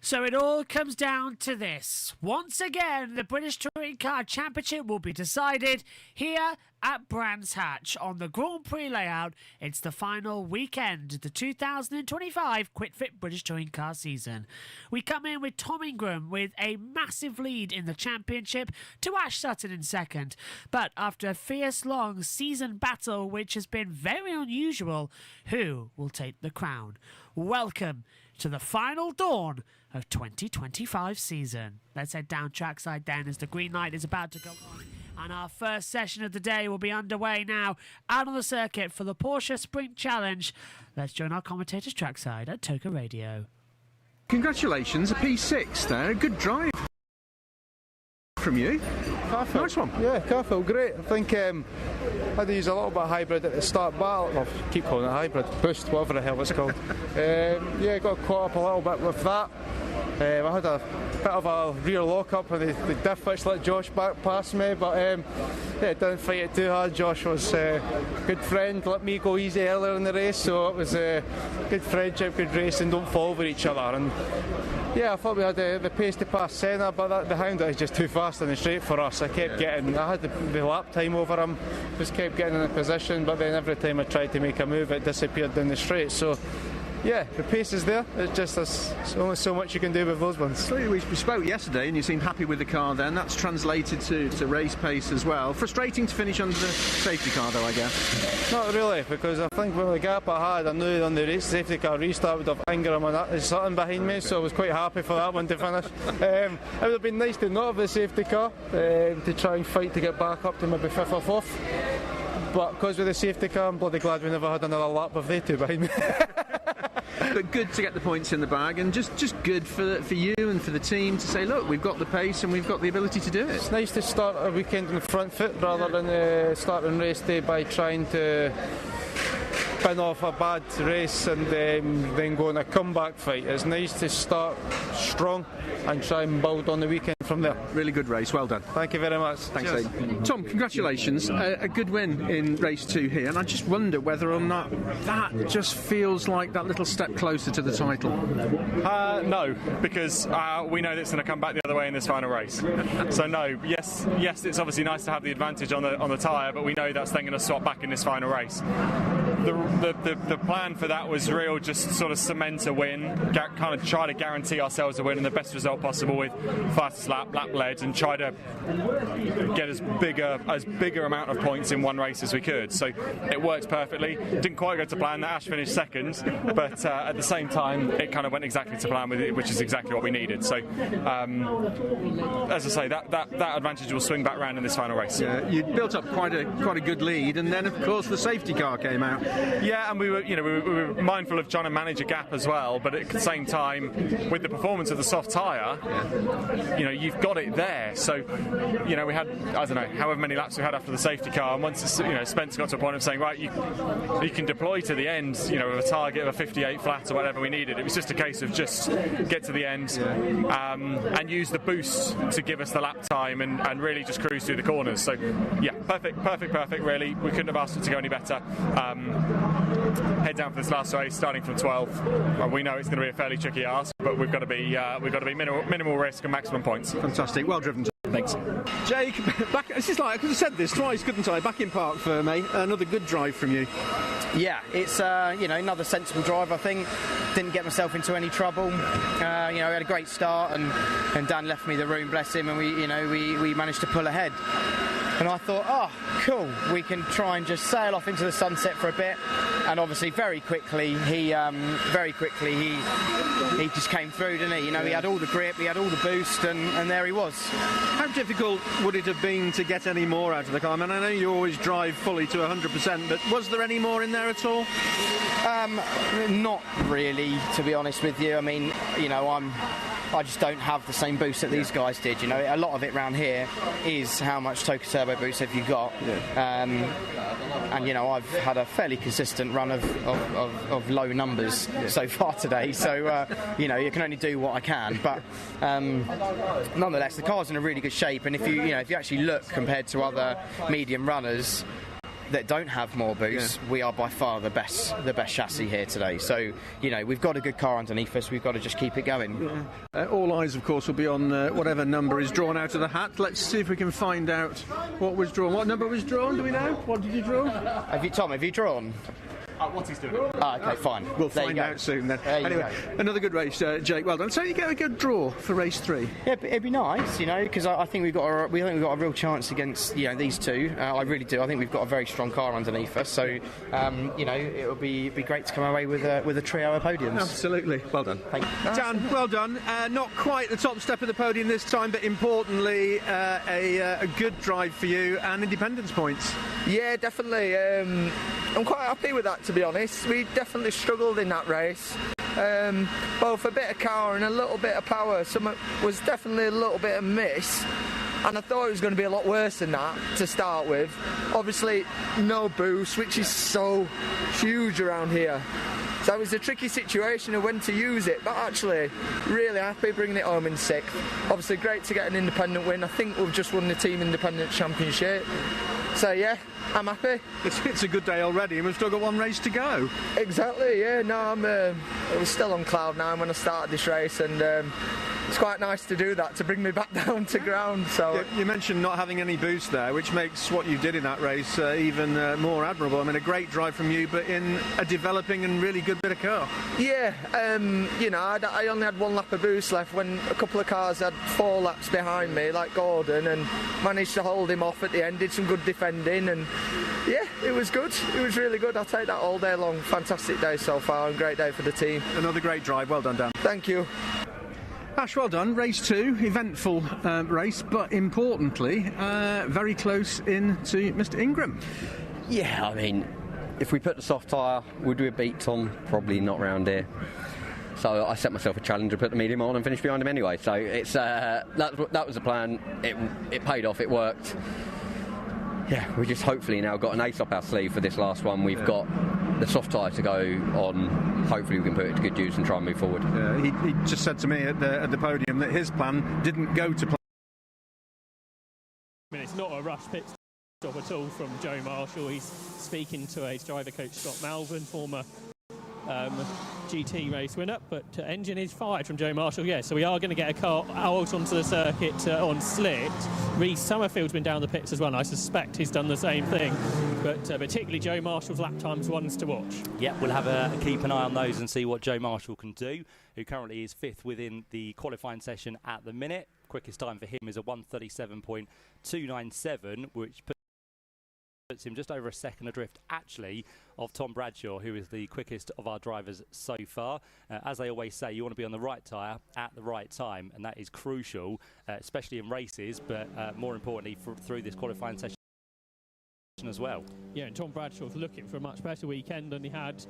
So it all comes down to this. Once again, the British Touring Car Championship will be decided here at Brands Hatch on the Grand Prix layout. It's the final weekend of the 2025 Quit Fit British Touring Car season. We come in with Tom Ingram with a massive lead in the championship to Ash Sutton in second. But after a fierce long season battle, which has been very unusual, who will take the crown? Welcome to the final dawn of 2025 season. Let's head down trackside then as the green light is about to go on. And our first session of the day will be underway now out on the circuit for the Porsche Sprint Challenge. Let's join our commentators trackside at Toka Radio. Congratulations, a P6 there. Good drive from you. Nice one. Yeah, car felt great. I think I had to use a little bit of hybrid at the start, but I'll keep calling it hybrid, boost, whatever the hell it's called. Yeah, got caught up a little bit with that. I had a bit of a rear lock-up and the diff which let Josh back past me, but yeah, didn't fight it too hard. Josh was a good friend, let me go easy earlier in the race, so it was a good friendship, good racing, don't fall over each other. And yeah, I thought we had the pace to pass Senna, but the Hound is just too fast in the straight for us. I had the lap time over him, just kept getting in a position, but then every time I tried to make a move, it disappeared down the straight. So yeah, the pace is there. It's just there's only so much you can do with those ones. So we spoke yesterday and you seemed happy with the car then. That's translated to race pace as well. Frustrating to finish under the safety car though, I guess. Not really, because I think with the gap I had, I knew on the safety car restart would have Ingram and Sutton behind me, so I was quite happy for that one to finish. It would have been nice to not have the safety car, to try and fight to get back up to maybe 5th or 4th. But because with the safety car, I'm bloody glad we never had another lap with they two behind me. But good to get the points in the bag, and just good for you and for the team to say, look, we've got the pace and we've got the ability to do it. It's nice to start a weekend on the front foot rather than starting race day by trying to bin off a bad race and then go on a comeback fight. It's nice to start strong and try and build on the weekend from there. Really good race, well done. Thank you very much. Thanks, Lee. Tom, congratulations. A good win in race 2 here, and I just wonder whether or not that just feels like that little step closer to the title. No, because we know that it's going to come back the other way in this final race. So no, yes, it's obviously nice to have the advantage on the tyre, but we know that's then going to swap back in this final race. The plan for that was real, just sort of cement a win, kind of try to guarantee ourselves a win and the best result possible with fastest lap led, and try to get as bigger amount of points in one race as we could. So it worked perfectly. Didn't quite go to plan. Ash finished second, but at the same time it kind of went exactly to plan with it, which is exactly what we needed. So as I say, that advantage will swing back round in this final race. Yeah, you built up quite a good lead, and then of course the safety car came out. Yeah, and we were mindful of trying to manage a gap as well, but at the same time, with the performance of the soft tyre, you've got it there. So, we had, I don't know, however many laps we had after the safety car, and once Spence got to a point of saying, right, you can deploy to the end, with a target of a 58 flat or whatever we needed. It was just a case of just get to the end and use the boost to give us the lap time and really just cruise through the corners. So, yeah, perfect, really. We couldn't have asked it to go any better. Head down for this last race, starting from 12. Well, we know it's going to be a fairly tricky ask, but we've got to be minimal risk and maximum points. Fantastic, well driven. Thanks. Jake, it's just like I could have said this twice, couldn't I? Back in park for me, another good drive from you. Yeah, it's another sensible drive. I think didn't get myself into any trouble. We had a great start, and Dan left me the room, bless him, and we managed to pull ahead. And I thought, oh, cool, we can try and just sail off into the sunset for a bit. And obviously, very quickly, he just came through, didn't he? He had all the grip, he had all the boost, and there he was. How difficult would it have been to get any more out of the car? I mean, I know you always drive fully to 100%, but was there any more in there at all? Not really, to be honest with you. I mean, I just don't have the same boost that these guys did. A lot of it around here is how much Toka Turbo boost have you got. Yeah. And I've had a fairly consistent run of low numbers so far today. So you can only do what I can. But nonetheless, the car's in a really good shape. And if you actually look compared to other medium runners that don't have more boost, we are by far the best chassis here today. So we've got a good car underneath us. We've got to just keep it going. All eyes, of course, will be on whatever number is drawn out of the hat. Let's see if we can find out what was drawn. What number was drawn? Do we know? What did you draw? Tom, have you drawn? What he's doing. Okay, fine. We'll find out soon then. Anyway, another good race, Jake. Well done. So you get a good draw for race 3. Yeah, it'd be nice, because I think we've got a real chance against these two. I really do. I think we've got a very strong car underneath us. So it would be great to come away with a trio of podiums. Absolutely. Well done. Thank you. Dan, well done. Not quite the top step of the podium this time, but importantly, a good drive for you and independence points. Yeah, definitely. I'm quite happy with that, to be honest. We definitely struggled in that race. Both a bit of car and a little bit of power. Some was definitely a little bit of miss. And I thought it was going to be a lot worse than that to start with. Obviously, no boost, which is so huge around here. So it was a tricky situation of when to use it, but actually, really happy bringing it home in 6th. Obviously, great to get an independent win. I think we've just won the Team Independent Championship. So yeah, I'm happy. It's a good day already, and we've still got one race to go. Exactly, yeah. No, I was still on cloud 9 when I started this race, and it's quite nice to do that, to bring me back down to ground. So you mentioned not having any boost there, which makes what you did in that race even more admirable. I mean, a great drive from you, but in a developing and really good bit of car. Yeah, I only had 1 lap of boost left when a couple of cars had 4 laps behind me, like Gordon, and managed to hold him off at the end, did some good defending, and yeah, it was good. It was really good. I'll take that all day long. Fantastic day so far, and great day for the team. Another great drive. Well done, Dan. Thank you. Ash, well done. Race 2, eventful race, but importantly, very close in to Mr. Ingram. Yeah, I mean, if we put the soft tyre, would we beat Tom? Probably not round here. So I set myself a challenge to put the medium on and finish behind him anyway. So it's that was the plan. It paid off. It worked. Yeah, we just hopefully now got an ace up our sleeve for this last one. We've got the soft tyre to go on. Hopefully we can put it to good use and try and move forward. He just said to me at the podium that his plan didn't go to plan. I mean, it's not a rush pit stop at all from Joe Marshall. He's speaking to his driver coach Scott Malvern, former GT race winner, but engine is fired from Joe Marshall. Yeah, so we are going to get a car out onto the circuit on slick. Reece Summerfield's been down the pits as well, and I suspect he's done the same thing. But particularly Joe Marshall's lap times ones to watch. Yeah, we'll have keep an eye on those and see what Joe Marshall can do, who currently is 5th within the qualifying session at the minute. Quickest time for him is a 1:37.297, which puts him just over a second adrift, actually, of Tom Bradshaw, who is the quickest of our drivers so far. As they always say, you want to be on the right tyre at the right time, and that is crucial, especially in races, but more importantly through this qualifying session as well. Yeah, and Tom Bradshaw's looking for a much better weekend than he had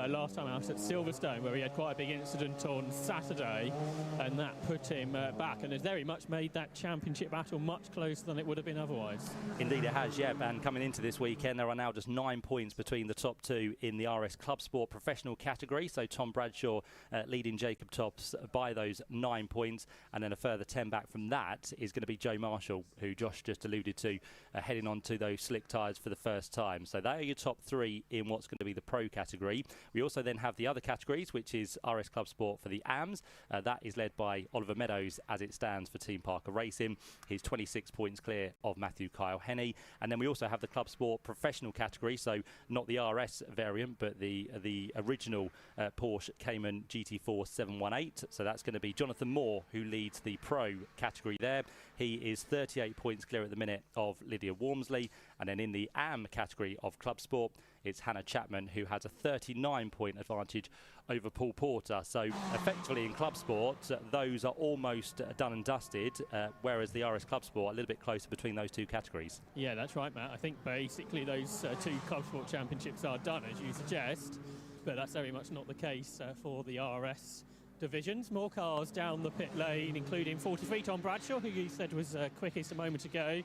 last time out at Silverstone, where he had quite a big incident on Saturday, and that put him back, and has very much made that championship battle much closer than it would have been otherwise. Indeed it has, yeah, and coming into this weekend there are now just 9 points between the top 2 in the RS Club Sport professional category, so Tom Bradshaw leading Jacob Tops by those 9 points, and then a further 10 back from that is going to be Joe Marshall, who Josh just alluded to, heading on to those slick tyres for the first time. So they are your top 3 in what's going to be the Pro category. We also then have the other categories, which is RS Club Sport for the AMs. That is led by Oliver Meadows as it stands for Team Parker Racing. He's 26 points clear of Matthew Kyle Henney. And then we also have the Club Sport Professional category, so not the RS variant, but the original Porsche Cayman GT4 718. So that's going to be Jonathan Moore, who leads the Pro category there. He is 38 points clear at the minute of Lydia Wormsley. And then in the AM category of Club Sport, it's Hannah Chapman, who has a 39-point advantage over Paul Porter. So effectively in Club Sport, those are almost done and dusted, whereas the RS Club Sport a little bit closer between those 2 categories. Yeah, that's right, Matt. I think basically those 2 Club Sport championships are done, as you suggest, but that's very much not the case for the RS divisions. More cars down the pit lane, including 43 Tom Bradshaw, who you said was quickest a moment ago.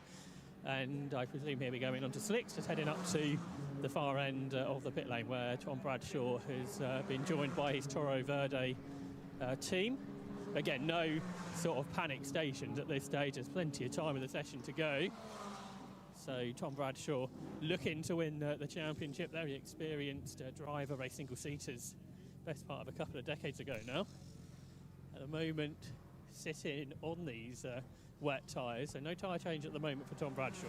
And I presume he'll be going on to slicks, just heading up to the far end of the pit lane, where Tom Bradshaw has been joined by his Toro Verde team. Again, no sort of panic stations at this stage. There's plenty of time in the session to go. So Tom Bradshaw looking to win the championship. Very experienced driver, race single-seaters, best part of a couple of decades ago now. At the moment, sitting on these wet tyres, so no tyre change at the moment for Tom Bradshaw.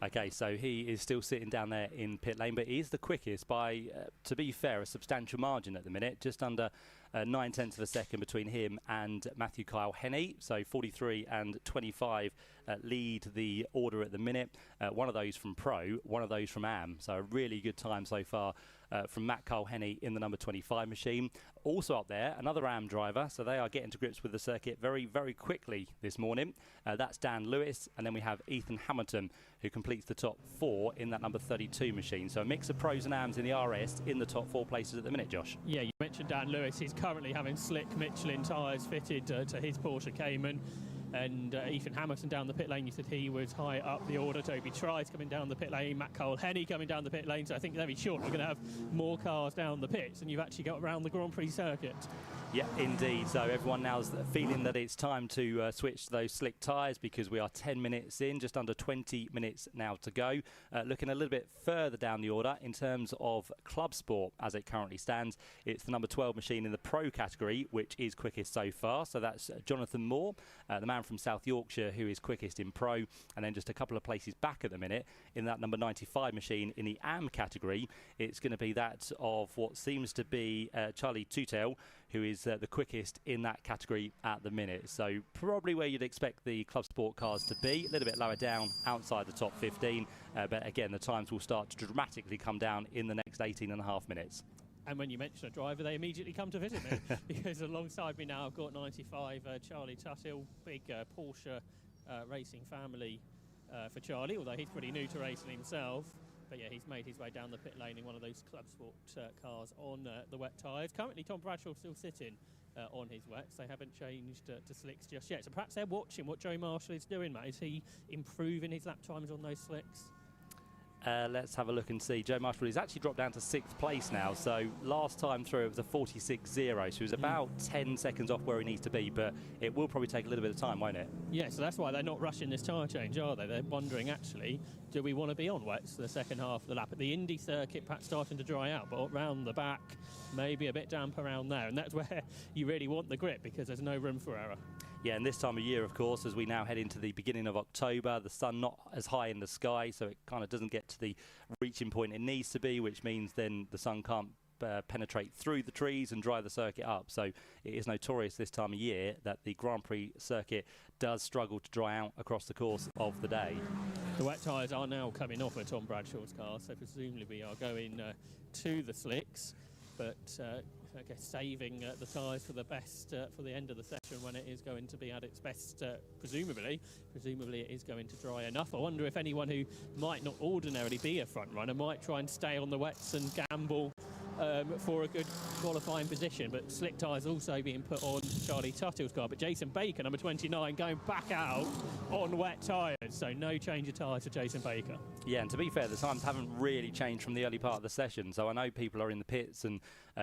Okay, so he is still sitting down there in pit lane, but he is the quickest by, to be fair, a substantial margin at the minute, just under 9/10 of a second between him and Matthew Kyle Henney. So 43 and 25 lead the order at the minute. One of those from Pro, one of those from AM. So a really good time so far from Matt Kyle Henney in the number 25 machine. Also up there, another AM driver. So they are getting to grips with the circuit very, very quickly this morning. That's Dan Lewis. And then we have Ethan Hamilton, who completes the top 4 in that number 32 machine. So a mix of pros and AMs in the RS in the top 4 places at the minute, Josh. Yeah, you mentioned Dan Lewis. He's currently having slick Michelin tyres fitted to his Porsche Cayman. And Ethan Hamilton down the pit lane, you said he was high up the order. Toby Trice coming down the pit lane, Matt Cole Henney coming down the pit lane. So I think very short we're going to have more cars down the pits, and you've actually got around the Grand Prix circuit. Yeah, indeed. So everyone now's feeling that it's time to switch to those slick tyres, because we are 10 minutes in, just under 20 minutes now to go. Looking a little bit further down the order in terms of Club Sport as it currently stands, it's the number 12 machine in the Pro category, which is quickest so far. So that's Jonathan Moore, the man from South Yorkshire, who is quickest in Pro. And then just a couple of places back at the minute in that number 95 machine in the AM category, it's going to be that of what seems to be Charlie Tutel, who is the quickest in that category at the minute. So probably where you'd expect the Club Sport cars to be, a little bit lower down outside the top 15. But again, the times will start to dramatically come down in the next 18.5 minutes. And when you mention a driver, they immediately come to visit me, because alongside me now I've got 95 Charlie Tuthill, big Porsche racing family for Charlie, although he's pretty new to racing himself. But yeah, he's made his way down the pit lane in one of those Club Sport cars on the wet tyres. Currently, Tom Bradshaw still sitting on his wets. They haven't changed to slicks just yet. So perhaps they're watching what Joey Marshall is doing, Matt. Is he improving his lap times on those slicks? Let's have a look and see. Joe Marshall has actually dropped down to 6th place now. So last time through it was a 46.0. So he was about 10 seconds off where he needs to be, but it will probably take a little bit of time, won't it? Yeah, so that's why they're not rushing this tyre change, are they? They're wondering, actually, do we want to be on wets for the second half of the lap? At the Indy circuit, perhaps starting to dry out, but around the back, maybe a bit damp around there. And that's where you really want the grip, because there's no room for error. Yeah, and this time of year, of course, as we now head into the beginning of October, the sun not as high in the sky, so it kind of doesn't get to the reaching point it needs to be, which means then the sun can't penetrate through the trees and dry the circuit up. So it is notorious this time of year that the Grand Prix circuit does struggle to dry out across the course of the day. The wet tyres are now coming off at Tom Bradshaw's car, so presumably we are going to the slicks, but I guess saving the tyres for the best for the end of the session, when it is going to be at its best. Presumably it is going to dry enough. I wonder if anyone who might not ordinarily be a front runner might try and stay on the wets and gamble for a good qualifying position. But slick tyres also being put on Charlie Tuttill's car. But Jason Baker, number 29, going back out on wet tyres. So no change of tyres for Jason Baker. Yeah, and to be fair, the times haven't really changed from the early part of the session. So I know people are in the pits and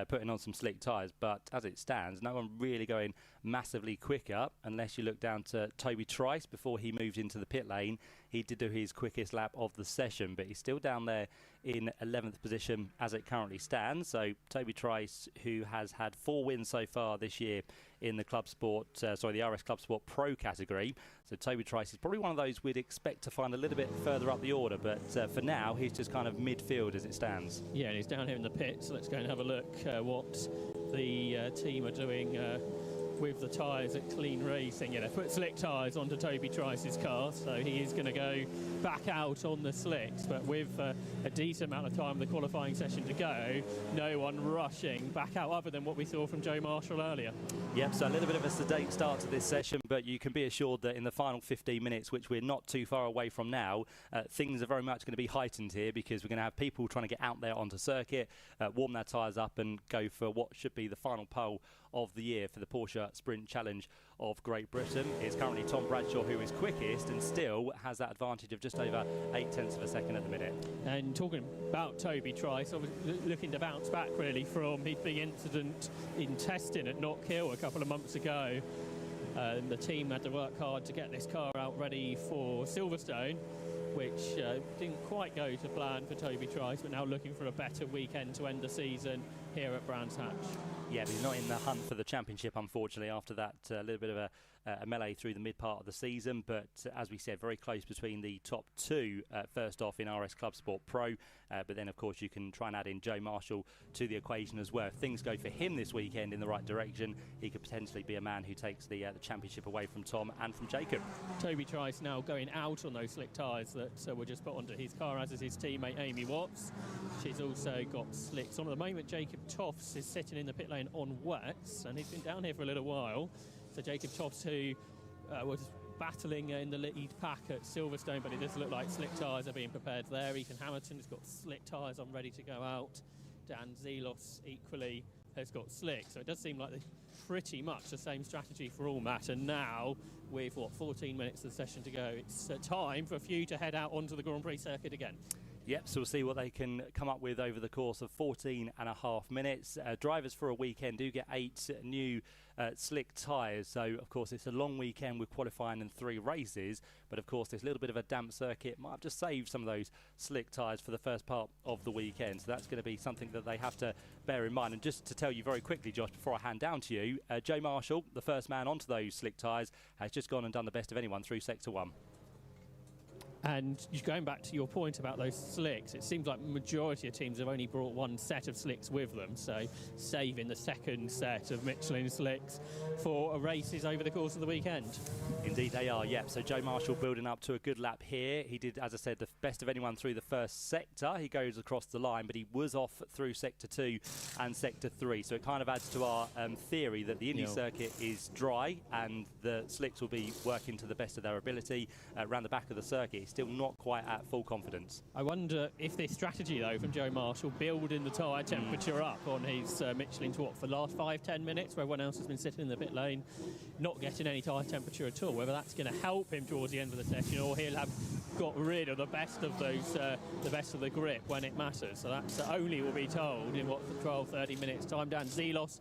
putting on some slick tyres. But as it stands, no one really going massively quicker, unless you look down to Toby Trice before he moved into the pit lane. He did do his quickest lap of the session, but he's still down there in 11th position as it currently stands. So Toby Trice, who has had 4 wins so far this year in the the RS Club Sport Pro category. So Toby Trice is probably one of those we'd expect to find a little bit further up the order, but for now he's just kind of midfield as it stands. Yeah, and he's down here in the pits. So let's go and have a look what the team are doing with the tyres at Clean Racing. Yeah, they put slick tyres onto Toby Trice's car, so he is going to go back out on the slicks, but with a decent amount of time of the qualifying session to go, no one rushing back out other than what we saw from Joe Marshall earlier. Yep, so a little bit of a sedate start to this session, but you can be assured that in the final 15 minutes, which we're not too far away from now, things are very much going to be heightened here, because we're going to have people trying to get out there onto circuit, warm their tyres up and go for what should be the final pole of the year for the Porsche Sprint Challenge of Great Britain. It's currently Tom Bradshaw who is quickest and still has that advantage of just over 0.8 of a second at the minute. And talking about Toby Trice, looking to bounce back really from his big incident in testing at Knock Hill a couple of months ago. The team had to work hard to get this car out ready for Silverstone, which didn't quite go to plan for Toby Trice, but now looking for a better weekend to end the season here at Brands Hatch. Yeah, but he's not in the hunt for the championship, unfortunately, after that little bit of a melee through the mid part of the season. But as we said, very close between the top 2 first off in RS Club Sport Pro. But then, of course, you can try and add in Joe Marshall to the equation as well. If things go for him this weekend in the right direction, he could potentially be a man who takes the championship away from Tom and from Jacob. Toby Trice now going out on those slick tyres that were just put onto his car, as is his teammate Amy Watts. She's also got slicks on at the moment. Jacob Toffs is sitting in the pit lane on wets, and he's been down here for a little while. So Jacob Toffs, who was battling in the lead pack at Silverstone, but it does look like slick tyres are being prepared there. Ethan Hamilton has got slick tyres on ready to go out. Dan Zelos equally has got slick. So it does seem like pretty much the same strategy for all, Matt. And now, with 14 minutes of the session to go, it's time for a few to head out onto the Grand Prix circuit again. Yep, so we'll see what they can come up with over the course of 14.5 minutes. Drivers for a weekend do get 8 new slick tyres. So, of course, it's a long weekend with qualifying and 3 races. But, of course, this little bit of a damp circuit might have just saved some of those slick tyres for the first part of the weekend. So that's going to be something that they have to bear in mind. And just to tell you very quickly, Josh, before I hand down to you, Joe Marshall, the first man onto those slick tyres, has just gone and done the best of anyone through Sector 1. And going back to your point about those slicks, it seems like the majority of teams have only brought 1 set of slicks with them, so saving the second set of Michelin slicks for races over the course of the weekend. Indeed they are, yep. So Joe Marshall building up to a good lap here. He did, as I said, the best of anyone through the first sector. He goes across the line, but he was off through Sector 2 and Sector 3. So it kind of adds to our theory that the Indy circuit is dry and the slicks will be working to the best of their ability around the back of the circuit. Still not quite at full confidence. I wonder if this strategy, though, from Joe Marshall, building the tyre temperature up on his Michelin to for the last 5-10 minutes, where everyone else has been sitting in the pit lane, not getting any tyre temperature at all, whether that's going to help him towards the end of the session or he'll have got rid of the best of those, the best of the grip when it matters. So that's only will be told in 12-30 minutes time. Dan Zelos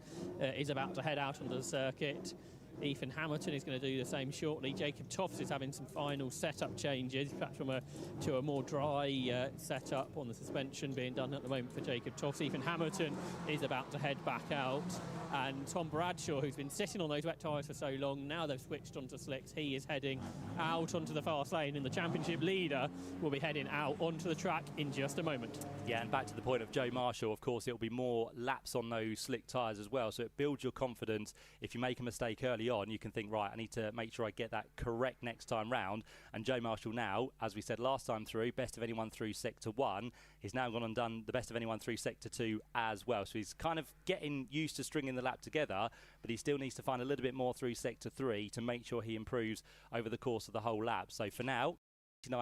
is about to head out onto the circuit. Ethan Hamilton is going to do the same shortly. Jacob Toffs is having some final setup changes, perhaps from to a more dry setup on the suspension being done at the moment for Jacob Toffs. Ethan Hamilton is about to head back out. And Tom Bradshaw, who's been sitting on those wet tyres for so long, now they've switched onto slicks. He is heading out onto the fast lane, and the championship leader will be heading out onto the track in just a moment. Yeah, and back to the point of Joe Marshall, of course, it'll be more laps on those slick tyres as well, so it builds your confidence. If you make a mistake early on, you can think, right, I need to make sure I get that correct next time round. And Joe Marshall now, as we said last time through, best of anyone through Sector 1, he's now gone and done the best of anyone through Sector 2 as well. So he's kind of getting used to stringing the lap together, but he still needs to find a little bit more through Sector 3 to make sure he improves over the course of the whole lap. So for now,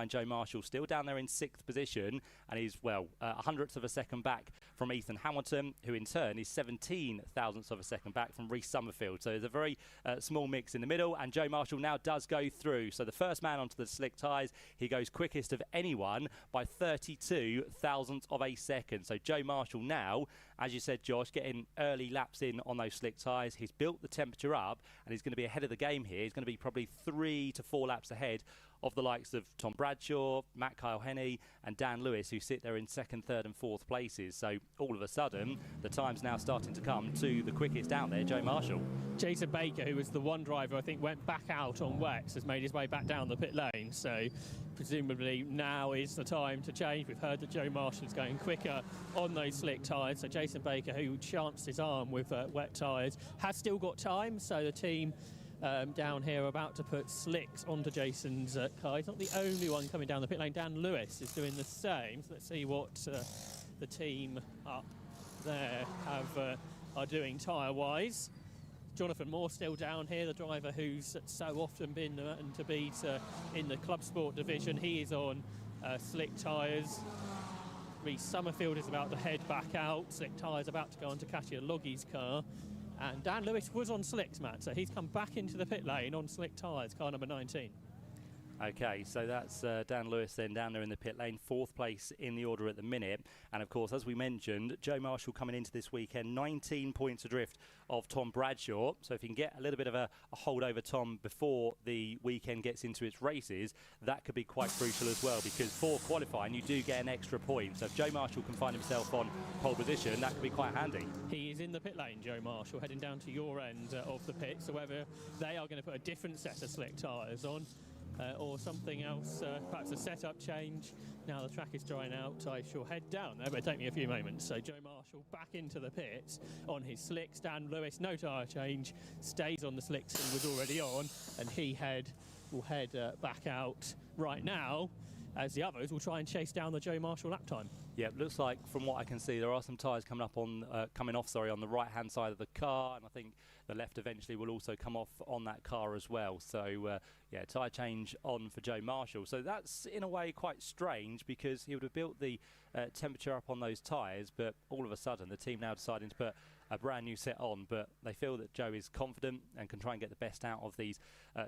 Joe Marshall still down there in 6th position, and he's, well, a hundredth of a second back from Ethan Hamilton, who in turn is 17 thousandths of a second back from Reece Summerfield. So there's a very small mix in the middle, and Joe Marshall now does go through. So the first man onto the slick tyres, he goes quickest of anyone by 32 thousandths of a second. So Joe Marshall now, as you said, Josh, getting early laps in on those slick tyres. He's built the temperature up, and he's going to be ahead of the game here. He's going to be probably 3 to 4 laps ahead of the likes of Tom Bradshaw, Matt Kyle-Henney and Dan Lewis, who sit there in 2nd, 3rd and 4th places. So all of a sudden, the time's now starting to come to the quickest out there, Joe Marshall. Jason Baker, who was the one driver I think went back out on wets, has made his way back down the pit lane. So presumably now is the time to change. We've heard that Joe Marshall's going quicker on those slick tyres. So Jason Baker, who chanced his arm with wet tyres, has still got time. So the team down here about to put slicks onto Jason's car. He's not the only one coming down the pit lane. Dan Lewis is doing the same. So let's see what the team up there are doing tyre-wise. Jonathan Moore still down here, the driver who's so often been to beat in the Club Sport division. He is on slick tyres. Reece Summerfield is about to head back out. Slick tyres about to go on to Katia Logi's car. And Dan Lewis was on slicks, Matt, so he's come back into the pit lane on slick tyres, car number 19. Okay, so that's Dan Lewis then down there in the pit lane, 4th place in the order at the minute. And of course, as we mentioned, Joe Marshall coming into this weekend, 19 points adrift of Tom Bradshaw. So if you can get a little bit of a hold over Tom before the weekend gets into its races, that could be quite crucial as well, because for qualifying, you do get an extra point. So if Joe Marshall can find himself on pole position, that could be quite handy. He is in the pit lane, Joe Marshall, heading down to your end of the pit. So whether they are going to put a different set of slick tyres on, or something else, perhaps a setup change. Now the track is drying out, I shall head down there, but it'll take me a few moments. So Joe Marshall back into the pits on his slicks. Dan Lewis, no tyre change, stays on the slicks he was already on, and he will head back out right now, as the others will try and chase down the Joe Marshall lap time. Yeah, it looks like from what I can see there are some tyres coming off on the right hand side of the car, and I think the left eventually will also come off on that car as well. So yeah, tyre change on for Joe Marshall. So that's in a way quite strange, because he would have built the temperature up on those tyres, but all of a sudden the team now deciding to put a brand new set on. But they feel that Joe is confident and can try and get the best out of these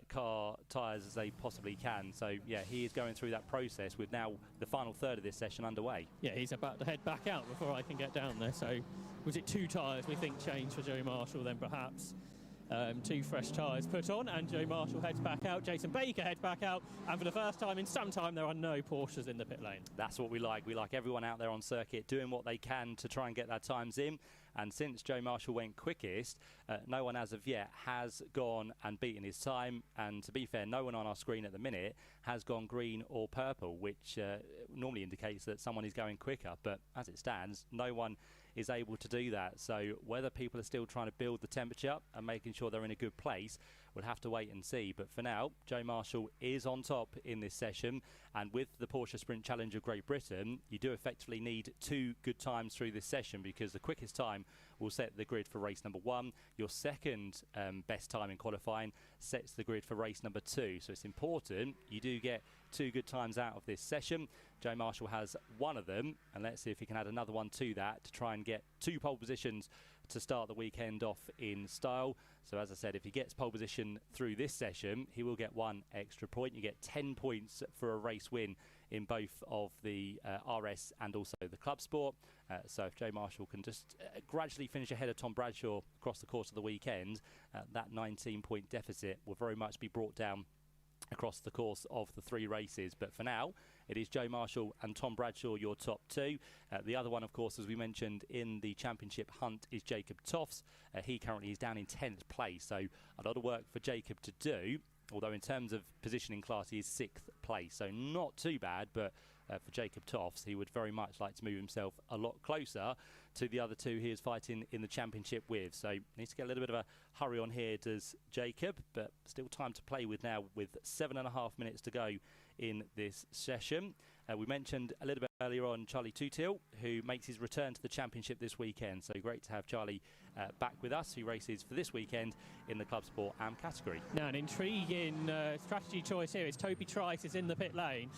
car tyres as they possibly can. So yeah, he is going through that process with now the final third of this session underway. Yeah, he's about to head back out before I can get down there. So was it 2 tyres we think changed for Joe Marshall then perhaps? 2 fresh tyres put on, and Joe Marshall heads back out. Jason Baker heads back out, and for the first time in some time there are no Porsches in the pit lane. That's what we like. We like everyone out there on circuit doing what they can to try and get their times in. And since Joe Marshall went quickest, no one as of yet has gone and beaten his time. And to be fair, no one on our screen at the minute has gone green or purple, which normally indicates that someone is going quicker. But as it stands, no one is able to do that. So whether people are still trying to build the temperature and making sure they're in a good place, we'll have to wait and see. But for now, Joe Marshall is on top in this session, and with the Porsche Sprint Challenge of Great Britain, you do effectively need 2 good times through this session, because the quickest time will set the grid for race number 1. Your second best time in qualifying sets the grid for race number 2. So it's important you do get 2 good times out of this session. Joe Marshall has one of them, and let's see if he can add another one to that to try and get 2 pole positions to start the weekend off in style. So as I said, if he gets pole position through this session, he will get 1 extra point. You get 10 points for a race win in both of the RS and also the Club Sport. So if Joe Marshall can just gradually finish ahead of Tom Bradshaw across the course of the weekend, that 19-point deficit will very much be brought down across the course of the 3 races. But for now, it is Joe Marshall and Tom Bradshaw, your top 2. The other one, of course, as we mentioned in the championship hunt, is Jacob Toffs. He currently is down in 10th place, so a lot of work for Jacob to do. Although in terms of positioning class, he is 6th place, so not too bad. But for Jacob Toffs, he would very much like to move himself a lot closer to the other 2 he is fighting in the championship with. So needs to get a little bit of a hurry on here, does Jacob, but still time to play with now, with 7.5 minutes to go in this session. We mentioned a little bit earlier on Charlie Tootill, who makes his return to the championship this weekend. So great to have Charlie back with us, who races for this weekend in the Club Sport AM category. Now an intriguing strategy choice here is Toby Trice is in the pit lane.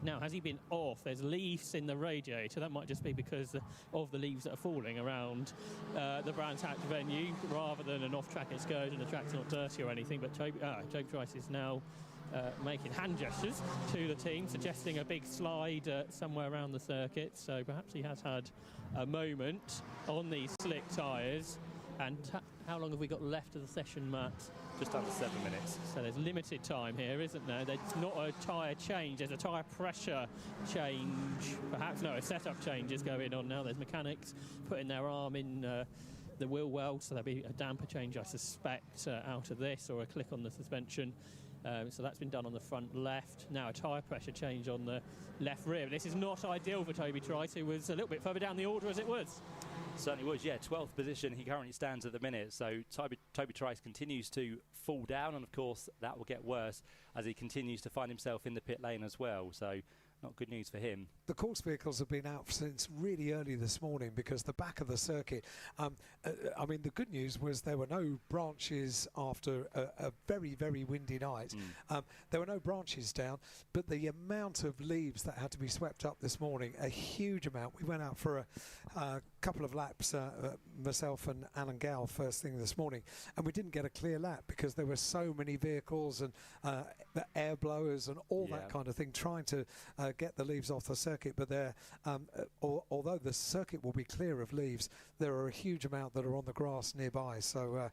Now, has he been off? There's leaves in the radiator. That might just be because of the leaves that are falling around the Brands Hatch venue, rather than an off-track excursion. The track's not dirty or anything, but Toby Trice is now making hand gestures to the team, suggesting a big slide somewhere around the circuit. So perhaps he has had a moment on these slick tyres. And how long have we got left of the session, Matt? Just under 7 minutes. So there's limited time here, isn't there? There's not a tyre change. There's a tyre pressure change. Perhaps, no, a setup change is going on now. There's mechanics putting their arm in the wheel well, so there'll be a damper change, I suspect, out of this, or a click on the suspension. So that's been done on the front left. Now a tyre pressure change on the left rear. This is not ideal for Toby Trice, who was a little bit further down the order as it was. Certainly was, yeah. 12th position he currently stands at the minute. So Toby Trice continues to fall down, and of course that will get worse as he continues to find himself in the pit lane as well. So not good news for him. The course vehicles have been out since really early this morning because the back of the circuit, I mean, the good news was there were no branches after a very, very windy night. There were no branches down, but the amount of leaves that had to be swept up this morning, a huge amount. We went out for a couple of laps, myself and Alan Gow, first thing this morning, and we didn't get a clear lap because there were so many vehicles and the air blowers and all that kind of thing trying to get the leaves off the circuit. But there, although the circuit will be clear of leaves, there are a huge amount that are on the grass nearby. So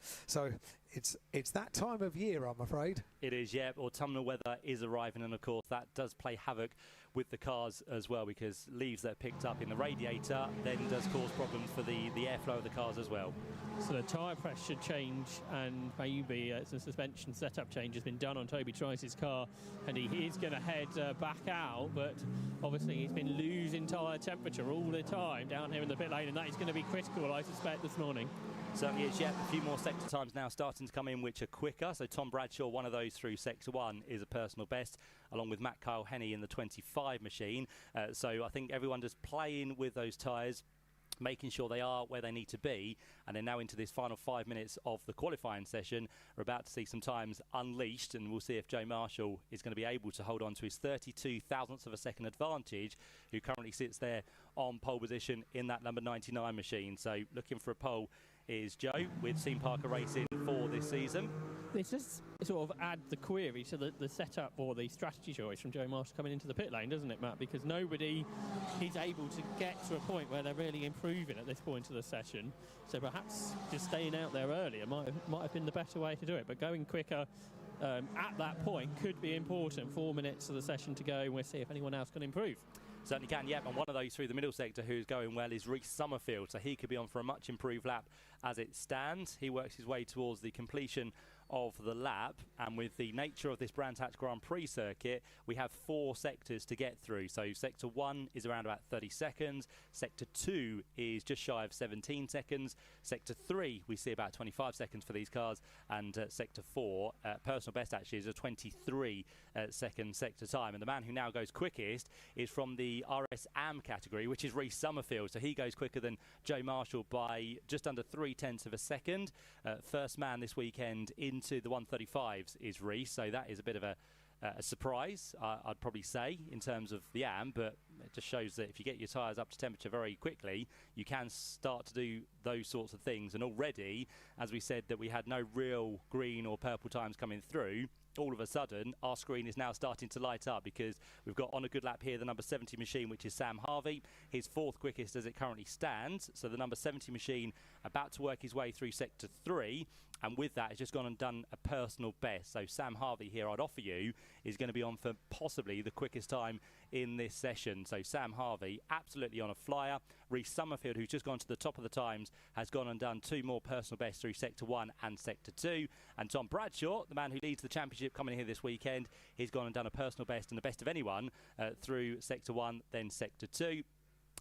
it's that time of year, I'm afraid. It is, yeah. Autumnal weather is arriving, and of course that does play havoc with the cars as well, because leaves that are picked up in the radiator then does cause problems for the airflow of the cars as well. So the tyre pressure change and maybe some suspension setup change has been done on Toby Trice's car, and he is going to head back out, but obviously he's been losing tyre temperature all the time down here in the pit lane, and that is going to be critical, I suspect, this morning. Certainly is, yeah. A few more sector times now starting to come in, which are quicker. So Tom Bradshaw, one of those through Sector 1, is a personal best, along with Matt Kyle Henney in the 25 machine. So I think everyone just playing with those tyres, making sure they are where they need to be, and then now into this final 5 minutes of the qualifying session, we're about to see some times unleashed, and we'll see if Joe Marshall is going to be able to hold on to his 32 thousandths of a second advantage, who currently sits there on pole position in that number 99 machine. So looking for a pole is Joe with Team Parker Racing for this season. It's just sort of add the query to the setup or the strategy choice from Joe Marshall coming into the pit lane, doesn't it, Matt? Because nobody is able to get to a point where they're really improving at this point of the session. So perhaps just staying out there earlier might have been the better way to do it. But going quicker at that point could be important. 4 minutes of the session to go, and we'll see if anyone else can improve. Certainly can, yeah. And one of those through the middle sector who's going well is Reece Summerfield. So he could be on for a much improved lap as it stands. He works his way towards the completion of the lap, and with the nature of this Brands Hatch Grand Prix circuit, we have 4 sectors to get through. So Sector 1 is around about 30 seconds, Sector 2 is just shy of 17 seconds, Sector 3 we see about 25 seconds for these cars, and Sector 4, personal best actually, is a 23 second sector time. And the man who now goes quickest is from the RS Am category, which is Reece Summerfield. So he goes quicker than Joe Marshall by just under 0.3 of a second. First man this weekend into the 135s is Reece, so that is a bit of a surprise, I'd probably say, in terms of the Am, but it just shows that if you get your tyres up to temperature very quickly, you can start to do those sorts of things. And already, as we said, that we had no real green or purple times coming through, all of a sudden our screen is now starting to light up, because we've got on a good lap here the number 70 machine, which is Sam Harvey, his 4th quickest as it currently stands. So the number 70 machine about to work his way through Sector 3, and with that has just gone and done a personal best. So Sam Harvey here, I'd offer you, is going to be on for possibly the quickest time in this session. So Sam Harvey absolutely on a flyer. Reece Summerfield, who's just gone to the top of the times, has gone and done 2 more personal bests through Sector 1 and Sector 2. And Tom Bradshaw, the man who leads the championship coming here this weekend, he's gone and done a personal best and the best of anyone through Sector 1, then Sector 2.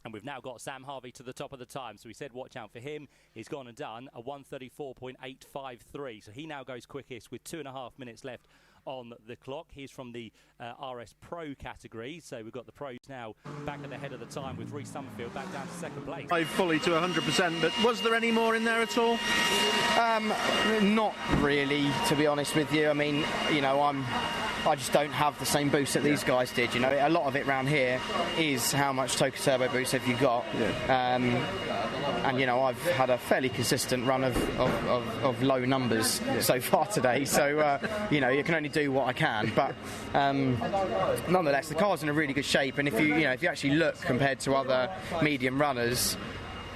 And we've now got Sam Harvey to the top of the time. So we said watch out for him. He's gone and done a 1:34.853. So he now goes quickest with 2.5 minutes left on the clock. He's from the RS Pro category. So we've got the pros now back at the head of the time, with Reece Summerfield back down to 2nd place. Fully to 100%, but was there any more in there at all? Not really, to be honest with you. I mean, you know, I just don't have the same boost that these guys did. You know, a lot of it around here is how much Toka Turbo boost have you got. And you know, I've had a fairly consistent run of low numbers so far today. So you know, you can only do what I can, but nonetheless, the car's in a really good shape. And if you actually look compared to other medium runners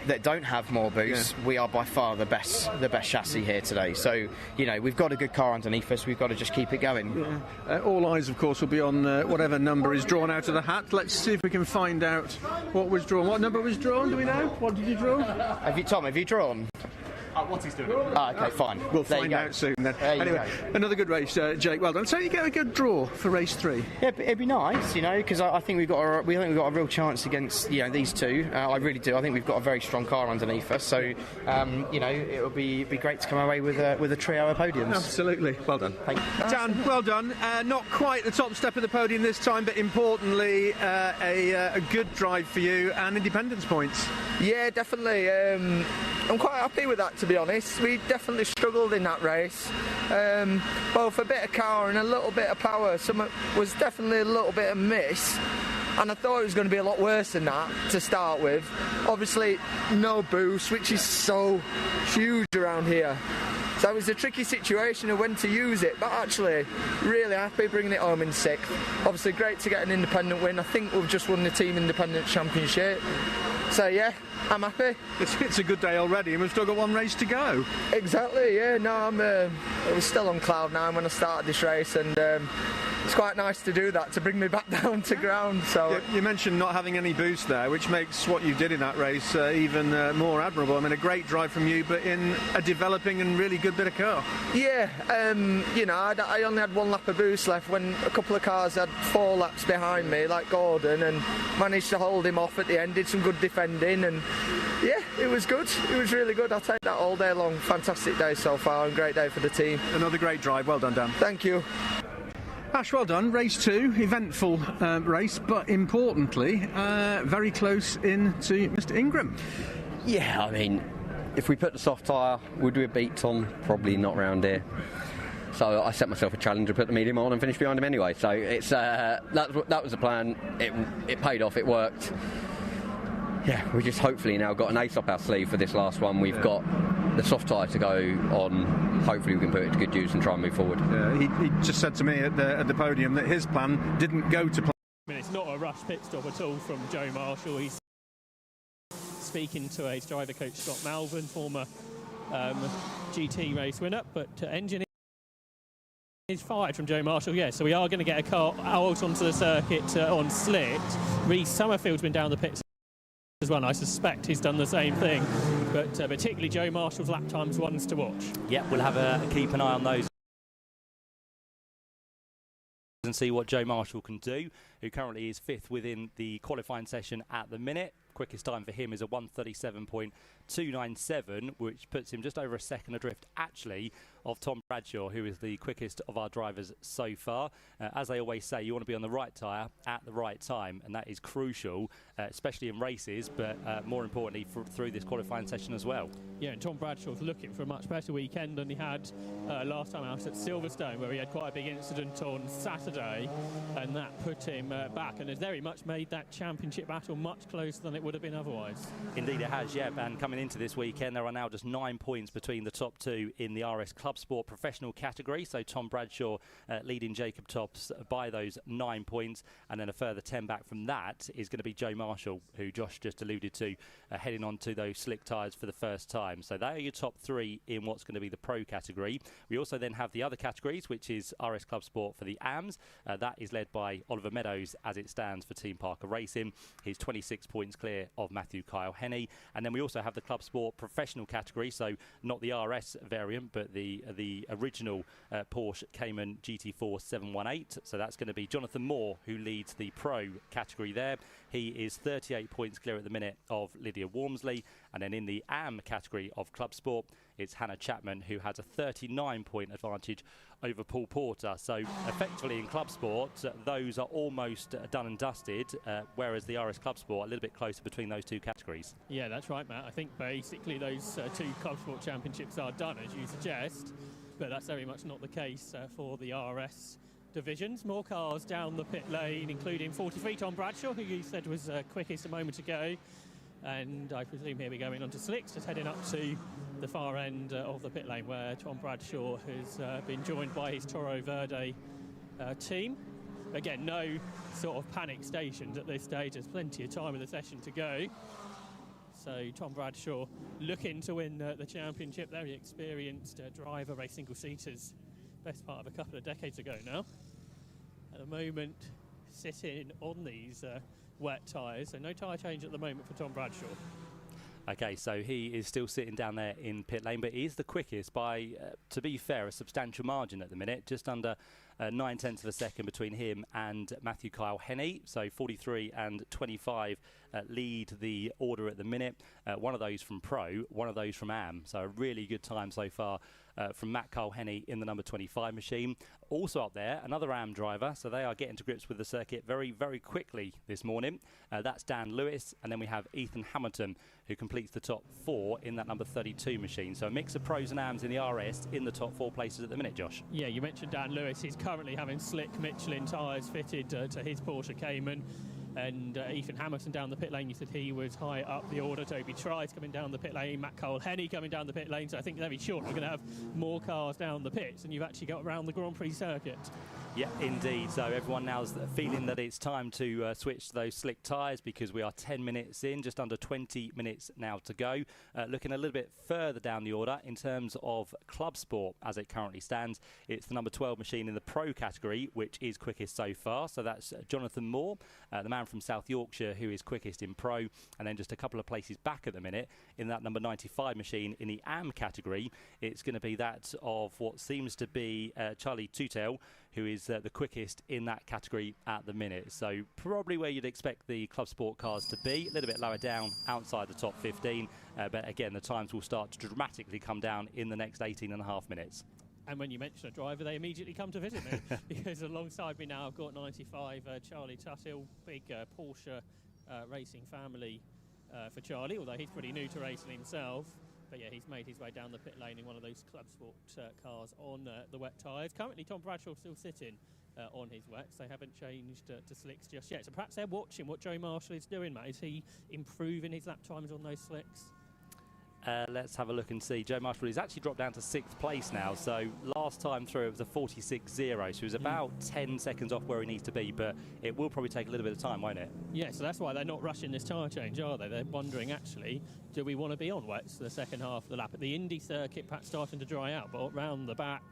that don't have more boost, we are by far the best chassis here today. So, we've got a good car underneath us. We've got to just keep it going. All eyes, of course, will be on whatever number is drawn out of the hat. Let's see if we can find out what was drawn. What number was drawn? Do we know? What did you draw? Have you drawn? What's he doing? Okay, fine. We'll find out soon then. Anyway, another good race, Jake. Well done. So you get a good draw for race 3. Yeah, it'd be nice, because I think we've got a real chance against these two. I really do. I think we've got a very strong car underneath us. So it would be great to come away with a trio of podiums. Absolutely. Well done. Thank you. Dan, well done. Not quite the top step of the podium this time, but importantly, a good drive for you and independence points. Yeah, definitely. I'm quite happy with that, to be honest. We definitely struggled in that race. Both a bit of car and a little bit of power. Some was definitely a little bit of miss. And I thought it was going to be a lot worse than that to start with. Obviously, no boost, which is so huge around here. So it was a tricky situation of when to use it, but actually, really happy bringing it home in 6th. Obviously, great to get an independent win. I think we've just won the Team Independent Championship. So yeah, I'm happy. It's a good day already, and we've still got one race to go. Exactly, yeah. No, I was still on cloud 9 when I started this race, and it's quite nice to do that, to bring me back down to ground. So you mentioned not having any boost there, which makes what you did in that race even more admirable. I mean, a great drive from you, but in a developing and really good bit of car. Yeah, I only had 1 lap of boost left when a couple of cars had 4 laps behind me, like Gordon, and managed to hold him off at the end, did some good defending, and yeah, it was good. It was really good. I'll take that all day long. Fantastic day so far, and great day for the team. Another great drive. Well done, Dan. Thank you. Ash, well done. Race 2, eventful race, but importantly, very close in to Mr. Ingram. Yeah, I mean, if we put the soft tyre, would we have beat Tom? Probably not round here. So I set myself a challenge to put the medium on and finish behind him anyway. So it's that was the plan. It paid off. It worked. Yeah, we just hopefully now got an ace up our sleeve for this last one. We've got the soft tyre to go on. Hopefully we can put it to good use and try and move forward. Yeah, he just said to me at the podium that his plan didn't go to plan. I mean, it's not a rush pit stop at all from Joe Marshall. He's speaking to his driver coach Scott Malvern, former GT race winner, but engine is fired from Joe Marshall. Yeah, so we are going to get a car out onto the circuit on slick. Reece Summerfield's been down the pits as well. I suspect he's done the same thing, but particularly Joe Marshall's lap times ones to watch. Yeah, we'll have keep an eye on those and see what Joe Marshall can do, who currently is 5th within the qualifying session at the minute. Quickest time for him is a 1:37.297, which puts him just over a second adrift, actually, of Tom Bradshaw, who is the quickest of our drivers so far. As they always say, you want to be on the right tyre at the right time, and that is crucial, especially in races, but more importantly through this qualifying session as well. Yeah, and Tom Bradshaw's looking for a much better weekend than he had last time out at Silverstone, where he had quite a big incident on Saturday, and that put him back, and has very much made that championship battle much closer than it would have been otherwise. Indeed it has, yeah, and coming into this weekend there are now just 9 points between the top 2 in the RS Club Sport professional category, so Tom Bradshaw leading Jacob Tops by those 9 points, and then a further 10 back from that is going to be Joe Marshall, who Josh just alluded to, heading on to those slick tyres for the first time. So they are your top 3 in what's going to be the pro category. We also then have the other categories, which is RS Club Sport for the AMS. That is led by Oliver Meadows as it stands for Team Parker Racing. He's 26 points clear of Matthew Kyle Henney. And then we also have the Club Sport professional category, so not the RS variant, but the original Porsche Cayman GT4 718. So that's going to be Jonathan Moore, who leads the pro category there. He is 38 points clear at the minute of Lydia Wormsley. And then in the AM category of Club Sport, it's Hannah Chapman, who has a 39-point advantage over Paul Porter. So effectively in Club Sport, those are almost done and dusted, whereas the RS Club Sport a little bit closer between those two categories. Yeah, that's right, Matt. I think basically those 2 Club Sport championships are done, as you suggest, but that's very much not the case for the RS divisions. More cars down the pit lane, including 43 Tom Bradshaw, who you said was quickest a moment ago. And I presume here we're going on to slicks, just heading up to the far end of the pit lane, where Tom Bradshaw has been joined by his Toro Verde team. Again, no sort of panic stations at this stage. There's plenty of time in the session to go. So Tom Bradshaw looking to win the championship. Very experienced driver, race single-seaters, best part of a couple of decades ago now. At the moment, sitting on these wet tyres, so no tyre change at the moment for Tom Bradshaw. Okay, so he is still sitting down there in pit lane, but he is the quickest by, to be fair, a substantial margin at the minute, just under 9/10 of a second between him and Matthew Kyle Henney. So 43 and 25 lead the order at the minute. One of those from Pro, one of those from AM. So a really good time so far from Matt Kyle Henney in the number 25 machine. Also up there, another AM driver. So they are getting to grips with the circuit very, very quickly this morning. That's Dan Lewis. And then we have Ethan Hamilton, who completes the top 4 in that number 32 machine. So a mix of pros and AMs in the RS in the top 4 places at the minute, Josh. Yeah, you mentioned Dan Lewis. He's currently having slick Michelin tyres fitted to his Porsche Cayman. And Ethan Hamilton down the pit lane, you said he was high up the order. Toby Trice coming down the pit lane, Matt Cole Henney coming down the pit lane. So I think very short we're going to have more cars down the pits, and you've actually got around the Grand Prix circuit. Yeah, indeed. So everyone now's feeling that it's time to switch to those slick tyres, because we are 10 minutes in, just under 20 minutes now to go. Looking a little bit further down the order in terms of Club Sport as it currently stands, it's the number 12 machine in the Pro category, which is quickest so far. So that's Jonathan Moore, the man from South Yorkshire, who is quickest in Pro, and then just a couple of places back at the minute in that number 95 machine in the AM category. It's going to be that of what seems to be Charlie Tutel, who is the quickest in that category at the minute. So probably where you'd expect the Club Sport cars to be, a little bit lower down outside the top 15, but again the times will start to dramatically come down in the next 18.5 minutes. And when you mention a driver, they immediately come to visit me, because alongside me now I've got 95 Charlie Tuthill, big Porsche racing family for Charlie, although he's pretty new to racing himself. But yeah, he's made his way down the pit lane in one of those Club Sport cars on the wet tyres. Currently, Tom Bradshaw still sitting on his wets. They haven't changed to slicks just yet. So perhaps they're watching what Joe Marshall is doing, Matt. Is he improving his lap times on those slicks? Let's have a look and see. Joe Marshall has actually dropped down to 6th place now. So last time through it was a 46.0. So he was about 10 seconds off where he needs to be, but it will probably take a little bit of time, won't it? Yeah, so that's why they're not rushing this tyre change, are they? They're wondering, actually, do we want to be on wets for the second half of the lap? At the Indy circuit, perhaps starting to dry out, but around the back,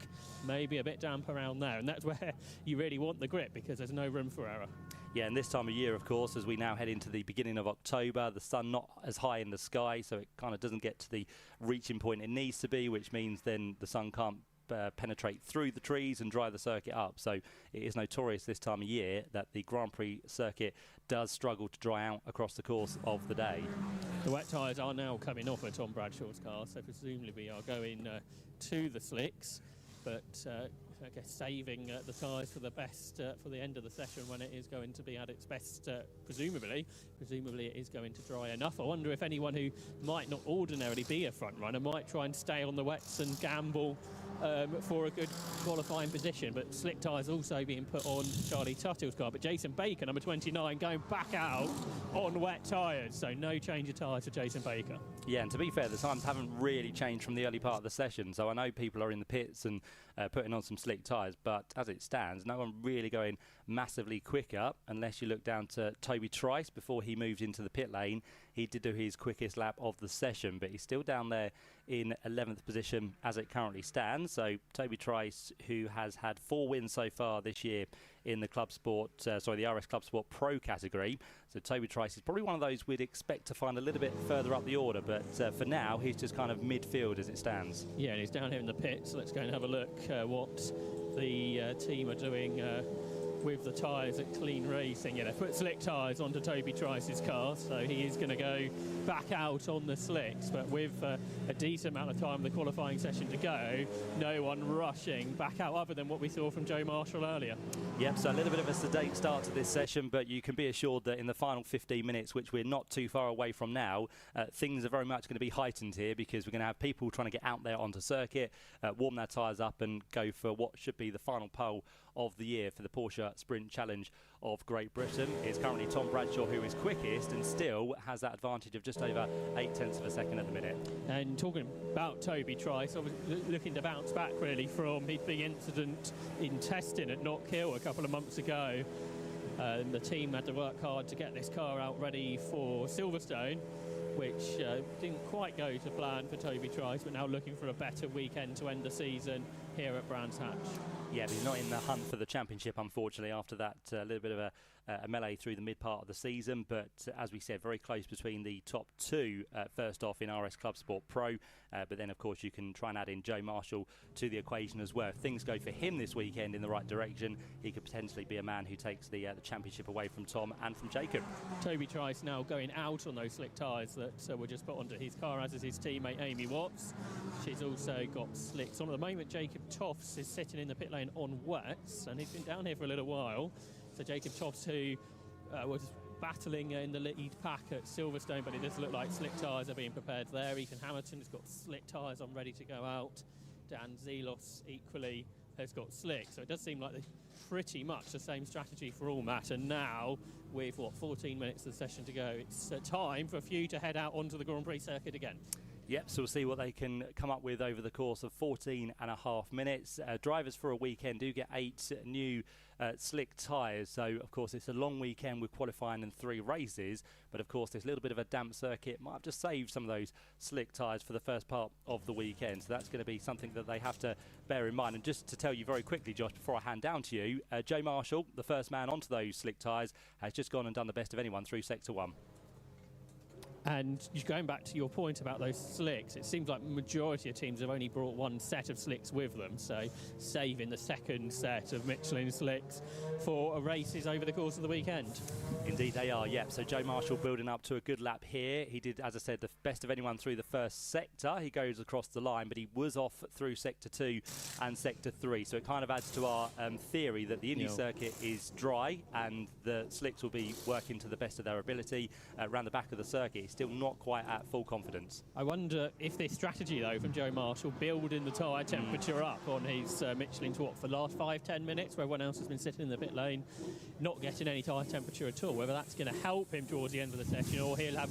maybe a bit damp around there. And that's where you really want the grip, because there's no room for error. Yeah, and this time of year, of course, as we now head into the beginning of October, the sun not as high in the sky, so it kind of doesn't get to the reaching point it needs to be, which means then the sun can't penetrate through the trees and dry the circuit up. So it is notorious this time of year that the Grand Prix circuit does struggle to dry out across the course of the day. The wet tyres are now coming off at Tom Bradshaw's car, so presumably we are going to the slicks, but I guess saving the tyres for the best for the end of the session, when it is going to be at its best, presumably it is going to dry enough. I wonder if anyone who might not ordinarily be a front runner might try and stay on the wets and gamble for a good qualifying position, but slick tyres also being put on Charlie Tuttill's car. But Jason Baker, number 29, going back out on wet tyres, so no change of tyres for Jason Baker. Yeah, and to be fair, the times haven't really changed from the early part of the session, so I know people are in the pits and putting on some slick tyres, but as it stands, no one really going massively quicker, unless you look down to Toby Trice before he moved into the pit lane. He did do his quickest lap of the session, but he's still down there in 11th position as it currently stands. So Toby Trice, who has had 4 wins so far this year in the Club Sport, the RS Club Sport Pro category. So Toby Trice is probably one of those we'd expect to find a little bit further up the order, but for now he's just kind of midfield as it stands. Yeah, and he's down here in the pits. Let's go and have a look what the team are doing with the tyres at Clean Racing. Yeah, they put slick tyres onto Toby Trice's car, so he is going to go back out on the slicks, but with a decent amount of time of the qualifying session to go, no one rushing back out other than what we saw from Joe Marshall earlier. Yep, so a little bit of a sedate start to this session, but you can be assured that in the final 15 minutes, which we're not too far away from now, things are very much going to be heightened here, because we're going to have people trying to get out there onto circuit, warm their tyres up and go for what should be the final pole of the year for the Porsche Super Sprint Challenge of Great Britain. It's currently Tom Bradshaw who is quickest and still has that advantage of just over 0.8 of a second at the minute. And talking about Toby Trice, looking to bounce back really from his big incident in testing at Knockhill a couple of months ago. The team had to work hard to get this car out ready for Silverstone, which didn't quite go to plan for Toby Trice, but now looking for a better weekend to end the season here at Brands Hatch. Yeah, but he's not in the hunt for the championship, unfortunately, after that little bit of a melee through the mid part of the season. But as we said, very close between the top two first off in RS Club Sport Pro. But then, of course, you can try and add in Joe Marshall to the equation as well. If things go for him this weekend in the right direction, he could potentially be a man who takes the championship away from Tom and from Jacob. Toby Trice now going out on those slick tyres that were just put onto his car, as is his teammate Amy Watts. She's also got slicks on at the moment. Jacob Toffs is sitting in the pit lane on wets, and he's been down here for a little while. So Jacob Toffs, who was battling in the lead pack at Silverstone, but it does look like slick tyres are being prepared there. Ethan Hamilton has got slick tyres on ready to go out. Dan Zelos equally has got slick. So it does seem like pretty much the same strategy for all, Matt. And now, with 14 minutes of the session to go, it's time for a few to head out onto the Grand Prix circuit again. Yep, so we'll see what they can come up with over the course of 14.5 minutes. Drivers for a weekend do get 8 new slick tyres. So, of course, it's a long weekend with qualifying and 3 races. But, of course, this little bit of a damp circuit might have just saved some of those slick tyres for the first part of the weekend. So that's going to be something that they have to bear in mind. And just to tell you very quickly, Josh, before I hand down to you, Joe Marshall, the first man onto those slick tyres, has just gone and done the best of anyone through Sector 1. And going back to your point about those slicks, it seems like the majority of teams have only brought one set of slicks with them, so saving the second set of Michelin slicks for races over the course of the weekend. Indeed they are, yep. So Joe Marshall building up to a good lap here. He did, as I said, the best of anyone through the first sector. He goes across the line, but he was off through Sector 2 and Sector 3, so it kind of adds to our theory that the Indy circuit is dry and the slicks will be working to the best of their ability around the back of the circuit. He's still not quite at full confidence. I wonder if this strategy, though, from Joe Marshall, building the tyre temperature up on his Michelin to for the last 5-10 minutes, where everyone else has been sitting in the pit lane, not getting any tyre temperature at all, whether that's going to help him towards the end of the session or he'll have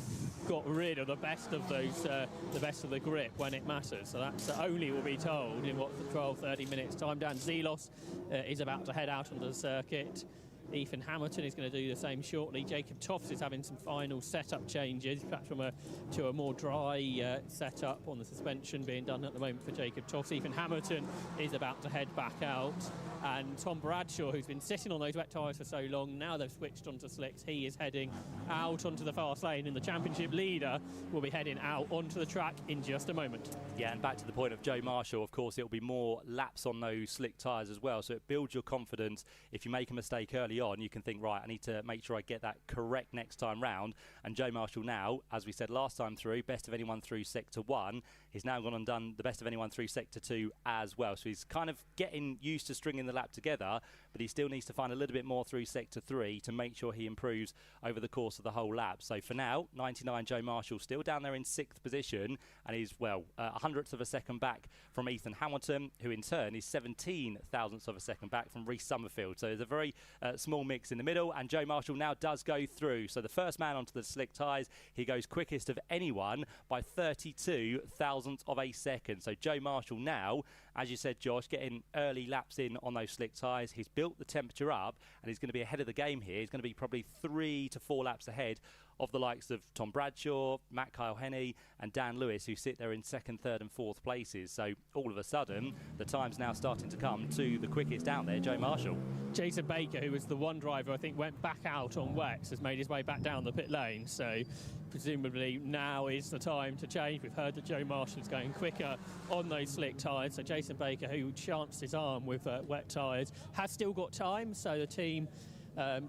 got rid of the best of those, the best of the grip when it matters. So that's only will be told in what, 12-30 minutes time. Dan Zelos is about to head out onto the circuit. Ethan Hamilton is going to do the same shortly. Jacob Toffs is having some final setup changes, perhaps from to a more dry setup on the suspension being done at the moment for Jacob Toffs. Ethan Hamilton is about to head back out. And Tom Bradshaw, who's been sitting on those wet tyres for so long, now they've switched onto slicks, he is heading out onto the fast lane, and the championship leader will be heading out onto the track in just a moment. Yeah, and back to the point of Joe Marshall, of course, it'll be more laps on those slick tyres as well, so it builds your confidence. If you make a mistake early on, you can think, right, I need to make sure I get that correct next time round. And Joe Marshall now, as we said last time through, best of anyone through Sector 1, he's now gone and done the best of anyone through Sector 2 as well. So he's kind of getting used to stringing the lap together, but he still needs to find a little bit more through Sector 3 to make sure he improves over the course of the whole lap. So for now, 99 Joe Marshall still down there in 6th position, and he's, well, a hundredth of a second back from Ethan Hamilton, who in turn is 17 thousandths of a second back from Reece Summerfield. So there's a very small mix in the middle, and Joe Marshall now does go through. So the first man onto the slick tyres, he goes quickest of anyone by 32 thousandths of a second. So Joe Marshall now, as you said, Josh, getting early laps in on those slick tyres. He's built the temperature up, and he's going to be ahead of the game here. He's going to be probably 3 to 4 laps ahead of the likes of Tom Bradshaw, Matt Kyle-Henney and Dan Lewis, who sit there in 2nd, 3rd and 4th places. So all of a sudden, the time's now starting to come to the quickest out there, Joe Marshall. Jason Baker, who was the one driver I think went back out on wets, has made his way back down the pit lane. So presumably now is the time to change. We've heard that Joe Marshall's going quicker on those slick tyres. So Jason Baker, who chanced his arm with wet tyres, has still got time. So the team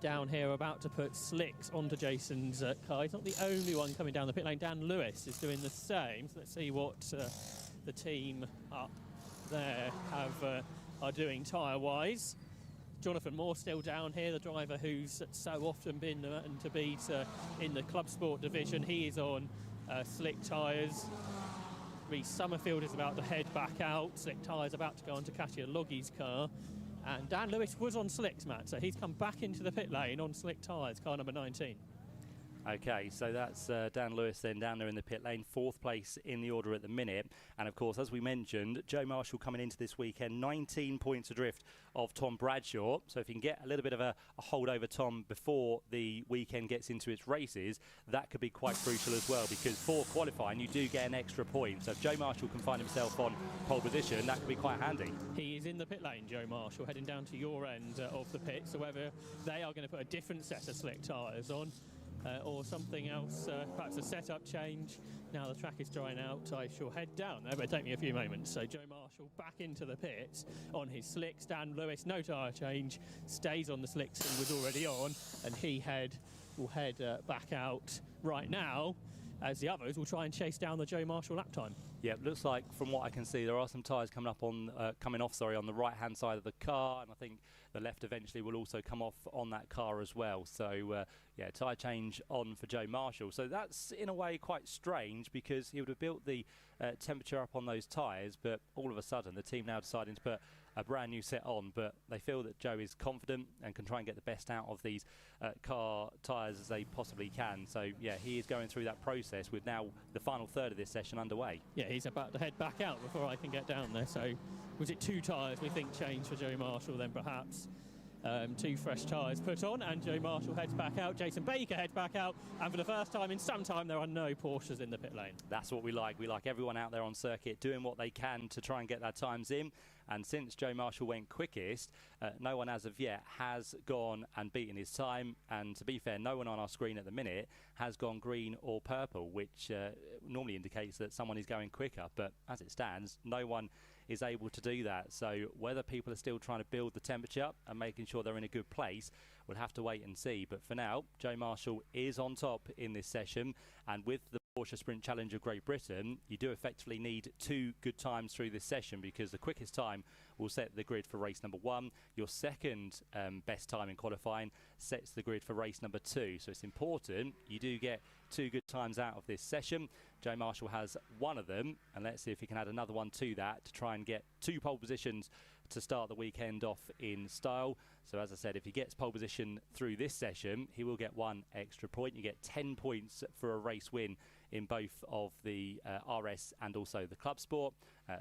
down here about to put slicks onto Jason's car. He's not the only one coming down the pit lane. Dan Lewis is doing the same. So let's see what the team up there are doing tyre-wise. Jonathan Moore still down here, the driver who's so often been to beat in the Club Sport division. He is on slick tyres. Reece Summerfield is about to head back out. Slick tyres about to go onto Katia Logi's car. And Dan Lewis was on slicks, Matt, so he's come back into the pit lane on slick tyres, car number 19. Okay, so that's Dan Lewis then down there in the pit lane, 4th place in the order at the minute. And of course, as we mentioned, Joe Marshall coming into this weekend, 19 points adrift of Tom Bradshaw. So if you can get a little bit of a hold over Tom before the weekend gets into its races, that could be quite crucial as well, because for qualifying, you do get an extra point. So if Joe Marshall can find himself on pole position, that could be quite handy. He is in the pit lane, Joe Marshall, heading down to your end of the pit. So whether they are going to put a different set of slick tyres on, or something else, perhaps a setup change. Now the track is drying out, I shall head down there, but it'll take me a few moments. So Joe Marshall back into the pits on his slicks. Dan Lewis, no tyre change, stays on the slicks he was already on, and he will head back out right now, as the others will try and chase down the Joe Marshall lap time. Yeah, it looks like from what I can see, there are some tyres coming off on the right-hand side of the car, and I think the left eventually will also come off on that car as well. So yeah, tyre change on for Joe Marshall. So that's in a way quite strange, because he would have built the temperature up on those tyres, but all of a sudden the team now deciding to put a brand new set on, but they feel that Joe is confident and can try and get the best out of these car tyres as they possibly can. So yeah, he is going through that process with now the final third of this session underway. Yeah, he's about to head back out before I can get down there. So was it 2 tyres we think changed for Joe Marshall then perhaps? 2 fresh tyres put on, and Joe Marshall heads back out. Jason Baker heads back out, and for the first time in some time there are no Porsches in the pit lane. That's what we like. We like everyone out there on circuit doing what they can to try and get their times in. And since Joe Marshall went quickest, no one as of yet has gone and beaten his time. And to be fair, no one on our screen at the minute has gone green or purple, which normally indicates that someone is going quicker. But as it stands, no one is able to do that. So whether people are still trying to build the temperature up and making sure they're in a good place, we'll have to wait and see. But for now, Joe Marshall is on top in this session, and with the Porsche Sprint Challenge of Great Britain, you do effectively need 2 good times through this session, because the quickest time will set the grid for race number 1. Your second best time in qualifying sets the grid for race number 2. So it's important you do get 2 good times out of this session. Joe Marshall has one of them, and let's see if he can add another one to that to try and get 2 pole positions to start the weekend off in style. So as I said, if he gets pole position through this session, he will get 1 extra point. You get 10 points for a race win in both of the RS and also the Club Sport.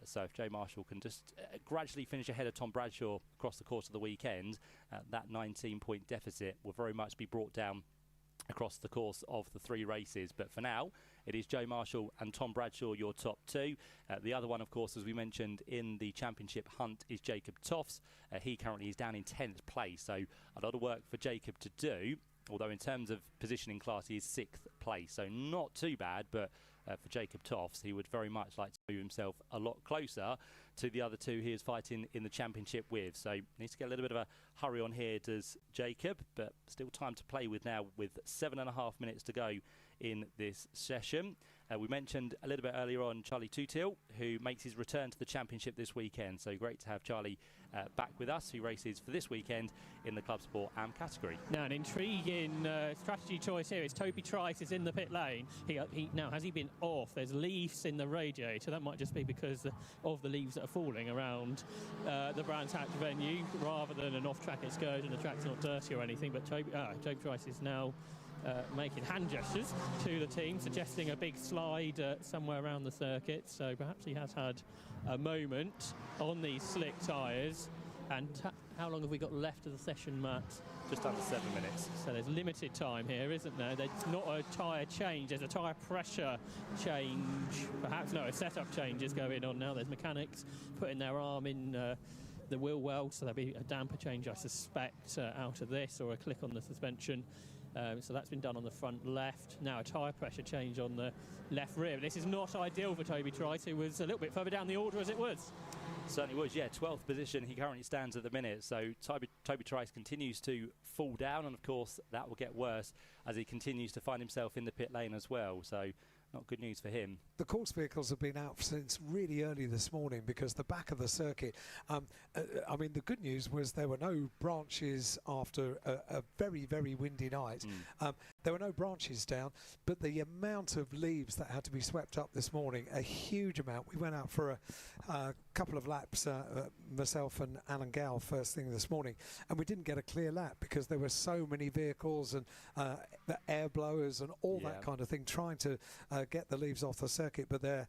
So if Joe Marshall can just gradually finish ahead of Tom Bradshaw across the course of the weekend, that 19-point deficit will very much be brought down across the course of the 3 races. But for now, it is Joe Marshall and Tom Bradshaw, your top 2. The other one, of course, as we mentioned in the championship hunt, is Jacob Toffs. He currently is down in 10th place, so a lot of work for Jacob to do. Although in terms of positioning class, he is 6th place, so not too bad. But for Jacob Toffs, he would very much like to move himself a lot closer to the other 2 he is fighting in the championship with. So needs to get a little bit of a hurry on here, does Jacob, but still time to play with now, with 7.5 minutes to go in this session. We mentioned a little bit earlier on Charlie Tutil, who makes his return to the championship this weekend. So great to have Charlie back with us, who races for this weekend in the Club Sport AM category. Now an intriguing strategy choice here is Toby Trice is in the pit lane. Now, has he been off? There's leaves in the radiator. That might just be because of the leaves that are falling around the Brands Hatch venue, rather than an off-track excursion. The track's not dirty or anything, but Toby Trice is now making hand gestures to the team, suggesting a big slide somewhere around the circuit. So perhaps he has had a moment on these slick tyres. And how long have we got left of the session, Matt? Just under 7 minutes. So there's limited time here, isn't there? There's not a tyre change. There's a tyre pressure change. Perhaps, no, a setup change is going on now. There's mechanics putting their arm in the wheel well, so there'll be a damper change, I suspect, out of this, or a click on the suspension. So that's been done on the front left. Now a tyre pressure change on the left rear. This is not ideal for Toby Trice, who was a little bit further down the order as it was. Certainly was, yeah. 12th position he currently stands at the minute. So Toby Trice continues to fall down, and of course that will get worse as he continues to find himself in the pit lane as well. So not good news for him. The course vehicles have been out since really early this morning, because the back of the circuit, I mean, the good news was there were no branches after a very, very windy night. there were no branches down, but the amount of leaves that had to be swept up this morning, a huge amount. We went out for a couple of laps, myself and Alan Gow, first thing this morning, and we didn't get a clear lap because there were so many vehicles and the air blowers and all that kind of thing trying to get the leaves off the circuit. But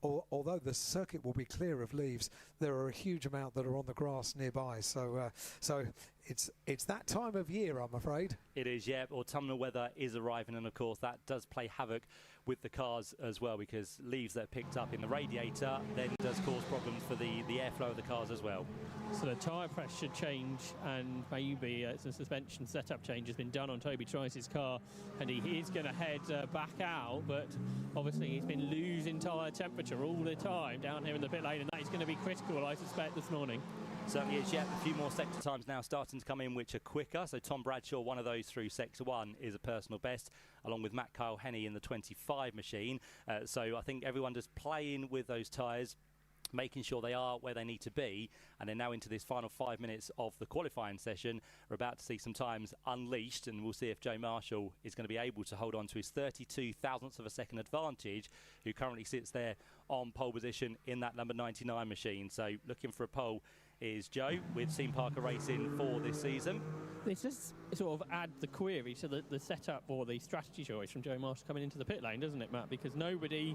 although the circuit will be clear of leaves, there are a huge amount that are on the grass nearby. So it's that time of year, I'm afraid. It is, yeah. Autumnal weather is arriving, and of course that does play havoc with the cars as well, because leaves that are picked up in the radiator then does cause problems for the airflow of the cars as well. So the tyre pressure change and maybe some suspension setup change has been done on Toby Trice's car, and he is going to head back out, but obviously he's been losing tyre temperature all the time down here in the pit lane, and that is going to be critical, I suspect, this morning. Certainly is, yeah. A few more sector times now starting to come in which are quicker. So Tom Bradshaw, one of those through Sector 1, is a personal best, along with Matt Kyle Henney in the 25 machine. So I think everyone just playing with those tyres, making sure they are where they need to be, and then now into this final 5 minutes of the qualifying session, we're about to see some times unleashed, and we'll see if Joe Marshall is going to be able to hold on to his 32 thousandths of a second advantage, who currently sits there on pole position in that number 99 machine. So looking for a pole is Joe with Team Parker Racing for this season. This does sort of add the query to the setup or the strategy choice from Joe Marshall coming into the pit lane, doesn't it, Matt? Because nobody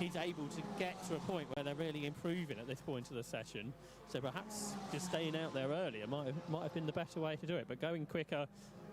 is able to get to a point where they're really improving at this point of the session. So perhaps just staying out there earlier might have been the better way to do it. But going quicker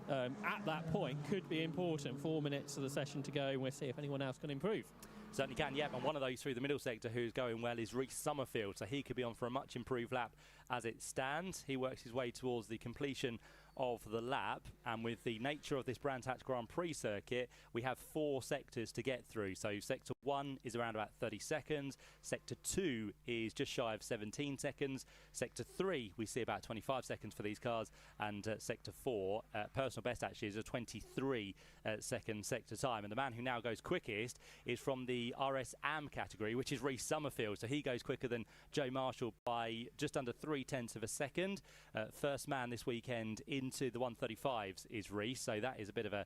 at that point could be important. 4 minutes of the session to go, and we'll see if anyone else can improve. Certainly can, yeah. And one of those through the middle sector who's going well is Reece Summerfield. So he could be on for a much improved lap as it stands. He works his way towards the completion of the lap, and with the nature of this Brands Hatch Grand Prix circuit, we have 4 sectors to get through. So Sector 1 is around about 30 seconds, Sector 2 is just shy of 17 seconds, Sector 3 we see about 25 seconds for these cars, and Sector 4, personal best actually, is a 23 second sector time. And the man who now goes quickest is from the RS Am category, which is Reece Summerfield. So he goes quicker than Joe Marshall by just under 0.3 of a second. First man this weekend into the 135s is Reece, so that is a bit of a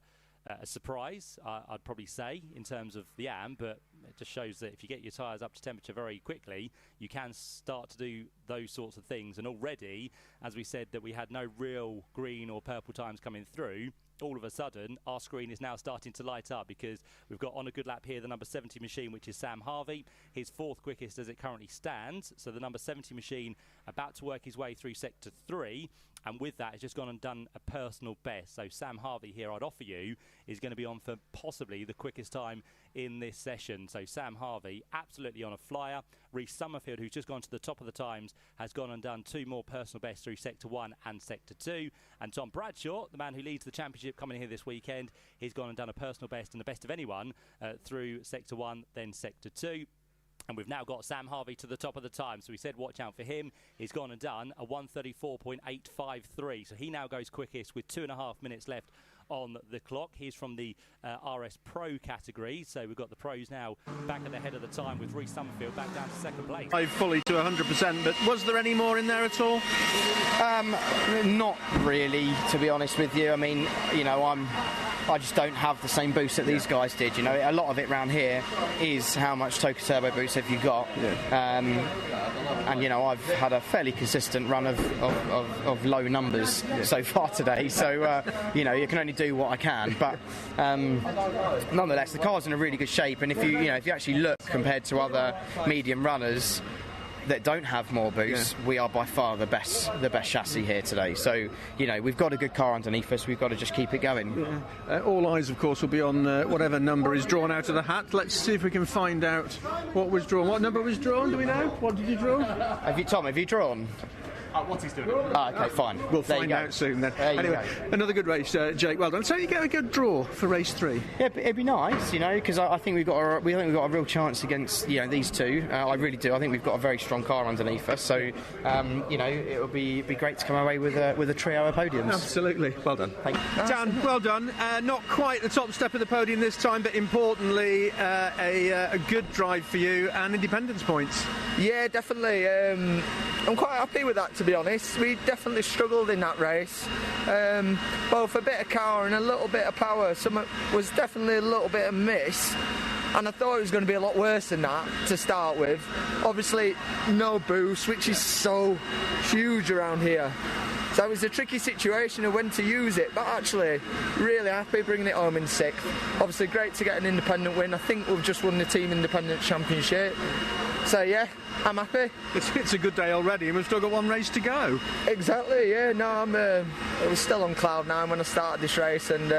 surprise, I'd probably say, in terms of the Am, but it just shows that if you get your tyres up to temperature very quickly, you can start to do those sorts of things. And already, as we said, that we had no real green or purple times coming through, all of a sudden our screen is now starting to light up, because we've got on a good lap here the number 70 machine, which is Sam Harvey, his 4th quickest as it currently stands. So the number 70 machine about to work his way through Sector 3, and with that has just gone and done a personal best. So Sam Harvey here, I'd offer you, is going to be on for possibly the quickest time in this session. So Sam Harvey absolutely on a flyer. Reece Summerfield, who's just gone to the top of the times, has gone and done 2 more personal bests through Sector 1 and Sector 2. And Tom Bradshaw, the man who leads the championship coming here this weekend, he's gone and done a personal best and the best of anyone through Sector 1, then Sector 2. And we've now got Sam Harvey to the top of the time. So we said watch out for him. He's gone and done a 1:34.853. So he now goes quickest with 2.5 minutes left on the clock. He's from the RS Pro category. So we've got the pros now back at the head of the time, with Reece Summerfield back down to 2nd place. Fully to 100%, but was there any more in there at all? Not really, to be honest with you. I mean, you know, I just don't have the same boost that these guys did. You know, a lot of it around here is how much Toka Turbo boost have you got. And you know, I've had a fairly consistent run of low numbers so far today. So you know, you can only do what I can. But nonetheless, the car's in a really good shape. And if you actually look compared to other medium runners that don't have more boost, we are by far the best chassis here today. So, you know, we've got a good car underneath us. We've got to just keep it going. All eyes, of course, will be on whatever number is drawn out of the hat. Let's see if we can find out what was drawn. What number was drawn? Do we know? What did you draw? Have you drawn? What's he doing? Okay, fine. We'll find out soon then. Anyway, another good race, Jake. Well done. So you get a good draw for race 3. Yeah, it'd be nice, you know, because I think we've got a real chance against these two. I really do. I think we've got a very strong car underneath us. So you know, it would be great to come away with a trio of podiums. Absolutely. Well done. Thank you. Dan, well done. Not quite the top step of the podium this time, but importantly, a good drive for you and independence points. Yeah, definitely. I'm quite happy with that, to be honest. We definitely struggled in that race. Both a bit of car and a little bit of power. Some was definitely a little bit of miss. And I thought it was going to be a lot worse than that to start with. Obviously, no boost, which is so huge around here. So it was a tricky situation of when to use it, but actually, really happy bringing it home in 6th. Obviously, great to get an independent win. I think we've just won the Team Independent Championship. So yeah, I'm happy. It's a good day already, and we've still got one race to go. Exactly, yeah. No, I was still on cloud 9 when I started this race, and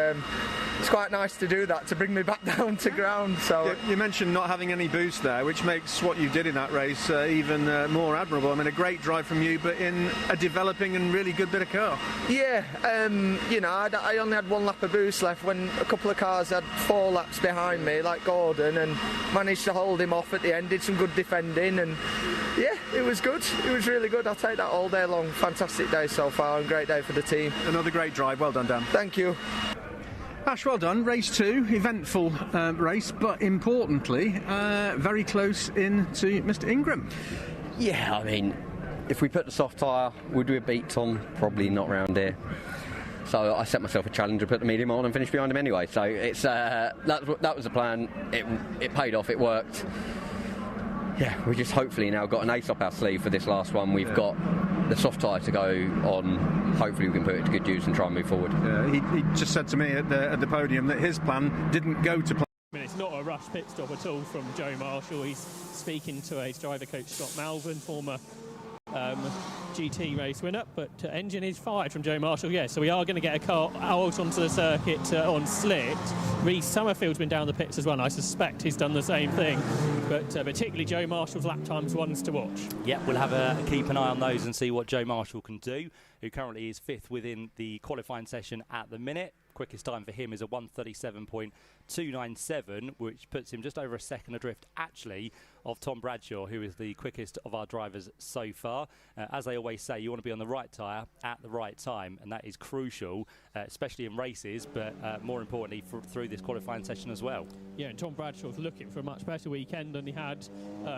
it's quite nice to do that, to bring me back down to ground. So you mentioned not having any boost there, which makes what you did in that race even more admirable. I mean, a great drive from you, but in a developing and really good bit of car. Yeah, you know, I only had 1 lap of boost left when a couple of cars had 4 laps behind me, like Gordon, and managed to hold him off at the end, did some good defending, and yeah, it was good. It was really good. I'll take that all day long. Fantastic day so far, and great day for the team. Another great drive. Well done, Dan. Thank you. Ash, well done. Race 2, eventful race, but importantly, very close in to Mr. Ingram. Yeah, I mean, if we put the soft tyre, would we have beat Tom? Probably not round here. So I set myself a challenge to put the medium on and finish behind him anyway. So it's that was the plan. It paid off. It worked. Yeah, we just hopefully now got an ace up our sleeve for this last one. We've got the soft tyre to go on. Hopefully we can put it to good use and try and move forward. He just said to me at the podium that his plan didn't go to plan. I mean, it's not a rush pit stop at all from Joe Marshall. He's speaking to his driver coach Scott Malvern, former GT race winner, but engine is fired from Joe Marshall. Yeah, so we are going to get a car out onto the circuit on slick. Reece Summerfield's been down the pits as well, and I suspect he's done the same thing, but particularly Joe Marshall's lap times ones to watch. Yeah, we'll have keep an eye on those and see what Joe Marshall can do, who currently is 5th within the qualifying session at the minute. Quickest time for him is a 1:37.297, which puts him just over a second adrift, actually, of Tom Bradshaw, who is the quickest of our drivers so far. As they always say, you want to be on the right tyre at the right time, and that is crucial, especially in races, but more importantly through this qualifying session as well. Yeah, and Tom Bradshaw's looking for a much better weekend than he had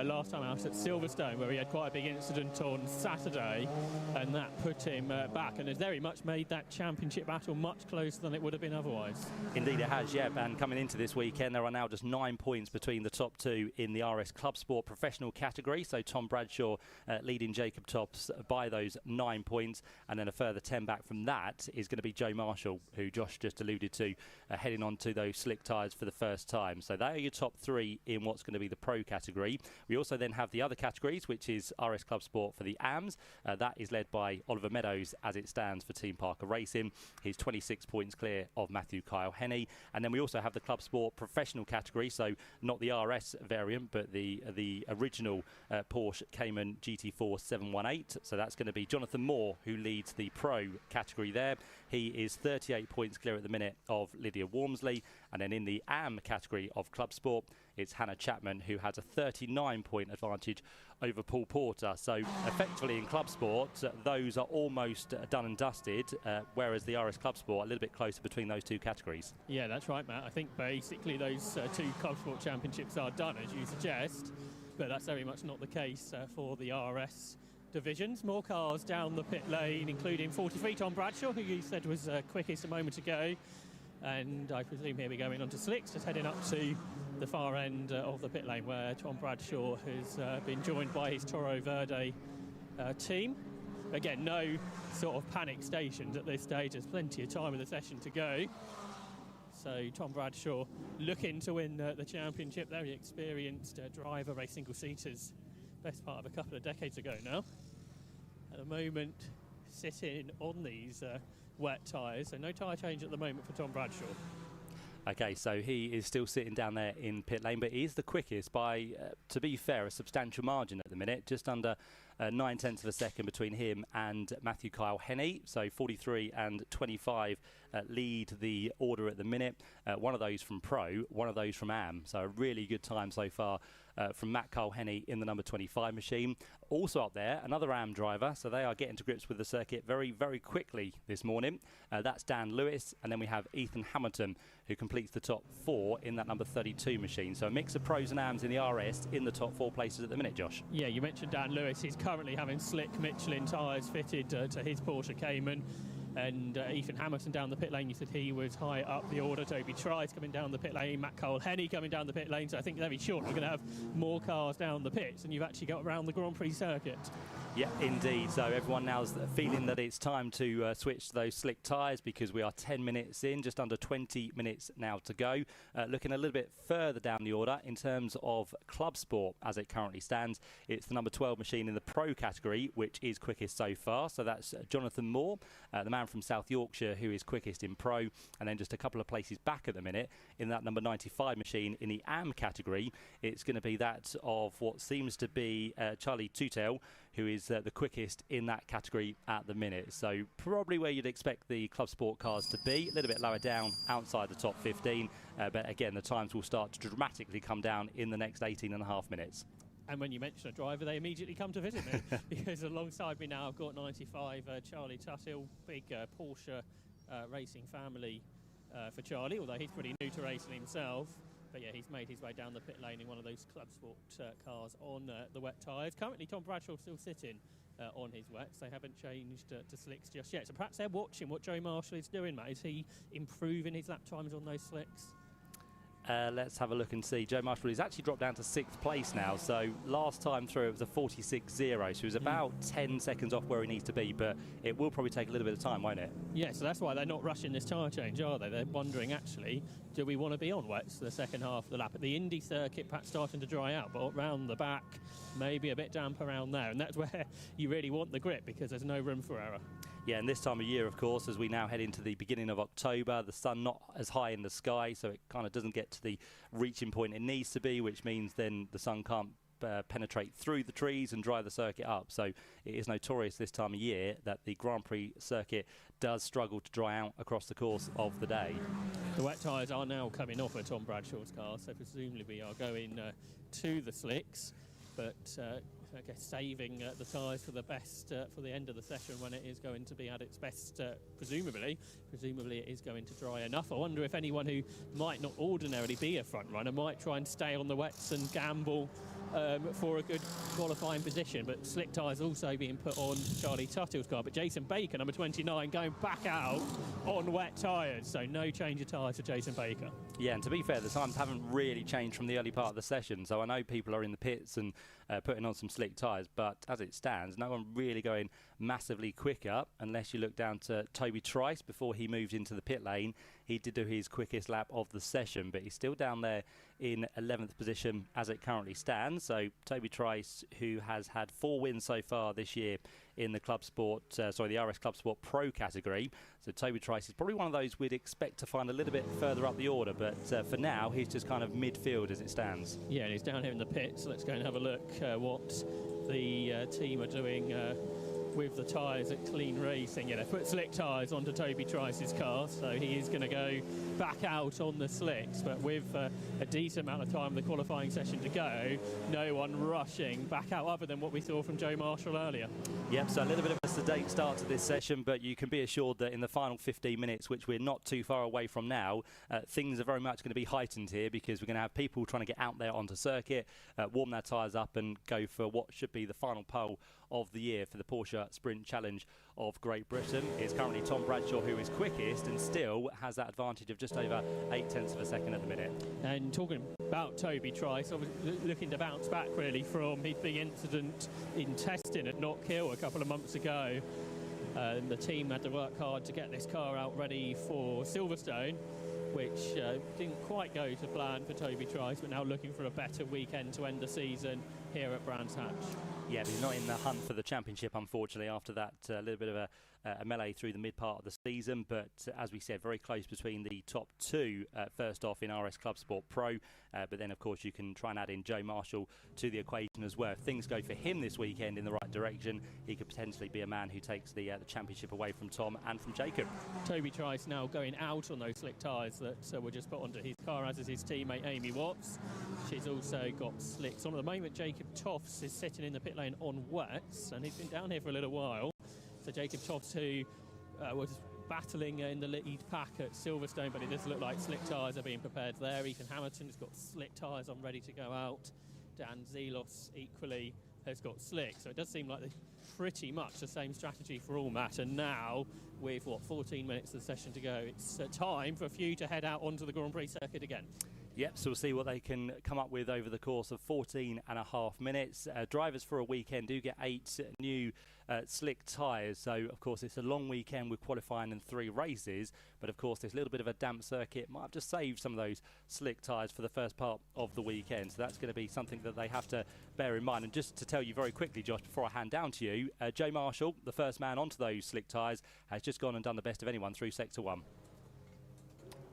last time out at Silverstone, where he had quite a big incident on Saturday, and that put him back, and has very much made that championship battle much closer than it would have been otherwise. Indeed it has, yeah, and coming into this weekend there are now just 9 points between the top 2 in the RS Club Sport professional category, so Tom Bradshaw leading Jacob Tops by those 9 points, and then a further 10 back from that is going to be Joe Marshall, who Josh just alluded to, heading on to those slick tyres for the first time. So they are your top 3 in what's going to be the pro category. We also then have the other categories, which is RS Club Sport for the AMs. That is led by Oliver Meadows as it stands for Team Parker Racing. He's 26 points clear of Matthew Kyle Henney. And then we also have the Club Sport professional category, so not the RS variant, but the original Porsche Cayman GT4 718. So that's going to be Jonathan Moore, who leads the pro category there. He is 38 points clear at the minute of Lydia Wormsley. And then in the AM category of Club Sport, it's Hannah Chapman, who has a 39-point advantage over Paul Porter. So effectively in Club Sport, those are almost done and dusted, whereas the RS Club Sport a little bit closer between those 2 categories. Yeah, that's right, Matt. I think basically those 2 Club Sport championships are done, as you suggest, but that's very much not the case for the RS divisions. More cars down the pit lane, including 43 Tom Bradshaw, who you said was quickest a moment ago, and I presume here we're going on to slicks, just heading up to the far end of the pit lane, where Tom Bradshaw has been joined by his Toro Verde team. Again, no sort of panic stations at this stage. There's plenty of time in the session to go. So Tom Bradshaw looking to win the championship. Very experienced driver, race single-seaters, best part of a couple of decades ago now. At the moment, sitting on these wet tyres, so no tyre change at the moment for Tom Bradshaw. Okay, so he is still sitting down there in pit lane, but he is the quickest by, to be fair, a substantial margin at the minute, just under 9/10 of a second between him and Matthew Kyle Henney, so 43 and 25 lead the order at the minute. One of those from Pro, one of those from AM. So a really good time so far from Matt Cole-Henny in the number 25 machine. Also up there, another AM driver, so they are getting to grips with the circuit very, very quickly this morning. That's Dan Lewis, and then we have Ethan Hamilton, who completes the top 4 in that number 32 machine. So a mix of pros and AMs in the RS in the top 4 places at the minute, Josh. Yeah, you mentioned Dan Lewis. He's currently having slick Michelin tyres fitted to his Porsche Cayman. And Ethan Hamilton down the pit lane, you said he was high up the order. Toby Trice coming down the pit lane, Matt Cole-Henny coming down the pit lane. So I think very short we're going to have more cars down the pits and you've actually got around the Grand Prix circuit. Yeah, indeed. So everyone now is feeling that it's time to switch to those slick tyres because we are 10 minutes in, just under 20 minutes now to go. Looking a little bit further down the order in terms of Club Sport as it currently stands, it's the number 12 machine in the Pro category, which is quickest so far. So that's Jonathan Moore, the man from South Yorkshire, who is quickest in Pro, and then just a couple of places back at the minute in that number 95 machine in the AM category. It's going to be that of what seems to be Charlie Tutel, who is the quickest in that category at the minute. So probably where you'd expect the Club Sport cars to be, a little bit lower down outside the top 15, but again the times will start to dramatically come down in the next 18.5 minutes. And when you mention a driver, they immediately come to visit me because alongside me now I've got 95 Charlie Tuthill, big Porsche racing family for Charlie, although he's pretty new to racing himself. But yeah, he's made his way down the pit lane in one of those Club Sport cars on the wet tyres. Currently, Tom Bradshaw still sitting on his wets. They haven't changed to slicks just yet. So perhaps they're watching what Joe Marshall is doing, Matt. Is he improving his lap times on those slicks? Let's have a look and see. Joe Marshall has actually dropped down to 6th place now. So last time through it was a 46.0. So he was about 10 seconds off where he needs to be, but it will probably take a little bit of time, won't it? Yeah, so that's why they're not rushing this tyre change, are they? They're wondering, actually, do we want to be on wets for the second half of the lap? At the Indy circuit, perhaps starting to dry out, but around the back, maybe a bit damp around there. And that's where you really want the grip because there's no room for error. Yeah, and this time of year, of course, as we now head into the beginning of October, the sun not as high in the sky, so it kind of doesn't get to the reaching point it needs to be, which means then the sun can't penetrate through the trees and dry the circuit up. So it is notorious this time of year that the Grand Prix circuit does struggle to dry out across the course of the day. The wet tyres are now coming off at Tom Bradshaw's car, so presumably we are going to the slicks, but I guess saving the tyres for the best for the end of the session when it is going to be at its best, presumably it is going to dry enough. I wonder if anyone who might not ordinarily be a front runner might try and stay on the wets and gamble for a good qualifying position, but slick tyres also being put on Charlie Tuttill's car. But Jason Baker, number 29, going back out on wet tyres, so no change of tyres for Jason Baker. Yeah, and to be fair, the times haven't really changed from the early part of the session, so I know people are in the pits and putting on some slick tyres, but as it stands, no one really going massively quicker unless you look down to Toby Trice before he moved into the pit lane. He did do his quickest lap of the session, but he's still down there in 11th position as it currently stands. So Toby Trice, who has had 4 wins so far this year in the Club Sport, the RS Club Sport Pro category. So Toby Trice is probably one of those we'd expect to find a little bit further up the order, but for now he's just kind of midfield as it stands. Yeah, and he's down here in the pits, so let's go and have a look what the team are doing with the tyres at Clean Racing. Yeah, they put slick tyres onto Toby Trice's car, so he is going to go back out on the slicks, but with a decent amount of time in the qualifying session to go, no one rushing back out other than what we saw from Joe Marshall earlier. Yep, so a little bit of a sedate start to this session, but you can be assured that in the final 15 minutes, which we're not too far away from now, things are very much going to be heightened here because we're going to have people trying to get out there onto circuit, warm their tyres up and go for what should be the final pole of the year for the Porsche Sprint Challenge of Great Britain. It's currently Tom Bradshaw who is quickest and still has that advantage of just over 0.8 of a second at the minute. And talking about Toby Trice, looking to bounce back really from his big incident in testing at Knock Hill a couple of months ago. The team had to work hard to get this car out ready for Silverstone, which didn't quite go to plan for Toby Trice, but now looking for a better weekend to end the season here at Brands Hatch. Yeah, but he's not in the hunt for the championship, unfortunately, after that little bit of a melee through the mid part of the season, but as we said, very close between the top two first off in RS Club Sport Pro, but then of course you can try and add in Joe Marshall to the equation as well. If things go for him this weekend in the right direction, he could potentially be a man who takes the championship away from Tom and from Jacob. Toby Trice now going out on those slick tyres that were just put onto his car, as is his teammate Amy Watts. She's also got slicks on at the moment. Jacob Toffs is sitting in the pit lane on wets, and he's been down here for a little while. So Jacob Toffs, who was battling in the lead pack at Silverstone, but it does look like slick tyres are being prepared there. Ethan Hamilton's got slick tyres on, ready to go out. Dan Zelos equally has got slick, so it does seem like pretty much the same strategy for all, Matt. And now, with 14 minutes of the session to go, it's time for a few to head out onto the Grand Prix circuit again. Yep, so we'll see what they can come up with over the course of 14.5 minutes. Drivers for a weekend do get 8 new slick tyres, so of course it's a long weekend with qualifying and 3 races, but of course this little bit of a damp circuit might have just saved some of those slick tyres for the first part of the weekend, so that's going to be something that they have to bear in mind. And just to tell you very quickly, Josh, before I hand down to you, Joe Marshall, the first man onto those slick tyres, has just gone and done the best of anyone through Sector 1.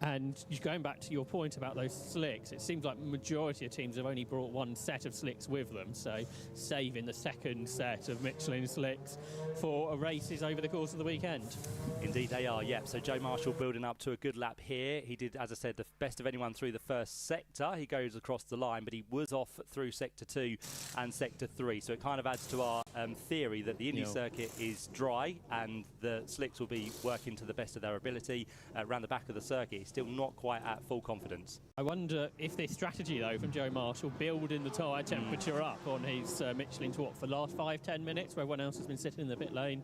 And going back to your point about those slicks, it seems like the majority of teams have only brought one set of slicks with them, so saving the second set of Michelin slicks for races over the course of the weekend. Indeed they are, yep. So Joe Marshall building up to a good lap here. He did, as I said, the best of anyone through the first sector. He goes across the line, but he was off through Sector 2 and Sector 3, so it kind of adds to our theory that the Indy circuit is dry and the slicks will be working to the best of their ability around the back of the circuit. He's still not quite at full confidence. I wonder if this strategy, though, from Joe Marshall, building the tyre temperature up on his Michelin to what, for the last 5-10 minutes, where everyone else has been sitting in the pit lane,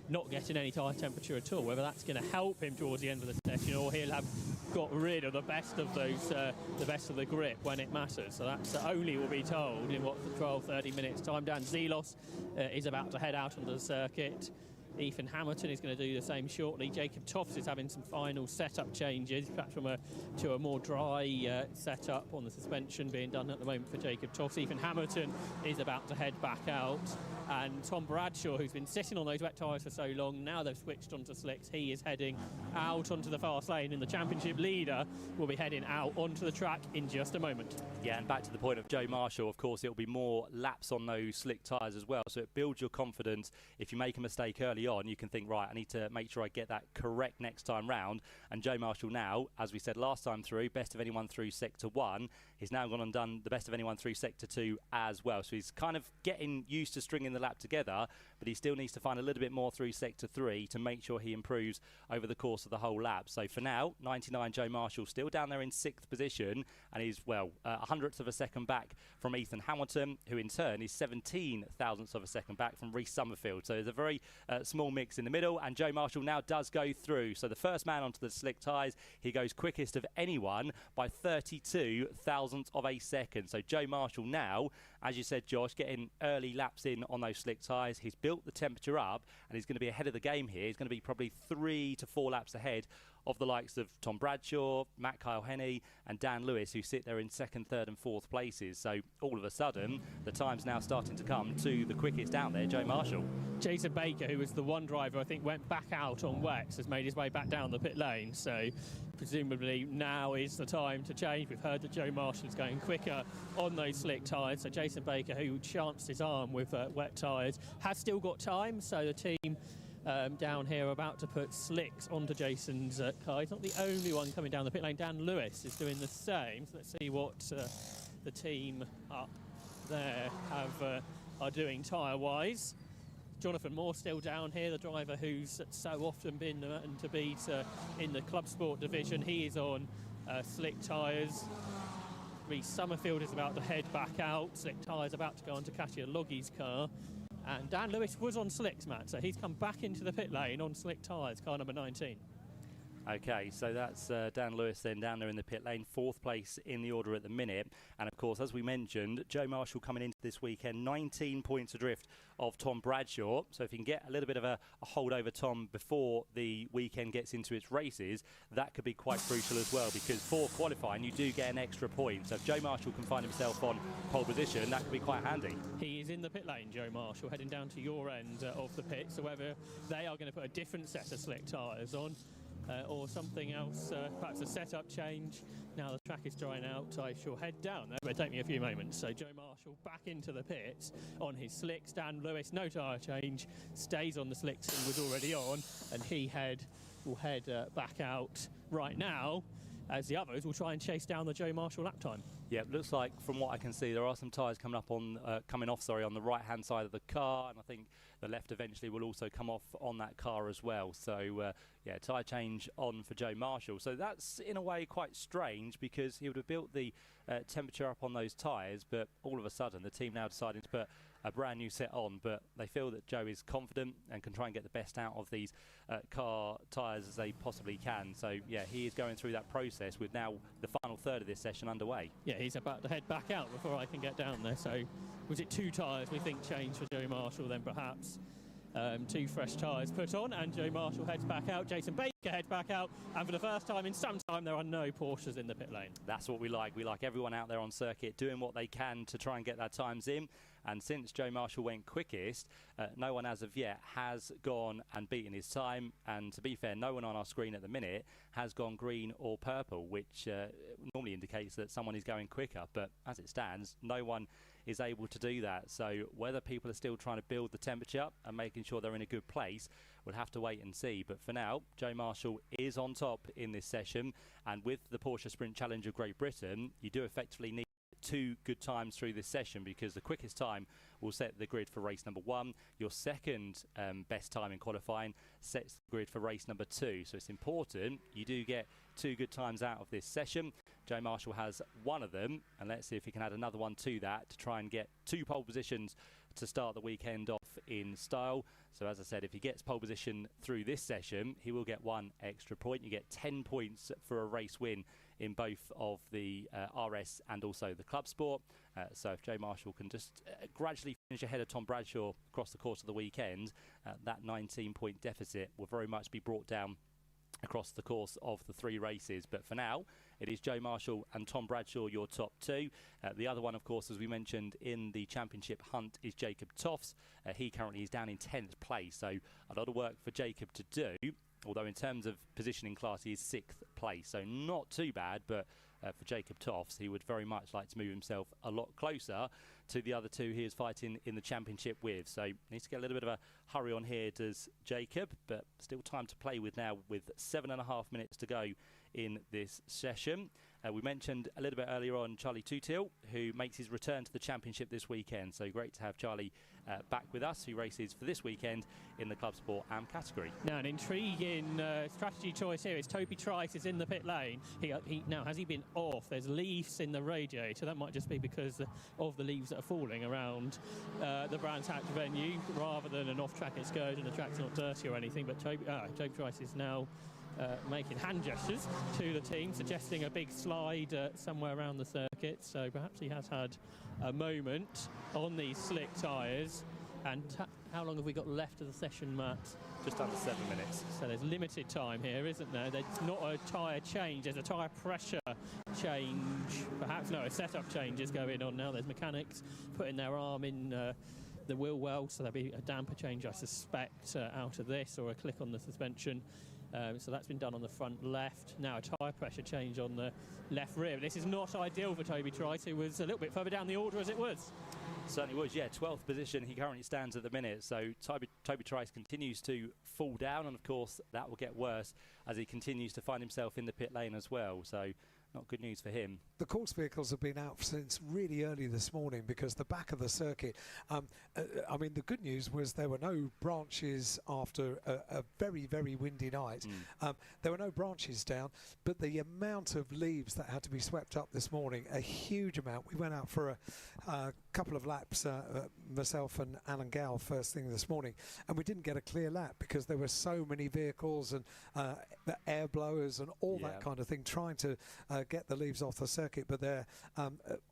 not getting any tyre temperature at all, whether that's going to help him towards the end of the session, or he'll have got rid of the best of those, the best of the grip when it matters. So that's only will be told in what, 12-30 minutes time. Dan Zelos is about to head out onto the circuit. Ethan Hamilton is going to do the same shortly. Jacob Toffs is having some final setup changes, perhaps from to a more dry setup on the suspension being done at the moment for Jacob Toffs. Ethan Hamilton is about to head back out. And Tom Bradshaw, who's been sitting on those wet tyres for so long, now they've switched onto slicks, he is heading out onto the fast lane, and the championship leader will be heading out onto the track in just a moment. Yeah, and back to the point of Joe Marshall, of course, it'll be more laps on those slick tyres as well, so it builds your confidence. If you make a mistake early on, you can think, right, I need to make sure I get that correct next time round. And Joe Marshall now, as we said last time through, best of anyone through Sector 1, he's now gone and done the best of anyone through Sector 2 as well. So he's kind of getting used to stringing the lap together, but he still needs to find a little bit more through Sector 3 to make sure he improves over the course of the whole lap. So for now, 99 Joe Marshall still down there in 6th position, and he's, well, a hundredth of a second back from Ethan Hamilton, who in turn is 17 thousandths of a second back from Reece Summerfield. So there's a very small mix in the middle, and Joe Marshall now does go through. So the first man onto the slick tyres, he goes quickest of anyone by 32 thousandths of a second. So Joe Marshall now, as you said, Josh, getting early laps in on those slick tyres. He's built the temperature up, and he's going to be ahead of the game here. He's going to be probably 3 to 4 laps ahead of the likes of Tom Bradshaw, Matt Kyle-Henney and Dan Lewis, who sit there in 2nd, 3rd and 4th places. So all of a sudden, the time's now starting to come to the quickest out there, Joe Marshall. Jason Baker, who was the one driver I think went back out on wets, has made his way back down the pit lane. So presumably now is the time to change. We've heard that Joe Marshall's going quicker on those slick tyres. So Jason Baker, who chanced his arm with wet tyres, has still got time. So the team down here are about to put slicks onto Jason's car. He's not the only one coming down the pit lane. Dan Lewis is doing the same. So let's see what the team up there are doing tyre-wise. Jonathan Moore still down here, the driver who's so often been to beat in the Club Sport division. He is on slick tyres. Reece Summerfield is about to head back out. Slick tyres about to go onto Katia Logi's car. And Dan Lewis was on slicks, Matt, so he's come back into the pit lane on slick tyres, car number 19. Okay, so that's Dan Lewis then down there in the pit lane, 4th place in the order at the minute. And of course, as we mentioned, Joe Marshall coming into this weekend, 19 points adrift of Tom Bradshaw. So if you can get a little bit of a hold over Tom before the weekend gets into its races, that could be quite crucial as well, because for qualifying, you do get an extra point. So if Joe Marshall can find himself on pole position, that could be quite handy. He is in the pit lane, Joe Marshall, heading down to your end of the pit. So whether they are going to put a different set of slick tyres on, or something else, perhaps a setup change. Now the track is drying out, I shall head down there. It'll take me a few moments. So Joe Marshall back into the pits on his slicks. Dan Lewis, no tyre change, stays on the slicks he was already on, and he will head back out right now, as the others will try and chase down the Joe Marshall lap time. Yeah, it looks like from what I can see there are some tyres coming off on the right hand side of the car, and I think the left eventually will also come off on that car as well. So yeah, tyre change on for Joe Marshall. So that's in a way quite strange, because he would have built the temperature up on those tyres, but all of a sudden the team now deciding to put a brand new set on. But they feel that Joe is confident and can try and get the best out of these car tyres as they possibly can. So yeah, he is going through that process with now the final third of this session underway. Yeah, he's about to head back out before I can get down there. So was it 2 tyres we think changed for Joe Marshall then perhaps? 2 fresh tyres put on, and Joe Marshall heads back out. Jason Baker heads back out, and for the first time in some time there are no Porsches in the pit lane. That's what we like. We like everyone out there on circuit doing what they can to try and get their times in. And since Joe Marshall went quickest, no one as of yet has gone and beaten his time. And to be fair, no one on our screen at the minute has gone green or purple, which normally indicates that someone is going quicker. But as it stands, no one is able to do that. So whether people are still trying to build the temperature up and making sure they're in a good place, we'll have to wait and see. But for now, Joe Marshall is on top in this session. And with the Porsche Sprint Challenge of Great Britain, you do effectively need 2 good times through this session, because the quickest time will set the grid for race number 1. Your second best time in qualifying sets the grid for race number 2. So it's important you do get 2 good times out of this session. Joe Marshall has one of them, and let's see if he can add another one to that to try and get 2 pole positions to start the weekend off in style. So as I said, if he gets pole position through this session, he will get 1 extra point. You get 10 points for a race win in both of the RS and also the Club Sport. So if Joe Marshall can just gradually finish ahead of Tom Bradshaw across the course of the weekend, that 19-point deficit will very much be brought down across the course of the 3 races. But for now, it is Joe Marshall and Tom Bradshaw, your top 2. The other one, of course, as we mentioned in the championship hunt, is Jacob Toffs. He currently is down in 10th place, so a lot of work for Jacob to do. Although in terms of positioning class, he is 6th place, so not too bad. But for Jacob Toffs, he would very much like to move himself a lot closer to the other 2 he is fighting in the championship with. So needs to get a little bit of a hurry on here, does Jacob, but still time to play with now, with 7.5 minutes to go in this session. We mentioned a little bit earlier on Charlie Tootill, who makes his return to the championship this weekend. So great to have Charlie back with us, who races for this weekend in the Club Sport AM category. Now an intriguing strategy choice here is Toby Trice is in the pit lane. Now, has he been off? There's leaves in the radiator. That might just be because of the leaves that are falling around the Brands Hatch venue, rather than an off-track excursion. The track's not dirty or anything, but Toby Trice is now making hand gestures to the team, suggesting a big slide somewhere around the circuit. So perhaps he has had a moment on these slick tyres. And how long have we got left of the session, Matt? Just under 7 minutes. So there's limited time here, isn't there? There's not a tyre change. There's a tyre pressure change. Perhaps, no, a setup change is going on now. There's mechanics putting their arm in the wheel well, so there'll be a damper change, I suspect, out of this, or a click on the suspension. So that's been done on the front left. Now a tyre pressure change on the left rear. This is not ideal for Toby Trice, who was a little bit further down the order as it was. Certainly was, yeah. 12th position he currently stands at the minute. So Toby Trice continues to fall down, and of course that will get worse as he continues to find himself in the pit lane as well. So not good news for him. The course vehicles have been out since really early this morning, because the back of the circuit, I mean, the good news was there were no branches after a very, very windy night. There were no branches down, but the amount of leaves that had to be swept up this morning, a huge amount. We went out for a couple of laps, myself and Alan Gow, first thing this morning, and we didn't get a clear lap because there were so many vehicles and the air blowers and all that kind of thing trying to get the leaves off the circuit. But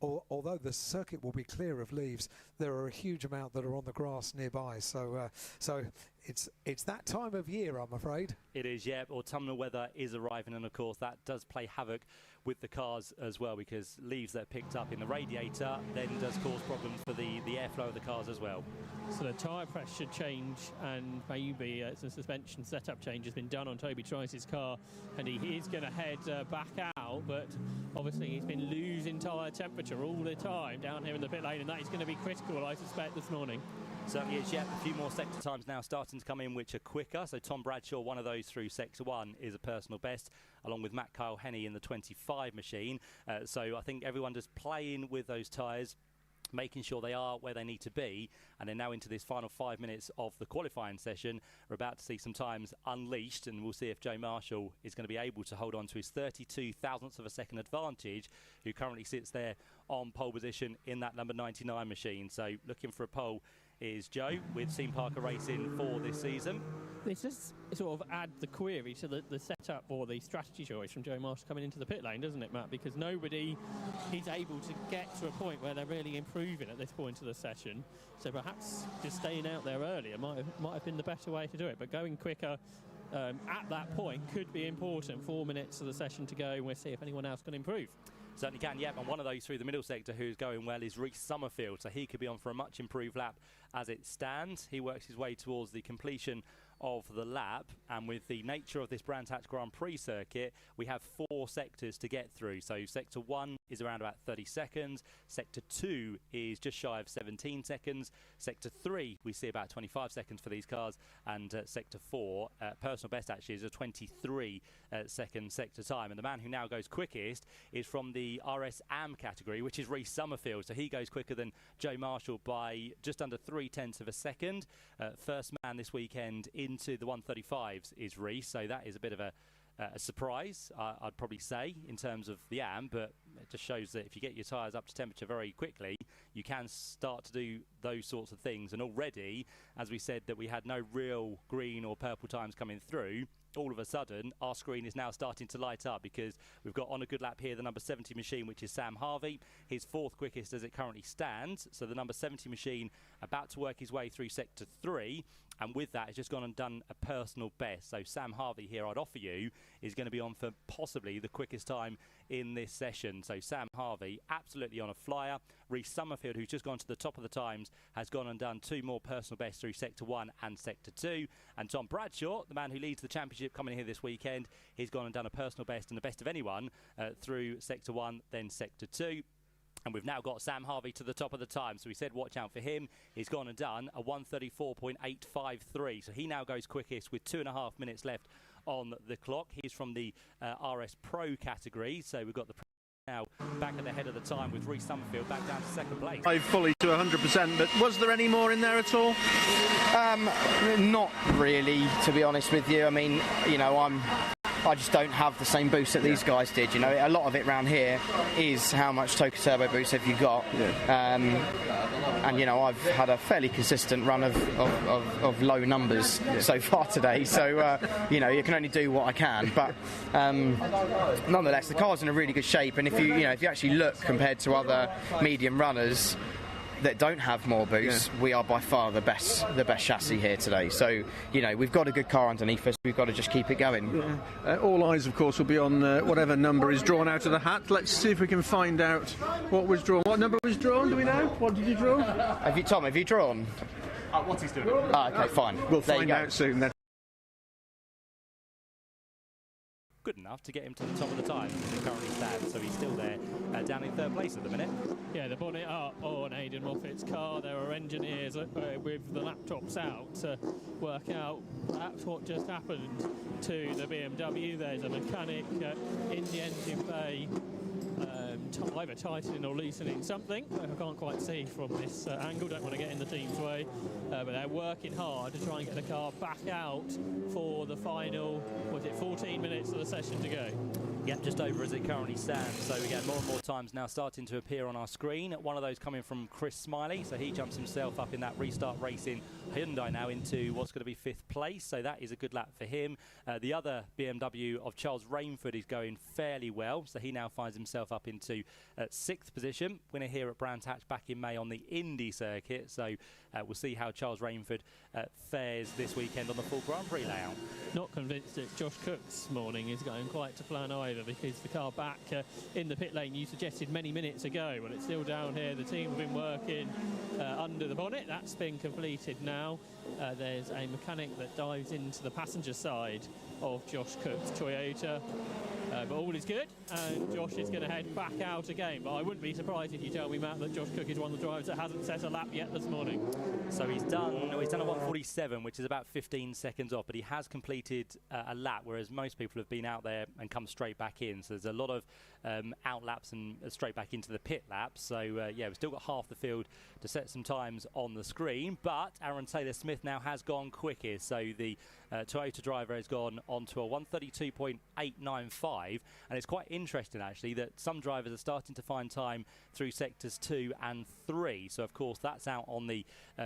although the circuit will be clear of leaves, there are a huge amount that are on the grass nearby. So it's that time of year, I'm afraid. It is, yeah. Autumnal weather is arriving, and of course that does play havoc with the cars as well, because leaves that are picked up in the radiator then does cause problems for the airflow of the cars as well. So the tyre pressure change and maybe some suspension setup change has been done on Toby Trice's car, and he is going to head back out, but obviously he's been losing tyre temperature all the time down here in the pit lane, and that is going to be critical, I suspect, this morning. Certainly is, yeah. A few more sector times now starting to come in which are quicker. So Tom Bradshaw, one of those through Sector 1, is a personal best, along with Matt Kyle Henney in the 25 machine. So I think everyone just playing with those tyres, making sure they are where they need to be, and then now into this final 5 minutes of the qualifying session, we're about to see some times unleashed, and we'll see if Joe Marshall is going to be able to hold on to his 32 thousandths of a second advantage, who currently sits there on pole position in that number 99 machine. So looking for a pole is Joe with Team Parker Racing for this season. This does sort of add the query to the setup or the strategy choice from Joe Marshall coming into the pit lane, doesn't it, Matt? Because nobody is able to get to a point where they're really improving at this point of the session. So perhaps just staying out there earlier might have been the better way to do it. But going quicker at that point could be important. 4 minutes of the session to go, and we'll see if anyone else can improve. Certainly can, yep. And one of those through the middle sector who's going well is Reece Summerfield. So he could be on for a much improved lap as it stands. He works his way towards the completion of the lap, and with the nature of this Brands Hatch Grand Prix circuit, we have 4 sectors to get through. So Sector 1 is around about 30 seconds, Sector 2 is just shy of 17 seconds, Sector 3 we see about 25 seconds for these cars, and Sector 4, personal best actually, is a 23 second sector time. And the man who now goes quickest is from the RS Am category, which is Reece Summerfield. So he goes quicker than Joe Marshall by just under 0.3 of a second. First man this weekend into the 135s is Reece, so that is a bit of a surprise, I'd probably say, in terms of the Am, but it just shows that if you get your tyres up to temperature very quickly, you can start to do those sorts of things. And already, as we said, that we had no real green or purple times coming through, all of a sudden our screen is now starting to light up, because we've got on a good lap here the number 70 machine, which is Sam Harvey, his 4th quickest as it currently stands. So the number 70 machine about to work his way through Sector 3, and with that has just gone and done a personal best. So Sam Harvey here, I'd offer you, is going to be on for possibly the quickest time in this session. So Sam Harvey absolutely on a flyer. Reece Summerfield, who's just gone to the top of the times, has gone and done 2 more personal bests through Sector 1 and Sector 2. And Tom Bradshaw, the man who leads the championship coming here this weekend, he's gone and done a personal best and the best of anyone through Sector 1, then Sector 2. And we've now got Sam Harvey to the top of the time. So we said watch out for him. He's gone and done a 1:34.853. So he now goes quickest with 2.5 minutes left on the clock. He's from the RS Pro category. So we've got the now back at the head of the time with Reece Summerfield back down to 2nd place. I'm fully to 100%, but was there any more in there at all? Not really, to be honest with you. I mean, you know, I just don't have the same boost that these guys did. You know, a lot of it around here is how much Toka Turbo boost have you got. And, you know, I've had a fairly consistent run of low numbers so far today. So, you know, you can only do what I can. But nonetheless, the car's in a really good shape. And if you actually look compared to other medium runners that don't have more boost, we are by far the best chassis here today. So, you know, we've got a good car underneath us. We've got to just keep it going. All eyes, of course, will be on whatever number is drawn out of the hat. Let's see if we can find out what was drawn. What number was drawn? Do we know? What did you draw? Have you drawn? What's he doing? Okay, fine. We'll find out soon then. Good enough to get him to the top of the time as it currently stands, so he's still there down in 3rd place at the minute. Yeah, the bonnet up on Aidan Moffat's car. There are engineers with the laptops out to work out perhaps what just happened to the BMW. There's a mechanic in the engine bay, either tightening or loosening something. I can't quite see from this angle, don't want to get in the team's way, but they're working hard to try and get the car back out for the final, 14 minutes of the session to go. Yep, just over as it currently stands. So we get more and more times now starting to appear on our screen. One of those coming from Chris Smiley. So he jumps himself up in that restart racing Hyundai now into what's going to be 5th place. So that is a good lap for him. The other BMW of Charles Rainford is going fairly well. So he now finds himself up into 6th position. Winner here at Brands Hatch back in May on the Indy circuit. So we'll see how Charles Rainford fares this weekend on the full Grand Prix layout. Not convinced that Josh Cook this morning is going quite to plan either, because the car back in the pit lane you suggested many minutes ago, well, it's still down here. The team have been working under the bonnet. That's been completed now. There's a mechanic that dives into the passenger side of Josh Cook's Toyota. But all is good, and Josh is going to head back out again. But I wouldn't be surprised if you tell me, Matt, that Josh Cook is one of the drivers that hasn't set a lap yet this morning. So he's done a 147, which is about 15 seconds off, but he has completed a lap, whereas most people have been out there and come straight back in. So there's a lot of out laps and straight back into the pit laps. So yeah, we've still got half the field to set some times on the screen, but Aaron Taylor-Smith now has gone quickest. So the Toyota driver has gone on to a 132.895, and it's quite interesting actually that some drivers are starting to find time through sectors 2 and 3. So of course that's out on the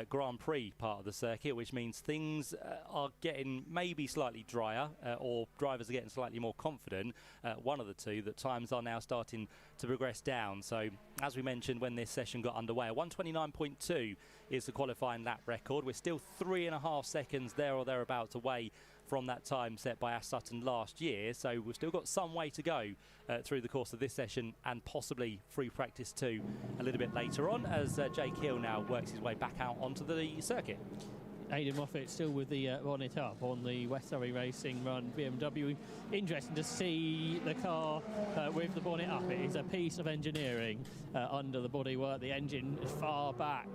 Grand Prix part of the circuit, which means things are getting maybe slightly drier, or drivers are getting slightly more confident. One of the two, that times are now starting to progress down. So as we mentioned when this session got underway, a 129.2 is the qualifying lap record. We're still 3.5 seconds there or thereabouts away from that time set by Ash Sutton last year, so we've still got some way to go through the course of this session, and possibly free practice 2 a little bit later on, as Jake Hill now works his way back out onto the circuit. Aidan Moffat still with the bonnet up on the West Surrey Racing run BMW. Interesting to see the car with the bonnet up. It is a piece of engineering under the bodywork. The engine is far back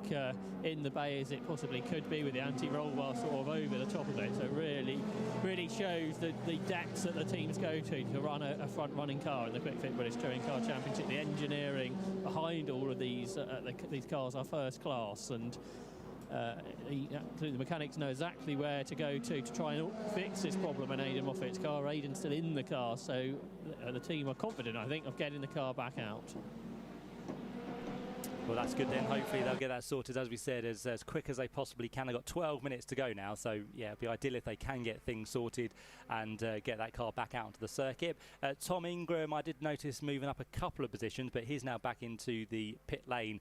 in the bay as it possibly could be, with the anti-roll bar sort of over the top of it. So really shows the depths that the teams go to run a front-running car in the Quick Fit British Touring Car Championship. The engineering behind all of these cars are first class, and the mechanics know exactly where to go to try and fix this problem in Aidan Moffat's car. Aidan's still in the car, so the team are confident, I think, of getting the car back out. Well, that's good then. Hopefully they'll get that sorted, as we said, as quick as they possibly can. They've got 12 minutes to go now, so yeah, it'd be ideal if they can get things sorted and get that car back out onto the circuit. Tom Ingram, I did notice moving up a couple of positions, but he's now back into the pit lane,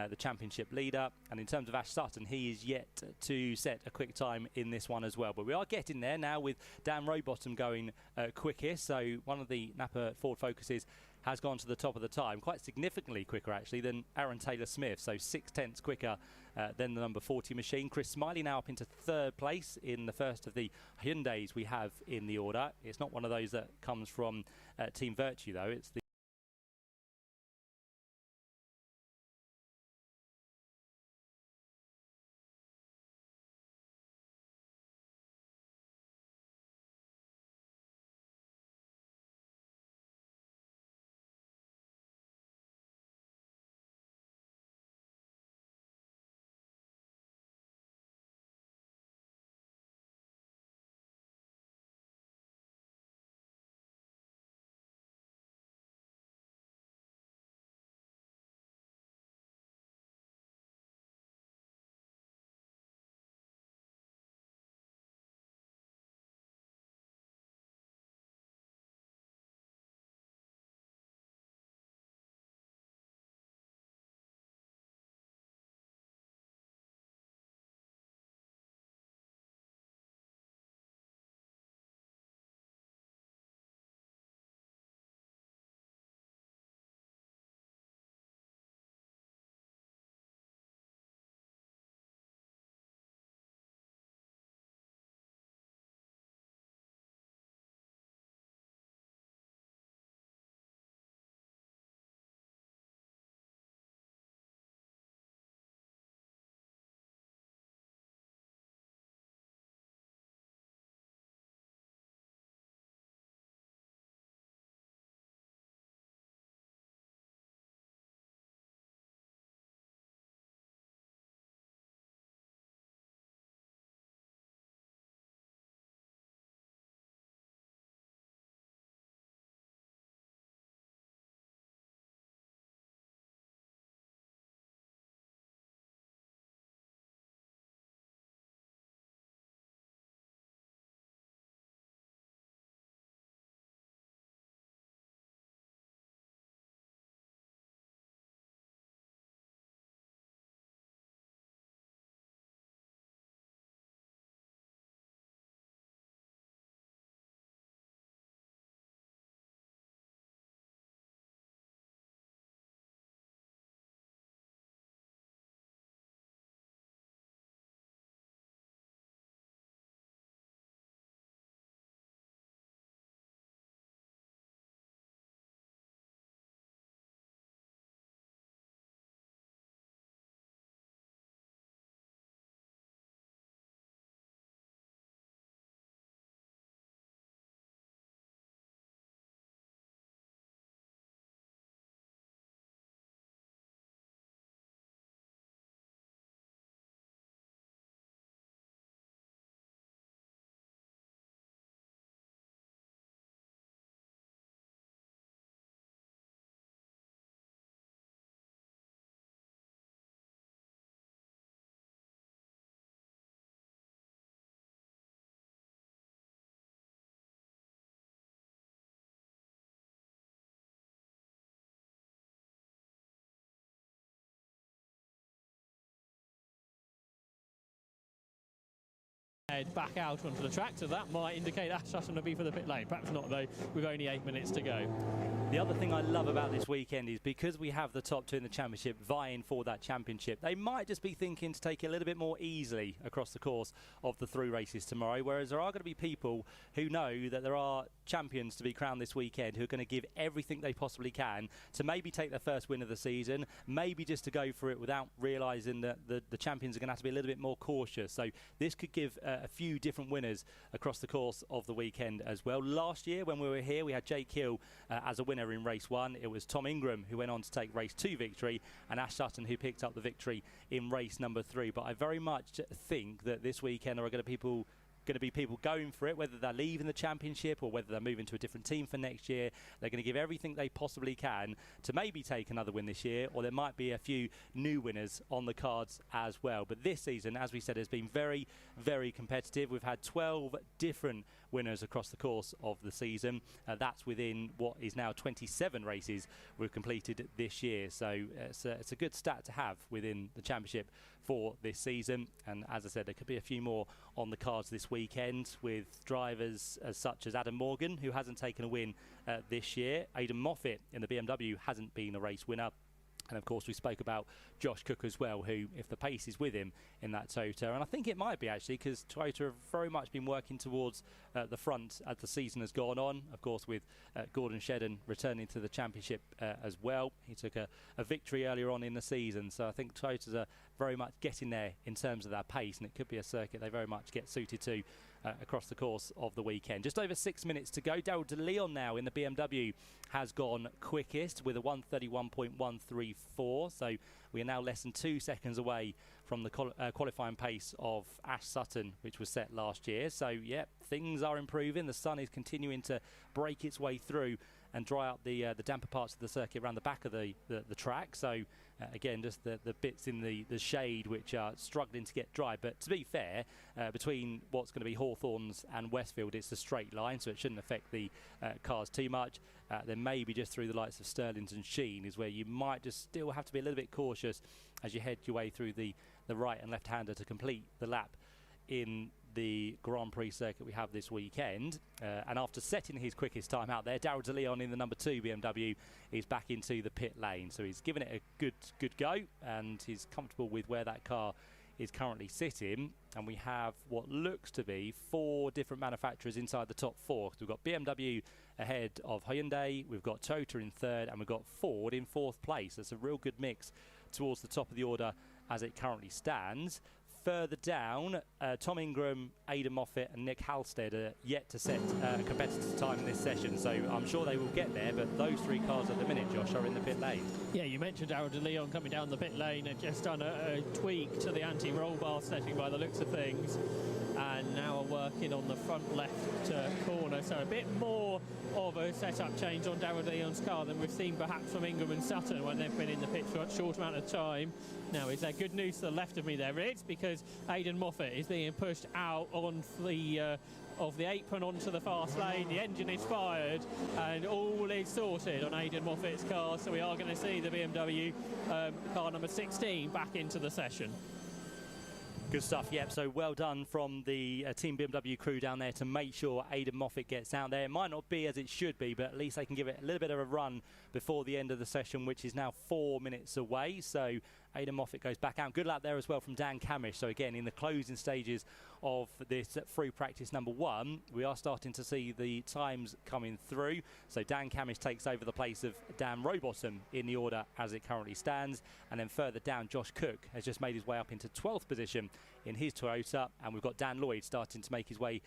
the championship leader. And in terms of Ash Sutton, he is yet to set a quick time in this one as well. But we are getting there now with Dan Rowbottom going quickest. So one of the Napa Ford Focuses has gone to the top of the time, quite significantly quicker actually than Aaron Taylor-Smith, so 6/10 quicker than the number 40 machine. Chris Smiley now up into 3rd place in the first of the Hyundais we have in the order. It's not one of those that comes from Team Virtue though, it's the head back out onto the track, so that might indicate Ash Sutton will be for the pit lane. Perhaps not, though, with only 8 minutes to go. The other thing I love about this weekend is because we have the top two in the championship vying for that championship, they might just be thinking to take it a little bit more easily across the course of the through races tomorrow, whereas there are going to be people who know that there are champions to be crowned this weekend who are going to give everything they possibly can to maybe take their first win of the season, maybe just to go for it without realising that the champions are going to have to be a little bit more cautious. So this could give a few different winners across the course of the weekend as well. Last year when we were here, we had Jake Hill as a winner in race 1. It was Tom Ingram who went on to take race 2 victory, and Ash Sutton who picked up the victory in race number 3. But I very much think that this weekend there are going to be people going for it, whether they're leaving the championship or whether they're moving to a different team for next year. They're going to give everything they possibly can to maybe take another win this year, or there might be a few new winners on the cards as well. But this season, as we said, has been very, very competitive. We've had 12 different winners across the course of the season. That's within what is now 27 races we've completed this year. So it's a good stat to have within the championship for this season. And as I said, there could be a few more on the cards this weekend, with drivers such as Adam Morgan, who hasn't taken a win this year. Aidan Moffat in the BMW hasn't been a race winner. And of course we spoke about Josh Cook as well, who, if the pace is with him in that Toyota, and I think it might be actually, because Toyota have very much been working towards the front as the season has gone on. Of course with Gordon Shedden returning to the championship as well. He took a victory earlier on in the season, so I think Toyotas are very much getting there in terms of their pace, and it could be a circuit they very much get suited to across the course of the weekend. Just over 6 minutes to go. Daryl De Leon now in the BMW has gone quickest with a 1:31.134, so we are now less than 2 seconds away from the qualifying pace of Ash Sutton, which was set last year. So yeah, things are improving. The sun is continuing to break its way through and dry out the damper parts of the circuit around the back of the track. So again, just the bits in the shade which are struggling to get dry. But to be fair, between what's going to be Hawthorns and Westfield, it's a straight line, so it shouldn't affect the cars too much. Then maybe just through the likes of Stirlings and Sheen is where you might just still have to be a little bit cautious as you head your way through the right and left-hander to complete the lap in the Grand Prix circuit we have this weekend. And after setting his quickest time out there, Daryl De Leon in the number 2 BMW is back into the pit lane. So he's given it a good go, and he's comfortable with where that car is currently sitting. And we have what looks to be 4 different manufacturers inside the top 4. We've got BMW ahead of Hyundai, we've got Toyota in 3rd, and we've got Ford in 4th place. That's a real good mix towards the top of the order as it currently stands. Further down, Tom Ingram, Aidan Moffat and Nick Halstead are yet to set a competitive time in this session, so I'm sure they will get there, but those 3 cars at the minute, Josh, are in the pit lane. Yeah, you mentioned Daryl De Leon coming down the pit lane and just done a tweak to the anti-roll bar setting by the looks of things, and now are working on the front left corner, so a bit more of a setup change on Daryl De Leon's car than we've seen perhaps from Ingram and Sutton when they've been in the pit for a short amount of time. Now, is there good news to the left of me? There is, because Aidan Moffat is being pushed out on the of the apron onto the fast lane. The engine is fired and all is sorted on Aidan Moffat's car, so we are going to see the BMW car number 16 back into the session. Good stuff, yep, so well done from the Team BMW crew down there to make sure Aidan Moffat gets out there. It might not be as it should be, but at least they can give it a little bit of a run before the end of the session, which is now 4 minutes away. So Aidan Moffat goes back out. Good luck there as well from Dan Camish. So again, in the closing stages of this free practice number 1, we are starting to see the times coming through. So Dan Camish takes over the place of Dan Rowbottom in the order as it currently stands. And then further down, Josh Cook has just made his way up into 12th position in his Toyota, and we've got Dan Lloyd starting to make his way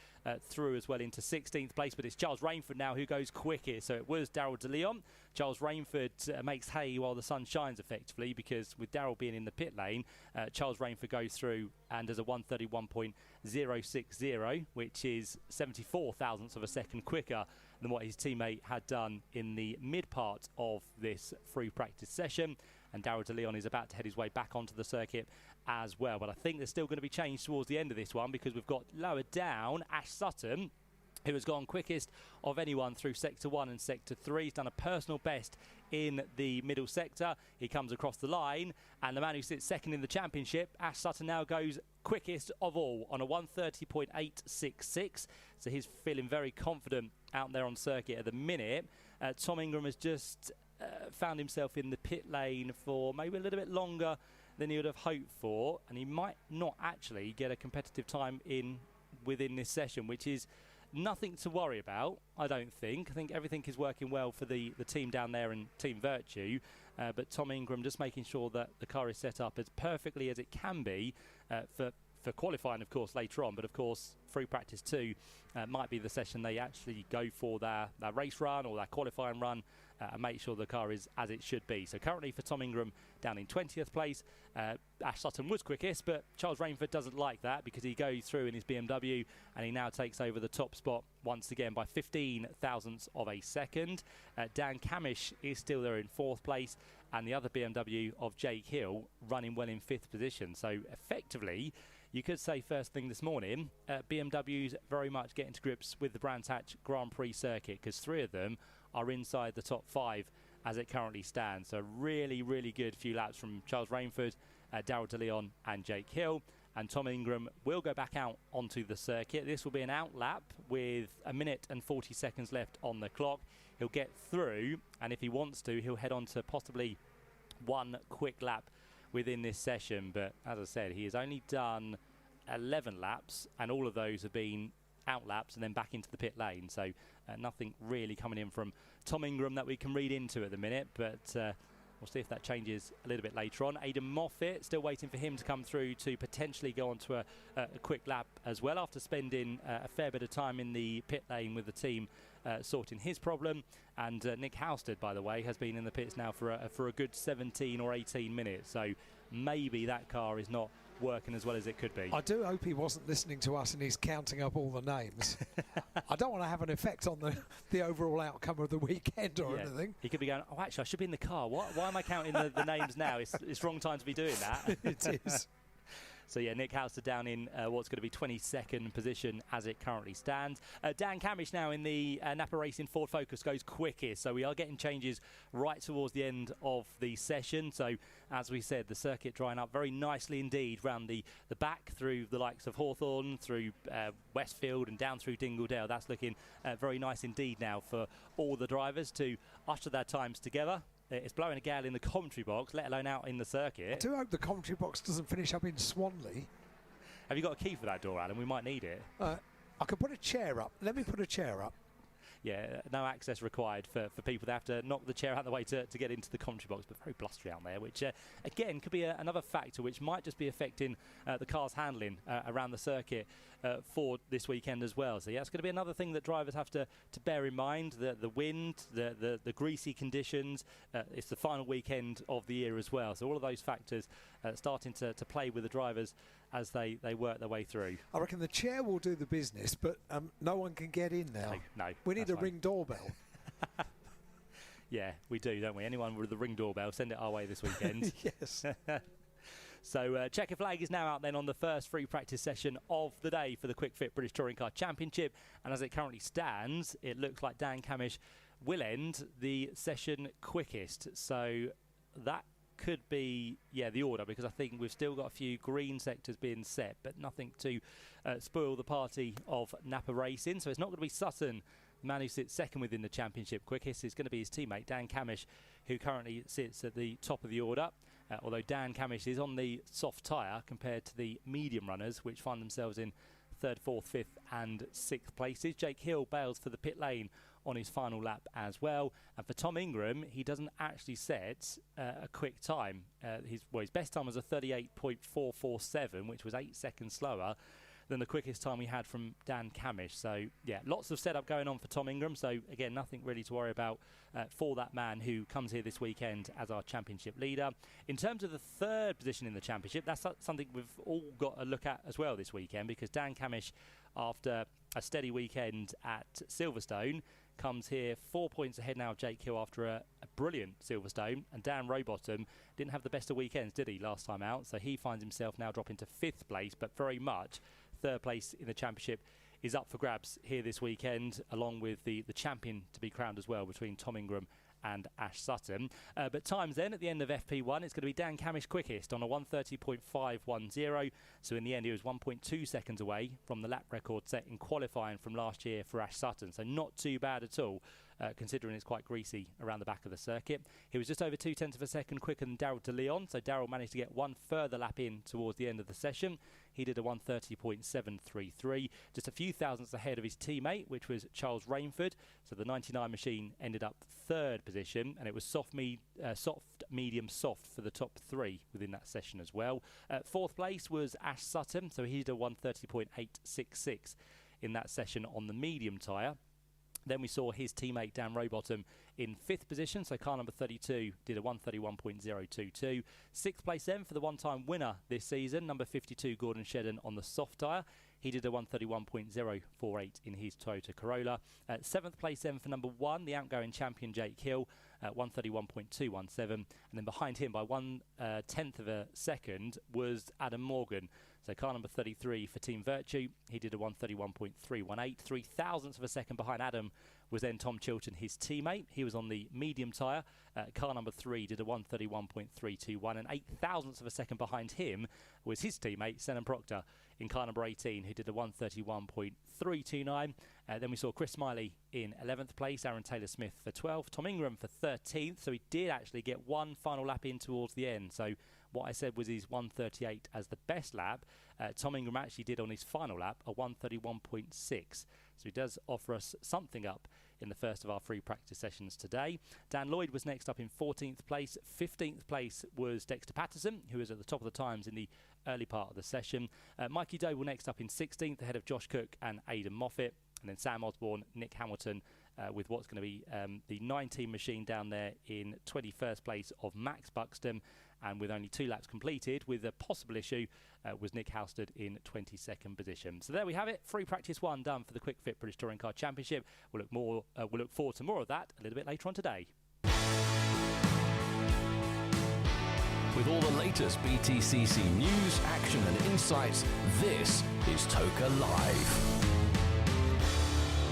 through as well into 16th place, but it's Charles Rainford now who goes quickest. So it was Daryl De Leon. Charles Rainford makes hay while the sun shines effectively, because with Daryl being in the pit lane, Charles Rainford goes through and does a 1:31.060, which is 74 thousandths of a second quicker than what his teammate had done in the mid part of this free practice session. And Daryl De Leon is about to head his way back onto the circuit as well. But I think there's still going to be change towards the end of this one, because we've got lower down Ash Sutton, who has gone quickest of anyone through Sector 1 and Sector 3. He's done a personal best in the middle sector. He comes across the line, and the man who sits second in the championship, Ash Sutton, now goes quickest of all on a 1:30.866. So he's feeling very confident out there on circuit at the minute. Tom Ingram has just found himself in the pit lane for maybe a little bit longer than he would have hoped for, and he might not actually get a competitive time within this session, which is nothing to worry about, I don't think. I think everything is working well for the team down there and Team Virtue, but Tom Ingram just making sure that the car is set up as perfectly as it can be for qualifying, of course, later on. But of course, through practice 2 might be the session they actually go for their race run or their qualifying run and make sure the car is as it should be. So currently for Tom Ingram down in 20th place, Ash Sutton was quickest, but Charles Rainford doesn't like that because he goes through in his BMW and he now takes over the top spot once again by 15 thousandths of a second. Dan Camish is still there in 4th place, and the other BMW of Jake Hill running well in 5th position. So effectively, you could say first thing this morning, BMW's very much getting to grips with the Brands Hatch Grand Prix circuit, because 3 of them are inside the top 5 as it currently stands. So really, really good few laps from Charles Rainford, Darryl De Leon and Jake Hill. And Tom Ingram will go back out onto the circuit. This will be an out lap with 1 minute and 40 seconds left on the clock. He'll get through, and if he wants to, he'll head on to possibly one quick lap within this session. But as I said, he has only done 11 laps, and all of those have been out laps and then back into the pit lane. So nothing really coming in from Tom Ingram that we can read into at the minute, but we'll see if that changes a little bit later on. Aidan Moffat, still waiting for him to come through to potentially go on to a quick lap as well, after spending a fair bit of time in the pit lane with the team sorting his problem. And Nick Housted, by the way, has been in the pits now for a good 17 or 18 minutes. So maybe that car is not working as well as it could be. I do hope he wasn't listening to us and he's counting up all the names. I don't want to have an effect on the overall outcome of the weekend or anything. He could be going, oh, actually, I should be in the car. Why am I counting the names now? It's wrong time to be doing that. It is. So yeah, Nick Houster down in what's going to be 22nd position as it currently stands. Dan Camish now in the Napa Racing Ford Focus goes quickest. So we are getting changes right towards the end of the session. So as we said, the circuit drying up very nicely indeed round the back through the likes of Hawthorne, through Westfield and down through Dingledale. That's looking very nice indeed now for all the drivers to usher their times together. It's blowing a gale in the commentary box, let alone out in the circuit. I do hope the commentary box doesn't finish up in Swanley. Have you got a key for that door, Alan? We might need it. I could put a chair up. Let me put a chair up. Yeah, no access required for people. They have to knock the chair out of the way to get into the commentary box, but very blustery out there, which again could be another factor which might just be affecting the car's handling around the circuit for this weekend as well. So yeah, it's going to be another thing that drivers have to bear in mind, the wind, the greasy conditions. It's the final weekend of the year as well, so all of those factors starting to play with the drivers as they work their way through. I reckon the chair will do the business, but no one can get in now. No, we need a Ring doorbell. Yeah, we do, don't we? Anyone with the Ring doorbell, send it our way this weekend. Yes. So checker flag is now out then on the first free practice session of the day for the Quick Fit British Touring Car Championship, and as it currently stands, it looks like Dan Camish will end the session quickest. So that could be the order, because I think we've still got a few green sectors being set, but nothing to spoil the party of Napa Racing. So it's not going to be Sutton, the man who sits second within the championship quickest. Is going to be his teammate Dan Camish, who currently sits at the top of the order, although Dan Camish is on the soft tyre compared to the medium runners, which find themselves in 3rd, 4th, 5th and 6th places. Jake Hill bails for the pit lane on his final lap as well. And for Tom Ingram, he doesn't actually set a quick time. His best time was a 38.447, which was 8 seconds slower than the quickest time we had from Dan Camish. So yeah, lots of setup going on for Tom Ingram. So again, nothing really to worry about for that man who comes here this weekend as our championship leader. In terms of the 3rd position in the championship, that's something we've all got a look at as well this weekend, because Dan Camish, after a steady weekend at Silverstone, comes here 4 points ahead now of Jake Hill after a brilliant Silverstone. And Dan Rowbottom didn't have the best of weekends, did he, last time out? So he finds himself now dropping to 5th place, but very much 3rd place in the championship is up for grabs here this weekend, along with the champion to be crowned as well between Tom Ingram and Ash Sutton. But times then at the end of FP1, it's going to be Dan Camish quickest on a 1:30.510. So in the end, he was 1.2 seconds away from the lap record set in qualifying from last year for Ash Sutton. So not too bad at all, considering it's quite greasy around the back of the circuit. He was just over 0.2 of a second quicker than Daryl de Leon. So Daryl managed to get one further lap in towards the end of the session. He did a 1:30.733, just a few thousandths ahead of his teammate, which was Charles Rainford. So the 99 machine ended up third position, and it was soft, medium, soft for the top three within that session as well. Fourth place was Ash Sutton, so he did a 1:30.866 in that session on the medium tyre. Then we saw his teammate Dan Rowbottom in fifth position, so car number 32 did a 1:31.022. Sixth place then for the one-time winner this season, number 52 Gordon Shedden on the soft tyre. He did a 1:31.048 in his Toyota Corolla. Seventh place then for number 1, the outgoing champion Jake Hill, at 1:31.217. And then behind him by 1/10 of a second was Adam Morgan. So car number 33 for Team Virtue, he did a 1:31.318. 0.003 of a second behind Adam was then Tom Chilton, his teammate. He was on the medium tyre. Car number 3 did a 1:31.321, and 0.008 of a second behind him was his teammate, Senan Proctor, in car number 18, who did a 1:31.329. Then we saw Chris Smiley in 11th place, Aaron Taylor-Smith for 12th, Tom Ingram for 13th, so he did actually get one final lap in towards the end. So what I said was his 1:38 as the best lap. Tom Ingram actually did on his final lap a 1:31.6. So he does offer us something up in the first of our free practice sessions today. Dan Lloyd was next up in 14th place. 15th place was Dexter Patterson, who was at the top of the times in the early part of the session. Mikey Doble next up in 16th, ahead of Josh Cook and Aidan Moffat. And then Sam Osborne, Nick Hamilton, with what's going to be the 19 machine down there in 21st place of Max Buxton. And with only 2 laps completed, with a possible issue, was Nick Halstead in 22nd position. So there we have it. Free practice 1 done for the Quick Fit British Touring Car Championship. We'll look forward to more of that a little bit later on today. With all the latest BTCC news, action and insights, this is Toka Live.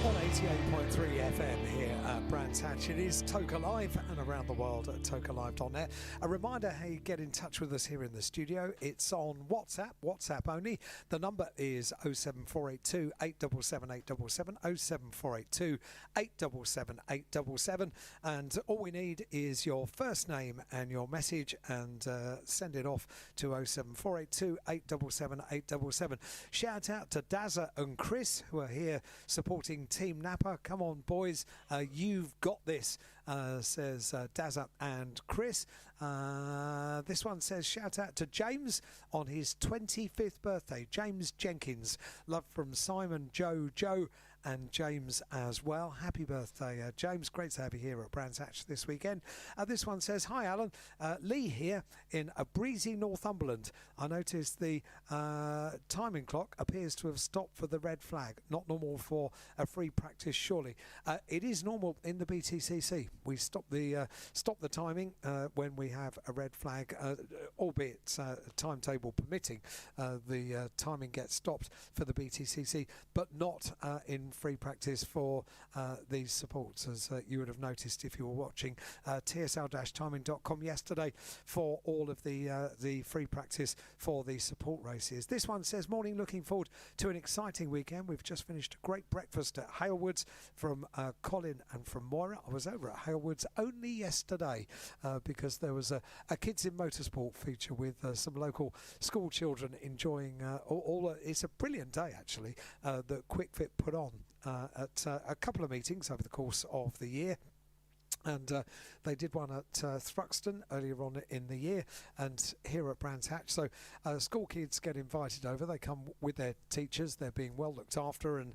On 88.3 FM here at Brands Hatch, it is Toka Live and around the world at tokalive.net. A reminder how you get in touch with us here in the studio. It's on WhatsApp only. The number is 07482 877 877, 07482 877 877. And all we need is your first name and your message, and send it off to 07482 877 877. Shout out to Dazza and Chris, who are here supporting Team Napa. Come on, boys, you've got this, says Dazza and Chris. This one says, shout out to James on his 25th birthday. James Jenkins. Love from Simon, Joe, and James as well. Happy birthday, James. Great to have you here at Brands Hatch this weekend. This one says, hi Alan, Lee here in a breezy Northumberland. I noticed the timing clock appears to have stopped for the red flag. Not normal for a free practice, surely. It is normal in the BTCC. We stop the timing when we have a red flag, albeit timetable permitting. The timing gets stopped for the BTCC, but not in free practice for these supports, as you would have noticed if you were watching tsl-timing.com yesterday for all of the free practice for the support races. This one says, morning, looking forward to an exciting weekend. We've just finished a great breakfast at Halewoods from Colin and from Moira. I was over at Halewoods only yesterday because there was a Kids in Motorsport feature with some local school children enjoying it's a brilliant day actually that Quick Fit put on at a couple of meetings over the course of the year. And they did one at Thruxton earlier on in the year, and here at Brands Hatch. So school kids get invited over. They come with their teachers. They're being well looked after, and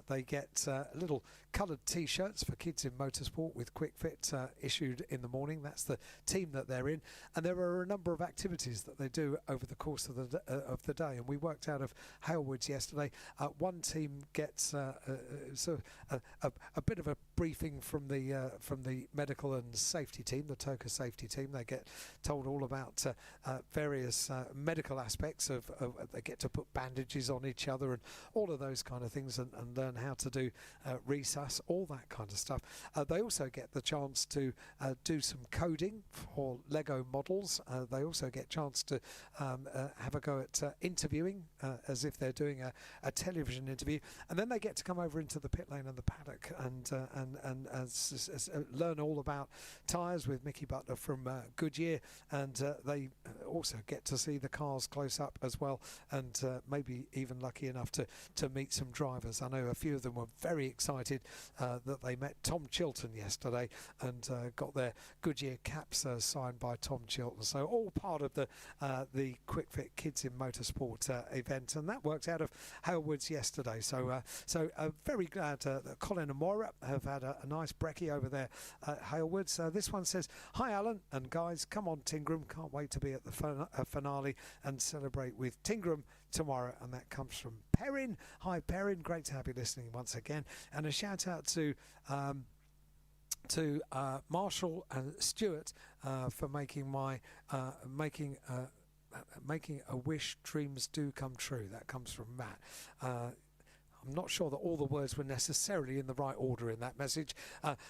they get little coloured T-shirts for Kids in Motorsport with Quick Fit issued in the morning. That's the team that they're in, and there are a number of activities that they do over the course of the day. And we worked out of Halewoods yesterday. One team gets a bit of a briefing from the the medical and safety team, the TOCA safety team. They get told all about various medical aspects of they get to put bandages on each other and all of those kind of things, and learn how to do resus, all that kind of stuff. They also get the chance to do some coding for Lego models. They also get a chance to have a go at interviewing as if they're doing a television interview, and then they get to come over into the pit lane and the paddock and learn all about tyres with Mickey Butler from Goodyear, and they also get to see the cars close up as well, and maybe even lucky enough to meet some drivers. I know a few of them were very excited that they met Tom Chilton yesterday and got their Goodyear caps signed by Tom Chilton. So all part of the Quick Fit Kids in Motorsport event, and that worked out of Halewoods yesterday. So very glad that Colin and Moira have had a nice brekkie over there at Halewoods. This one says, "Hi Alan and guys, come on Tingram, can't wait to be at the finale and celebrate with Tingram tomorrow," and that comes from Perrin. Hi Perrin, great to have you listening once again, and a shout out to Marshall and Stuart for making my making a wish dreams do come true. That comes from Matt. I'm not sure that all the words were necessarily in the right order in that message,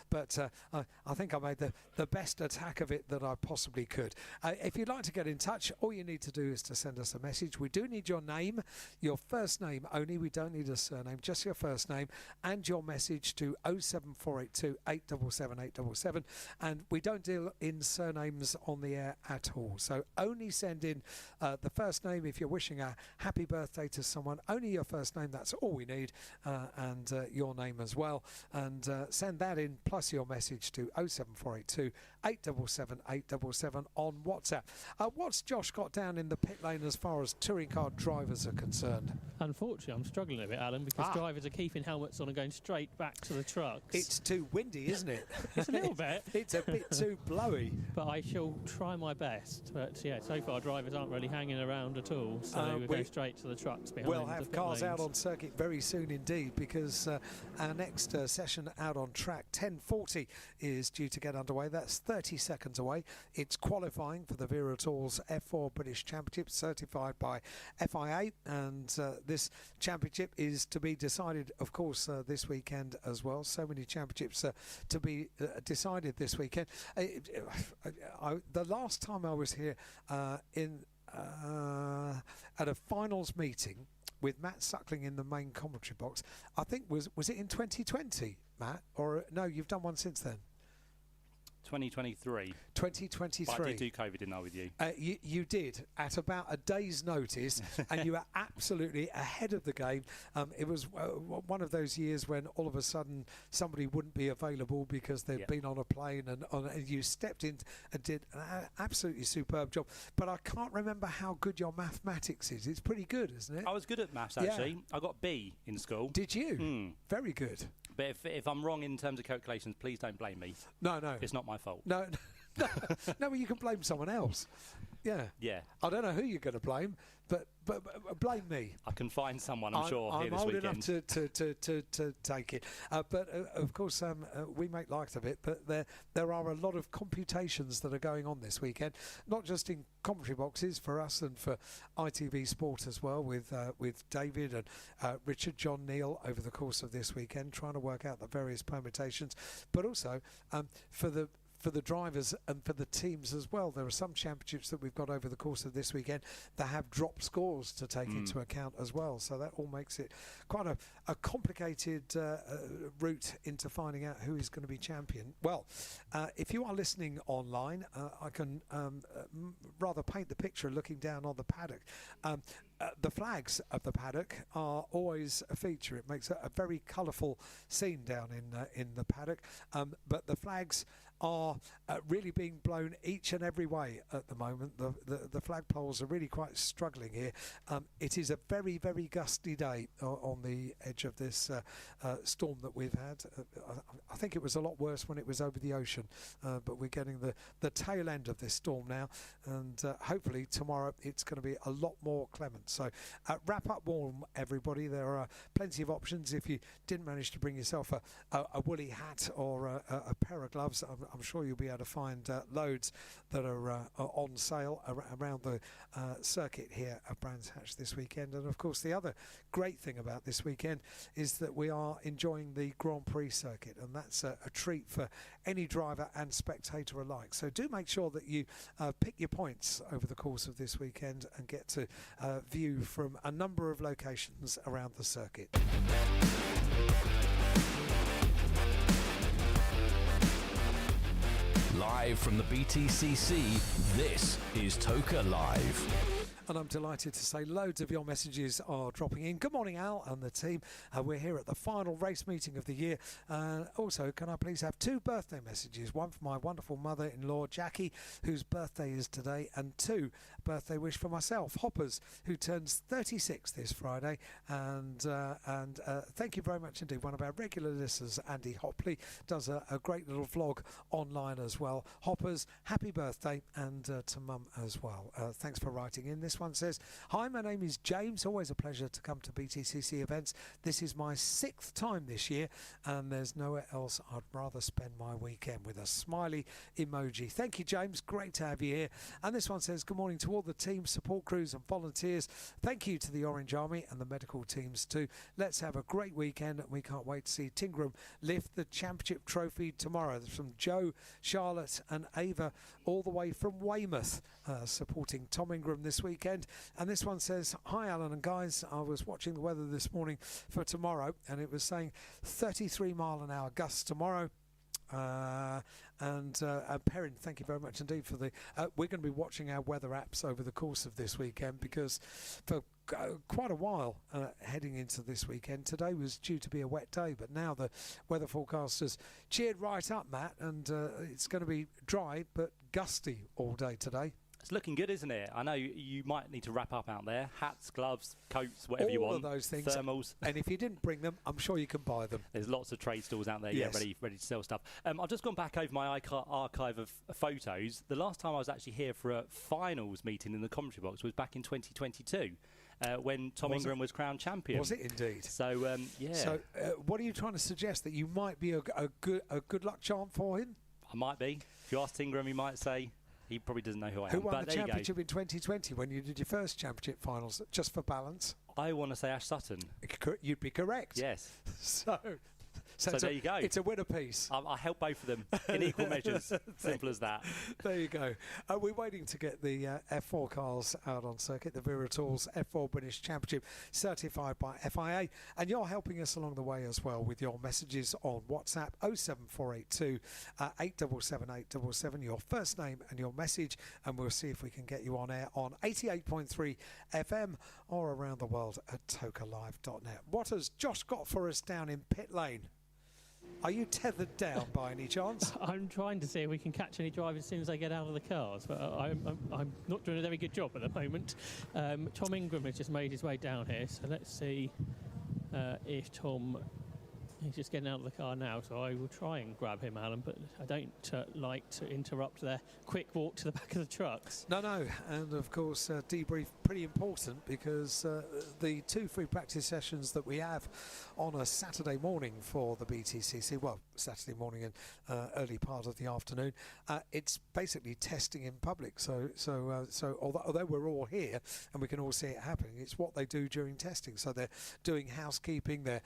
but I think I made the best attack of it that I possibly could. If you'd like to get in touch, all you need to do is to send us a message. We do need your name, your first name only. We don't need a surname, just your first name and your message to 07482 877 877. And we don't deal in surnames on the air at all. So only send in the first name if you're wishing a happy birthday to someone. Only your first name, that's all we need. And your name as well, and send that in plus your message to 07482 877 877 on WhatsApp. What's Josh got down in the pit lane as far as touring car drivers are concerned? Unfortunately, I'm struggling a bit, Alan, because drivers are keeping helmets on and going straight back to the trucks. It's too windy, isn't it? It's a little bit. It's a bit too blowy. But I shall try my best. But yeah, so far drivers aren't really hanging around at all, so we're going straight to the trucks behind. We'll have cars out on circuit very soon indeed, because our next session out on track 10:40 is due to get underway. That's 30 seconds away. It's qualifying for the Vera Tours F4 British Championship, certified by FIA, and this championship is to be decided, of course, this weekend as well. So many championships to be decided this weekend. The last time I was here at a finals meeting with Matt Suckling in the main commentary box, I think was it in 2020, Matt? Or no, you've done one since then. 2023. 2023. But I did do COVID, didn't I, with you? You did, at about a day's notice, and you were absolutely ahead of the game. It was one of those years when all of a sudden somebody wouldn't be available because they'd been on a plane, and you stepped in and did an absolutely superb job. But I can't remember how good your mathematics is. It's pretty good, isn't it? I was good at maths, actually. I got B in school. Did you? Very good. But if I'm wrong in terms of calculations, please don't blame me. No. It's not my fault. No, well, you can blame someone else. Yeah. I don't know who you're going to blame, but blame me. I can find someone, I'm sure, here this weekend. I'm old enough to take it. But of course, we make light of it. But there are a lot of computations that are going on this weekend, not just in commentary boxes for us and for ITV Sport as well, with David and Richard John Neal over the course of this weekend, trying to work out the various permutations, but also for the drivers and for the teams as well. There are some championships that we've got over the course of this weekend that have drop scores to take into account as well. So that all makes it quite a complicated route into finding out who is going to be champion. Well, if you are listening online, I can rather paint the picture looking down on the paddock. The flags of the paddock are always a feature. It makes a very colourful scene down in the paddock. But the flags are really being blown each and every way at the moment. The flagpoles are really quite struggling here. It is a very, very gusty day on the edge of this storm that we've had. I think it was a lot worse when it was over the ocean, but we're getting the tail end of this storm now, and hopefully tomorrow it's going to be a lot more clement. front. So wrap up warm, everybody. There are plenty of options. If you didn't manage to bring yourself a woolly hat or a pair of gloves, I'm sure you'll be able to find loads that are on sale around the circuit here at Brands Hatch this weekend. And of course, the other great thing about this weekend is that we are enjoying the Grand Prix circuit, and that's a treat for any driver and spectator alike. So do make sure that you pick your points over the course of this weekend and get to view from a number of locations around the circuit. Live from the BTCC, this is Toka Live. And I'm delighted to say loads of your messages are dropping in. Good morning, Al and the team. We're here at the final race meeting of the year. Also, can I please have 2 birthday messages? One for my wonderful mother-in-law, Jackie, whose birthday is today, and 2 birthday wish for myself, Hoppers, who turns 36 this Friday. And thank you very much indeed. One of our regular listeners, Andy Hopley, does a great little vlog online as well. Hoppers, happy birthday, and to Mum as well. Thanks for writing in. This one says, hi, my name is James. Always a pleasure to come to BTCC events. This is my 6th time this year, and there's nowhere else I'd rather spend my weekend, with a smiley emoji. Thank you, James. Great to have you here. And this one says, good morning to all the team, support crews and volunteers. Thank you to the Orange Army and the medical teams too. Let's have a great weekend, and we can't wait to see Tingram lift the championship trophy tomorrow. That's from Joe, Charlotte and Ava, all the way from Weymouth, supporting Tom Ingram this weekend. And this one says, hi Alan and guys, I was watching the weather this morning for tomorrow, and it was saying 33 mile an hour gusts tomorrow. Perrin, thank you very much indeed for the we're going to be watching our weather apps over the course of this weekend, because for quite a while heading into this weekend, today was due to be a wet day, but now the weather forecasters cheered right up, Matt, and it's going to be dry but gusty all day today. It's looking good, isn't it? I know you might need to wrap up out there. Hats, gloves, coats, whatever you want. All of those things. Thermals. And if you didn't bring them, I'm sure you can buy them. There's lots of trade stalls out there, yes, ready to sell stuff. I've just gone back over my archive of photos. The last time I was actually here for a finals meeting in the commentary box was back in 2022. When Tom Ingram was crowned champion. Was it indeed? So, yeah. So, what are you trying to suggest? That you might be a good luck charm for him? I might be. If you asked Ingram, he might say he probably doesn't know who I am. Who won the championship in 2020 when you did your first championship finals, just for balance? I want to say Ash Sutton. You'd be correct. Yes. So there you go. It's a winner piece. I help both of them in equal measures. Simple as that. There you go. We're waiting to get the F4 cars out on circuit, the Viratools F4 British Championship, certified by FIA. And you're helping us along the way as well with your messages on WhatsApp, 07482 877 877, your first name and your message, and we'll see if we can get you on air on 88.3 FM or around the world at tokalive.net. What has Josh got for us down in pit lane? Are you tethered down by any chance? I'm trying to see if we can catch any drivers as soon as they get out of the cars, but I'm not doing a very good job at the moment. Tom Ingram has just made his way down here, so let's see if Tom... He's just getting out of the car now, so I will try and grab him, Alan, but I don't like to interrupt their quick walk to the back of the trucks. No, and of course debrief pretty important, because the 2 free practice sessions that we have on a Saturday morning for the BTCC, well, Saturday morning and early part of the afternoon, it's basically testing in public. So although we're all here and we can all see it happening, it's what they do during testing. So they're doing housekeeping, they're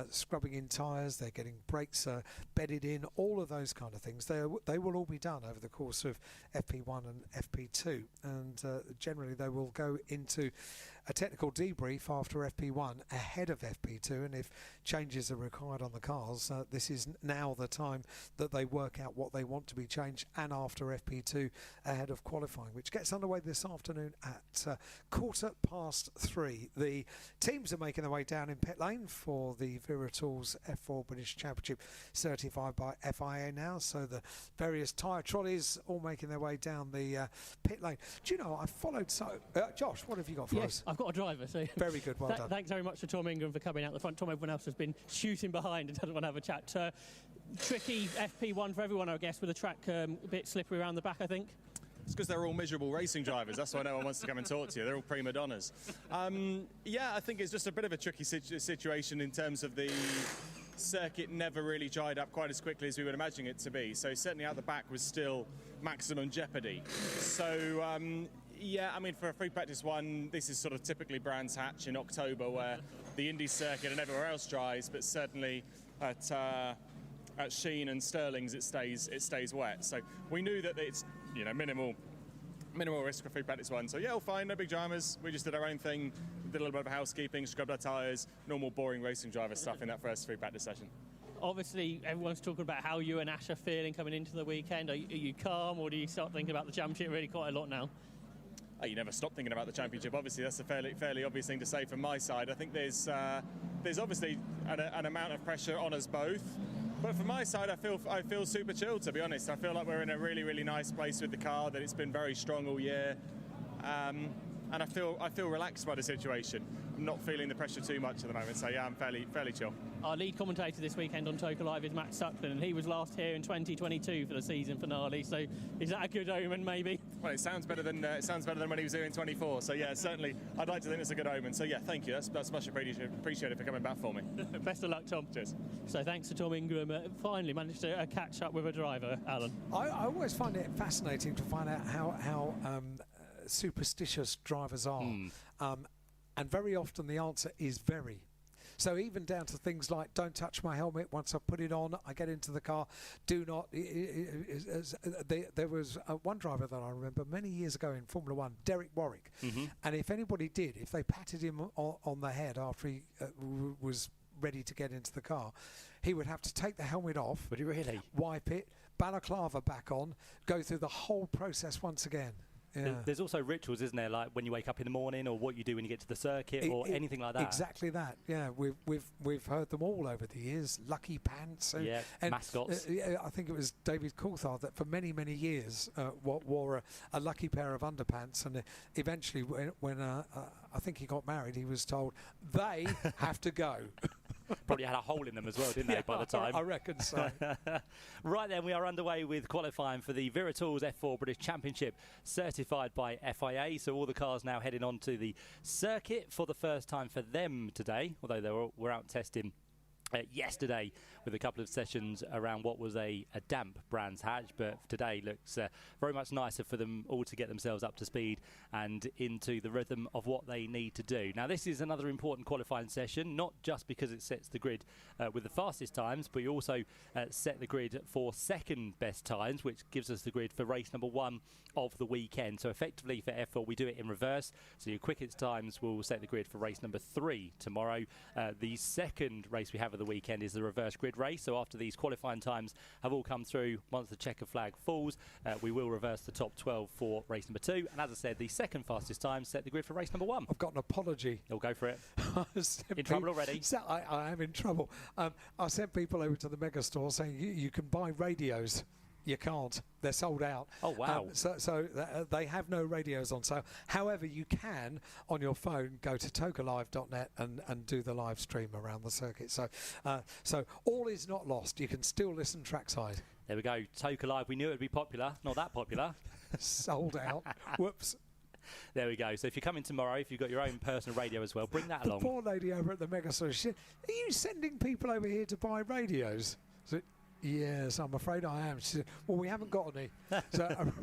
scrubbing in tyres, they're getting brakes bedded in, all of those kind of things. They will all be done over the course of FP1 and FP2, and generally they will go into a technical debrief after FP1 ahead of FP2, and if changes are required on the cars, this is now the time that they work out what they want to be changed, and after FP2 ahead of qualifying, which gets underway this afternoon at 3:15. The teams are making their way down in pit lane for the Viratools F4 British Championship, certified by FIA now, so the various tyre trolleys all making their way down the pit lane. Do you know, I followed Josh, what have you got for us? I've got a driver, so very good, well done. Thanks very much to Tom Ingram for coming out the front. Tom, everyone else has been shooting behind and doesn't want to have a chat. Tricky FP1 for everyone, I guess, with the track a bit slippery around the back, I think. It's because they're all miserable racing drivers. That's why no one wants to come and talk to you. They're all prima donnas. Yeah, I think it's just a bit of a tricky situation in terms of the circuit never really dried up quite as quickly as we would imagine it to be. So certainly out the back was still maximum jeopardy. So yeah, I mean, for a free practice one, this is sort of typically Brands Hatch in October, where the Indy circuit and everywhere else dries, but certainly at Sheen and Stirling's it stays wet. So we knew that it's, you know, minimal risk for free practice one. So yeah, all fine, no big dramas. We just did our own thing, did a little bit of housekeeping, scrubbed our tyres, normal boring racing driver stuff in that first free practice session. Obviously, everyone's talking about how you and Ash are feeling coming into the weekend. Are you calm, or do you start thinking about the championship really quite a lot now? Oh, you never stop thinking about the championship. Obviously, that's a fairly obvious thing to say from my side. I think there's obviously an amount of pressure on us both. But from my side, I feel super chilled, to be honest. I feel like we're in a really, really nice place with the car, that it's been very strong all year. And I feel relaxed by the situation. I'm not feeling the pressure too much at the moment, so yeah, I'm fairly chill. Our lead commentator this weekend on Toker Live is Matt Suckling, and he was last here in 2022 for the season finale. So is that a good omen, maybe? Well, it sounds better than when he was here in 24. So yeah, certainly, I'd like to think it's a good omen. So yeah, thank you. That's much appreciated for coming back for me. Best of luck, Tom. Cheers. So thanks to Tom Ingram. Finally managed to catch up with a driver, Alan. I always find it fascinating to find out how superstitious drivers are, and very often the answer is very. So even down to things like, don't touch my helmet once I put it on, I get into the car, do not. There was one driver that I remember many years ago in Formula One, Derek Warwick, and if anybody did, if they patted him on the head after he was ready to get into the car, he would have to take the helmet off. Would he really? Wipe it, balaclava back on, go through the whole process once again. Yeah. There's also rituals, isn't there, like when you wake up in the morning, or what you do when you get to the circuit, or anything like that. Exactly that. Yeah, we've heard them all over the years. Lucky pants. And mascots. I think it was David Coulthard that for many years wore a lucky pair of underpants, and eventually when I think he got married, he was told they have to go. Probably had a hole in them as well, didn't they, by the time? I reckon so. Right then, we are underway with qualifying for the Viritools F4 British Championship, certified by FIA. So all the cars now heading on to the circuit for the first time for them today, although they were out testing yesterday with a couple of sessions around what was a damp Brands Hatch, but today looks very much nicer for them all to get themselves up to speed and into the rhythm of what they need to do. Now, this is another important qualifying session, not just because it sets the grid with the fastest times, but you also set the grid for second best times, which gives us the grid for race number 1 of the weekend. So effectively for F4 we do it in reverse, so your quickest times will set the grid for race number 3 tomorrow. The second race we have of the weekend is the reverse grid race, so after these qualifying times have all come through, once the checker flag falls, we will reverse the top 12 for race number 2, and as I said, the second fastest time set the grid for race number 1. I've got an apology. You'll go for it. In trouble already? I am in trouble. I sent people over to the mega store saying you can buy radios. You can't. They're sold out. Oh, wow. So they have no radios on sale. However, you can, on your phone, go to tokerlive.net and do the live stream around the circuit. So all is not lost. You can still listen trackside. There we go. Toker Live. We knew it would be popular. Not that popular. Sold out. Whoops. There we go. So if you're coming tomorrow, if you've got your own personal radio as well, bring that along. The poor lady over at the mega store, she said, are you sending people over here to buy radios? So, yes, I'm afraid I am. She said, well, we haven't got any. So,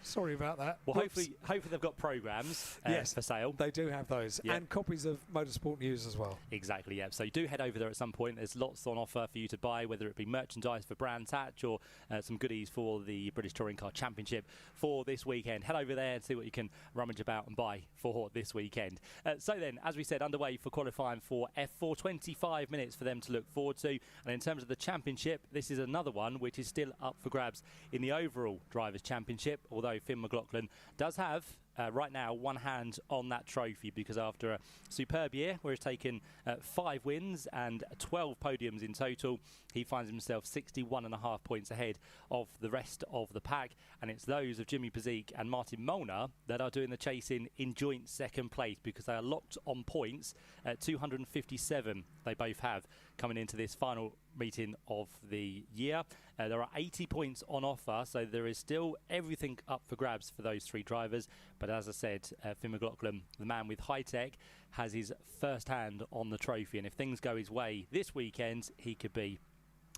sorry about that. Well, hopefully they've got programs yes, for sale. They do have those. Yep. And copies of Motorsport News as well. Exactly, yeah. So you do head over there at some point. There's lots on offer for you to buy, whether it be merchandise for Brands Hatch or some goodies for the British Touring Car Championship for this weekend. Head over there and see what you can rummage about and buy for this weekend. So then, as we said, underway for qualifying for F4, 25 minutes for them to look forward to. And in terms of the championship, this is another one which is still up for grabs in the overall Drivers' Championship, although Finn McLaughlin does have right now one hand on that trophy, because after a superb year where he's taken 5 wins and 12 podiums in total, he finds himself 61.5 points ahead of the rest of the pack, and it's those of Jimmy Pazik and Martin Molnar that are doing the chasing in joint second place, because they are locked on points at 257 they both have coming into this final meeting of the year. There are 80 points on offer, so there is still everything up for grabs for those 3 drivers. But as I said, Finn McLaughlin, the man with high tech, has his first hand on the trophy, and if things go his way this weekend, he could be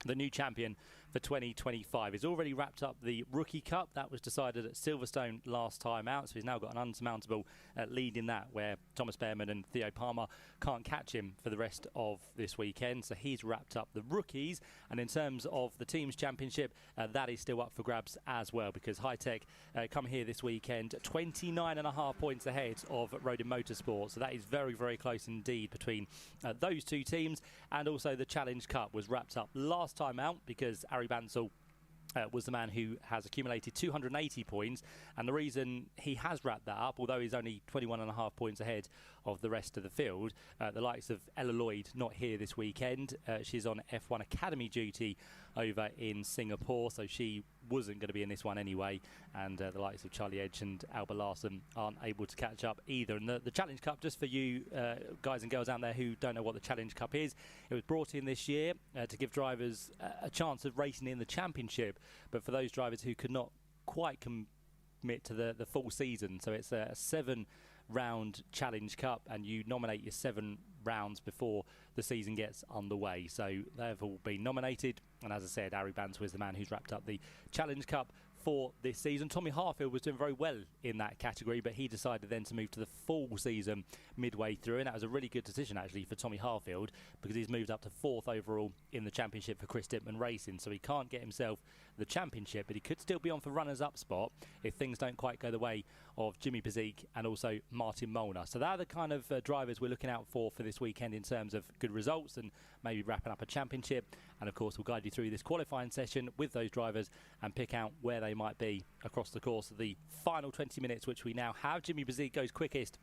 the new champion for 2025. He's already wrapped up the Rookie Cup. That was decided at Silverstone last time out, so he's now got an unsurmountable lead in that, where Thomas Behrman and Theo Palmer can't catch him for the rest of this weekend. So he's wrapped up the rookies, and in terms of the team's championship, that is still up for grabs as well, because High Tech come here this weekend 29.5 points ahead of Rodin Motorsports. So that is very, very close indeed between those 2 teams. And also the Challenge Cup was wrapped up last time out, because Ari Bansal was the man who has accumulated 280 points, and the reason he has wrapped that up, although he's only 21.5 points ahead of the rest of the field, the likes of Ella Lloyd not here this weekend. She's on F1 Academy duty over in Singapore, so she wasn't going to be in this one anyway, and the likes of Charlie Edge and Albert Larson aren't able to catch up either. And the Challenge Cup, just for you guys and girls out there who don't know what the Challenge Cup is, it was brought in this year to give drivers a chance of racing in the championship, but for those drivers who could not quite commit to the full season. So it's a 7-round Challenge Cup, and you nominate your 7 rounds before the season gets underway. So they've all been nominated, and as I said, Ari Bansal is the man who's wrapped up the Challenge Cup for this season. Tommy Harfield was doing very well in that category, but he decided then to move to the full season midway through, and that was a really good decision actually for Tommy Harfield, because he's moved up to 4th overall in the championship for Chris Dittman Racing. So he can't get himself the championship, but he could still be on for runners-up spot if things don't quite go the way of Jimmy Bezique and also Martin Molnar. So they're the kind of drivers we're looking out for this weekend in terms of good results and maybe wrapping up a championship. And of course, we'll guide you through this qualifying session with those drivers and pick out where they might be across the course of the final 20 minutes, which we now have. Jimmy Bezique goes quickest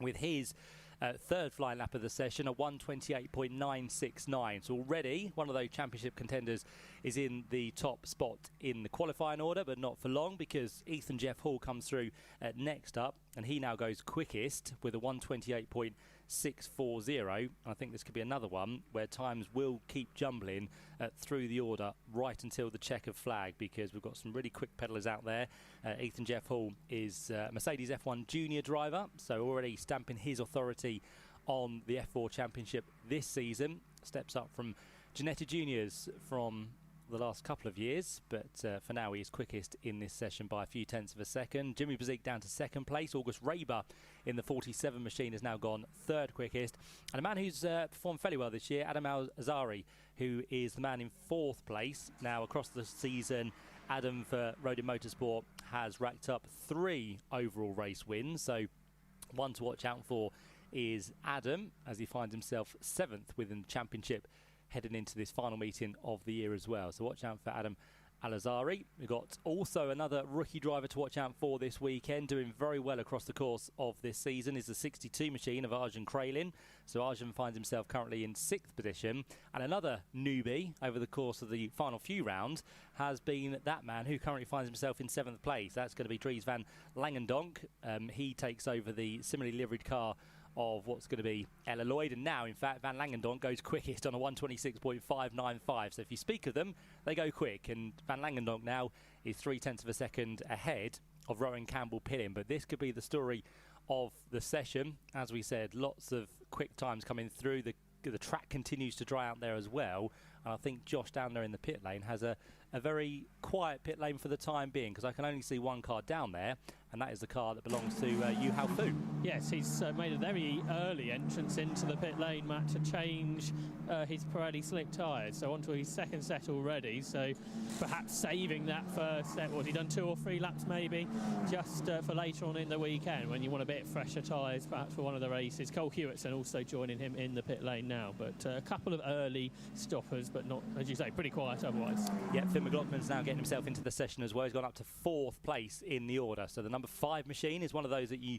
with his 3rd flying lap of the session, a 1:28.969. So already one of those championship contenders is in the top spot in the qualifying order, but not for long, because Ethan Jeff Hall comes through next up, and he now goes quickest with a 1:28.640. I think this could be another one where times will keep jumbling through the order right until the checkered flag, because we've got some really quick pedallers out there. Ethan Jeff Hall is a Mercedes F1 junior driver, so already stamping his authority on the F4 Championship this season. Steps up from Ginetta Juniors from the last couple of years, but for now he is quickest in this session by a few tenths of a second. Jimmy Bezique down to 2nd place. August Raber in the 47 machine has now gone 3rd quickest. And a man who's performed fairly well this year, Adam Azari, who is the man in 4th place. Now across the season, Adam for Rodin Motorsport has racked up 3 overall race wins, so one to watch out for is Adam, as he finds himself 7th within the championship heading into this final meeting of the year as well. So watch out for Adam Al-Azari. We've got also another rookie driver to watch out for this weekend, doing very well across the course of this season, is the 62 machine of Arjun Kralin. So Arjun finds himself currently in 6th position. And another newbie over the course of the final few rounds has been that man who currently finds himself in 7th place. That's going to be Dries van Langendonk. He takes over the similarly liveried car of what's going to be Ella Lloyd, and now in fact Van Langendonk goes quickest on a 1:26.595. so if you speak of them, they go quick, and Van Langendonk now is 0.3 of a second ahead of Rowan Campbell Pilling. But this could be the story of the session. As we said, lots of quick times coming through. The track continues to dry out there as well, and I think Josh down there in the pit lane has a very quiet pit lane for the time being, because I can only see one car down there, and that is the car that belongs to Yu Hao Fu. Yes, he's made a very early entrance into the pit lane, Matt, to change his Pirelli slick tyres. So onto his 2nd set already, so perhaps saving that first set. Has he done 2 or 3 laps maybe, just for later on in the weekend when you want a bit fresher tyres perhaps for one of the races. Cole Hewitson also joining him in the pit lane now, but a couple of early stoppers, but not, as you say, pretty quiet otherwise. Yeah, Finn McLaughlin's now getting himself into the session as well. He's gone up to 4th place in the order, so the number 5 machine is one of those that you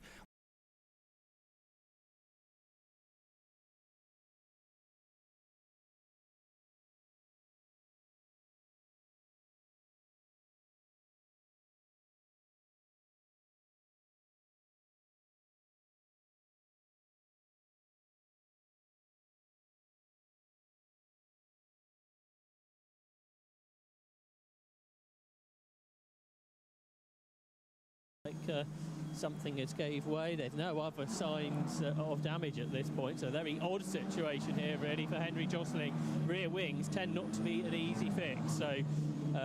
like something has gave way. There's no other signs of damage at this point, so a very odd situation here really for Henry Jostling. Rear wings tend not to be an easy fix, so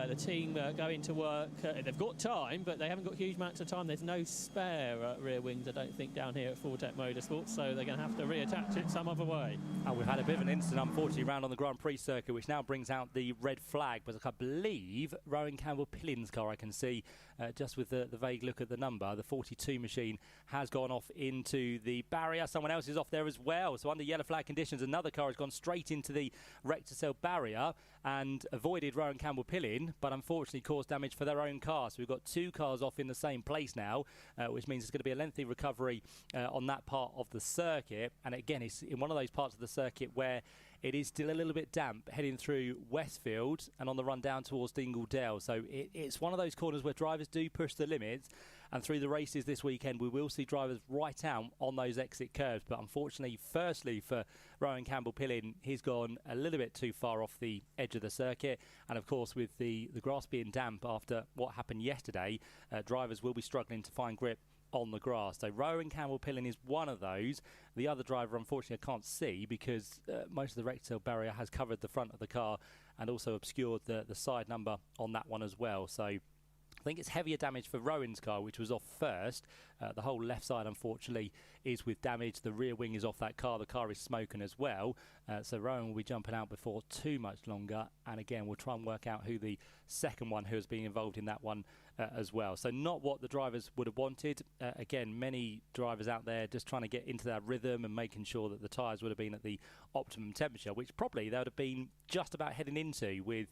the team going to work. They've got time, but they haven't got huge amounts of time. There's no spare rear wings, I don't think, down here at JBMotorsports, so they're going to have to reattach it some other way. And we've had a bit of an incident, unfortunately, round on the Grand Prix circuit, which now brings out the red flag. But I believe Rowan Campbell-Pillin's car, I can see just with the vague look at the number, the 42 machine has gone off into the barrier. Someone else is off there as well. So under yellow flag conditions, another car has gone straight into the wreck-to-cell barrier and avoided Rowan Campbell-Pillin, but unfortunately caused damage for their own car. So we've got two cars off in the same place now, which means it's going to be a lengthy recovery on that part of the circuit. And again, it's in one of those parts of the circuit where it is still a little bit damp heading through Westfield and on the run down towards Dingle Dale. So it's one of those corners where drivers do push the limits, and through the races this weekend we will see drivers right out on those exit curves. But unfortunately, firstly for Rowan Campbell-Pillin, he's gone a little bit too far off the edge of the circuit, and of course with the grass being damp after what happened yesterday, drivers will be struggling to find grip on the grass. So Rowan Campbell-Pillin is one of those. The other driver, unfortunately, I can't see because most of the rectangle barrier has covered the front of the car and also obscured the side number on that one as well. So I think it's heavier damage for Rowan's car, which was off first. The whole left side, unfortunately, is with damage. The rear wing is off that car. The car is smoking as well. So Rowan will be jumping out before too much longer. And again, we'll try and work out who the second one who has been involved in that one as well. So not what the drivers would have wanted. Again, many drivers out there just trying to get into that rhythm and making sure that the tyres would have been at the optimum temperature, which probably they would have been just about heading into with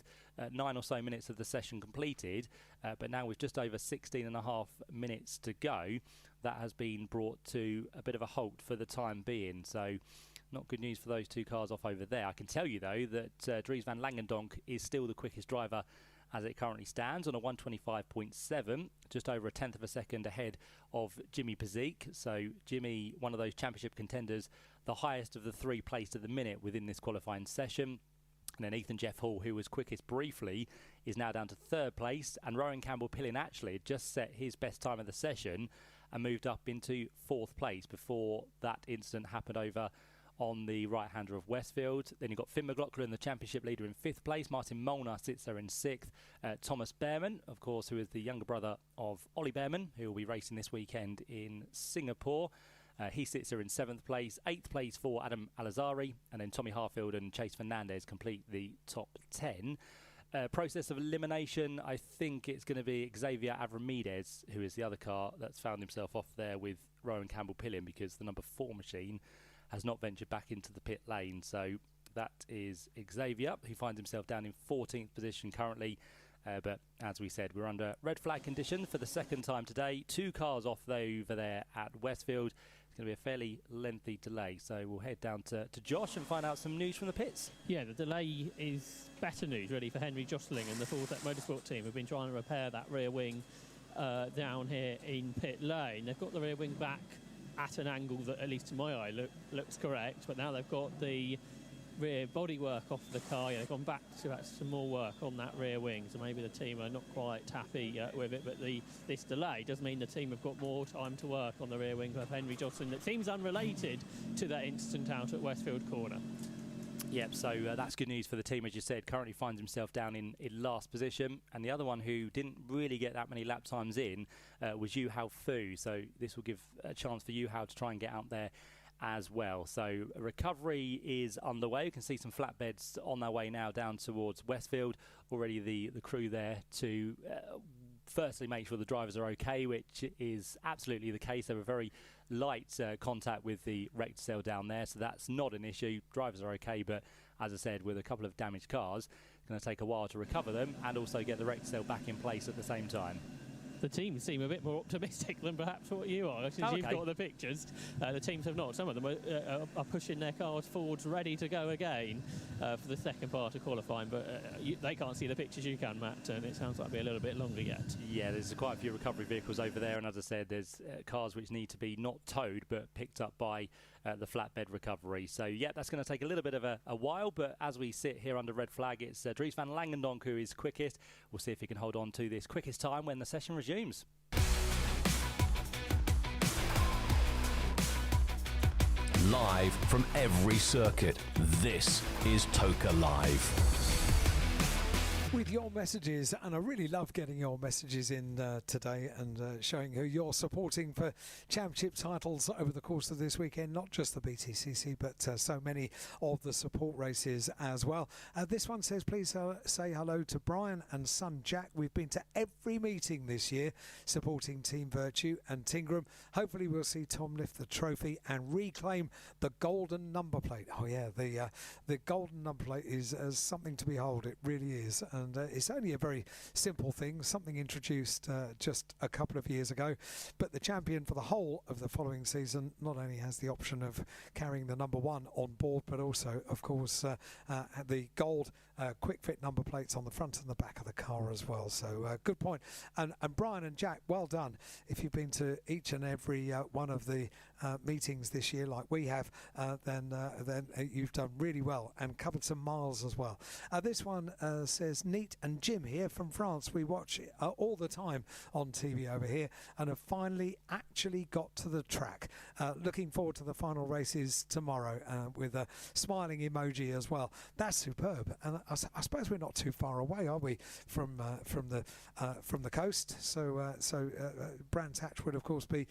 9 or so minutes of the session completed. But now with just over 16.5 minutes to go, that has been brought to a bit of a halt for the time being. So not good news for those two cars off over there. I can tell you, though, that Dries van Langendonk is still the quickest driver as it currently stands on a 125.7, just over a tenth of a second ahead of Jimmy Pazik. So Jimmy, one of those championship contenders, the highest of the three placed at the minute within this qualifying session. And then Ethan Jeff Hall, who was quickest briefly, is now down to third place. And Rowan Campbell-Pillin actually just set his best time of the session and moved up into fourth place before that incident happened over on the right-hander of Westfield. Then you've got Finn McLaughlin, the championship leader, in fifth place. Martin Molnar sits there in sixth. Thomas Behrman, of course, who is the younger brother of Ollie Behrman, who will be racing this weekend in Singapore. He sits there in seventh place. Eighth place for Adam Alazari, and then Tommy Harfield and Chase Fernandez complete the top 10. Process of elimination, I think it's going to be Xavier Avramidez, who is the other car that's found himself off there with Rowan Campbell-Pillin, because the number 4 machine has not ventured back into the pit lane. So that is Xavier, who finds himself down in 14th position currently. But as we said, we're under red flag conditions for the second time today. 2 cars off over there at Westfield. It's going to be a fairly lengthy delay. So we'll head down to Josh and find out some news from the pits. Yeah, the delay is better news really for Henry Jostling and the Fortec Motorsport team. Have been trying to repair that rear wing down here in pit lane. They've got the rear wing back at an angle that, at least to my eye, looks correct, but now they've got the rear bodywork off the car. Yeah, they've gone back to some more work on that rear wing, so maybe the team are not quite happy with it, but this delay does mean the team have got more time to work on the rear wing of Henry Jostling. That seems unrelated to that incident out at Westfield Corner. Yep, so that's good news for the team, as you said. Currently finds himself down in last position. And the other one who didn't really get that many lap times in was Yu Hao Fu. So this will give a chance for Yu Hao to try and get out there as well. So recovery is underway. You can see some flatbeds on their way now down towards Westfield. Already the crew there to firstly make sure the drivers are okay, which is absolutely the case. They were very light contact with the wrecked cell down there, so that's not an issue. Drivers are okay, but as I said, with a couple of damaged cars, it's going to take a while to recover them and also get the wrecked cell back in place at the same time. The teams seem a bit more optimistic than perhaps what you are, since you've got the pictures. The teams have not. Some of them are pushing their cars forwards, ready to go again for the second part of qualifying, but they can't see the pictures you can, Matt, and it sounds like it'll be a little bit longer yet. Yeah, there's quite a few recovery vehicles over there, and as I said, there's cars which need to be not towed but picked up by the flatbed recovery. So yeah, that's going to take a little bit of a while, but as we sit here under red flag, it's Dries van Langendonk who is quickest. We'll see if he can hold on to this quickest time when the session resumes. Live from every circuit, this is Toka Live. With your messages, and I really love getting your messages in today and showing who you're supporting for championship titles over the course of this weekend, not just the BTCC but so many of the support races as well. This one says, please say hello to Brian and son Jack. We've been to every meeting this year supporting Team Virtue and Tingram. Hopefully we'll see Tom lift the trophy and reclaim the golden number plate. Oh yeah, the golden number plate is something to behold. It really is. And it's only a very simple thing, something introduced just a couple of years ago. But the champion for the whole of the following season not only has the option of carrying the number 1 on board, but also, of course, the gold quick fit number plates on the front and the back of the car as well. So good point. And Brian and Jack, well done. If you've been to each and every one of the meetings this year like we have, then you've done really well and covered some miles as well. This one says, Neat and Jim here from France. We watch all the time on TV over here and have finally actually got to the track. Looking forward to the final races tomorrow with a smiling emoji as well. That's superb. And I suppose we're not too far away, are we, from the coast? So Brands Hatch would of course be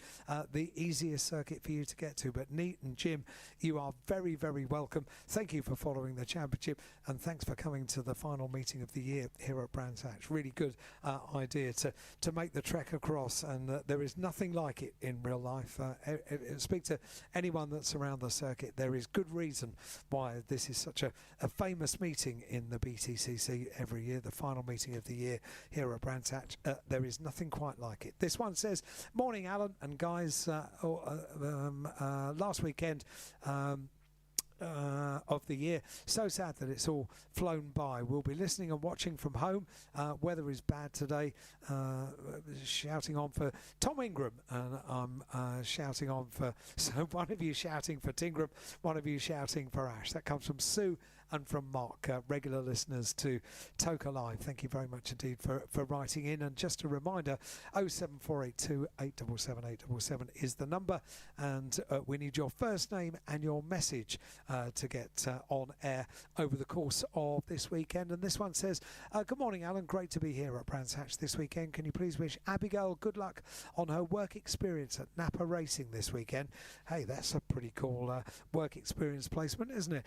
the easiest circuit for you to get to. But Neat and Jim, you are very, very welcome. Thank you for following the championship and thanks for coming to the final meeting of the year here at Brands Hatch. Really good idea to make the trek across, and there is nothing like it in real life. Speak to anyone that's around the circuit. There is good reason why this is such a famous meeting in the BTCC every year, the final meeting of the year here at Brands Hatch. There is nothing quite like it. This one says, morning Alan and guys, last weekend of the year. So sad that it's all flown by. We'll be listening and watching from home. Weather is bad today. Shouting on for Tom Ingram, and I'm shouting on for, so one of you shouting for Tingram, one of you shouting for Ash. That comes from Sue and from Mark, regular listeners to Toka Live. Thank you very much indeed for writing in. And just a reminder, 07482 877 877 is the number, and we need your first name and your message to get on air over the course of this weekend. And this one says, good morning Alan, great to be here at Brands Hatch this weekend. Can you please wish Abigail good luck on her work experience at Napa Racing this weekend? Hey, that's a pretty cool work experience placement, isn't it?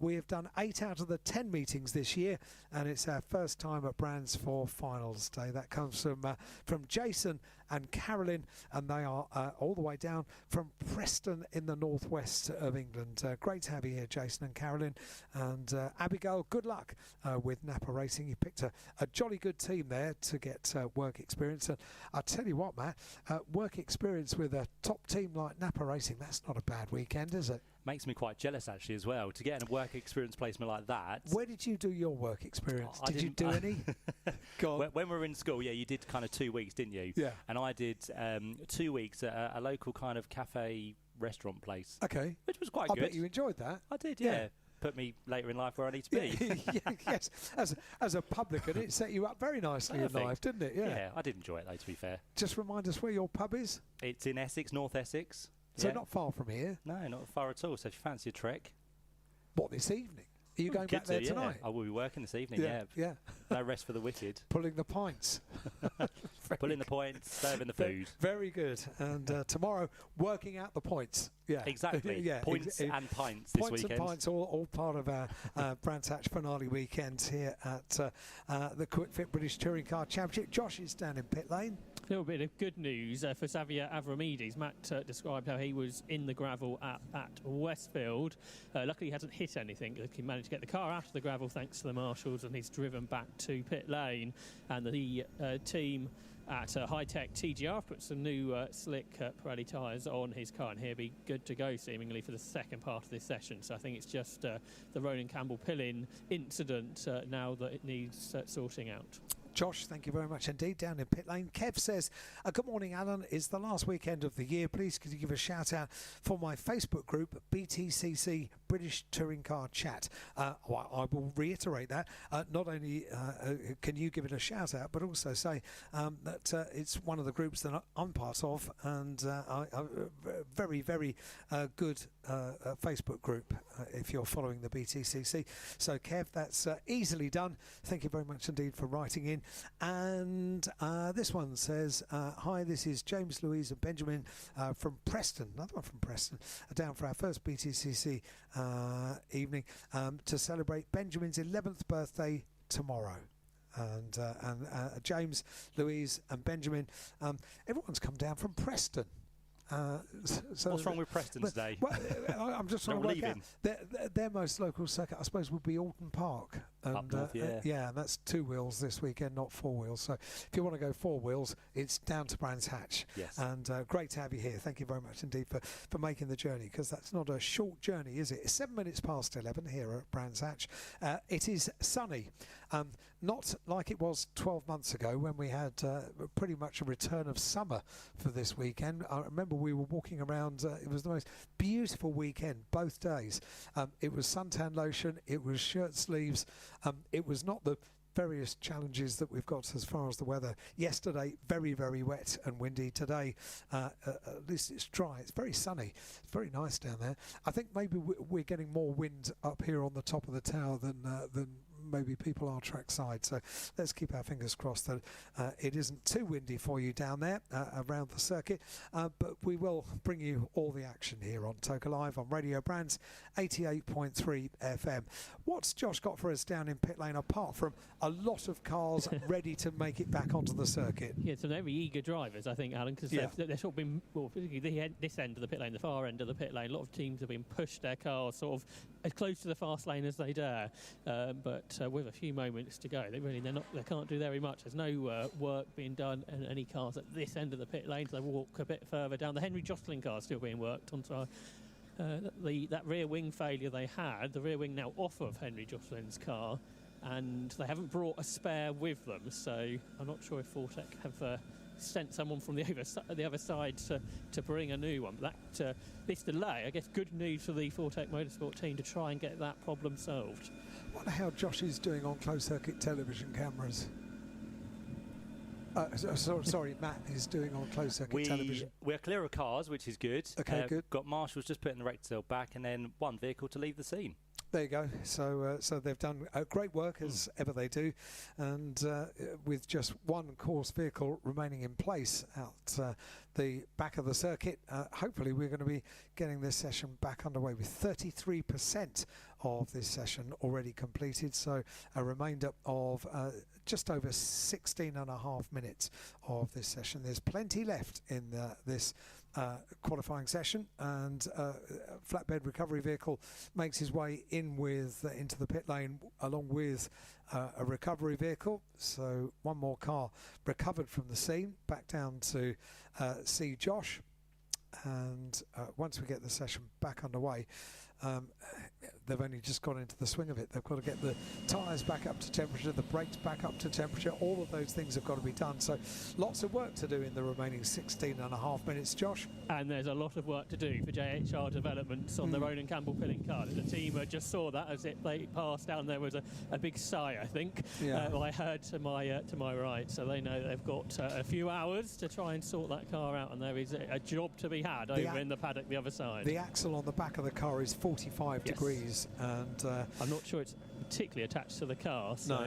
We have done 8 out of the 10 meetings this year, and it's our first time at Brands for Finals Day. That comes from Jason and Carolyn, and they are all the way down from Preston in the northwest of England. Great to have you here, Jason and Carolyn. And Abigail, good luck with Napa Racing. You picked a jolly good team there to get work experience. And I'll tell you what, Matt, work experience with a top team like Napa Racing, that's not a bad weekend, is it? Makes me quite jealous actually as well to get in a work experience placement like that. Where did you do your work experience? Did you do any? When we were in school, yeah, you did kind of 2 weeks, didn't you? Yeah. And I did 2 weeks at a local kind of cafe restaurant place. Okay. Which was quite good. I bet you enjoyed that. I did, yeah. Put me later in life where I need to be. Yes, as a publican, it set you up very nicely in life, didn't it? Yeah, I did enjoy it though, to be fair. Just remind us where your pub is. It's in Essex, North Essex. So not far from here. No, not far at all. So if you fancy a trek. What, this evening? Are you going back there tonight? I will be working this evening, yeah. No rest for the wicked. Pulling the pints. Pulling the points, serving the food. Very good. And tomorrow, working out the points. Yeah, exactly. Points and pints this weekend. Points and pints, all part of our Brands Hatch finale weekend here at the Quick Fit British Touring Car Championship. Josh is down in pit lane. A little bit of good news for Xavier Avramides. Matt described how he was in the gravel at Westfield. Luckily, he hasn't hit anything. He managed to get the car out of the gravel thanks to the marshals, and he's driven back to pit lane. And the team at High Tech TGR put some new slick Pirelli tyres on his car, and he'll be good to go seemingly for the second part of this session. So I think it's just the Ronan Campbell Pillin incident now that it needs sorting out. Josh, thank you very much indeed. Down in pit lane, Kev says, good morning Alan, it's the last weekend of the year. Please could you give a shout out for my Facebook group, BTCC British Touring Car Chat. I will reiterate that. Not only can you give it a shout out, but also say that it's one of the groups that I'm part of, and very, very good Facebook group if you're following the BTCC. So Kev, that's easily done. Thank you very much indeed for writing in. And this one says, hi, this is James, Louise and Benjamin from Preston, another one from Preston, down for our first BTCC evening to celebrate Benjamin's 11th birthday tomorrow. And James, Louise and Benjamin, everyone's come down from Preston. So what's wrong with Preston today? Well, I'm just trying to work out. Their most local circuit, I suppose, would be Alton Park. And, up north, yeah, and that's 2 wheels this weekend, not 4 wheels. So if you want to go 4 wheels, it's down to Brands Hatch. Yes. And great to have you here. Thank you very much indeed for making the journey, because that's not a short journey, is it? It's 7 minutes past 11 here at Brands Hatch. It is sunny. Not like it was 12 months ago when we had pretty much a return of summer for this weekend. I remember we were walking around, it was the most beautiful weekend both days. It was suntan lotion, it was shirt sleeves, it was not the various challenges that we've got as far as the weather. Yesterday, very, very wet and windy. Today, at least it's dry. It's very sunny. It's very nice down there. I think maybe we're getting more wind up here on the top of the tower than maybe people are trackside, so let's keep our fingers crossed that it isn't too windy for you down there around the circuit, but we will bring you all the action here on Toka Live on Radio Brands 88.3 FM. What's Josh got for us down in pit lane apart from a lot of cars ready to make it back onto the circuit? Yeah, some very eager drivers, I think, Alan, because they've sort of been, well, particularly this end of the pit lane, the far end of the pit lane, a lot of teams have been pushed their cars sort of as close to the fast lane as they dare, but with a few moments to go, they can't do very much. There's no work being done in any cars at this end of the pit lane, so they walk a bit further down. The Henry Jostling car is still being worked on, so that rear wing failure they had, the rear wing now off of Henry Josling's car, and they haven't brought a spare with them, so I'm not sure if Fortec have sent someone from the other side to bring a new one. But that this delay, I guess, good news for the Fortec Motorsport team to try and get that problem solved. I wonder how Josh is doing on closed-circuit television cameras. Sorry, Matt is doing on closed-circuit television. We're clear of cars, which is good. Okay, good. Got marshals just putting the rate cell back, and then one vehicle to leave the scene. There you go. So they've done great work as ever they do, and with just one course vehicle remaining in place out the back of the circuit, hopefully we're going to be getting this session back underway with 33% of this session already completed. So a remainder of just over 16.5 minutes of this session. There's plenty left in this qualifying session, and flatbed recovery vehicle makes his way in with into the pit lane along with a recovery vehicle. So one more car recovered from the scene back down to see Josh, and once we get the session back underway, they've only just got into the swing of it. They've got to get the tyres back up to temperature, the brakes back up to temperature. All of those things have got to be done. So lots of work to do in the remaining 16.5 minutes, Josh. And there's a lot of work to do for JHR Developments on the Ronan Campbell Pilling car. The team just saw that as it passed down. There was a big sigh, I think. Yeah. I heard to my right. So they know they've got a few hours to try and sort that car out, and there is a job to be had over in the paddock the other side. The axle on the back of the car is 45 degrees, and I'm not sure it's particularly attached to the car. So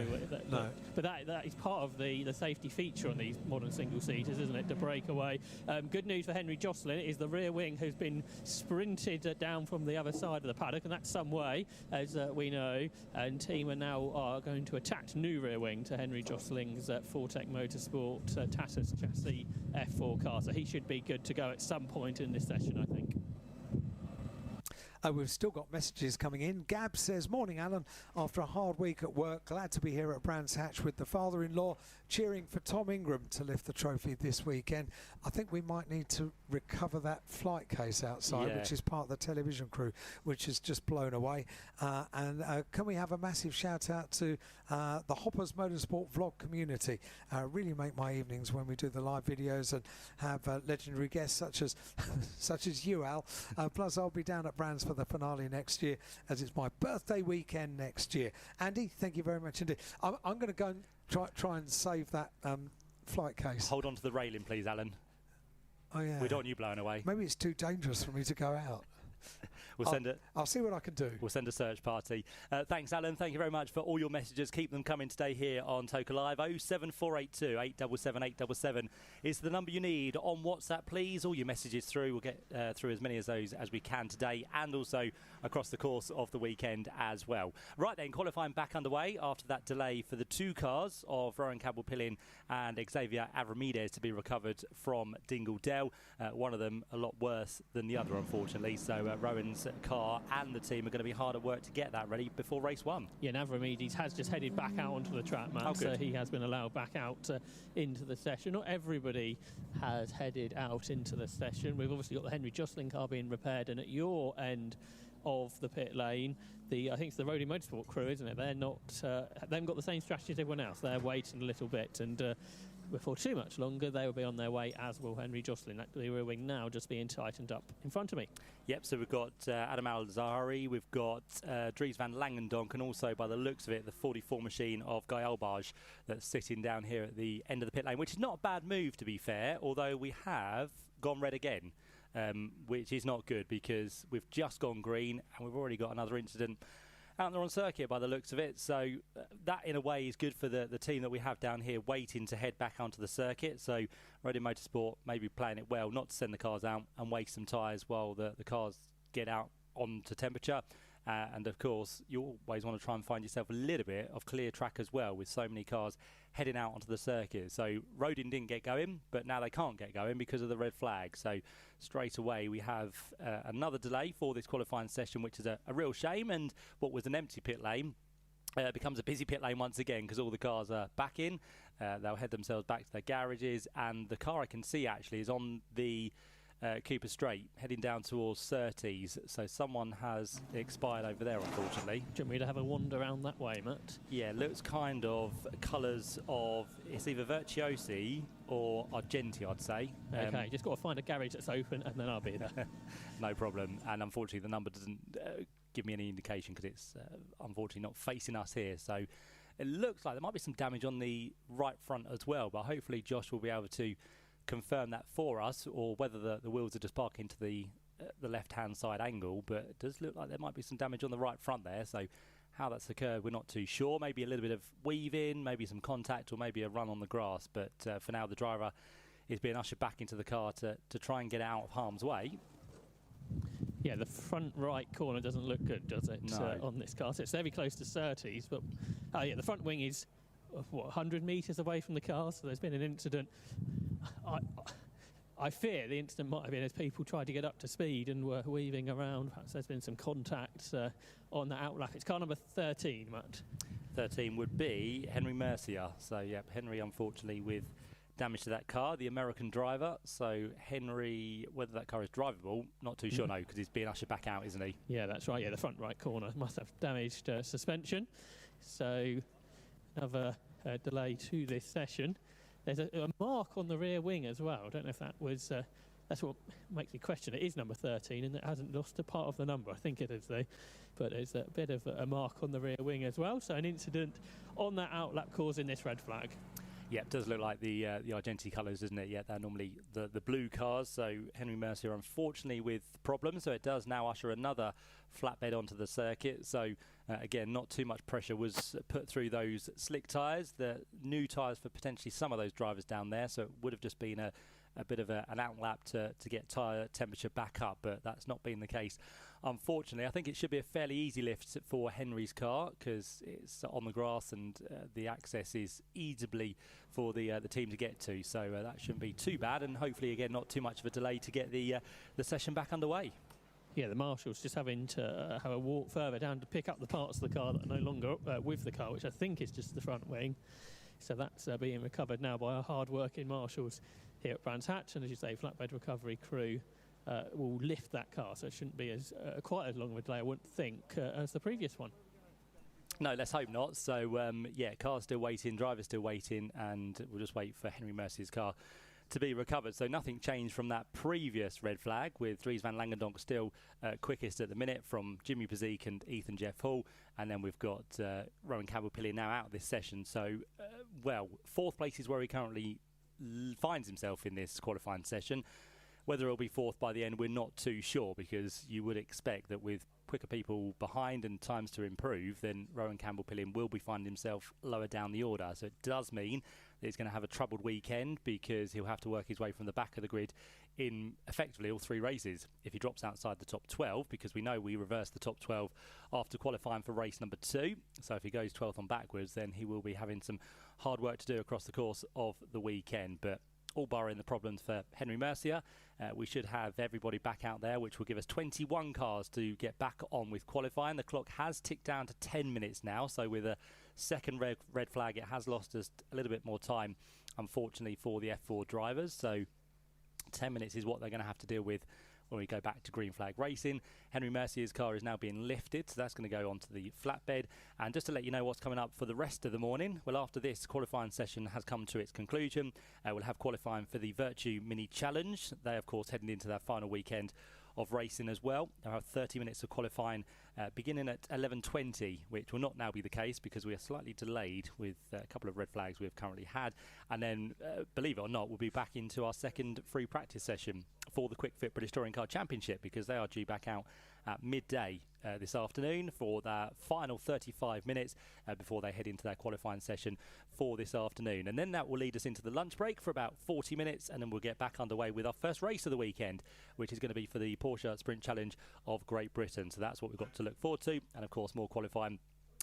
no. But that is part of the safety feature on these modern single-seaters, isn't it, to break away. Good news for Henry Joslin is the rear wing has been sprinted down from the other side of the paddock, and that's some way, as we know, and team are going to attach new rear wing to Henry Josling's Fortec Motorsport Tatus chassis F4 car, so he should be good to go at some point in this session, I think. We've still got messages coming in. Gab says, morning Alan, after a hard week at work, glad to be here at Brands Hatch with the father-in-law, cheering for Tom Ingram to lift the trophy this weekend. I think we might need to recover that flight case outside, which is part of the television crew, which has just blown away. And can we have a massive shout out to the Hoppers Motorsport vlog community? Really make my evenings when we do the live videos and have legendary guests such as you, Al. Plus I'll be down at Brands for for the finale next year, as it's my birthday weekend next year. Andy, thank you very much indeed. I'm going to go and try and save that flight case. Hold on to the railing, please, Alan. Oh yeah. We don't want you blown away. Maybe it's too dangerous for me to go out. I'll see what I can do. We'll send a search party. Thanks, Alan. Thank you very much for all your messages. Keep them coming today here on Toka Live. 07482 877 877 is the number you need on WhatsApp, please. All your messages through. We'll get through as many of those as we can today, and also across the course of the weekend as well. Right then, qualifying back underway after that delay for the two cars of Rowan Campbell-Pillin and Xavier Avramirez to be recovered from Dingle Dell. One of them a lot worse than the other, unfortunately. So Rowan's car and the team are going to be hard at work to get that ready before race one. Yeah, Avramirez has just headed back out onto the track, Matt. So he has been allowed back out into the session. Not everybody has headed out into the session. We've obviously got the Henry Josselin car being repaired, and at your end of the pit lane, I think it's the Rodin Motorsport crew, isn't it? They're not, they haven't got the same strategy as everyone else. They're waiting a little bit, and before too much longer, they will be on their way, as will Henry Josselin. The rear wing now just being tightened up in front of me. Yep, so we've got Adam Al-Zahari, we've got Dries van Langendonk, and also, by the looks of it, the 44 machine of Guy Albage that's sitting down here at the end of the pit lane, which is not a bad move, to be fair, although we have gone red again. Which is not good, because we've just gone green and we've already got another incident out there on circuit by the looks of it. So that in a way is good for the team that we have down here waiting to head back onto the circuit. So Rodin Motorsport maybe playing it well not to send the cars out and waste some tyres while the cars get out onto temperature. And of course, you always want to try and find yourself a little bit of clear track as well, with so many cars heading out onto the circuit. So Rodin didn't get going, but now they can't get going because of the red flag. So straight away we have another delay for this qualifying session, which is a real shame. And what was an empty pit lane becomes a busy pit lane once again, because all the cars are back in. They'll head themselves back to their garages, and the car I can see actually is on the Cooper Straight, heading down towards Surtees. So someone has expired over there, unfortunately. Do you want me to have a wander around that way, Matt? Yeah, looks kind of colours of, it's either Virtuosi or Argenti, I'd say. Okay, just got to find a garage that's open and then I'll be there. No problem. And unfortunately, the number doesn't give me any indication, because it's unfortunately not facing us here. So it looks like there might be some damage on the right front as well, but hopefully Josh will be able to confirm that for us, or whether the wheels are just parking to the left-hand side angle. But it does look like there might be some damage on the right front there. So how that's occurred, we're not too sure. Maybe a little bit of weaving, maybe some contact, or maybe a run on the grass. But for now, the driver is being ushered back into the car to try and get out of harm's way. Yeah, the front right corner doesn't look good, does it, no. On this car? So it's very close to Surtees, but yeah, the front wing is, what, 100 metres away from the car, so there's been an incident. I fear the incident might have been as people tried to get up to speed and were weaving around. Perhaps there's been some contact on the outlap. It's car number 13, Matt. 13 would be Henry Mercier. So, yep, Henry, unfortunately, with damage to that car, the American driver. So, Henry, whether that car is drivable, not too sure, no, because he's being ushered back out, isn't he? Yeah, that's right. Yeah, the front right corner must have damaged suspension. So, another delay to this session. There's a mark on the rear wing as well. I don't know if that was, that's what makes me question. It is number 13, and it hasn't lost a part of the number. I think it is, though. But there's a bit of a mark on the rear wing as well. So an incident on that outlap causing this red flag. Yeah, it does look like the Argenti colours, doesn't it? Yeah, they're normally the blue cars. So Henry Mercier, unfortunately, with problems. So it does now usher another flatbed onto the circuit. So again, not too much pressure was put through those slick tyres. The new tyres for potentially some of those drivers down there. So it would have just been a bit of an outlap to get tyre temperature back up, but that's not been the case. Unfortunately, I think it should be a fairly easy lift for Henry's car, because it's on the grass and the access is easily for the team to get to. So that shouldn't be too bad, and hopefully, again, not too much of a delay to get the session back underway. Yeah, the marshal's just having to have a walk further down to pick up the parts of the car that are no longer with the car, which I think is just the front wing. So that's being recovered now by our hard-working marshals here at Brands Hatch, and as you say, flatbed recovery crew will lift that car, so it shouldn't be as quite as long of a delay, I wouldn't think, as the previous one. No, let's hope not. So, yeah, car's still waiting, driver's still waiting, and we'll just wait for Henry Mercier's car to be recovered. So nothing changed from that previous red flag, with Dries van Langendonk still quickest at the minute from Jimmy Pazik and Ethan Jeff Hall. And then we've got Rowan Campbell-Pillion now out of this session. So, well, 4th place is where he currently finds himself in this qualifying session. Whether it'll be 4th by the end, we're not too sure, because you would expect that with quicker people behind and times to improve, then Rowan Campbell-Pillion will be finding himself lower down the order. So it does mean that he's going to have a troubled weekend, because he'll have to work his way from the back of the grid in effectively all 3 races if he drops outside the top 12, because we know we reversed the top 12 after qualifying for race number 2. So if he goes 12th on backwards, then he will be having some hard work to do across the course of the weekend. But all barring the problems for Henry Mercier, we should have everybody back out there, which will give us 21 cars to get back on with qualifying. The clock has ticked down to 10 minutes now, so with a second red flag, it has lost us a little bit more time, unfortunately, for the F4 drivers. So 10 minutes is what they're going to have to deal with when we go back to green flag racing. Henry Mercier's car is now being lifted, so that's going to go onto the flatbed. And just to let you know what's coming up for the rest of the morning, well, after this qualifying session has come to its conclusion, we'll have qualifying for the Virtue Mini Challenge. They, of course, heading into that final weekend of racing as well. There are 30 minutes of qualifying beginning at 11:20, which will not now be the case because we are slightly delayed with a couple of red flags we've currently had. And then, believe it or not, we'll be back into our second free practice session for the Quick Fit British Touring Car Championship, because they are due back out at midday this afternoon for that final 35 minutes before they head into their qualifying session for this afternoon. And then that will lead us into the lunch break for about 40 minutes, and then we'll get back underway with our first race of the weekend, which is going to be for the Porsche Sprint Challenge of Great Britain. So that's what we've got to look forward to, and of course more qualifying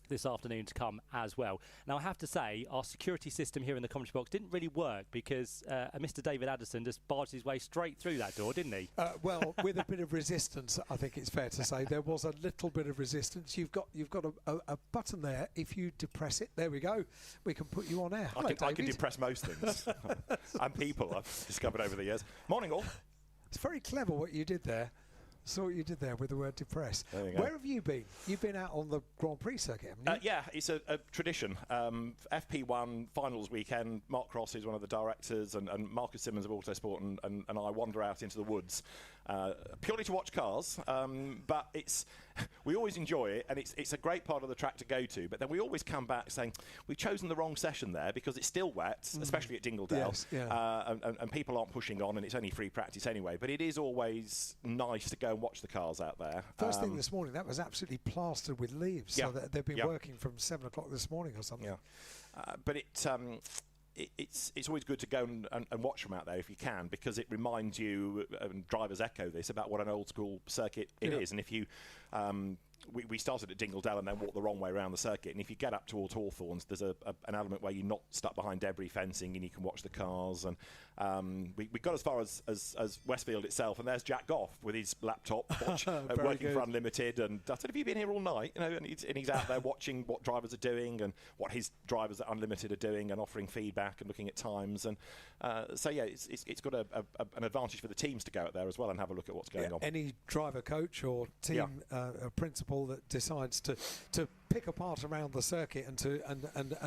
this afternoon to come as well. Now, I have to say, our security system here in the commentary box didn't really work, because Mr. David Addison just barged his way straight through that door, didn't he? Well, with a bit of resistance, I think it's fair to say. There was a little bit of resistance. You've got a button there. If you depress it, there we go. We can put you on air. I can depress most things. And people, I've discovered over the years. Morning, all. It's very clever what you did there. Saw what you did there with the word depress. Where have you been? You've been out on the Grand Prix circuit, haven't you? Yeah, it's a tradition. FP1 finals weekend, Mark Cross is one of the directors, and Marcus Simmons of Autosport and I wander out into the woods purely to watch cars. But we always enjoy it, and it's a great part of the track to go to. But then we always come back saying, we've chosen the wrong session there because it's still wet, especially at Dingledale. Yes, yeah. And people aren't pushing on, and it's only free practice anyway. But it is always nice to go and watch the cars out there. First thing this morning, that was absolutely plastered with leaves. Yeah. So they've been working from 7 o'clock this morning or something. Yeah. But it's always good to go and watch them out there if you can, because it reminds you, and drivers echo this, about what an old school circuit it is. And if you we started at Dingledale and then walked the wrong way around the circuit, and if you get up towards Hawthorns, there's an element where you're not stuck behind debris fencing and you can watch the cars. And we got as far as Westfield itself, and there's Jack Goff with his laptop working for Unlimited. And I said, have you been here all night? You know, and he's out there watching what drivers are doing and what his drivers at Unlimited are doing, and offering feedback and looking at times. And so yeah, it's got an advantage for the teams to go out there as well and have a look at what's going on. Any driver, coach or team principal that decides to pick apart around the circuit and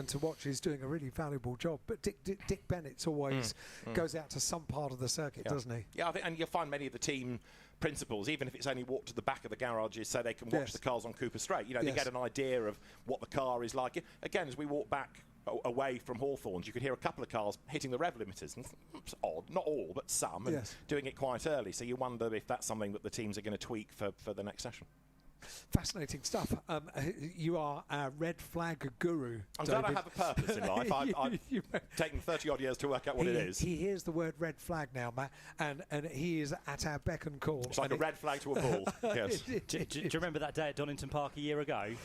to watch is doing a really valuable job. But Dick Bennett's always goes out to some part of the circuit, doesn't he? Yeah, I think, and you'll find many of the team principals, even if it's only walk to the back of the garages so they can watch the cars on Cooper Straight. You know, they get an idea of what the car is like. Again, as we walk back away from Hawthorns, you could hear a couple of cars hitting the rev limiters. And it's odd, not all, but some, and doing it quite early. So you wonder if that's something that the teams are going to tweak for the next session. Fascinating stuff. You are our red flag guru. I'm glad I have a purpose in life. I've taken 30 odd years to work out what it is. He hears the word red flag now, Matt, and he is at our beck and call. It's like a red flag to a ball. Yes. Do you remember that day at Donington Park a year ago?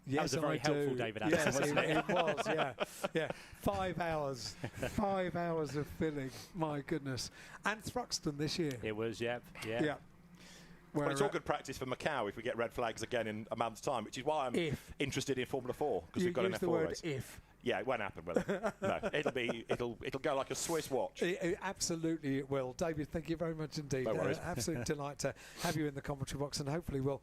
Yes, that was a very helpful David Addison, wasn't it? It was, yeah. 5 hours. 5 hours of filling. My goodness. And Thruxton this year. It was, yeah. Well, it's all good practice for Macau if we get red flags again in a month's time, which is why I'm interested in Formula 4, because we've got an F4 race. If. Yeah, it won't happen, will it? No, it'll it'll go like a Swiss watch. Absolutely it will. David, thank you very much indeed. Absolute delight to have you in the commentary box, and hopefully we'll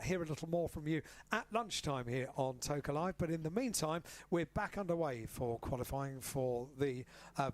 hear a little more from you at lunchtime here on Toka Live. But in the meantime, we're back underway for qualifying for the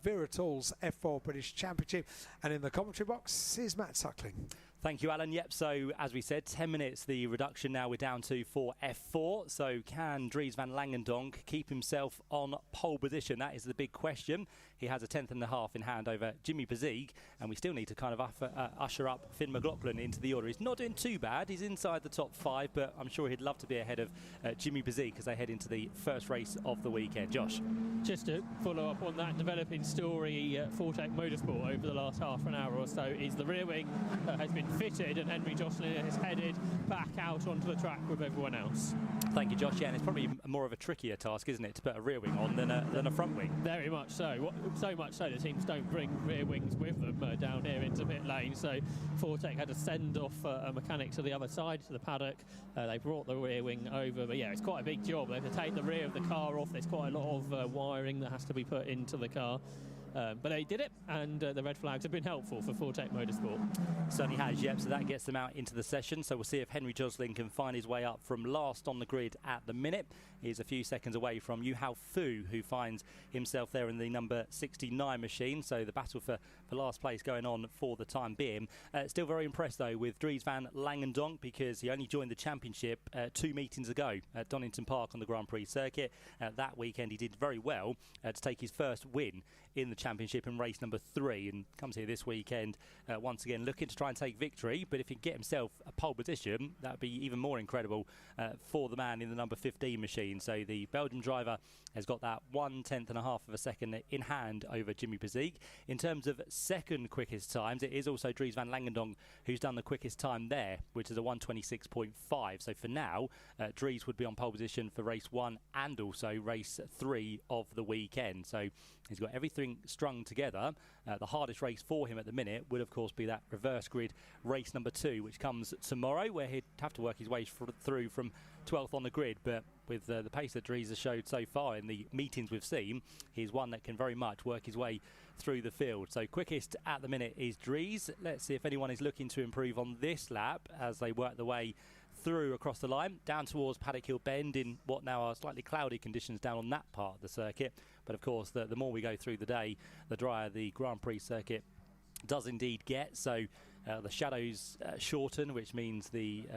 Vera Tools F4 British Championship, and in the commentary box is Matt Suckling. Thank you, Alan. Yep, so as we said, 10 minutes the reduction now we're down to for F4. So can Dries van Langendonk keep himself on pole position? That is the big question. He has a 10.5 in hand over Jimmy Bezique, and we still need to kind of usher up Finn McLaughlin into the order. He's not doing too bad. He's inside the top 5, but I'm sure he'd love to be ahead of Jimmy Bezique as they head into the first race of the weekend. Josh? Just to follow up on that developing story, Fortec Motorsport over the last half an hour or so is the rear wing has been fitted, and Henry Josselin has headed back out onto the track with everyone else. Thank you, Josh. Yeah, and it's probably more of a trickier task, isn't it, to put a rear wing on than a front wing? Very much so. So much so the teams don't bring rear wings with them down here into pit lane. So Fortec had to send off a mechanic to the other side, to the paddock. They brought the rear wing over, but yeah, it's quite a big job. They have to take the rear of the car off. There's quite a lot of wiring that has to be put into the car. But they did it, and the red flags have been helpful for Fortec Motorsport. Certainly has, yep, so that gets them out into the session. So we'll see if Henry Josselin can find his way up from last on the grid at the minute. He's a few seconds away from Yuhao Fu, who finds himself there in the number 69 machine. So the battle for last place going on for the time being. Still very impressed, though, with Dries van Langendonk, because he only joined the championship 2 meetings ago at Donington Park on the Grand Prix circuit. That weekend he did very well to take his first win in the championship in race number 3, and comes here this weekend once again looking to try and take victory. But if he can get himself a pole position, that would be even more incredible for the man in the number 15 machine. So the Belgium driver has got that 1/10.5 of a second in hand over Jimmy Bezique. In terms of second quickest times, it is also Dries van Langendonk who's done the quickest time there, which is a 1:26.5. So for now, Dries would be on pole position for race 1 and also race 3 of the weekend. So he's got everything strung together. The hardest race for him at the minute would, of course, be that reverse grid race number 2, which comes tomorrow, where he'd have to work his way through from 12th on the grid. But with the pace that Dries has showed so far in the meetings we've seen, he's one that can very much work his way through the field. So quickest at the minute is Dries. Let's see if anyone is looking to improve on this lap as they work their way through across the line, down towards Paddock Hill Bend in what now are slightly cloudy conditions down on that part of the circuit. But of course, the more we go through the day, the drier the Grand Prix circuit does indeed get. So the shadows shorten, which means the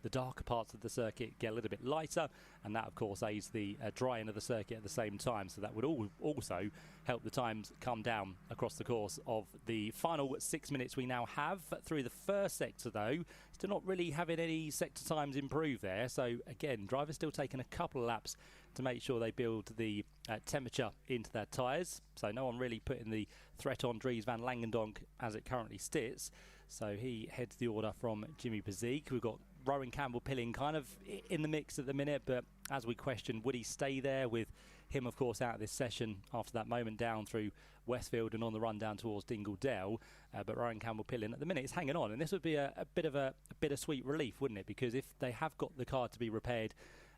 darker parts of the circuit get a little bit lighter, and that of course aids the drying of the circuit at the same time. So that would also help the times come down across the course of the final 6 minutes we now have through the first sector, though. Still not really having any sector times improve there. So again, drivers still taking a couple of laps to make sure they build the temperature into their tyres. So no one really putting the threat on Dries van Langendonk as it currently sits. So he heads the order from Jimmy Bezique. We've got Rowan Campbell-Pilling kind of in the mix at the minute, but as we questioned, would he stay there, with him, of course, out of this session after that moment down through Westfield and on the run down towards Dingle Dell. But Rowan Campbell-Pilling at the minute is hanging on, and this would be a bit of a bittersweet relief, wouldn't it? Because if they have got the car to be repaired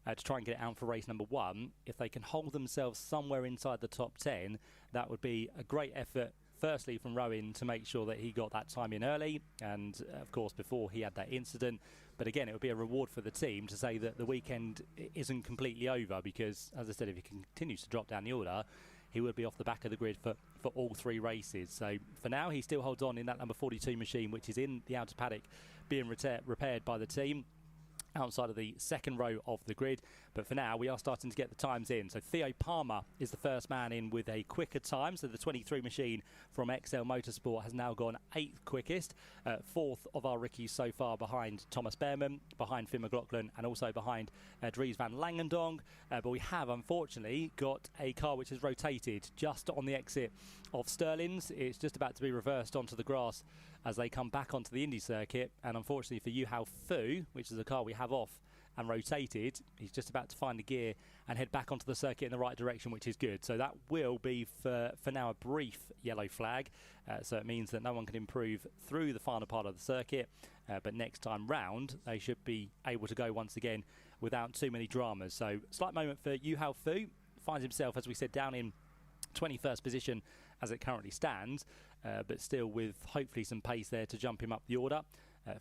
to try and get it out for race number 1, if they can hold themselves somewhere inside the top 10, that would be a great effort, firstly from Rowan, to make sure that he got that time in early, and of course before he had that incident. But again, it would be a reward for the team to say that the weekend isn't completely over, because as I said, if he continues to drop down the order, he would be off the back of the grid for all 3 races. So for now, he still holds on in that number 42 machine, which is in the outer paddock being repaired by the team outside of the second row of the grid. But for now, we are starting to get the times in. So Theo Palmer is the first man in with a quicker time. So the 23 machine from XL Motorsport has now gone 8th quickest. 4th of our rookies so far, behind Thomas Behrman, behind Finn McLaughlin, and also behind Dries van Langendonk. But we have, unfortunately, got a car which has rotated just on the exit of Stirling's. It's just about to be reversed onto the grass as they come back onto the Indy circuit. And unfortunately for Yuhao Fu, which is the car we have off and rotated, he's just about to find the gear and head back onto the circuit in the right direction, which is good. So that will be for now a brief yellow flag. So it means that no one can improve through the final part of the circuit. But next time round, they should be able to go once again without too many dramas. So slight moment for Yuhao Fu. Finds himself, as we said, down in 21st position as it currently stands, but still with hopefully some pace there to jump him up the order.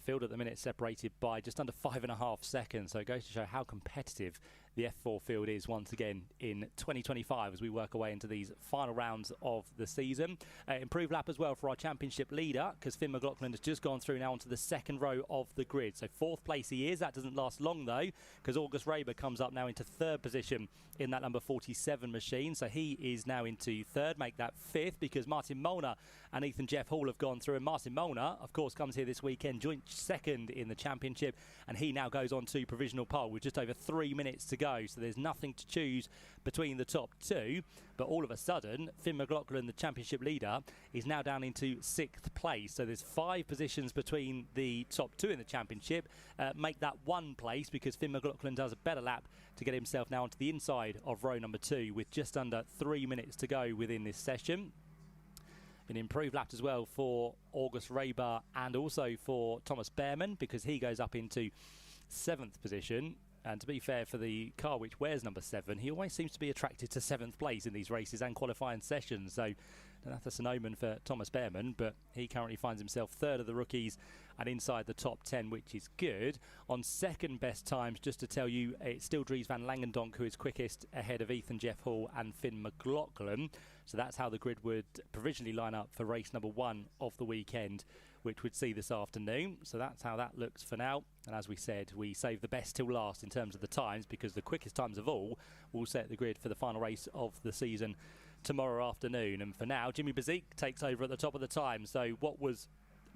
Field at the minute separated by just under 5.5 seconds, so it goes to show how competitive the F4 field is once again in 2025 as we work our way into these final rounds of the season. Improved lap as well for our championship leader, because Finn McLaughlin has just gone through now onto the second row of the grid. So 4th place he is. That doesn't last long though, because August Raber comes up now into 3rd position in that number 47 machine. So he is now into 3rd, make that 5th, because Martin Molnar and Ethan Jeff Hall have gone through. And Martin Molnar, of course, comes here this weekend, joint 2nd in the championship, and he now goes on to provisional pole with just over 3 minutes to go. So there's nothing to choose between the top 2, but all of a sudden Finn McLaughlin, the championship leader, is now down into 6th place. So there's 5 positions between the top 2 in the championship. Make that 1 place, because Finn McLaughlin does a better lap to get himself now onto the inside of row number 2 with just under 3 minutes to go within this session. An improved lap as well for August Raber and also for Thomas Behrman, because he goes up into 7th position. And to be fair, for the car which wears number 7, he always seems to be attracted to 7th place in these races and qualifying sessions. So I don't know if that's an omen for Thomas Behrman, but he currently finds himself 3rd of the rookies and inside the top 10, which is good. On 2nd best times, just to tell you, it's still Dries van Langendonk who is quickest, ahead of Ethan Jeff Hall and Finn McLaughlin. So that's how the grid would provisionally line up for race number 1 of the weekend, which we'd see this afternoon. So that's how that looks for now. And as we said, we save the best till last in terms of the times, because the quickest times of all will set the grid for the final race of the season tomorrow afternoon. And for now, Jimmy Bezique takes over at the top of the time. So what was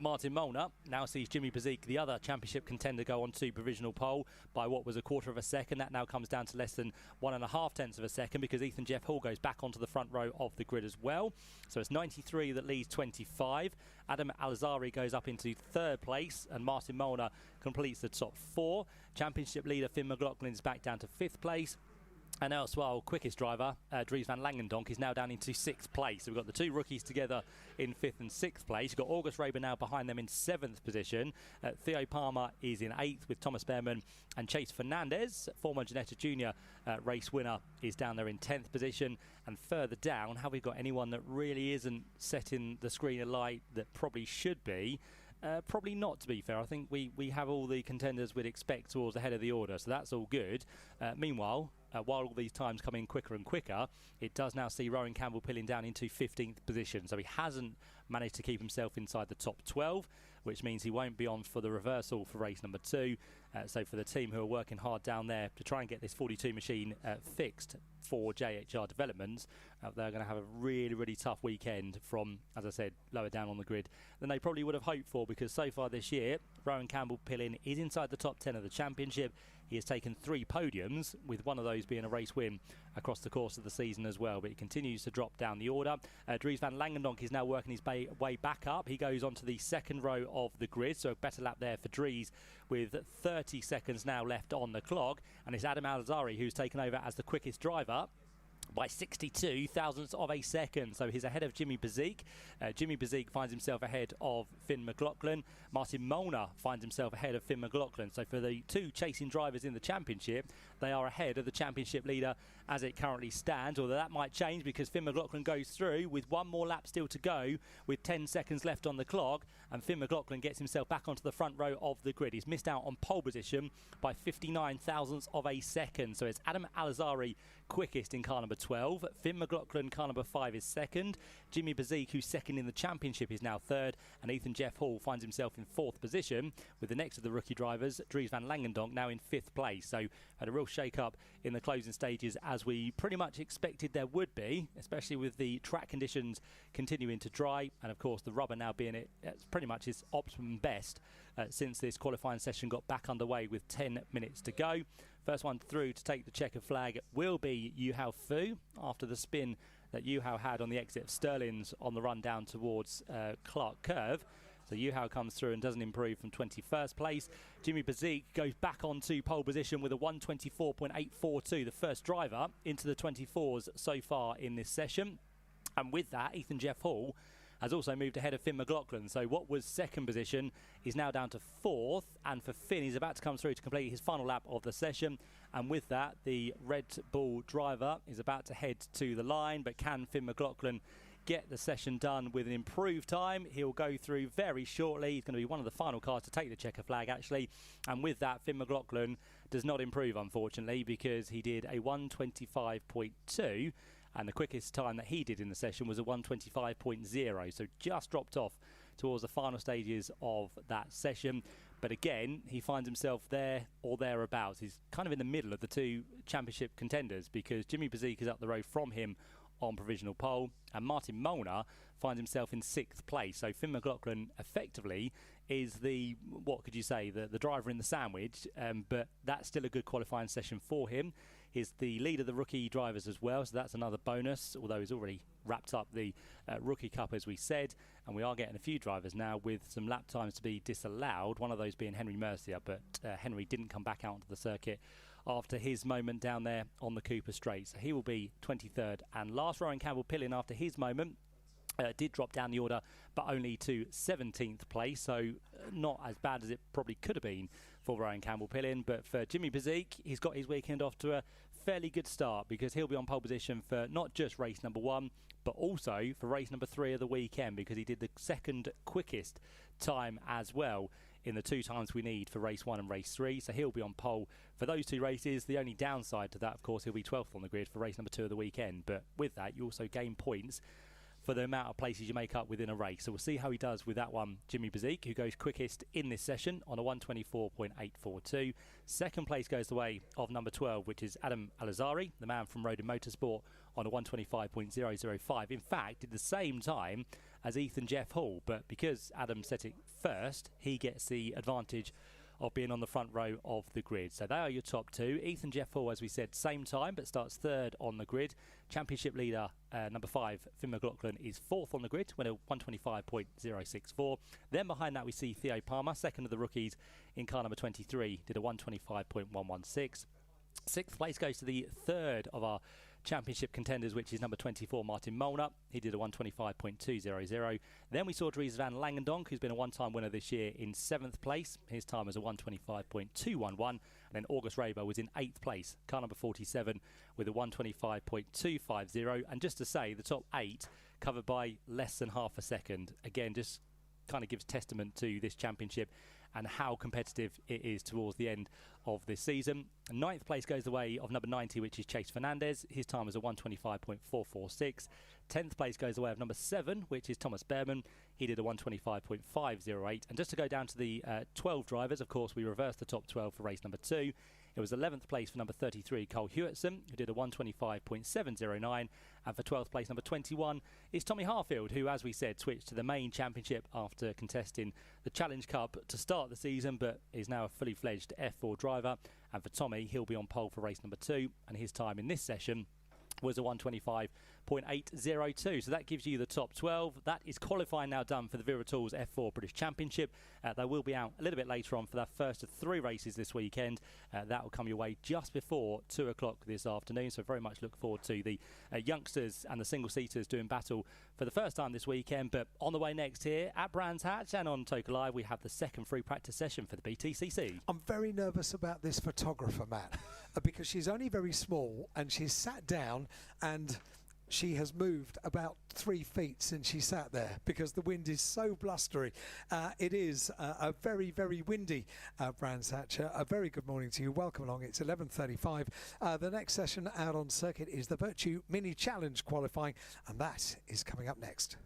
Martin Molnar now sees Jimmy Bezique, the other championship contender, go on to provisional pole by what was a 1/4 of a second. That now comes down to less than 1.5 tenths of a second, because Ethan Jeff Hall goes back onto the front row of the grid as well. So it's 93 that leads 25. Adam Alzari goes up into 3rd place, and Martin Molnar completes the top 4. Championship leader Finn McLaughlin is back down to 5th place. And elsewhere, quickest driver, Dries van Langendonk, is now down into 6th place. So we've got the 2 rookies together in 5th and 6th place. You've got August Raber now behind them in 7th position. Theo Palmer is in 8th with Thomas Behrman, and Chase Fernandez, former Ginetta Junior race winner, is down there in 10th position. And further down, have we got anyone that really isn't setting the screen alight that probably should be? Probably not, to be fair. I think we have all the contenders we'd expect towards the head of the order, so that's all good. Meanwhile, while all these times come in quicker and quicker, it does now see Rowan Campbell-Pilling down into 15th position. So he hasn't managed to keep himself inside the top 12, which means he won't be on for the reversal for race number 2. So for the team who are working hard down there to try and get this 42 machine fixed for JHR Developments, they're going to have a really, really tough weekend from, as I said, lower down on the grid than they probably would have hoped for, because so far this year, Rowan Campbell-Pilling is inside the top 10 of the championship. He has taken 3 podiums, with one of those being a race win across the course of the season as well, but he continues to drop down the order. Dries van Langendonk is now working his way back up. He goes on to the 2nd row of the grid, so a better lap there for Dries, with 30 seconds now left on the clock, and it's Adam Alzari who's taken over as the quickest driver by 62 thousandths of a second. So he's ahead of Jimmy Bezique. Jimmy Bezique finds himself ahead of Finn McLaughlin. Martin Molnar finds himself ahead of Finn McLaughlin. So for the 2 chasing drivers in the championship, they are ahead of the championship leader as it currently stands, although that might change because Finn McLaughlin goes through with 1 more lap still to go with 10 seconds left on the clock, and Finn McLaughlin gets himself back onto the front row of the grid. He's missed out on pole position by 59 thousandths of a second. So it's Adam Alzari quickest in car number 12. Finn McLaughlin, car number 5, is 2nd. Jimmy Bezique, who's 2nd in the championship, is now 3rd. And Ethan Jeff Hall finds himself in 4th position, with the next of the rookie drivers, Dries van Langendonk, now in 5th place. So had a real shake-up in the closing stages, as we pretty much expected there would be, especially with the track conditions continuing to dry, and of course the rubber now being at pretty much its optimum best since this qualifying session got back underway with 10 minutes to go. First one through to take the checker flag will be Yuhao Fu, after the spin that Yuhao had on the exit of Sterling's on the run down towards Clark Curve. So Yuhao comes through and doesn't improve from 21st place. Jimmy Bezique goes back onto pole position with a 1:24.842, the first driver into the 24s so far in this session. And with that, Ethan Jeff Hall has also moved ahead of Finn McLaughlin. So what was second position is now down to fourth, and for Finn, he's about to come through to complete his final lap of the session. And with that, the Red Bull driver is about to head to the line, but can Finn McLaughlin get the session done with an improved time? He'll go through very shortly. He's going to be one of the final cars to take the checker flag, actually. And with that, Finn McLaughlin does not improve, unfortunately, because he did a 1:25.2, and the quickest time that he did in the session was a 1:25.0, so just dropped off towards the final stages of that session. But again, he finds himself there or thereabouts. He's kind of in the middle of the two championship contenders, because Jimmy Bezique is up the road from him on provisional pole, and Martin Molnar finds himself in 6th place. So Finn McLaughlin effectively is the, what could you say, the driver in the sandwich, but that's still a good qualifying session for him. He's the lead of the rookie drivers as well, so that's another bonus, although he's already wrapped up the Rookie Cup, as we said, and we are getting a few drivers now with some lap times to be disallowed, one of those being Henry Mercier, but Henry didn't come back out onto the circuit after his moment down there on the Cooper Straight, so he will be 23rd and last. Ryan Campbell-Pillin, after his moment, did drop down the order, but only to 17th place, so not as bad as it probably could have been for Ryan Campbell-Pillin. But for Jimmy Bezique, he's got his weekend off to a fairly good start, because he'll be on pole position for not just race number 1, but also for race number 3 of the weekend, because he did the second quickest time as well in the 2 times we need for race 1 and race 3, so he'll be on pole for those 2 races. The only downside to that, of course, he'll be 12th on the grid for race number 2 of the weekend, but with that you also gain points for the amount of places you make up within a race. So we'll see how he does with that one. Jimmy Bezique, who goes quickest in this session on a 1:24.842. Second place goes the way of number 12, which is Adam Alizari, the man from Road and Motorsport, on a 1:25.005. In fact, did the same time as Ethan Jeff Hall, but because Adam set it first, he gets the advantage of being on the front row of the grid. So they are your top 2. Ethan Jeff Hall, as we said, same time, but starts 3rd on the grid. Championship leader, number 5, Finn McLaughlin, is 4th on the grid, went a 1:25.064. Then behind that we see Theo Palmer, 2nd of the rookies in car number 23, did a 1:25.116. 6th place goes to the 3rd of our championship contenders, which is number 24, Martin Molnar. He did a 1:25.200. Then we saw Dries van Langendonk, who's been a one-time winner this year, in 7th place. His time was a 1:25.211. And then August Raber was in 8th place, car number 47, with a 1:25.250. And just to say, the top 8 covered by less than half a second. Again, just kind of gives testament to this championship and how competitive it is towards the end of this season. 9th place goes the way of number 90, which is Chase Fernandez. His time was a 1:25.446. 10th place goes the way of number 7, which is Thomas Behrman. He did a 1:25.508. And just to go down to the 12 drivers, of course, we reversed the top 12 for race number 2. It was 11th place for number 33, Cole Hewitson, who did a 1:25.709. And for 12th place, number 21, is Tommy Harfield, who, as we said, switched to the main championship after contesting the Challenge Cup to start the season, but is now a fully fledged F4 driver. And for Tommy, he'll be on pole for race number 2, and his time in this session was a 1:25.802. So that gives you the top 12. That is qualifying now done for the Vera Tools F4 British Championship. They will be out a little bit later on for that first of 3 races this weekend. That will come your way just before 2 o'clock this afternoon. So very much look forward to the youngsters and the single-seaters doing battle for the first time this weekend. But on the way next here at Brands Hatch and on Toker Live, we have the second free practice session for the BTCC. I'm very nervous about this photographer, Matt, because she's only very small and she's sat down and she has moved about 3 feet since she sat there because the wind is so blustery. It is a very, very windy Brands Hatch. A very good morning to you. Welcome along. It's 11:35. The next session out on circuit is the Virtue Mini Challenge qualifying, and that is coming up next.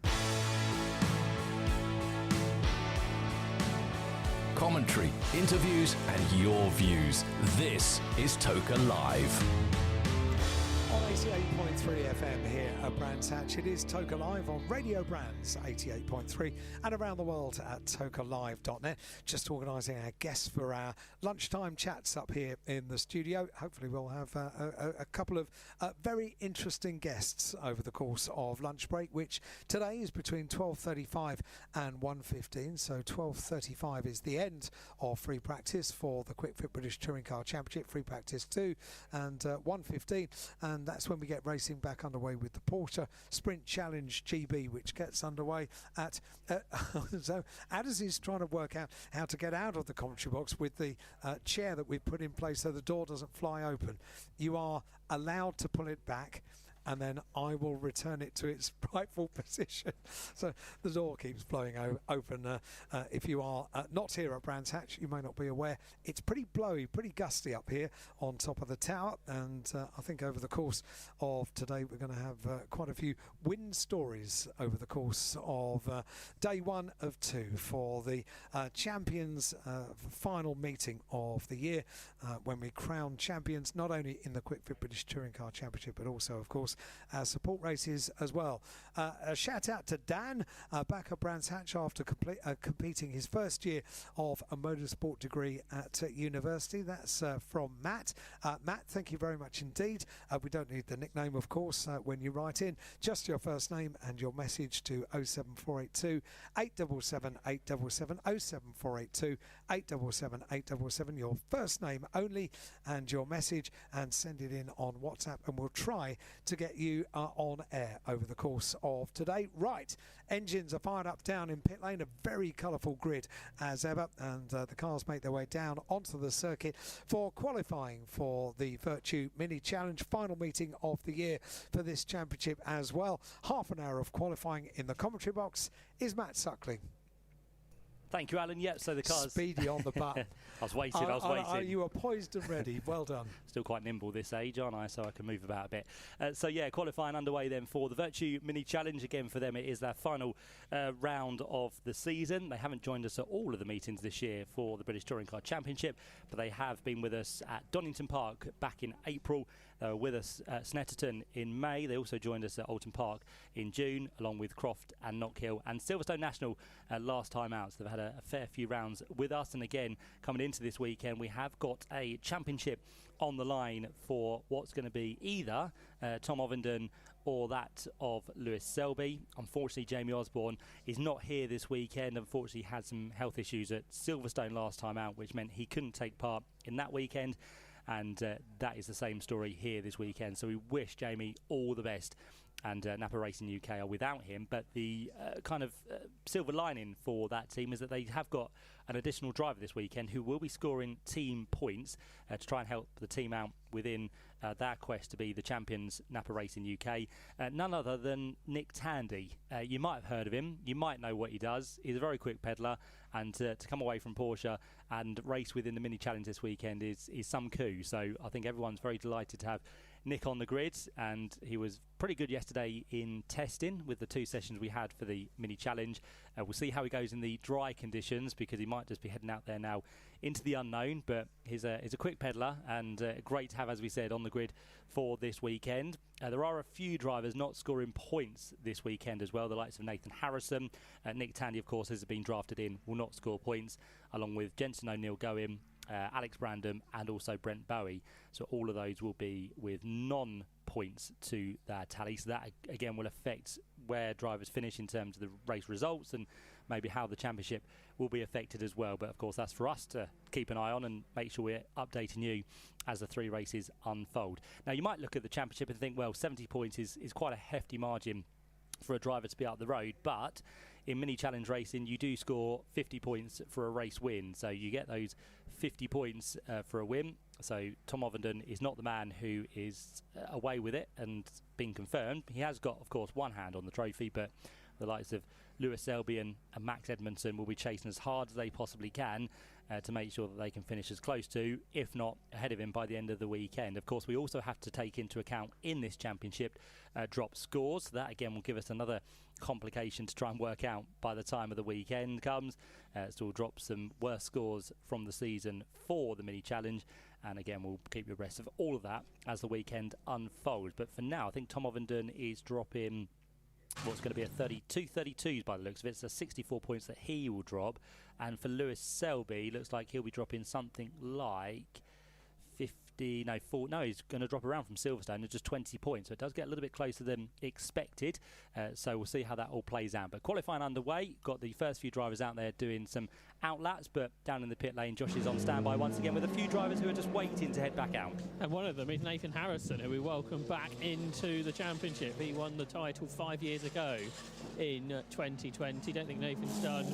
Commentary, interviews and your views. This is Toker Live. On 88.3 FM here at Brands Hatch, it is Toker Live on Radio Brands 88.3 and around the world at tokerlive.net. Just organising our guests for our lunchtime chats up here in the studio. Hopefully we'll have a couple of very interesting guests over the course of lunch break, which today is between 12:35 and 1:15. So 12:35 is the end of free practice for the Quick Fit British Touring Car Championship, free practice 2, and 1:15, and that's that's when we get racing back underway with the Porsche Sprint Challenge GB, which gets underway at so Addis is trying to work out how to get out of the commentary box with the chair that we've put in place so the door doesn't fly open. You are allowed to pull it back, and then I will return it to its rightful position. So the door keeps blowing open. If you are not here at Brands Hatch, you may not be aware, it's pretty blowy, pretty gusty up here on top of the tower, and I think over the course of today we're going to have quite a few wind stories over the course of day 1 of 2 for the champions final meeting of the year, when we crown champions not only in the Quick Fit British Touring Car Championship but also, of course, support races as well. A shout out to Dan back at Brands Hatch after completing his first year of a motorsport degree at university. That's from Matt. Matt, thank you very much indeed. We don't need the nickname, of course, when you write in. Just your first name and your message to 07482 877 877 07482 877 877. Your first name only and your message, and send it in on WhatsApp, and we'll try to get you on air over the course of today. Right, engines are fired up down in pit lane, a very colourful grid as ever, and the cars make their way down onto the circuit for qualifying for the Virtue Mini Challenge, final meeting of the year for this championship as well. Half an hour of qualifying in the commentary box is Matt Suckling. Thank you, Alan. Yep, so the car's speedy on the button. I was waiting. You were poised and ready. Well done. Still quite nimble this age, aren't I? So I can move about a bit. So yeah, qualifying underway then for the Virtue Mini Challenge. Again, for them, it is their final round of the season. They haven't joined us at all of the meetings this year for the British Touring Car Championship, but they have been with us at Donington Park back in April. They were with us at Snetterton in May. They also joined us at Alton Park in June, along with Croft and Knockhill and Silverstone National last time out. So they've had a fair few rounds with us. And again, coming into this weekend, we have got a championship on the line for what's going to be either Tom Ovenden or that of Lewis Selby. Unfortunately, Jamie Osborne is not here this weekend. Unfortunately, had some health issues at Silverstone last time out, which meant he couldn't take part in that weekend. And that is the same story here this weekend. So we wish Jamie all the best. And Napa Racing UK are without him. But the kind of silver lining for that team is that they have got an additional driver this weekend who will be scoring team points to try and help the team out within their quest to be the champions, Napa Racing UK. None other than Nick Tandy. You might have heard of him. You might know what he does. He's a very quick peddler. And to come away from Porsche and race within the Mini Challenge this weekend is some coup. So I think everyone's very delighted to have Nick on the grid, and he was pretty good yesterday in testing with the 2 sessions we had for the Mini Challenge. We'll see how he goes in the dry conditions, because he might just be heading out there now into the unknown, but he's a quick peddler and great to have, as we said, on the grid for this weekend. There are a few drivers not scoring points this weekend as well, the likes of Nathan Harrison. Nick Tandy, of course, has been drafted in, will not score points, along with Jensen O'Neill Going, Alex Brandon and also Brent Bowie. So all of those will be with non-points to their tally. So that, again, will affect where drivers finish in terms of the race results and maybe how the championship will be affected as well. But, of course, that's for us to keep an eye on and make sure we're updating you as the 3 races unfold. Now, you might look at the championship and think, well, 70 points is quite a hefty margin for a driver to be up the road, but in Mini Challenge racing you do score 50 points for a race win, so you get those 50 points for a win. So Tom Ovenden is not the man who is away with it and being confirmed. He has got, of course, one hand on the trophy, but the likes of Lewis Selby and Max Edmondson will be chasing as hard as they possibly can to make sure that they can finish as close to, if not ahead of him, by the end of the weekend. Of course, we also have to take into account in this championship drop scores. That, again, will give us another complication to try and work out by the time of the weekend comes. So we'll drop some worse scores from the season for the Mini Challenge. And again, we'll keep you abreast of all of that as the weekend unfolds. But for now, I think Tom Ovenden is dropping what's going to be a 32-32s by the looks of it. So 64 points that he will drop. And for Lewis Selby, looks like he'll be dropping something like he's going to drop around from Silverstone at just 20 points. So it does get a little bit closer than expected. So we'll see how that all plays out. But qualifying underway, got the first few drivers out there doing some outlaps, but down in the pit lane, Josh is on standby once again with a few drivers who are just waiting to head back out. And one of them is Nathan Harrison, who we welcome back into the championship. He won the title 5 years ago in 2020. Don't think Nathan's done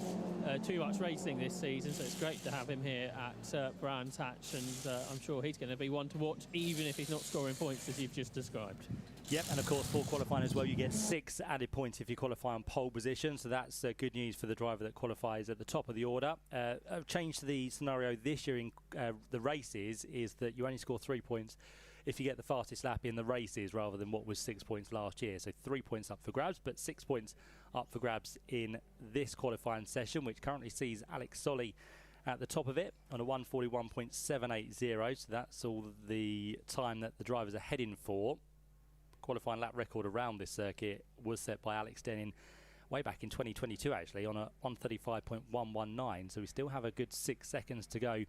too much racing this season, so it's great to have him here at Brands Hatch, and I'm sure he's going to be one to watch, even if he's not scoring points as you've just described. Yep, and of course for qualifying as well, you get 6 added points if you qualify on pole position, so that's good news for the driver that qualifies at the top of the order. A change to the scenario this year in the races is that you only score 3 points if you get the fastest lap in the races, rather than what was 6 points last year. So 3 points up for grabs, but 6 points up for grabs in this qualifying session, which currently sees Alex Solly at the top of it on a 1:41.780. So that's all the time that the drivers are heading for. Qualifying lap record around this circuit was set by Alex Denning way back in 2022, actually, on a 1:35.119. So we still have a good 6 seconds to go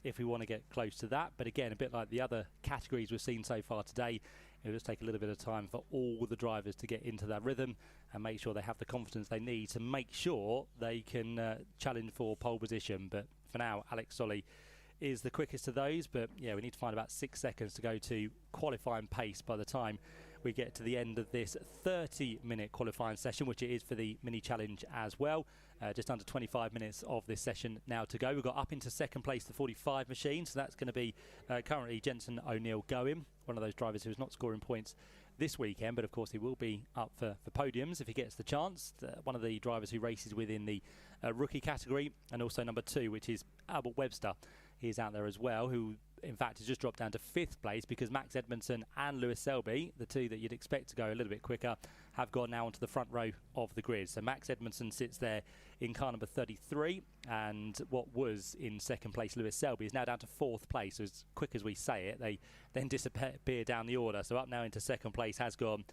if we want to get close to that. But again, a bit like the other categories we've seen so far today, it'll just take a little bit of time for all the drivers to get into that rhythm and make sure they have the confidence they need to make sure they can challenge for pole position. But for now, Alex Solly is the quickest of those. But yeah, we need to find about 6 seconds to go to qualifying pace by the time we get to the end of this 30-minute qualifying session, which it is for the mini challenge as well. Just under 25 minutes of this session now to go. We've got up into second place the 45 machine, so that's going to be currently Jensen O'Neill going, one of those drivers who's not scoring points this weekend, but of course he will be up for podiums if he gets the chance. One of the drivers who races within the rookie category, and also number 2, which is Albert Webster. He's out there as well, who in fact has just dropped down to 5th place because Max Edmondson and Lewis Selby, the two that you'd expect to go a little bit quicker, have gone now onto the front row of the grid. So Max Edmondson sits there in car number 33, and what was in second place Lewis Selby is now down to 4th place. So as quick as we say it, they then disappear down the order. So up now into second place has gone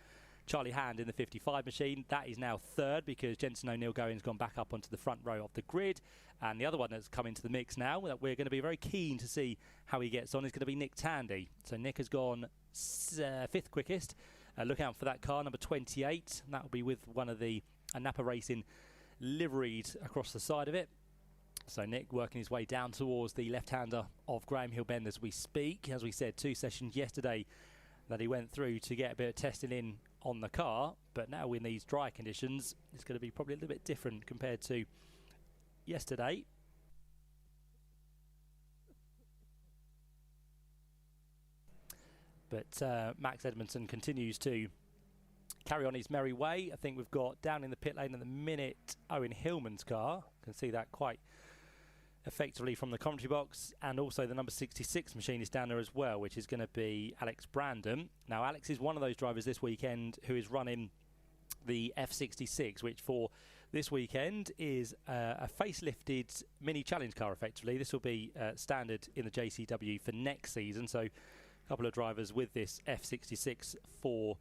Charlie Hand in the 55 machine. That is now 3rd because Jensen O'Neill Going's gone back up onto the front row of the grid. And the other one that's come into the mix now, that we're going to be very keen to see how he gets on, is going to be Nick Tandy. So Nick has gone 5th quickest. Look out for that car, number 28. That will be with one of the Napa Racing liveried across the side of it. So Nick working his way down towards the left-hander of Graham Hill Bend as we speak. As we said, 2 sessions yesterday that he went through to get a bit of testing in on the car, but now in these dry conditions it's going to be probably a little bit different compared to yesterday. But Max Edmondson continues to carry on his merry way. I think we've got down in the pit lane at the minute Owen Hillman's car. You can see that quite effectively from the commentary box, and also the number 66 machine is down there as well, which is going to be Alex Brandon. Now Alex is one of those drivers this weekend who is running the F66, which for this weekend is a facelifted mini challenge car effectively. This will be standard in the JCW for next season, so a couple of drivers with this F66 for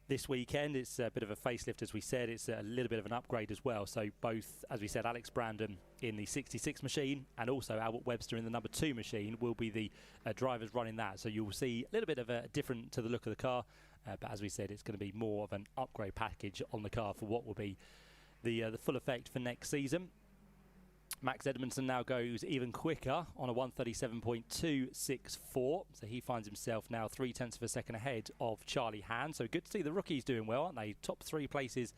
this weekend. It's a bit of a facelift, as we said. It's a little bit of an upgrade as well. So both, as we said, Alex Brandon in the 66 machine and also Albert Webster in the number 2 machine will be the drivers running that. So you'll see a little bit of a different to the look of the car. But as we said, it's going to be more of an upgrade package on the car for what will be the full effect for next season. Max Edmondson now goes even quicker on a 1:37.264, so he finds himself now 0.3 of a second ahead of Charlie Hand. So good to see the rookies doing well, aren't they? Top 3 places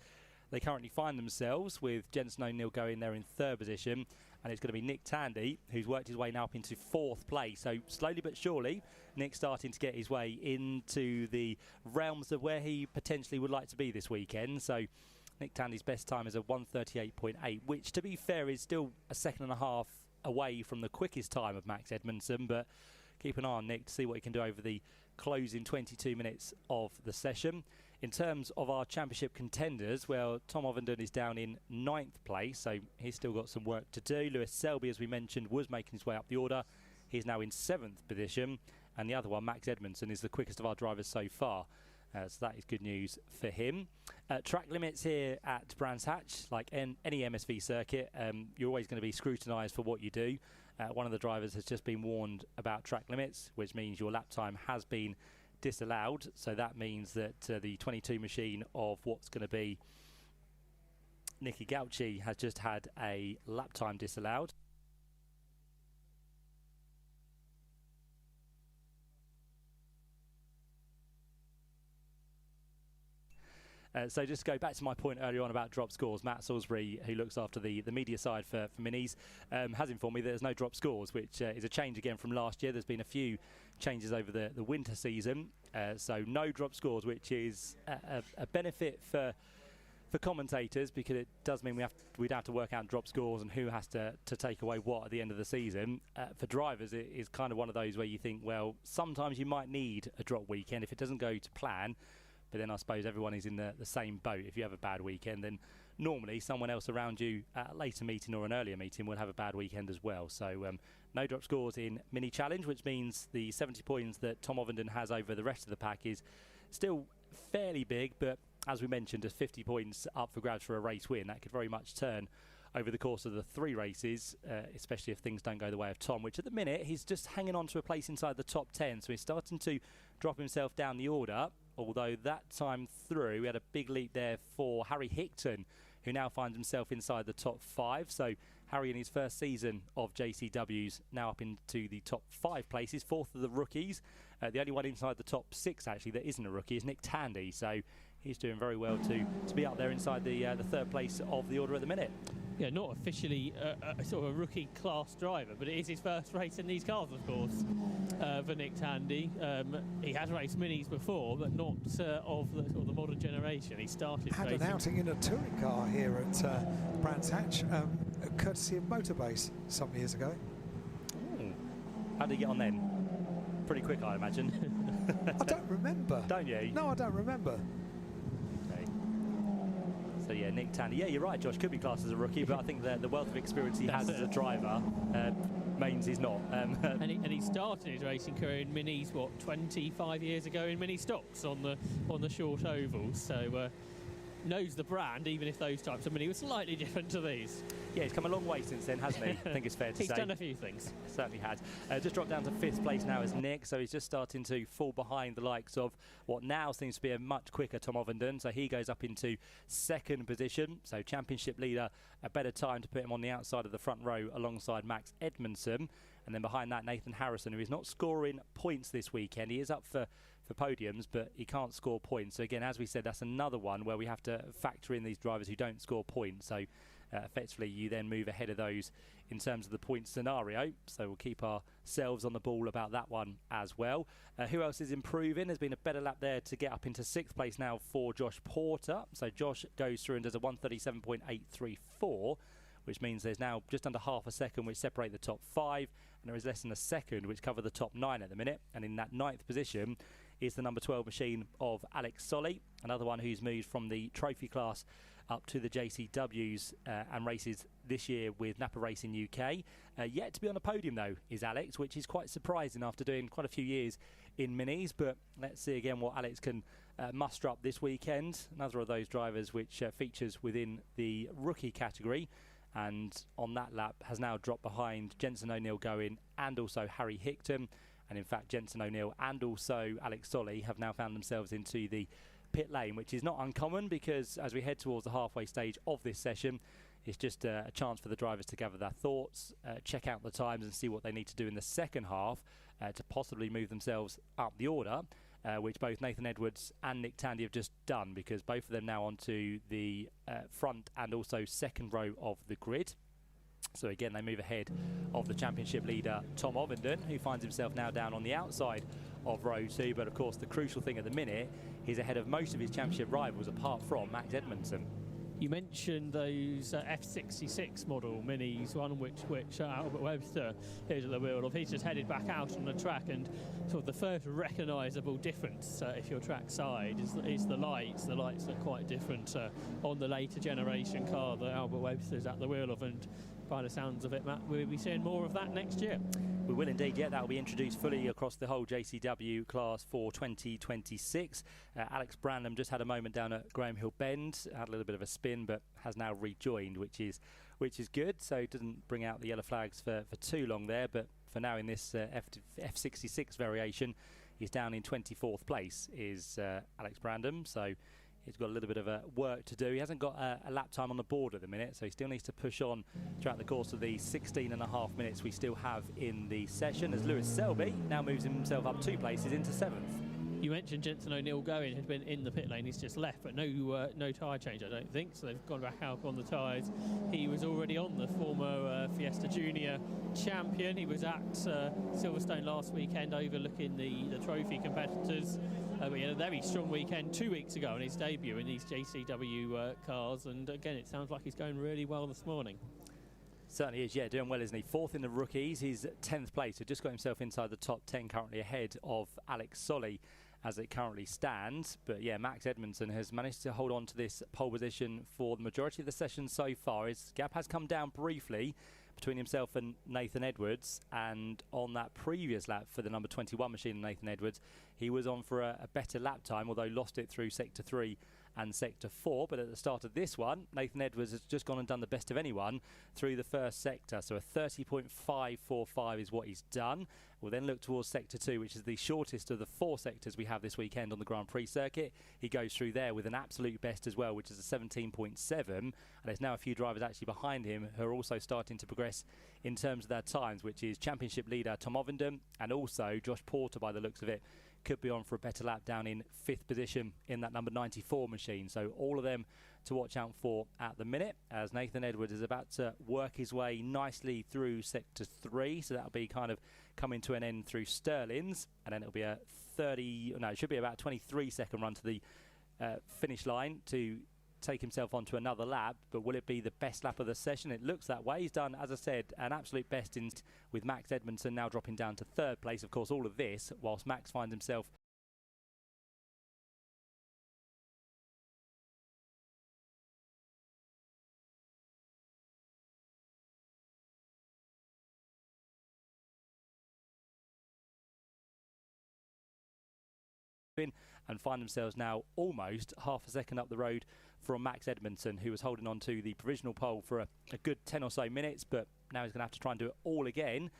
they currently find themselves, with Jensen O'Neill going there in 3rd position, and it's going to be Nick Tandy who's worked his way now up into 4th place. So slowly but surely Nick's starting to get his way into the realms of where he potentially would like to be this weekend. So Nick Tandy's best time is a 1:38.8, which, to be fair, is still a second and a half away from the quickest time of Max Edmondson. But keep an eye on Nick to see what he can do over the closing 22 minutes of the session. In terms of our championship contenders, well, Tom Ovenden is down in 9th place, so he's still got some work to do. Lewis Selby, as we mentioned, was making his way up the order. He's now in 7th position. And the other one, Max Edmondson, is the quickest of our drivers so far. So that is good news for him. Track limits here at Brands Hatch, like any MSV circuit, you're always going to be scrutinised for what you do. one of the drivers has just been warned about track limits, which means your lap time has been disallowed. So that means that the 22 machine of what's going to be Nicky Gauci has just had a lap time disallowed. So just to go back to my point earlier on about drop scores, Matt Salisbury, who looks after the media side for Minis, has informed me that there's no drop scores, which is a change again from last year. There's been a few changes over the winter season, so no drop scores, which is a benefit for commentators, because it does mean we'd have to work out drop scores and who has to take away what at the end of the season. For drivers, it is kind of one of those where you think, well, sometimes you might need a drop weekend if it doesn't go to plan. But then I suppose everyone is in the same boat. If you have a bad weekend, then normally someone else around you at a later meeting or an earlier meeting will have a bad weekend as well. So no drop scores in Mini Challenge, which means the 70 points that Tom Ovenden has over the rest of the pack is still fairly big. But as we mentioned, just 50 points up for grabs for a race win. That could very much turn over the course of the 3 races, especially if things don't go the way of Tom, which at the minute he's just hanging on to a place inside the top 10. So he's starting to drop himself down the order. Although that time through, we had a big leap there for Harry Hickton, who now finds himself inside the top 5. So Harry, in his first season of JCWs, now up into the top 5 places, 4th of the rookies. The only one inside the top 6, actually, that isn't a rookie is Nick Tandy. So he's doing very well to be up there inside the 3rd place of the order at the minute. Yeah, not officially a sort of a rookie class driver, but it is his first race in these cars, of course, for Nick Tandy. He has raced Minis before, but not of the, sort of the modern generation. He started had racing. An outing in a touring car here at Brands Hatch, courtesy of Motorbase some years ago. How did he get on then? Pretty quick, I imagine. I don't remember. Don't you? No, I don't remember. So yeah, Nick Tandy. Yeah, you're right, Josh. Could be classed as a rookie, but I think the wealth of experience he has as a driver means he's not. And he started his racing career in Minis, what, 25 years ago in Mini stocks on the short ovals. So knows the brand, even if those types of Mini were slightly different to these. Yeah, he's come a long way since then, hasn't he? I think it's fair to say. He's done a few things. Certainly has. Just dropped down to 5th place now as Nick, so he's just starting to fall behind the likes of what now seems to be a much quicker Tom Ovenden. So he goes up into 2nd position. So championship leader, a better time to put him on the outside of the front row alongside Max Edmondson. And then behind that, Nathan Harrison, who is not scoring points this weekend. He is up for podiums, but he can't score points. So again, as we said, that's another one where we have to factor in these drivers who don't score points. So effectively, you then move ahead of those in terms of the point scenario. So we'll keep ourselves on the ball about that one as well. Who else is improving? There's been a better lap there to get up into 6th place now for Josh Porter. So Josh goes through and does a 137.834, which means there's now just under half a second which separate the top 5, and there is less than a second which cover the top 9 at the minute. And in that 9th position is the number 12 machine of Alex Solly, another one who's moved from the trophy class up to the JCWs and races this year with Napa Racing UK. Yet to be on a podium, though, is Alex, which is quite surprising after doing quite a few years in Minis. But let's see again what Alex can muster up this weekend. Another of those drivers which features within the rookie category, and on that lap has now dropped behind Jensen O'Neill going and also Harry Hickton. And in fact, Jensen O'Neill and also Alex Solly have now found themselves into the pit lane, which is not uncommon, because as we head towards the halfway stage of this session, it's just a chance for the drivers to gather their thoughts, check out the times and see what they need to do in the second half to possibly move themselves up the order, which both Nathan Edwards and Nick Tandy have just done, because both of them now onto the front and also 2nd row of the grid. So again, they move ahead of the championship leader, Tom Ovenden, who finds himself now down on the outside of row 2. But of course, the crucial thing at the minute, he's ahead of most of his championship rivals, apart from Max Edmondson. You mentioned those F66 model Minis, one which Albert Webster is at the wheel of. He's just headed back out on the track, and sort of the first recognisable difference, if you're trackside, is the lights. The lights are quite different on the later generation car that Albert Webster's at the wheel of, and by the sounds of it, Matt, we'll be seeing more of that next year. We will indeed, yeah. That will be introduced fully across the whole JCW class for 2026. Alex Brandham just had a moment down at Graham Hill Bend, had a little bit of a spin, but has now rejoined, which is good. So it doesn't bring out the yellow flags for too long there, but for now in this F66 variation, he's down in 24th place, is Alex Brandham. So he's got a little bit of work to do. He hasn't got a lap time on the board at the minute, so he still needs to push on throughout the course of the 16.5 minutes we still have in the session, as Lewis Selby now moves himself up 2 places into 7th. You mentioned Jensen O'Neill going had been in the pit lane. He's just left, but no tyre change, I don't think. So they've gone back out on the tyres. He was already on, the former Fiesta Junior champion. He was at Silverstone last weekend overlooking the trophy competitors. He had a very strong weekend 2 weeks ago on his debut in these JCW cars, and again it sounds like he's going really well this morning. Certainly is, yeah, doing well, isn't he? 4th in the rookies, he's 10th place, so just got himself inside the top 10, currently ahead of Alex Solly as it currently stands. But yeah, Max Edmondson has managed to hold on to this pole position for the majority of the session so far. His gap has come down briefly between himself and Nathan Edwards, and on that previous lap for the number 21 machine, Nathan Edwards, he was on for a better lap time, although lost it through sector 3 and sector 4. But at the start of this one, Nathan Edwards has just gone and done the best of anyone through the first sector, so a 30.545 is what he's done. We'll then look towards sector 2, which is the shortest of the 4 sectors we have this weekend on the Grand Prix circuit. He goes through there with an absolute best as well, which is a 17.7, and there's now a few drivers actually behind him who are also starting to progress in terms of their times, which is championship leader Tom Ovenden, and also Josh Porter, by the looks of it, could be on for a better lap down in 5th position in that number 94 machine. So all of them to watch out for at the minute, as Nathan Edwards is about to work his way nicely through sector 3. So that'll be kind of coming to an end through Sterling's, and then it'll be a it should be about 23-second run to the finish line to take himself onto another lap. But will it be the best lap of the session? It looks that way. He's done, as I said, an absolute best in, with Max Edmondson now dropping down to 3rd place. Of course, all of this whilst Max finds himself and find themselves now almost half a second up the road from Max Edmondson, who was holding on to the provisional pole for a good 10 or so minutes, but now he's going to have to try and do it all again.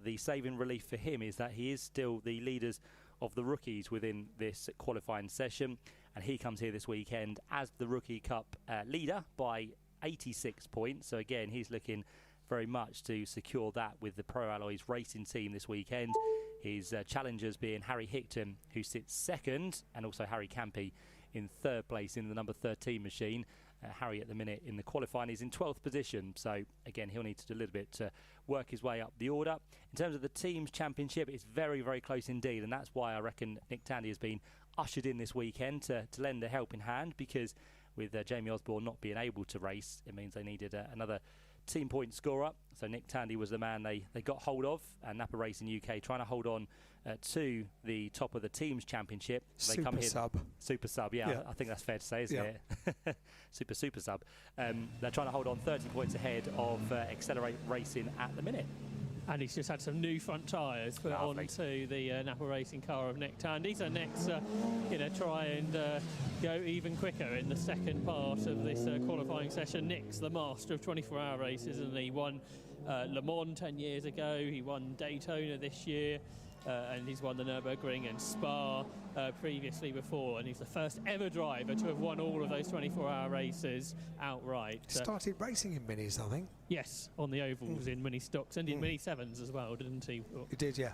The saving relief for him is that he is still the leaders of the rookies within this qualifying session, and he comes here this weekend as the Rookie Cup leader by 86 points. So again, he's looking very much to secure that with the Pro Alloys racing team this weekend. His challengers being Harry Hickton, who sits 2nd, and also Harry Campy in 3rd place in the number 13 machine. Harry at the minute in the qualifying is in 12th position, so again he'll need to do a little bit to work his way up the order. In terms of the team's championship, it's very, very close indeed, and that's why I reckon Nick Tandy has been ushered in this weekend to lend a helping hand, because with Jamie Osborne not being able to race, it means they needed another team point scorer. So Nick Tandy was the man they got hold of, and Napa Racing UK trying to hold on to the top of the team's championship. They super come here, sub. Super sub, yeah. I think that's fair to say, isn't it? super sub. They're trying to hold on 30 points ahead of Accelerate Racing at the minute. And he's just had some new front tyres put onto the Napa Racing car of Nick Tandy. So Nick's try and go even quicker in the second part of this qualifying session. Nick's the master of 24-hour races, and he won Le Mans 10 years ago. He won Daytona this year. And he's won the Nürburgring and Spa previously before, and he's the first ever driver to have won all of those 24-hour races outright. Started racing in minis, I think. Yes, on the ovals in mini stocks and in mini 7s as well, didn't he? He did, yeah.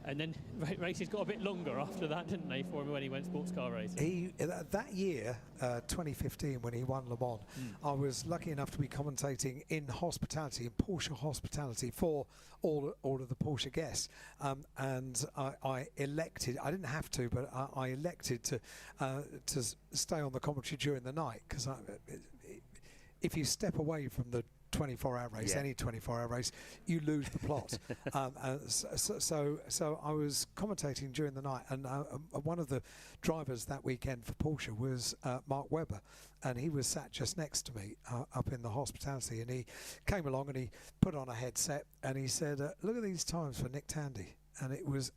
And then races got a bit longer after that, didn't they, for him when he went sports car racing? That year, 2015, when he won Le Mans, I was lucky enough to be commentating in hospitality, in Porsche hospitality, for all of the Porsche guests. And I elected, I didn't have to, but I elected to stay on the commentary during the night, because if you step away from the 24-hour race, any 24-hour race, you lose the plot. So I was commentating during the night, and one of the drivers that weekend for Porsche was Mark Webber, and he was sat just next to me up in the hospitality, and he came along and he put on a headset and he said, look at these times for Nick Tandy, and it was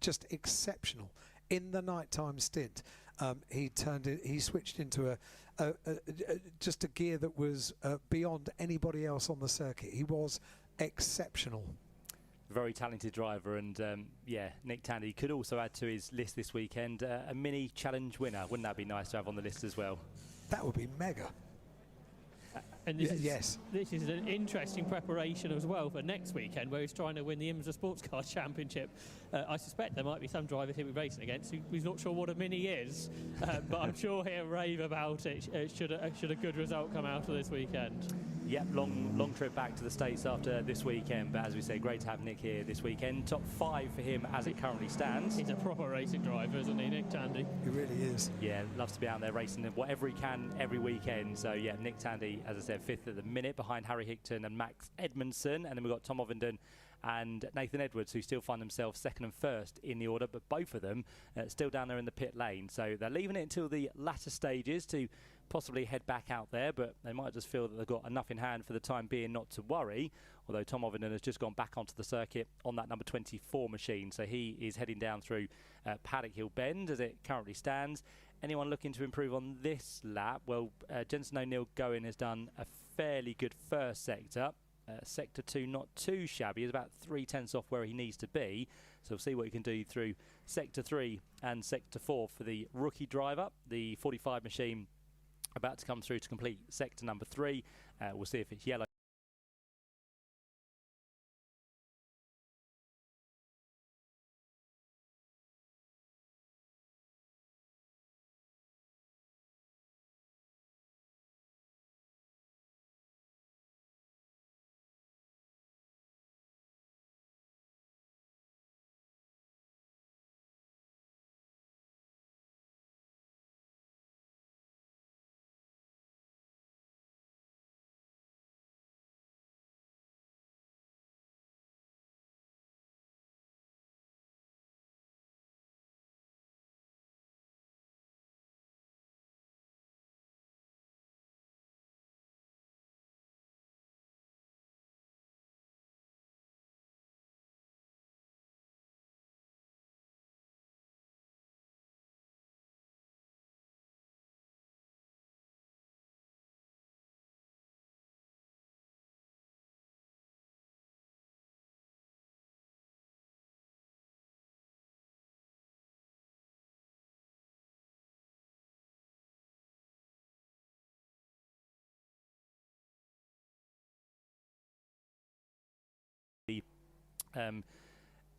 just exceptional. In the nighttime stint, he switched into just a gear that was beyond anybody else on the circuit. He was exceptional. Very talented driver, and Nick Tandy could also add to his list this weekend a mini challenge winner. Wouldn't that be nice to have on the list as well? That would be mega. And this is an interesting preparation as well for next weekend, where he's trying to win the IMSA Sports Car Championship. I suspect there might be some drivers he'll be racing against who's not sure what a mini is, but I'm sure he'll rave about it should a good result come out of this weekend. Yep, long trip back to the States after this weekend, but as we say, great to have Nick here this weekend. Top 5 for him as it currently stands. He's a proper racing driver, isn't he, Nick Tandy? He really is. Yeah, loves to be out there racing whatever he can every weekend. So yeah, Nick Tandy, as I said, 5th at the minute behind Harry Higton and Max Edmondson, and then we've got Tom Ovenden and Nathan Edwards, who still find themselves 2nd and 1st in the order, but both of them still down there in the pit lane. So they're leaving it until the latter stages to possibly head back out there, but they might just feel that they've got enough in hand for the time being not to worry, although Tom Ovenden has just gone back onto the circuit on that number 24 machine, so he is heading down through Paddock Hill Bend as it currently stands. Anyone looking to improve on this lap? Well, Jensen O'Neill Going has done a fairly good first sector. Sector 2 not too shabby, is about 3/10 off where he needs to be, so we'll see what he can do through Sector 3 and Sector 4 for the rookie driver. The 45 machine about to come through to complete sector number 3. We'll see if it's yellow.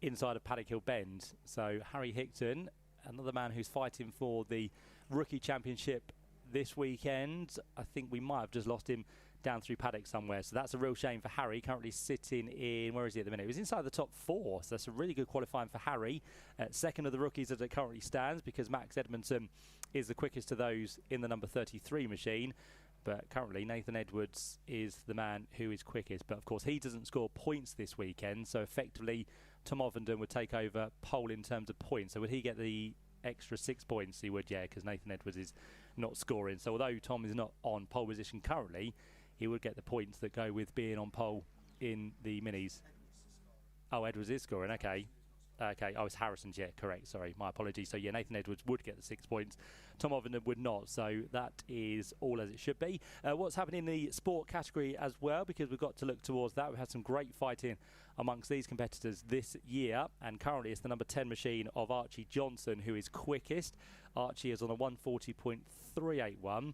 Inside of Paddock Hill Bend. So Harry Higton, another man who's fighting for the rookie championship this weekend. I think we might have just lost him down through Paddock somewhere, so that's a real shame for Harry. Currently sitting in, where is he at the minute? He was inside the top 4, so that's a really good qualifying for Harry. 2nd of the rookies as it currently stands, because Max Edmondson is the quickest of those in the number 33 machine. But currently Nathan Edwards is the man who is quickest, but of course he doesn't score points this weekend, so effectively Tom Ovenden would take over pole in terms of points. So would he get the extra 6 points? He would, yeah, because Nathan Edwards is not scoring. So although Tom is not on pole position currently, he would get the points that go with being on pole in the minis. Oh, Edwards is scoring, okay. Okay, oh, it's Harrison's, yeah, correct, sorry, my apologies. So yeah, Nathan Edwards would get the 6 points, Tom Ovenden would not, so that is all as it should be. What's happening in the sport category as well, because we've got to look towards that. We've had some great fighting amongst these competitors this year, and currently it's the number 10 machine of Archie Johnson who is quickest. Archie is on a 140.381.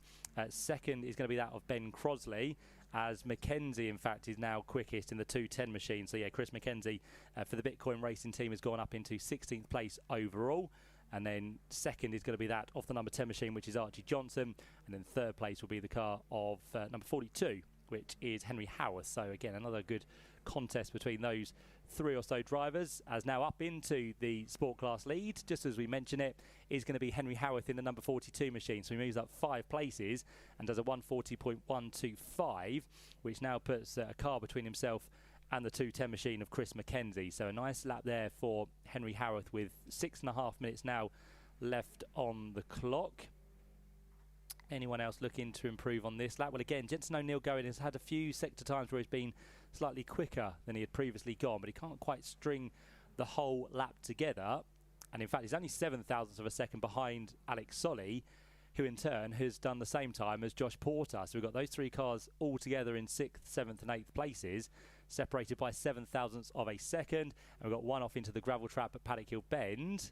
Second is going to be that of Ben Crosley, as Mackenzie, in fact, is now quickest in the 210 machine. So, yeah, Chris Mackenzie for the Bitcoin racing team has gone up into 16th place overall. And then second is going to be that of the number 10 machine, which is Archie Johnson. And then third place will be the car of number 42, which is Henry Howarth. So again, another good contest between those 3 or so drivers. As now up into the Sport Class lead, just as we mentioned it, is going to be Henry Howarth in the number 42 machine. So he moves up 5 places and does a 140.125, which now puts a car between himself and the 210 machine of Chris Mackenzie. So a nice lap there for Henry Howarth with 6.5 minutes now left on the clock. Anyone else looking to improve on this lap? Well, again, Jensen O'Neill going has had a few sector times where he's been slightly quicker than he had previously gone, but he can't quite string the whole lap together. And in fact, he's only 0.07 of a second behind Alex Solly, who in turn has done the same time as Josh Porter. So we've got those 3 cars all together in 6th, 7th and 8th places, separated by 0.07 of a second. And we've got one off into the gravel trap at Paddock Hill Bend,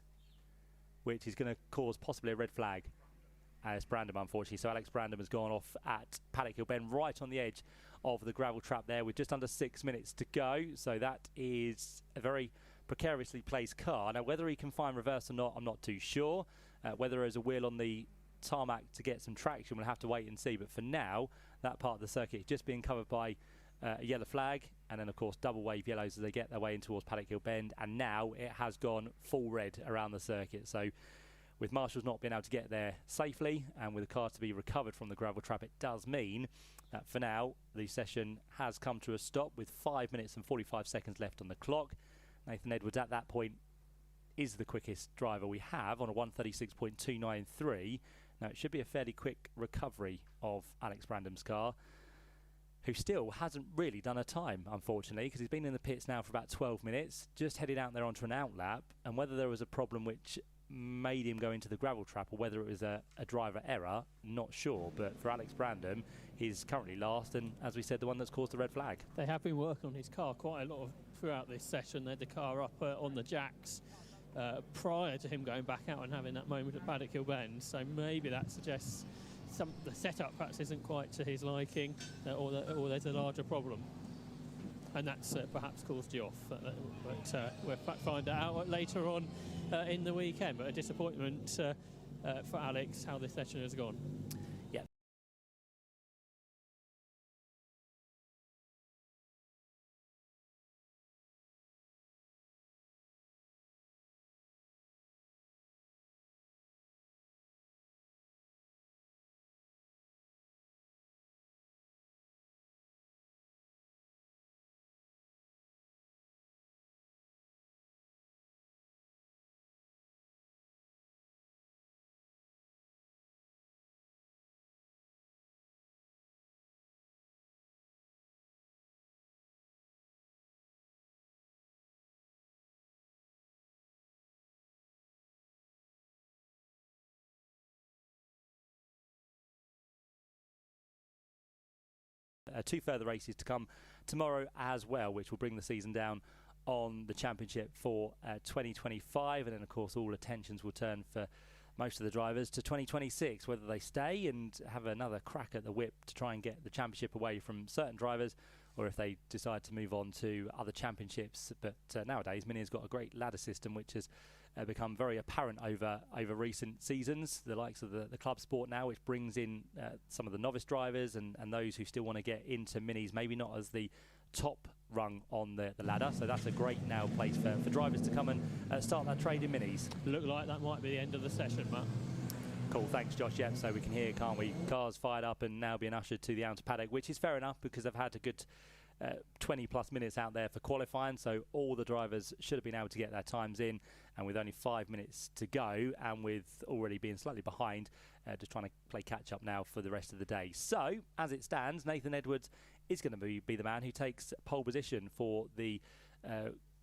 which is going to cause possibly a red flag as Brandon, unfortunately. So Alex Brandon has gone off at Paddock Hill Bend, right on the edge of the gravel trap there with just under 6 minutes to go. So that is a very precariously placed car. Now, whether he can find reverse or not, I'm not too sure. Whether there's a wheel on the tarmac to get some traction, we'll have to wait and see. But for now, that part of the circuit is just being covered by a yellow flag, and then of course double wave yellows as they get their way in towards Paddock Hill Bend, and now it has gone full red around the circuit. So with marshals not being able to get there safely and with the car to be recovered from the gravel trap, it does mean that for now the session has come to a stop with 5 minutes and 45 seconds left on the clock. Nathan Edwards at that point is the quickest driver we have on a 136.293. Now it should be a fairly quick recovery of Alex Brandon's car, who still hasn't really done a time, unfortunately, because he's been in the pits now for about 12 minutes, just headed out there onto an outlap, and whether there was a problem which made him go into the gravel trap or whether it was a driver error, not sure. But for Alex Brandon, he's currently last, and as we said, the one that's caused the red flag. They have been working on his car quite a lot throughout this session. They had the car up on the jacks prior to him going back out and having that moment at Paddock Hill Bend, so maybe that suggests the setup perhaps isn't quite to his liking, or there's a larger problem, and that's perhaps caused you off. But we'll find out later on in the weekend. But a disappointment for Alex how this session has gone. Yeah. Two further races to come tomorrow as well, which will bring the season down on the championship for 2025, and then of course all attentions will turn for most of the drivers to 2026, whether they stay and have another crack at the whip to try and get the championship away from certain drivers, or if they decide to move on to other championships. But nowadays Mini has got a great ladder system which has become very apparent over recent seasons, the likes of the club sport now, which brings in some of the novice drivers and those who still want to get into Minis, maybe not as the top rung on the ladder. So that's a great now place for drivers to come and start that trade in Minis. Look like that might be the end of the session, Matt. Cool, thanks Josh. Yeah, so we can hear, can't we, cars fired up and now being ushered to the outer paddock, which is fair enough because they've had a good 20 plus minutes out there for qualifying, so all the drivers should have been able to get their times in, and with only 5 minutes to go and with already being slightly behind, just trying to play catch up now for the rest of the day. So as it stands, Nathan Edwards is going to be the man who takes pole position for the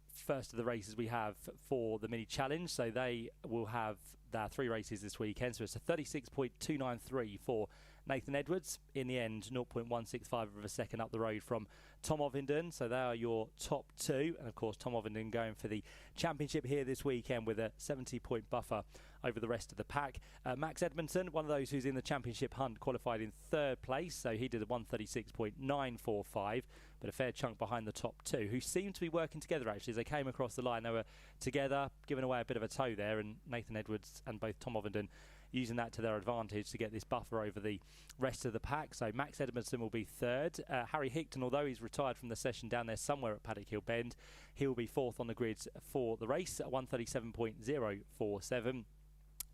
first of the races we have for the Mini Challenge. So they will have their 3 races this weekend, so it's a 36.293 for Nathan Edwards. In the end, 0.165 of a second up the road from Tom Ovenden. So they are your top 2, and of course Tom Ovenden going for the championship here this weekend with a 70-point buffer over the rest of the pack. Max Edmondson, one of those who's in the championship hunt, qualified in 3rd place, so he did a 136.945, but a fair chunk behind the top 2, who seemed to be working together actually as they came across the line. They were together, giving away a bit of a toe there, and Nathan Edwards and both Tom Ovenden using that to their advantage to get this buffer over the rest of the pack. So Max Edmondson will be third. Harry Hickton, although he's retired from the session down there somewhere at Paddock Hill Bend, he'll be fourth on the grid for the race at 1:37.047.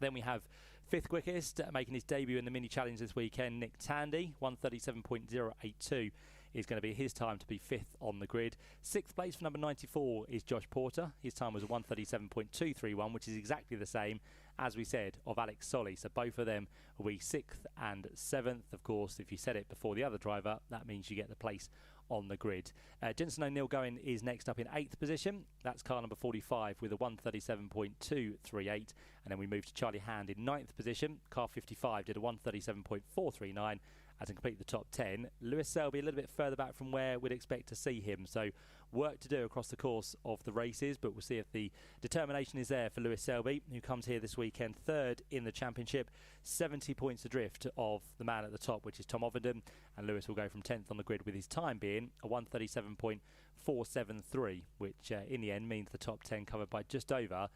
Then we have fifth quickest, making his debut in the mini challenge this weekend, Nick Tandy, 1:37.082 is going to be his time to be fifth on the grid. Sixth place for number 94 is Josh Porter. His time was 1:37.231, which is exactly the same, as we said, of Alex Solly. So both of them will be sixth and seventh. Of course, if you said it before the other driver, that means you get the place on the grid. Jenson O'Neill is next up in 8th position. That's car number 45 with a 1:37.238. And then we move to Charlie Hand in 9th position. Car 55 did a 1:37.439. As to complete the top 10. Lewis Selby a little bit further back from where we'd expect to see him. So work to do across the course of the races, but we'll see if the determination is there for Lewis Selby, who comes here this weekend third in the championship, 70 points adrift of the man at the top, which is Tom Ovenden, and Lewis will go from 10th on the grid with his time being a 1:37.473, which in the end means the top 10 covered by just over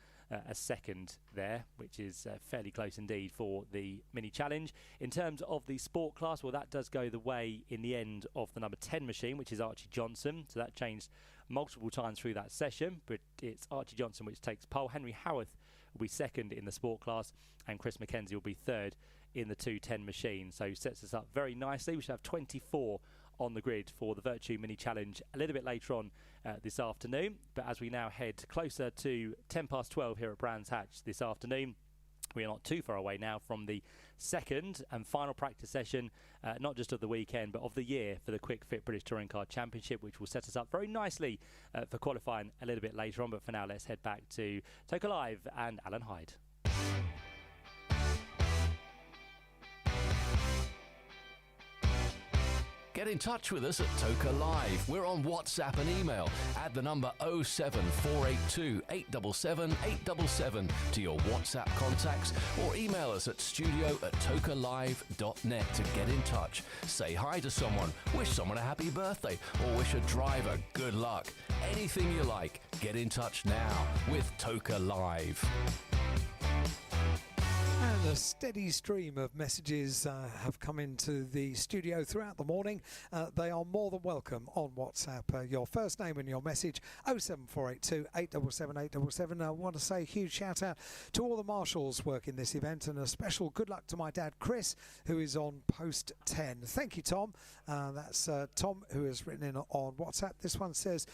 a second there, which is fairly close indeed for the mini challenge. In terms of the sport class, well, that does go the way in the end of the number 10 machine, which is Archie Johnson. So that changed multiple times through that session, but it's Archie Johnson which takes pole. Henry Howarth will be second in the sport class, and Chris McKenzie will be third in the 210 machine. So sets us up very nicely. We should have 24 on the grid for the Virtue Mini Challenge a little bit later on this afternoon. But as we now head closer to 12 here at Brands Hatch this afternoon, we are not too far away now from the second and final practice session, not just of the weekend, but of the year for the Quick Fit British Touring Car Championship, which will set us up very nicely for qualifying a little bit later on. But for now, let's head back to Toka Live and Alan Hyde. Get in touch with us at Toka Live. We're on WhatsApp and email. Add the number 07482 877 877 to your WhatsApp contacts, or email us at studio@tokalive.net to get in touch. Say hi to someone, wish someone a happy birthday, or wish a driver good luck. Anything you like, get in touch now with Toka Live. And a steady stream of messages have come into the studio throughout the morning. They are more than welcome on WhatsApp. Your first name and your message, 07482 877 877. I want to say a huge shout out to all the marshals working this event, and a special good luck to my dad, Chris, who is on post 10. Thank you, Tom. That's Tom, who has written in on WhatsApp. This one says,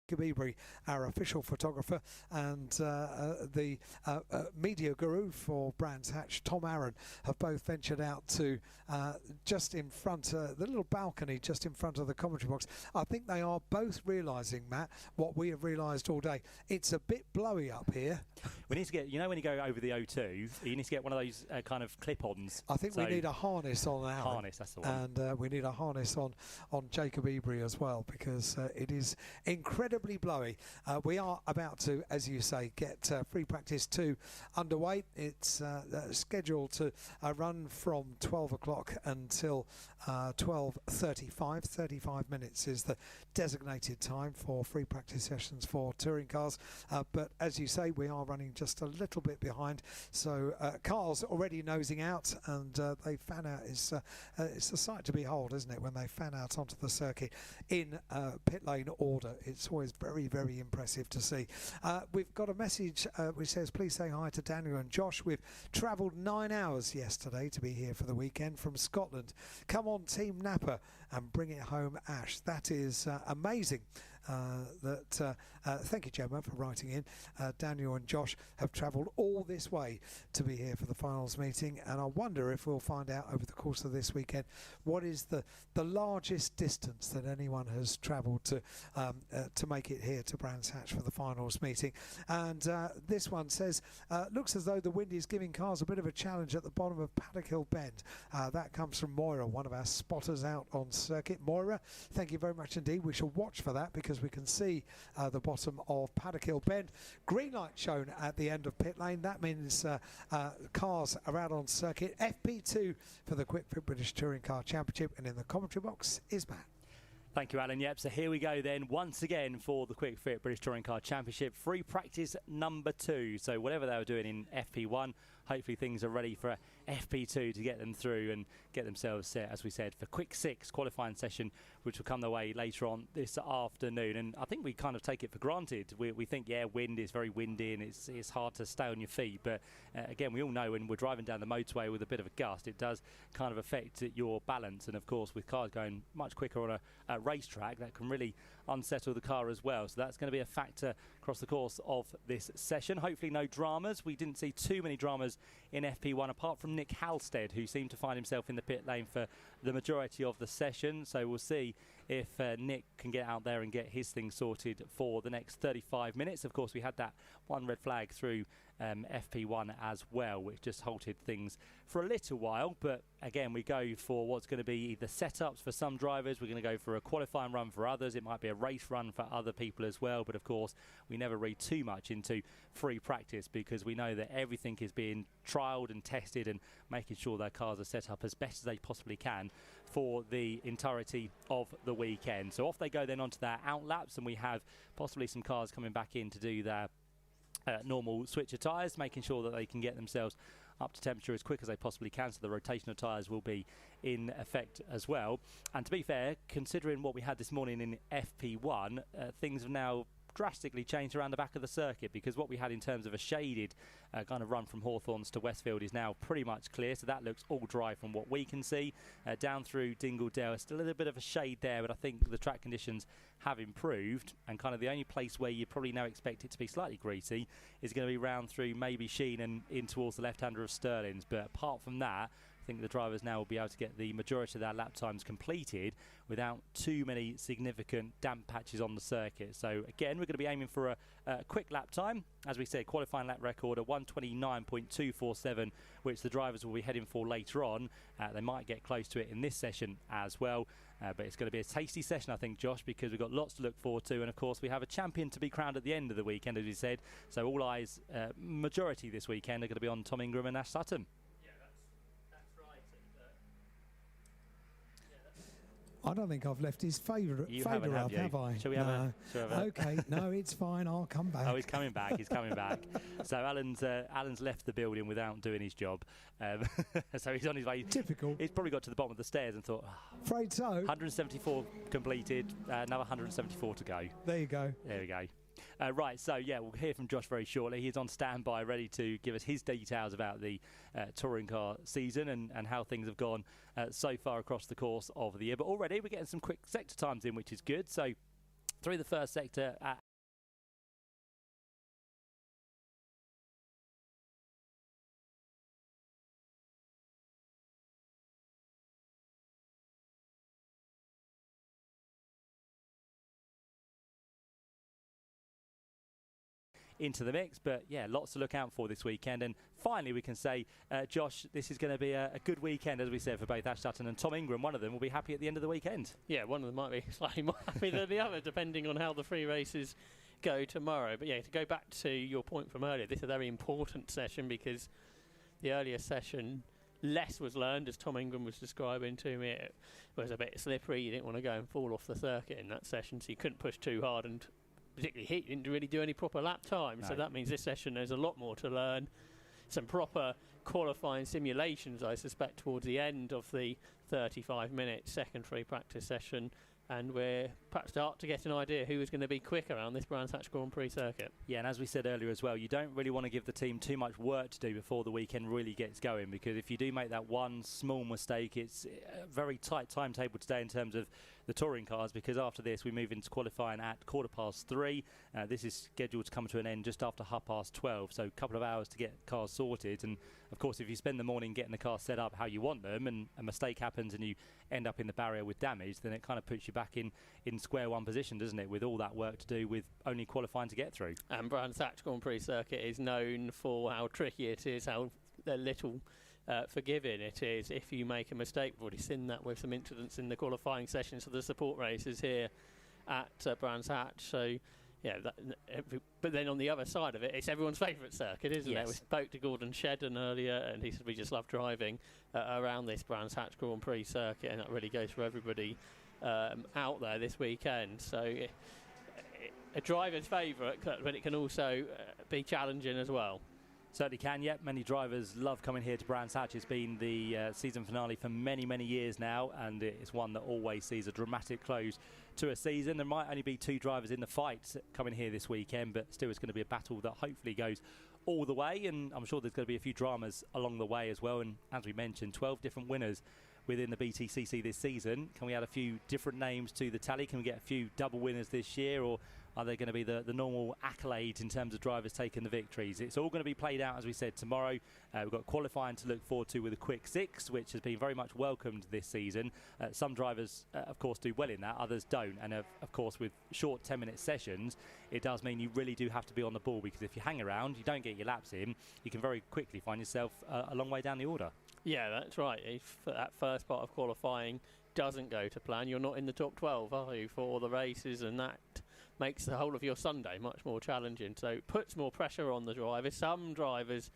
Kabibri, our official photographer, and the media guru for Brands Hatch, Tom Aaron, have both ventured out to just in front, the little balcony just in front of the commentary box. I think they are both realising, Matt, what we have realised all day. It's a bit blowy up here. We need to get, you know, when you go over the O2, you need to get one of those kind of clip-ons. I think we need a harness on Aaron. Harness, that's the one. And we need a harness on Jacob Ebery as well, because it is incredibly blowy. We are about to, as you say, get free practice 2 underway. It's scheduled to run from 12 o'clock until 12:35. 35 minutes is the designated time for free practice sessions for touring cars. But as you say, we are running just a little bit behind. So cars already nosing out, and they fan out. It's a sight to behold, isn't it, when they fan out onto the circuit in pit lane order. It's always very, very impressive to see. We've got a message which says, please say hi to Daniel and Josh. We've travelled 9 hours yesterday to be here for the weekend from Scotland. Come on, Team Napa, and bring it home, Ash. That is amazing. thank you, Gemma, for writing in. Daniel and Josh have travelled all this way to be here for the finals meeting, and I wonder if we'll find out over the course of this weekend what is the largest distance that anyone has travelled to make it here to Brands Hatch for the finals meeting. And this one says, looks as though the wind is giving cars a bit of a challenge at the bottom of Paddock Hill Bend. That comes from Moira, one of our spotters out on circuit. Moira, thank you very much indeed. We shall watch for that because we can see the bottom of Paddock Hill Bend. Green light shown at the end of pit lane. That means cars are out on circuit. FP2 for the Quick Fit British Touring Car Championship, and in the commentary box is Matt. Thank you, Alan. Yep, so here we go then, once again for the Quick Fit British Touring Car Championship, free practice number 2. So whatever they were doing in FP1, hopefully things are ready for FP2 to get them through and get themselves set, as we said, for Quick 6 qualifying session, which will come their way later on this afternoon. And I think we kind of take it for granted. We think, yeah, wind is very windy and it's hard to stay on your feet. But again, we all know when we're driving down the motorway with a bit of a gust, it does kind of affect your balance. And of course, with cars going much quicker on a racetrack, that can really unsettle the car as well. So that's going to be a factor across the course of this session. Hopefully no dramas. We didn't see too many dramas in FP1 apart from Nick Halstead, who seemed to find himself in the pit lane for the majority of the session. So we'll see if Nick can get out there and get his thing sorted for the next 35 minutes. Of course, we had that one red flag through FP1 as well, which just halted things for a little while. But again, we go for what's going to be either setups for some drivers, we're going to go for a qualifying run for others, it might be a race run for other people as well. But of course, we never read too much into free practice because we know that everything is being trialled and tested and making sure their cars are set up as best as they possibly can for the entirety of the weekend. So off they go then onto their out laps, and we have possibly some cars coming back in to do their normal switch of tyres, making sure that they can get themselves up to temperature as quick as they possibly can, so the rotational tyres will be in effect as well. And to be fair, considering what we had this morning in FP1, things have now drastically changed around the back of the circuit, because what we had in terms of a shaded kind of run from Hawthorns to Westfield is now pretty much clear, so that looks all dry from what we can see. Down through Dingledale, still a little bit of a shade there, but I think the track conditions have improved, and kind of the only place where you probably now expect it to be slightly greasy is going to be round through maybe Sheen and in towards the left-hander of Sterling's. But apart from that, I think the drivers now will be able to get the majority of their lap times completed without too many significant damp patches on the circuit. So again, we're going to be aiming for a quick lap time. As we said, qualifying lap record of 1:29.247, which the drivers will be heading for later on. They might get close to it in this session as well. But it's going to be a tasty session, I think, Josh, because we've got lots to look forward to. And, of course, we have a champion to be crowned at the end of the weekend, as we said. So all eyes, majority this weekend, are going to be on Tom Ingram and Ash Sutton. I don't think I've left his fader up, have I? Shall we have a... Okay, no, it's fine. I'll come back. Oh, he's coming back. He's coming back. So Alan's left the building without doing his job. So he's on his way. Typical. He's probably got to the bottom of the stairs and thought, afraid so. 174 completed, another 174 to go. There you go. There we go. Right, so yeah, we'll hear from Josh very shortly. He's on standby, ready to give us his details about the touring car season and how things have gone so far across the course of the year. But already we're getting some quick sector times in, which is good. So through the first sector at into the mix. But yeah, lots to look out for this weekend. And finally we can say, Josh, this is going to be a good weekend, as we said, for both Ash Sutton and Tom Ingram. One of them will be happy at the end of the weekend. Yeah, one of them might be slightly more happy than the other, depending on how the free races go tomorrow. But yeah, to go back to your point from earlier, this is a very important session, because the earlier session, less was learned, as Tom Ingram was describing to me. It was a bit slippery. You didn't want to go and fall off the circuit in that session, so you couldn't push too hard, and particularly he didn't really do any proper lap time. No. So that means this session there's a lot more to learn. Some proper qualifying simulations, I suspect, towards the end of the 35-minute second free practice session, and we're perhaps start to get an idea who is going to be quicker around this Brands Hatch Grand Prix circuit. Yeah, and as we said earlier as well, you don't really want to give the team too much work to do before the weekend really gets going, because if you do make that one small mistake, it's a very tight timetable today in terms of the touring cars, because after this we move into qualifying at 3:15. This is scheduled to come to an end just after 12:30, so a couple of hours to get cars sorted. And of course, if you spend the morning getting the cars set up how you want them, and a mistake happens and you end up in the barrier with damage, then it kind of puts you back in square one position, doesn't it, with all that work to do with only qualifying to get through. And Brands Hatch Grand Prix circuit is known for how tricky it is, how little forgiving it is if you make a mistake. We've already seen that with some incidents in the qualifying sessions for the support races here at Brands Hatch. So yeah, but then on the other side of it, it's everyone's favourite circuit, isn't it? We spoke to Gordon Shedden earlier, and he said we just love driving around this Brands Hatch Grand Prix circuit, and that really goes for everybody out there this weekend. So a driver's favourite, but it can also be challenging as well. Certainly can, yep. Many drivers love coming here to Brands Hatch. It's been the season finale for many, many years now, and it's one that always sees a dramatic close to a season. There might only be 2 drivers in the fight coming here this weekend, but still it's going to be a battle that hopefully goes all the way, and I'm sure there's going to be a few dramas along the way as well. And as we mentioned, 12 different winners within the BTCC this season. Can we add a few different names to the tally? Can we get a few double winners this year, or are they going to be the normal accolades in terms of drivers taking the victories? It's all going to be played out, as we said, tomorrow. We've got qualifying to look forward to with a quick 6, which has been very much welcomed this season. Some drivers, of course, do well in that, others don't. And, of course, with short 10-minute sessions, it does mean you really do have to be on the ball, because if you hang around, you don't get your laps in, you can very quickly find yourself a long way down the order. Yeah, that's right. If that first part of qualifying doesn't go to plan, you're not in the top 12, are you, for all the races, and that makes the whole of your Sunday much more challenging. So it puts more pressure on the drivers. Some drivers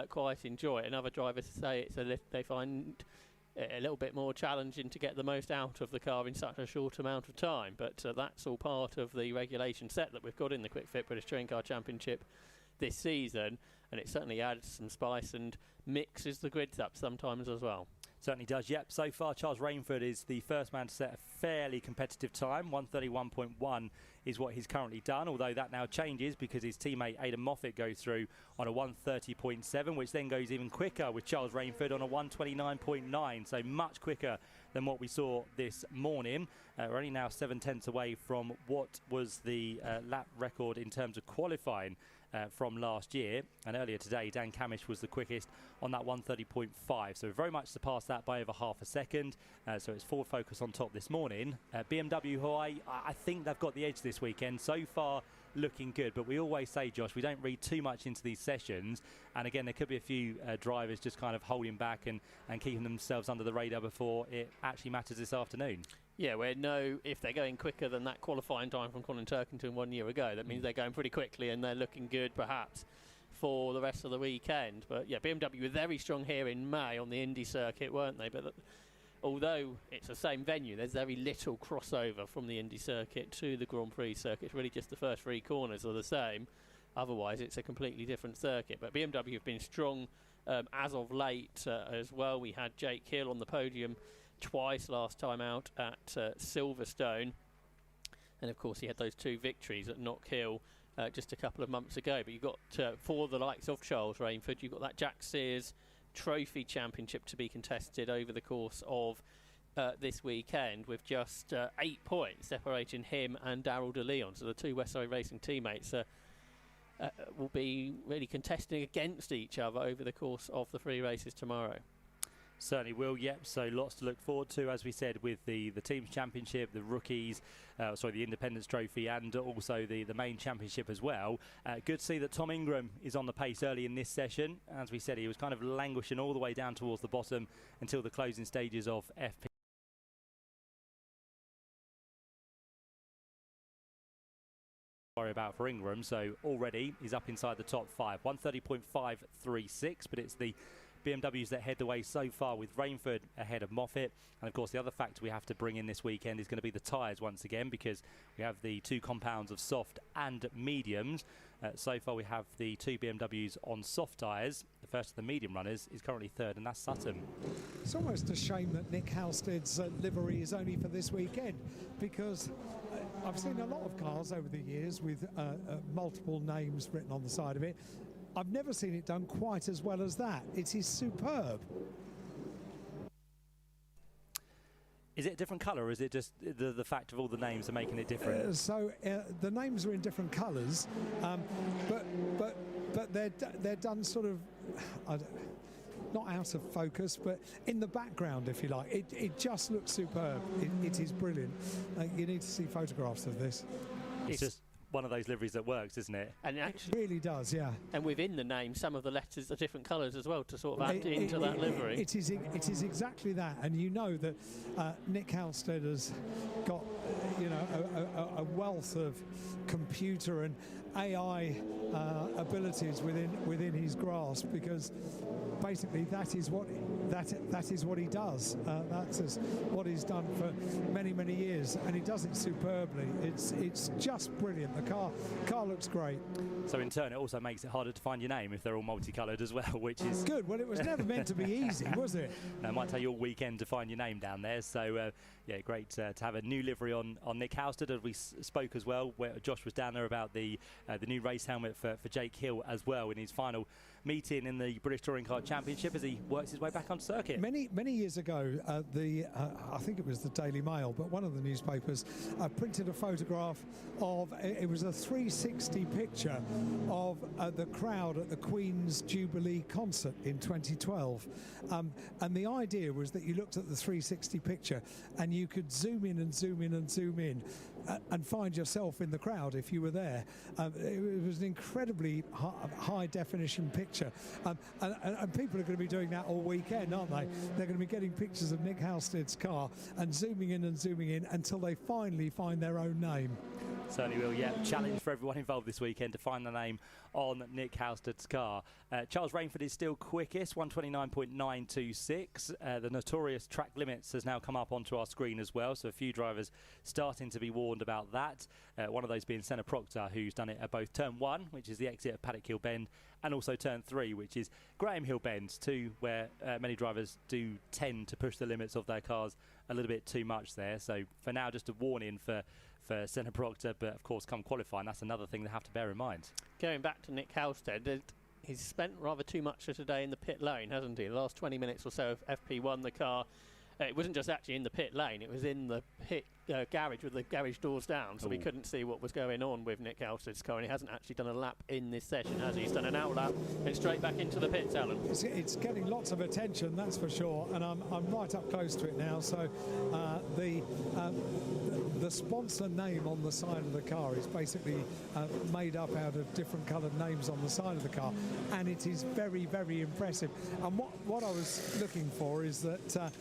quite enjoy it, and other drivers say they find it a little bit more challenging to get the most out of the car in such a short amount of time. But that's all part of the regulation set that we've got in the Quick Fit British Touring Car Championship this season, and it certainly adds some spice and mixes the grids up sometimes as well. Certainly does, yep. So far, Charles Rainford is the first man to set a fairly competitive time. 1:31.1 is what he's currently done, although that now changes because his teammate Aidan Moffat goes through on a 1:30.7, which then goes even quicker with Charles Rainford on a 1:29.9, so much quicker than what we saw this morning. We're only now 7/10 away from what was the lap record in terms of qualifying from last year, and earlier today Dan Camish was the quickest on that 1:30.5, so very much surpassed that by over half a second. So it's Ford Focus on top this morning. BMW, who I think they've got the edge this weekend so far, looking good, but we always say, Josh, we don't read too much into these sessions, and again there could be a few drivers just kind of holding back and keeping themselves under the radar before it actually matters this afternoon. Yeah, we know if they're going quicker than that qualifying time from Colin Turkington 1 year ago, that means they're going pretty quickly and they're looking good perhaps for the rest of the weekend. But yeah, BMW were very strong here in May on the Indy circuit, weren't they? But although it's the same venue, there's very little crossover from the Indy circuit to the Grand Prix circuit. It's really just the first 3 corners are the same. Otherwise, it's a completely different circuit. But BMW have been strong as of late as well. We had Jake Hill on the podium twice last time out at Silverstone, and of course he had those 2 victories at Knock Hill just a couple of months ago. But you've got for the likes of Charles Rainford, you've got that Jack Sears Trophy Championship to be contested over the course of this weekend, with just 8 points separating him and Darryl De Leon. So the 2 Westside Racing teammates will be really contesting against each other over the course of the 3 races tomorrow. Certainly will, yep. So lots to look forward to, as we said, with the Teams Championship, the Rookies, the Independence Trophy, and also the main championship as well. Good to see that Tom Ingram is on the pace early in this session. As we said, he was kind of languishing all the way down towards the bottom until the closing stages of FP. Worry about for Ingram, so already he's up inside the top 5. 1:30.536, but it's the BMWs that head the way so far, with Rainford ahead of Moffat. And of course the other factor we have to bring in this weekend is going to be the tyres once again, because we have the 2 compounds of soft and mediums. So far we have the 2 BMWs on soft tyres. The first of the medium runners is currently 3rd, and that's Sutton. It's almost a shame that Nick Halstead's livery is only for this weekend, because I've seen a lot of cars over the years with multiple names written on the side of it. I've never seen it done quite as well as that. It is superb. Is it a different colour, or is it just the fact of all the names are making it different? The names are in different colours, but they're done sort of, not out of focus, but in the background, if you like. It just looks superb. It is brilliant. You need to see photographs of this. It's just one of those liveries that works, isn't it? And actually, it really does, yeah. And within the name, some of the letters are different colours as well to sort of add into that livery. It is exactly that, and you know that Nick Halstead has got a wealth of computer and AI abilities within his grasp, because basically that is what he does. That's what he's done for many years, and he does it superbly. It's just brilliant. The car looks great. So in turn, it also makes it harder to find your name if they're all multicoloured as well, which is good. Well, it was never meant to be easy, was it? No, it might take you all weekend to find your name down there. So yeah, great to have a new livery on Nick Halstead. As we spoke as well, where Josh was down there about the new race helmet for Jake Hill as well in his final meeting in the British Touring Car Championship as he works his way back on circuit. Many years ago, I think it was the Daily Mail, but one of the newspapers printed a photograph of, it was a 360 picture of the crowd at the Queen's Jubilee concert in 2012. And the idea was that you looked at the 360 picture and you could zoom in and zoom in and zoom in and find yourself in the crowd if you were there. It was an incredibly high definition picture, and people are going to be doing that all weekend, aren't they? They're going to be getting pictures of Nick Halstead's car and zooming in until they finally find their own name. Certainly will, yeah. Challenge for everyone involved this weekend to find the name on Nick Halstead's car. Charles Rainford is still quickest, 129.926. The notorious track limits has now come up onto our screen as well, so a few drivers starting to be warned about that. One of those being Senna Proctor, who's done it at both Turn 1, which is the exit of Paddock Hill Bend, and also Turn 3, which is Graham Hill Bend, too, where many drivers do tend to push the limits of their cars a little bit too much there. So for now, just a warning for Senna Proctor, but of course come qualifying, that's another thing they have to bear in mind. Going back to Nick Halstead, he's spent rather too much of today in the pit lane, hasn't he? The last 20 minutes or so of FP1, the car, it wasn't just actually in the pit lane, it was in the pit garage with the garage doors down, so we couldn't see what was going on with Nick Halstead's car, and he hasn't actually done a lap in this session, has he? He's done an out lap and straight back into the pits, Alan. It's getting lots of attention, that's for sure, and I'm right up close to it now. So the sponsor name on the side of the car is basically made up out of different coloured names on the side of the car, and it is very, very impressive. And what I was looking for is that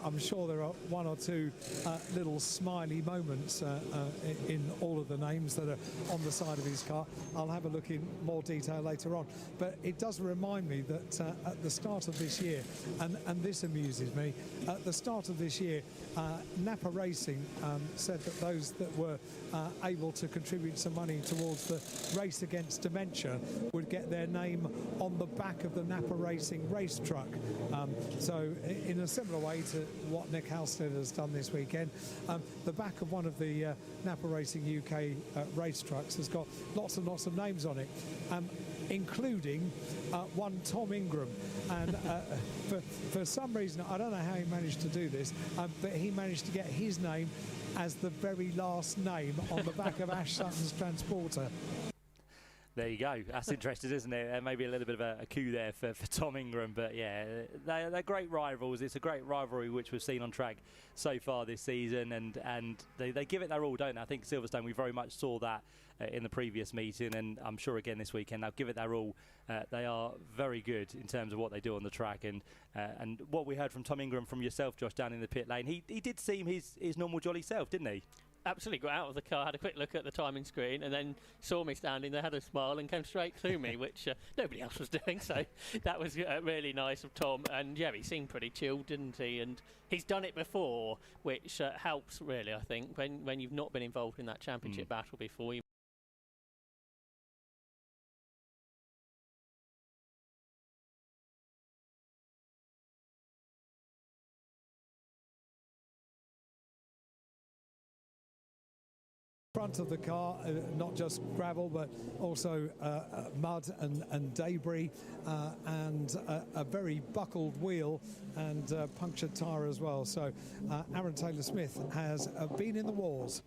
I'm sure there are one or two little smiley moments in all of the names that are on the side of his car. I'll have a look in more detail later on. But it does remind me that at the start of this year, and this amuses me, at the start of this year, Napa Racing said that those that were able to contribute some money towards the race against dementia would get their name on the back of the Napa Racing race truck. So in a similar way to what Nick Halstead has done this weekend, the back of one of the Napa Racing UK race trucks has got lots and lots of names on it, including one Tom Ingram, and for some reason, I don't know how he managed to do this, but he managed to get his name as the very last name on the back of Ash Sutton's Transporter. There you go. That's interesting, isn't it? Maybe a little bit of a coup there for Tom Ingram, but yeah, they're great rivals. It's a great rivalry which we've seen on track so far this season, and they give it their all, don't they? I think Silverstone, we very much saw that in the previous meeting, and I'm sure again this weekend they'll give it their all. They are very good in terms of what they do on the track, and what we heard from Tom Ingram, from yourself, Josh, down in the pit lane, he did seem his normal jolly self, didn't he? Absolutely, got out of the car, had a quick look at the timing screen, and then saw me standing there, had a smile, and came straight to me, which nobody else was doing. So that was really nice of Tom. And yeah, he seemed pretty chilled, didn't he? And he's done it before, which helps really, I think, when you've not been involved in that championship battle before. Front front of the car, not just gravel but also mud and debris, and a very buckled wheel and punctured tyre as well. So Aaron Taylor-Smith has been in the wars.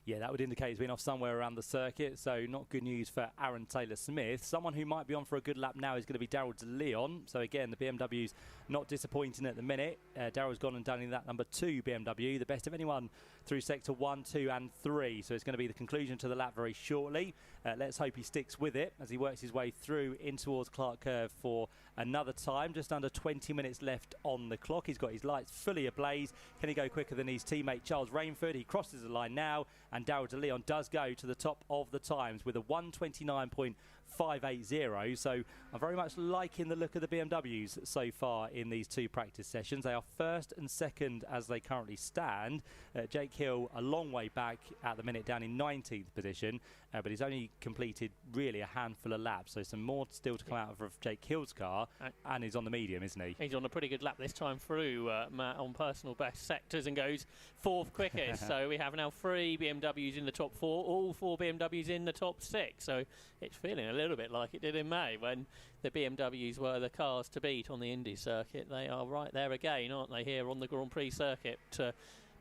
Yeah, that would indicate he's been off somewhere around the circuit, so not good news for Aaron Taylor-Smith. Someone who might be on for a good lap now is going to be Daryl de Leon. So again, the BMW's not disappointing at the minute. Daryl's gone and done in that number 2 BMW, the best of anyone through sector 1, 2 and 3. So it's going to be the conclusion to the lap very shortly. Let's hope he sticks with it as he works his way through in towards Clark Curve for another time. Just under 20 minutes left on the clock. He's got his lights fully ablaze. Can he go quicker than his teammate Charles Rainford? He crosses the line now, and Daryl de Leon does go to the top of the times with a 1:29.580. So I'm very much liking the look of the BMWs so far in these 2 practice sessions. They are first and second as they currently stand. Jake Hill a long way back at the minute, down in 19th position, but he's only completed really a handful of laps, so some more still to come out of Jake Hill's car, and he's on the medium, isn't he? He's on a pretty good lap this time through, Matt, on personal best sectors, and goes 4th quickest. So we have now 3 BMWs in the top 4, all 4 BMWs in the top 6. So it's feeling a little bit like it did in May when the BMWs were the cars to beat on the Indy circuit. They are right there again, aren't they, here on the Grand Prix circuit?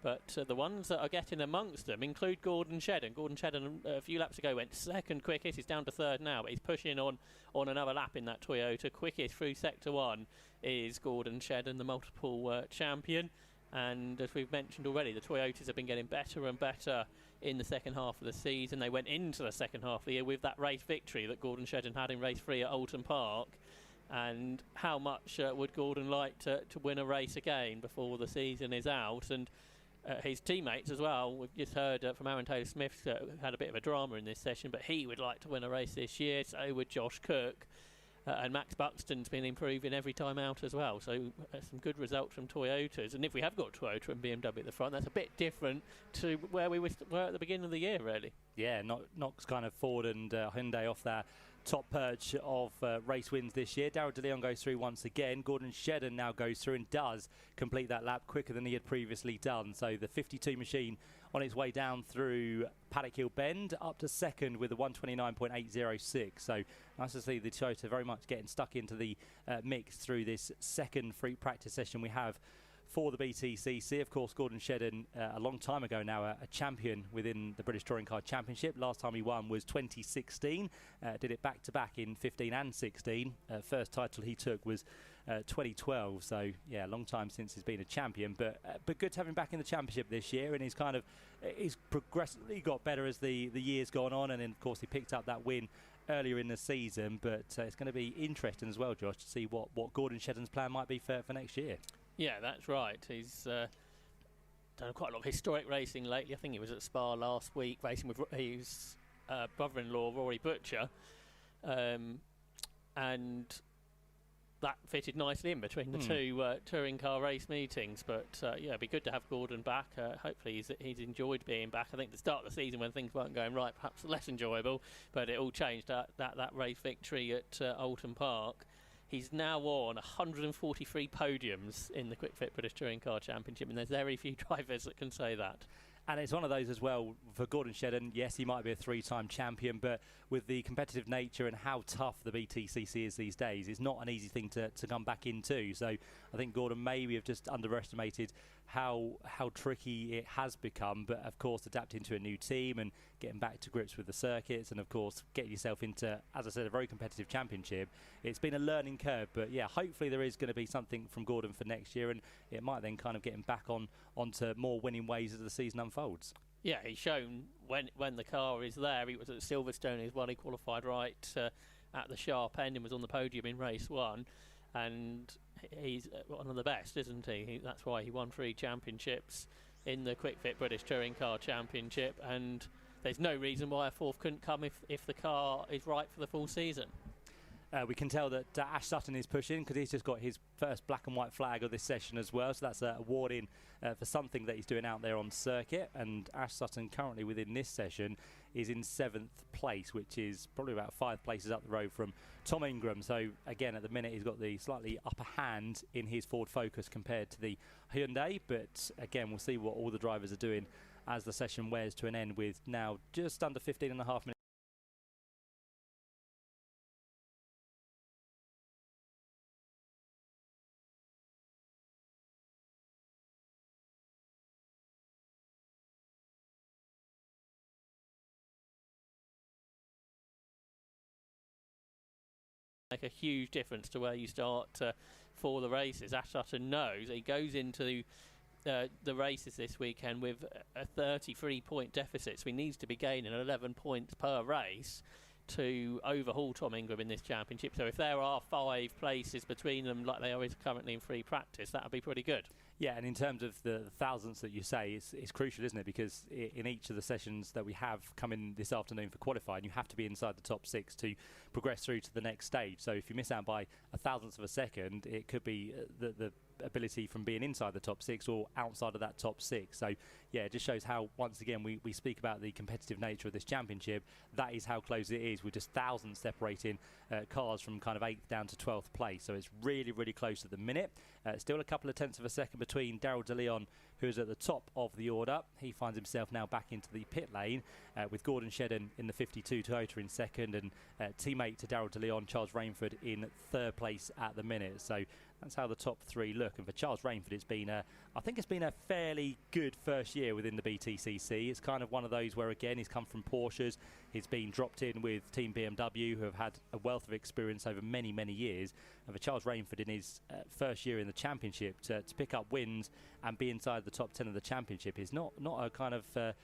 But the ones that are getting amongst them include Gordon Shedden. Gordon Shedden a few laps ago went 2nd quickest. He's down to 3rd now, but he's pushing on another lap in that Toyota. Quickest through sector 1 is Gordon Shedden, the multiple champion. And as we've mentioned already, the Toyotas have been getting better and better in the second half of the season. They went into the second half of the year with that race victory that Gordon Shedden had in race 3 at Oulton Park. And how much would Gordon like to win a race again before the season is out? And his teammates as well. We've just heard from Aaron Taylor-Smith, had a bit of a drama in this session, but he would like to win a race this year. So would Josh Cook. And Max Buxton's been improving every time out as well. So some good results from Toyotas. And if we have got Toyota and BMW at the front, that's a bit different to where we were at the beginning of the year, really. Yeah, knocks kind of Ford and Hyundai off that top perch of race wins this year. Daryl de Leon goes through once again. Gordon Shedden now goes through and does complete that lap quicker than he had previously done. So the 52 machine on its way down through Paddock Hill Bend up to 2nd with a 1:29.806. So nice to see the Toyota very much getting stuck into the mix through this 2nd free practice session we have for the BTCC. Of course, Gordon Shedden, a long time ago now, a champion within the British Touring Car Championship. Last time he won was 2016. Did it back-to-back in 15 and 16. First title he took was 2012. So, yeah, a long time since he's been a champion. But good to have him back in the championship this year. And he's progressively got better as the year's gone on. And then, of course, he picked up that win earlier in the season. But it's going to be interesting as well, Josh, to see what Gordon Shedden's plan might be for next year. Yeah, that's right. He's done quite a lot of historic racing lately. I think he was at Spa last week racing with his brother-in-law, Rory Butcher. And that fitted nicely in between the 2 touring car race meetings. But yeah, it'd be good to have Gordon back. Hopefully he's enjoyed being back. I think the start of the season when things weren't going right, perhaps less enjoyable, but it all changed that race victory at Oulton Park. He's now on 143 podiums in the Quick Fit British Touring Car Championship, and there's very few drivers that can say that. And it's one of those as well for Gordon Shedden. Yes, he might be a 3-time champion, but with the competitive nature and how tough the BTCC is these days, it's not an easy thing to come back into. So I think Gordon maybe have just underestimated how tricky it has become. But of course, adapting to a new team and getting back to grips with the circuits, and of course getting yourself into, as I said, a very competitive championship. It's been a learning curve, but yeah, hopefully there is going to be something from Gordon for next year, and it might then kind of get him back onto more winning ways as the season unfolds. Yeah, he's shown when the car is there. He was at Silverstone as well. He qualified right at the sharp end and was on the podium in race 1. And he's one of the best, isn't he? That's why he won 3 championships in the Quick Fit British Touring Car Championship. And there's no reason why a 4th couldn't come if the car is right for the full season. We can tell that Ash Sutton is pushing because he's just got his first black and white flag of this session as well. So that's a awarding for something that he's doing out there on circuit. And Ash Sutton currently within this session is in 7th place, which is probably about 5 places up the road from Tom Ingram. So again, at the minute, he's got the slightly upper hand in his Ford Focus compared to the Hyundai. But again, we'll see what all the drivers are doing as the session wears to an end with now just under 15.5 minutes. Make a huge difference to where you start for the races. Ash Sutton knows he goes into the races this weekend with a 33-point deficit, so he needs to be gaining 11 points per race to overhaul Tom Ingram in this championship. So if there are 5 places between them like there is currently in free practice, that would be pretty good. Yeah, and in terms of the thousandths that you say, it's crucial, isn't it? Because in each of the sessions that we have coming this afternoon for qualifying, you have to be inside the top 6 to progress through to the next stage. So if you miss out by a thousandth of a second, it could be the ability from being inside the top 6 or outside of that top 6. So yeah, it just shows how, once again, we speak about the competitive nature of this championship. That is how close it is, with just thousands separating cars from kind of 8th down to 12th place. So it's really, really close at the minute. Still a couple of tenths of a second between Daryl De Leon, who's at the top of the order. He finds himself now back into the pit lane with Gordon Shedden in the 52 Toyota in second, and teammate to Daryl De Leon, Charles Rainford, in 3rd place at the minute. So that's how the top 3 look. And for Charles Rainford, it's been I think it's been a fairly good first year within the BTCC. It's kind of one of those where, again, he's come from Porsches. He's been dropped in with Team BMW, who have had a wealth of experience over many, many years. And for Charles Rainford, in his first year in the championship, to pick up wins and be inside the top 10 of the championship is not a kind of a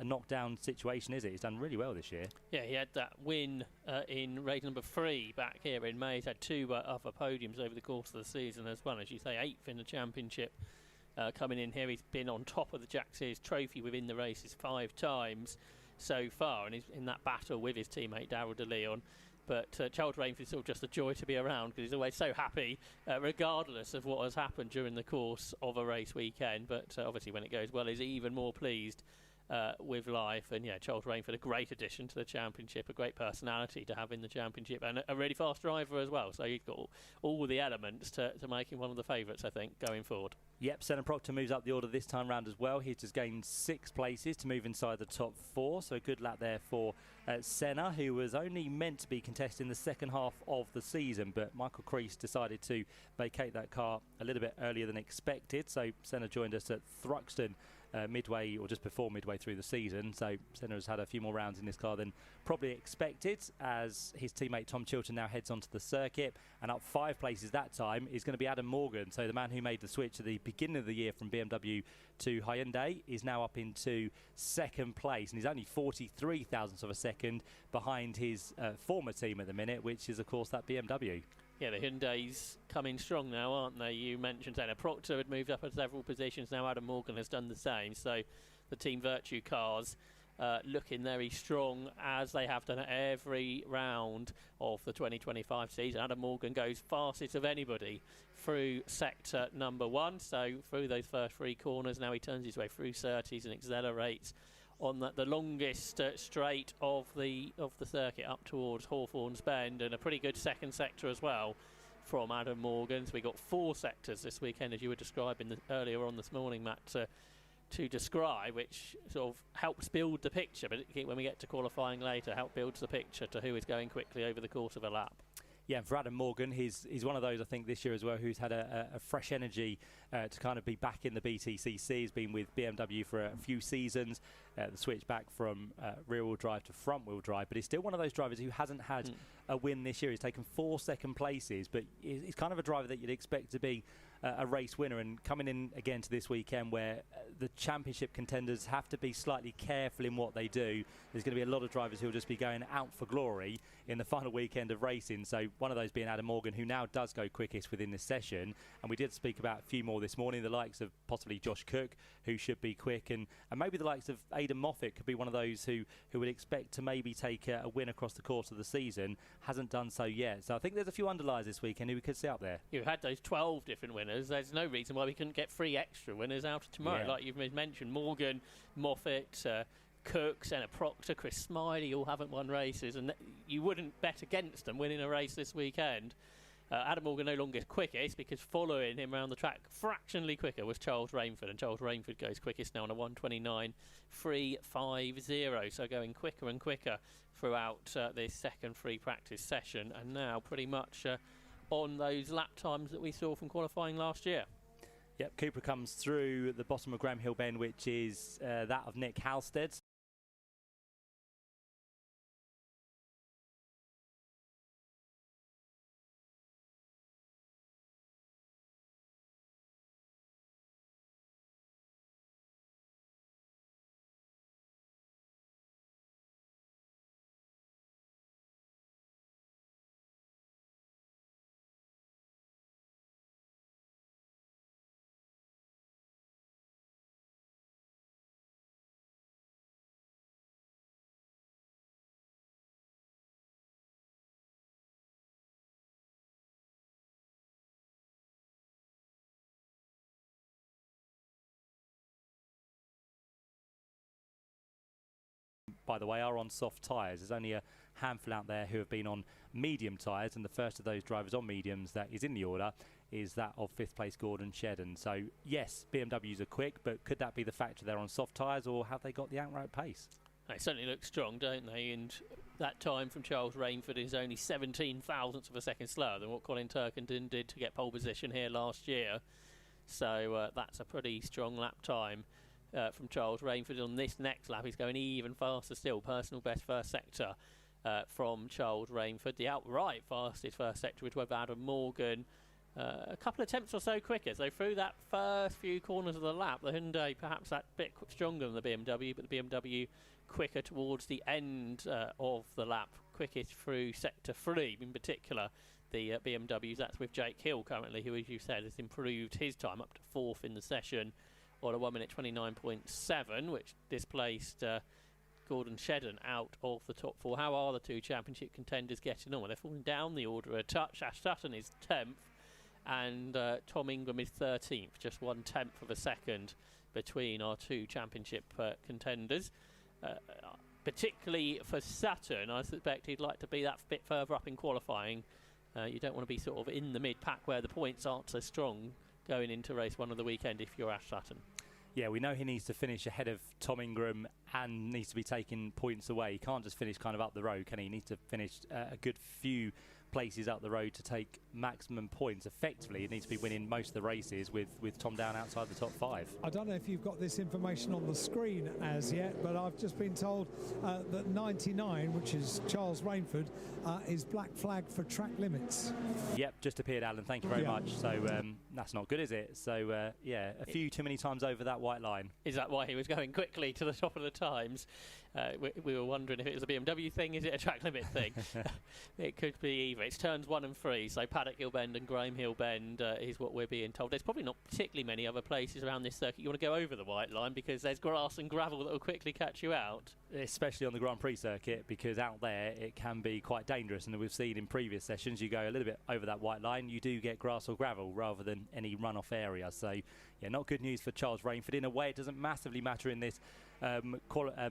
knockdown situation, is it? He's done really well this year. Yeah, he had that win in race number 3 back here in May. He's had 2 other podiums over the course of the season as well. As you say, 8th in the championship. Coming in here, he's been on top of the Jack Sears Trophy within the races 5 times so far, and he's in that battle with his teammate Daryl De Leon. But Charles Rainford is still just a joy to be around, because he's always so happy, regardless of what has happened during the course of a race weekend. But obviously, when it goes well, he's even more pleased with life. And yeah, Charles Rainford, a great addition to the championship, a great personality to have in the championship, and a really fast driver as well. So you've got all the elements to make him one of the favourites, I think, going forward. Yep, Senna Proctor moves up the order this time round as well. He's just gained 6 places to move inside the top 4. So a good lap there for Senna, who was only meant to be contesting the second half of the season, but Michael Crease decided to vacate that car a little bit earlier than expected. So Senna joined us at Thruxton midway, or just before midway through the season. So Senna has had a few more rounds in this car than probably expected, as his teammate Tom Chilton now heads onto the circuit, and up 5 places that time is going to be Adam Morgan. So the man who made the switch at the beginning of the year from BMW to Hyundai is now up into 2nd place, and he's only 43 thousandths of a second behind his former team at the minute, which is of course that BMW. Yeah, the Hyundai's coming strong now, aren't they? You mentioned Senna Proctor had moved up at several positions. Now Adam Morgan has done the same. So the Team Virtue cars looking very strong, as they have done at every round of the 2025 season. Adam Morgan goes fastest of anybody through sector number 1. So through those first 3 corners, now he turns his way through 30s and accelerates on the longest straight of the circuit up towards Hawthorns Bend, and a pretty good second sector as well from Adam Morgan. So we got 4 sectors this weekend, as you were describing earlier on this morning, Matt, to describe, which sort of helps build the picture. But when we get to qualifying later, help builds the picture to who is going quickly over the course of a lap. Yeah, and for Adam Morgan, he's one of those, I think, this year as well, who's had a fresh energy to kind of be back in the BTCC. He's been with BMW for a few seasons, the switch back from rear-wheel drive to front-wheel drive, but he's still one of those drivers who hasn't had a win this year. He's taken 4 second places, but he's kind of a driver that you'd expect to be a race winner, and coming in again to this weekend where the championship contenders have to be slightly careful in what they do. There's going to be a lot of drivers who will just be going out for glory in the final weekend of racing. So one of those being Adam Morgan, who now does go quickest within this session. And we did speak about a few more this morning, the likes of possibly Josh Cook, who should be quick, and maybe the likes of Aidan Moffat could be one of those who would expect to maybe take a win across the course of the season. Hasn't done so yet. So I think there's a few underliers this weekend who we could see up there. You've had those 12 different winners. There's no reason why we couldn't get 3 extra winners out tomorrow. Yeah. Like you've mentioned, Morgan, Moffat, Cook, Senna Proctor, Chris Smiley all haven't won races, and you wouldn't bet against them winning a race this weekend. Adam Morgan no longer quickest, because following him around the track fractionally quicker was Charles Rainford, and Charles Rainford goes quickest now on a 1:29.350, so going quicker and quicker throughout this second free practice session, and now pretty much on those lap times that we saw from qualifying last year. Yep, Cooper comes through the bottom of Graham Hill Bend, which is that of Nick Halstead. By the way, are on soft tyres. There's only a handful out there who have been on medium tyres, and the first of those drivers on mediums that is in the order is that of 5th place Gordon Shedden. So yes, BMWs are quick, but could that be the factor they're on soft tyres, or have they got the outright pace? They certainly look strong, don't they? And that time from Charles Rainford is only 17 thousandths of a second slower than what Colin Turkington did to get pole position here last year. So that's a pretty strong lap time from Charles Rainford. On this next lap, he's going even faster still. Personal best first sector from Charles Rainford. The outright fastest first sector was with Adam Morgan. A couple of attempts or so quicker. So through that first few corners of the lap, the Hyundai perhaps that bit stronger than the BMW, but the BMW quicker towards the end of the lap, quickest through sector 3 in particular. The BMWs, that's with Jake Hill currently, who, as you said, has improved his time up to 4th in the session on a 1:29.7, which displaced Gordon Shedden out of the top 4. How are the two championship contenders getting on? Well, they're falling down the order a touch. Ash Sutton is 10th, and Tom Ingram is 13th, just 1/10 of a second between our two championship contenders. Particularly for Sutton, I suspect he'd like to be that bit further up in qualifying. You don't want to be sort of in the mid-pack where the points aren't so strong going into race 1 of the weekend if you're Ash Sutton. Yeah, we know he needs to finish ahead of Tom Ingram and needs to be taking points away. He can't just finish kind of up the road, can he? He needs to finish a good few places up the road to take maximum points. Effectively, he needs to be winning most of the races with Tom down outside the top 5. I don't know if you've got this information on the screen as yet, but I've just been told that 99, which is Charles Rainford, is black flag for track limits. Yep, just appeared, Alan. Thank you very much. So that's not good, is it? So yeah, a few too many times over that white line. Is that why he was going quickly to the top of the times? We were wondering if it was a BMW thing, is it a track limit thing? It could be either. It's turns 1 and 3, so Paddock Hill Bend and Graham Hill Bend is what we're being told. There's probably not particularly many other places around this circuit you want to go over the white line, because there's grass and gravel that will quickly catch you out. Especially on the Grand Prix circuit, because out there it can be quite dangerous, and we've seen in previous sessions you go a little bit over that white line, you do get grass or gravel rather than any runoff area. So yeah, not good news for Charles Rainford. In a way, it doesn't massively matter in this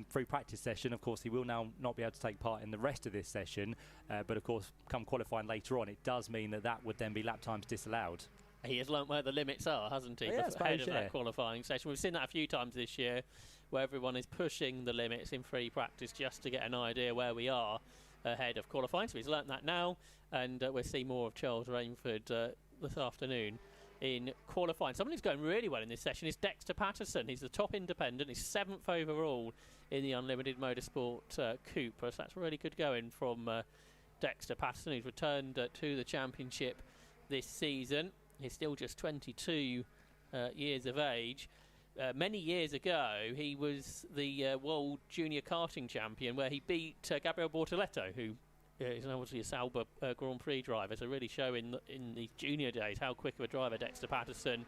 free practice session. Of course, he will now not be able to take part in the rest of this session, but of course, come qualifying later on, it does mean that that would then be lap times disallowed. He has learnt where the limits are, hasn't he? Yeah, ahead of that qualifying session. We've seen that a few times this year, where everyone is pushing the limits in free practice just to get an idea where we are ahead of qualifying. So he's learnt that now, and we'll see more of Charles Rainford this afternoon in qualifying. Someone who's going really well in this session is Dexter Patterson. He's the top independent. He's 7th overall in the Unlimited Motorsport Cooper. So that's really good going from Dexter Patterson, who's returned to the championship this season. He's still just 22 years of age. Many years ago, he was the World Junior Karting Champion, where he beat Gabriel Bortoletto, who is obviously a Sauber Grand Prix driver, so really showing in the junior days how quick of a driver Dexter Patterson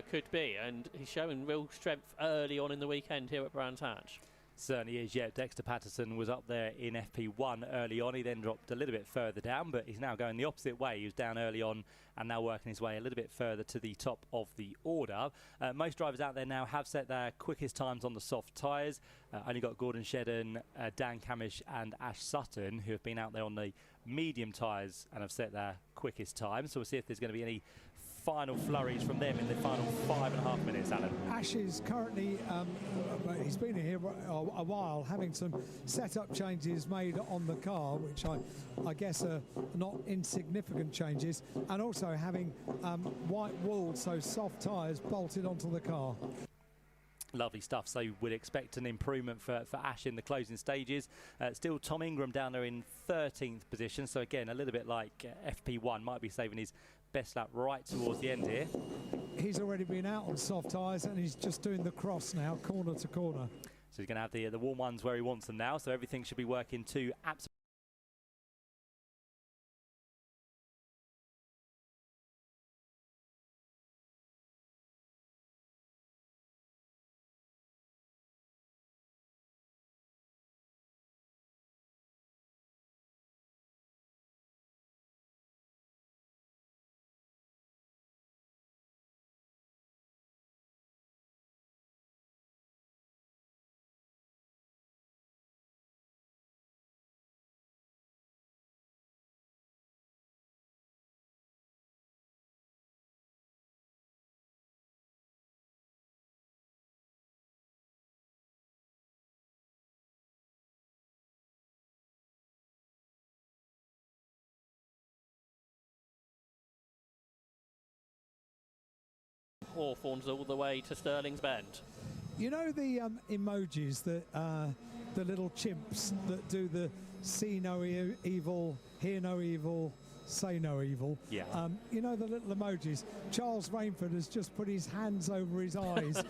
could be, and he's showing real strength early on in the weekend here at Brands Hatch. Certainly is, yeah. Dexter Patterson was up there in FP1 early on. He then dropped a little bit further down, but he's now going the opposite way. He was down early on and now working his way a little bit further to the top of the order. Most drivers out there now have set their quickest times on the soft tyres. Only got Gordon Shedden, Dan Camish and Ash Sutton, who have been out there on the medium tyres and have set their quickest time. So we'll see if there's going to be any final flurries from them in the final 5.5 minutes, Alan. Ash is currently, he's been here a while, having some setup changes made on the car, which I guess are not insignificant changes, and also having white wool, so soft tyres, bolted onto the car. Lovely stuff. So we'd expect an improvement for Ash in the closing stages. Still Tom Ingram down there in 13th position. So again, a little bit like FP1, might be saving his best lap right towards the end here. He's already been out on soft tyres and he's just doing the cross now, corner to corner. So he's going to have the warm ones where he wants them now. So everything should be working to absolutely. Hawthorns all the way to Stirling's Bend. You know the emojis that the little chimps that do the see no evil, hear no evil, say no evil. Yeah. You know the little emojis. Charles Rainford has just put his hands over his eyes,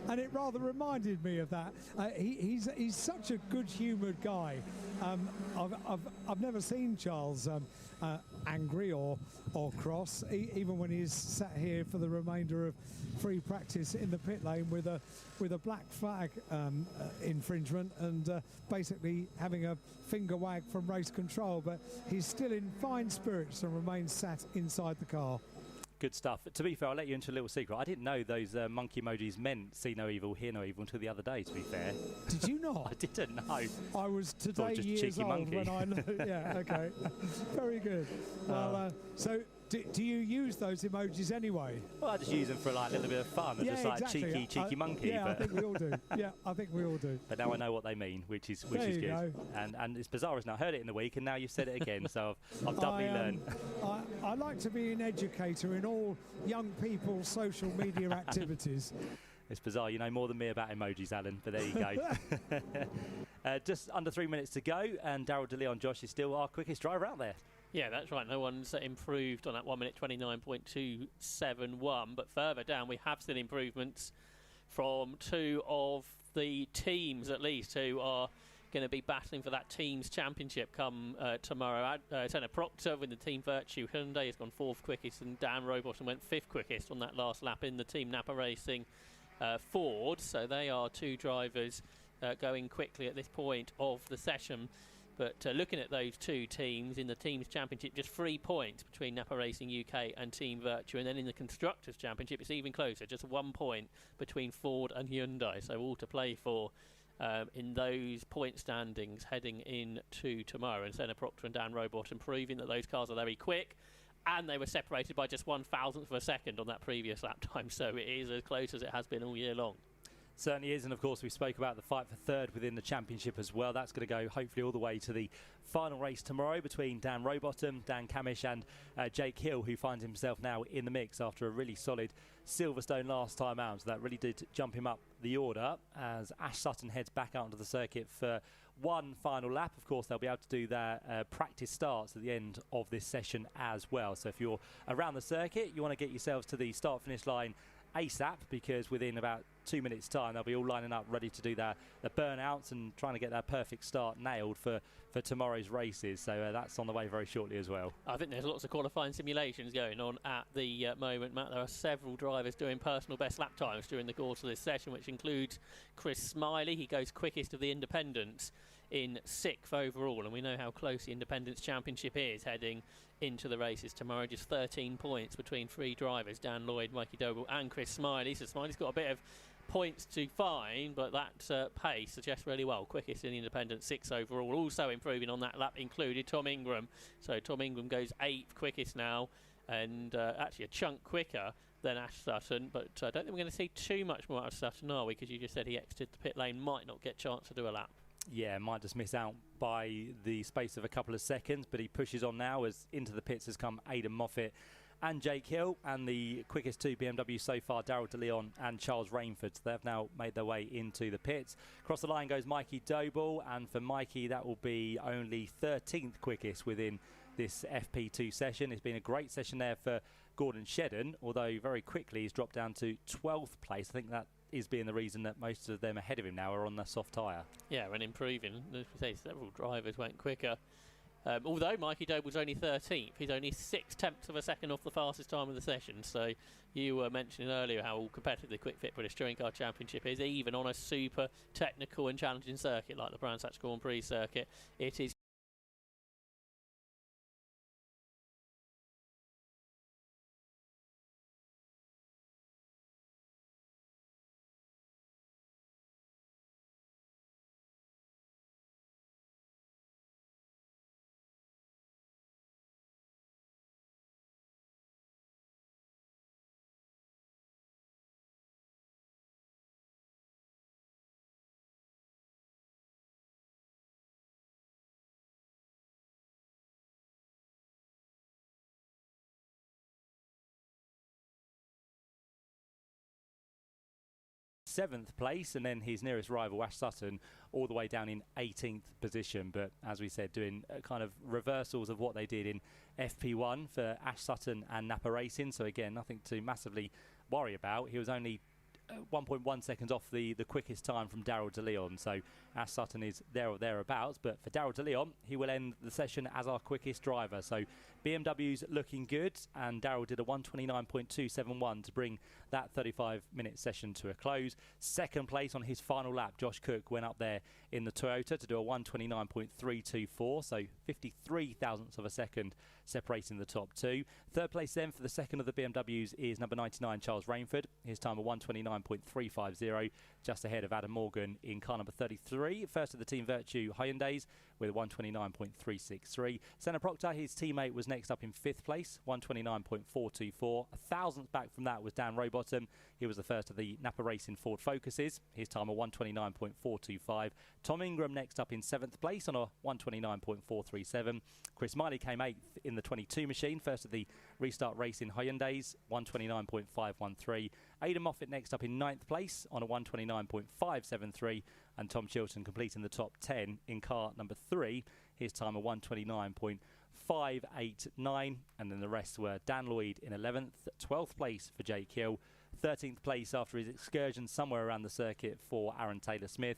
and it rather reminded me of that. He's such a good-humoured guy. I've never seen Charles angry or cross, even when he's sat here for the remainder of free practice in the pit lane with a black flag infringement and basically having a finger wag from race control, but he's still in fine spirits and remains sat inside the car. Good stuff. To be fair, I'll let you into a little secret. I didn't know those monkey emojis meant see no evil, hear no evil until the other day, to be fair. Did you not? I didn't know. I was today just years cheeky old monkey. when I know. Yeah, okay. Very good. Well, so do you use those emojis anyway? Well, I just use them for like a little bit of fun, and just like exactly. cheeky monkey. Yeah, but I think we all do. Yeah, I think we all do. But now I know what they mean, which is good. Go. And it's bizarre, isn't it? I heard it in the week, and now you've said it again, so I've doubly learned. I like to be an educator in all young people's social media activities. It's bizarre, you know more than me about emojis, Alan, but there you go. Just under 3 minutes to go, and Daryl DeLeon Josh is still our quickest driver out there. Yeah, that's right. No one's improved on that 1 minute 29.271. But further down, we have seen improvements from two of the teams, at least, who are going to be battling for that team's championship come tomorrow. Senna Proctor with the Team Virtue Hyundai has gone 4th quickest, and Dan Robotham went 5th quickest on that last lap in the Team Napa Racing Ford. So they are two drivers going quickly at this point of the session. But looking at those two teams in the Teams Championship, just 3 points between Napa Racing UK and Team Virtue. And then in the Constructors Championship, it's even closer, just 1 point between Ford and Hyundai. So all to play for in those point standings heading into tomorrow. And Senna Proctor and Dan Robotham proving that those cars are very quick. And they were separated by just 1,000th of a second on that previous lap time. So it is as close as it has been all year long. Certainly is, and of course we spoke about the fight for third within the championship as well. That's going to go hopefully all the way to the final race tomorrow between Dan Robotham, Dan Camish and Jake Hill, who finds himself now in the mix after a really solid Silverstone last time out. So that really did jump him up the order as Ash Sutton heads back out onto the circuit for one final lap. Of course, they'll be able to do their practice starts at the end of this session as well. So if you're around the circuit, you want to get yourselves to the start-finish line ASAP, because within about 2 minutes time they'll be all lining up ready to do their burnouts and trying to get their perfect start nailed for tomorrow's races. So that's on the way very shortly as well. I think there's lots of qualifying simulations going on at the moment, Matt. There are several drivers doing personal best lap times during the course of this session, which includes Chris Smiley. He goes quickest of the independents in 6th overall, and we know how close the Independents Championship is heading into the races tomorrow. Just 13 points between 3 drivers, Dan Lloyd, Mikey Doble and Chris Smiley. So Smiley's got a bit of points to find, but that pace suggests really well. Quickest in the independent, 6 overall. Also improving on that lap included Tom Ingram. So Tom Ingram goes 8th quickest now, and actually a chunk quicker than Ash Sutton, but I don't think we're going to see too much more out of Sutton, are we? Because you just said he exited the pit lane, might not get a chance to do a lap. Yeah, might just miss out by the space of a couple of seconds, but he pushes on now as into the pits has come Aidan Moffat and Jake Hill, and the quickest 2 BMWs so far, Daryl DeLeon and Charles Rainford. So they've now made their way into the pits. Across the line goes Mikey Doble, and for Mikey that will be only 13th quickest within this FP2 session. It's been a great session there for Gordon Shedden, although very quickly he's dropped down to 12th place. I think that is being the reason that most of them ahead of him now are on the soft tyre. Yeah, and improving. As we say, several drivers went quicker. Although Mikey Doble's only 13th, he's only 6/10 of a second off the fastest time of the session. So you were mentioning earlier how competitive the Quick Fit British Touring Car Championship is, even on a super technical and challenging circuit like the Brands Hatch Grand Prix circuit. It is seventh place, and then his nearest rival Ash Sutton all the way down in 18th position. But as we said, doing kind of reversals of what they did in FP1 for Ash Sutton and Napa Racing. So again, nothing to massively worry about. He was only 1.1 seconds off the quickest time from Daryl DeLeon. So Ash Sutton is there or thereabouts, but for Daryl DeLeon, he will end the session as our quickest driver. So BMW's looking good, and Daryl did a 129.271 to bring that 35-minute session to a close. Second place on his final lap, Josh Cook went up there in the Toyota to do a 129.324, so 53 thousandths of a second separating the top two. Third place then for the second of the BMWs is number 99, Charles Rainford. His time of 129.350, just ahead of Adam Morgan in car number 33. First of the Team Virtue Hyundais with 129.363. Senna Proctor, his teammate, was next up in fifth place, 129.424. A thousandth back from that was Dan Rowbottom. He was the first of the Napa Racing Ford Focuses. His time of 129.425. Tom Ingram next up in seventh place on a 129.437. Chris Miley came eighth in the 22 machine, first of the Restart Racing Hyundais, 129.513. Aidan Moffat next up in ninth place on a 129.573, and Tom Chilton completing the top 10 in car number 3, his time of 129.589, and then the rest were Dan Lloyd in 11th, 12th place for Jake Hill, 13th place after his excursion somewhere around the circuit for Aaron Taylor-Smith.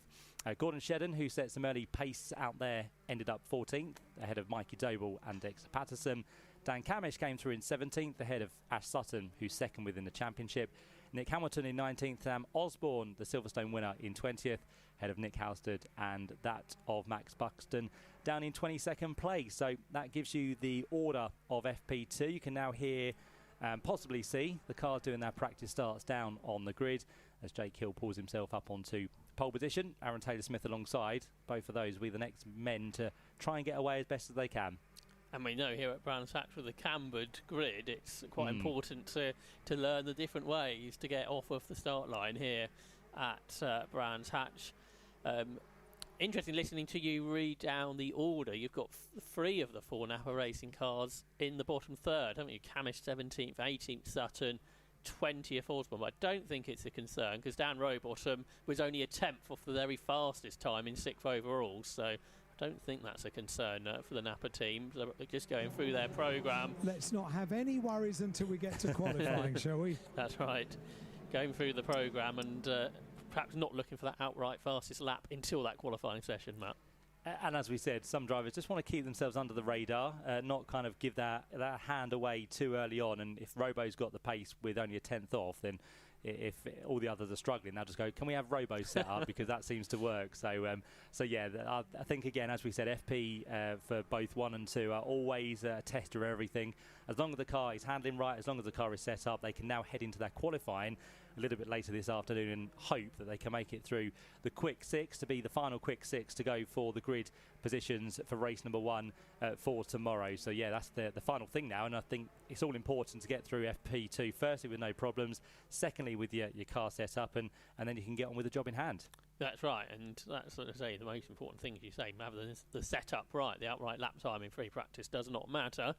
Gordon Shedden, who set some early pace out there, ended up 14th, ahead of Mikey Doble and Dexter Patterson. Dan Camish came through in 17th, ahead of Ash Sutton, who's second within the championship. Nick Hamilton in 19th, Sam Osborne, the Silverstone winner, in 20th, ahead of Nick Halstead and that of Max Buxton, down in 22nd place. So that gives you the order of FP2. You can now hear and possibly see the cars doing their practice starts down on the grid as Jake Hill pulls himself up onto pole position. Aaron Taylor-Smith alongside. Both of those will be the next men to try and get away as best as they can. And we know here at Brands Hatch with the cambered grid, it's quite important to learn the different ways to get off of the start line here at Brands Hatch. Interesting listening to you read down the order. You've got 3 of the 4 Napa Racing cars in the bottom third, haven't you? Camish 17th, 18th Sutton, 20th Osborne. But I don't think it's a concern because Dan Rowbottom was only a 10th off the very fastest time in 6th overall. So I don't think that's a concern for the Napa team. They're just going through their programme. Let's not have any worries until we get to qualifying, shall we? That's right. Going through the programme and perhaps not looking for that outright fastest lap until that qualifying session, Matt. And as we said, some drivers just want to keep themselves under the radar, not kind of give that hand away too early on. And if Robo's got the pace with only a 10th off, then if all the others are struggling, they'll just go, can we have Robo set up? Because that seems to work. So yeah, I think, again, as we said, FP for both 1 and 2 are always a tester of everything. As long as the car is handling right, as long as the car is set up, they can now head into that qualifying a little bit later this afternoon and hope that they can make it through the quick six to be the final quick six to go for the grid positions for race number 1 for tomorrow. So yeah, that's the final thing now, and I think it's all important to get through FP2 firstly with no problems, secondly with your car set up, and then you can get on with the job in hand. That's right, and that's what I say, the most important thing, as you say, have the setup right. The outright lap time in free practice does not matter,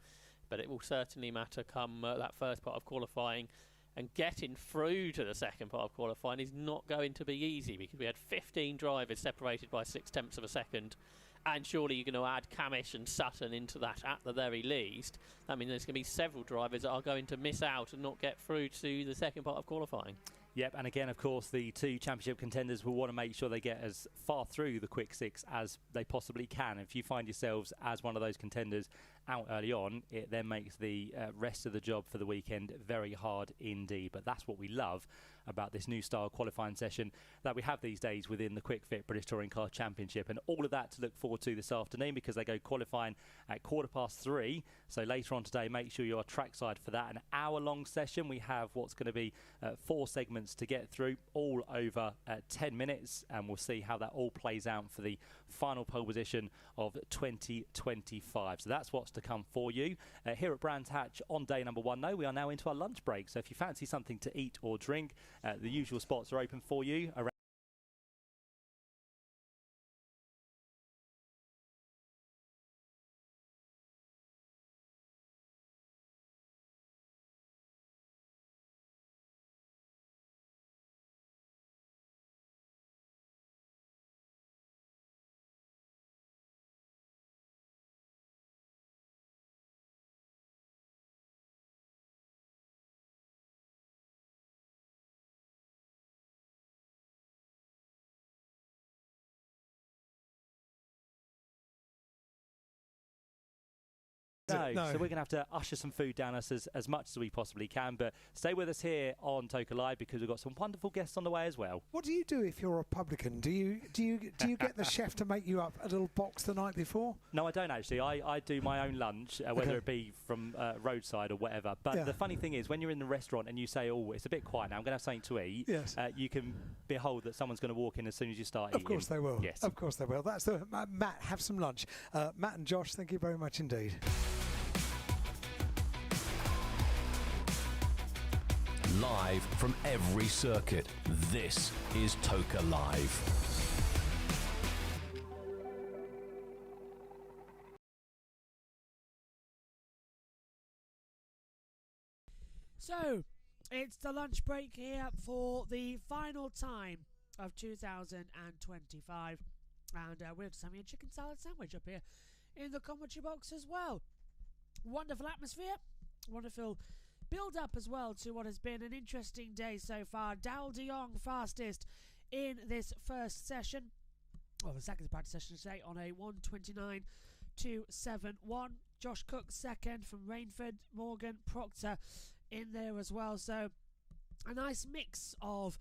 but it will certainly matter come that first part of qualifying. And getting through to the second part of qualifying is not going to be easy, because we had 15 drivers separated by 0.6 of a second, and surely you're going to add Camish and Sutton into that at the very least. I mean, there's going to be several drivers that are going to miss out and not get through to the second part of qualifying. Yep, and again, of course, the 2 championship contenders will want to make sure they get as far through the quick six as they possibly can. If you find yourselves as one of those contenders out early on, it then makes the rest of the job for the weekend very hard indeed. But that's what we love about this new style qualifying session that we have these days within the Quick Fit British Touring Car Championship, and all of that to look forward to this afternoon, because they go qualifying at 3:15. So later on today, make sure you're trackside for that. An hour-long session. We have what's going to be 4 segments to get through, all over 10 minutes, and we'll see how that all plays out for the final pole position of 2025. So that's what's to come for you here at Brands Hatch on day number 1. No, we are now into our lunch break, so if you fancy something to eat or drink, the usual spots are open for you around. No, so we're going to have to usher some food down us as much as we possibly can, but stay with us here on Toka Live, because we've got some wonderful guests on the way as well. What do you do if you're a publican? Do you get the chef to make you up a little box the night before? No, I don't actually. I do my own lunch, whether it be from roadside or whatever. But the funny thing is, when you're in the restaurant and you say, oh, it's a bit quiet now, I'm going to have something to eat, yes. You can behold that someone's going to walk in as soon as you start eating. Of course they will. Yes. Of course they will. That's Matt, have some lunch. Matt and Josh, thank you very much indeed. Live from every circuit, this is Toka Live. So, it's the lunch break here for the final time of 2025. And we're just having a chicken salad sandwich up here in the commentary box as well. Wonderful atmosphere, wonderful build up as well to what has been an interesting day so far. Dal de Jong fastest in this first session, well, the second practice session today, on a 1:29.271. Josh Cook second from Rainford, Morgan Proctor in there as well. So a nice mix of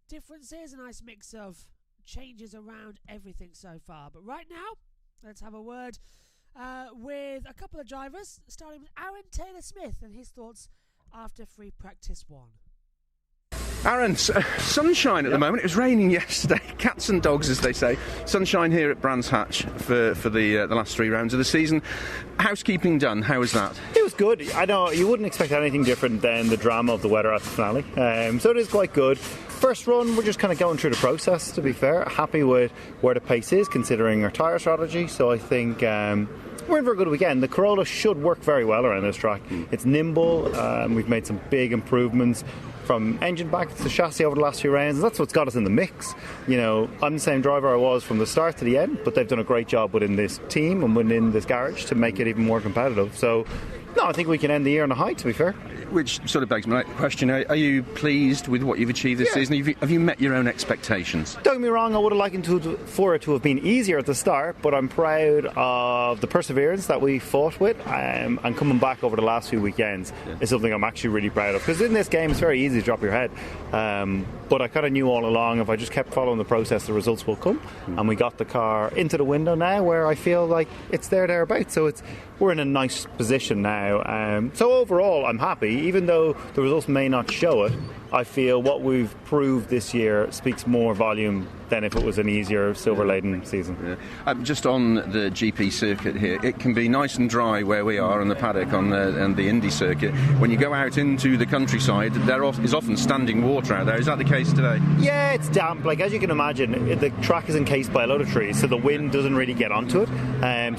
differences, a nice mix of changes around everything so far. But right now, let's have a word with a couple of drivers, starting with Aaron Taylor-Smith and his thoughts after free practice 1. Aaron, sunshine at the moment. It was raining yesterday. Cats and dogs, as they say. Sunshine here at Brands Hatch for the last 3 rounds of the season. Housekeeping done. How was that? It was good. I know you wouldn't expect anything different than the drama of the weather at the finale. So it is quite good. First run, we're just kind of going through the process, to be fair. Happy with where the pace is, considering our tyre strategy. So I think we're in for a good weekend. The Corolla should work very well around this track. It's nimble. We've made some big improvements from engine back to chassis over the last few rounds, and that's what's got us in the mix. You know, I'm the same driver I was from the start to the end, but they've done a great job within this team and within this garage to make it even more competitive. So, no, I think we can end the year on a high, to be fair. Which sort of begs my question, are you pleased with what you've achieved this season? Have you met your own expectations? Don't get me wrong, I would have liked for it to have been easier at the start, but I'm proud of the perseverance that we fought with, and coming back over the last few weekends is something I'm actually really proud of, because in this game it's very easy to drop your head, but I kind of knew all along if I just kept following the process the results will come, and we got the car into the window now where I feel like it's thereabouts, so we're in a nice position now. So overall I'm happy, even though the results may not show it. I feel what we've proved this year speaks more volume than if it was an easier silver-laden season. Yeah. Just on the GP circuit here, it can be nice and dry where we are on the paddock on the Indy circuit. When you go out into the countryside, there is often standing water out there. Is that the case today? Yeah, it's damp. Like, as you can imagine, the track is encased by a load of trees, so the wind doesn't really get onto it.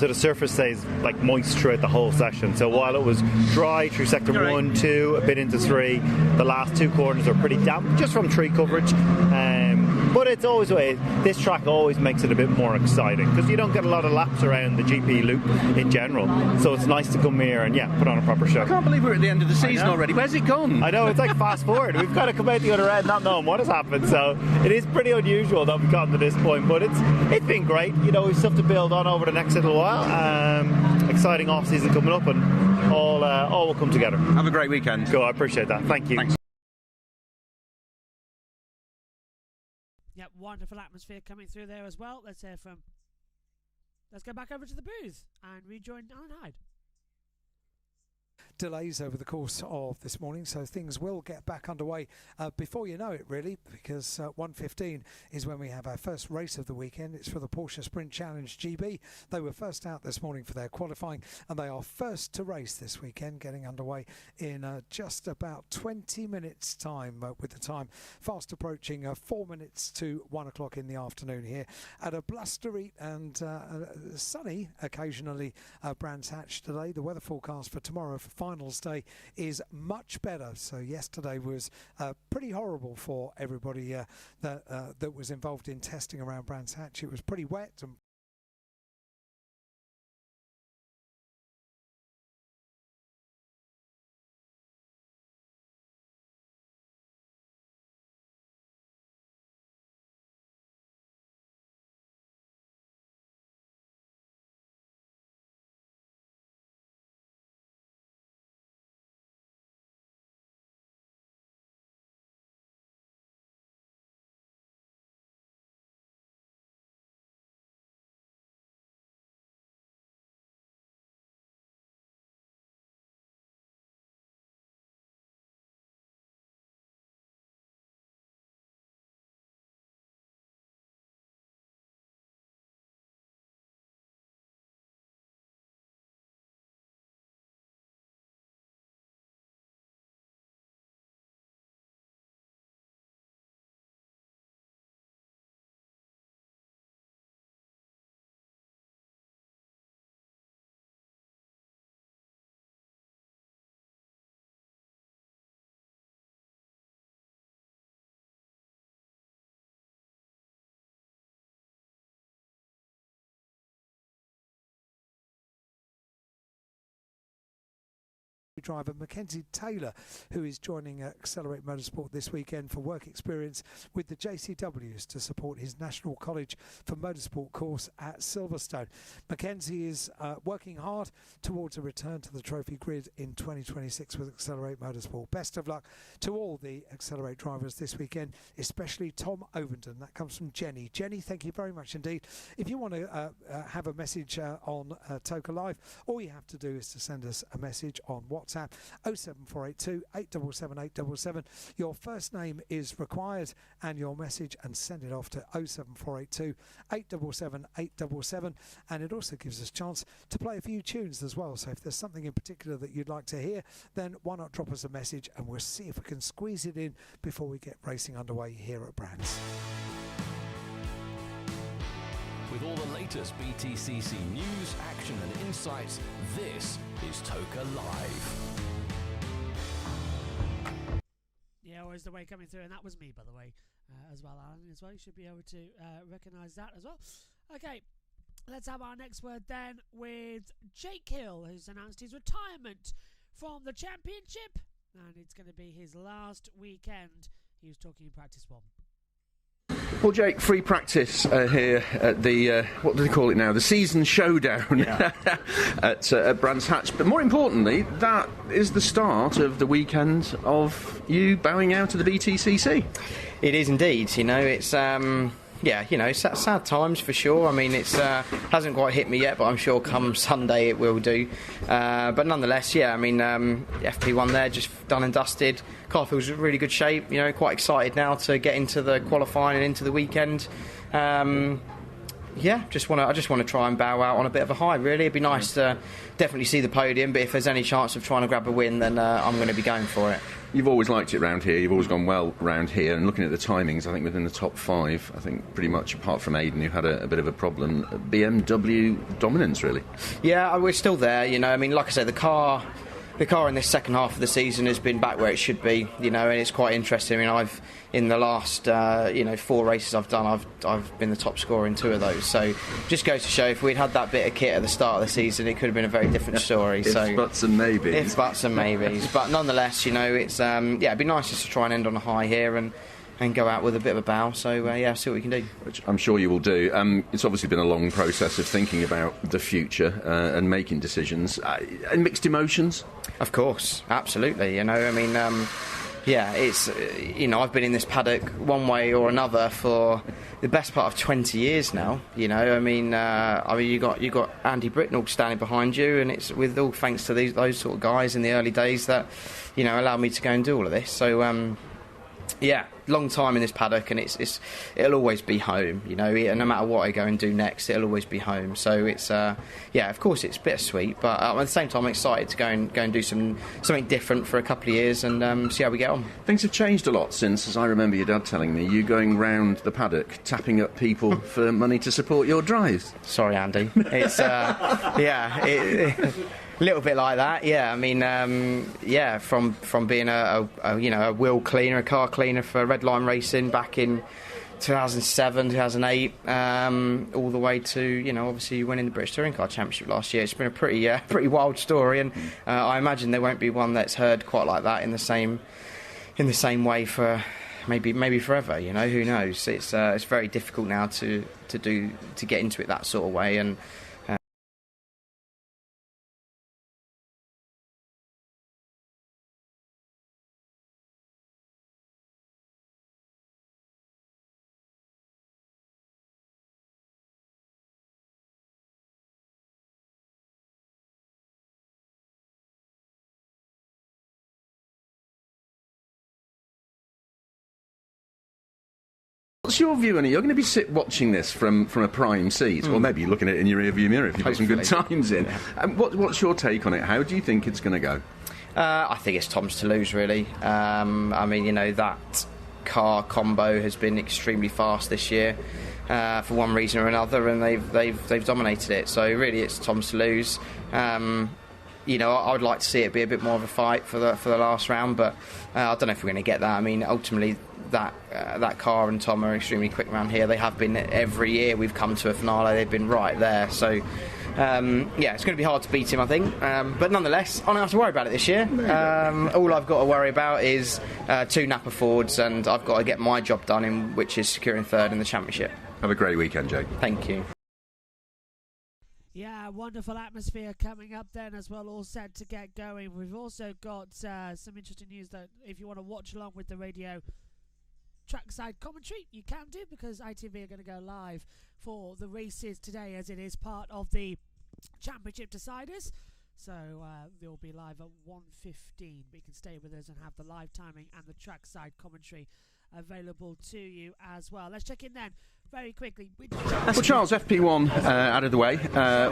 So the surface stays like moist throughout the whole session. So while it was dry through sector 1, 2, a bit into 3, the last 2 corners are pretty damp, just from tree coverage. But it's always this track always makes it a bit more exciting because you don't get a lot of laps around the GP loop in general. So it's nice to come here and put on a proper show. I can't believe we're at the end of the season already. Where's it gone? I know, it's like fast forward. We've kind of come out the other end not knowing what has happened. So it is pretty unusual that we've gotten to this point. But it's been great. You know, we've stuff to build on over the next little while. Exciting off season coming up, and all will come together. Have a great weekend. Cool, I appreciate that. Thank you. Thanks. Yep, wonderful atmosphere coming through there as well. Let's go back over to the booth and rejoin Alan Hyde. Delays over the course of this morning, so things will get back underway before you know it, really, because 1:15 is when we have our first race of the weekend. It's for the Porsche Sprint Challenge GB. They were first out this morning for their qualifying, and they are first to race this weekend, getting underway in just about 20 minutes time, with the time fast approaching 4 minutes to 1 o'clock in the afternoon here at a blustery and sunny, occasionally, Brands Hatch today. The weather forecast for tomorrow for finals day is much better. So yesterday was pretty horrible for everybody that was involved in testing around Brands Hatch. It was pretty wet and driver Mackenzie Taylor, who is joining Accelerate Motorsport this weekend for work experience with the JCWs to support his National College for Motorsport course at Silverstone. Mackenzie is working hard towards a return to the trophy grid in 2026 with Accelerate Motorsport. Best of luck to all the Accelerate drivers this weekend, especially Tom Ovenden. That comes from Jenny. Jenny, thank you very much indeed. If you want to have a message on Toka Live, all you have to do is to send us a message on WhatsApp 07482 877 877. Your first name is required and your message, and send it off to 07482 877 877. And it also gives us a chance to play a few tunes as well. So if there's something in particular that you'd like to hear, then why not drop us a message and we'll see if we can squeeze it in before we get racing underway here at Brands. With all the latest BTCC news, action and insights, this is Toka Live. Yeah, always the way coming through, and that was me, by the way, as well, Alan, as well. You should be able to recognise that as well. Okay, let's have our next word then with Jake Hill, who's announced his retirement from the championship, and it's going to be his last weekend. He was talking in practice one. Well, Jake, free practice here at the, what do they call it now, the season showdown at Brands Hatch. But more importantly, that is the start of the weekend of you bowing out to the BTCC. It is indeed. You know, it's yeah, you know, sad times for sure. I mean, it's hasn't quite hit me yet, but I'm sure come Sunday it will do. But nonetheless, yeah, I mean, FP1 there, just done and dusted. Car feels in really good shape. You know, quite excited now to get into the qualifying and into the weekend. Yeah, I just want to try and bow out on a bit of a high. Really, it'd be nice to definitely see the podium. But if there's any chance of trying to grab a win, then I'm going to be going for it. You've always liked it round here. You've always gone well round here. And looking at the timings, I think within the top 5, I think pretty much apart from Aiden, who had a bit of a problem, BMW dominance really. Yeah, we're still there. You know, I mean, like I said, the car in this second half of the season has been back where it should be, you know, and it's quite interesting. I mean, I've in the last 4 races I've done, I've been the top scorer in 2 of those. So just goes to show if we'd had that bit of kit at the start of the season, it could have been a very different story. Ifs, buts and maybes. Ifs, buts and maybes. But nonetheless, you know, it's it'd be nice just to try and end on a high here and go out with a bit of a bow. So yeah, see what we can do. Which I'm sure you will do. It's obviously been a long process of thinking about the future and making decisions. And mixed emotions? Of course, absolutely. You know, I mean, yeah, it's you know, I've been in this paddock one way or another for the best part of 20 years now. You know, I mean, you got Andy Britnell standing behind you, and it's with all thanks to those sort of guys in the early days that, you know, allowed me to go and do all of this. So yeah, long time in this paddock, and it'll always be home, you know, and no matter what I go and do next, it'll always be home. So it's yeah, of course it's bittersweet, but at the same time I'm excited to go and do something different for a couple of years and see how we get on. Things have changed a lot since, as I remember your dad telling me, you going round the paddock tapping up people for money to support your drives. Sorry, Andy. It's yeah, a little bit like that, yeah. I mean, yeah, from being a wheel cleaner, a car cleaner for Red Line Racing back in 2007, 2008, all the way to, you know, obviously winning the British Touring Car Championship last year. It's been a pretty wild story, and I imagine there won't be one that's heard quite like that in the same way for maybe forever. You know, who knows? It's very difficult now to get into it that sort of way, and. What's your view on it? You're going to be watching this from a prime seat, or maybe looking at it in your rearview mirror if you've got some good times in. What's your take on it? How do you think it's going to go? I think it's Tom's to lose, really. I mean, you know, that car combo has been extremely fast this year for one reason or another, and they've dominated it. So really, it's Tom's to lose. You know, I would like to see it be a bit more of a fight for the last round, but I don't know if we're going to get that. I mean, ultimately, that car and Tom are extremely quick around here. They have been every year we've come to a finale. They've been right there. So, yeah, it's going to be hard to beat him, I think. But nonetheless, I don't have to worry about it this year. All I've got to worry about is 2 Napa Fords, and I've got to get my job done, which is securing 3rd in the championship. Have a great weekend, Jake. Thank you. Yeah, wonderful atmosphere coming up then as well, all set to get going. We've also got some interesting news that if you want to watch along with the radio trackside commentary, you can do, because ITV are going to go live for the races today, as it is part of the championship deciders. So they'll be live at 1:15, but you can stay with us and have the live timing and the trackside commentary available to you as well. Let's check in then very quickly. Well, Charles, FP1 out of the way.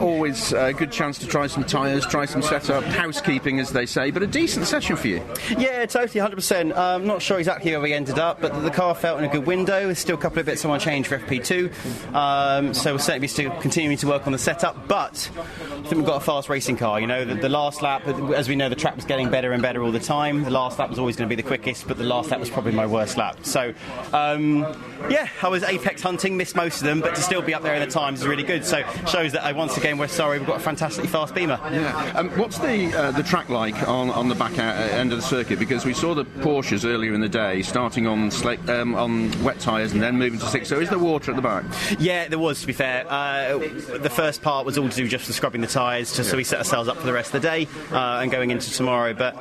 Always a good chance to try some tyres, try some setup, housekeeping as they say, but a decent session for you. Yeah, totally, 100%. I'm not sure exactly where we ended up, but the car felt in a good window. There's still a couple of bits I want to change for FP2, so we'll certainly be still continuing to work on the setup, but I think we've got a fast racing car. You know, the last lap, as we know, the track was getting better and better all the time. The last lap was always going to be the quickest, but the last lap was probably my worst lap. So, yeah, I was apex hunting, missed most of them, but to still be up there in the times is really good. So shows that once again we're sorry, we've got a fantastically fast Beamer. Yeah. What's the track like on the back end of the circuit? Because we saw the Porsches earlier in the day starting on wet tyres and then moving to slick. So is there water at the back? Yeah, there was, to be fair. The first part was all to do just for scrubbing the tyres, just so we set ourselves up for the rest of the day and going into tomorrow. But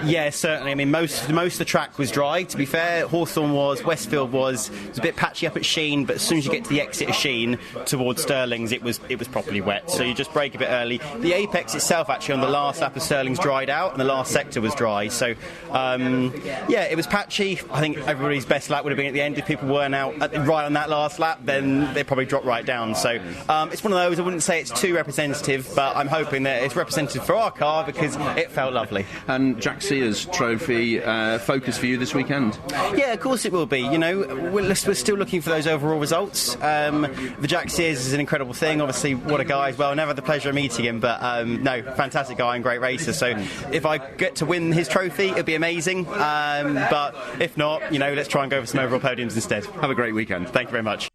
yeah, certainly. I mean, most of the track was dry, to be fair. Hawthorne was, Westfield was. It was a bit patchy up at Sheen. Sheen, but as soon as you get to the exit of Sheen towards Stirling's, it was properly wet. So you just brake a bit early. The apex itself, actually, on the last lap of Stirling's dried out, and the last sector was dry. So, yeah, it was patchy. I think everybody's best lap would have been at the end. If people weren't out right on that last lap, then they probably dropped right down. So it's one of those, I wouldn't say it's too representative, but I'm hoping that it's representative for our car because it felt lovely. And Jack Sears Trophy focus for you this weekend? Yeah, of course it will be. You know, we're still looking for those overall results. The Jack Sears is an incredible thing. Obviously, what a guy as well. Never had the pleasure of meeting him, but no, fantastic guy and great racer. So if I get to win his trophy, it'd be amazing. But if not, you know, let's try and go for some overall podiums instead. Have a great weekend. Thank you very much.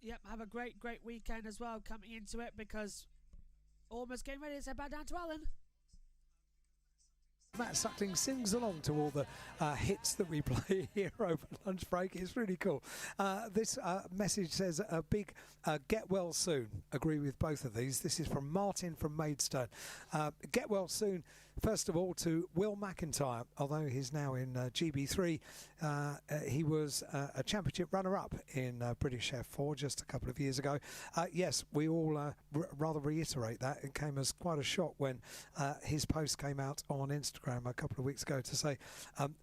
Yep, have a great weekend as well coming into it, because almost getting ready to head back down to Alan. Matt Suckling sings along to all the hits that we play here over lunch break. It's really cool. This message says a big get well soon. Agree with both of these. This is from Martin from Maidstone. Get well soon, first of all, to Will McIntyre. Although he's now in GB3, he was a championship runner-up in British F4 just a couple of years ago. Yes, we all rather reiterate that. It came as quite a shock when his post came out on Instagram a couple of weeks ago to say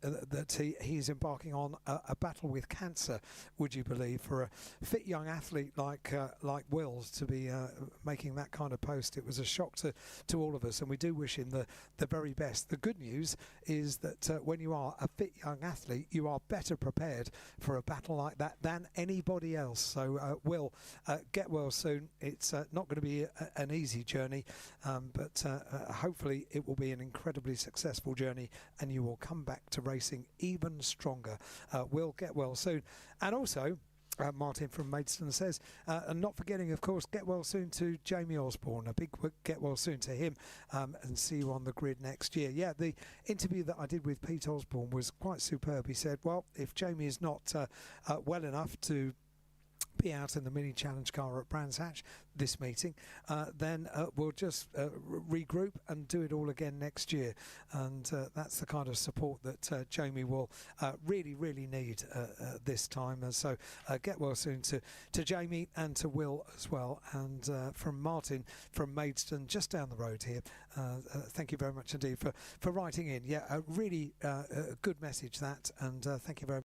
that he's embarking on a battle with cancer, would you believe, for a fit young athlete like Will to be making that kind of post. It was a shock to all of us, and we do wish him the very best. The good news is that when you are a fit young athlete, you are better prepared for a battle like that than anybody else. So Will, get well soon. It's not going to be an easy journey, but hopefully it will be an incredibly successful journey, and you will come back to racing even stronger. Will, get well soon. And also, Martin from Maidstone says, and not forgetting, of course, get well soon to Jamie Osborne. A big get well soon to him, and see you on the grid next year. Yeah, the interview that I did with Pete Osborne was quite superb. He said, well, if Jamie is not well enough to be out in the mini challenge car at Brands Hatch this meeting, then we'll just regroup and do it all again next year. And that's the kind of support that Jamie will really need this time. And so get well soon to Jamie and to Will as well. And from Martin from Maidstone, just down the road here, thank you very much indeed for writing in. Yeah, a really good message that, and thank you very much.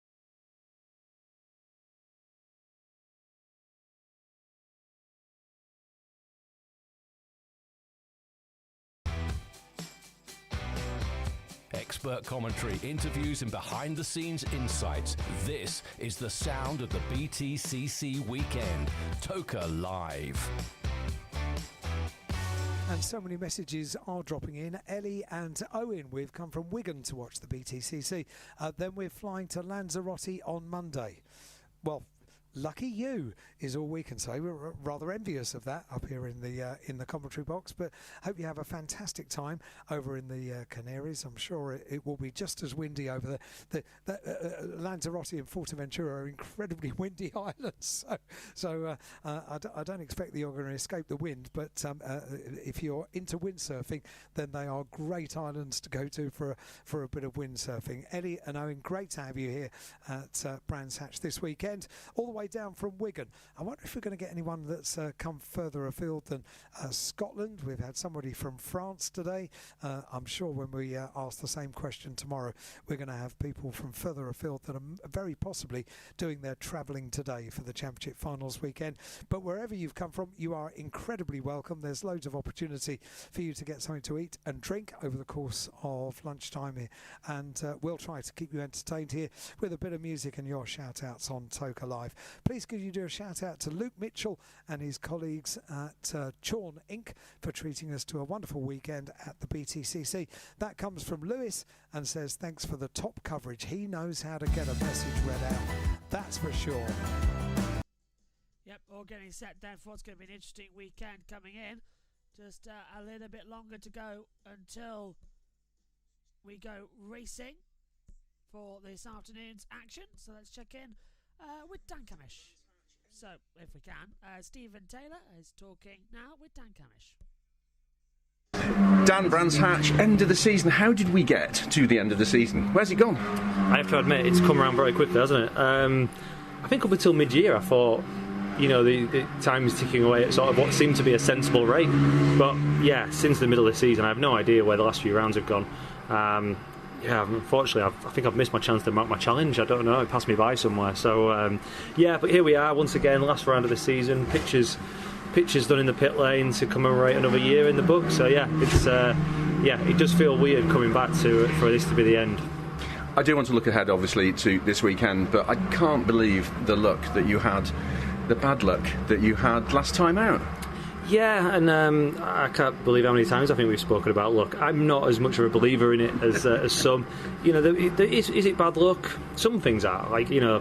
Expert commentary, interviews and behind-the-scenes insights. This is the sound of the BTCC weekend. Toka Live. And so many messages are dropping in. Ellie and Owen, we've come from Wigan to watch the BTCC. Then we're flying to Lanzarote on Monday. Well, lucky you is all we can say. We're rather envious of that up here in the commentary box, but hope you have a fantastic time over in the Canaries. I'm sure it will be just as windy over the Lanzarote and Fuerteventura are incredibly windy islands. So I don't expect that you're going to escape the wind, but if you're into windsurfing, then they are great islands to go to for a bit of windsurfing. Ellie and Owen, great to have you here at Brands Hatch this weekend, all the way down from Wigan. I wonder if we're going to get anyone that's come further afield than Scotland. We've had somebody from France today. I'm sure when we ask the same question tomorrow, we're going to have people from further afield that are very possibly doing their travelling today for the Championship Finals weekend. But wherever you've come from, you are incredibly welcome. There's loads of opportunity for you to get something to eat and drink over the course of lunchtime here. And we'll try to keep you entertained here with a bit of music and your shout-outs on Toka Live. Please could you do a shout out to Luke Mitchell and his colleagues at Chorn Inc. for treating us to a wonderful weekend at the BTCC. That comes from Lewis and says thanks for the top coverage. He knows how to get a message read out. That's for sure. Yep, all getting set down for what's going to be an interesting weekend coming in. Just a little bit longer to go until we go racing for this afternoon's action. So let's check in with Dan Camish. So, if we can, Stephen Taylor is talking now with Dan Camish. Dan, Brands Hatch, end of the season. How did we get to the end of the season? Where's it gone? I have to admit, it's come around very quickly, hasn't it? I think up until mid-year I thought, you know, the time is ticking away at sort of what seemed to be a sensible rate. But yeah, since the middle of the season, I have no idea where the last few rounds have gone. Yeah, unfortunately, I think I've missed my chance to mount my challenge. I don't know, it passed me by somewhere. So yeah, but here we are once again, last round of the season. Pictures done in the pit lane to commemorate another year in the book. So yeah, it's yeah, it does feel weird coming back for this to be the end. I do want to look ahead, obviously, to this weekend, but I can't believe the luck that you had, the bad luck that you had last time out. Yeah, and I can't believe how many times I think we've spoken about luck. I'm not as much of a believer in it as some. You know, is it bad luck? Some things are. Like, you know,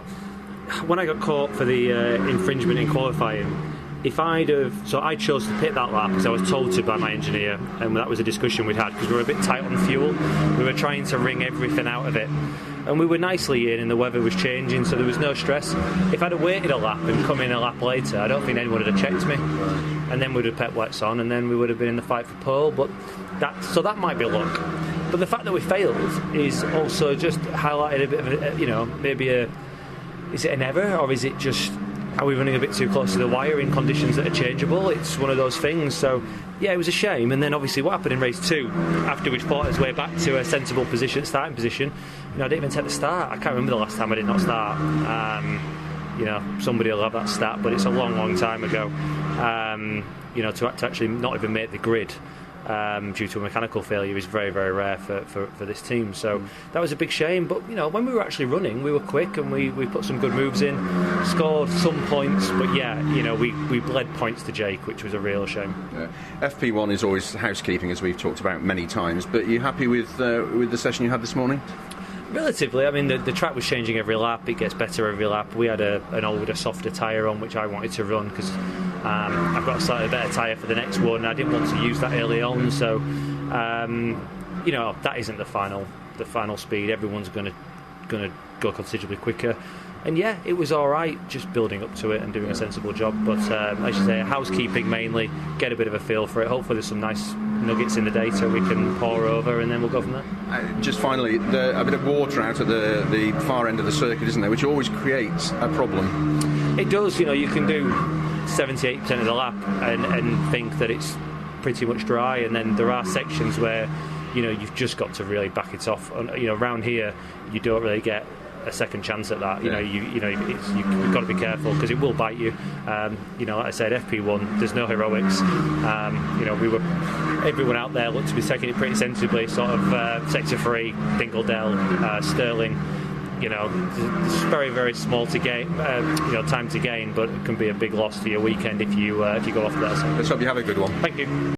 when I got caught for the infringement in qualifying, if I'd have... So I chose to pit that lap because I was told to by my engineer, and that was a discussion we'd had because we were a bit tight on fuel. We were trying to wring everything out of it. And we were nicely in and the weather was changing, so there was no stress. If I'd have waited a lap and come in a lap later, I don't think anyone would have checked me. And then we'd have pet wets on, and then we would have been in the fight for pole. But that might be luck. But the fact that we failed is also just highlighted a bit of a, you know, maybe is it an error, or is it just... Are we running a bit too close to the wire in conditions that are changeable? It's one of those things. So, yeah, it was a shame. And then, obviously, what happened in race 2, after we'd fought his way back to a sensible starting position, you know, I didn't even take the start. I can't remember the last time I did not start. You know, somebody will have that stat, but it's a long, long time ago. You know, to actually not even make the grid due to a mechanical failure is very, very rare for this team. So that was a big shame. But, you know, when we were actually running, we were quick and we put some good moves in, scored some points. But, yeah, you know, we bled points to Jake, which was a real shame. Yeah. FP1 is always housekeeping, as we've talked about many times. But are you happy with the session you had this morning? Relatively. I mean, the track was changing every lap. It gets better every lap. We had an older, softer tyre on, which I wanted to run because I've got a slightly better tyre for the next one. I didn't want to use that early on, so you know, that isn't the final speed. Everyone's going to go considerably quicker. And yeah, it was all right, just building up to it and doing a sensible job. But as you say, housekeeping mainly, get a bit of a feel for it. Hopefully there's some nice nuggets in the data we can pour over, and then we'll go from there. Just finally, a bit of water out at the far end of the circuit, isn't there, which always creates a problem. It does. You know, you can do 78% of the lap and think that it's pretty much dry, and then there are sections where, you know, you've just got to really back it off. You know, around here you don't really get a second chance at that. You know, you've got to be careful because it will bite you. You know, like I said, FP1, there's no heroics. You know, everyone out there looked to be taking it pretty sensibly. Sort of sector 3, Dingle-Dell, Sterling. You know, it's very, very small to gain. You know, time to gain, but it can be a big loss to your weekend if you go off there. So. Let's hope you have a good one. Thank you.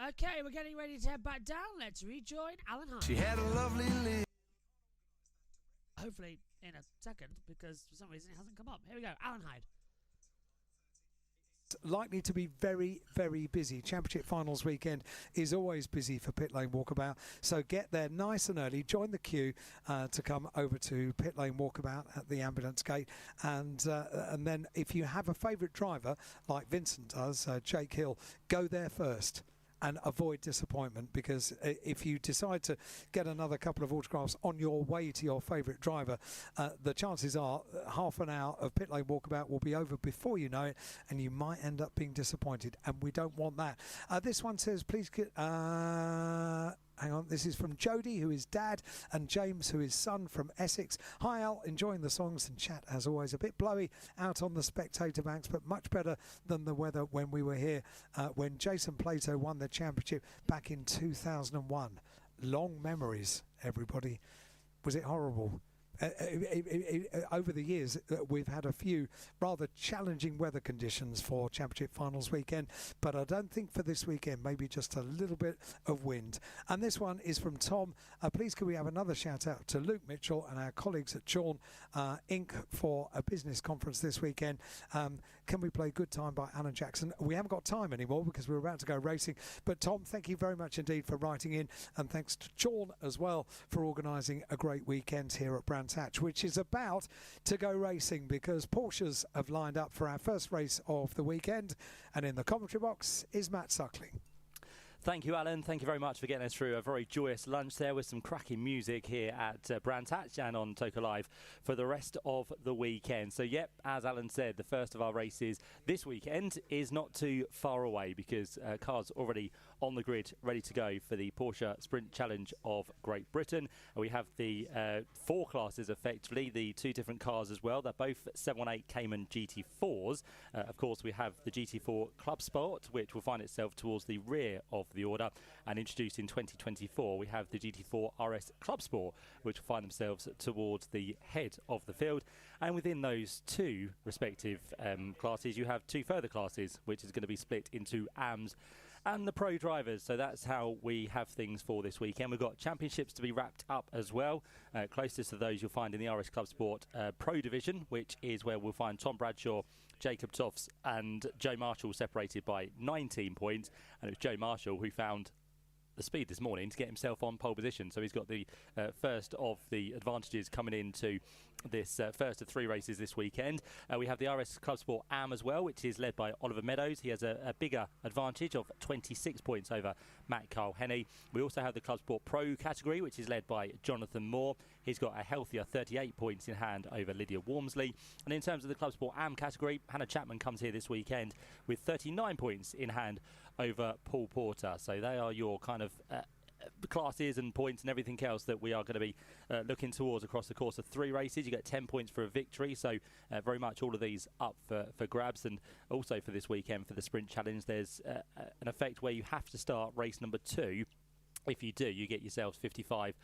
Okay, we're getting ready to head back down. Let's rejoin Alan Hyde. She had a lovely hopefully in a second, because for some reason it hasn't come up. Here we go, Alan Hyde. Likely to be very, very busy. Championship finals weekend is always busy for Pit Lane Walkabout, so get there nice and early, join the queue to come over to Pit Lane Walkabout at the ambulance gate, and then if you have a favourite driver like Vincent does, Jake Hill, go there first and avoid disappointment, because if you decide to get another couple of autographs on your way to your favourite driver, the chances are half an hour of Pit Lane Walkabout will be over before you know it, and you might end up being disappointed, and we don't want that. This one says, please get... hang on, this is from Jody, who is dad, and James, who is son, from Essex. Hi Al, enjoying the songs and chat as always. A bit blowy out on the spectator banks, but much better than the weather when we were here when Jason Plato won the championship back in 2001. Long memories, everybody. Was it horrible? Over the years, we've had a few rather challenging weather conditions for Championship Finals weekend, but I don't think for this weekend, maybe just a little bit of wind. And this one is from Tom. Please can we have another shout out to Luke Mitchell and our colleagues at Sean Inc. for a business conference this weekend. Can we play Good Time by Alan Jackson? We haven't got time anymore because we're about to go racing, but Tom, thank you very much indeed for writing in, and thanks to Sean as well for organising a great weekend here at Brands Hatch, which is about to go racing because Porsches have lined up for our first race of the weekend, and in the commentary box is Matt Suckling. Thank you, Alan. Thank you very much for getting us through a very joyous lunch there with some cracking music here at Brands Hatch and on Toka Live for the rest of the weekend. So, yep, as Alan said, the first of our races this weekend is not too far away because cars already on the grid ready to go for the Porsche Sprint Challenge of Great Britain. And we have the 4 classes, effectively, the 2 different cars as well. They're both 718 Cayman GT4s. Of course, we have the GT4 Club Sport, which will find itself towards the rear of the order, and introduced in 2024 we have the GT4 RS Club Sport, which will find themselves towards the head of the field. And within those 2 respective classes you have 2 further classes, which is going to be split into AMs and the pro drivers. So that's how we have things for this weekend. We've got championships to be wrapped up as well. Closest to those you'll find in the RS Club Sport Pro Division, which is where we'll find Tom Bradshaw, Jacob Toffs and Joe Marshall separated by 19 points. And it was Joe Marshall who found the speed this morning to get himself on pole position. So he's got the first of the advantages coming into this first of 3 races this weekend. We have the RS Club Sport AM as well, which is led by Oliver Meadows. He has a bigger advantage of 26 points over Matt Carl-Henny. We also have the Club Sport Pro category, which is led by Jonathan Moore. He's got a healthier 38 points in hand over Lydia Wormsley. And in terms of the Club Sport AM category, Hannah Chapman comes here this weekend with 39 points in hand over Paul Porter. So they are your kind of classes and points and everything else that we are going to be looking towards across the course of 3 races. You get 10 points for a victory, so very much all of these up for grabs. And also for this weekend for the Sprint Challenge, there's an effect where you have to start race number 2. If you do, you get yourselves 55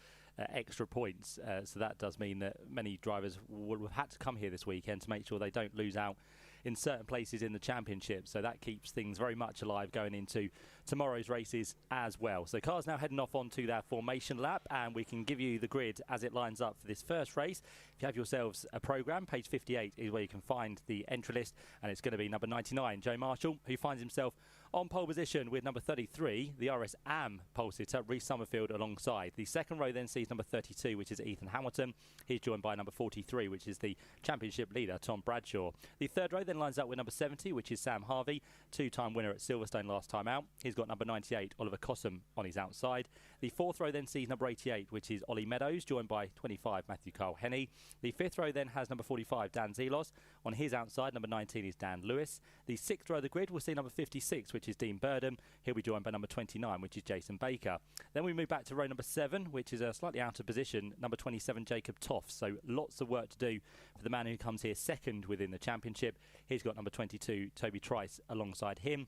extra points. So that does mean that many drivers will have had to come here this weekend to make sure they don't lose out in certain places in the championship. So that keeps things very much alive going into tomorrow's races as well. So cars now heading off onto their formation lap, and we can give you the grid as it lines up for this first race. If you have yourselves a programme, page 58 is where you can find the entry list, and it's going to be number 99, Joe Marshall, who finds himself on pole position with number 33, the RS AM pole sitter, Reece Summerfield, alongside. The second row then sees number 32, which is Ethan Hamilton. He's joined by number 43, which is the championship leader, Tom Bradshaw. The third row then lines up with number 70, which is Sam Harvey, 2-time winner at Silverstone last time out. He's got number 98, Oliver Cossum, on his outside. The fourth row then sees number 88, which is Ollie Meadows, joined by 25, Matthew Carl-Henny. The fifth row then has number 45, Dan Zelos. On his outside, number 19 is Dan Lewis. The sixth row of the grid will see number 56, which is Dean Burdham. He'll be joined by number 29, which is Jason Baker. Then we move back to row number 7, which is a slightly out of position, number 27, Jacob Toff. So lots of work to do for the man who comes here second within the championship. He's got number 22, Toby Trice, alongside him.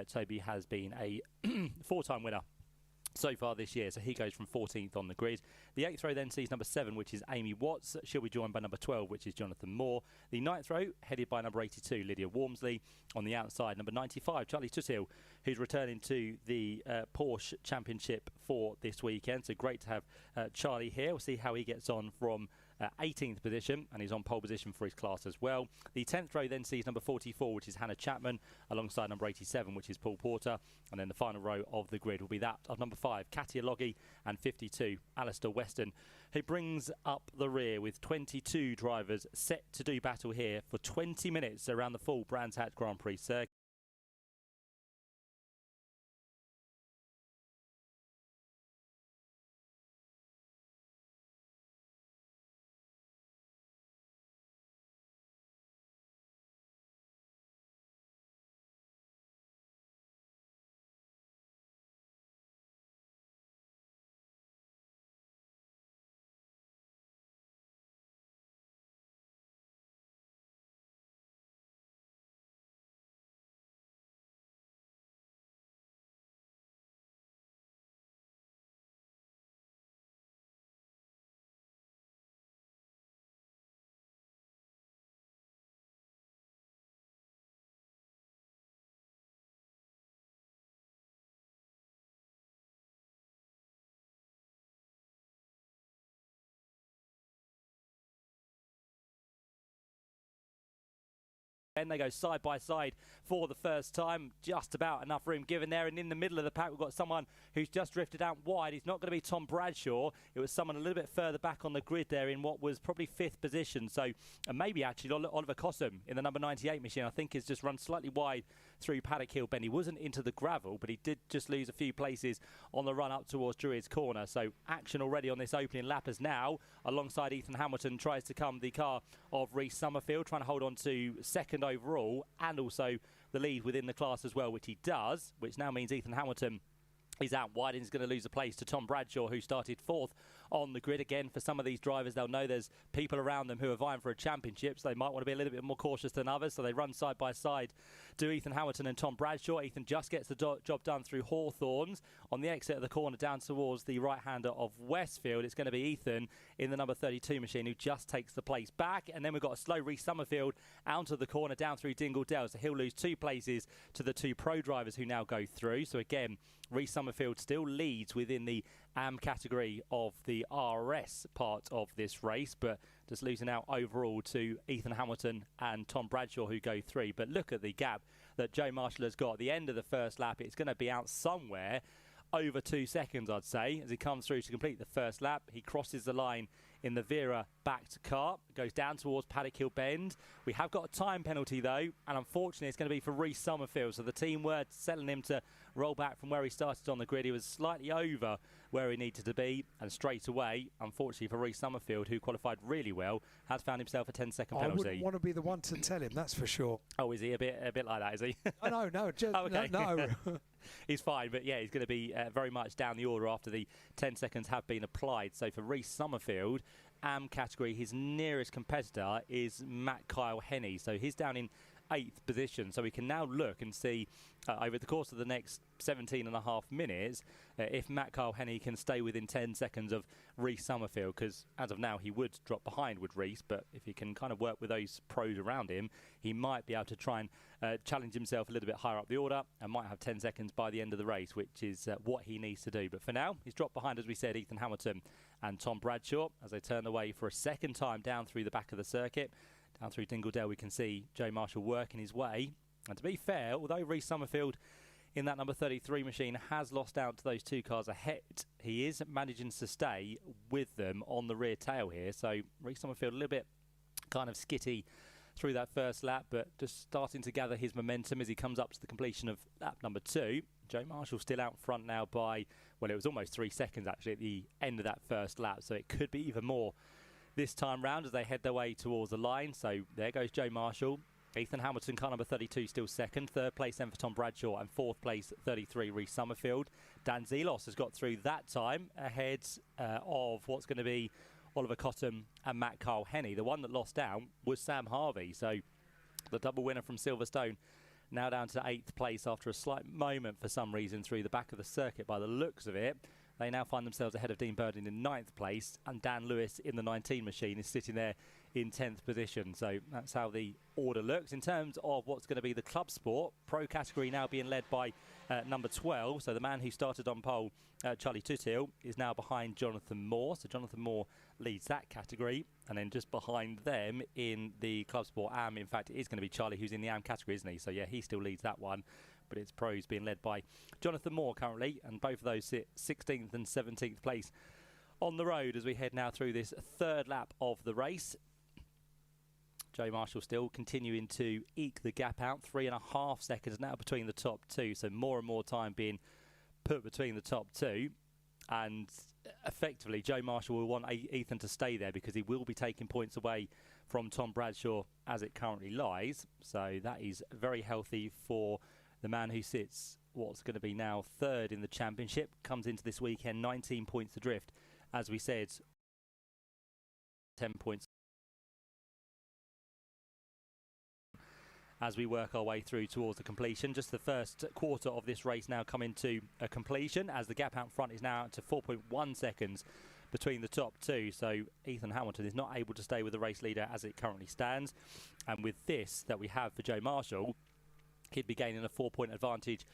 Toby has been a 4-time winner so far this year, so he goes from 14th on the grid. The 8th row then sees number 7, which is Amy Watts. She'll be joined by number 12, which is Jonathan Moore. The 9th row, headed by number 82, Lydia Wormsley. On the outside, number 95, Charlie Tuthill, who's returning to the Porsche Championship for this weekend. So great to have Charlie here. We'll see how he gets on from 18th position, and he's on pole position for his class as well. The 10th row then sees number 44, which is Hannah Chapman, alongside number 87, which is Paul Porter. And then the final row of the grid will be that of number 5, Katia Loggy, and 52, Alistair Weston, who brings up the rear with 22 drivers set to do battle here for 20 minutes around the full Brands Hatch Grand Prix circuit. And they go side by side for the first time. Just about enough room given there. And in the middle of the pack, we've got someone who's just drifted out wide. He's not going to be Tom Bradshaw. It was someone a little bit further back on the grid there in what was probably 5th position. So maybe actually Oliver Cossum in the number 98 machine, I think, has just run slightly wide through Paddock Hill Bend. He wasn't into the gravel, but he did just lose a few places on the run up towards Druids Corner. So action already on this opening lap as now, alongside Ethan Hamilton, tries to come the car of Reece Summerfield, trying to hold on to second overall and also the lead within the class as well, which he does, which now means Ethan Hamilton is out wide and is going to lose a place to Tom Bradshaw, who started 4th on the grid. Again, for some of these drivers, they'll know there's people around them who are vying for a championship, so they might want to be a little bit more cautious than others. So they run side by side to Ethan Hamilton and Tom Bradshaw. Ethan just gets the job done through Hawthorns. On the exit of the corner down towards the right-hander of Westfield, it's going to be Ethan in the number 32 machine who just takes the place back. And then we've got a slow Reece Summerfield out of the corner down through Dingle Dale. So he'll lose 2 places to the 2 pro drivers who now go through. So again, Reece Summerfield still leads within the AM category of the RS part of this race, but just losing out overall to Ethan Hamilton and Tom Bradshaw, who go through. But look at the gap that Joe Marshall has got at the end of the first lap. It's going to be out somewhere over 2 seconds, I'd say, as he comes through to complete the first lap. He crosses the line in the Vera backed car, goes down towards Paddock Hill Bend. We have got a time penalty though, and unfortunately it's going to be for Reece Summerfield. So the team were telling him to roll back from where he started on the grid. He was slightly over where he needed to be, and straight away, unfortunately for Reece Summerfield, who qualified really well, has found himself a 10-second penalty. I wouldn't want to be the one to tell him, that's for sure. Oh, is he a bit like that, is he? Oh, no, just, oh, okay. no. He's fine, but yeah, he's going to be very much down the order after the 10 seconds have been applied. So for Reece Summerfield, AM category, his nearest competitor is Matt Kyle Henney. So he's down in 8th position. So we can now look and see over the course of the next 17.5 minutes if Matt Kyle Henney can stay within 10 seconds of Reece Summerfield, because as of now he would drop behind with Reece, but if he can kind of work with those pros around him, he might be able to try and challenge himself a little bit higher up the order and might have 10 seconds by the end of the race, which is what he needs to do. But for now, he's dropped behind, as we said, Ethan Hamilton and Tom Bradshaw as they turn away for a second time down through the back of the circuit. Down through Dingle Dale, we can see Joe Marshall working his way. And to be fair, although Reece Summerfield in that number 33 machine has lost out to those 2 cars ahead, he is managing to stay with them on the rear tail here. So Reece Summerfield a little bit kind of skitty through that first lap, but just starting to gather his momentum as he comes up to the completion of lap number 2. Joe Marshall still out front now by, well, it was almost 3 seconds actually at the end of that first lap, so it could be even more this time round as they head their way towards the line. So there goes Joe Marshall. Ethan Hamilton, car number 32, still second. 3rd place then for Tom Bradshaw, and 4th place, 33, Reece Summerfield. Dan Zelos has got through that time ahead of what's going to be Oliver Cotton and Matt Kyle Henney. The one that lost out was Sam Harvey. So the double winner from Silverstone now down to 8th place after a slight moment for some reason through the back of the circuit by the looks of it. They now find themselves ahead of Dean Burden in 9th place, and Dan Lewis in the 19 machine is sitting there in 10th position. So that's how the order looks. In terms of what's going to be the club sport, pro category now being led by number 12. So the man who started on pole, Charlie Tutil, is now behind Jonathan Moore. So Jonathan Moore leads that category. And then just behind them in the club sport AM, in fact, it is going to be Charlie who's in the AM category, isn't he? So yeah, he still leads that one. But it's pros being led by Jonathan Moore currently, and both of those sit 16th and 17th place on the road as we head now through this 3rd lap of the race. Joe Marshall still continuing to eke the gap out, 3.5 seconds now between the top 2, so more and more time being put between the top 2, and effectively Joe Marshall will want Ethan to stay there because he will be taking points away from Tom Bradshaw as it currently lies. So that is very healthy for the man who sits what's going to be now 3rd in the championship. Comes into this weekend 19 points adrift, as we said, 10 points as we work our way through towards the completion. Just the first quarter of this race now coming to a completion as the gap out front is now to 4.1 seconds between the top 2. So Ethan Hamilton is not able to stay with the race leader as it currently stands, and with this that we have for Joe Marshall, he'd be gaining a 4-point advantage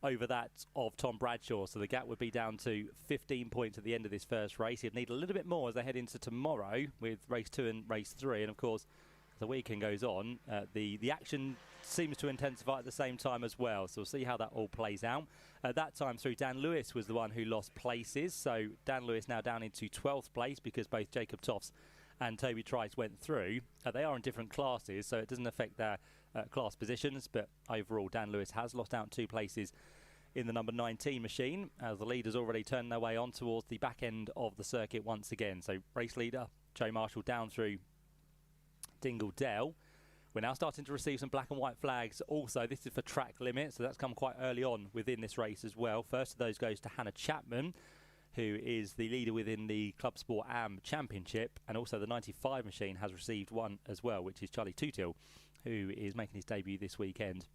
over that of Tom Bradshaw. So the gap would be down to 15 points at the end of this first race. He'd need a little bit more as they head into tomorrow with race 2 and race 3. And of course, as the weekend goes on, the action seems to intensify at the same time as well. So we'll see how that all plays out. At that time through, Dan Lewis was the one who lost places. So Dan Lewis now down into 12th place because both Jacob Toffs and Toby Trice went through. They are in different classes, so it doesn't affect their class positions, but overall Dan Lewis has lost out 2 places in the number 19 machine, as the leaders already turned their way on towards the back end of the circuit once again. So race leader Joe Marshall down through Dingle Dell. We're now starting to receive some black and white flags also. This is for track limit, so that's come quite early on within this race as well. First of those goes to Hannah Chapman, who is the leader within the Club Sport AM Championship, and also the 95 machine has received one as well, which is Charlie Tutil, who is making his debut this weekend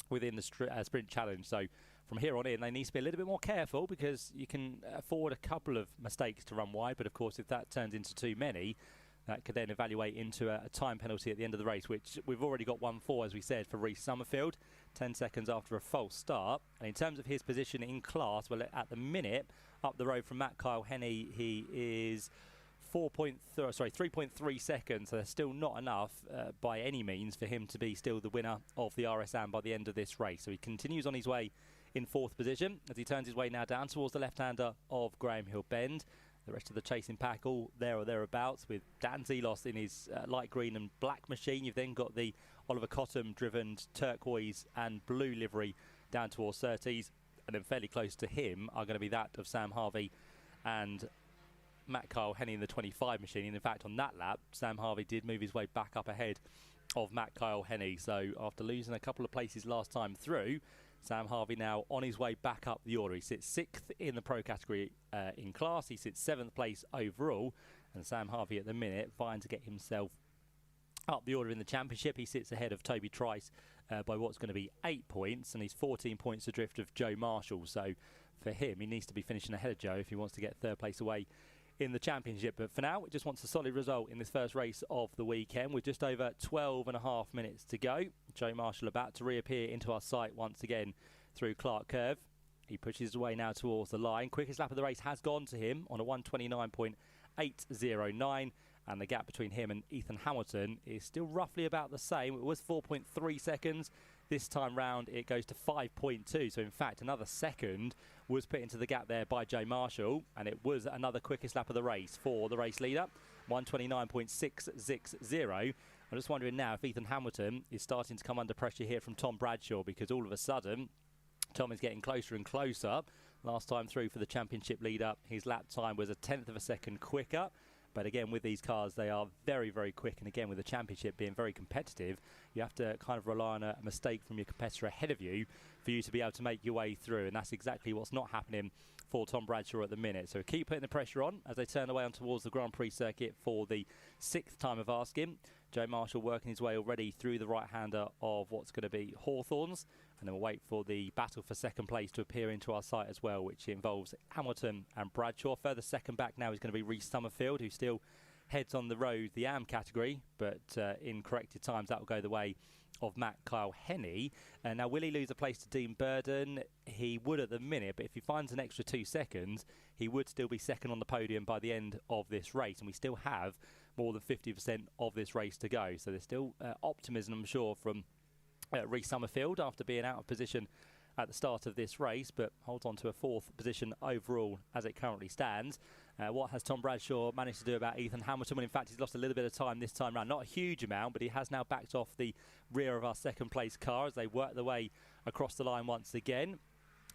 within the sprint challenge. So from here on in, they need to be a little bit more careful, because you can afford a couple of mistakes to run wide, but of course if that turns into too many, that could then evaluate into a time penalty at the end of the race, which we've already got one for, as we said, for Reece Summerfield, 10 seconds after a false start. And in terms of his position in class, well, at the minute, up the road from Matt Kyle Henney, he is 3.3 seconds, so there's still not enough by any means for him to be still the winner of the RSM by the end of this race. So he continues on his way in 4th position as he turns his way now down towards the left-hander of Graham Hill Bend. The rest of the chasing pack all there or thereabouts, with Dan Zelos in his light green and black machine. You've then got the Oliver Cottam driven turquoise and blue livery down towards Surtees, and then fairly close to him are going to be that of Sam Harvey and Matt Kyle Henney in the 25 machine. And in fact, on that lap, Sam Harvey did move his way back up ahead of Matt Kyle Henney. So after losing a couple of places last time through, Sam Harvey now on his way back up the order. He sits 6th in the pro category in class. He sits 7th place overall. And Sam Harvey at the minute vying to get himself up the order in the championship. He sits ahead of Toby Trice by what's going to be 8 points. And he's 14 points adrift of Joe Marshall. So for him, he needs to be finishing ahead of Joe if he wants to get 3rd place away in the championship. But for now, it just wants a solid result in this first race of the weekend, with just over 12.5 minutes to go. Joe Marshall about to reappear into our sight once again through Clark Curve. He pushes his way now towards the line. Quickest lap of the race has gone to him on a 1:29.809, and the gap between him and Ethan Hamilton is still roughly about the same. It was 4.3 seconds. This time round it goes to 5.2, so in fact another second was put into the gap there by Joe Marshall, and it was another quickest lap of the race for the race leader, 1:29.660. I'm just wondering now if Ethan Hamilton is starting to come under pressure here from Tom Bradshaw, because all of a sudden Tom is getting closer and closer. Last time through for the championship leader, his lap time was a 1/10 of a second quicker. But again, with these cars, they are very, very quick. And again, with the championship being very competitive, you have to kind of rely on a mistake from your competitor ahead of you for you to be able to make your way through. And that's exactly what's not happening for Tom Bradshaw at the minute. So keep putting the pressure on as they turn away on towards the Grand Prix circuit for the 6th time of asking. Joe Marshall working his way already through the right-hander of what's going to be Hawthorns. And then we'll wait for the battle for 2nd place to appear into our sight as well, which involves Hamilton and Bradshaw. Further second back now is going to be Reece Summerfield, who still heads on the road, the AM category, but in corrected times that will go the way of Matt Kyle Henney. Now, will he lose a place to Dean Burden? He would at the minute, but if he finds an extra 2 seconds, he would still be second on the podium by the end of this race, and we still have more than 50% of this race to go. So there's still optimism, I'm sure, from Reece Summerfield after being out of position at the start of this race, but holds on to a 4th position overall as it currently stands. What has Tom Bradshaw managed to do about Ethan Hamilton? Well, in fact, he's lost a little bit of time this time round. Not a huge amount, but he has now backed off the rear of our 2nd place car as they work their way across the line once again.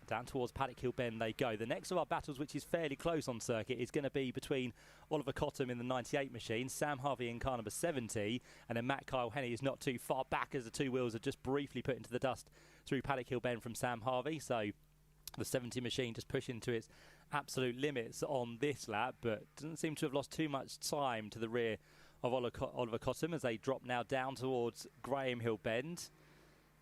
Down towards Paddock Hill Bend they go. The next of our battles, which is fairly close on circuit, is going to be between Oliver Cottam in the 98 machine, Sam Harvey in car number 70, and then Matt Kyle Henney is not too far back as the 2 wheels are just briefly put into the dust through Paddock Hill Bend from Sam Harvey. So the 70 machine just pushing to its absolute limits on this lap, but doesn't seem to have lost too much time to the rear of Oliver Cottam as they drop now down towards Graham Hill Bend.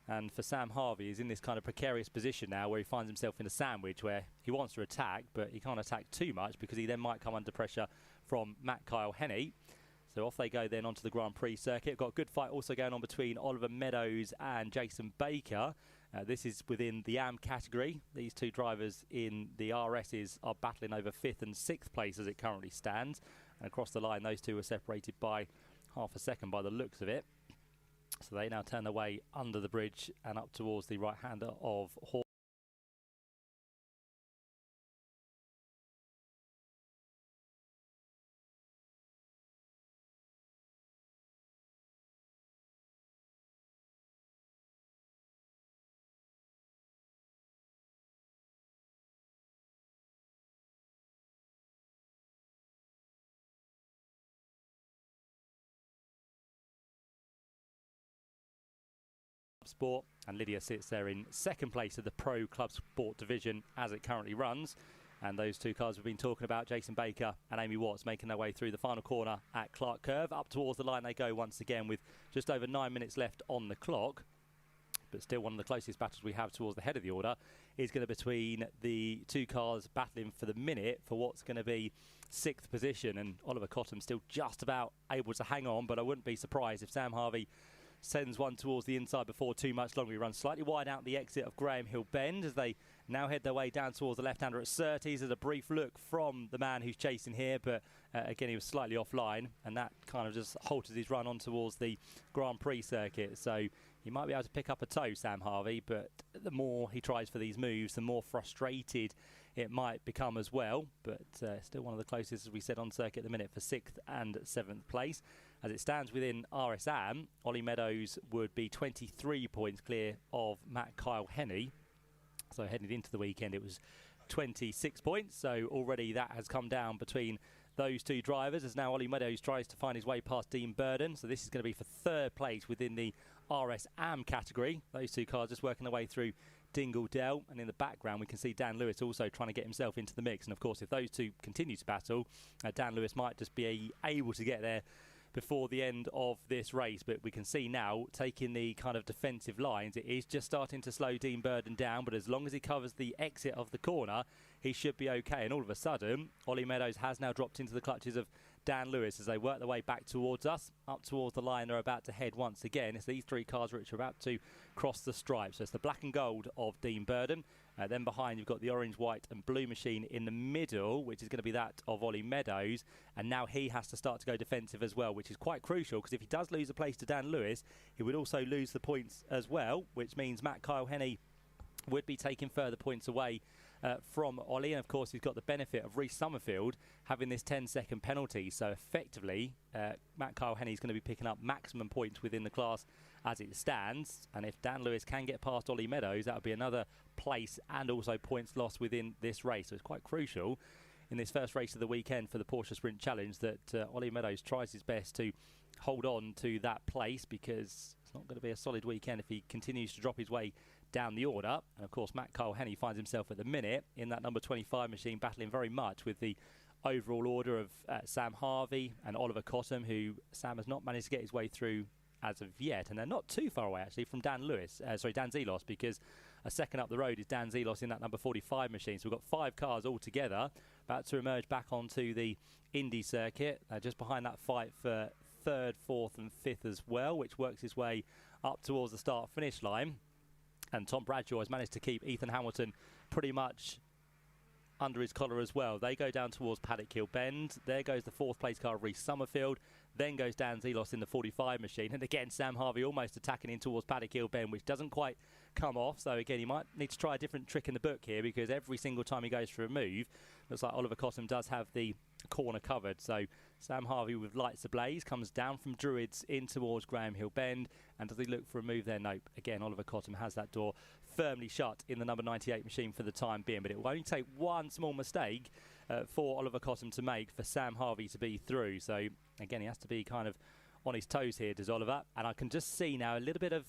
And for Sam Harvey, he's in this kind of precarious position now where he finds himself in a sandwich where he wants to attack, but he can't attack too much because he then might come under pressure from Matt Kyle Henney. So off they go then onto the Grand Prix circuit. Got a good fight also going on between Oliver Meadows and Jason Baker. This is within the AM category. These 2 drivers in the RSs are battling over 5th and 6th place as it currently stands. And across the line, those 2 are separated by half a second by the looks of it. So they now turn their way under the bridge and up towards the right-hander of Hall. Sport, and Lydia sits there in second place of the Pro Club Sport division as it currently runs. And those two cars we've been talking about, Jason Baker and Amy Watts, making their way through the final corner at Clark Curve. Up towards the line they go once again with just over 9 minutes left on the clock. But still one of the closest battles we have towards the head of the order is going to be between the two cars battling for the minute for what's going to be 6th position. And Oliver Cottam still just about able to hang on, but I wouldn't be surprised if Sam Harvey sends one towards the inside before too much longer. He runs slightly wide out the exit of Graham Hill Bend as they now head their way down towards the left-hander at Surtees. There's a brief look from the man who's chasing here, but again, he was slightly offline, and that kind of just halted his run on towards the Grand Prix circuit. So he might be able to pick up a toe, Sam Harvey, but the more he tries for these moves, the more frustrated it might become as well. But still one of the closest, as we said, on circuit at the minute for 6th and 7th place. As it stands within RSAM, Ollie Meadows would be 23 points clear of Matt Kyle Henney. So heading into the weekend, it was 26 points. So already that has come down between those two drivers, as now Ollie Meadows tries to find his way past Dean Burden. So this is going to be for 3rd place within the RSAM category. Those two cars just working their way through Dingle Dell, and in the background we can see Dan Lewis also trying to get himself into the mix. And of course, if those two continue to battle, Dan Lewis might just be able to get there before the end of this race. But we can see now, taking the kind of defensive lines, it is just starting to slow Dean Burden down, but as long as he covers the exit of the corner, he should be okay. And all of a sudden, Ollie Meadows has now dropped into the clutches of Dan Lewis as they work their way back towards us. Up towards the line, they're about to head once again. It's these three cars which are about to cross the stripe. So it's the black and gold of Dean Burden. Then behind you've got the orange, white and blue machine in the middle, which is going to be that of Ollie Meadows. And now he has to start to go defensive as well, which is quite crucial, because if he does lose a place to Dan Lewis, he would also lose the points as well, which means Matt Kyle Henney would be taking further points away from Ollie. And of course, he's got the benefit of Reece Summerfield having this 10-second penalty. So effectively, Matt Kyle Henney is going to be picking up maximum points within the class as it stands. And if Dan Lewis can get past Ollie Meadows, that would be another place and also points lost within this race. So it's quite crucial in this first race of the weekend for the Porsche Sprint Challenge that Ollie Meadows tries his best to hold on to that place, because it's not going to be a solid weekend if he continues to drop his way down the order. And of course, Matt Kyle Henney finds himself at the minute in that number 25 machine, battling very much with the overall order of Sam Harvey and Oliver Cottam, who Sam has not managed to get his way through as of yet. And they're not too far away actually from Dan Zelos, because a second up the road is Dan Zelos in that number 45 machine. So we've got 5 cars all together about to emerge back onto the Indy circuit, just behind that fight for 3rd, 4th and 5th as well, which works his way up towards the start finish line. And Tom Bradshaw has managed to keep Ethan Hamilton pretty much under his collar as well. They go down towards Paddock Hill Bend. There goes the 4th place car of Reece Summerfield. Then goes Dan Zelos in the 45 machine. And again, Sam Harvey almost attacking in towards Paddock Hill Bend, which doesn't quite come off. So again, he might need to try a different trick in the book here, because every single time he goes for a move, looks like Oliver Cottam does have the corner covered. So Sam Harvey with lights ablaze comes down from Druids in towards Graham Hill Bend. And does he look for a move there? Nope. Again, Oliver Cottam has that door firmly shut in the number 98 machine for the time being. But it will only take one small mistake for Oliver Cottam to make for Sam Harvey to be through. So again, he has to be kind of on his toes here, does Oliver. And I can just see now a little bit of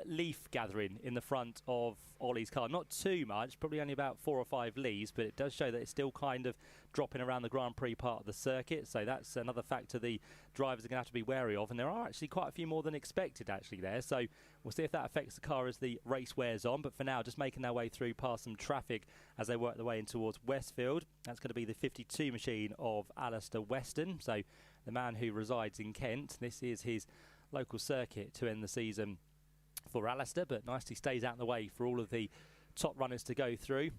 leaf gathering in the front of Ollie's car. Not too much, probably only about 4 or 5 leaves, but it does show that it's still kind of dropping around the Grand Prix part of the circuit. So that's another factor the drivers are going to have to be wary of. And there are actually quite a few more than expected actually there. So we'll see if that affects the car as the race wears on. But for now, just making their way through past some traffic as they work their way in towards Westfield. That's going to be the 52 machine of Alistair Weston. So the man who resides in Kent. This is his local circuit to end the season for Alistair, but nicely stays out of the way for all of the top runners to go through.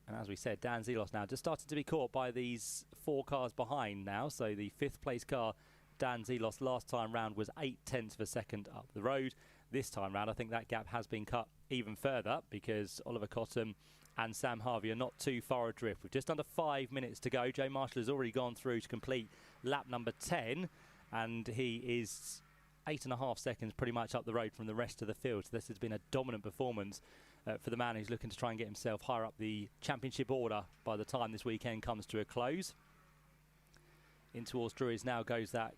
And as we said, Dan Zelos now just started to be caught by these 4 cars behind now. So the 5th place car, Dan Zelos, last time round was 0.8 of a second up the road. This time round, I think that gap has been cut even further, because Oliver Cottam and Sam Harvey are not too far adrift. With just under 5 minutes to go, Joe Marshall has already gone through to complete lap number 10, and he is 8.5 seconds pretty much up the road from the rest of the field. So this has been a dominant performance for the man who's looking to try and get himself higher up the championship order by the time this weekend comes to a close. In towards Druids now goes that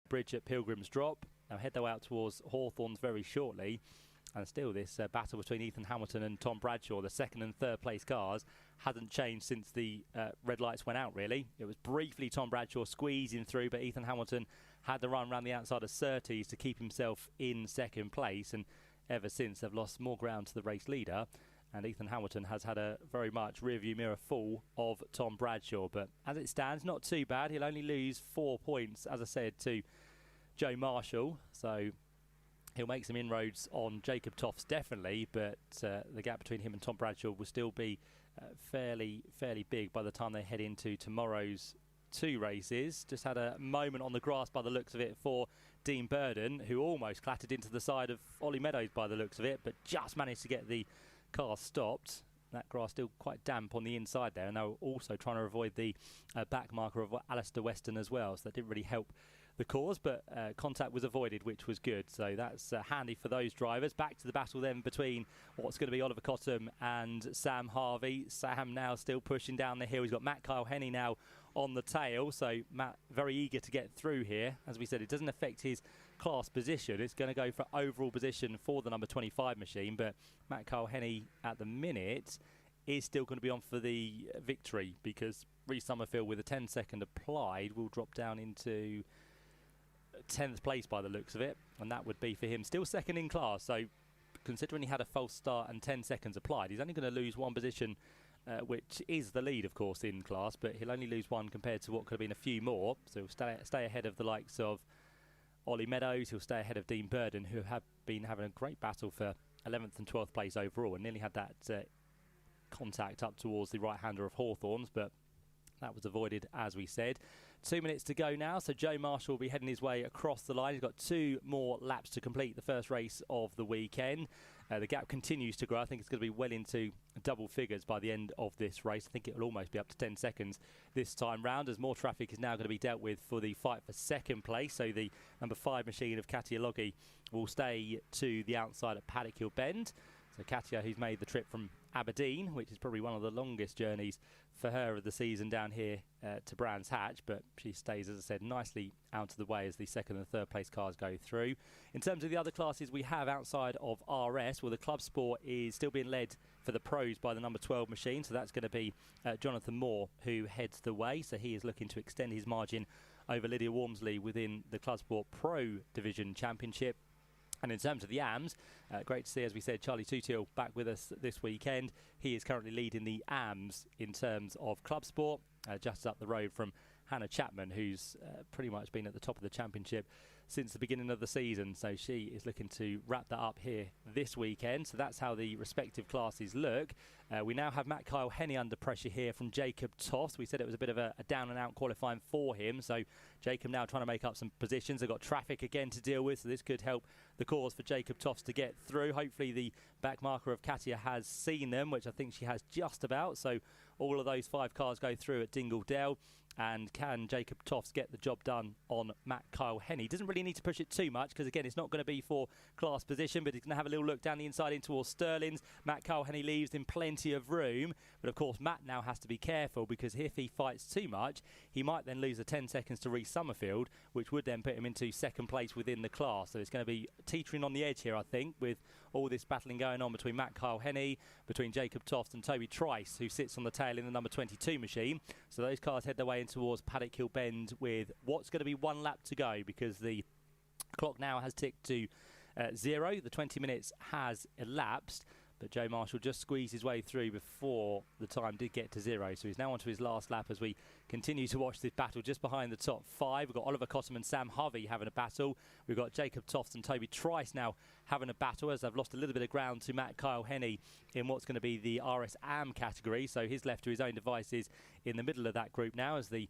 bridge at Pilgrim's Drop. Now head though out towards Hawthorns very shortly. And still this battle between Ethan Hamilton and Tom Bradshaw, the second and third place cars, hasn't changed since the red lights went out, really. It was briefly Tom Bradshaw squeezing through, but Ethan Hamilton had the run around the outside of Surtees to keep himself in second place. And ever since, they've lost more ground to the race leader. And Ethan Hamilton has had a very much rearview mirror full of Tom Bradshaw. But as it stands, not too bad. He'll only lose 4 points, as I said, to Joe Marshall. So he'll make some inroads on Jacob Toffs, definitely, but the gap between him and Tom Bradshaw will still be fairly big by the time they head into tomorrow's 2 races. Just had a moment on the grass by the looks of it for Dean Burden, who almost clattered into the side of Ollie Meadows by the looks of it, but just managed to get the car stopped. That grass still quite damp on the inside there, and they were also trying to avoid the back marker of Alistair Weston as well, so that didn't really help the cause, but contact was avoided, which was good. So that's handy for those drivers. Back to the battle then between what's going to be Oliver Cottam and Sam Harvey. Sam now still pushing down the hill. He's got Matt Kyle Henney now on the tail, so Matt very eager to get through here. As we said, it doesn't affect his class position. It's going to go for overall position for the number 25 machine, but Matt Kyle Henney at the minute is still going to be on for the victory, because Reece Summerfield with a 10-second applied will drop down into 10th place by the looks of it, and that would be for him still second in class. So considering he had a false start and 10 seconds applied, he's only going to lose 1 position, which is the lead of course in class, but he'll only lose 1 compared to what could have been a few more. So he'll stay ahead of the likes of Ollie Meadows. He'll stay ahead of Dean Burden, who have been having a great battle for 11th and 12th place overall, and nearly had that contact up towards the right-hander of Hawthorns, but that was avoided, as we said. 2 minutes to go now, so Joe Marshall will be heading his way across the line. He's got 2 more laps to complete the first race of the weekend. The gap continues to grow. I think it's going to be well into double figures by the end of this race. I think it will almost be up to 10 seconds this time round, as more traffic is now going to be dealt with for the fight for second place. So the number 5 machine of Katia Logge will stay to the outside at Paddock Hill Bend. So Katia, who's made the trip from Aberdeen, which is probably one of the longest journeys for her of the season down here to Brands Hatch, but she stays, as I said, nicely out of the way as the second and third place cars go through. In terms of the other classes we have outside of RS, well, the Club Sport is still being led for the pros by the number 12 machine, so that's going to be Jonathan Moore who heads the way. So he is looking to extend his margin over Lydia Walmsley within the Club Sport Pro Division Championship. And in terms of the AMS, great to see, as we said, Charlie Tutil back with us this weekend. He is currently leading the AMS in terms of Club Sport, just up the road from Hannah Chapman, who's pretty much been at the top of the championship since the beginning of the season. So she is looking to wrap that up here this weekend. So that's how the respective classes look. We now have Matt Kyle Henney under pressure here from Jacob Toss. We said it was a bit of a down-and-out qualifying for him. So Jacob now trying to make up some positions. They've got traffic again to deal with, so this could help the cause for Jacob Toss to get through. Hopefully the back marker of Katia has seen them, which I think she has just about. So all of those 5 cars go through at Dingle Dale. And can Jacob Toffs get the job done on Matt Kyle Henney? Doesn't really need to push it too much, because again, it's not going to be for class position, but he's going to have a little look down the inside in towards Sterling's. Matt Kyle Henney leaves in plenty of room, but of course Matt now has to be careful, because if he fights too much, he might then lose the 10 seconds to Reece Summerfield, which would then put him into second place within the class. So it's going to be teetering on the edge here, I think, with all this battling going on between Matt Kyle Henney, between Jacob Toft and Toby Trice, who sits on the tail in the number 22 machine. So those cars head their way in towards Paddock Hill Bend with what's going to be 1 lap to go, because the clock now has ticked to 0. The 20 minutes has elapsed, but Joe Marshall just squeezed his way through before the time did get to 0. So he's now on to his last lap as we continue to watch this battle just behind the top 5. We've got Oliver Cottam and Sam Harvey having a battle. We've got Jacob Toft and Toby Trice now having a battle, as they've lost a little bit of ground to Matt Kyle Henney in what's going to be the RS AM category. So he's left to his own devices in the middle of that group now, as the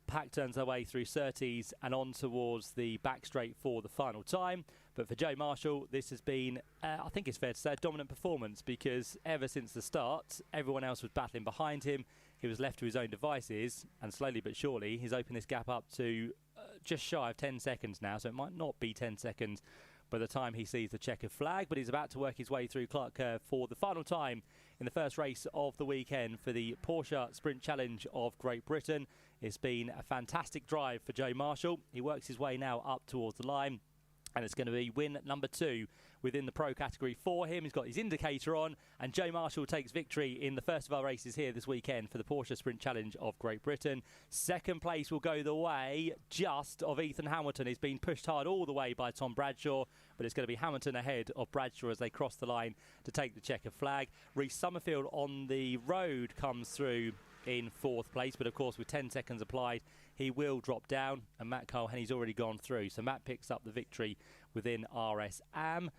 pack turns their way through Surtees and on towards the back straight for the final time. But for Joe Marshall, this has been, I think it's fair to say, a dominant performance, because ever since the start, everyone else was battling behind him. He was left to his own devices, and slowly but surely, he's opened this gap up to just shy of 10 seconds now, so it might not be 10 seconds by the time he sees the checkered flag, but he's about to work his way through Clark Curve for the final time in the first race of the weekend for the Porsche Sprint Challenge of Great Britain. It's been a fantastic drive for Joe Marshall. He works his way now up towards the line, and it's going to be win number 2 within the Pro category for him. He's got his indicator on, and Joe Marshall takes victory in the first of our races here this weekend for the Porsche Sprint Challenge of Great Britain. Second place will go the way just of Ethan Hamilton. He's been pushed hard all the way by Tom Bradshaw, but it's going to be Hamilton ahead of Bradshaw as they cross the line to take the checkered flag. Reece Summerfield on the road comes through in 4th place, but of course with 10 seconds applied he will drop down, and Matt Cole-Henny's already gone through, so Matt picks up the victory within RS Am.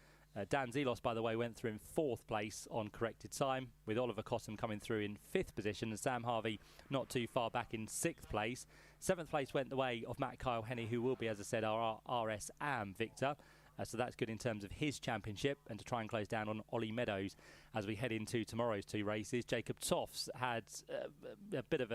Dan Zelos, by the way, went through in 4th place on corrected time, with Oliver Cossum coming through in 5th position and Sam Harvey not too far back in 6th place. 7th place went the way of Matt Kyle-Henny, who will be, as I said, our RS Am victor. So that's good in terms of his championship, and to try and close down on Ollie Meadows as we head into tomorrow's 2 races. Jacob Toffs had a bit of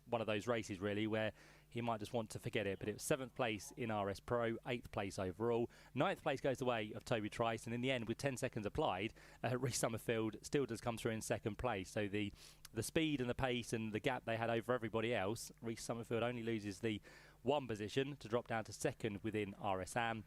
one of those races really where he might just want to forget it, but it was 7th place in RS Pro, 8th place overall. 9th place goes the way of Toby Trice, and in the end, with 10 seconds applied, Reece Summerfield still does come through in 2nd place. So the speed and the pace and the gap they had over everybody else, Reece Summerfield only loses the 1 position to drop down to 2nd within RS Am.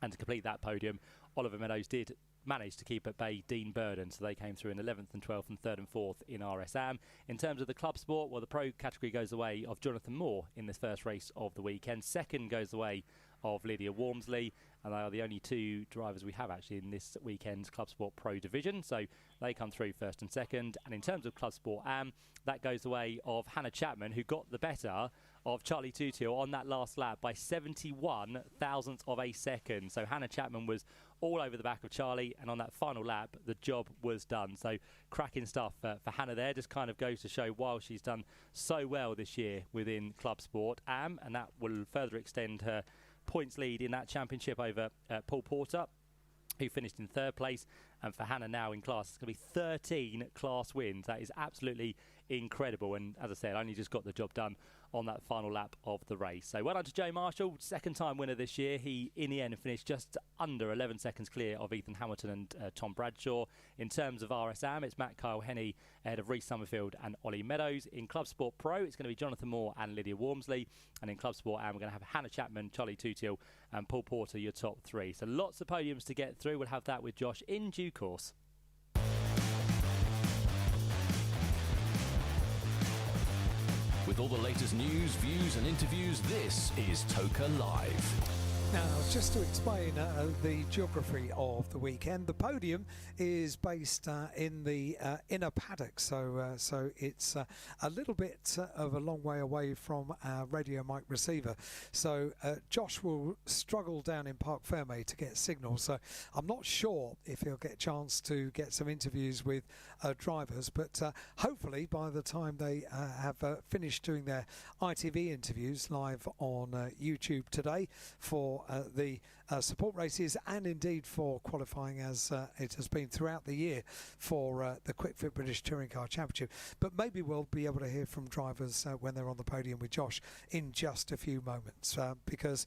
And to complete that podium, Oliver Meadows did manage to keep at bay Dean Burden, so they came through in 11th and 12th and 3rd and 4th in RSAM. In terms of the club sport, well, the pro category goes the way of Jonathan Moore in this first race of the weekend. 2nd goes the way of Lydia Walmsley, and they are the only 2 drivers we have actually in this weekend's Club Sport Pro division, so they come through 1st and 2nd. And in terms of Club Sport Am, that goes the way of Hannah Chapman, who got the better of Charlie Tutil on that last lap by 71 thousandths of a second. So Hannah Chapman was all over the back of Charlie, and on that final lap the job was done. So cracking stuff for Hannah there. Just kind of goes to show why she's done so well this year within Club Sport Am, and that will further extend her points lead in that championship over Paul Porter, who finished in 3rd place. And for Hannah now in class, it's going to be 13 class wins. That is absolutely incredible, and as I said, only just got the job done on that final lap of the race. So well done to Joe Marshall, 2nd time winner this year. He in the end finished just under 11 seconds clear of Ethan Hamilton and Tom Bradshaw. In terms of RSAM, it's Matt Kyle-Henny ahead of Reece Summerfield and Ollie Meadows. In Club Sport Pro, it's going to be Jonathan Moore and Lydia Walmsley, and in Club Sport Am, we're going to have Hannah Chapman, Charlie Tutil and Paul Porter, your top 3. So lots of podiums to get through. We'll have that with Josh in due course. With all the latest news, views and interviews, this is Toka Live. Now, just to explain the geography of the weekend, the podium is based in the inner paddock, so it's a little bit of a long way away from our radio mic receiver. So Josh will struggle down in Parc Fermé to get signal, so I'm not sure if he'll get a chance to get some interviews with drivers, but hopefully by the time they have finished doing their ITV interviews live on YouTube today for the support races, and indeed for qualifying as it has been throughout the year for the Quick Fit British Touring Car Championship. But maybe we'll be able to hear from drivers when they're on the podium with Josh in just a few moments, because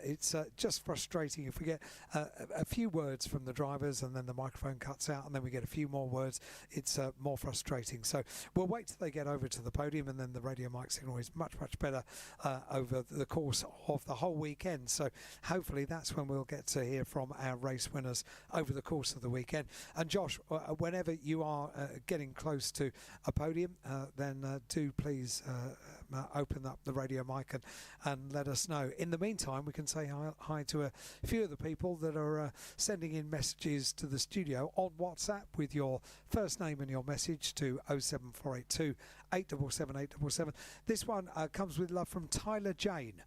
it's just frustrating if we get a few words from the drivers and then the microphone cuts out and then we get a few more words. It's more frustrating. So we'll wait till they get over to the podium, and then the radio mic signal is much better over the course of the whole weekend. So hopefully that's when we'll get to hear from our race winners over the course of the weekend. And Josh, whenever you are getting close to a podium, then do please open up the radio mic and let us know. In the meantime, we can say hi to a few of the people that are sending in messages to the studio on WhatsApp with your first name and your message to 07482 877 877. This one comes with love from Tyler Jane.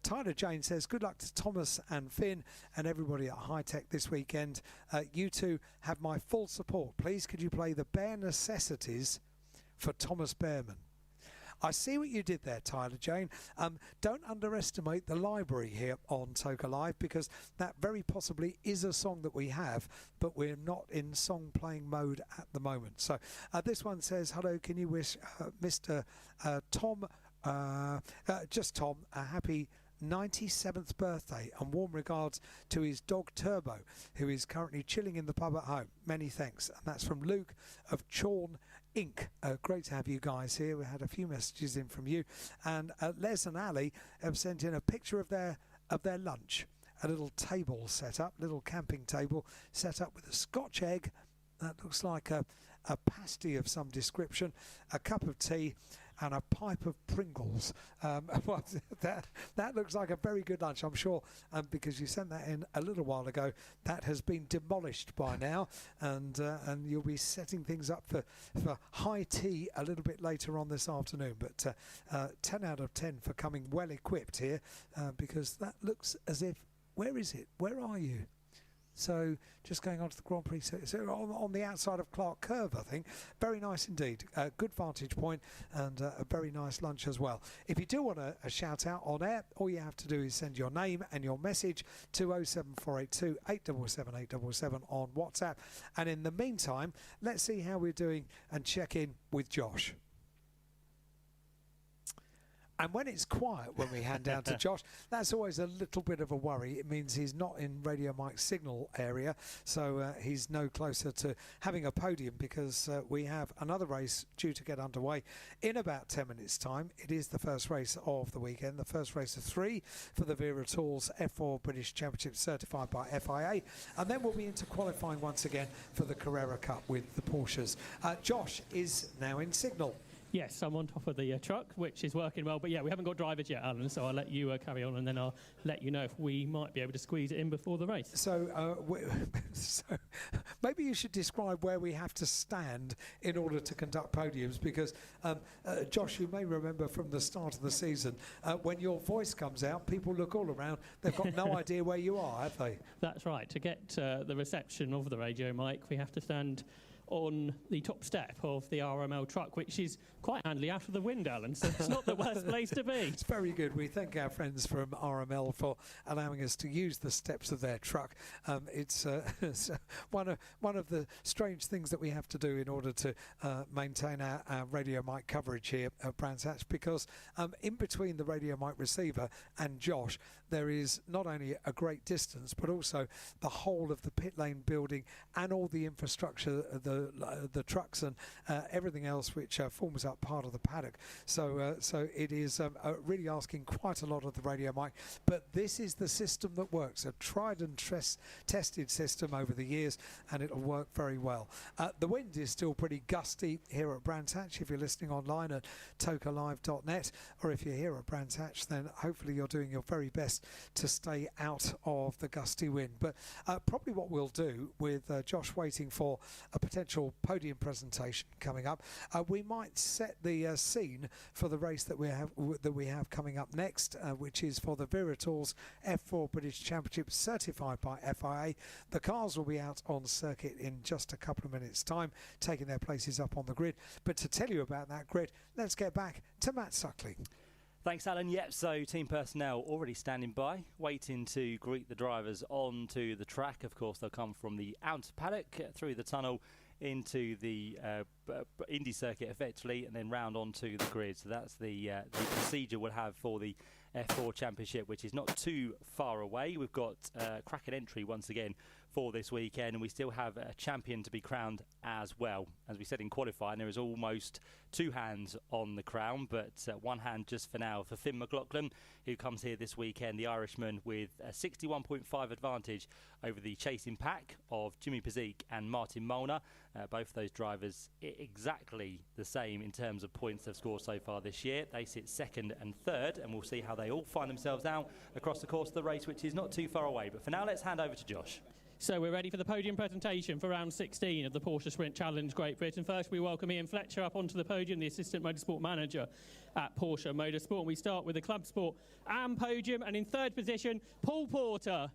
Tyler Jane says, good luck to Thomas and Finn and everybody at High Tech this weekend. You two have my full support. Please could you play the Bare Necessities for Thomas Behrman? I see what you did there, Tyler Jane. Don't underestimate the library here on Toka Live, because that very possibly is a song that we have, but we're not in song playing mode at the moment. So this one says, hello, can you wish Mr. Tom, just Tom, a happy 97th birthday and warm regards to his dog Turbo, who is currently chilling in the pub at home. Many thanks. And that's from Luke of Chorn Inc. Great to have you guys here. We had a few messages in from you, and Les and Ali have sent in a picture of their lunch. A little table set up, little camping table set up with a Scotch egg. That looks like a pasty of some description, a cup of tea, and a pipe of Pringles. Well, that looks like a very good lunch, I'm sure, because you sent that in a little while ago. That has been demolished by now, and you'll be setting things up for high tea a little bit later on this afternoon. But 10 out of 10 for coming well equipped here, because that looks as if, where is it? Where are you? So just going on to the Grand Prix, so on the outside of Clark Curve, I think. Very nice indeed. Good vantage point and a very nice lunch as well. If you do want a shout out on air, all you have to do is send your name and your message to 07482 877 877 on WhatsApp. And in the meantime, let's see how we're doing and check in with Josh. And when it's quiet, when we hand down to Josh, that's always a little bit of a worry. It means he's not in Radio Mike's signal area, so he's no closer to having a podium, because we have another race due to get underway in about 10 minutes' time. It is the first race of the weekend, the first race of 3 for the Vera Tools F4 British Championship certified by FIA, and then we'll be into qualifying once again for the Carrera Cup with the Porsches. Josh is now in signal. Yes, I'm on top of the truck, which is working well. But yeah, we haven't got drivers yet, Alan, so I'll let you carry on, and then I'll let you know if we might be able to squeeze it in before the race. So, so maybe you should describe where we have to stand in order to conduct podiums, because, Josh, you may remember from the start of the season, when your voice comes out, people look all around. They've got no idea where you are, have they? That's right. To get the reception of the radio mic, we have to stand on the top step of the RML truck, which is quite handy out of the wind, Alan, so it's not the worst place to be. It's very good. We thank our friends from RML for allowing us to use the steps of their truck. It's one of the strange things that we have to do in order to maintain our radio mic coverage here at Brands Hatch, because in between the radio mic receiver and Josh, there is not only a great distance, but also the whole of the pit lane building and all the infrastructure, the trucks and everything else which forms up part of the paddock. So it is really asking quite a lot of the radio mic, but this is the system that works, a tried and tested system over the years, and it'll work very well. The wind is still pretty gusty here at Brands Hatch. If you're listening online at tokalive.net, or if you're here at Brands Hatch, then hopefully you're doing your very best to stay out of the gusty wind. But probably what we'll do, with Josh waiting for a potential podium presentation coming up, we might set the scene for the race that we have coming up next, which is for the Vera Tools F4 British Championship certified by FIA. The cars will be out on circuit in just a couple of minutes' time, taking their places up on the grid. But to tell you about that grid, let's get back to Matt Suckling. Thanks, Alan. Yep, so team personnel already standing by, waiting to greet the drivers onto the track. Of course, they'll come from the outer paddock, through the tunnel, into the Indy circuit effectively, and then round onto the grid. So that's the procedure we'll have for the F4 Championship, which is not too far away. We've got cracking entry once again for this weekend, and we still have a champion to be crowned as well. As we said in qualifying, there is almost 2 hands on the crown, but 1 hand just for now for Finn McLaughlin, who comes here this weekend, the Irishman, with a 61.5 advantage over the chasing pack of Jimmy Pazik and Martin Molnar. Both of those drivers exactly the same in terms of points they've scored so far this year. They sit 2nd and 3rd, and we'll see how they all find themselves out across the course of the race, which is not too far away. But for now, let's hand over to Josh. So we're ready for the podium presentation for round 16 of the Porsche Sprint Challenge Great Britain. First, we welcome Ian Fletcher up onto the podium, the Assistant Motorsport Manager at Porsche Motorsport. And we start with the Club Sport AM podium, and in 3rd position, Paul Porter.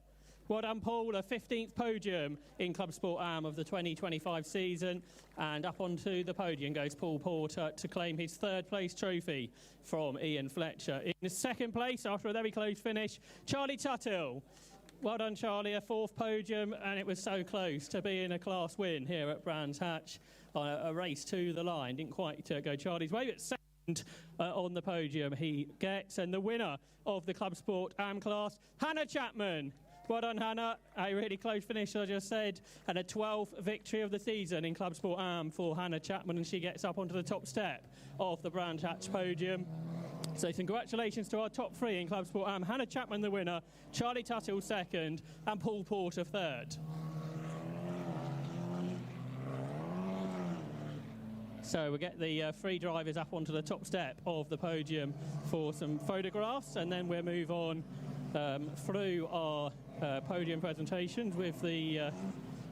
Well done, Paul, a 15th podium in Club Sport AM of the 2025 season. And up onto the podium goes Paul Porter to claim his 3rd place trophy from Ian Fletcher. In 2nd place, after a very close finish, Charlie Tuthill. Well done, Charlie, a 4th podium, and it was so close to being a class win here at Brands Hatch on a race to the line. Didn't quite go Charlie's way, but 2nd on the podium he gets. And the winner of the Club Sport AM class, Hannah Chapman. Well done, Hannah. A really close finish, as I just said, and a 12th victory of the season in Club Sport Am for Hannah Chapman, and she gets up onto the top step of the Brands Hatch podium. So congratulations to our top 3 in Club Sport Am. Hannah Chapman the winner, Charlie Tuttle second, and Paul Porter third. So we'll get the 3 drivers up onto the top step of the podium for some photographs, and then we'll move on through our podium presentations with the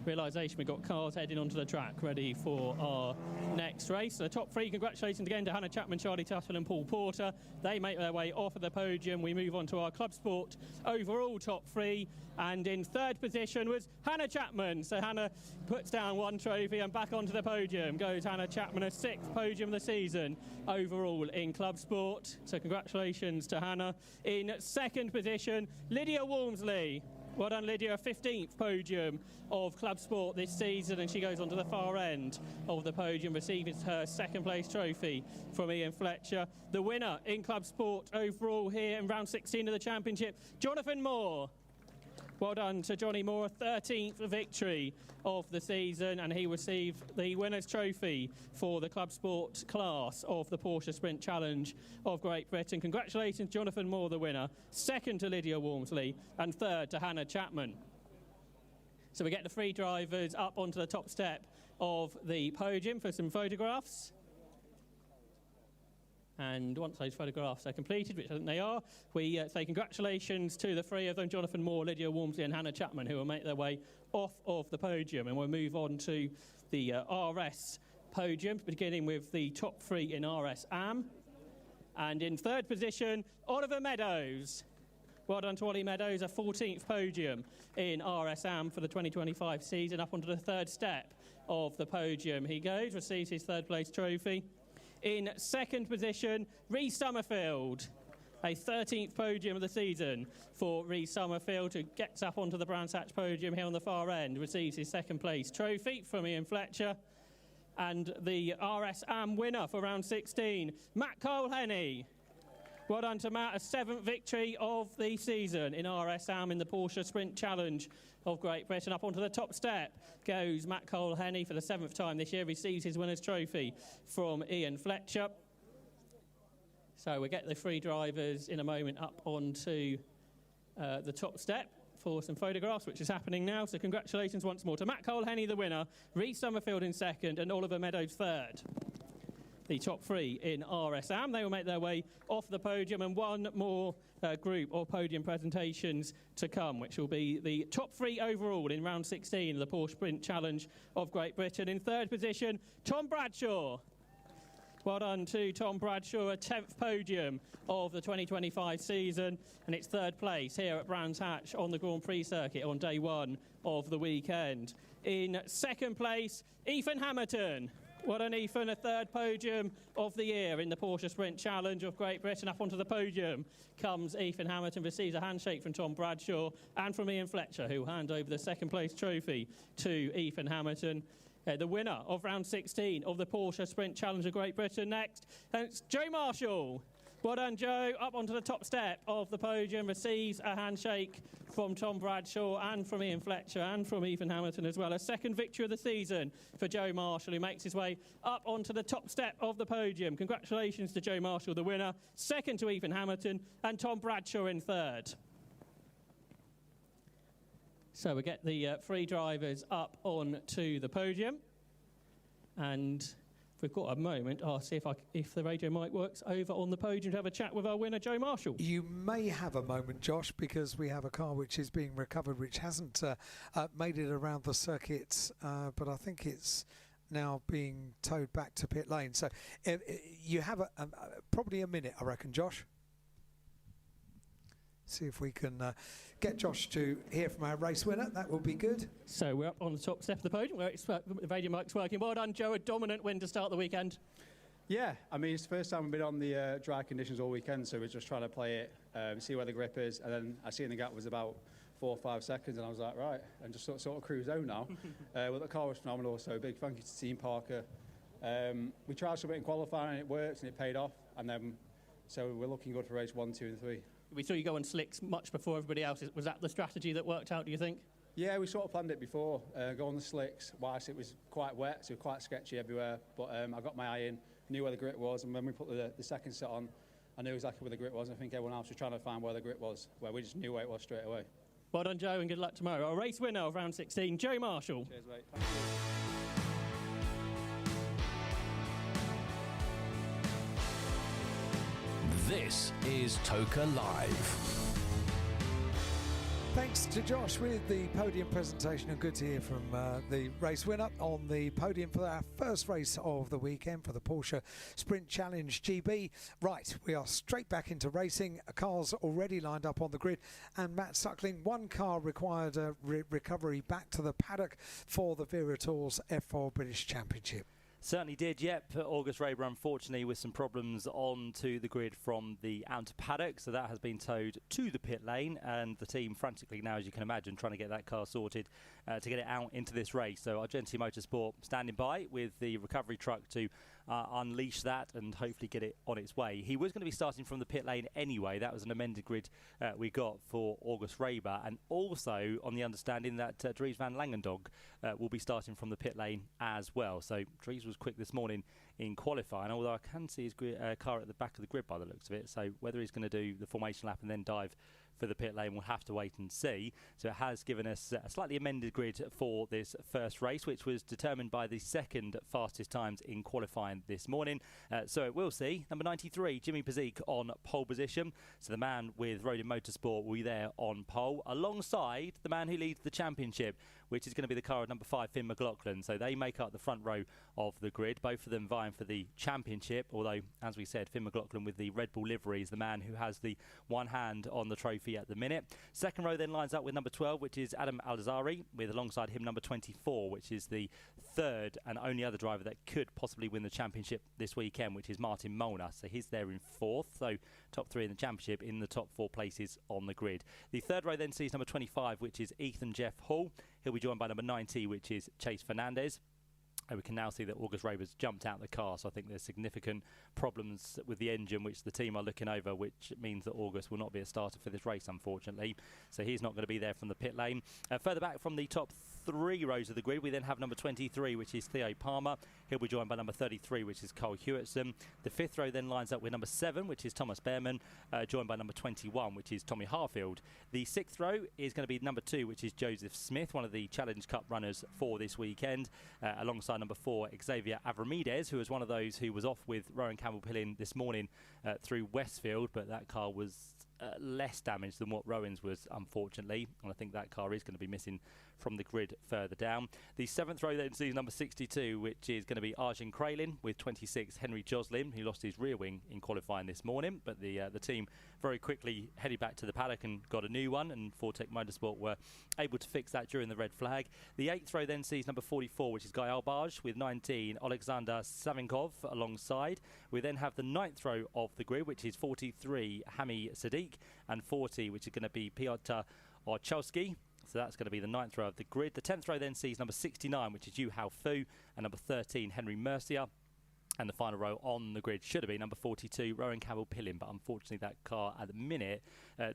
realisation we've got cars heading onto the track ready for our next race. So the top 3, congratulations again to Hannah Chapman, Charlie Tuttle and Paul Porter. They make their way off of the podium. We move on to our Club Sport overall top 3, and in 3rd position was Hannah Chapman. So Hannah puts down 1 trophy and back onto the podium goes Hannah Chapman, a 6th podium of the season overall in Club Sport. So congratulations to Hannah. In 2nd position, Lydia Walmsley. Well done, Lydia, a 15th podium of Club Sport this season, and she goes on to the far end of the podium, receives her 2nd place trophy from Ian Fletcher. The winner in Club Sport overall here in round 16 of the championship, Jonathan Moore. Well done to Johnny Moore, a 13th victory of the season, and he received the winner's trophy for the Club Sport class of the Porsche Sprint Challenge of Great Britain. Congratulations, Jonathan Moore, the winner. 2nd to Lydia Walmsley, and 3rd to Hannah Chapman. So we get the 3 drivers up onto the top step of the podium for some photographs. And once those photographs are completed, which I think they are, we say congratulations to the 3 of them, Jonathan Moore, Lydia Walmsley and Hannah Chapman, who will make their way off of the podium. And we'll move on to the RS podium, beginning with the top 3 in RS Am. And in 3rd position, Oliver Meadows. Well done to Ollie Meadows, a 14th podium in RS Am for the 2025 season, up onto the 3rd step of the podium. He goes, receives his 3rd place trophy. In 2nd position, Rhys Summerfield, a 13th podium of the season for Rhys Summerfield, who gets up onto the Brands Hatch podium here on the far end, receives his 2nd place trophy from Ian Fletcher. And the RS Am winner for round 16, Matt Cole-Henny. Well done to Matt, a 7th victory of the season in RS Am in the Porsche Sprint Challenge of Great Britain. Up onto the top step goes Matt Cole-Henny for the 7th time this year, receives his winner's trophy from Ian Fletcher. So we'll get the 3 drivers in a moment up onto the top step for some photographs, which is happening now. So congratulations once more to Matt Cole-Henny, the winner, Rhys Summerfield in 2nd, and Oliver Meadows 3rd. The top 3 in RS Am. They will make their way off the podium, and 1 more group of podium presentations to come, which will be the top 3 overall in round 16 of the Porsche Sprint Challenge of Great Britain. In 3rd position, Tom Bradshaw. Well done to Tom Bradshaw, a 10th podium of the 2025 season, and it's 3rd place here at Brands Hatch on the Grand Prix circuit on day 1 of the weekend. In 2nd place, Ethan Hamilton. Well done, Ethan, a 3rd podium of the year in the Porsche Sprint Challenge of Great Britain. Up onto the podium comes Ethan Hamilton, receives a handshake from Tom Bradshaw and from Ian Fletcher, who will hand over the 2nd place trophy to Ethan Hamilton. The winner of round 16 of the Porsche Sprint Challenge of Great Britain next, and it's Joe Marshall. Well done, Joe, up onto the top step of the podium, receives a handshake from Tom Bradshaw and from Ian Fletcher and from Ethan Hamilton as well. A 2nd victory of the season for Joe Marshall, who makes his way up onto the top step of the podium. Congratulations to Joe Marshall, the winner. 2nd to Ethan Hamilton, and Tom Bradshaw in 3rd. So we get the 3 drivers up onto the podium, and if we've got a moment, I'll see if the radio mic works over on the podium to have a chat with our winner, Joe Marshall. You may have a moment, Josh, because we have a car which is being recovered, which hasn't made it around the circuit, but I think it's now being towed back to pit lane. So you have probably a minute, I reckon, Josh. See if we can get Josh to hear from our race winner. That will be good. So we're up on the top step of the podium where the radio mic's working. Well done, Joe. A dominant win to start the weekend. Yeah, I mean, it's the first time we've been on the dry conditions all weekend, so we're just trying to play it, see where the grip is, and then I seen the gap was about 4 or 5 seconds, and I was like, right, and just sort of cruise home now. Well, the car was phenomenal, so big thank you to Team Parker. We tried something in qualifying, and it worked, and it paid off, and then so we're looking good for race 1, 2, and 3. We saw you go on slicks much before everybody else. Was that the strategy that worked out, do you think? Yeah, we sort of planned it before, go on the slicks, whilst it was quite wet, so quite sketchy everywhere. But I got my eye in, knew where the grit was, and when we put the second set on, I knew exactly where the grit was, and I think everyone else was trying to find where the grit was, where we just knew where it was straight away. Well done, Joe, and good luck tomorrow. Our race winner of round 16, Joe Marshall. Cheers, mate. Thank you. This is Toka Live. Thanks to Josh with the podium presentation, and good to hear from the race winner on the podium for our first race of the weekend for the Porsche Sprint Challenge GB. Right, we are straight back into racing. Cars already lined up on the grid, and Matt Suckling, one car required a recovery back to the paddock for the Vera Tours F4 British Championship. Certainly did, yep. August Raber, unfortunately, with some problems onto the grid from the out paddock, so that has been towed to the pit lane, and the team frantically now, as you can imagine, trying to get that car sorted to get it out into this race. So JBMotorsports standing by with the recovery truck to unleash that and hopefully get it on its way. He was going to be starting from the pit lane anyway. That was an amended grid we got for August Raber, and also on the understanding that Dries van Langendonk will be starting from the pit lane as well. So Dries was quick this morning in qualifying, although I can see his car at the back of the grid by the looks of it. So whether he's going to do the formation lap and then dive for the pit lane, we'll have to wait and see. So it has given us a slightly amended grid for this first race, which was determined by the second fastest times in qualifying this morning. So it will see number 93, Jimmy Pazik, on pole position. So the man with Rodin Motorsport will be there on pole, alongside the man who leads the championship, which is going to be the car of number 5, Finn McLaughlin. So they make up the front row of the grid, both of them vying for the championship, although, as we said, Finn McLaughlin with the Red Bull livery is the man who has the one hand on the trophy at the minute. Second row then lines up with number 12, which is Adam Al-Azari, with alongside him number 24, which is the third and only other driver that could possibly win the championship this weekend, which is Martin Molnar. So he's there in fourth, so top three in the championship in the top 4 places on the grid. The third row then sees number 25, which is Ethan Jeff Hall. He'll be joined by number 90, which is Chase Fernandez. And we can now see that August Raber's jumped out the car, so I think there's significant problems with the engine, which the team are looking over, which means that August will not be a starter for this race, unfortunately. So he's not going to be there from the pit lane. Further back from the top 3 rows of the grid, we then have number 23, which is Theo Palmer. He'll be joined by number 33, which is Cole Hewitson. The 5th row then lines up with number 7, which is Thomas Behrman, joined by number 21, which is Tommy Harfield. The 6th row is going to be number 2, which is Joseph Smith, one of the Challenge Cup runners for this weekend, alongside number 4, Xavier Avramides, who was one of those who was off with Rowan Campbell-Pillin this morning through Westfield, but that car was less damaged than what Rowan's was, unfortunately, and I think that car is going to be missing from the grid further down. The 7th row then sees number 62, which is going to be Arjun Kralin, with 26, Henry Joslin, who lost his rear wing in qualifying this morning, but the team very quickly headed back to the paddock and got a new one, and Fortec Motorsport were able to fix that during the red flag. The 8th row then sees number 44, which is Guy Albage, with 19, Alexander Savinkov alongside. We then have the 9th row of the grid, which is 43, Hami Sadiq, and 40, which is going to be Piotr Orchowski. So that's going to be the 9th row of the grid. The 10th row then sees number 69, which is Yu Hao Fu, and number 13, Henry Mercier. And the final row on the grid should have been number 42, Rowan Campbell-Pillin, but unfortunately that car at the minute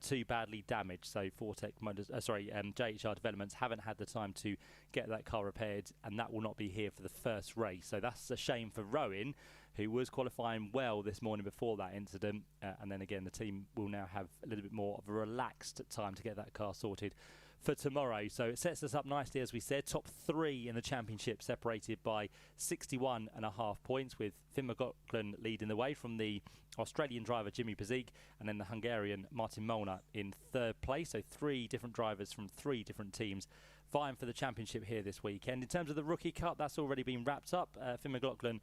too badly damaged. So Fortec JHR Developments haven't had the time to get that car repaired, and that will not be here for the first race. So that's a shame for Rowan, who was qualifying well this morning before that incident. And then again, the team will now have a little bit more of a relaxed time to get that car sorted for tomorrow. So it sets us up nicely, as we said, top 3 in the championship, separated by 61.5 points, with Finn McLaughlin leading the way from the Australian driver Jimmy Pazik, and then the Hungarian Martin Molnar in 3rd place. So 3 different drivers from 3 different teams vying for the championship here this weekend. In terms of the Rookie Cup, that's already been wrapped up. Finn McLaughlin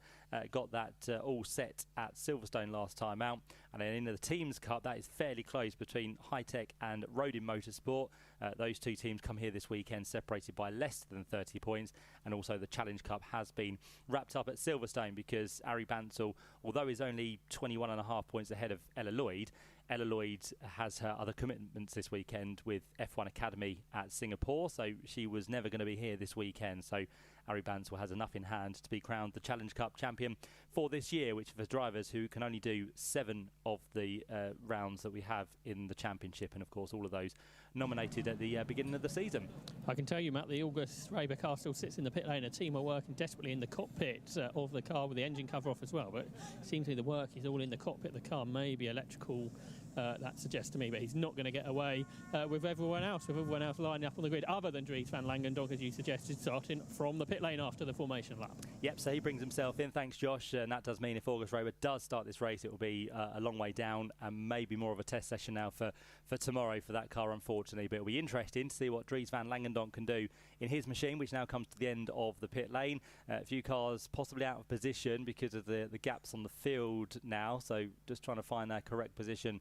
got that all set at Silverstone last time out. And then in the Teams Cup, that is fairly close between Hi-Tech and Rodin Motorsport. Those 2 teams come here this weekend separated by less than 30 points. And also the Challenge Cup has been wrapped up at Silverstone, because Ari Bansal, although he's only 21.5 points ahead of Ella Lloyd has her other commitments this weekend with F1 Academy at Singapore, so she was never going to be here this weekend. So Ari Bansal has enough in hand to be crowned the Challenge Cup champion for this year, which for drivers who can only do 7 of the rounds that we have in the championship, and of course all of those nominated at the beginning of the season. I can tell you, Matt, the August Raber car still sits in the pit lane. A team are working desperately in the cockpit of the car with the engine cover off as well, but it seems to be the work is all in the cockpit. The car may be electrical, that suggests to me, but he's not going to get away with everyone else lining up on the grid, other than Dries van Langendonk, as you suggested, starting from the pit lane after the formation lap. Yep, so he brings himself in. Thanks, Josh. And that does mean if August Raber does start this race, it will be a long way down and maybe more of a test session now for tomorrow for that car, unfortunately. But it'll be interesting to see what Dries van Langendonk can do in his machine, which now comes to the end of the pit lane. A few cars possibly out of position because of the gaps on the field now, so just trying to find their correct position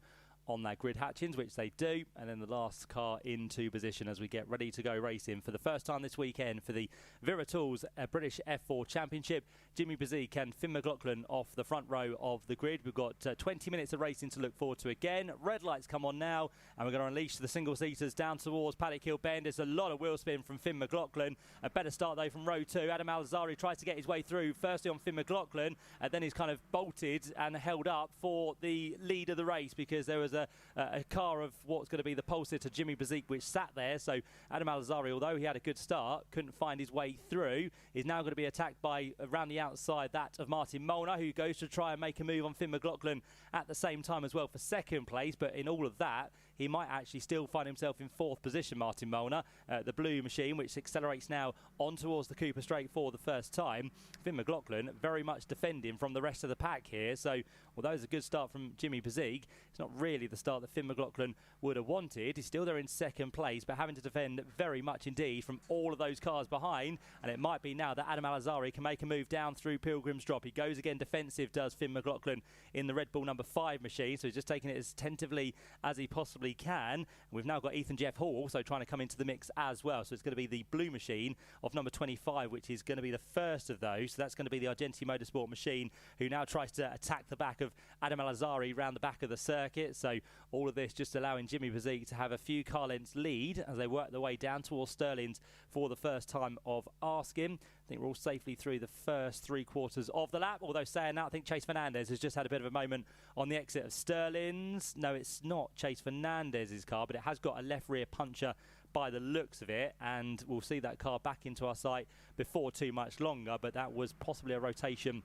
on their grid hatchings, which they do, and then the last car into position as we get ready to go racing for the first time this weekend for the Vera Tools British F4 Championship. Jimmy Bezique and Finn McLaughlin off the front row of the grid. We've got 20 minutes of racing to look forward to again. Red lights come on now, and we're going to unleash the single-seaters down towards Paddock Hill Bend. There's a lot of wheel spin from Finn McLaughlin. A better start, though, from row 2. Adam Al-Azhari tries to get his way through, firstly on Finn McLaughlin, and then he's kind of bolted and held up for the lead of the race because there was a car of what's going to be the Pulsar to Jimmy Bezique, which sat there. So Adam Al-Azhari, although he had a good start, couldn't find his way through. Is now going to be attacked by, around the outside, that of Martin Molnar, who goes to try and make a move on Finn McLaughlin at the same time as well for second place. But in all of that, he might actually still find himself in 4th position, Martin Molnar. The blue machine, which accelerates now on towards the Cooper Straight for the first time. Finn McLaughlin very much defending from the rest of the pack here. So although it's a good start from Jimmy Bezique, it's not really the start that Finn McLaughlin would have wanted. He's still there in second place, but having to defend very much indeed from all of those cars behind. And it might be now that Adam Al-Azhari can make a move down through Pilgrim's Drop. He goes again defensive, does Finn McLaughlin in the Red Bull number 5 machine. So he's just taking it as tentatively as he possibly can. And we've now got Ethan Jeff Hall also trying to come into the mix as well. So it's going to be the blue machine of number 25, which is going to be the first of those. So that's going to be the JBMotorsports machine, who now tries to attack the back of Adam Al-Azhari round the back of the circuit. So all of this just allowing Jimmy Bezique to have a few car lengths lead as they work their way down towards Sterling's for the first time of asking. I think we're all safely through the first 3/4 of the lap. Although saying that, I think Chase Fernandez has just had a bit of a moment on the exit of Sterling's. No, it's not Chase Fernandez's car, but it has got a left rear puncher by the looks of it, and we'll see that car back into our sight before too much longer. But that was possibly a rotation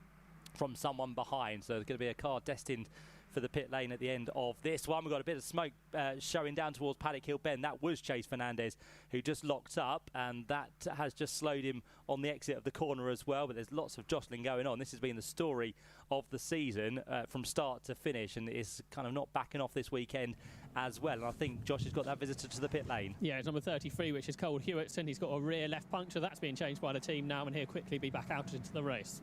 from someone behind, so there's going to be a car destined for the pit lane at the end of this one. We've got a bit of smoke showing down towards Paddock Hill Bend. That was Chase Fernandez, who just locked up, and that has just slowed him on the exit of the corner as well. But there's lots of jostling going on. This has been the story of the season from start to finish, and it's kind of not backing off this weekend as well. And I think Josh has got that visitor to the pit lane. Yeah, it's number 33, which is Cole Hewitson. He's got a rear left puncture. That's being changed by the team now, and he'll quickly be back out into the race.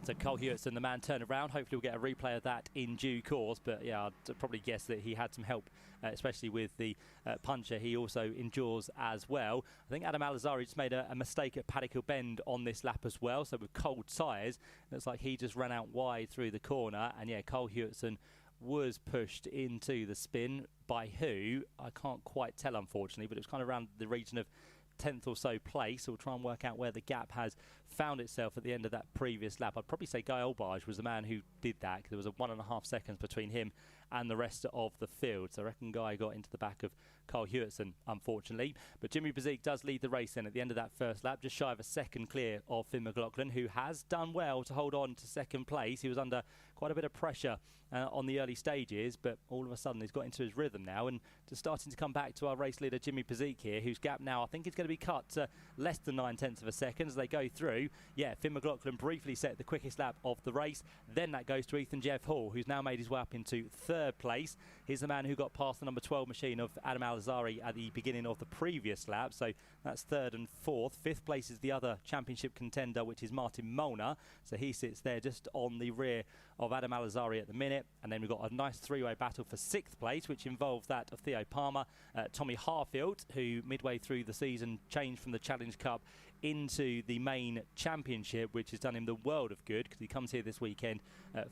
So Cole Hewitson, the man, turned around. Hopefully we'll get a replay of that in due course. But yeah, I'd probably guess that he had some help, especially with the puncher he also endures as well. I think Adam Al-Azhari just made a mistake at Paddock Hill Bend on this lap as well. So with cold tyres, looks like he just ran out wide through the corner. And yeah, Cole Hewitson was pushed into the spin by who? I can't quite tell, unfortunately, but it was kind of around the region of 10th or so place. We'll try and work out where the gap has found itself at the end of that previous lap. I'd probably say Guy Olbage was the man who did that, because there was a 1.5 seconds between him and the rest of the field. So I reckon Guy got into the back of Cole Hewitson, unfortunately. But Jimmy Bezique does lead the race then at the end of that first lap, just shy of a second clear of Finn McLaughlin, who has done well to hold on to second place. He was under quite a bit of pressure on the early stages, but all of a sudden he's got into his rhythm now and just starting to come back to our race leader Jimmy Bezique here, whose gap now I think is going to be cut to less than 9/10 of a second as they go through. Yeah, Finn McLaughlin briefly set the quickest lap of the race. Then that goes to Ethan Jeff Hall, who's now made his way up into 3rd place. He's the man who got past the number 12 machine of Adam Al-Azhari at the beginning of the previous lap. So that's 3rd and 4th. 5th place is the other championship contender, which is Martin Molnar. So he sits there just on the rear of Adam Al-Azhari at the minute. And then we've got a nice 3-way battle for 6th place, which involved that of Theo Palmer, Tommy Harfield, who midway through the season changed from the Challenge Cup into the main championship, which has done him the world of good, because he comes here this weekend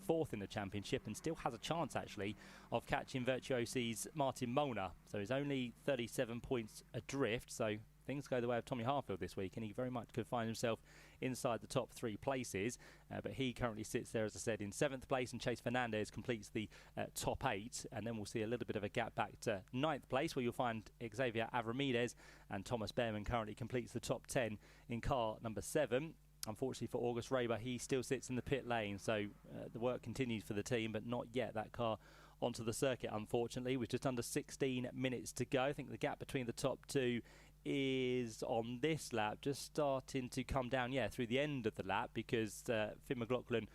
4th in the championship and still has a chance actually of catching Virtuosi's Martin Molnar. So he's only 37 points adrift, so things go the way of Tommy Harfield this week, and he very much could find himself inside the top 3 places. But he currently sits there, as I said, in 7th place, and Chase Fernandez completes the top 8. And then we'll see a little bit of a gap back to 9th place, where you'll find Xavier Avramidez, and Thomas Behrman currently completes the top 10 in car number 7. Unfortunately for August Raber, he still sits in the pit lane, so the work continues for the team, but not yet that car onto the circuit, unfortunately, with just under 16 minutes to go. I think the gap between the top 2 is on this lap just starting to come down, through the end of the lap, because Finn McLaughlin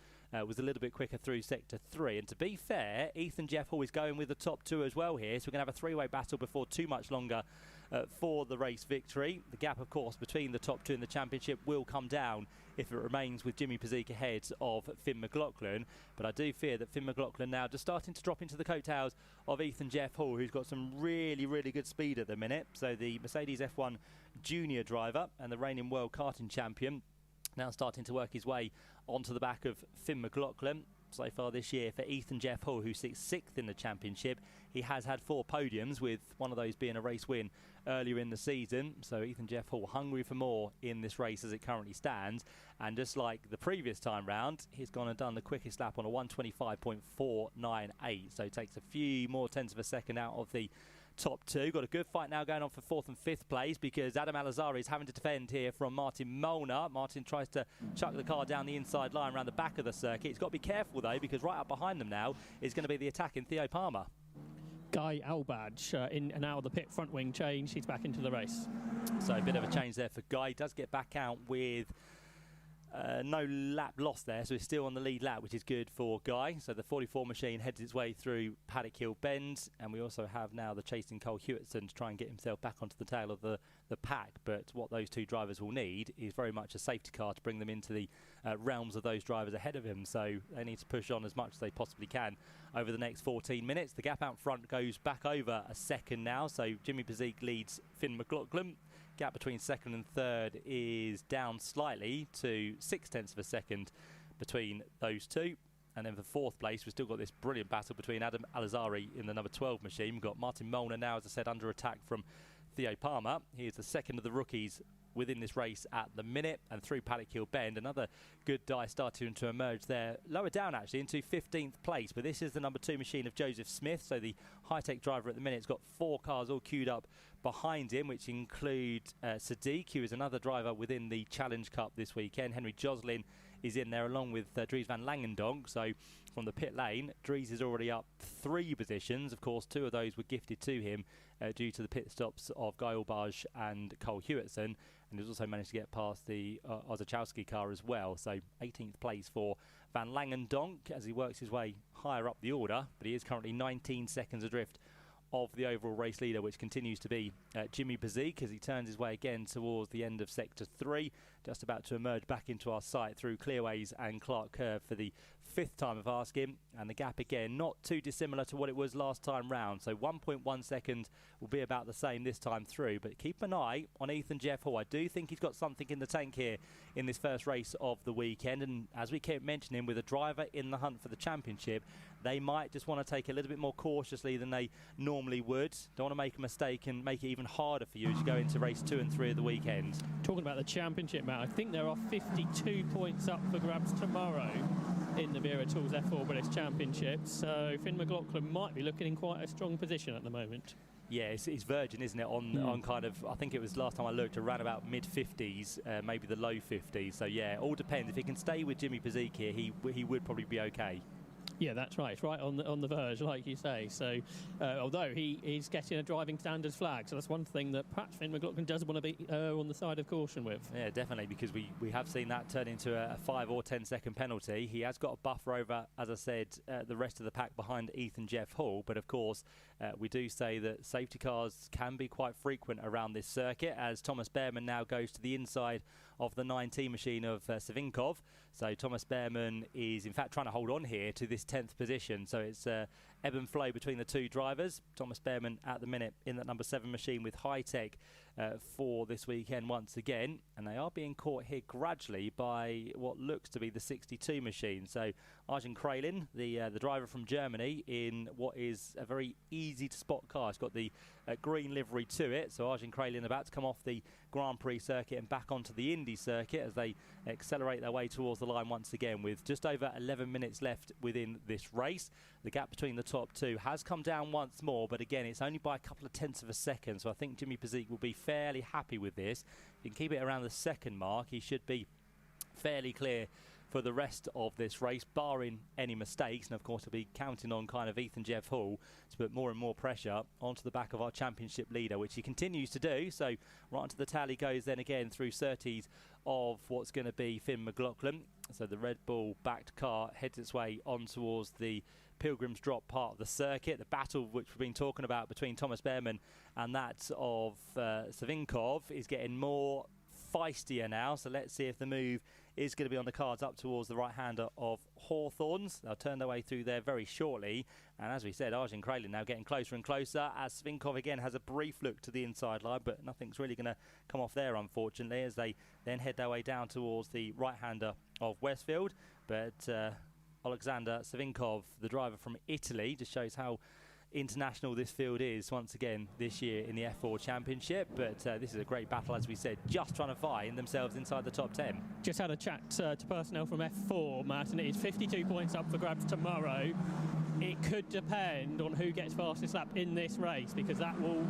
was a little bit quicker through sector 3. And to be fair, Ethan Jeff Hall is going with the top 2 as well here, so we're going to have a 3-way battle before too much longer for the race victory. The gap, of course, between the top 2 in the championship will come down if it remains with Jimmy Pezik ahead of Finn McLaughlin. But I do fear that Finn McLaughlin now just starting to drop into the coattails of Ethan Jeff Hall, who's got some really, really good speed at the minute. So the Mercedes F1 junior driver and the reigning world karting champion now starting to work his way onto the back of Finn McLaughlin. So far this year for Ethan Jeff Hall, who sits 6th in the championship. He has had 4 podiums, with one of those being a race win earlier in the season. So Ethan Jeff Hall hungry for more in this race as it currently stands. And just like the previous time round, he's gone and done the quickest lap on a 1:25.498. So it takes a few more tenths of a second out of the top 2. Got a good fight now going on for 4th and 5th place, because Adam Alazari is having to defend here from Martin Molnar. Martin tries to chuck the car down the inside line around the back of the circuit. He's got to be careful though, because right up behind them now is going to be the attacking Theo Palmer. Guy Albadge in and out of the pit, front wing change. He's back into the race. So a bit of a change there for Guy. He does get back out with no lap lost there, so he's still on the lead lap, which is good for Guy. So the 44 machine heads its way through Paddock Hill Bend, and we also have now the chasing Cole Hewitson to try and get himself back onto the tail of the pack. But what those 2 drivers will need is very much a safety car to bring them into the realms of those drivers ahead of him. So they need to push on as much as they possibly can over the next 14 minutes. The gap out front goes back over a second now, so Jimmy Pezik leads Finn McLaughlin. Gap between 2nd and 3rd is down slightly to 0.6 of a second between those 2. And then for 4th place, we've still got this brilliant battle between Adam Alazari in the number 12 machine. We've got Martin Molnar now, as I said, under attack from Theo Palmer. He is the second of the rookies within this race at the minute, and through Paddock Hill Bend, another good die starting to emerge there, lower down actually into 15th place. But this is the number 2 machine of Joseph Smith, so the high-tech driver at the minute has got 4 cars all queued up behind him, which include Sadiq, who is another driver within the Challenge Cup this weekend. Henry Joslin is in there along with Dries van Langendonk. So from the pit lane, Dries is already up 3 positions. Of course, 2 of those were gifted to him due to the pit stops of Guy Albadge and Cole Hewitson, and he's also managed to get past the Orzechowski car as well. So 18th place for Van Langendonk as he works his way higher up the order, but he is currently 19 seconds adrift of the overall race leader, which continues to be Jimmy Pezik, as he turns his way again towards the end of sector 3, just about to emerge back into our sight through Clearways and Clark Curve for the 5th time of asking. And the gap again not too dissimilar to what it was last time round, so 1.1 seconds will be about the same this time through. But keep an eye on Ethan Jeff Hall. I do think he's got something in the tank here in this first race of the weekend, and as we kept mentioning, with a driver in the hunt for the championship, they might just want to take a little bit more cautiously than they normally would. Don't want to make a mistake and make it even harder for you as you go into race 2 and 3 of the weekend. Talking about the championship, Matt, I think there are 52 points up for grabs tomorrow in the Vera Tools F4 British Championship, so Finn McLaughlin might be looking in quite a strong position at the moment. Yeah, it's virgin, isn't it, on kind of, I think it was last time I looked, around about mid-50s, maybe the low 50s. So yeah, all depends. If he can stay with Jimmy Pezik here, he would probably be okay. Yeah, that's right. It's right on the verge, like you say. So, although he is getting a driving standards flag, so that's one thing that perhaps Finn McLaughlin does want to be on the side of caution with. Yeah, definitely, because we have seen that turn into a 5 or 10 second penalty. He has got a buffer over, as I said, the rest of the pack behind Ethan Jeff Hall. But of course, we do say that safety cars can be quite frequent around this circuit, as Thomas Behrman now goes to the inside of the 19 machine of Savinkov. So Thomas Behrman is in fact trying to hold on here to this 10th position. So it's ebb and flow between the two drivers. Thomas Behrman at the minute in that number 7 machine with High Tech for this weekend once again, and they are being caught here gradually by what looks to be the 62 machine. So Arjen Kralin, the driver from Germany, in what is a very easy to spot car. It's got the green livery to it, so Arjen Kralin about to come off the Grand Prix circuit and back onto the Indy circuit as they accelerate their way towards the line once again, with just over 11 minutes left within this race. The gap between the top two has come down once more, but again, it's only by a couple of tenths of a second, so I think Jimmy Pezik will be fairly happy with this. If you can keep it around the second mark, he should be fairly clear for the rest of this race, barring any mistakes. And of course, we'll be counting on kind of Ethan Jeff Hall to put more and more pressure onto the back of our championship leader, which he continues to do. So right onto the tally goes then again through 30s of what's going to be Finn McLaughlin. So the Red Bull backed car heads its way on towards the Pilgrim's Drop part of the circuit. The battle which we've been talking about between Thomas Behrman and that of Savinkov is getting more feistier now, so let's see if the move is going to be on the cards up towards the right-hander of Hawthorns. They'll turn their way through there very shortly, and as we said, Arjen Kralin now getting closer and closer as Savinkov again has a brief look to the inside line, but nothing's really going to come off there, unfortunately, as they then head their way down towards the right-hander of Westfield. But Alexander Savinkov, the driver from Italy, just shows how international this field is once again this year in the F4 Championship. But this is a great battle, as we said, just trying to find themselves inside the top 10. Just had a chat to personnel from F4, Matt, and it is 52 points up for grabs tomorrow. It could depend on who gets fastest lap in this race, because that will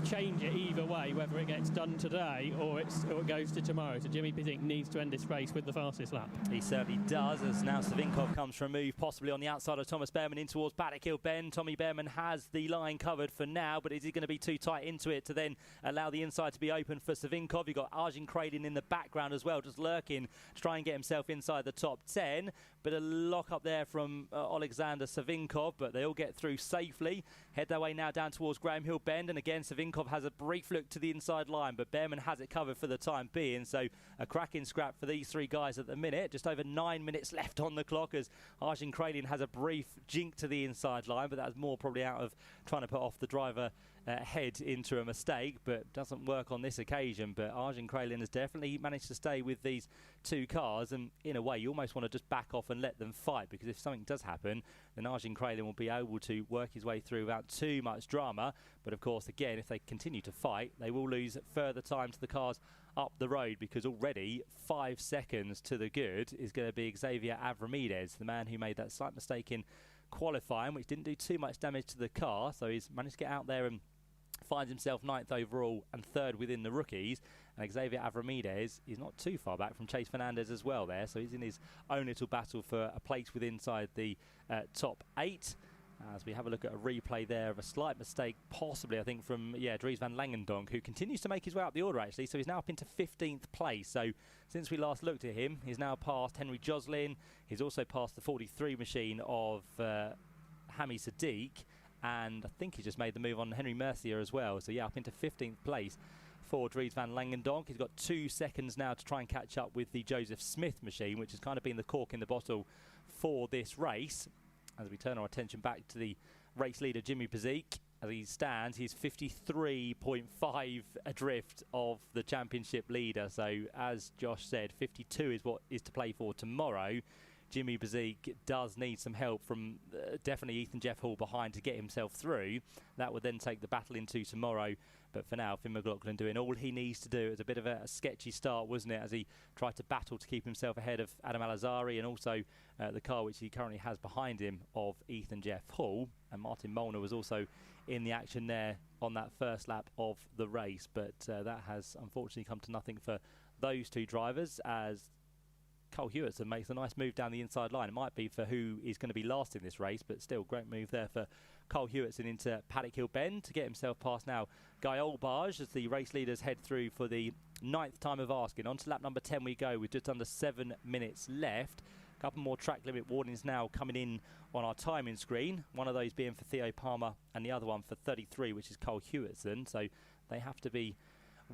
change it either way, whether it gets done today or it goes to tomorrow. So Jimmy Pezik needs to end this race with the fastest lap. He certainly does, as now Savinkov comes for a move possibly on the outside of Thomas Behrman in towards Paddock Hill Bend. Tommy Behrman has the line covered for now, but is he going to be too tight into it to then allow the inside to be open for Savinkov? You've got Arjen Kralin in the background as well, just lurking to try and get himself inside the top 10. Bit of lock up there from Alexander Savinkov, but they all get through safely. Head their way now down towards Graham Hill Bend, and again Savinkov has a brief look to the inside line, but Behrman has it covered for the time being. So a cracking scrap for these three guys at the minute. Just over 9 minutes left on the clock as Arjen Kralin has a brief jink to the inside line, but that's more probably out of trying to put off the driver head into a mistake, but doesn't work on this occasion. But Arjen Kralin has definitely managed to stay with these two cars, and in a way you almost want to just back off and let them fight, because if something does happen, then Arjen Kralin will be able to work his way through without too much drama. But of course, again, if they continue to fight, they will lose further time to the cars up the road, because already 5 seconds to the good is going to be Xavier Avramides, the man who made that slight mistake in qualifying, which didn't do too much damage to the car. So he's managed to get out there and finds himself 9th overall and 3rd within the rookies. And Xavier Avramides is not too far back from Chase Fernandez as well there, so he's in his own little battle for a place within inside the top 8. As we have a look at a replay there of a slight mistake, possibly, I think, from Dries van Langendonk, who continues to make his way up the order, actually. So he's now up into 15th place. So since we last looked at him, he's now passed Henry Joslin. He's also passed the 43 machine of Hami Sadiq. And I think he just made the move on Henry Mercier as well. So, yeah, up into 15th place for Dries van Langendonk. He's got 2 seconds now to try and catch up with the Joseph Smith machine, which has kind of been the cork in the bottle for this race. As we turn our attention back to the race leader, Jimmy Pezik, as he stands, he's 53.5 adrift of the championship leader. So, as Josh said, 52 is what is to play for tomorrow. Jimmy Pezik does need some help from definitely Ethan Jeff Hall behind to get himself through. That would then take the battle into tomorrow. But for now, Finn McLaughlin doing all he needs to do. It was a bit of a sketchy start, wasn't it, as he tried to battle to keep himself ahead of Adam Alazari and also the car which he currently has behind him of Ethan Jeff Hall. And Martin Molnar was also in the action there on that first lap of the race. But that has unfortunately come to nothing for those two drivers, as Cole Hewitson makes a nice move down the inside line. It might be for who is going to be last in this race, but still great move there for Cole Hewitson into Paddock Hill Bend to get himself past now Guy Olbage as the race leaders head through for the 9th time of asking. On to lap number 10 we go with just under 7 minutes left. A couple more track limit warnings now coming in on our timing screen. One of those being for Theo Palmer and the other one for 33, which is Cole Hewitson. So they have to be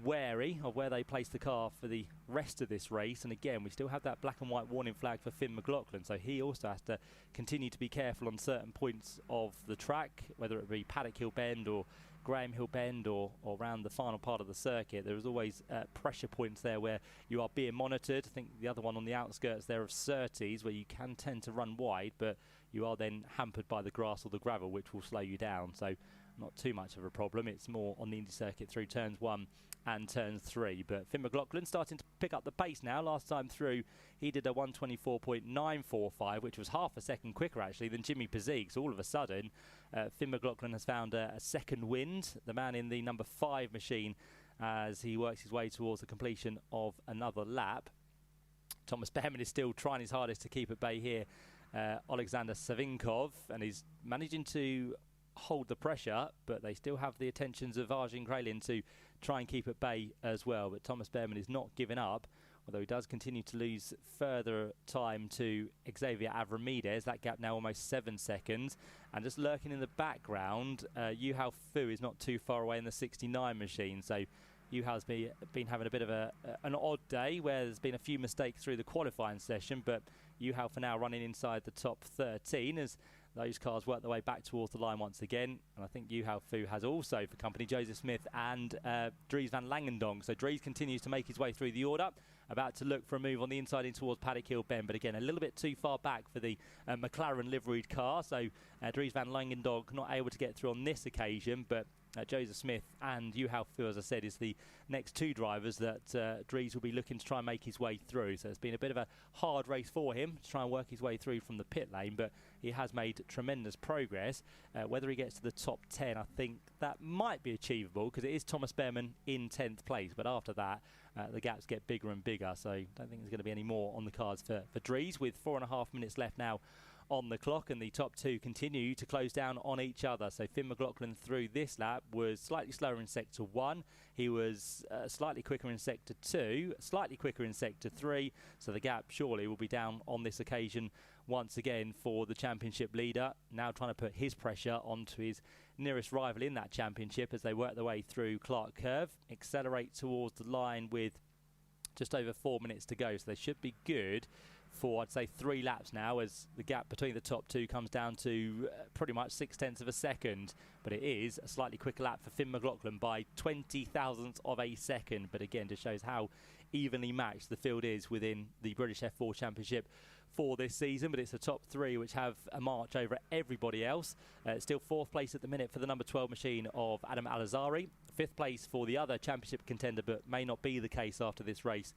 wary of where they place the car for the rest of this race. And again, we still have that black and white warning flag for Finn McLaughlin, so he also has to continue to be careful on certain points of the track, whether it be Paddock Hill Bend or Graham Hill Bend or around the final part of the circuit. There is always pressure points there where you are being monitored. I think the other one on the outskirts there of Surtees, where you can tend to run wide, but you are then hampered by the grass or the gravel, which will slow you down. So not too much of a problem. It's more on the Indy circuit through turns 1 and turn 3. But Finn McLaughlin starting to pick up the pace now. Last time through, he did a 1:24.945, which was half a second quicker actually than Jimmy Pizzique. So all of a sudden, Finn McLaughlin has found a second wind. The man in the number 5 machine, as he works his way towards the completion of another lap. Thomas Behrman is still trying his hardest to keep at bay here. Alexander Savinkov, and he's managing to hold the pressure, but they still have the attentions of Arjen Kralin to try and keep at bay as well. But Thomas Behrman is not giving up, although he does continue to lose further time to Xavier Avramides. That gap now almost 7 seconds. And just lurking in the background, Yuhao Fu is not too far away in the 69 machine. So Yuhao's been having a bit of an odd day where there's been a few mistakes through the qualifying session, but Yuhao for now running inside the top 13 as those cars work their way back towards the line once again. And I think Yuhao Fu has also for company Joseph Smith and Dries van Langendonk. So Dries continues to make his way through the order, about to look for a move on the inside in towards Paddock Hill Bend, but again a little bit too far back for the McLaren liveried car. So Dries van Langendonk not able to get through on this occasion, but Joseph Smith and Yuhao Fu, as I said, is the next two drivers that Dries will be looking to try and make his way through. So it's been a bit of a hard race for him to try and work his way through from the pit lane, but he has made tremendous progress. Whether he gets to the top 10, I think that might be achievable because it is Thomas Behrman in 10th place, but after that the gaps get bigger and bigger, so I don't think there's going to be any more on the cards for Dries, with 4.5 minutes left now on the clock, and the top two continue to close down on each other. So Finn McLaughlin through this lap was slightly slower in sector 1. He was slightly quicker in sector 2, slightly quicker in sector 3. So the gap surely will be down on this occasion once again for the championship leader. Now trying to put his pressure onto his nearest rival in that championship as they work their way through Clark Curve. Accelerate towards the line with just over 4 minutes to go. So they should be good for, I'd say, 3 laps now, as the gap between the top two comes down to pretty much 0.6 of a second. But it is a slightly quicker lap for Finn McLaughlin by 20 thousandths of a second. But again, just shows how evenly matched the field is within the British F4 Championship for this season. But it's the top 3 which have a march over everybody else. Still 4th place at the minute for the number 12 machine of Adam Alazari. 5th place for the other championship contender, but may not be the case after this race,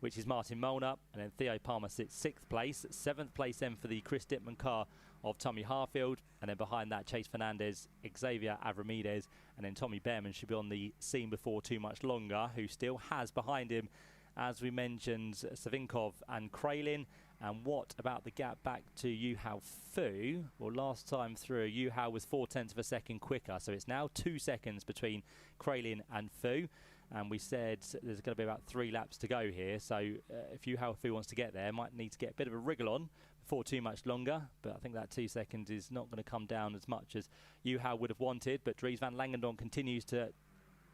which is Martin Molnar. And then Theo Palmer sits 6th place. 7th place then for the Chris Dittman car of Tommy Harfield. And then behind that, Chase Fernandez, Xavier Avramides, and then Tommy Behrman should be on the scene before too much longer, who still has behind him, as we mentioned, Savinkov and Kralin. And what about the gap back to Yuhao Fu? Well, last time through, Yuhao was 0.4 of a second quicker, so it's now 2 seconds between Kralin and Fu. And we said there's going to be about 3 laps to go here, so if Yuhao Fu wants to get there, might need to get a bit of a wriggle on before too much longer. But I think that 2 seconds is not going to come down as much as Yuhao would have wanted. But Dries van Langendonk continues to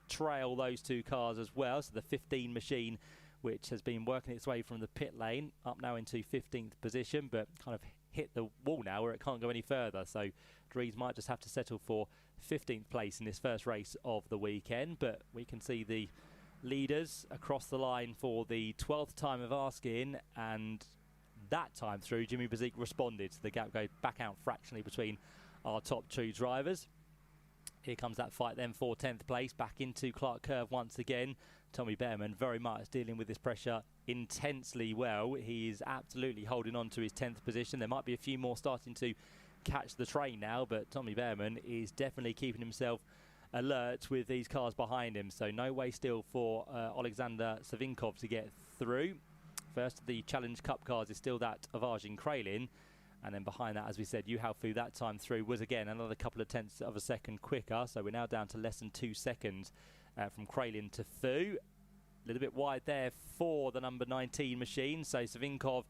trail those 2 cars as well. So the 15 machine, which has been working its way from the pit lane up now into 15th position, but kind of hit the wall now where it can't go any further. So Dries might just have to settle for 15th place in this first race of the weekend. But we can see the leaders across the line for the 12th time of asking, and that time through Jimmy Pizzique responded. So the gap goes back out fractionally between our top 2 drivers. Here comes that fight then for 10th place, back into Clark Curve once again. Tommy Behrman very much dealing with this pressure intensely well. He is absolutely holding on to his 10th position. There might be a few more starting to catch the train now, but Tommy Behrman is definitely keeping himself alert with these cars behind him. So no way still for Alexander Savinkov to get through. First of the Challenge Cup cars is still that of Arjen Kralin. And then behind that, as we said, Yuhao Fu that time through was again another couple of tenths of a second quicker. So we're now down to less than 2 seconds from Kralin to Fu. A little bit wide there for the number 19 machine. So Savinkov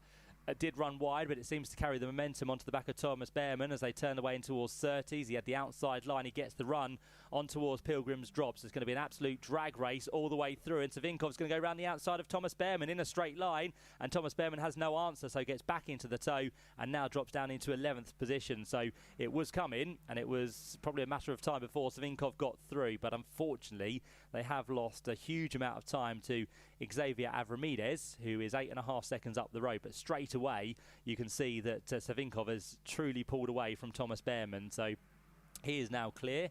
did run wide, but it seems to carry the momentum onto the back of Thomas Behrman as they turn away in towards Surtees. He had the outside line. He gets the run on towards Pilgrim's Drops. It's going to be an absolute drag race all the way through, and Savinkov's going to go around the outside of Thomas Behrman in a straight line, and Thomas Behrman has no answer, so gets back into the tow and now drops down into 11th position. So it was coming, and it was probably a matter of time before Savinkov got through, but unfortunately they have lost a huge amount of time to Xavier Avramides, who is 8.5 seconds up the road, but straight away you can see that Savinkov has truly pulled away from Thomas Behrman, so he is now clear.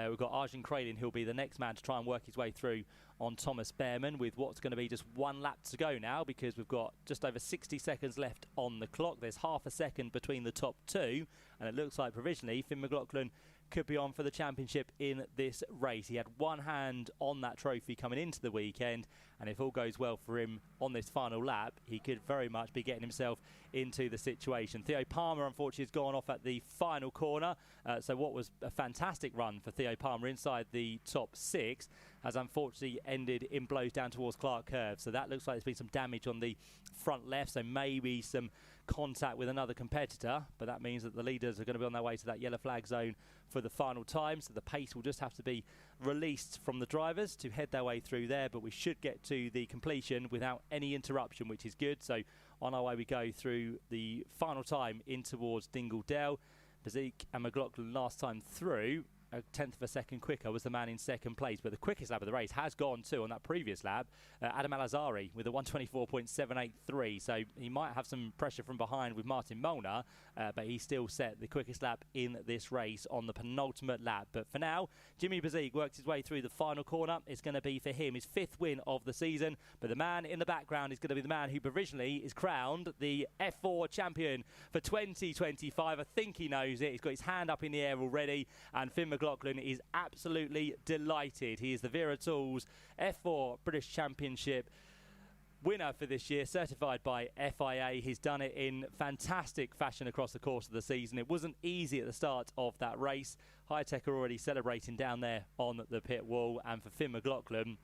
We've got Arjun Kralin, who'll be the next man to try and work his way through on Thomas Behrman, with what's going to be just one lap to go now, because we've got just over 60 seconds left on the clock. There's half a second between the top two, and it looks like provisionally Finn McLaughlin could be on for the championship in this race. He had one hand on that trophy coming into the weekend, and if all goes well for him on this final lap, he could very much be getting himself into the situation. Theo Palmer, unfortunately, has gone off at the final corner, so what was a fantastic run for Theo Palmer inside the top 6 has unfortunately ended in blows down towards Clark Curve. So that looks like there's been some damage on the front left, so maybe some contact with another competitor, but that means that the leaders are going to be on their way to that yellow flag zone for the final time, so the pace will just have to be released from the drivers to head their way through there, but we should get to the completion without any interruption, which is good. So on our way we go through the final time in towards Dingle Dell. Bezique and McLaughlin last time through, a tenth of a second quicker, was the man in second place, but the quickest lap of the race has gone to, on that previous lap, Adam Al-Azhari with a 1:24.783, so he might have some pressure from behind with Martin Molnar, but he still set the quickest lap in this race on the penultimate lap. But for now, Jimmy Bezique works his way through the final corner. It's going to be for him his 5th win of the season, but the man in the background is going to be the man who provisionally is crowned the F4 champion for 2025. I think he knows it. He's got his hand up in the air already, and Finn McLaughlin is absolutely delighted. He is the Vera Tools F4 British Championship winner for this year, certified by FIA. He's done it in fantastic fashion across the course of the season. It wasn't easy at the start of that race. High Tech are already celebrating down there on the pit wall, and for Finn McLaughlin,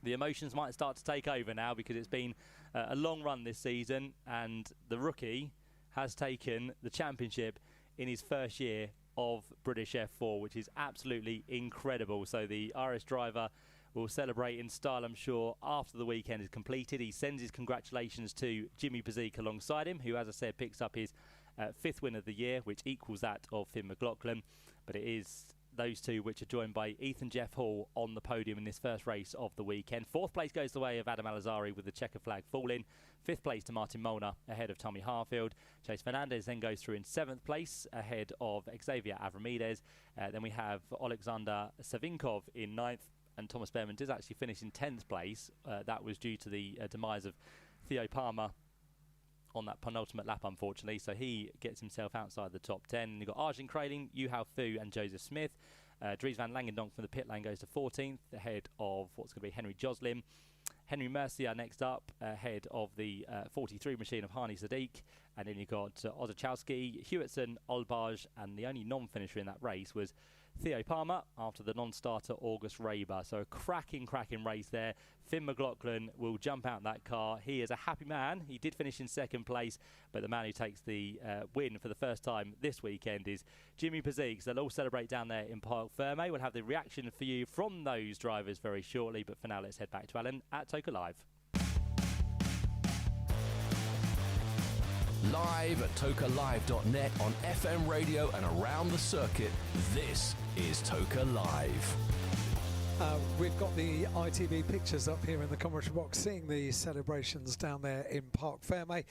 the emotions might start to take over now, because it's been a long run this season, and the rookie has taken the championship in his first year of British F4, which is absolutely incredible. So the Irish driver will celebrate in style, I'm sure, after the weekend is completed. He sends his congratulations to Jimmy Bezique alongside him, who, as I said, picks up his 5th win of the year, which equals that of Finn McLaughlin. But it is those two which are joined by Ethan Jeff Hall on the podium in this first race of the weekend. 4th place goes the way of Adam Al-Azhari with the checker flag falling. 5th place to Martin Molnar ahead of Tommy Harfield. Chase Fernandez then goes through in 7th place ahead of Xavier Avramides. Then we have Alexander Savinkov in 9th, and Thomas Behrman did actually finish in 10th place. That was due to the demise of Theo Palmer on that penultimate lap, unfortunately, so he gets himself outside the top 10. And you've got Arjun Kralin, Yuhao Fu and Joseph Smith. Dries van Langendonk from the pit lane goes to 14th, ahead of what's going to be Henry Joslin. Henry Mercier next up, ahead of the 43 machine of Hani Sadiq. And then you've got Ozaczowski, Hewitson, Olbaj, and the only non-finisher in that race was Theo Palmer after the non-starter August Raber. So a cracking race there. Finn McLaughlin will jump out that car. He is a happy man. He did finish in 2nd place, but the man who takes the win for the first time this weekend is Jimmy Bezique. They'll all celebrate down there in Parc Ferme. We'll have the reaction for you from those drivers very shortly, but for now let's head back to Alan at Toka Live. Live at tokalive.net on FM radio and around the circuit, this is Toka Live. We've got the ITV pictures up here in the commentary box, seeing the celebrations down there in Parc Ferme.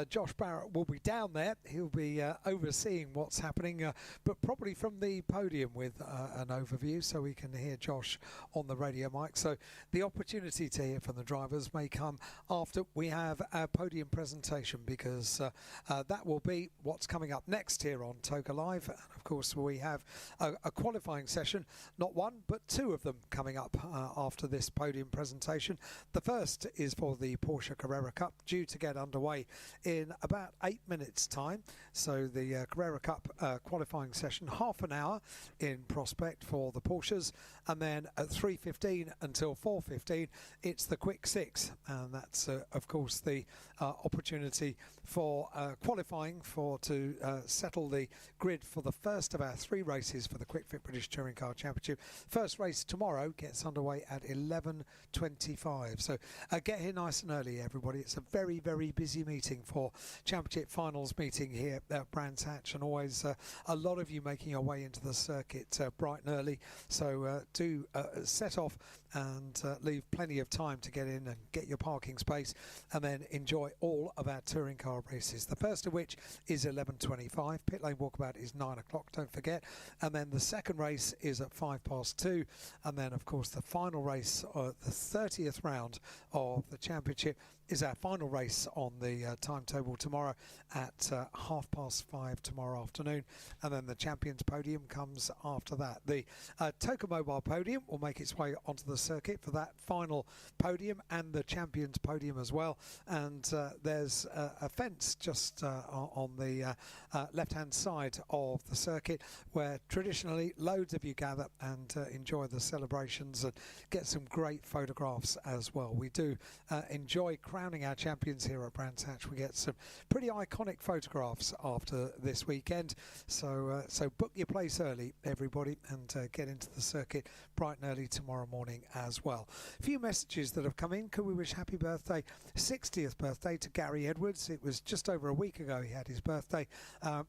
Josh Barrett will be down there. He'll be overseeing what's happening, but probably from the podium with an overview, so we can hear Josh on the radio mic. So the opportunity to hear from the drivers may come after we have our podium presentation, because that will be what's coming up next here on Toka Live. And of course, we have a qualifying session, not one, but 2 of them coming coming up after this podium presentation. The first is for the Porsche Carrera Cup, due to get underway in about 8 minutes' time. So the Carrera Cup qualifying session, half an hour in prospect for the Porsches, and then at 3:15 until 4:15 it's the quick six, and that's of course the opportunity for qualifying to settle the grid for the first of our 3 races for the Quick Fit British Touring Car Championship. First race tomorrow gets underway at 11:25, so get here nice and early, everybody. It's a very, very busy meeting for Championship Finals meeting here at Brands Hatch, and always a lot of you making your way into the circuit bright and early, so do set off and leave plenty of time to get in and get your parking space, and then enjoy all of our touring car races. The first of which is 11:25. Pit lane walkabout is 9 o'clock, don't forget, and then the second race is at 2:05, and then of course the final race, the 30th round of the championship, is our final race on the timetable tomorrow at 5:30 tomorrow afternoon, and then the Champions Podium comes after that. The Toka Mobile Podium will make its way onto the circuit for that final podium and the Champions Podium as well, and there's a fence just on the left-hand side of the circuit where traditionally loads of you gather and enjoy the celebrations and get some great photographs as well. We do enjoy crowning our champions here at Brands Hatch. We get some pretty iconic photographs after this weekend, so book your place early, everybody, and get into the circuit bright and early tomorrow morning as well. A few messages that have come in. Could we wish happy birthday, 60th birthday to Gary Edwards? It was just over a week ago he had his birthday,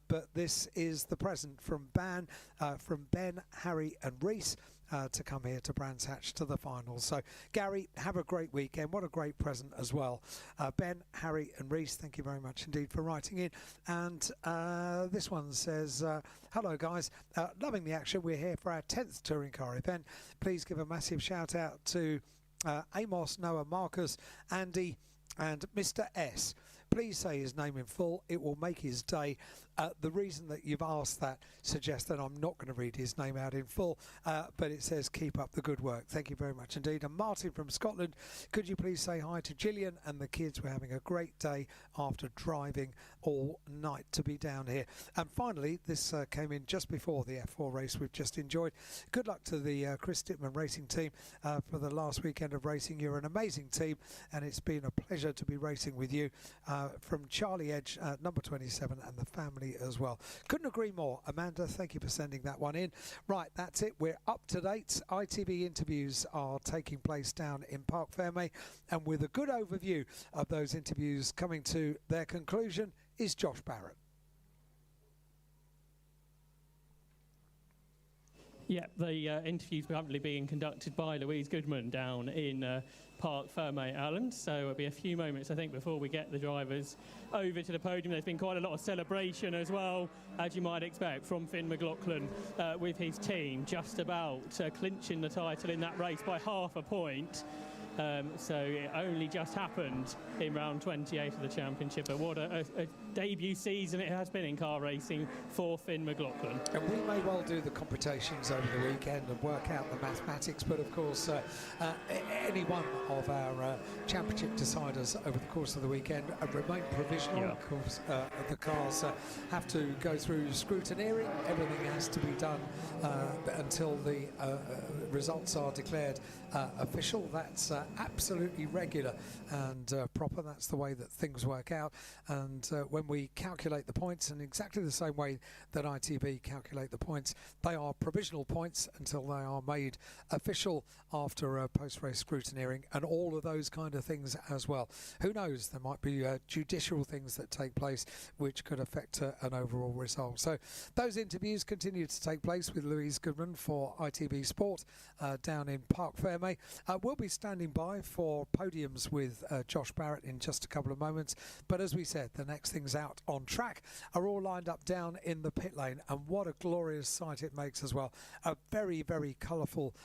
but this is the present from Ben, Harry and Reese, to come here to Brands Hatch to the finals. So Gary, have a great weekend. What a great present as well. Ben, Harry and Reese, thank you very much indeed for writing in. And this one says, hello guys, loving the action. We're here for our 10th touring car event. Please give a massive shout out to Amos, Noah, Marcus, Andy and Mr. S. Please say his name in full. It will make his day. The reason that you've asked that suggests that I'm not going to read his name out in full, but it says keep up the good work. Thank you very much indeed. And Martin from Scotland, could you please say hi to Gillian and the kids? We're having a great day after driving all night to be down here. And finally, this came in just before the F4 race we've just enjoyed. Good luck to the Chris Dittman racing team for the last weekend of racing. You're an amazing team, and it's been a pleasure to be racing with you. From Charlie Edge, number 27, and the family as well. Couldn't agree more. Amanda, thank you for sending that one in. Right, that's it. We're up to date. ITV interviews are taking place down in Parc Fermé, and with a good overview of those interviews coming to their conclusion is Josh Barrett. Yeah, the interview's currently being conducted by Louise Goodman down in Parc Fermé, Alan. So it'll be a few moments, I think, before we get the drivers over to the podium. There's been quite a lot of celebration as well, as you might expect, from Finn McLaughlin with his team, just about clinching the title in that race by half a point. So it only just happened in round 28 of the championship, but what a debut season it has been in car racing for Finn McLaughlin. And we may well do the computations over the weekend and work out the mathematics, but of course any one of our championship deciders over the course of the weekend remain provisional. Yeah. Of course the cars have to go through scrutineering. Everything has to be done until the results are declared official. That's absolutely regular and proper. That's the way that things work out. And when we calculate the points in exactly the same way that ITV calculate the points, they are provisional points until they are made official after post-race scrutineering and all of those kind of things as well. Who knows, there might be judicial things that take place which could affect an overall result. So those interviews continue to take place with Louise Goodman for ITV Sport down in Parc Fermé. We'll be standing by for podiums with Josh Barrett in just a couple of moments, but as we said, the next things things out on track are all lined up down in the pit lane, and what a glorious sight it makes as well. A very, very colourful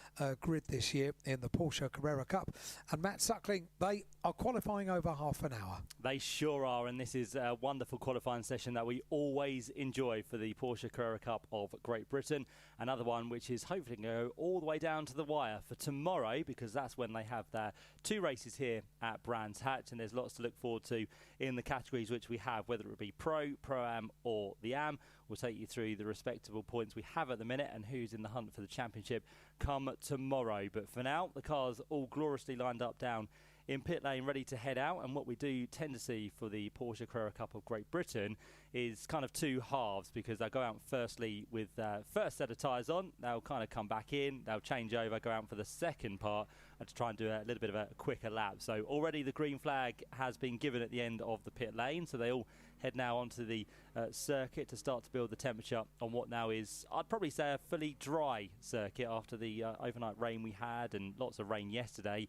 grid this year in the Porsche Carrera Cup. And Matt Suckling, they are qualifying over half an hour. They sure are, and this is a wonderful qualifying session that we always enjoy for the Porsche Carrera Cup of Great Britain. Another one which is hopefully going to go all the way down to the wire for tomorrow, because that's when they have their 2 races here at Brands Hatch, and there's lots to look forward to in the categories which we have, whether it be Pro, Pro-Am or the Am. We'll take you through the respectable points we have at the minute and who's in the hunt for the championship come tomorrow. But for now, the cars all gloriously lined up down in pit lane, ready to head out. And what we do tend to see for the Porsche Carrera Cup of Great Britain is kind of 2 halves, because they'll go out firstly with first set of tyres on, they'll kind of come back in, they'll change over, go out for the second part to try and do a little bit of a quicker lap. So already the green flag has been given at the end of the pit lane, so they all head now onto the circuit to start to build the temperature on what now is, I'd probably say, a fully dry circuit after the overnight rain we had, and lots of rain yesterday.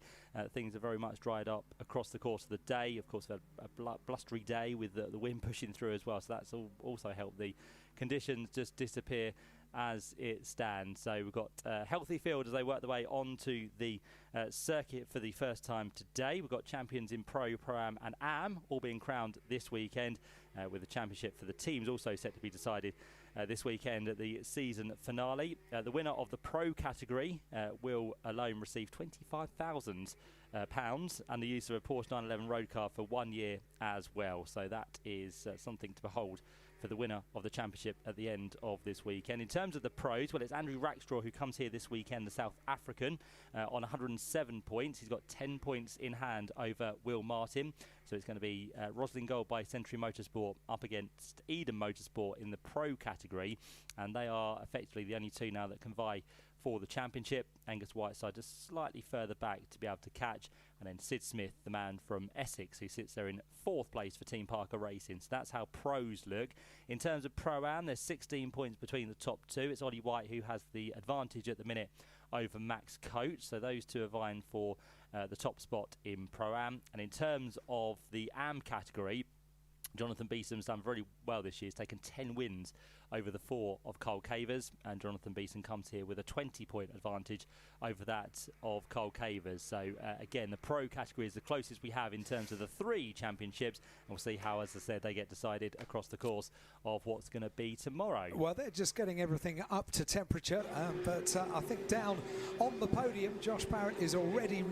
Things are very much dried up across the course of the day. Of course, we've had a blustery day with the wind pushing through as well, so that's also helped the conditions just disappear as it stands. So we've got a healthy field as they work their way onto the circuit for the first time today. We've got champions in Pro, Pro-Am and Am all being crowned this weekend, with the championship for the teams also set to be decided this weekend at the season finale. The winner of the Pro category will alone receive £25,000 and the use of a Porsche 911 road car for 1 year as well. So that is something to behold for the winner of the championship at the end of this weekend. In terms of the pros, well, it's Andrew Rackstraw who comes here this weekend, the South African, on 107 points. He's got 10 points in hand over Will Martin. So it's going to be Roslyn Gold by Century Motorsport up against Eden Motorsport in the pro category. And they are effectively the only 2 now that can vie for the championship. Angus Whiteside just slightly further back to be able to catch, and then Sid Smith, the man from Essex, who sits there in 4th place for Team Parker Racing. So that's how pros look. In terms of Pro-Am, there's 16 points between the top 2. It's Ollie White who has the advantage at the minute over Max Coates, so those 2 are vying for the top spot in Pro-Am. And in terms of the Am category, Jonathan Beeson's done very well this year. He's taken 10 wins over the 4 of Cole Cavers, and Jonathan Beeson comes here with a 20-point advantage over that of Cole Cavers. So again, the pro category is the closest we have in terms of the 3 championships, and we'll see how, as I said, they get decided across the course of what's going to be tomorrow. Well, they're just getting everything up to temperature, but I think down on the podium, Josh Barrett is already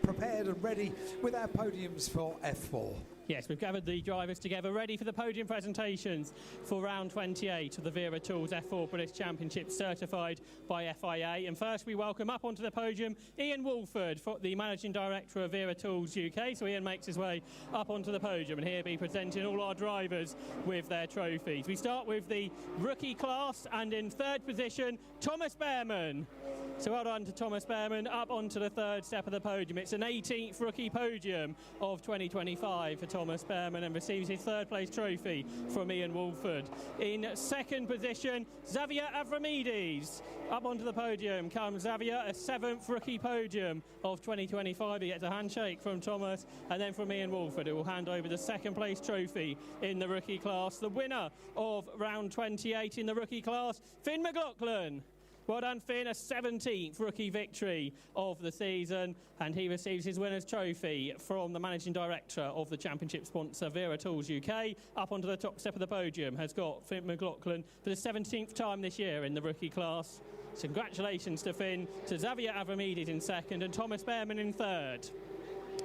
prepared and ready with our podiums for F4. Yes, we've gathered the drivers together, ready for the podium presentations for round 28 of the Vera Tools F4 British Championship, certified by FIA. And first we welcome up onto the podium Ian Wolford, the Managing Director of Vera Tools UK. So Ian makes his way up onto the podium, and here be presenting all our drivers with their trophies. We start with the rookie class, and in 3rd position, Thomas Behrman. So well done to Thomas Behrman, up onto the 3rd step of the podium. It's an 18th rookie podium of 2025 for Thomas Behrman, and receives his 3rd place trophy from Ian Wolford. In 2nd position, Xavier Avramidis. Up onto the podium comes Xavier, a 7th rookie podium of 2025. He gets a handshake from Thomas and then from Ian Wolford, who will hand over the 2nd place trophy in the rookie class. The winner of round 28 in the rookie class, Finn McLaughlin. Well done, Finn, a 17th rookie victory of the season, and he receives his winner's trophy from the Managing Director of the championship sponsor, Vera Tools UK. Up onto the top step of the podium has got Finn McLaughlin for the 17th time this year in the rookie class. So congratulations to Finn, to Xavier Avramidis in 2nd and Thomas Behrman in 3rd.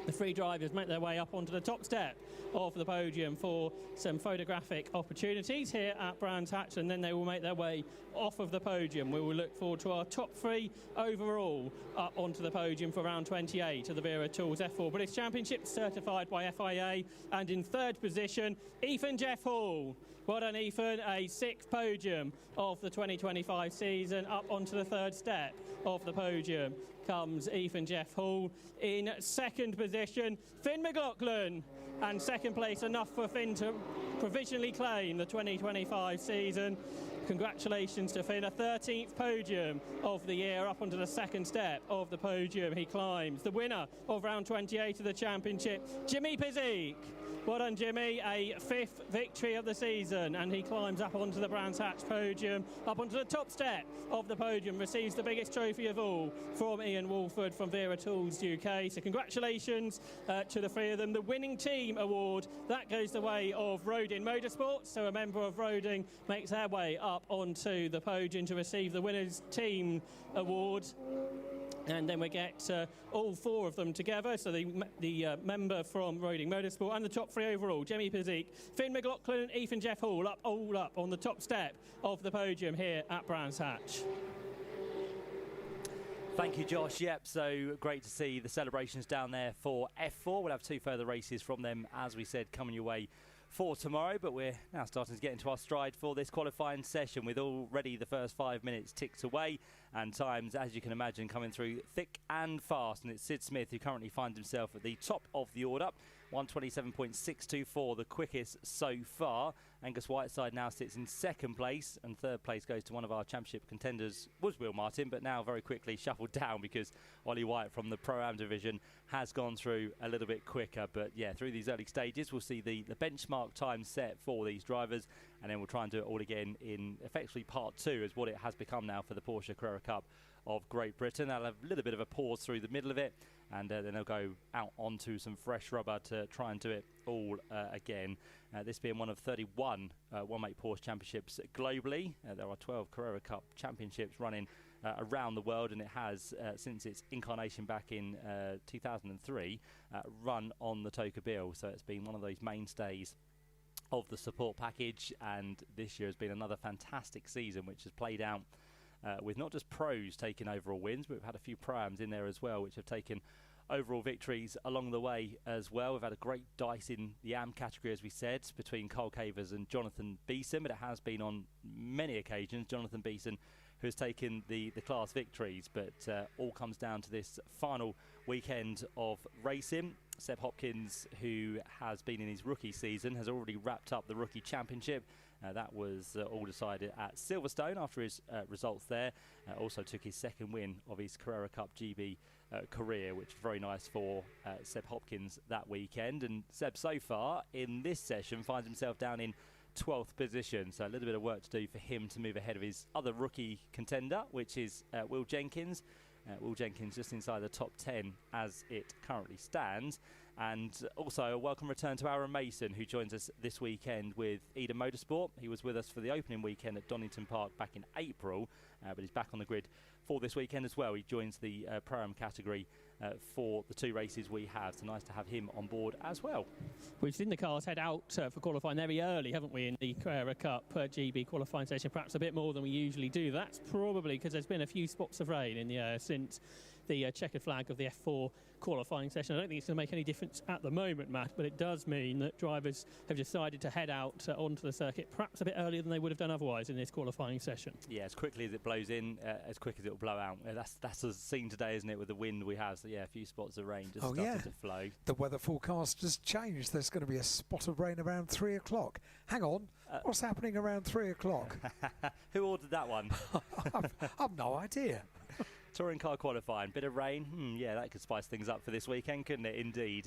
The 3 drivers make their way up onto the top step of the podium for some photographic opportunities here at Brands Hatch, and then they will make their way off of the podium. We will look forward to our top 3 overall up onto the podium for round 28 of the Vera Tools F4 British Championship, certified by FIA. And in 3rd position, Ethan Jeff Hall. Well done, Ethan, a 6th podium of the 2025 season. Up onto the 3rd step of the podium comes Ethan Jeff Hall. In 2nd position, Finn McLaughlin, and 2nd place enough for Finn to provisionally claim the 2025 season. Congratulations to Finn, a 13th podium of the year, up onto the second step of the podium. He climbs. The winner of round 28 of the championship, Jimmy Pizik. Well done, Jimmy. A 5th victory of the season, and he climbs up onto the Brands Hatch podium, up onto the top step of the podium, receives the biggest trophy of all from Ian Walford from Vera Tools UK. So congratulations to the three of them. The winning team award, that goes the way of Roding Motorsports. So a member of Roding makes their way up onto the podium to receive the winners team award. And then we get all four of them together. So the member from Roding Motorsport and the top three overall, Jimmy Pizik, Finn McLaughlin, Ethan Jeff Hall, all up on the top step of the podium here at Brands Hatch. Thank you, Josh. Yep, so great to see the celebrations down there for F4. We'll have 2 further races from them, as we said, coming your way for tomorrow, but we're now starting to get into our stride for this qualifying session with already the first 5 minutes ticked away and times, as you can imagine, coming through thick and fast. And it's Sid Smith who currently finds himself at the top of the order, 127.624, the quickest so far. Angus Whiteside now sits in second place, and third place goes to one of our championship contenders, was Will Martin, but now very quickly shuffled down because Ollie White from the Pro-Am division has gone through a little bit quicker. But yeah, through these early stages, we'll see the benchmark time set for these drivers, and then we'll try and do it all again in effectively part 2, as what it has become now for the Porsche Carrera Cup of Great Britain. They'll have a little bit of a pause through the middle of it, and then they'll go out onto some fresh rubber to try and do it all again. This being one of 31 one-make Porsche championships globally. There are 12 Carrera Cup championships running around the world, and it has, since its incarnation back in 2003, run on the Toka Bill. So it's been one of those mainstays of the support package, and this year has been another fantastic season, which has played out with not just pros taking overall wins, but we've had a few Pro-Ams in there as well, which have taken overall victories along the way as well. We've had a great dice in the AM category, as we said, between Cole Cavers and Jonathan Beeson, but it has been on many occasions Jonathan Beeson who has taken the class victories. But all comes down to this final weekend of racing. Seb Hopkins, who has been in his rookie season, has already wrapped up the rookie championship. That was all decided at Silverstone after his results there. Also took his second win of his Carrera Cup GB career, which was very nice for Seb Hopkins that weekend. And Seb, so far in this session, finds himself down in 12th position, so a little bit of work to do for him to move ahead of his other rookie contender, which is Will Jenkins. Will Jenkins just inside the top 10 as it currently stands. And also a welcome return to Aaron Mason, who joins us this weekend with Eden Motorsport. He was with us for the opening weekend at Donington Park back in April, but he's back on the grid for this weekend as well. He joins the Pro-Am category for the 2 races we have, so nice to have him on board as well. We've seen the cars head out for qualifying very early, haven't we, in the Carrera Cup GB qualifying session, perhaps a bit more than we usually do. That's probably because there's been a few spots of rain in the air since the checkered flag of the F4 qualifying session. I don't think it's going to make any difference at the moment, Matt, but it does mean that drivers have decided to head out onto the circuit perhaps a bit earlier than they would have done otherwise in this qualifying session. Yeah, as quickly as it blows in, as quick as it will blow out. That's the scene today, isn't it, with the wind we have. So yeah, a few spots of rain just starting to flow. The weather forecast has changed. There's going to be a spot of rain around 3 o'clock. Hang on, what's happening around 3 o'clock? Who ordered that one? I've no idea. Touring car qualifying, bit of rain, yeah, that could spice things up for this weekend, couldn't it? Indeed.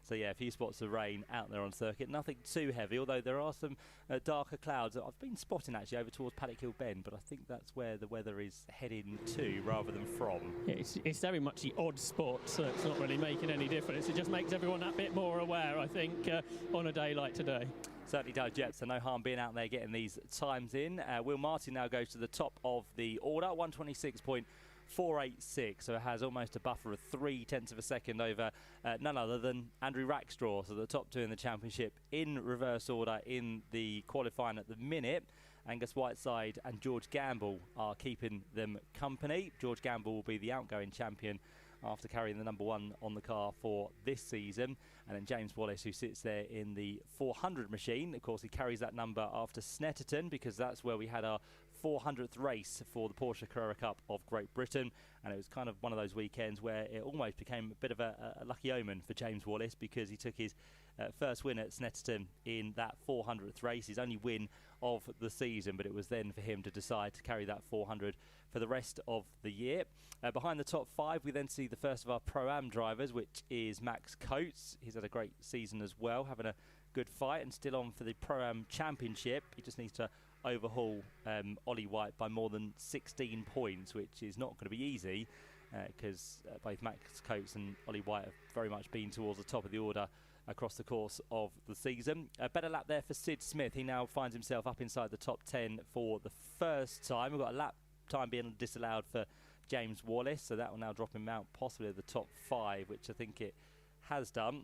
So yeah, a few spots of rain out there on circuit, nothing too heavy, although there are some darker clouds that I've been spotting actually over towards Paddock Hill Bend, but I think that's where the weather is heading to rather than from. Yeah, it's very much the odd spot, so it's not really making any difference. It just makes everyone a bit more aware, I think, on a day like today. Certainly does, Jet, so no harm being out there getting these times in. Will Martin now goes to the top of the order, 126.486, so it has almost a buffer of 0.3 of a second over none other than Andrew Rackstraw. So the top 2 in the championship in reverse order in the qualifying at the minute. Angus Whiteside and George Gamble are keeping them company. George Gamble will be the outgoing champion after carrying the number 1 on the car for this season. And then James Wallace, who sits there in the 400 machine. Of course, he carries that number after Snetterton, because that's where we had our 400th race for the Porsche Carrera Cup of Great Britain, and it was kind of one of those weekends where it almost became a bit of a lucky omen for James Wallace, because he took his first win at Snetterton in that 400th race, his only win of the season, but it was then for him to decide to carry that 400 for the rest of the year. Behind the top 5, we then see the first of our Pro-Am drivers, which is Max Coates. He's had a great season as well, having a good fight and still on for the Pro-Am Championship. He just needs to overhaul Ollie White by more than 16 points, which is not going to be easy, because both Max Coates and Ollie White have very much been towards the top of the order across the course of the season. A better lap there for Sid Smith. He now finds himself up inside the top 10 for the first time. We've got a lap time being disallowed for James Wallace, so that will now drop him out possibly at the top 5, which I think it has done.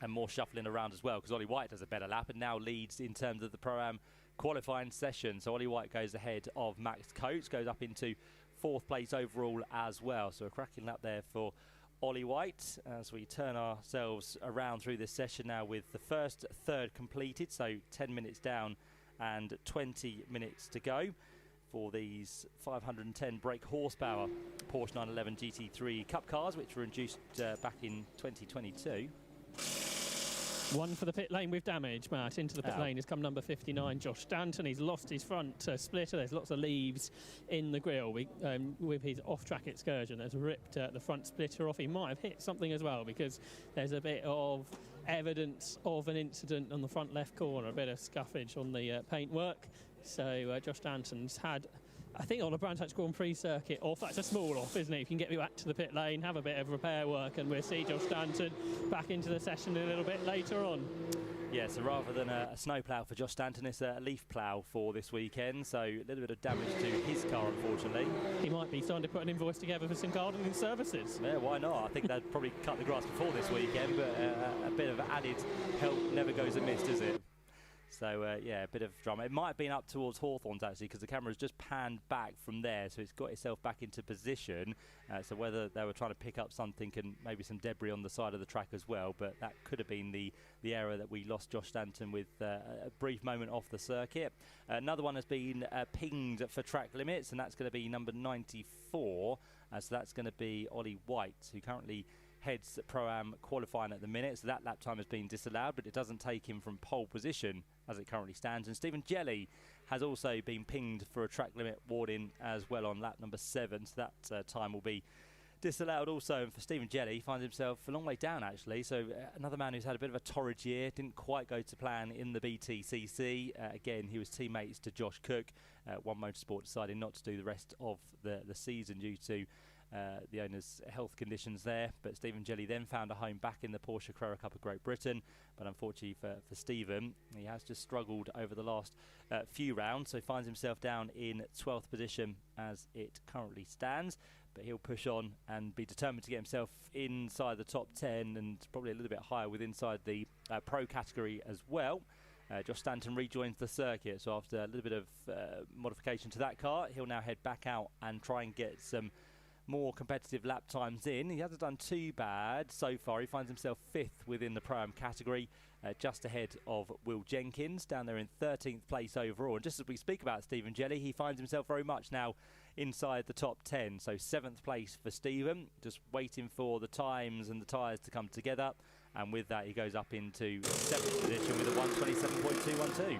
And more shuffling around as well, because Ollie White does a better lap and now leads in terms of the Pro-Am qualifying session. So Ollie White goes ahead of Max Coates, goes up into 4th place overall as well. So a cracking lap there for Ollie White as we turn ourselves around through this session now with the first third completed, so 10 minutes down and 20 minutes to go for these 510 brake horsepower Porsche 911 GT3 Cup cars, which were introduced back in 2022. One for the pit lane with damage, Matt. Into the pit lane has come number 59, Josh Stanton. He's lost his front splitter. There's lots of leaves in the grille. With his off-track excursion, has ripped the front splitter off. He might have hit something as well, because there's a bit of evidence of an incident on the front left corner, a bit of scuffage on the paintwork. So Josh Stanton's had, I think, on a Brands Hatch Grand Prix circuit off. That's a small off, isn't it? You can get me back to the pit lane, have a bit of repair work, and we'll see Josh Stanton back into the session a little bit later on. Yeah, so rather than a snow plough for Josh Stanton, it's a leaf plough for this weekend. So a little bit of damage to his car, unfortunately. He might be starting to put an invoice together for some gardening services. Yeah, why not? I think they'd probably cut the grass before this weekend, but a bit of added help never goes amiss, does it? So, yeah, a bit of drama. It might have been up towards Hawthorns, actually, because the camera's just panned back from there, so it's got itself back into position. So whether they were trying to pick up something and maybe some debris on the side of the track as well, but that could have been the error that we lost Josh Stanton with a brief moment off the circuit. Another one has been pinged for track limits, and that's going to be number 94. So that's going to be Ollie White, who currently heads Pro-Am qualifying at the minute, so that lap time has been disallowed, but it doesn't take him from pole position as it currently stands. And Stephen Jelly has also been pinged for a track limit warning as well on lap number 7, so that time will be disallowed also. And for Stephen Jelly, he finds himself a long way down, actually. So another man who's had a bit of a torrid year, didn't quite go to plan in the BTCC. Again, he was teammates to Josh Cook. One Motorsport decided not to do the rest of the season due to the owner's health conditions there, but Stephen Jelly then found a home back in the Porsche Carrera Cup of Great Britain. But unfortunately for Stephen, he has just struggled over the last few rounds, so he finds himself down in 12th position as it currently stands. But he'll push on and be determined to get himself inside the top 10 and probably a little bit higher with inside the pro category as well. Josh Stanton rejoins the circuit, so after a little bit of modification to that car, he'll now head back out and try and get some more competitive lap times in. He hasn't done too bad so far. He finds himself 5th within the Pro-Am category, just ahead of Will Jenkins, down there in 13th place overall. And just as we speak about Stephen Jelly, he finds himself very much now inside the top 10. So 7th place for Stephen, just waiting for the times and the tyres to come together. And with that, he goes up into 7th position with a 127.212.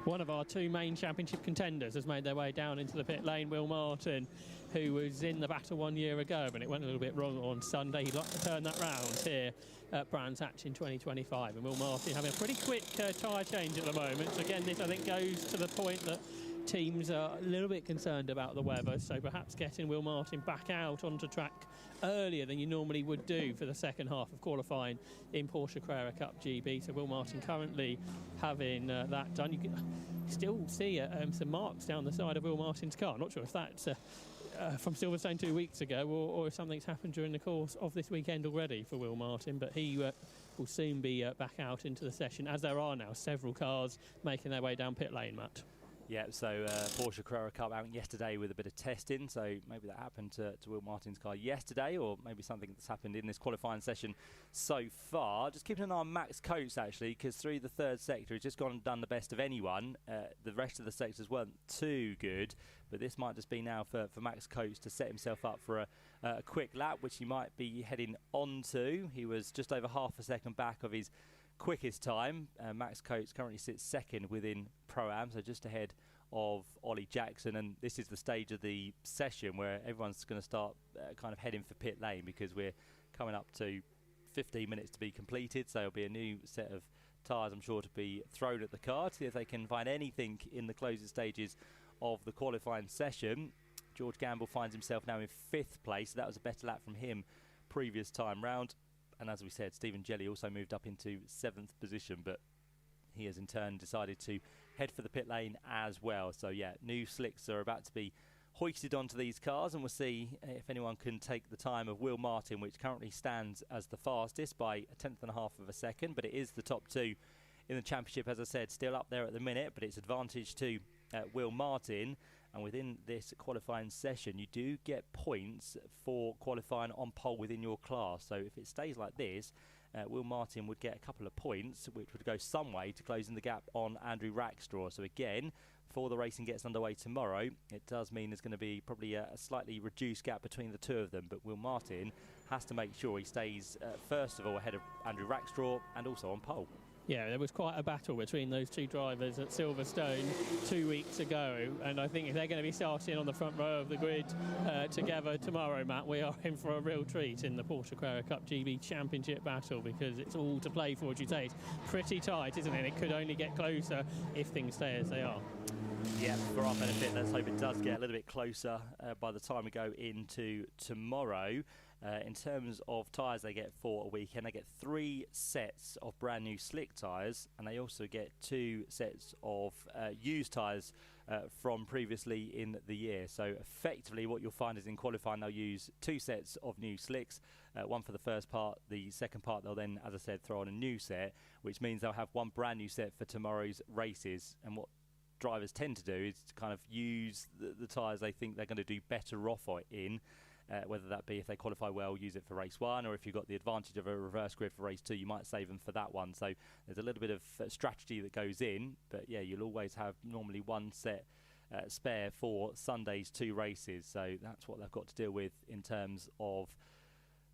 One of our two main championship contenders has made their way down into the pit lane, Will Martin, who was in the battle 1 year ago, but it went a little bit wrong on Sunday. He'd like to turn that round here at Brands Hatch in 2025. And Will Martin having a pretty quick tyre change at the moment. So again, this I think goes to the point that teams are a little bit concerned about the weather, so perhaps getting Will Martin back out onto track earlier than you normally would do for the second half of qualifying in Porsche Carrera Cup GB. So Will Martin currently having that done. You can still see some marks down the side of Will Martin's car. Not sure if that's from Silverstone 2 weeks ago or if something's happened during the course of this weekend already for Will Martin, but he will soon be back out into the session, as there are now several cars making their way down pit lane, Matt. Yeah, so Porsche Carrera Cup out yesterday with a bit of testing, so maybe that happened to Will Martin's car yesterday, or maybe something that's happened in this qualifying session so far. Just keeping an eye on Max Coates, actually, because through the third sector he's just gone and done the best of anyone. The rest of the sectors weren't too good, but this might just be now for Max Coates to set himself up for a quick lap, which he might be heading onto. He was just over half a second back of his quickest time. Max Coates currently sits second within Pro-Am, so just ahead of Ollie Jackson, and this is the stage of the session where everyone's going to start kind of heading for pit lane, because we're coming up to 15 minutes to be completed, so there'll be a new set of tyres, I'm sure, to be thrown at the car to see if they can find anything in the closing stages of the qualifying session. George Gamble finds himself now in 5th place, so that was a better lap from him previous time round. And as we said, Stephen Jelly also moved up into 7th position, but he has in turn decided to head for the pit lane as well. So yeah, new slicks are about to be hoisted onto these cars, and we'll see if anyone can take the time of Will Martin, which currently stands as the fastest by 1/10.5 of a second, but it is the top two in the championship, as I said, still up there at the minute, but it's advantage to Will Martin. And within this qualifying session, you do get points for qualifying on pole within your class. So if it stays like this, Will Martin would get a couple of points, which would go some way to closing the gap on Andrew Rackstraw. So again, before the racing gets underway tomorrow, it does mean there's going to be probably a slightly reduced gap between the two of them. But Will Martin has to make sure he stays, first of all, ahead of Andrew Rackstraw and also on pole. Yeah, there was quite a battle between those two drivers at Silverstone 2 weeks ago, and I think if they're going to be starting on the front row of the grid together tomorrow, Matt, we are in for a real treat in the Porsche Carrera Cup GB Championship battle, because it's all to play for, as you say. It's pretty tight, isn't it? It could only get closer if things stay as they are. Yeah, for our benefit, let's hope it does get a little bit closer by the time we go into tomorrow. In terms of tyres they get for a weekend, they get 3 sets of brand new slick tyres, and they also get 2 sets of used tyres from previously in the year. So effectively what you'll find is in qualifying they'll use 2 sets of new slicks, one for the first part. The second part they'll then, as I said, throw on a new set, which means they'll have one brand new set for tomorrow's races. And what drivers tend to do is to kind of use the tyres they think they're going to do better off in. Whether that be if they qualify well, use it for race 1, or if you've got the advantage of a reverse grid for race 2, you might save them for that one. So there's a little bit of strategy that goes in, but yeah, you'll always have normally one set spare for Sunday's 2 races. So that's what they've got to deal with in terms of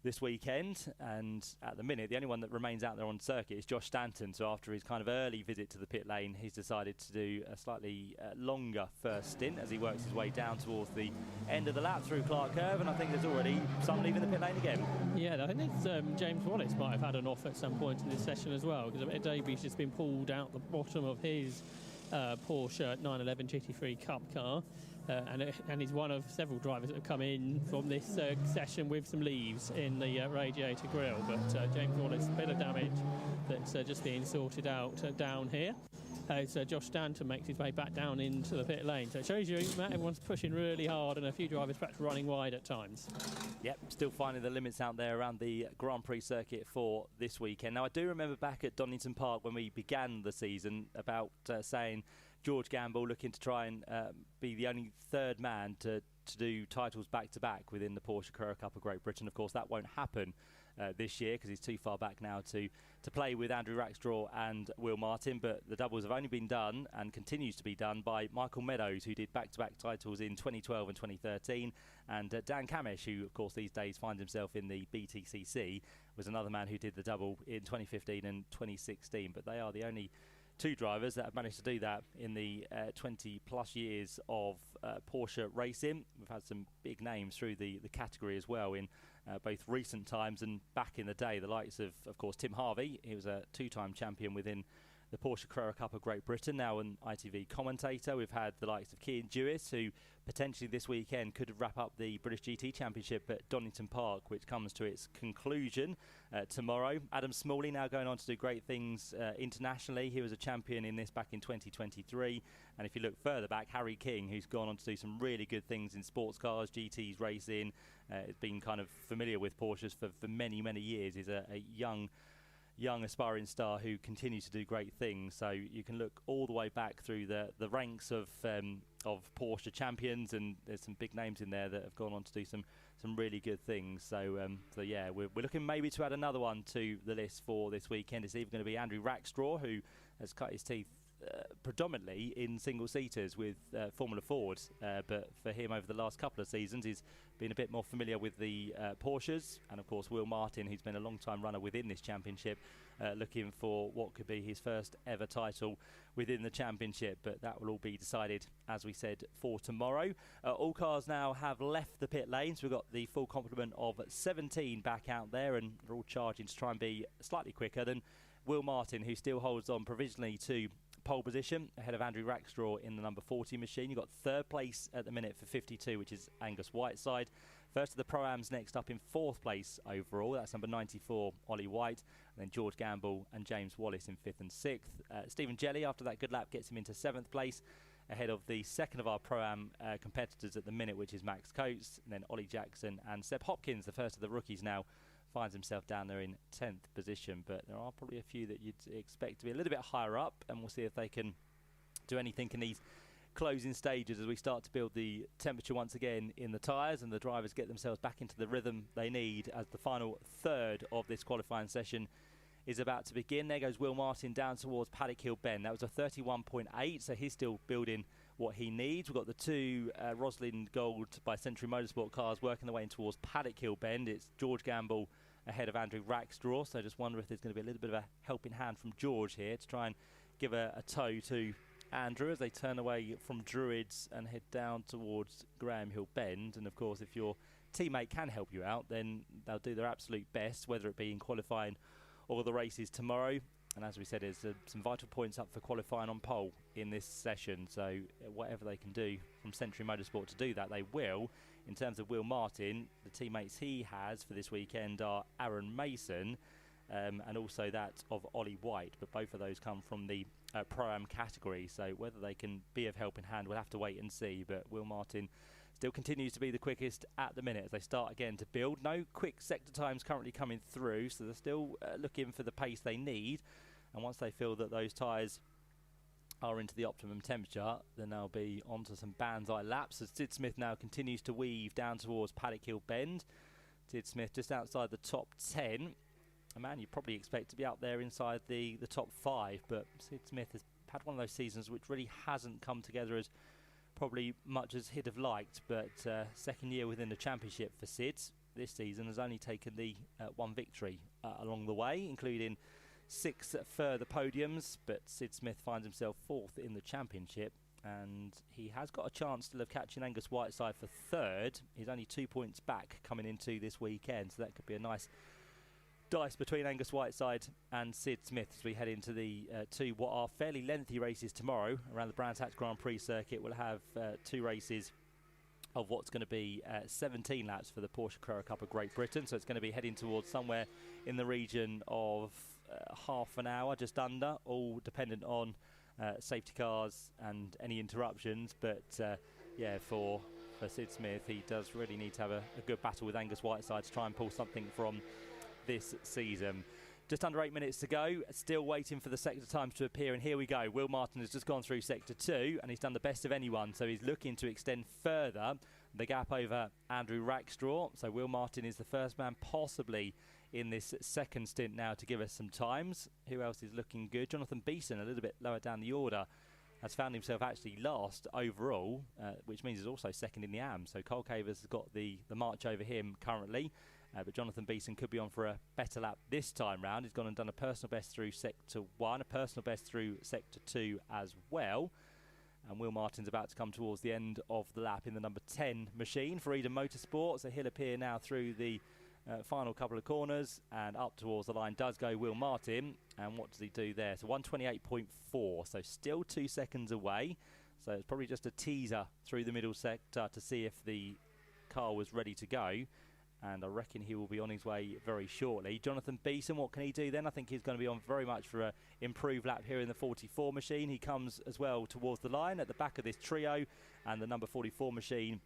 this weekend. And at the minute, the only one that remains out there on circuit is Josh Stanton. So after his kind of early visit to the pit lane, he's decided to do a slightly longer first stint as he works his way down towards the end of the lap through Clark Curve, and I think there's already some leaving the pit lane again. Yeah, I think it's, James Wallace might have had an off at some point in this session as well, because Davy's just been pulled out the bottom of his Porsche 911 GT3 Cup car. And he's one of several drivers that have come in from this session with some leaves in the radiator grille. But James Wallace, a bit of damage that's just being sorted out down here. So Josh Stanton makes his way back down into the pit lane. So it shows you, Matt, everyone's pushing really hard, and a few drivers perhaps running wide at times. Yep, still finding the limits out there around the Grand Prix circuit for this weekend. Now, I do remember back at Donington Park when we began the season about saying George Gamble looking to try and be the only third man to do titles back-to-back within the Porsche Carrera Cup of Great Britain. Of course, that won't happen this year because he's too far back now to play with Andrew Rackstraw and Will Martin, but the doubles have only been done and continues to be done by Michael Meadows, who did back-to-back titles in 2012 and 2013, and Dan Kamesh, who of course these days finds himself in the BTCC, was another man who did the double in 2015 and 2016, but they are the only 2 drivers that have managed to do that in the 20 plus years of Porsche racing. We've had some big names through the category as well in both recent times and back in the day, the likes of course Tim Harvey. He was a 2-time champion within the Porsche Carrera Cup of Great Britain, now an ITV commentator. We've had the likes of Cian Dewis, who potentially this weekend could wrap up the British GT Championship at Donington Park, which comes to its conclusion tomorrow. Adam Smalley now going on to do great things internationally. He was a champion in this back in 2023. And if you look further back, Harry King, who's gone on to do some really good things in sports cars, GTs, racing, has been kind of familiar with Porsches for many, many years. He's a young young aspiring star who continues to do great things. So you can look all the way back through the ranks of Porsche champions, and there's some big names in there that have gone on to do some really good things. So yeah, we're looking maybe to add another one to the list for this weekend. It's either going to be Andrew Rackstraw, who has cut his teeth predominantly in single-seaters with Formula Ford, but for him over the last couple of seasons he's been a bit more familiar with the Porsches, and of course Will Martin, who's been a long-time runner within this championship, looking for what could be his first ever title within the championship. But that will all be decided, as we said, for tomorrow. All cars now have left the pit lanes. We've got the full complement of 17 back out there, and they're all charging to try and be slightly quicker than Will Martin, who still holds on provisionally to pole position ahead of Andrew Rackstraw in the number 40 machine. You've got third place at the minute for 52, which is Angus Whiteside. First of the Pro-Ams next up in fourth place overall. That's number 94, Ollie White. And then George Gamble and James Wallace in fifth and sixth. Stephen Jelly, after that good lap, gets him into seventh place ahead of the second of our Pro-Am competitors at the minute, which is Max Coates. And then Ollie Jackson and Seb Hopkins, the first of the rookies now, finds himself down there in 10th position. But there are probably a few that you'd expect to be a little bit higher up, and we'll see if they can do anything in these closing stages as we start to build the temperature once again in the tyres, and the drivers get themselves back into the rhythm they need as the final third of this qualifying session is about to begin. There goes Will Martin down towards Paddock Hill Bend. That was a 31.8, so he's still building what he needs. We've got the two Roslyn Gold by Century Motorsport cars working their way in towards Paddock Hill Bend. It's George Gamble ahead of Andrew Rackstraw, so I just wonder if there's going to be a little bit of a helping hand from George here to try and give a tow to Andrew as they turn away from Druids and head down towards Graham Hill Bend. And of course, if your teammate can help you out, then they'll do their absolute best, whether it be in qualifying or the races tomorrow. And as we said, there's some vital points up for qualifying on pole in this session, so whatever they can do from Century Motorsport to do that, they will. In terms of Will Martin, the teammates he has for this weekend are Aaron Mason and also that of Ollie White, but both of those come from the Pro-Am category, so whether they can be of help in hand, we'll have to wait and see. But Will Martin still continues to be the quickest at the minute as they start again to build. No quick sector times currently coming through, so they're still looking for the pace they need, and once they feel that those tyres are into the optimum temperature, then they'll be onto some Banzai laps as Sid Smith now continues to weave down towards Paddock Hill Bend. Sid Smith just outside the top 10. A man you probably expect to be up there inside the top 5, but Sid Smith has had one of those seasons which really hasn't come together as probably much as he'd have liked, but second year within the championship for Sid this season has only taken the one victory along the way, including 6 further podiums, but Sid Smith finds himself 4th in the championship, and he has got a chance still of catching Angus Whiteside for 3rd. He's only 2 points back coming into this weekend, so that could be a nice dice between Angus Whiteside and Sid Smith as we head into the two what are fairly lengthy races tomorrow around the Brands Hatch Grand Prix circuit. We'll have 2 races of what's going to be 17 laps for the Porsche Carrera Cup of Great Britain, so it's going to be heading towards somewhere in the region of half an hour, just under, all dependent on safety cars and any interruptions. But yeah, for Sid Smith, he does really need to have a good battle with Angus Whiteside to try and pull something from this season. Just under 8 minutes to go, still waiting for the sector times to appear, and here we go. Will Martin has just gone through sector 2 and he's done the best of anyone, so he's looking to extend further the gap over Andrew Rackstraw. So Will Martin is the first man possibly in this second stint now to give us some times. Who else is looking good? Jonathan Beeson, a little bit lower down the order, has found himself actually last overall, which means he's also second in the AM. So Cole Cavers has got the march over him currently. But Jonathan Beeson could be on for a better lap this time round. He's gone and done a personal best through Sector 1, a personal best through Sector 2 as well. And Will Martin's about to come towards the end of the lap in the number 10 machine for JBMotorsports. So he'll appear now through the final couple of corners, and up towards the line does go Will Martin. And what does he do there? So 128.4, so still 2 seconds away. So it's probably just a teaser through the middle sector to see if the car was ready to go. And I reckon he will be on his way very shortly. Jonathan Beeson, what can he do then? I think he's going to be on very much for an improved lap here in the 44 machine. He comes as well towards the line at the back of this trio, and the number 44 machine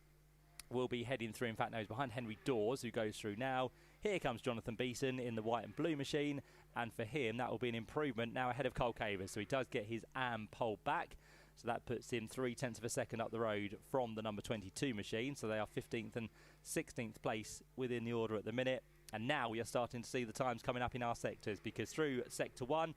will be heading through. In fact, now he's behind Henry Dawes, who goes through now Here comes Jonathan Beeson in the white and blue machine, and for him that will be an improvement now ahead of Cole Cavers, so he does get his AM pole back, so that puts him 0.3 of a second up the road from the number 22 machine, so they are 15th and 16th place within the order at the minute. And now we are starting to see the times coming up in our sectors, because through sector 1,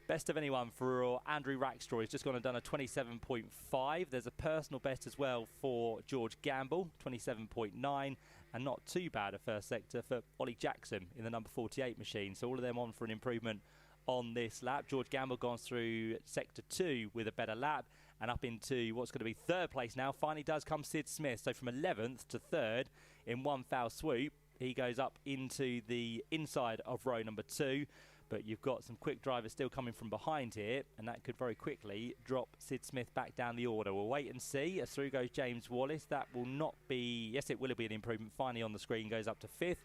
best of anyone for Andrew Rackstraw. He's just gone and done a 27.5. There's a personal best as well for George Gamble, 27.9. And not too bad a first sector for Ollie Jackson in the number 48 machine. So all of them on for an improvement on this lap. George Gamble goes through sector 2 with a better lap and up into what's going to be third place now. Finally does come Sid Smith. So from 11th to 3rd in one foul swoop. He goes up into the inside of row number 2. But you've got some quick drivers still coming from behind here, and that could very quickly drop Sid Smith back down the order. We'll wait and see. As through goes James Wallace. That will not be... Yes, it will be an improvement. Finally on the screen, goes up to 5th.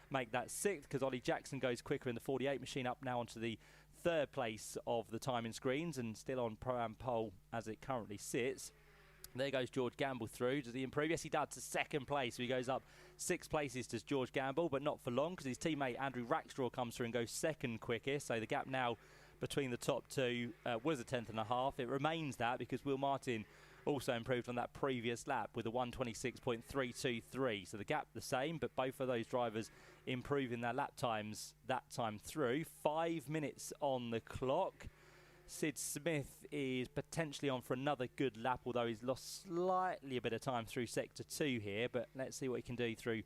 Make that 6th, because Ollie Jackson goes quicker in the 48 machine, up now onto the 3rd place of the timing screens, and still on Pro-Am pole as it currently sits. There goes George Gamble through. Does he improve? Yes, he does, to 2nd place. So he goes up 6 places to George Gamble, but not for long, because his teammate Andrew Rackstraw comes through and goes 2nd quickest. So the gap now between the top 2 was a 10.5. It remains that because Will Martin also improved on that previous lap with a 126.323. So the gap the same, but both of those drivers improving their lap times that time through. 5 minutes on the clock. Sid Smith is potentially on for another good lap, although he's lost slightly a bit of time through sector 2 here, but let's see what he can do through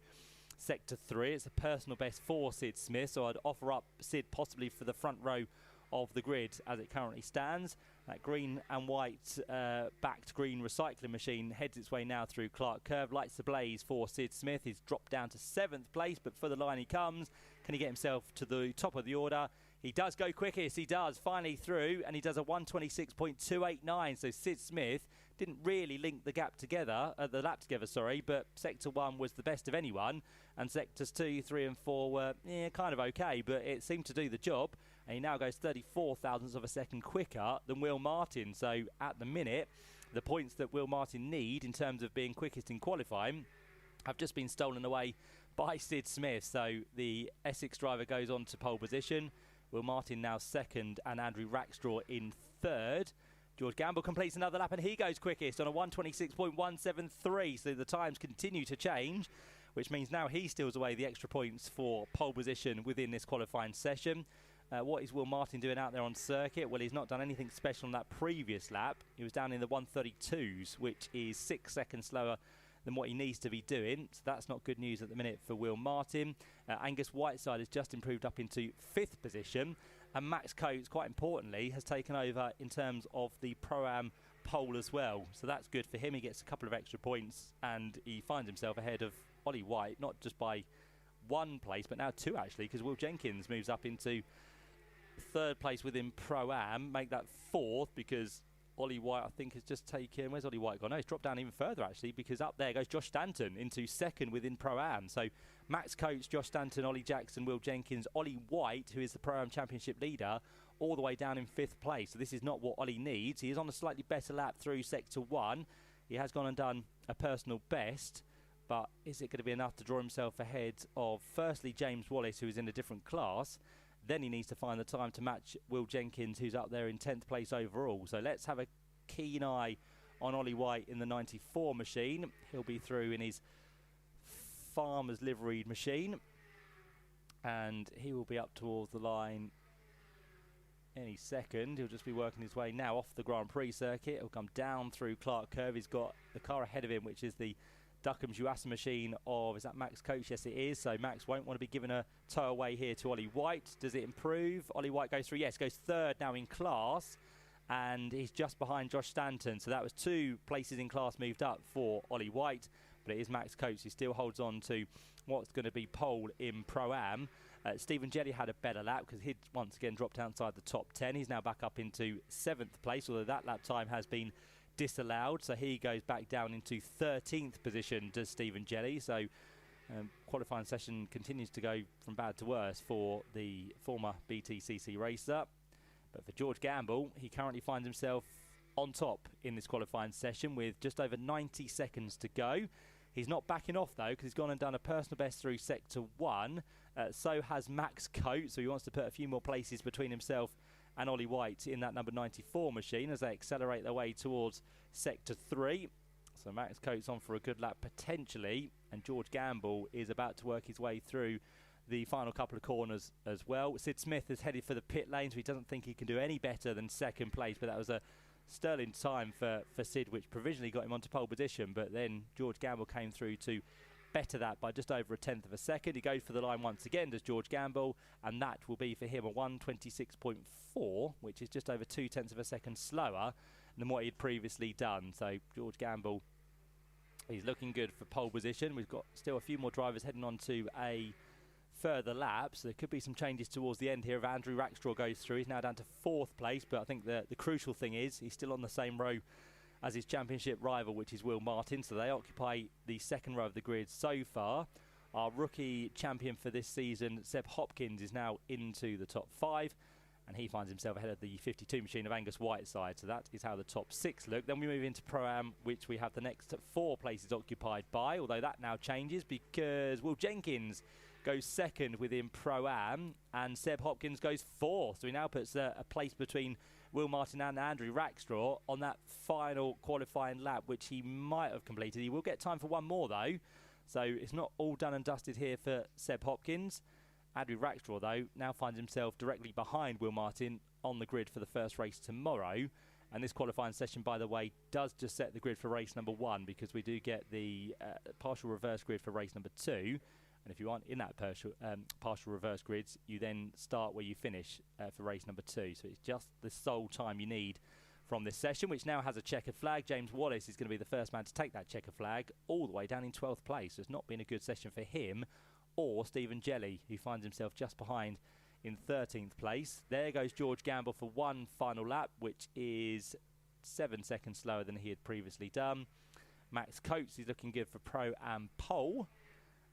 sector 3. It's a personal best for Sid Smith, so I'd offer up Sid possibly for the front row of the grid as it currently stands. That green and white backed green recycling machine heads its way now through Clark Curve, lights the blaze for Sid Smith. He's dropped down to 7th place, but for the line he comes. Can he get himself to the top of the order? He does go quickest, he does, finally through, and he does a 126.289. So Sid Smith didn't really link the lap together, but sector 1 was the best of anyone, and sectors 2, 3 and 4 were kind of okay, but it seemed to do the job, and he now goes 34 thousandths of a second quicker than Will Martin. So at the minute, the points that Will Martin need in terms of being quickest in qualifying have just been stolen away by Sid Smith. So the Essex driver goes on to pole position. Will Martin now 2nd and Andrew Rackstraw in 3rd. George Gamble completes another lap and he goes quickest on a 126.173. So the times continue to change, which means now he steals away the extra points for pole position within this qualifying session. What is Will Martin doing out there on circuit? Well, he's not done anything special on that previous lap. He was down in the 132s, which is 6 seconds slower than what he needs to be doing, so that's not good news at the minute for Will Martin. Angus Whiteside has just improved up into 5th position, and Max Coates, quite importantly, has taken over in terms of the Pro-Am pole as well, so that's good for him. He gets a couple of extra points and he finds himself ahead of Ollie White, not just by 1 place but now 2 actually, because Will Jenkins moves up into 3rd place within Pro-Am, make that 4th because Ollie White, I think, has just taken... Where's Ollie White gone? No, he's dropped down even further, actually, because up there goes Josh Stanton into 2nd within Pro-Am. So Max Coates, Josh Stanton, Ollie Jackson, Will Jenkins, Ollie White, who is the Pro-Am Championship leader, all the way down in 5th place. So this is not what Ollie needs. He is on a slightly better lap through Sector 1. He has gone and done a personal best, but is it going to be enough to draw himself ahead of, firstly, James Wallace, who is in a different class? Then he needs to find the time to match Will Jenkins, who's up there in 10th place overall. So let's have a keen eye on Ollie White in the 94 machine. He'll be through in his farmer's liveried machine, and he will be up towards the line any second. He'll just be working his way now off the Grand Prix circuit. He'll come down through Clark Curve. He's got the car ahead of him, which is the Duckham's Yuasa machine of, is that Max Coates? Yes, it is. So Max won't want to be given a tow away here to Ollie White. Does it improve? Ollie White goes through, yes, goes 3rd now in class, and he's just behind Josh Stanton. So that was 2 places in class moved up for Ollie White, but it is Max Coates who still holds on to what's going to be pole in Pro-Am. Stephen Jelly had a better lap because he'd once again dropped outside the top 10. He's now back up into 7th place, although that lap time has been disallowed, so he goes back down into 13th position, does Stephen Jelly. So qualifying session continues to go from bad to worse for the former BTCC racer. But for George Gamble, he currently finds himself on top in this qualifying session with just over 90 seconds to go. He's not backing off, though, because he's gone and done a personal best through Sector 1. So has Max Coates, so he wants to put a few more places between himself and Ollie White in that number 94 machine as they accelerate their way towards Sector 3. So Max Coates on for a good lap, potentially, and George Gamble is about to work his way through the final couple of corners as well. Sid Smith is headed for the pit lane, so he doesn't think he can do any better than second place, but that was a sterling time for Sid, which provisionally got him onto pole position, but then George Gamble came through to better that by just over a tenth of a second. He goes for the line once again, does George Gamble, and that will be for him a 1:26.4, which is just over 0.2 of a second slower than what he'd previously done. So George Gamble, he's looking good for pole position. We've got still a few more drivers heading on to a further lap, so there could be some changes towards the end here if Andrew Rackstraw goes through. He's now down to 4th place, but I think the crucial thing is he's still on the same row as his championship rival, which is Will Martin, so they occupy the second row of the grid so far. Our rookie champion for this season, Seb Hopkins, is now into the top 5, and he finds himself ahead of the 52 machine of Angus Whiteside, so that is how the top 6 look. Then we move into Pro-Am, which we have the next 4 places occupied by, although that now changes because Will Jenkins goes second within Pro-Am, and Seb Hopkins goes 4th, so he now puts a place between Will Martin and Andrew Rackstraw on that final qualifying lap, which he might have completed. He will get time for one more, though, so it's not all done and dusted here for Seb Hopkins. Andrew Rackstraw, though, now finds himself directly behind Will Martin on the grid for the first race tomorrow. And this qualifying session, by the way, does just set the grid for race number 1, because we do get the partial reverse grid for race number 2. And if you aren't in that partial reverse grids, you then start where you finish for race number 2. So it's just the sole time you need from this session, which now has a checkered flag. James Wallace is going to be the first man to take that checkered flag all the way down in 12th place. So it's not been a good session for him or Stephen Jelly, who finds himself just behind in 13th place. There goes George Gamble for one final lap, which is 7 seconds slower than he had previously done. Max Coates is looking good for Pro and Pole.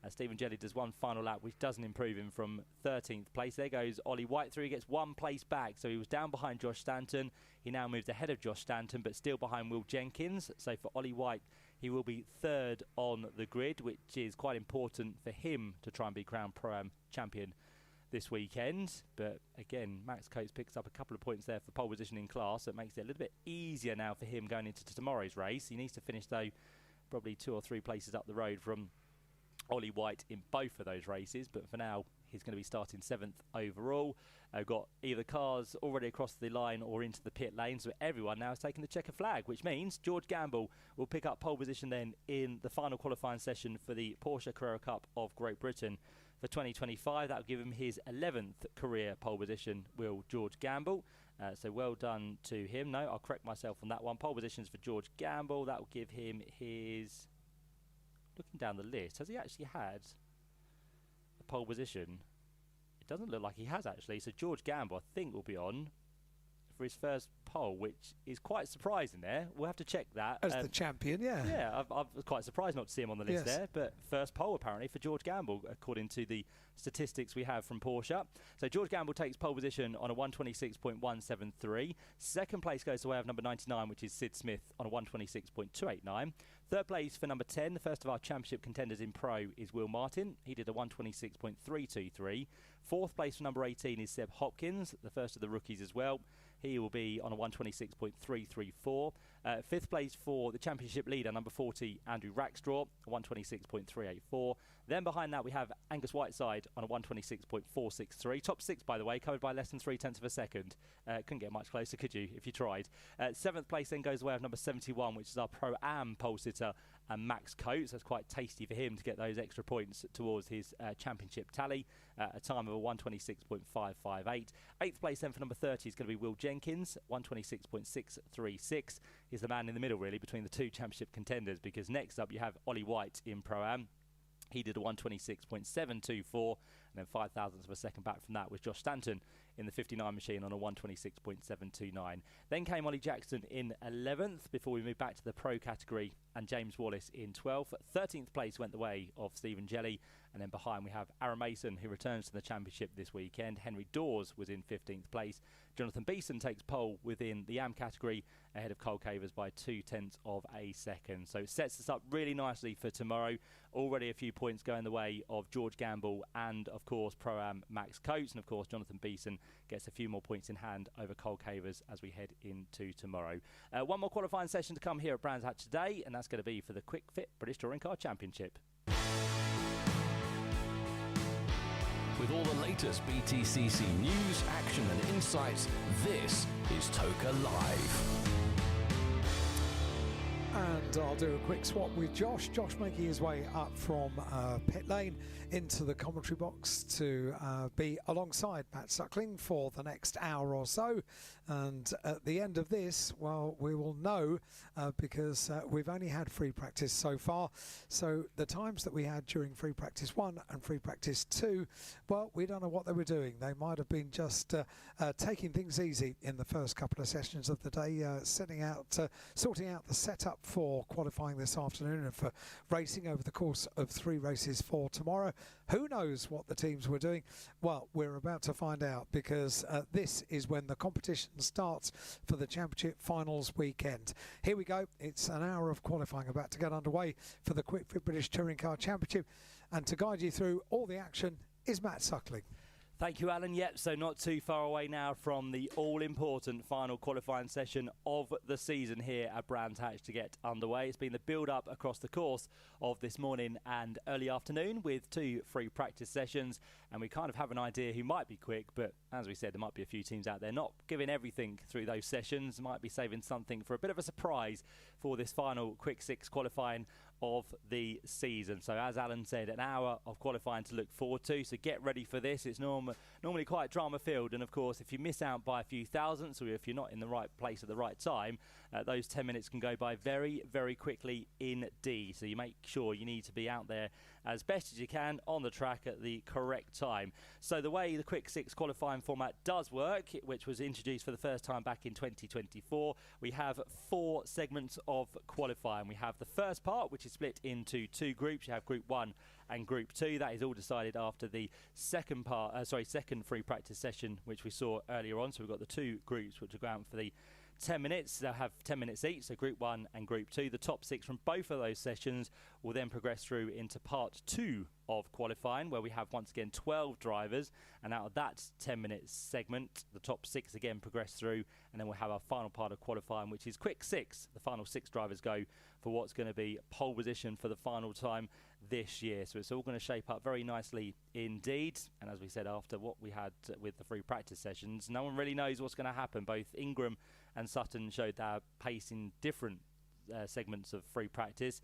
Stephen Jelly does one final lap, which doesn't improve him from 13th place. There goes Ollie White through. He gets 1 place back. So he was down behind Josh Stanton. He now moves ahead of Josh Stanton, but still behind Will Jenkins. So for Ollie White, he will be 3rd on the grid, which is quite important for him to try and be crowned Pro-Am champion this weekend. But again, Max Coates picks up a couple of points there for pole position in class. So it makes it a little bit easier now for him going into tomorrow's race. He needs to finish, though, probably 2 or 3 places up the road from Ollie White in both of those races, but for now he's going to be starting 7th overall. Got either cars already across the line or into the pit lane, so everyone now is taking the checker flag, which means George Gamble will pick up pole position then in the final qualifying session for the Porsche Carrera Cup of Great Britain for 2025. That will give him his 11th career pole position, will George Gamble. So well done to him. No, I'll correct myself on that one. Pole positions for George Gamble. That will give him his... Looking down the list, has he actually had a pole position? It doesn't look like he has, actually. So George Gamble, I think, will be on for his first pole, which is quite surprising there. We'll have to check that. As the champion, yeah. Yeah, I was quite surprised not to see him on the list there. But first pole, apparently, for George Gamble, according to the statistics we have from Porsche. So George Gamble takes pole position on a 1:26.173. Second place goes to the way of number 99, which is Sid Smith, on a 1:26.289. Third place for number 10, the first of our championship contenders in Pro, is Will Martin. He did a 1:26.323. Fourth place for number 18 is Seb Hopkins, the first of the rookies as well. He will be on a 1:26.334. Fifth place for the championship leader, number 40, Andrew Rackstraw, 1:26.384. Then behind that we have Angus Whiteside on a 1:26.463. Top 6, by the way, covered by less than 0.3 of a second. Couldn't get much closer, could you, if you tried? 7th place then goes the way of number 71, which is our Pro-Am pole sitter, and Max Coates. That's quite tasty for him to get those extra points towards his championship tally. A time of a 1:26.558. 8th place then for number 30 is going to be Will Jenkins, 1:26.636. He's the man in the middle, really, between the two championship contenders, because next up you have Ollie White in Pro-Am. He did a 1:26.724, and then 0.05 of a second back from that was Josh Stanton in the 59 machine on a 126.729. Then came Ollie Jackson in 11th before we moved back to the Pro category, and James Wallace in 12th. 13th place went the way of Stephen Jelly, and then behind we have Aaron Mason, who returns to the championship this weekend. Henry Dawes was in 15th place. Jonathan Beeson takes pole within the AM category ahead of Cole Cavers by 0.2 of a second. So it sets us up really nicely for tomorrow. Already a few points going the way of George Gamble and, of course, Pro-Am Max Coates. And, of course, Jonathan Beeson gets a few more points in hand over Cole Cavers as we head into tomorrow. One more qualifying session to come here at Brands Hatch today, and that's going to be for the Quick Fit British Touring Car Championship. With all the latest BTCC news, action and insights, this is Toka Live. And I'll do a quick swap with Josh. Josh making his way up from pit lane into the commentary box to be alongside Matt Suckling for the next hour or so. And at the end of this, well, we will know because we've only had free practice so far. So the times that we had during free practice 1 and free practice 2, well, we don't know what they were doing. They might have been just taking things easy in the first couple of sessions of the day, sorting out the setup for qualifying this afternoon and for racing over the course of 3 races for tomorrow. Who knows what the teams were doing? Well, we're about to find out, because this is when the competition starts for the championship finals weekend. Here we go. It's an hour of qualifying about to get underway for the Quick Fit British Touring Car Championship, and to guide you through all the action is Matt Suckling. Thank you, Alan. Yep, so not too far away now from the all-important final qualifying session of the season here at Brands Hatch to get underway. It's been the build-up across the course of this morning and early afternoon with 2 free practice sessions, and we kind of have an idea who might be quick, but as we said, there might be a few teams out there not giving everything through those sessions, might be saving something for a bit of a surprise for this final Quick 6 qualifying of the season. So as Alan said, an hour of qualifying to look forward to, so get ready for this. It's normally quite drama filled, and of course if you miss out by a few thousandths, or if you're not in the right place at the right time, those 10 minutes can go by very, very quickly indeed. So you make sure you need to be out there as best as you can on the track at the correct time. So the way the Quick 6 qualifying format does work, which was introduced for the first time back in 2024, we have 4 segments of qualifying. We have the first part, which is split into 2 groups. You have Group 1 and Group 2. That is all decided after the second free practice session, which we saw earlier on. So we've got the 2 groups which will go out for the 10 minutes. They'll have 10 minutes each, so Group 1 and Group 2. The top 6 from both of those sessions will then progress through into Part 2 of qualifying, where we have once again 12 drivers, and out of that 10-minute segment, the top 6 again progress through, and then we'll have our final part of qualifying, which is Quick 6. The final 6 drivers go for what's going to be pole position for the final time this year. So it's all going to shape up very nicely indeed. And as we said, after what we had with the free practice sessions, no one really knows what's going to happen. Both Ingram and Sutton showed their pace in different segments of free practice,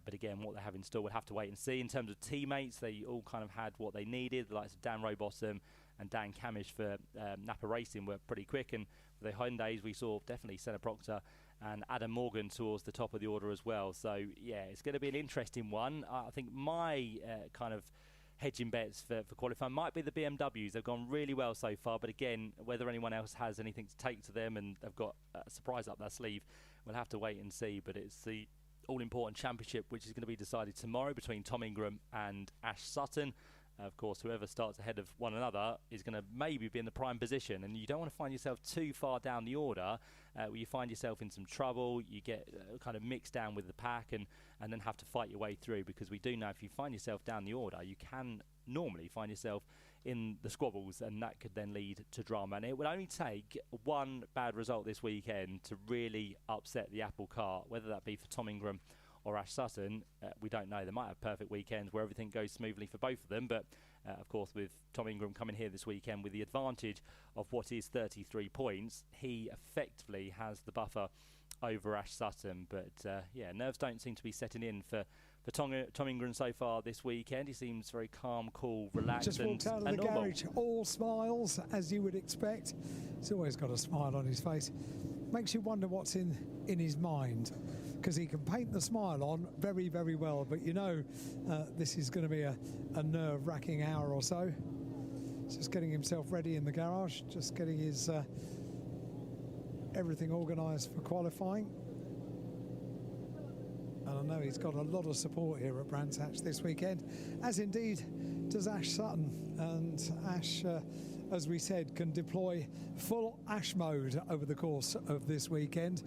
but again, what they have in store, we'll have to wait and see. In terms of teammates, they all kind of had what they needed. The likes of Dan Rowbottom and Dan Camish for Napa Racing were pretty quick, and for the Hyundais we saw definitely Senna Proctor and Adam Morgan towards the top of the order as well. So yeah, it's going to be an interesting one. I think my kind of hedging bets for qualifying might be the BMWs. They've gone really well so far, but again, whether anyone else has anything to take to them and they've got a surprise up their sleeve, we'll have to wait and see. But it's the all-important championship which is going to be decided tomorrow between Tom Ingram and Ash Sutton. Of course, whoever starts ahead of one another is going to maybe be in the prime position, and you don't want to find yourself too far down the order where you find yourself in some trouble. You get kind of mixed down with the pack and then have to fight your way through, because we do know if you find yourself down the order, you can normally find yourself in the squabbles, and that could then lead to drama. And it would only take one bad result this weekend to really upset the apple cart, whether that be for Tom Ingram or Ash Sutton. We don't know. They might have perfect weekends where everything goes smoothly for both of them, but of course with Tom Ingram coming here this weekend with the advantage of what is 33 points, he effectively has the buffer over Ash Sutton. But yeah, nerves don't seem to be setting in for Tom Ingram so far this weekend. He seems very calm, cool, relaxed, just walked out of the normal. garage, all smiles, as you would expect. He's always got a smile on his face. Makes you wonder what's in his mind, because he can paint the smile on very, very well. But you know, this is going to be a nerve-wracking hour or so. just getting himself ready in the garage, just getting his everything organised for qualifying. And I know he's got a lot of support here at Brands Hatch this weekend, as indeed does Ash Sutton. And Ash, as we said, can deploy full Ash mode over the course of this weekend,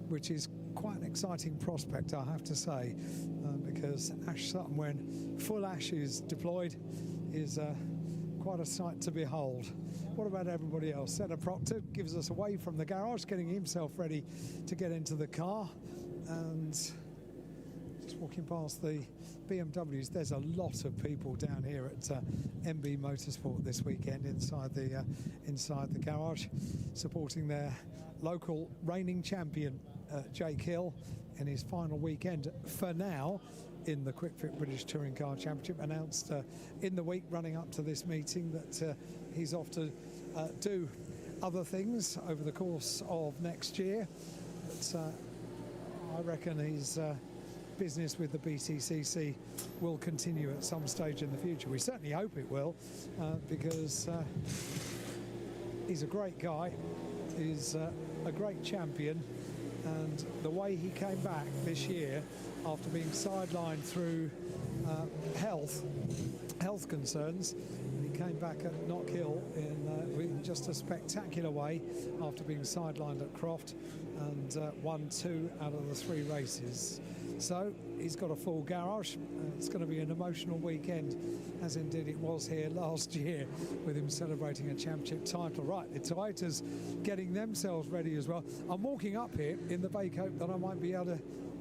which is quite an exciting prospect, I have to say, because Ash Sutton, when full Ash is deployed, is quite a sight to behold. What about everybody else? Senna Proctor gives us away from the garage, getting himself ready to get into the car. And just walking past the BMWs, there's a lot of people down here at MB Motorsport this weekend inside the garage, supporting their local reigning champion Jake Hill in his final weekend for now in the Quick Fit British Touring Car Championship. Announced in the week running up to this meeting that he's off to do other things over the course of next year. But I reckon his business with the BTCC will continue at some stage in the future. We certainly hope it will, because he's a great guy, he's a great champion, and the way he came back this year after being sidelined through health concerns, and he came back at Knock Hill in just a spectacular way after being sidelined at Croft, and won 2 out of the 3 races. So he's got a full garage. It's going to be an emotional weekend, as indeed it was here last year with him celebrating a championship title. Right, the Toyotas getting themselves ready as well. I'm walking up here in the vague hope that I might be able to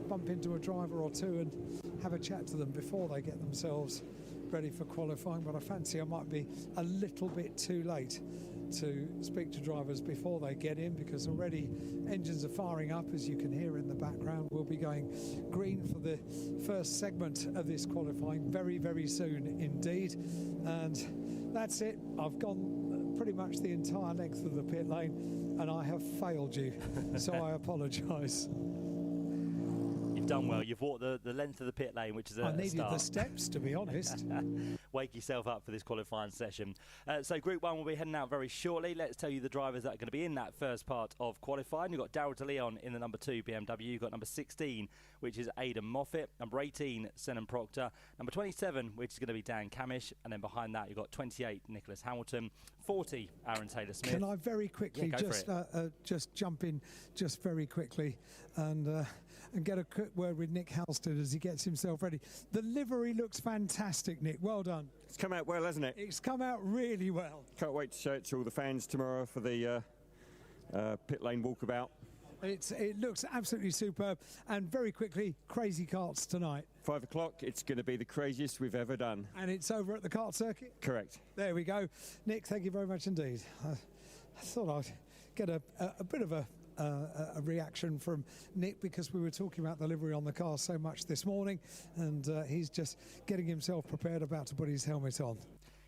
bump into a driver or two and have a chat to them before they get themselves ready for qualifying, but I fancy I might be a little bit too late to speak to drivers before they get in, because already engines are firing up, as you can hear in the background. We'll be going green for the first segment of this qualifying very, very soon indeed. And that's it. I've gone pretty much the entire length of the pit lane and I have failed you, so I apologise. You've done well. You've walked the length of the pit lane, which is a I needed start. the steps, to be honest. Wake yourself up for this qualifying session. So Group 1 will be heading out very shortly. Let's tell you the drivers that are going to be in that first part of qualifying. You've got Darryl de Leon in the number 2 BMW. You've got number 16, which is Aidan Moffat. Number 18, Senan Proctor. Number 27, which is going to be Dan Camish. And then behind that, you've got 28, Nicholas Hamilton. 40, Aaron Taylor-Smith. Can I very quickly just jump in just very quickly and get a quick word with Nick Halstead as he gets himself ready. The livery looks fantastic, Nick. Well done. It's come out well, hasn't it? It's come out really well. Can't wait to show it to all the fans tomorrow for the pit lane walkabout. It looks absolutely superb. And very quickly, crazy karts tonight. 5 o'clock, it's going to be the craziest we've ever done. And it's over at the kart circuit? Correct. There we go. Nick, thank you very much indeed. I thought I'd get a bit of a reaction from Nick, because we were talking about the livery on the car so much this morning, and he's just getting himself prepared, about to put his helmet on.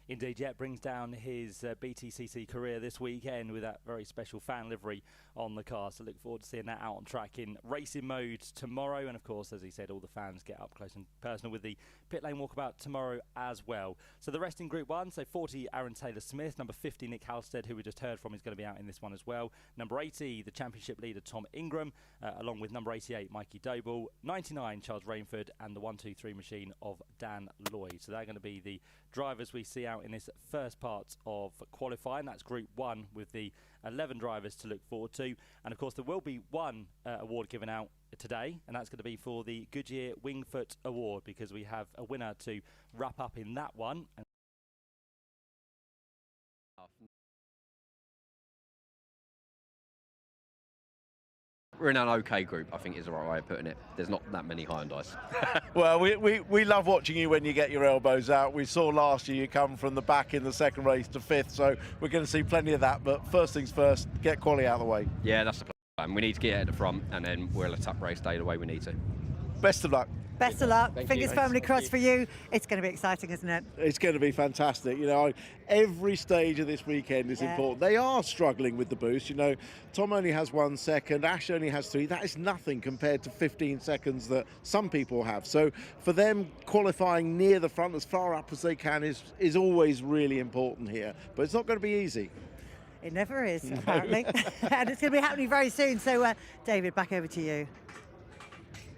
Indeed, yeah, brings down his BTCC career this weekend with that very special fan livery on the car. So look forward to seeing that out on track in racing mode tomorrow. And of course, as he said, all the fans get up close and personal with the pit lane walkabout tomorrow as well. So the rest in Group 1, so 40, Aaron Taylor-Smith. Number 50, Nick Halstead, who we just heard from, is going to be out in this one as well. Number 80, the championship leader, Tom Ingram, along with number 88, Mikey Doble. 99, Charles Rainford, and the 1-2-3 machine of Dan Lloyd. So they're going to be the drivers we see out in this first part of qualifying. That's Group 1 with the 11 drivers to look forward to. And of course, there will be one award given out today, and that's going to be for the Goodyear Wingfoot Award, because we have a winner to wrap up in that one. We're in an okay group, I think is the right way of putting it. There's not that many Hyundais. Well, we love watching you when you get your elbows out. We saw last year you come from the back in the second race to 5th, so we're going to see plenty of that. But first things first, get quality out of the way. Yeah, that's the plan. We need to get at the front, and then we'll a tap race day the way we need to. Best of luck. Best of luck. Thank Fingers you. firmly crossed for you. It's going to be exciting, isn't it? It's going to be fantastic. You know, every stage of this weekend is important. They are struggling with the boost. You know, Tom only has 1 second, Ash only has 3. That is nothing compared to 15 seconds that some people have. So for them, qualifying near the front as far up as they can is always really important here. But it's not going to be easy. It never is, apparently. And it's going to be happening very soon. So, David, back over to you.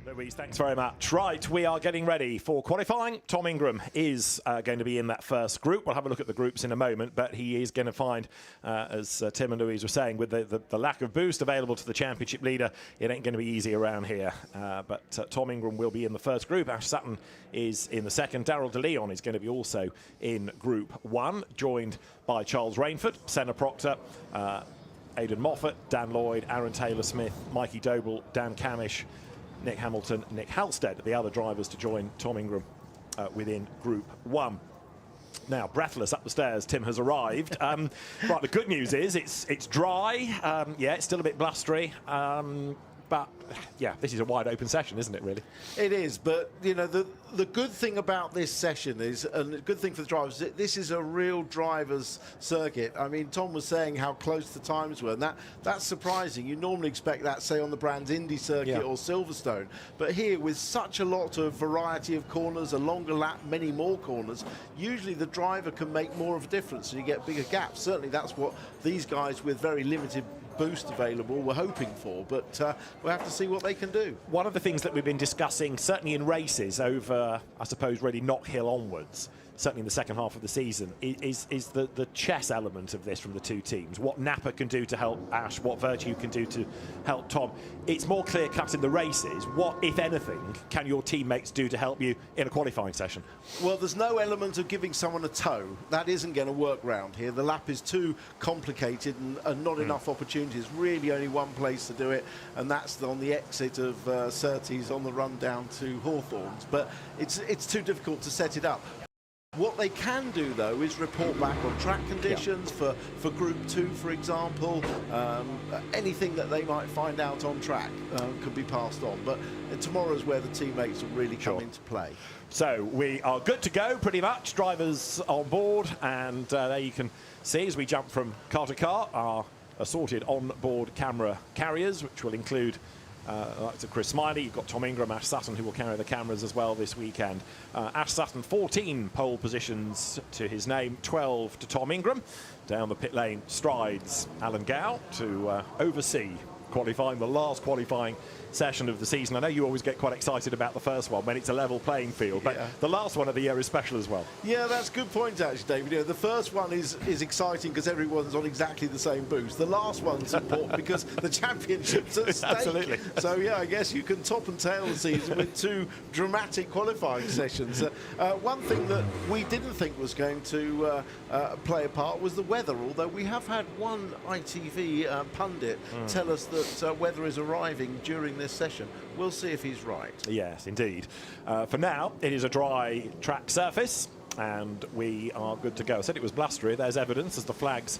Louise, thanks very much. Right, we are getting ready for qualifying. Tom Ingram is going to be in that first group. We'll have a look at the groups in a moment, but he is going to find, as Tim and Louise were saying, with the lack of boost available to the championship leader, it ain't going to be easy around here. But Tom Ingram will be in the first group. Ash Sutton is in the second. Daryl De Leon is going to be also in Group 1, joined by Charles Rainford, Senna Proctor, Aidan Moffat, Dan Lloyd, Aaron Taylor-Smith, Mikey Doble, Dan Camish, Nick Hamilton, Nick Halstead, the other drivers to join Tom Ingram within Group 1. Now, breathless up the stairs, Tim has arrived. Right, the good news is it's dry. Yeah, it's still a bit blustery. But, yeah, this is a wide open session, isn't it, really? It is, but, you know, the good thing about this session is, and the good thing for the drivers, this is a real driver's circuit. I mean, Tom was saying how close the times were, and that's surprising. You normally expect that, say, on the Brands Indy circuit or Silverstone. But here, with such a lot of variety of corners, a longer lap, many more corners, usually the driver can make more of a difference, and you get bigger gaps. Certainly that's what these guys with very limited boost available we're hoping for, but we'll have to see what they can do. One of the things that we've been discussing, certainly in races over, I suppose, really Knock Hill onwards, certainly in the second half of the season, is the chess element of this from the two teams. What Napa can do to help Ash, what Virtue can do to help Tom. It's more clear-cut in the races. What, if anything, can your teammates do to help you in a qualifying session? Well, there's no element of giving someone a tow. That isn't going to work round here. The lap is too complicated and not enough opportunities. Really only one place to do it, and that's on the exit of Surtees on the run down to Hawthorns. But it's too difficult to set it up. What they can do, though, is report back on track conditions for Group 2, for example. Anything that they might find out on track could be passed on. But tomorrow's where the teammates will really come into play. So we are good to go, pretty much. Drivers on board, and there you can see, as we jump from car to car, our assorted on-board camera carriers, which will include like to Chris Smiley. You've got Tom Ingram, Ash Sutton, who will carry the cameras as well this weekend. Ash Sutton, 14 pole positions to his name, 12 to Tom Ingram. Down the pit lane strides Alan Gow to oversee qualifying, the last qualifying session of the season. I know you always get quite excited about the first one when it's a level playing field, but the last one of the year is special as well. Yeah, that's a good point, actually, David. You know, the first one is exciting because everyone's on exactly the same boost. The last one's important because the championship's at stake. Absolutely. So, yeah, I guess you can top and tail the season with two dramatic qualifying sessions. One thing that we didn't think was going to play a part was the weather, although we have had one ITV pundit tell us that weather is arriving during this session. We'll see if he's right. Yes, indeed. For now, it is a dry track surface, and we are good to go. I said it was blustery. There's evidence as the flags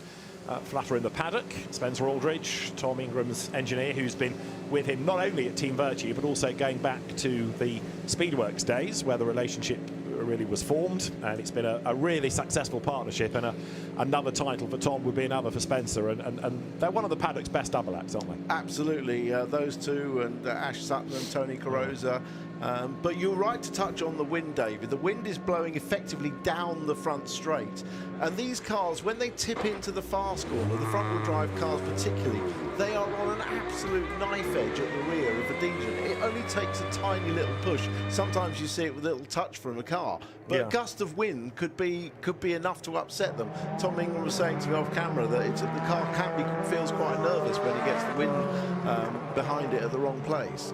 flutter in the paddock. Spencer Aldridge, Tom Ingram's engineer, who's been with him not only at Team Virtue, but also going back to the Speedworks days, where the relationship really was formed, and it's been a really successful partnership, and another title for Tom would be another for Spencer, and they're one of the paddock's best double acts, aren't they? Absolutely, those two, and Ash Sutton and Tony Carosa. But you're right to touch on the wind, David. The wind is blowing effectively down the front straight, and these cars, when they tip into the fast corner, the front-wheel drive cars particularly, they are on an absolute knife edge at the rear of a diesel. It only takes a tiny little push. Sometimes you see it with a little touch from a car, but a gust of wind could be enough to upset them. Tom Ingram was saying to me off camera that the car feels quite nervous when it gets the wind behind it at the wrong place.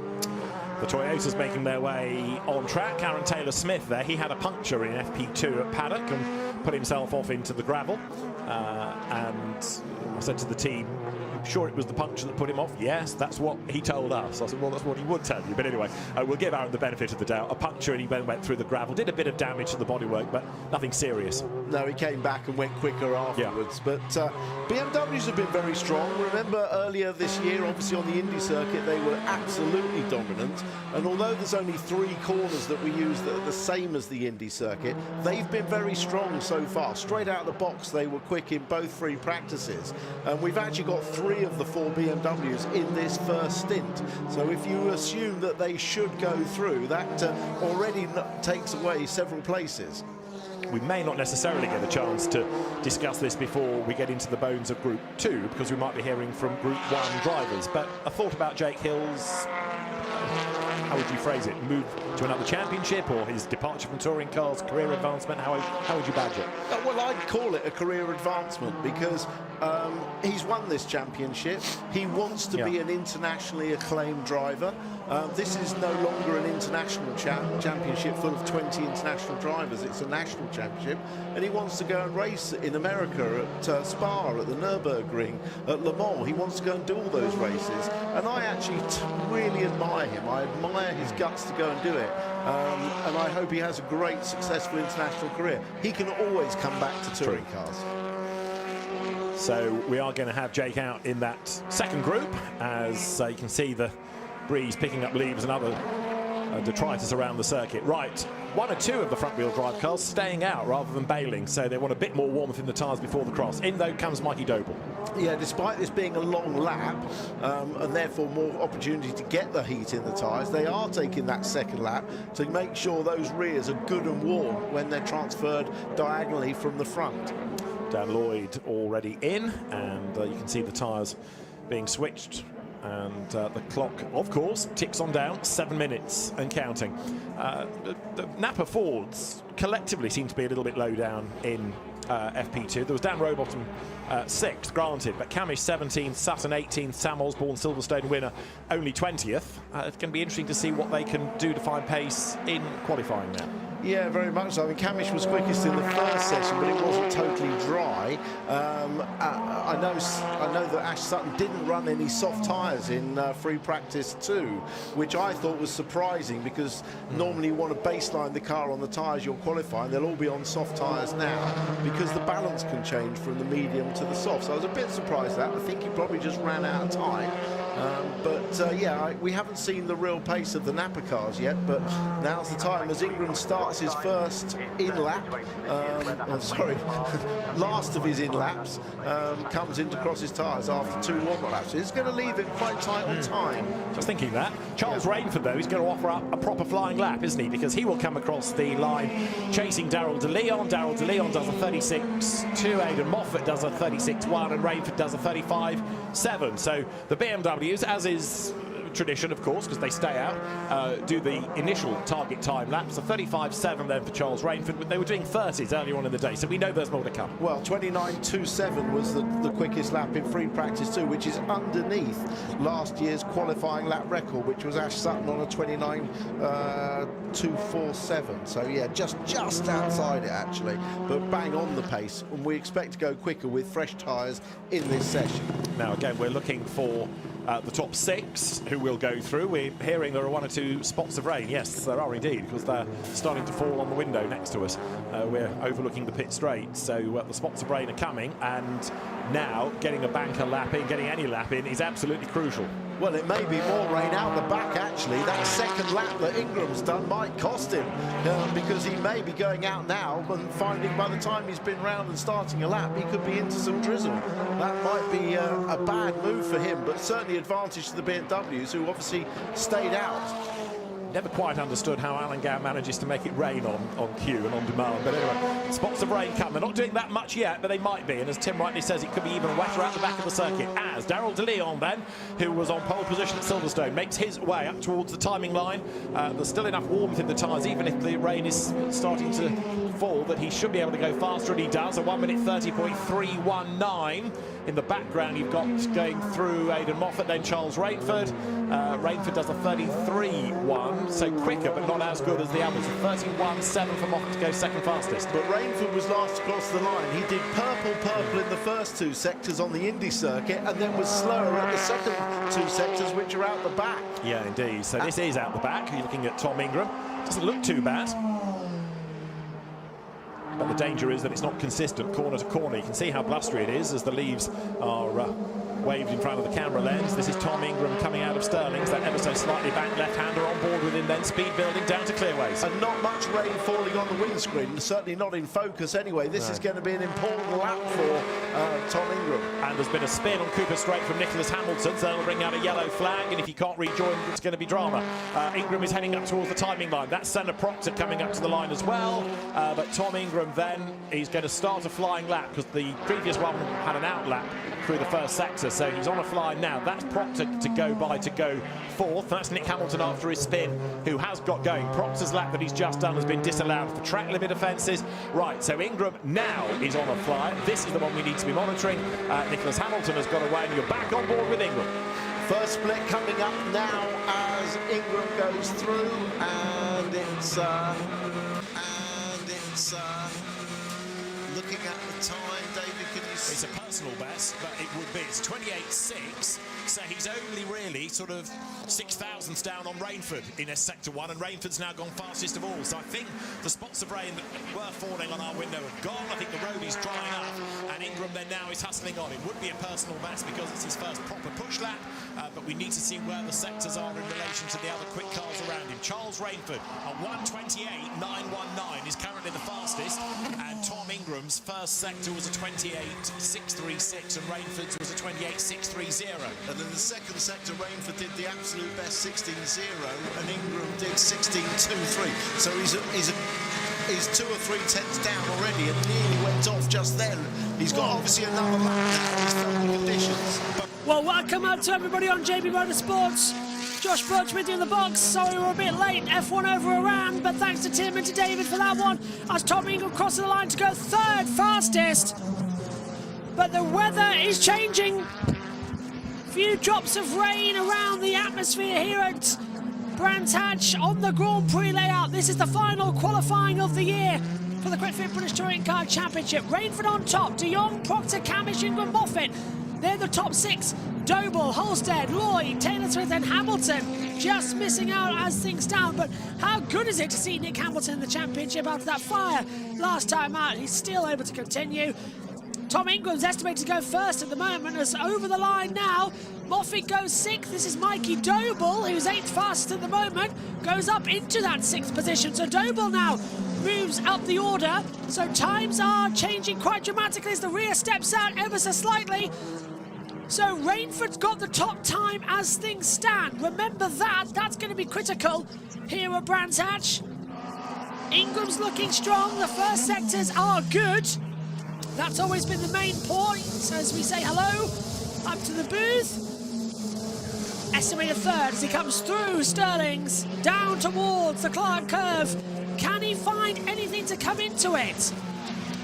The Toyotas making their way on track. Aaron Taylor-Smith there, he had a puncture in FP2 at Paddock and put himself off into the gravel. And I said to the team, I'm sure it was the puncture that put him off. Yes, that's what he told us. I said, well, that's what he would tell you. But anyway, we'll give Aaron the benefit of the doubt. A puncture, and he went through the gravel, did a bit of damage to the bodywork, but nothing serious. No, he came back and went quicker afterwards. Yeah. But BMWs have been very strong. Remember earlier this year, obviously on the Indy circuit, they were absolutely dominant. And although there's only 3 corners that we use that are the same as the Indy circuit, they've been very strong so far. Straight out of the box, they were quick in both free practices. And we've actually got 3 of the 4 BMWs in this first stint. So if you assume that they should go through, that already takes away several places. We may not necessarily get a chance to discuss this before we get into the bones of Group 2, because we might be hearing from Group 1 drivers. But a thought about Jake Hill's, how would you phrase it, move to another championship, or his departure from touring cars, career advancement? How would you badge it? Well, I'd call it a career advancement, because he's won this championship. He wants to be an internationally acclaimed driver. This is no longer an international championship full of 20 international drivers. It's a national championship, and he wants to go and race in America at Spa, at the Nürburgring, at Le Mans. He wants to go and do all those races, and I actually really admire him. I admire his guts to go and do it, and I hope he has a great, successful international career. He can always come back to touring cars. So we are going to have Jake out in that second group, as you can see the breeze picking up leaves and other detritus around the circuit. Right, 1 or 2 of the front-wheel drive cars staying out rather than bailing, so they want a bit more warmth in the tyres before the cross. In though comes Mikey Doble. Yeah, despite this being a long lap and therefore more opportunity to get the heat in the tyres, they are taking that second lap to make sure those rears are good and warm when they're transferred diagonally from the front. Dan Lloyd already in, and you can see the tyres being switched. And the clock, of course, ticks on down, 7 minutes and counting. The Napa Fords collectively seem to be a little bit low down in FP2. There was Dan Rowbottom 6th, granted, but Camish 17th, Sutton 18th, Sam Osborne, Silverstone winner, only 20th. It's going to be interesting to see what they can do to find pace in qualifying now. Yeah, very much so. I mean, Camish was quickest in the first session, but it wasn't totally dry. I know that Ash Sutton didn't run any soft tyres in free practice 2, which I thought was surprising, because normally you want to baseline the car on the tyres you're qualifying. They'll all be on soft tyres now, because the balance can change from the medium to the soft. So I was a bit surprised at that. I think he probably just ran out of time. Yeah, we haven't seen the real pace of the Napa cars yet, but now's the time as Ingram starts his first in-lap, last of his in-laps, comes in to cross his tyres after 2 warm-up laps. It's going to leave him quite tight on time. Just thinking that. Charles Rainford, though, he's going to offer up a proper flying lap, isn't he? Because he will come across the line chasing Darrell de Leon. Darrell de Leon does a 36.2, Aidan Moffat does a 36.1, and Rainford does a 35.7. So the BMWs, as is tradition, of course, because they stay out, do the initial target time laps. A 35.7 then for Charles Rainford, but they were doing 30s earlier on in the day, so we know there's more to come. Well, 29.27 was the quickest lap in free practice 2, which is underneath last year's qualifying lap record, which was Ash Sutton on a 29.247. So yeah, just outside it actually, but bang on the pace, and we expect to go quicker with fresh tyres in this session. Now again, we're looking for the top 6 who will go through. We're hearing there are 1 or 2 spots of rain. Yes, there are indeed, because they're starting to fall on the window next to us. We're overlooking the pit straight, so the spots of rain are coming, and now getting a banker lap in, getting any lap in, is absolutely crucial. Well, it may be more rain out the back, actually. That second lap that Ingram's done might cost him, because he may be going out now and finding by the time he's been round and starting a lap, he could be into some drizzle. That might be a bad move for him, but certainly advantage to the BMWs, who obviously stayed out. Never quite understood how Alan Gow manages to make it rain on cue and on demand. But anyway, spots of rain come. They're not doing that much yet, but they might be. And as Tim rightly says, it could be even wetter out the back of the circuit. As Darrell de Leon then, who was on pole position at Silverstone, makes his way up towards the timing line. There's still enough warmth in the tyres, even if the rain is starting to fall, that he should be able to go faster, and he does. A 1 minute 30.319. In the background, you've got going through Aidan Moffat, then Charles Rainford. Rainford does a 33.1, so quicker, but not as good as the others. 31.7 for Moffat to go second fastest. But Rainford was last across the line. He did purple in the first 2 sectors on the Indy circuit, and then was slower at the second 2 sectors, which are out the back. Yeah, indeed. So this is out the back. You're looking at Tom Ingram. Doesn't look too bad. But the danger is that it's not consistent corner to corner. You can see how blustery it is as the leaves are waved in front of the camera lens. This is Tom Ingram coming out of Stirling's, that ever so slightly back left-hander on board with him, then speed building down to clearways. And not much rain falling on the windscreen, certainly not in focus anyway. This is going to be an important lap for Tom Ingram. And there's been a spin on Cooper Straight from Nicholas Hamilton, so that'll bring out a yellow flag, and if he can't rejoin, it's going to be drama. Ingram is heading up towards the timing line. That's Senna Proctor coming up to the line as well, but Tom Ingram then is going to start a flying lap because the previous one had an out lap through the first sector, so he's on a fly now. That's Proctor to go by to go fourth. That's Nick Hamilton after his spin, who has got going. Proctor's lap that he's just done has been disallowed for track limit offences. Right, so Ingram now is on a fly. This is the one we need to be monitoring. Nicholas Hamilton has got away, and you're back on board with Ingram. First split coming up now as Ingram goes through, and it's looking at the time, David, can you see? It's a personal best, but it would be. It's 28.6, so he's only really sort of 6 thousandths down on Rainford in Sector 1, and Rainford's now gone fastest of all. So I think the spots of rain that were falling on our window have gone. I think the road is drying up, and Ingram then now is hustling on. It would be a personal best because it's his first proper push lap, but we need to see where the sectors are in relation to the other quick cars around him. Charles Rainford, a 1:28.919 is currently the fastest, and Tom Ingram's first sector was a 28.636, and Rainford's was a 28.630. And in the second sector, Rainford did the absolute best 16.0, and Ingram did 16.23. So he's 2 or 3 tenths down already, and nearly went off just then. He's got obviously another lap now in his filming conditions. Well, welcome up to everybody on JB Motorsports. Josh Birch with you in the box. Sorry we're a bit late. F1 overran, but thanks to Tim and to David for that one. As Tom Ingram crosses the line to go third fastest. But the weather is changing. Few drops of rain around the atmosphere here at Brands Hatch on the Grand Prix layout. This is the final qualifying of the year for the Quick Fit British Touring Car Championship. Rainford on top, De Jong, Proctor, Camish, Ingram, Moffat. They're the top 6. Doble, Holstead, Lloyd, Taylor Smith and Hamilton just missing out as things stand. But how good is it to see Nick Hamilton in the championship after that fire last time out? He's still able to continue. Tom Ingram's estimated to go first at the moment, as over the line now. Moffat goes 6th. This is Mikey Doble, who's 8th fastest at the moment, goes up into that 6th position. So Doble now moves up the order. So times are changing quite dramatically as the rear steps out ever so slightly. So Rainford's got the top time as things stand. Remember that. That's going to be critical here at Brands Hatch. Ingram's looking strong. The first sectors are good. That's always been the main point. So as we say hello up to the booth. Estimated third as he comes through Stirling's down towards the Clark Curve. Can he find anything to come into it?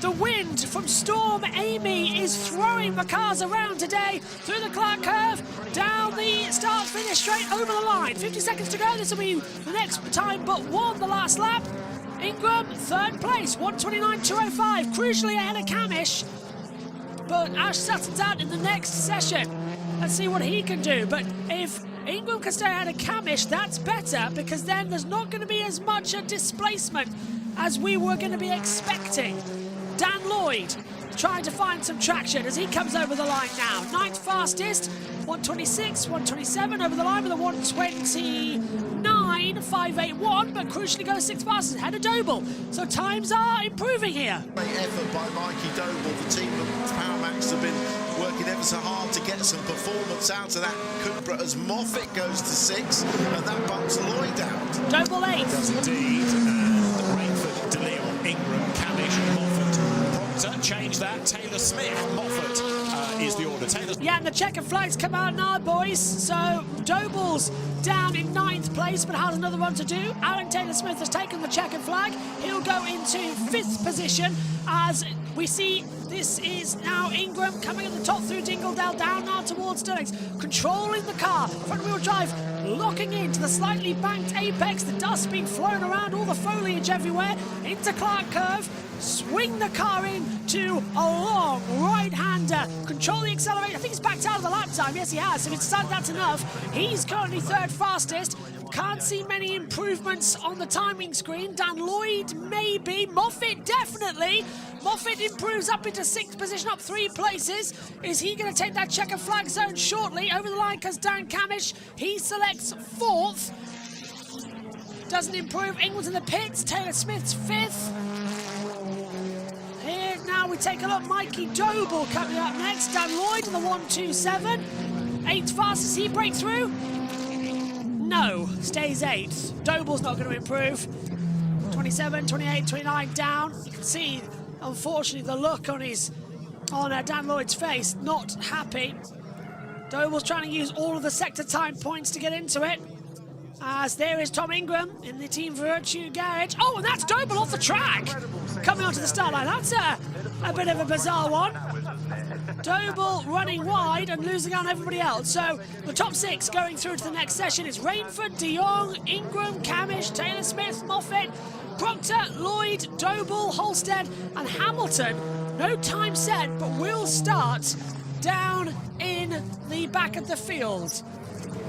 The wind from Storm Amy is throwing the cars around today through the Clark Curve, down the start-finish straight over the line. 50 seconds to go. This will be the next time but one, the last lap. Ingram, third place, 1:29.205, crucially ahead of Camish. But Ash Sutton's out in the next session. Let's see what he can do. But if Ingram can stay ahead of Camish, that's better, because then there's not going to be as much a displacement as we were going to be expecting. Dan Lloyd trying to find some traction as he comes over the line now. 9th fastest, 1:26, 1:27 over the line with a 1:29.581, but crucially goes 6th fastest ahead of Doble. So times are improving here. Great effort by Mikey Doble. The team of Powermax have been working ever so hard to get some performance out of that Cupra as Moffat goes to 6th, and that bumps Lloyd out. Doble 8th. Does indeed. And Rainford, De Leon, Ingram, Camish, Moffat. Proctor, change that. Taylor Smith, Moffat is the order. Taylor. Yeah, and the checkered flags come out now, boys. So Doble's down in 9th place, but has another run to do. Aaron Taylor-Smith has taken the checkered flag. He'll go into 5th position as we see this is now Ingram coming at the top through Dingledale, down now towards Sterling's, controlling the car, front-wheel drive, locking into the slightly banked apex, the dust being flown around, all the foliage everywhere, into Clark Curve, swing the car in to a long right-hander, control the accelerator. I think he's backed out of the lap time. Yes, he has. If it's decided that's enough, he's currently 3rd fastest. Can't see many improvements on the timing screen. Dan Lloyd, maybe. Moffat, definitely. Moffat improves up into 6th position, up 3 places. Is he going to take that checker flag zone shortly? Over the line comes Dan Camish. He selects 4th. Doesn't improve. Ingle's in the pits. Taylor Smith's 5th. Here now we take a look. Mikey Doble coming up next. Dan Lloyd in the 127. 8th fastest. He break through? No, stays 8th. Doble's not going to improve. 27, 28, 29 down. You can see, unfortunately, the look on Dan Lloyd's face. Not happy. Doble's trying to use all of the sector time points to get into it. As there is Tom Ingram in the Team Virtue garage. Oh, and that's Doble off the track. Coming onto the start line. That's a bit of a bizarre one. Doble running wide and losing on everybody else. So the top 6 going through to the next session is Rainford, De Jong, Ingram, Camish, Taylor Smith, Moffat, Proctor, Lloyd, Doble, Holstead and Hamilton. No time set, but will start down in the back of the field.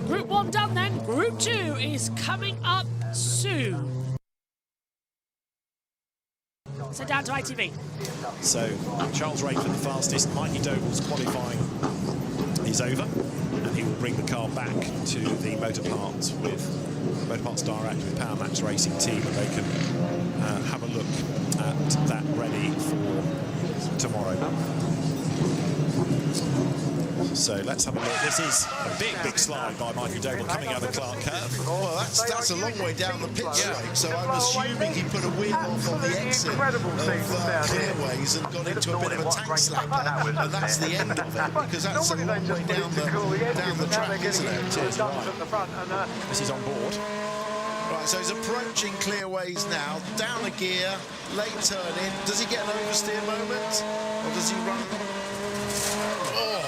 Group 1 done then. Group 2 is coming up soon. So down to ITV. So Charles Rainford the fastest. Mikey Doble's qualifying is over, and he will bring the car back to the Motor Parts Direct with Power Max Racing team, and they can have a look at that ready for tomorrow. So let's have a look. This is a big slide by Mikey Doble coming out of the Clark Curve. Well, that's a long way down the pit straight, so I'm assuming he put a wheel off on the exit of Clearways and got into a bit of a tank slapper, and that's the end of it, because that's a long way down the track, isn't it? This is on board. Right, so he's approaching Clearways now, down a gear, late turn in. Does he get an oversteer moment, or does he run? Oh,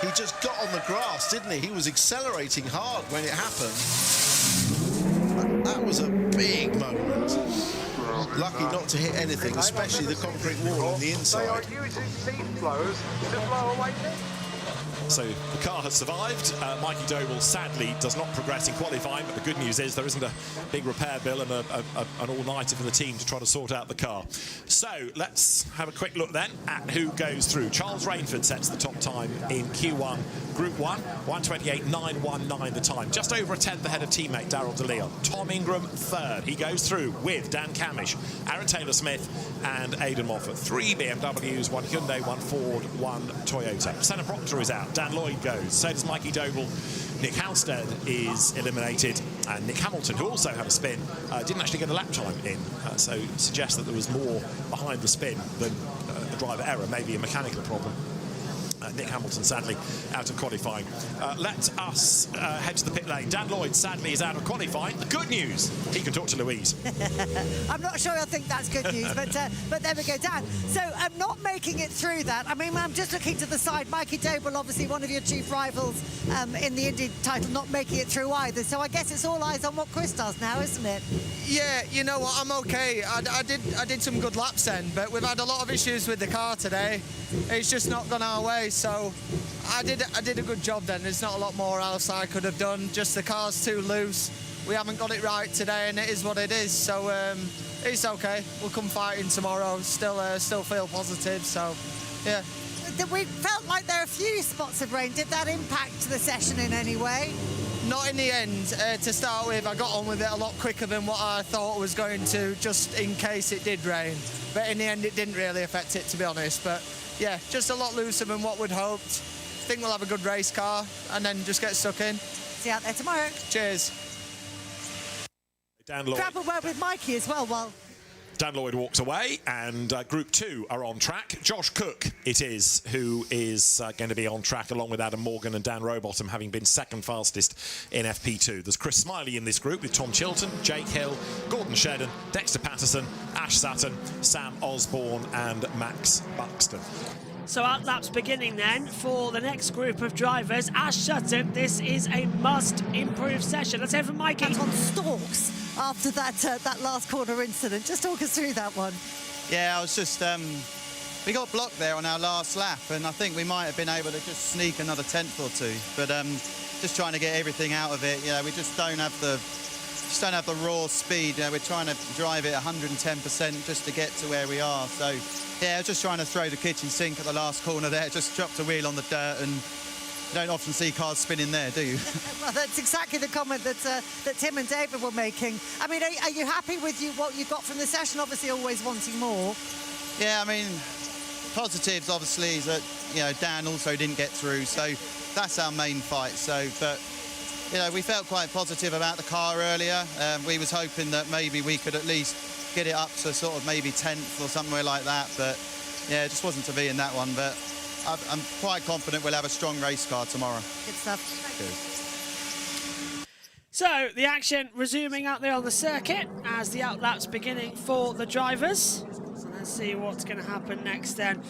he just got on the grass, didn't he? He was accelerating hard when it happened. That was a big moment. Lucky not to hit anything, especially the concrete wall on the inside. So the car has survived. Mikey Doble sadly does not progress in qualifying, but the good news is there isn't a big repair bill and an all-nighter for the team to try to sort out the car. So let's have a quick look then at who goes through. Charles Rainford sets the top time in Q1 Group 1, 1:28.919 the time. Just over a tenth ahead of teammate Darryl DeLeon. Tom Ingram third. He goes through with Dan Camish, Aaron Taylor-Smith and Aidan Moffat. 3 BMWs, 1 Hyundai, 1 Ford, 1 Toyota. Senna Proctor is out. Dan Lloyd goes. So does Mikey Doble. Nick Halstead is eliminated, and Nick Hamilton, who also had a spin, didn't actually get a lap time in, so suggests that there was more behind the spin than a driver error, maybe a mechanical problem. Nick Hamilton sadly out of qualifying. Let us head to the pit lane. Dan Lloyd sadly is out of qualifying. The good news, he can talk to Louise. I'm not sure I think that's good news, but there we go, Dan. So I'm not making it through that. I mean, I'm just looking to the side. Mikey Doble, obviously one of your chief rivals in the Indy title, not making it through either. So I guess it's all eyes on what Chris does now, isn't it? Yeah, you know what, I'm okay. I did some good laps then, but we've had a lot of issues with the car today. It's just not gone our way, so I did a good job then. There's not a lot more else I could have done. Just the car's too loose. We haven't got it right today, and it is what it is. So it's okay. We'll come fighting tomorrow. Still feel positive. So yeah. We felt like there are a few spots of rain. Did that impact the session in any way? Not in the end. To start with, I got on with it a lot quicker than what I thought was going to, just in case it did rain. But in the end, it didn't really affect it, to be honest. But yeah, just a lot looser than what we'd hoped. Think we'll have a good race car and then just get stuck in. See you out there tomorrow. Cheers. Dan Lloyd. Grab a word with Mikey as well while Dan Lloyd walks away, and Group 2 are on track. Josh Cook, it is, who is going to be on track along with Adam Morgan and Dan Rowbottom, having been second fastest in FP2. There's Chris Smiley in this group with Tom Chilton, Jake Hill, Gordon Shedden, Dexter Patterson, Ash Sutton, Sam Osborne and Max Buxton. So outlaps beginning then for the next group of drivers. Ash Sutton, this is a must-improve session. Let's hear from Mikey. On stalks after that last corner incident. Just talk us through that one. Yeah, I was just... we got blocked there on our last lap, and I think we might have been able to just sneak another tenth or two. But just trying to get everything out of it. Yeah, we just don't have the raw speed. We're trying to drive it 110% just to get to where we are. So, yeah, just trying to throw the kitchen sink at the last corner there. Just dropped a wheel on the dirt, and you don't often see cars spinning there, do you? Well, that's exactly the comment that Tim and David were making. I mean, are you happy with what you got from the session? Obviously, always wanting more. Yeah, I mean, positives obviously is that Dan also didn't get through, so that's our main fight. So, but we felt quite positive about the car earlier. We was hoping that maybe we could at least get it up to sort of maybe 10th or somewhere like that, but yeah, it just wasn't to be in that one. But I'm quite confident we'll have a strong race car tomorrow. Good stuff. So the action resuming out there on the circuit as the outlaps beginning for the drivers. So let's see what's going to happen next then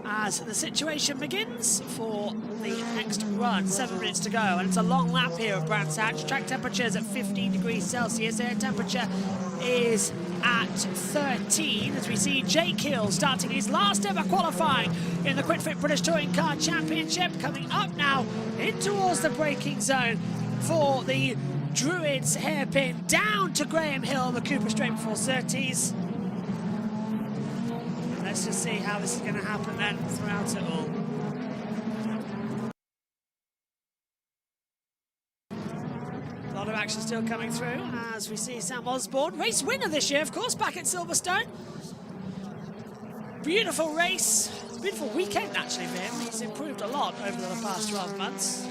as the situation begins for the next run. 7 minutes to go, and it's a long lap here at Brands Hatch. Track temperature is at 15 degrees Celsius. Air temperature is at 13 as we see Jake Hill starting his last ever qualifying in the QuickFit British Touring Car Championship, coming up now in towards the braking zone for the Druids hairpin down to Graham Hill on the Cooper Straight before Surtees. Let's just see how this is going to happen then throughout it all. A lot of action still coming through as we see Sam Osborne, race winner this year, of course, back at Silverstone. Beautiful race, beautiful weekend actually for him. He's improved a lot over the past 12 months.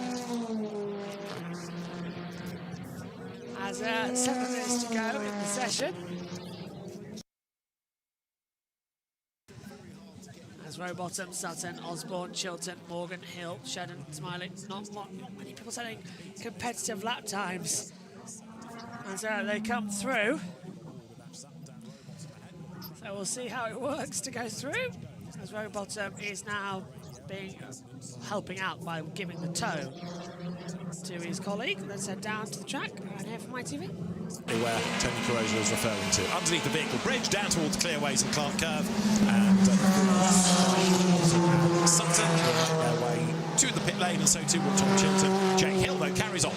As 7 minutes to go in the session. As Rowbottom, Sutton, Osborne, Chilton, Morgan, Hill, Shedden, Smiley. Not many people setting competitive lap times. And so they come through. So we'll see how it works to go through. As Rowbottom is now helping out by giving the tow to his colleague. Let's head down to the track right here from ITV. Where Tony Carosa is referring to. Underneath the vehicle bridge, down towards Clearways and Clark Curve. And Sutton their way to the pit lane, and so too will Tom Chilton. Jake Hill, though, carries on.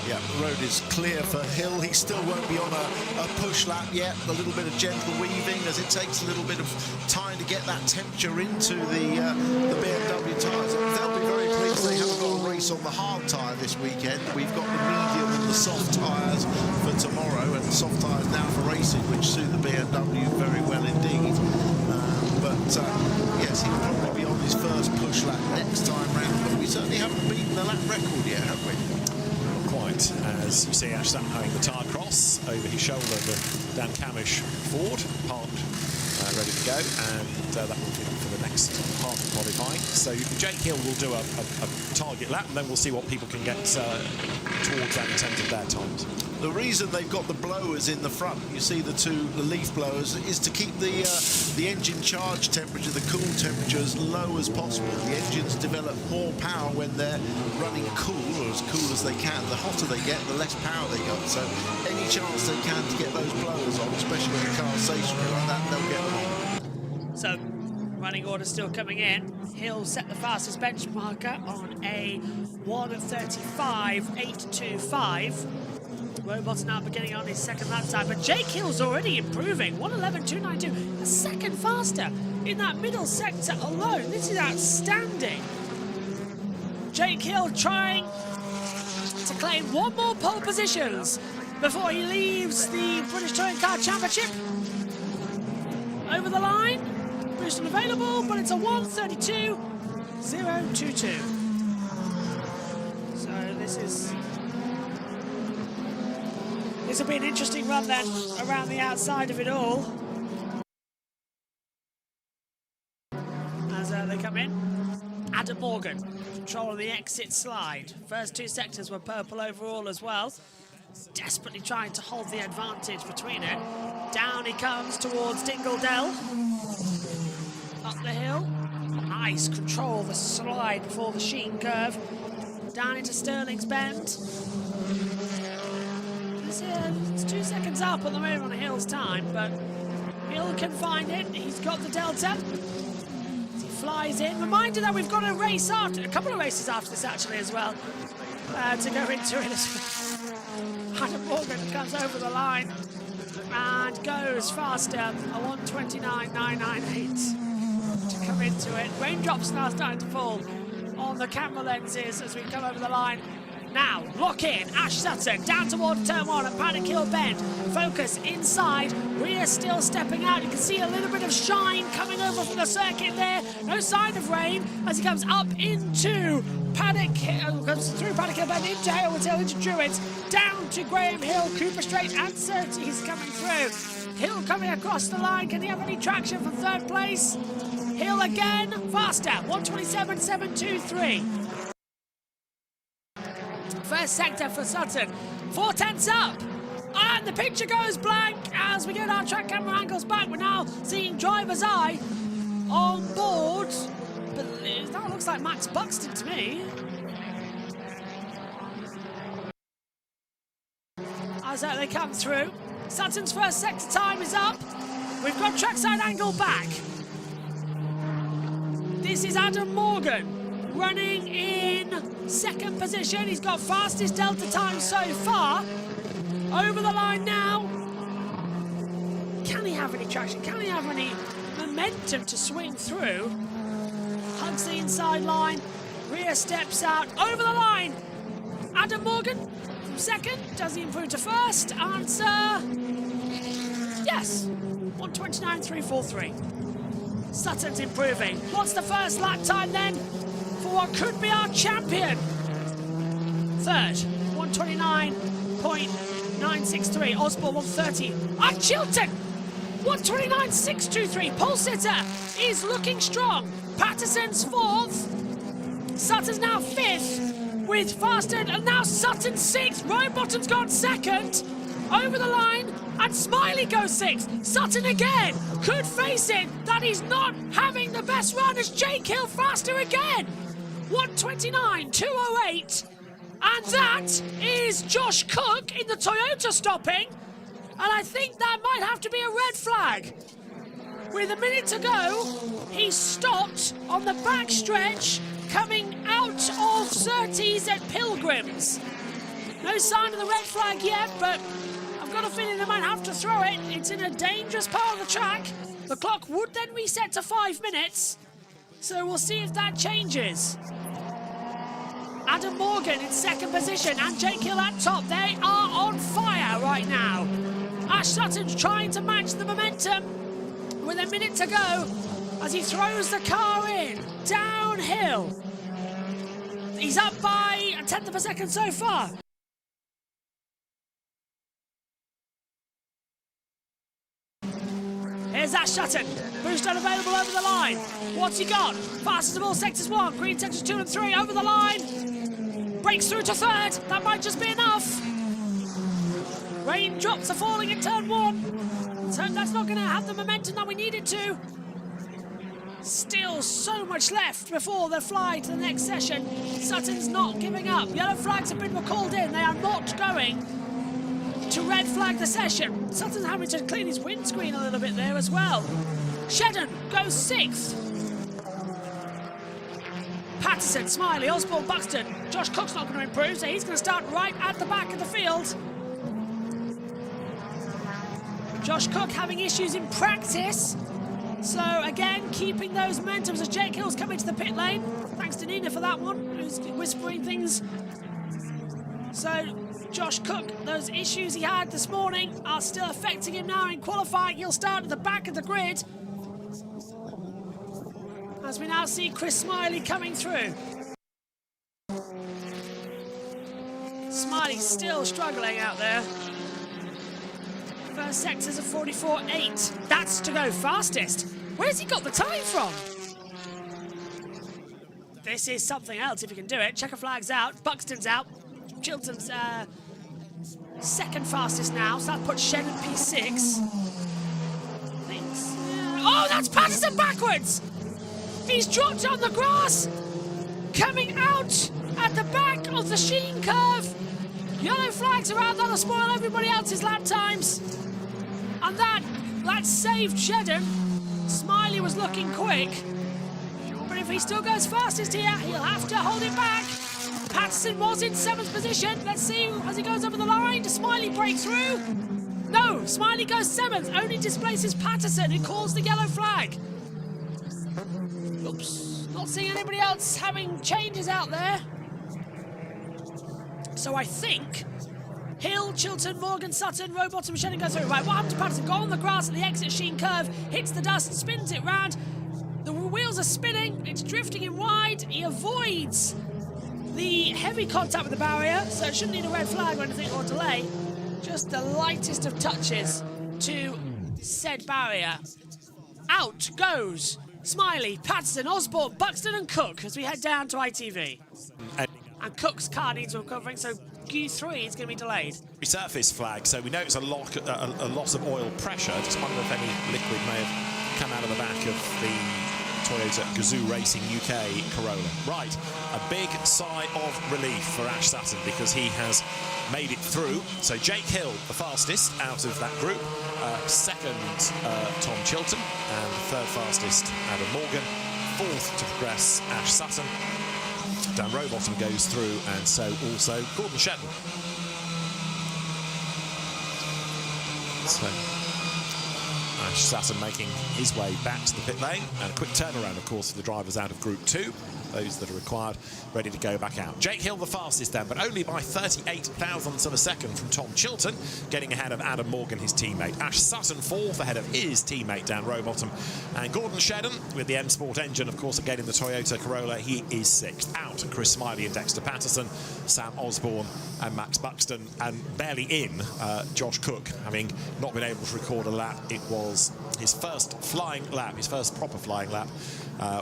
Yeah, the road is clear for Hill. He still won't be on a push lap yet. A little bit of gentle weaving as it takes a little bit of time to get that temperature into the BMW tyres. They'll be very pleased they haven't got a race on the hard tyre this weekend. We've got the medium and the soft tyres for tomorrow, and the soft tyres now for racing, which suit the BMW very well indeed. Yes, he'll probably be on his first push lap next time round, but we certainly haven't beaten the lap record yet, have we? Quite, as you see Ash Sutton having the tyre cross over his shoulder, the Dan Camish Ford parked ready to go, and that will be for the next part of qualifying. So Jake Hill will do a target lap, and then we'll see what people can get towards that in terms of their times. The reason they've got the blowers in the front, you see the leaf blowers, is to keep the engine charge temperature, the cool temperature, as low as possible. The engines develop more power when they're running cool, or as cool as they can. The hotter they get, the less power they got. So any chance they can to get those blowers on, especially when the car's stationary like that, they'll get them on. So running order still coming in. Hill set the fastest benchmarker on a 1:35.825. Rowbottom now beginning on his second lap time, but Jake Hill's already improving. 1:11.292, a second faster in that middle sector alone. This is outstanding. Jake Hill trying to claim one more pole positions before he leaves the British Touring Car Championship. Over the line, boost unavailable, but it's a 1:32.022. So this will be an interesting run then around the outside of it all. Morgan, control of the exit slide. First 2 sectors were purple overall as well. Desperately trying to hold the advantage between it. Down he comes towards Dingledell. Up the hill. Nice control of the slide before the Sheen curve. Down into Stirling's Bend. It's 2 seconds up at the moment on Hill's time, but Hill can find it. He's got the delta. He flies in. Reminder that we've got a race after, a couple of races after this actually as well, to go into it. Adam Morgan comes over the line and goes faster, a 1:29.998 to come into it. Raindrops now starting to fall on the camera lenses as we come over the line. Now, lock in, Ash Sutton, down towards turn 1 at Paddock Hill Bend. Focus inside, Rhea still stepping out. You can see a little bit of shine coming over from the circuit there. No sign of rain as he comes up into Paddock Hill, comes through Paddock Hill Bend, into Hayward's Hill, into Druids, down to Graham Hill, Cooper Straight and Surtees coming through. Hill coming across the line, can he have any traction for 3rd place? Hill again, faster, 1:27.723. First sector for Sutton, 4 tenths up, and the picture goes blank as we get our track camera angles back. We're now seeing driver's eye on board, but that looks like Max Buxton to me. As they come through, Sutton's first sector time is up. We've got trackside angle back. This is Adam Morgan running in 2nd position. He's got fastest delta time so far. Over the line now. Can he have any traction? Can he have any momentum to swing through? Hugs the inside line. Rhea steps out. Over the line. Adam Morgan from 2nd. Does he improve to 1st? Answer yes. 1:29.343. Sutton's improving. What's the first lap time then for what could be our champion? 3rd, 1:29.963. Osborne 1:30. Ah, Chilton 1:29.623. Pole sitter is looking strong. Patterson's 4th. Sutton's now 5th with Fastard, and now Sutton 6th. Rowbottom's gone 2nd. Over the line, and Smiley goes 6th. Sutton again could face it that he's not having the best run as Jake Hill faster again. 1:29.208. And that is Josh Cook in the Toyota stopping. And I think that might have to be a red flag. With a minute to go, he stopped on the back stretch coming out of Surtees at Pilgrims. No sign of the red flag yet, but I've got a feeling they might have to throw it. It's in a dangerous part of the track. The clock would then reset to 5 minutes. So we'll see if that changes. Adam Morgan in 2nd position and Jake Hill at top. They are on fire right now. Ash Sutton's trying to match the momentum with a minute to go as he throws the car in downhill. He's up by a 1/10 of a second so far. Here's Ash Sutton. Boost unavailable over the line. What's he got? Fastest of all sectors 1. Green sectors 2 and 3 over the line. Breaks through to 3rd. That might just be enough. Raindrops are falling in turn 1. So that's not going to have the momentum that we need it to. Still so much left before they fly to the next session. Sutton's not giving up. Yellow flags have been called in. They are not going to red flag the session. Sutton's having to clean his windscreen a little bit there as well. Shedden goes 6th. Patterson, Smiley, Osborne, Buxton. Josh Cook's not going to improve, so he's going to start right at the back of the field. Josh Cook having issues in practice. So again, keeping those momentums as Jake Hill's coming to the pit lane. Thanks to Nina for that one, who's whispering things. So Josh Cook, those issues he had this morning are still affecting him now in qualifying. He'll start at the back of the grid. As we now see Chris Smiley coming through. Smiley still struggling out there. First sector's a 44.8. That's to go fastest. Where's he got the time from? This is something else if you can do it. Checker flag's out. Buxton's out. Chilton's second fastest now. So that puts Shed in P6. Oh, that's Patterson backwards! He's dropped on the grass. Coming out at the back of the Sheen curve. Yellow flags are out. That'll spoil everybody else's lap times. And that saved Shedden. Smiley was looking quick. But if he still goes fastest here, he'll have to hold it back. Patterson was in 7th position. Let's see as he goes over the line. Does Smiley break through? No, Smiley goes 7th. Only displaces Patterson, who calls the yellow flag. Oops, not seeing anybody else having changes out there. So I think Hill, Chilton, Morgan, Sutton, Rowbottom, Shannon go through. Right, what happened to Patterson? Got on the grass at the exit Sheen curve, hits the dust, spins it round. The wheels are spinning, it's drifting in wide. He avoids the heavy contact with the barrier, so it shouldn't need a red flag or anything or delay. Just the lightest of touches to said barrier. Out goes Smiley, Patterson, Osborne, Buxton and Cook as we head down to ITV. And Cook's car needs recovering, so Q3 is going to be delayed. Resurface flag, so we know it's a loss of oil pressure. Just wonder if any liquid may have come out of the back of the Toyota Gazoo Racing UK Corolla. Right, a big sigh of relief for Ash Sutton because he has made it through. So Jake Hill, the fastest out of that group. Second, Tom Chilton. And third fastest, Adam Morgan. Fourth to progress, Ash Sutton. Dan Rowbottom goes through, and so also Gordon Shetton. So Ash Sutton making his way back to the pit lane, and a quick turnaround, of course, for the drivers out of Group 2, those that are required, ready to go back out. Jake Hill the fastest then, but only by 38 thousandths of a second from Tom Chilton, getting ahead of Adam Morgan, his teammate. Ash Sutton fourth, ahead of his teammate Dan Rowbottom. And Gordon Shedden, with the M Sport engine, of course, again in the Toyota Corolla, he is sixth. Out, Chris Smiley and Dexter Patterson, Sam Osborne and Max Buxton, and barely in, Josh Cook, having not been able to record a lap. It was his first flying lap, his first proper flying lap,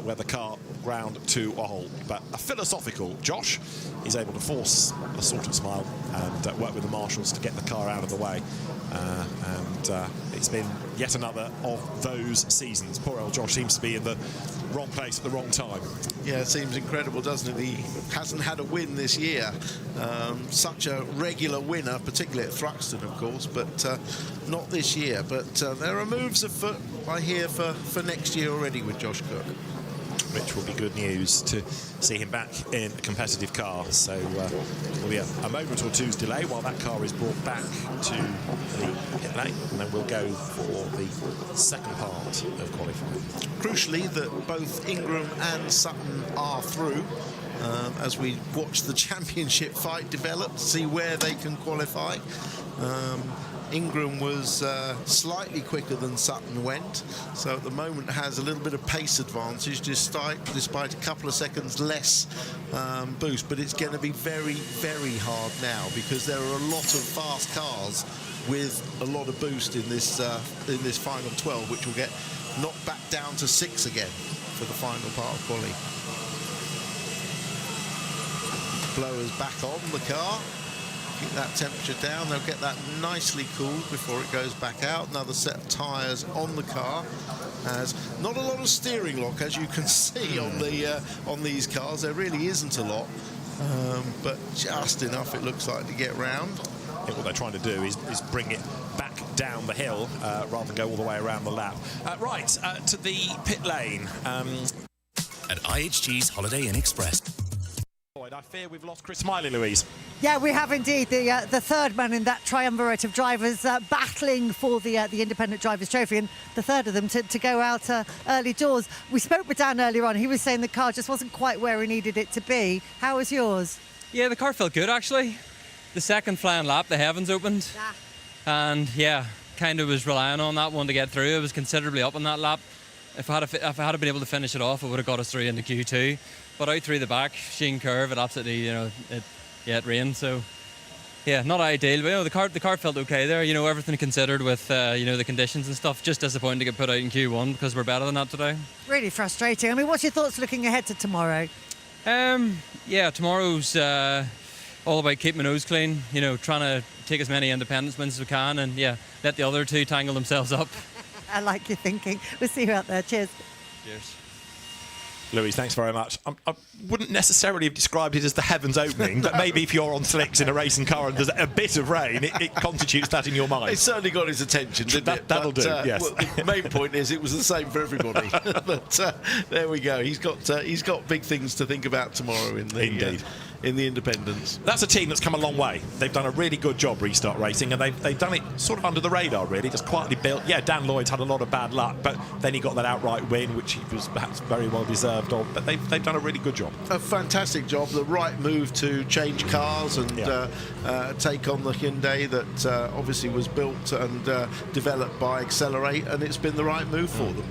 where the car ground to a halt. But a philosophical Josh is able to force a sort of smile and work with the marshals to get the car out of the way. And it's been yet another of those seasons. Poor old Josh seems to be in the wrong place at the wrong time. Yeah, it seems incredible, doesn't it? He hasn't had a win this year. Such a regular winner, particularly at Thruxton, of course, but not this year. But there are moves afoot, I hear, for next year already with Josh Cook. Which will be good news to see him back in a competitive car. So there'll be a moment or two's delay while that car is brought back to the pit lane, and then we'll go for the second part of qualifying. Crucially, that both Ingram and Sutton are through. As we watch the championship fight develop, to see where they can qualify. Ingram was slightly quicker than Sutton went, so at the moment has a little bit of pace advantage despite a couple of seconds less boost. But it's going to be very, very hard now because there are a lot of fast cars with a lot of boost in this final 12, which will get knocked back down to 6 again for the final part of quali. Blowers back on the car. Keep that temperature down. They'll get that nicely cooled before it goes back out. Another set of tyres on the car. Has not a lot of steering lock, as you can see on these cars. There really isn't a lot, but just enough, it looks like, to get round. I think what they're trying to do is bring it back down the hill rather than go all the way around the lap. Right, to the pit lane. At IHG's Holiday Inn Express. I fear we've lost Chris Smiley, Louise. Yeah, we have indeed. The third man in that triumvirate of drivers battling for the Independent Drivers' Trophy, and the third of them to go out early doors. We spoke with Dan earlier on. He was saying the car just wasn't quite where he needed it to be. How was yours? Yeah, the car felt good, actually. The second flying lap, the heavens opened. And, yeah, kind of was relying on that one to get through. It was considerably up on that lap. If I had been able to finish it off, it would have got us through into Q2. But out through the back, Sheen curve, it absolutely, it rained. So, yeah, not ideal. But, the car felt okay there. Everything considered with, the conditions and stuff. Just disappointing to get put out in Q1 because we're better than that today. Really frustrating. I mean, what's your thoughts looking ahead to tomorrow? Yeah, tomorrow's all about keeping my nose clean, you know, trying to take as many independence wins as we can, and yeah, let the other two tangle themselves up. I like your thinking. We'll see you out there. Cheers. Cheers. Louise, thanks very much. I wouldn't necessarily have described it as the heavens opening, but maybe if you're on slicks in a racing car and there's a bit of rain, it constitutes that in your mind. It certainly got his attention, didn't it? That'll do, yes. Well, the main point is it was the same for everybody. But there we go. He's got big things to think about tomorrow in the independents. That's a team that's come a long way. They've done a really good job Restart Racing, and they've done it sort of under the radar, really, just quietly built. Yeah, Dan Lloyd's had a lot of bad luck, but then he got that outright win, which he was perhaps very well deserved of. But they've done a really good job. A fantastic job. The right move to change cars and take on the Hyundai that obviously was built and developed by Accelerate, and it's been the right move for them.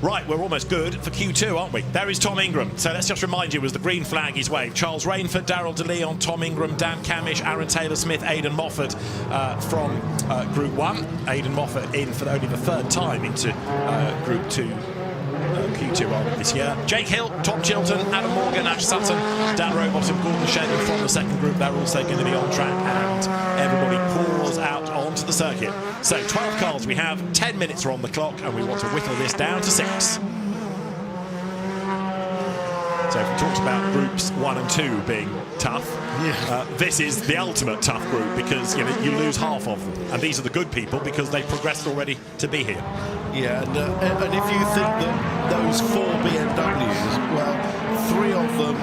Right, we're almost good for Q2, aren't we? There is Tom Ingram. So let's just remind you, as the green flag is waved, Charles Rainford, Daryl DeLeon, Tom Ingram, Dan Camish, Aaron Taylor-Smith, Aidan Moffat from Group 1. Aidan Moffat in for only the third time into Group 2. Q2 this year. Jake Hill, Tom Chilton, Adam Morgan, Ash Sutton, Dan Rowbottom, Gordon Shedden from the second group. They're also going to be on track, and everybody pours out onto the circuit. So 12 cars we have, 10 minutes are on the clock, and we want to whittle this down to 6. So if we talked about groups 1 and 2 being tough, this is the ultimate tough group, because you lose half of them, and these are the good people because they've progressed already to be here. Yeah, and if you think that those 4 BMWs, well, 3 of them,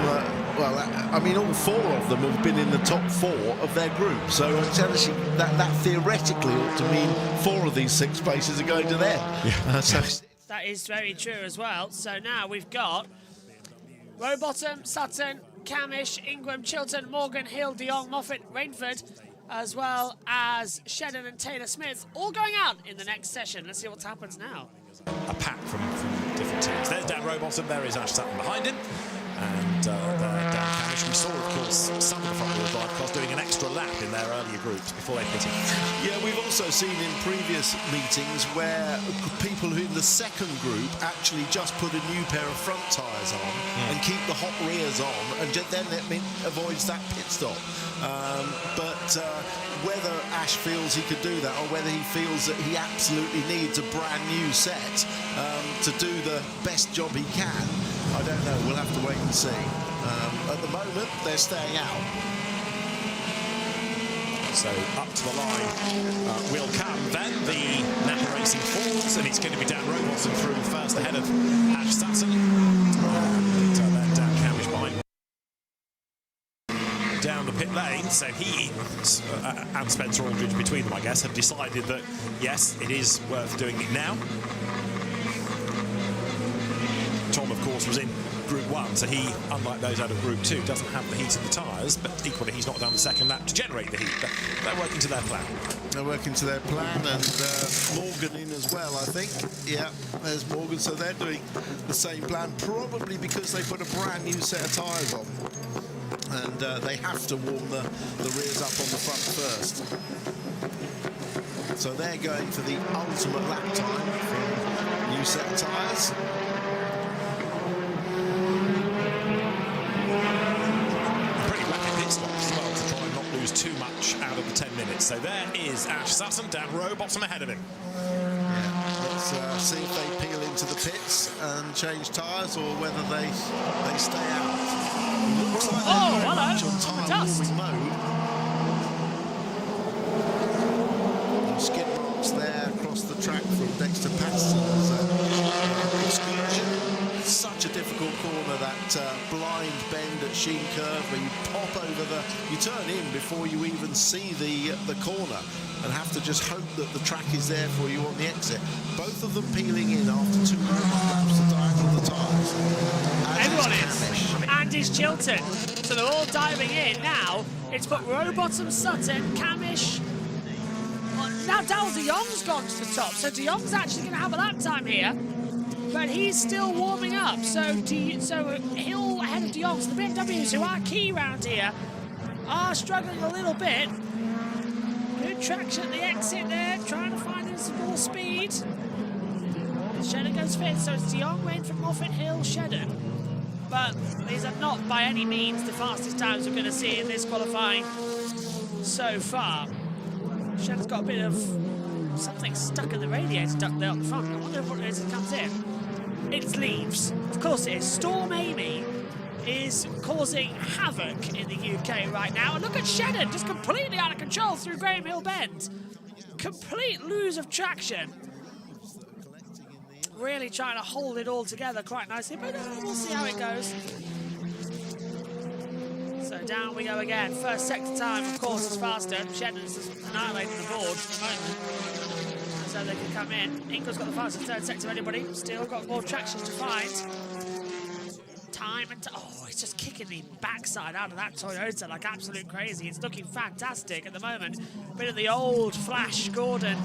I mean, all 4 of them have been in the top 4 of their group. So it's actually, that theoretically ought to mean 4 of these 6 places are going to them. Yeah. That is very true as well. So now we've got Rowbottom, Sutton, Camish, Ingram, Chilton, Morgan, Hill, De Jong, Moffat, Rainford, as well as Shedden and Taylor-Smith, all going out in the next session. Let's see what happens now. A pack from different teams. There's Dan Rowbottom, there is Ash Sutton behind him, and Dan Camish. We saw, of course, some of the front-wheel drive cars doing an extra lap in their earlier groups before they hit it. Yeah, we've also seen in previous meetings where people who in the second group actually just put a new pair of front tyres on and keep the hot rears on, and then that avoids that pit stop. But whether Ash feels he could do that, or whether he feels that he absolutely needs a brand new set to do the best job he can, I don't know. We'll have to wait and see. At the moment, they're staying out. So up to the line will come then the Napa Racing Falls, and it's going to be Dan Rowbottom through first ahead of Ash Sutton. And then Dan Camish behind down the pit lane. So he and Spencer Aldridge between them, I guess, have decided that yes, it is worth doing it now. Tom, of course, was in Group 1, so he, unlike those out of Group 2, doesn't have the heat of the tyres, but equally he's not done the second lap to generate the heat. They're working to their plan. They're working to their plan, and Morgan in as well, I think. Yeah, there's Morgan, so they're doing the same plan, probably because they put a brand new set of tyres on. And they have to warm the rears up on the front first. So they're going for the ultimate lap time for a new set of tyres. Stops as well to try and not lose too much out of the 10 minutes. So there is Ash Sutton, Dan Rowbottom ahead of him. Yeah, let's see if they peel into the pits and change tyres, or whether they stay out. Looks like they're very much on tyre warming mode. Skid marks there across the track from Dexter Patterson's excursion. Such a difficult corner, that blind bend at Sheen Curve, where you pop over you turn in before you even see the corner, and have to just hope that the track is there for you on the exit. Both of them peeling in after 2 laps to diagonal the tyres. Everyone is. And is Chilton. So they're all diving in now. It's got Rowbottom, Sutton, Camish. Now Daryl De Jong's gone to the top, so De Jong's actually going to have a lap time here. But he's still warming up, so Hill ahead of De Jong. So the BMWs, who are key round here, are struggling a little bit. Good traction at the exit there, trying to find some more speed. Shedden goes fifth, so it's De Jong, Rainford, Moffat, Hill, Shedden. but these are not by any means the fastest times we're going to see in this qualifying so far. Shannon's got a bit of something stuck in the radiator duct there up front. I wonder what it is that comes in. It's leaves. Of course it is. Storm Amy is causing havoc in the UK right now. And look at Shannon, just completely out of control through Graham Hill Bend. Complete lose of traction. Really trying to hold it all together quite nicely, but we'll see how it goes. So down we go again. First sector time, of course, is faster. Shannon's just annihilating the board at the moment. So they can come in. Ingram's got the fastest third sector of anybody. Still got more traction to find. Time and oh, he's just kicking the backside out of that Toyota like absolute crazy. It's looking fantastic at the moment. Bit of the old Flash Gordon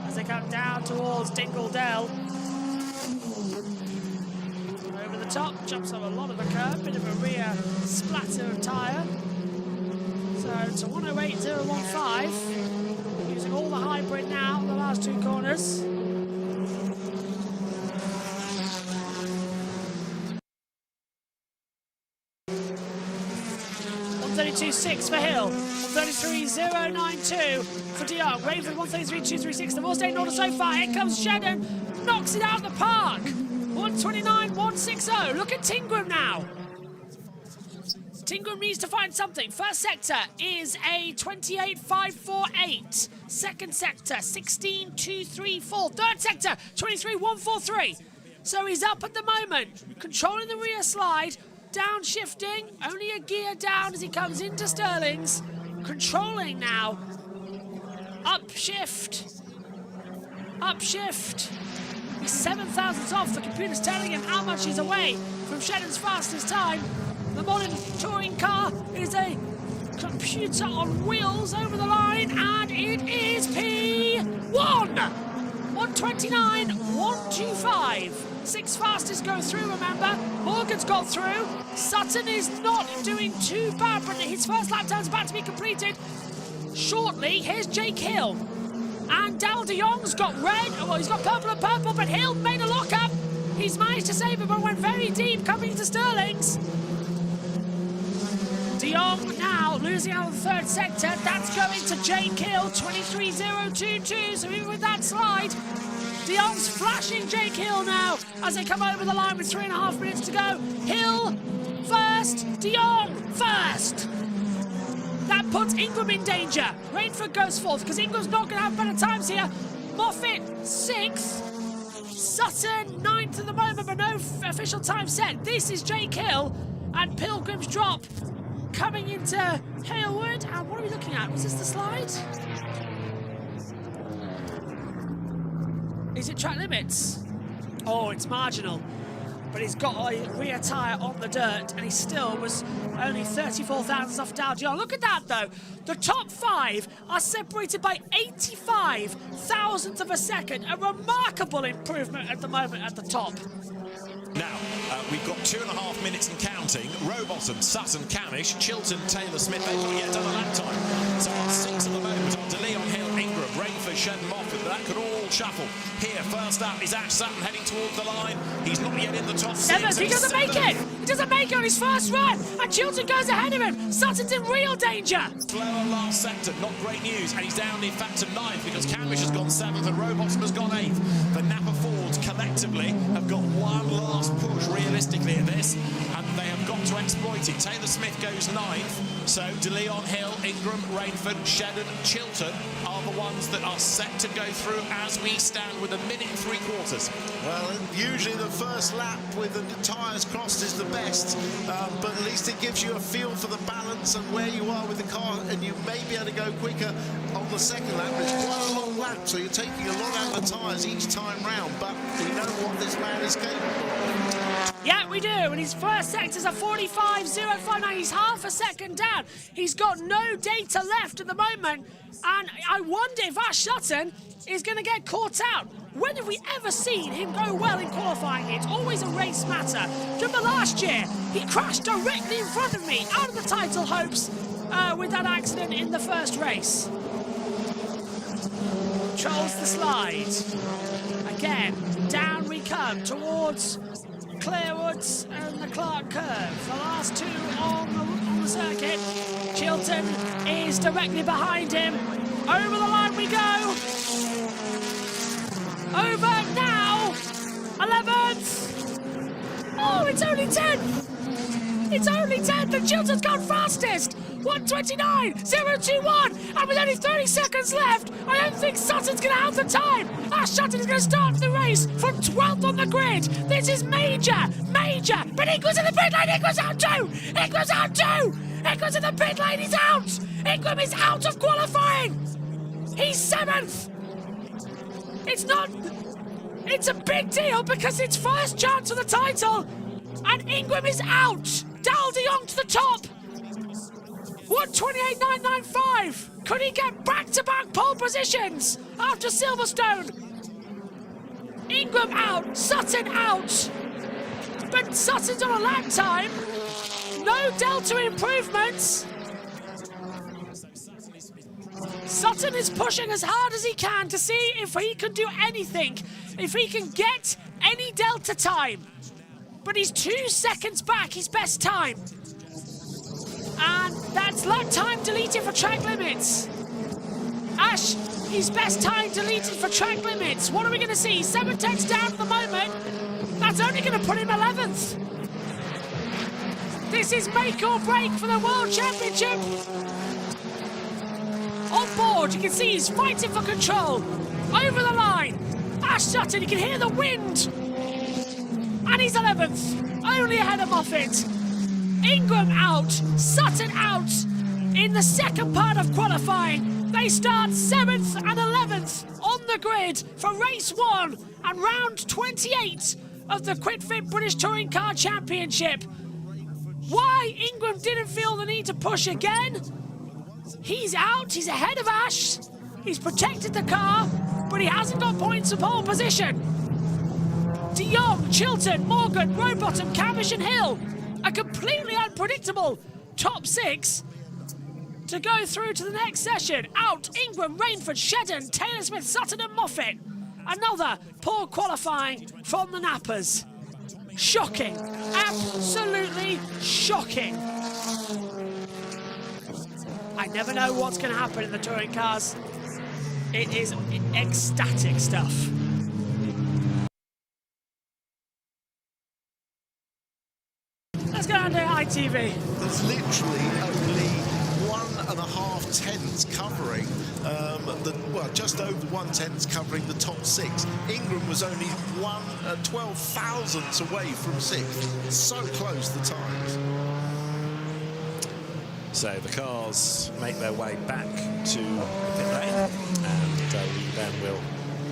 as they come down towards Dingledale. Over the top, jumps on a lot of the curb, bit of a rear splatter of tyre. So it's a 108.015, using all the hybrid now in the last two corners. 132.6 for Hill, 133.092 for Dion. Raven 133.236. The more staying order so far. Here comes Shannon, knocks it out of the park. 129.160. Look at Tingram now. Tingram needs to find something. First sector is a 28.548. Second sector 16.234. Third sector 23.143. So he's up at the moment, controlling the rear slide. Downshifting, only a gear down as he comes into Stirling's. Controlling now. Upshift. Upshift. He's 7 thousandths off. The computer's telling him how much he's away from Shannon's fastest time. The modern touring car is a computer on wheels over the line, and it is P1. 129.125. 6 fastest go through, remember. Morgan's got through. Sutton is not doing too bad, but his first lap time's about to be completed shortly. Here's Jake Hill. And Dal de Jong's got red. Well, he's got purple and purple, but Hill made a lock-up. He's managed to save it, but went very deep coming into Stirling's. De Jong now losing out of the third sector. That's going to Jake Hill, 23.022. So even with that slide, De Jong's flashing Jake Hill now as they come over the line with 3.5 minutes to go. Hill first, De Jong first. That puts Ingram in danger. Rainford goes fourth because Ingram's not going to have better times here. Moffat 6th. Sutton 9th at the moment, but no official time set. This is Jake Hill and Pilgrim's Drop coming into Halewood. And what are we looking at? Was this the slide? Is it track limits? Oh, it's marginal. But he's got a rear tyre on the dirt, and he still was only 34 thousandths off Dal de Jong. Look at that, though. The top 5 are separated by 85 thousandths of a second. A remarkable improvement at the moment at the top. Now, we've got 2.5 minutes and counting. Rowbottom, Sutton, Camish, Chilton, Taylor, Smith. They've not yet done a lap time. So our 6 at the moment are DeLeon, Hill, Ingram, Rainford, Shedden, Moffat. That could all shuffle. Here, first up is Ash Sutton heading towards the line. He's not yet in the top 6. He doesn't make it. He doesn't make it on his first run. And Chilton goes ahead of him. Sutton's in real danger. Slower last sector, not great news. And he's down in fact to 9th because Camish has gone 7th and Rowbottom has gone 8th. The Napa Fords collectively have got one last push realistically at this, and they have got to exploit it. Taylor Smith goes 9th, so DeLeon, Hill, Ingram, Rainford, Shedden, Chilton are the ones that are set to go through as we stand with 1 minute and 3/4. Well, usually the first lap with the tyres crossed is the best, but at least it gives you a feel for the balance and where you are with the car, and you may be able to go quicker on the second lap. It's quite a long lap, so you're taking a lot out of the tyres each time round, but we know what this man is capable of. Yeah, we do, and his first sector's a 45.059. He's half a second down. He's got no data left at the moment, and I wonder if Ash Sutton is going to get caught out. When have we ever seen him go well in qualifying? It's always a race matter. Remember last year, he crashed directly in front of me, out of the title hopes, with that accident in the first race. Controls the slide. Again, down we come towards Clairwoods and the Clark curve. The last two on the circuit. Chilton is directly behind him. Over the line we go. Over now. 11th. Oh, it's only 10th. It's only 10th and Chilton's gone fastest. 1:29.021, and with only 30 seconds left, I don't think Sutton's going to have the time. Ash Sutton is going to start the race from 12th on the grid. This is major. But Ingram's in the pit lane. Ingram's out too. Ingram's in the pit lane. He's out. Ingram is out of qualifying. He's 7th. It's a big deal because it's first chance for the title, and Ingram is out. Dal de Jong to the top. 1:28.995. Could he get back-to-back pole positions after Silverstone? Ingram out, Sutton out. But Sutton's on a lap time. No delta improvements. Sutton is pushing as hard as he can to see if he can do anything, if he can get any delta time. But he's 2 seconds back his best time. And that's lap time deleted for track limits. Ash, his best time deleted for track limits. What are we going to see? 7 tenths down at the moment. That's only going to put him 11th. This is make or break for the World Championship. On board, you can see he's fighting for control. Over the line. Ash Sutton, you can hear the wind. And he's 11th. Only ahead of Moffat. Ingram out, Sutton out in the second part of qualifying. They start 7th and 11th on the grid for race 1 and round 28 of the QuickFit British Touring Car Championship. Why Ingram didn't feel the need to push again? He's out, he's ahead of Ash, he's protected the car, but he hasn't got points of pole position. De Jong, Chilton, Morgan, Rowbottom, Camish and Hill. A completely unpredictable top 6 to go through to the next session. Out, Ingram, Rainford, Shedden, Taylor Smith, Sutton and Moffat. Another poor qualifying from the Nappers. Shocking. Absolutely shocking. I never know what's going to happen in the touring cars. It is ecstatic stuff. Let's go on to ITV. There's literally only 1.5 tenths covering, just over 1 tenth covering the top 6. Ingram was only 12 thousandths away from 6th. So close the times. So the cars make their way back to the pit lane, and we then will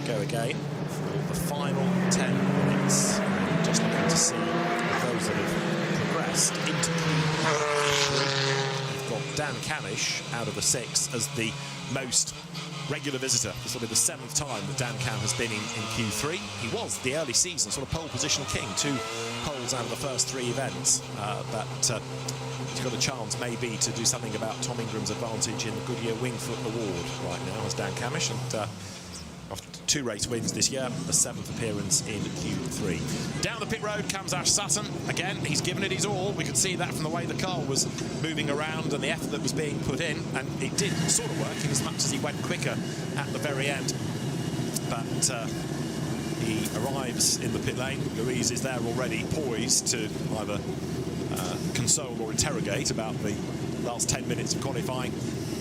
go again for the final 10 minutes. And just looking to see those that have progressed into Q3. We've got Dan Camish out of the 6 as the most regular visitor. This will be the 7th time that Dan Cam has been in Q3. He was the early season sort of pole position king, 2 poles out of the first 3 events, but he's got a chance maybe to do something about Tom Ingram's advantage in the Goodyear Wingfoot Award right now as Dan Camish, and after 2 race wins this year, the 7th appearance in Q3. Down the pit road comes Ash Sutton. Again, he's given it his all. We could see that from the way the car was moving around and the effort that was being put in, and it did sort of work in as much as he went quicker at the very end. But he arrives in the pit lane. Louise is there already, poised to either console or interrogate about the last 10 minutes of qualifying.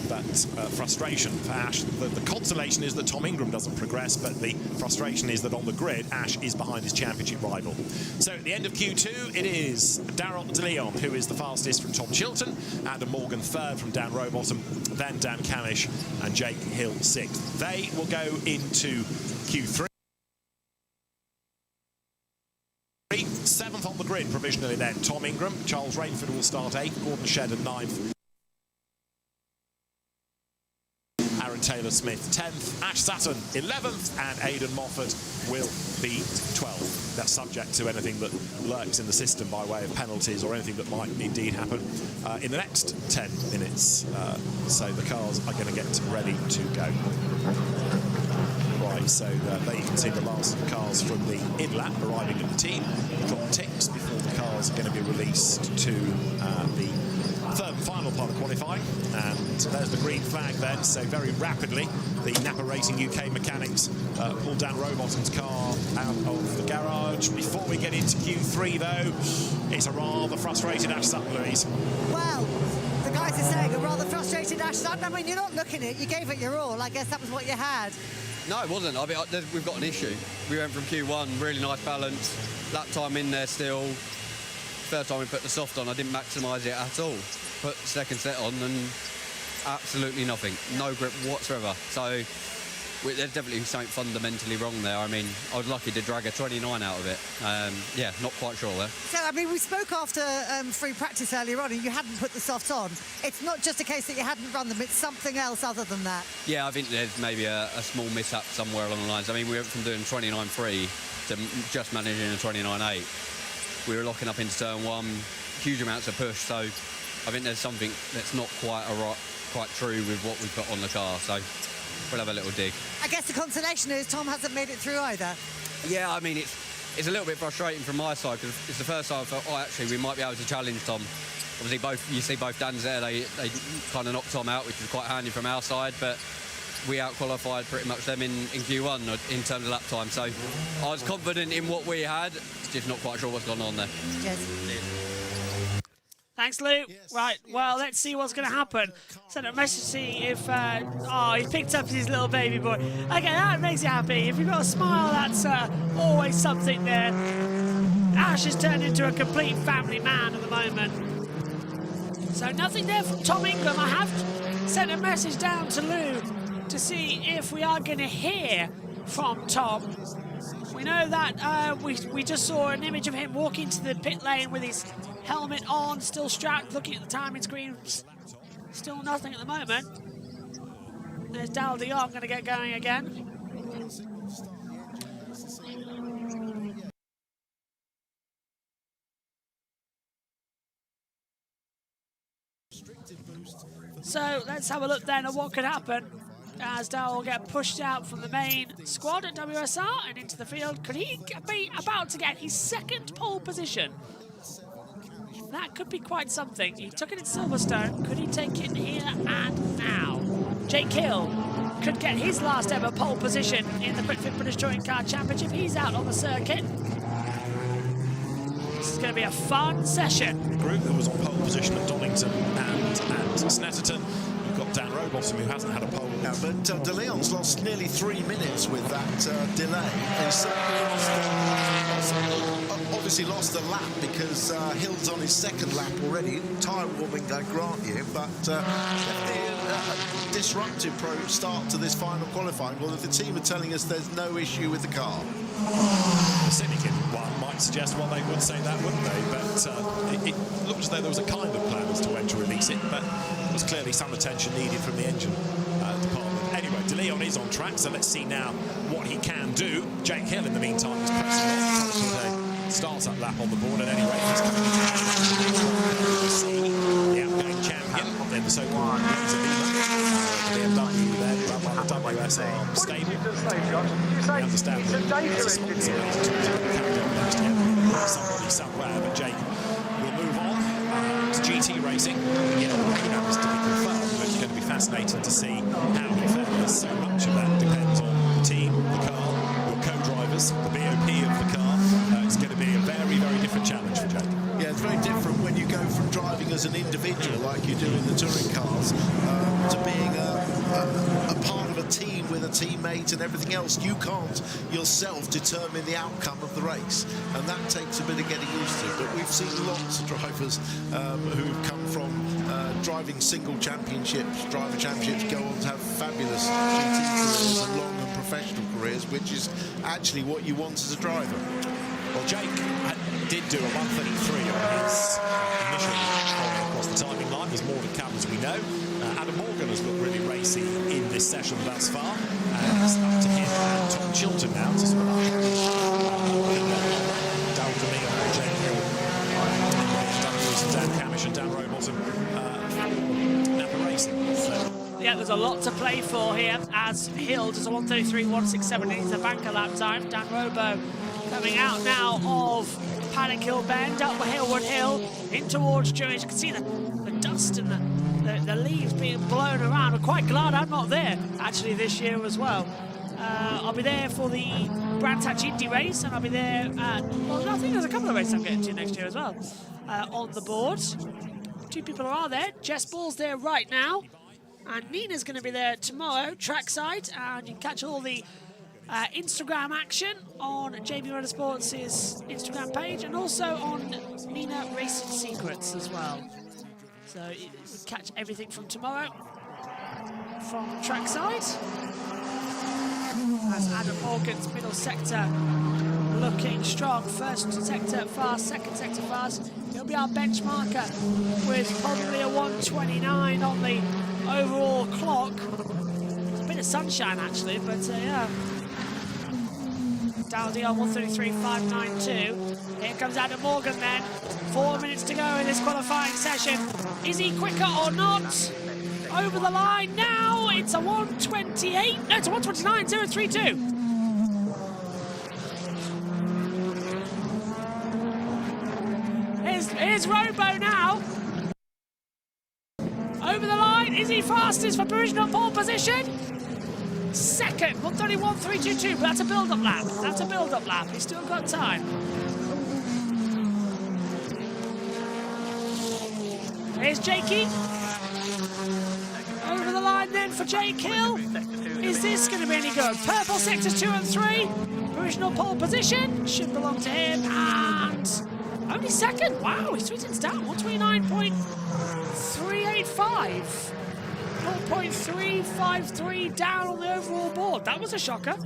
But frustration for Ash. The consolation is that Tom Ingram doesn't progress, but the frustration is that on the grid, Ash is behind his championship rival. So at the end of Q2, it is Darrell de Leon who is the fastest from Tom Chilton, Adam Morgan 3rd from Dan Rowbottom, then Dan Camish and Jake Hill 6th. They will go into Q3. 7th on the grid provisionally then, Tom Ingram. Charles Rainford will start 8th, Gordon Shedden 9th. Aaron Taylor-Smith 10th, Ash Sutton 11th, and Aidan Moffat will be 12th. That's subject to anything that lurks in the system by way of penalties or anything that might indeed happen in the next 10 minutes. So the cars are going to get ready to go. Right, so there you can see the last cars from the in-lap arriving at the team. The clock ticks before the cars are going to be released to the third and final part of qualifying, and there's the green flag then. So very rapidly the Napa Racing UK mechanics pulled Dan Rowbottom's car out of the garage. Before we get into Q3 though, it's a rather frustrated Ash Sutton, Louise. Well, the guys are saying a rather frustrated Ash Sutton. I mean, you're not looking it, you gave it your all. I guess that was what you had. No, it wasn't. I mean, we've got an issue. We went from Q1, really nice balance, lap time in there still. First time we put the soft on, I didn't maximise it at all. Put the second set on and absolutely nothing. No grip whatsoever. So there's definitely something fundamentally wrong there. I mean, I was lucky to drag a 29 out of it. Yeah, not quite sure there. So, I mean, we spoke after free practice earlier on and you hadn't put the softs on. It's not just a case that you hadn't run them, it's something else other than that. Yeah, I think there's maybe a small mishap somewhere along the lines. I mean, we went from doing 29.3 to just managing a 29.8. We were locking up into turn one, huge amounts of push, so I think there's something that's not quite true with what we've got on the car, so we'll have a little dig. I guess the consolation is Tom hasn't made it through either. Yeah, I mean, it's a little bit frustrating from my side, because it's the first time I thought, oh, actually, we might be able to challenge Tom. Obviously, you see both Dans there, they kind of knocked Tom out, which was quite handy from our side, but we out-qualified pretty much them in Q1 in terms of lap time, so I was confident in what we had, just not quite sure what's gone on there. Yes. Thanks, Luke. Right, well, let's see what's going to happen. Send a message to see if... oh, he picked up his little baby boy. Okay, that makes you happy. If you've got a smile, that's always something there. Ash has turned into a complete family man at the moment. So nothing there from Tom Ingram. I have sent a message down to Lou to see if we are going to hear from Tom. We know that we just saw an image of him walking to the pit lane with his helmet on, still strapped, looking at the timing screen. Still nothing at the moment. There's Dal de Jong going to get going again. So let's have a look then at what could happen as Dal will get pushed out from the main squad at WSR and into the field. Could he be about to get his second pole position? That could be quite something. He took it at Silverstone. Could he take it here and now? Jake Hill could get his last ever pole position in the Britfit British Touring Car Championship. He's out on the circuit. This is going to be a fun session. The group that was on pole position at Donington and Snetterton. You've got Dan Rowbottom, who hasn't had a pole. Yeah, but De Leon's lost nearly 3 minutes with that delay. He's certainly obviously lost a lap because Hill's on his second lap already. Tyre warming, I grant you, but definitely a disruptive start to this final qualifying. Well, if the team are telling us there's no issue with the car. The syndicate one might suggest, well, they would say that, wouldn't they? But it looked as though there was a kind of plan as to when to release it, but there was clearly some attention needed from the engine department. Anyway, De Leon is on track, so let's see now what he can do. Jake Hill, in the meantime, is pressing on, trying to put a start-up lap on the board, and anyway, he's coming to the outgoing champion, then the so-called BMW there, run by the WSR stable. We understand that as a sponsor, somebody somewhere, but Jake will move on to GT racing. Again, the program is to be confirmed, but it's going to be fascinating to see how he fares. So much of that depends on the team, the car, your co-drivers, the BOP of the car. It's going to be a very, very different challenge for Jake. Yeah, it's very different when you go from driving as an individual, like you do in the touring cars, to being a part of a team with a teammate and everything else. You can't yourself determine the outcome of the race, and that takes a bit of getting used to. But we've seen lots of drivers who've come from driving single championships, driver championships, go on to have fabulous GT careers and long and professional careers, which is actually what you want as a driver. Well, Jake did do a 1:33 on his initial across the timing line. There's more to come, as we know. Adam Morgan has looked really racy in this session thus far. And it's up to him and Tom Chilton now to sort of Dan Camish and Dan Rowbottom Napa Racing. Yeah, there's a lot to play for here as Hill does a 1:33.167. He's a banker lap time. Dan Robo coming out now of Paddock Hill Bend, up Hillwood Hill, in towards Jewish. You can see the dust and the leaves being blown around. I'm quite glad I'm not there, actually, this year as well. I'll be there for the Brands Hatch Indy race, and I'll be there at, well, I think there's a couple of races I'm getting to next year as well on the board. 2 people are there. Jess Ball's there right now, and Nina's going to be there tomorrow, trackside, and you can catch all the Instagram action on JBMotorsports' Instagram page, and also on Nina Racing Secrets as well. So you can catch everything from tomorrow from trackside. As Adam Morgan's middle sector looking strong. First sector fast, second sector fast. He'll be our benchmarker with probably a 1:29 on the overall clock. A bit of sunshine actually, but yeah. Dowdy on 1:33.592. Here comes Adam Morgan then. 4 minutes to go in this qualifying session. Is he quicker or not? Over the line now. It's a 1:28. No, it's a 1:29.032. Here's Robo now. Over the line. Is he fastest for provisional pole position? Second, 1:31.322, but that's a build-up lap. That's a build-up lap. He's still got time. Here's Jakey. Over the line then for Jake Hill. Is this going to be any good? Purple sectors 2 and 3. Provisional pole position. Should belong to him. And only second. Wow, he's 3 tenths down. 1:29.385. 0.353 down on the overall board. That was a shocker.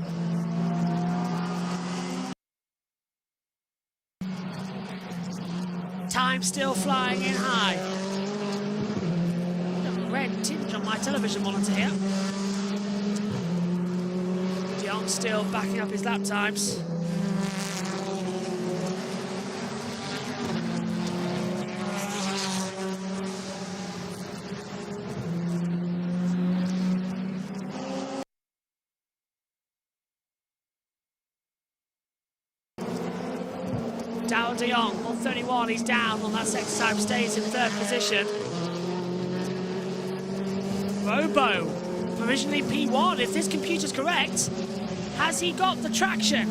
Time still flying in high. A red tinge on my television monitor here. Dion still backing up his lap times. Dow de Jong, 1:31, he's down on that second time, stays in third position. Robo, provisionally P1, if this computer's correct. Has he got the traction?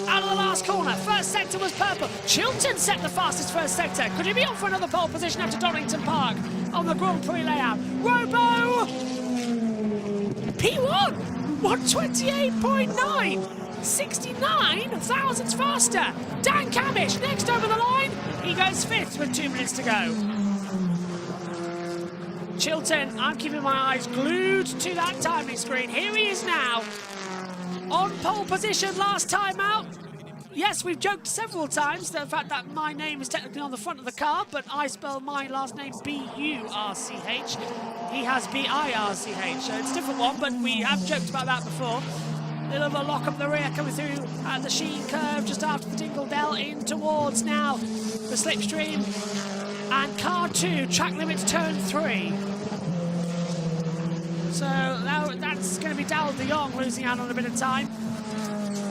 Out of the last corner, first sector was purple. Chilton set the fastest first sector. Could he be on for another pole position after Donington Park on the Grand Prix layout? Robo! P1, 1:28.9. 69 thousandths faster. Dan Camish next over the line. He goes 5th with 2 minutes to go. Chilton, I'm keeping my eyes glued to that timing screen. Here he is now. On pole position last time out. Yes, we've joked several times the fact that my name is technically on the front of the car, but I spell my last name B-U-R-C-H. He has B-I-R-C-H, so it's a different one, but we have joked about that before. Little of a lock up the rear coming through at the Sheen curve just after the Dingle Dell in towards now the slipstream. And car 2, track limits turn 3. So that's going to be Dal de Jong losing out on a bit of time.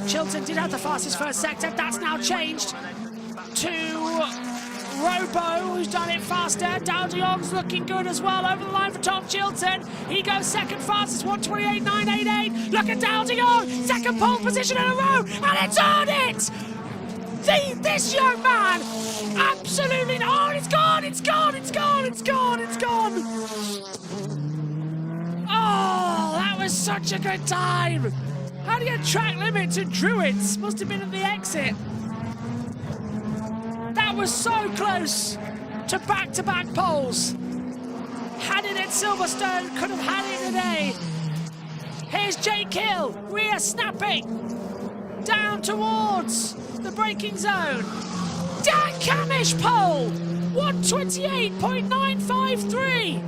Chilton did have the fastest first sector. That's now changed to Robo, who's done it faster. Dal de Jong's looking good as well. Over the line for Tom Chilton. He goes second fastest, 1:28.988. Look at Dal de Jong, second pole position in a row, and it's on it! This young man, absolutely, oh, it's gone, it's gone, it's gone, it's gone, it's gone. Oh, that was such a good time. How do you get track limit to Druids? Must have been at the exit. That was so close to back-to-back poles. Had it at Silverstone, could have had it today. Here's Jake Hill, rear snapping. Down towards the braking zone. Dan Camish pole, 1:28.953.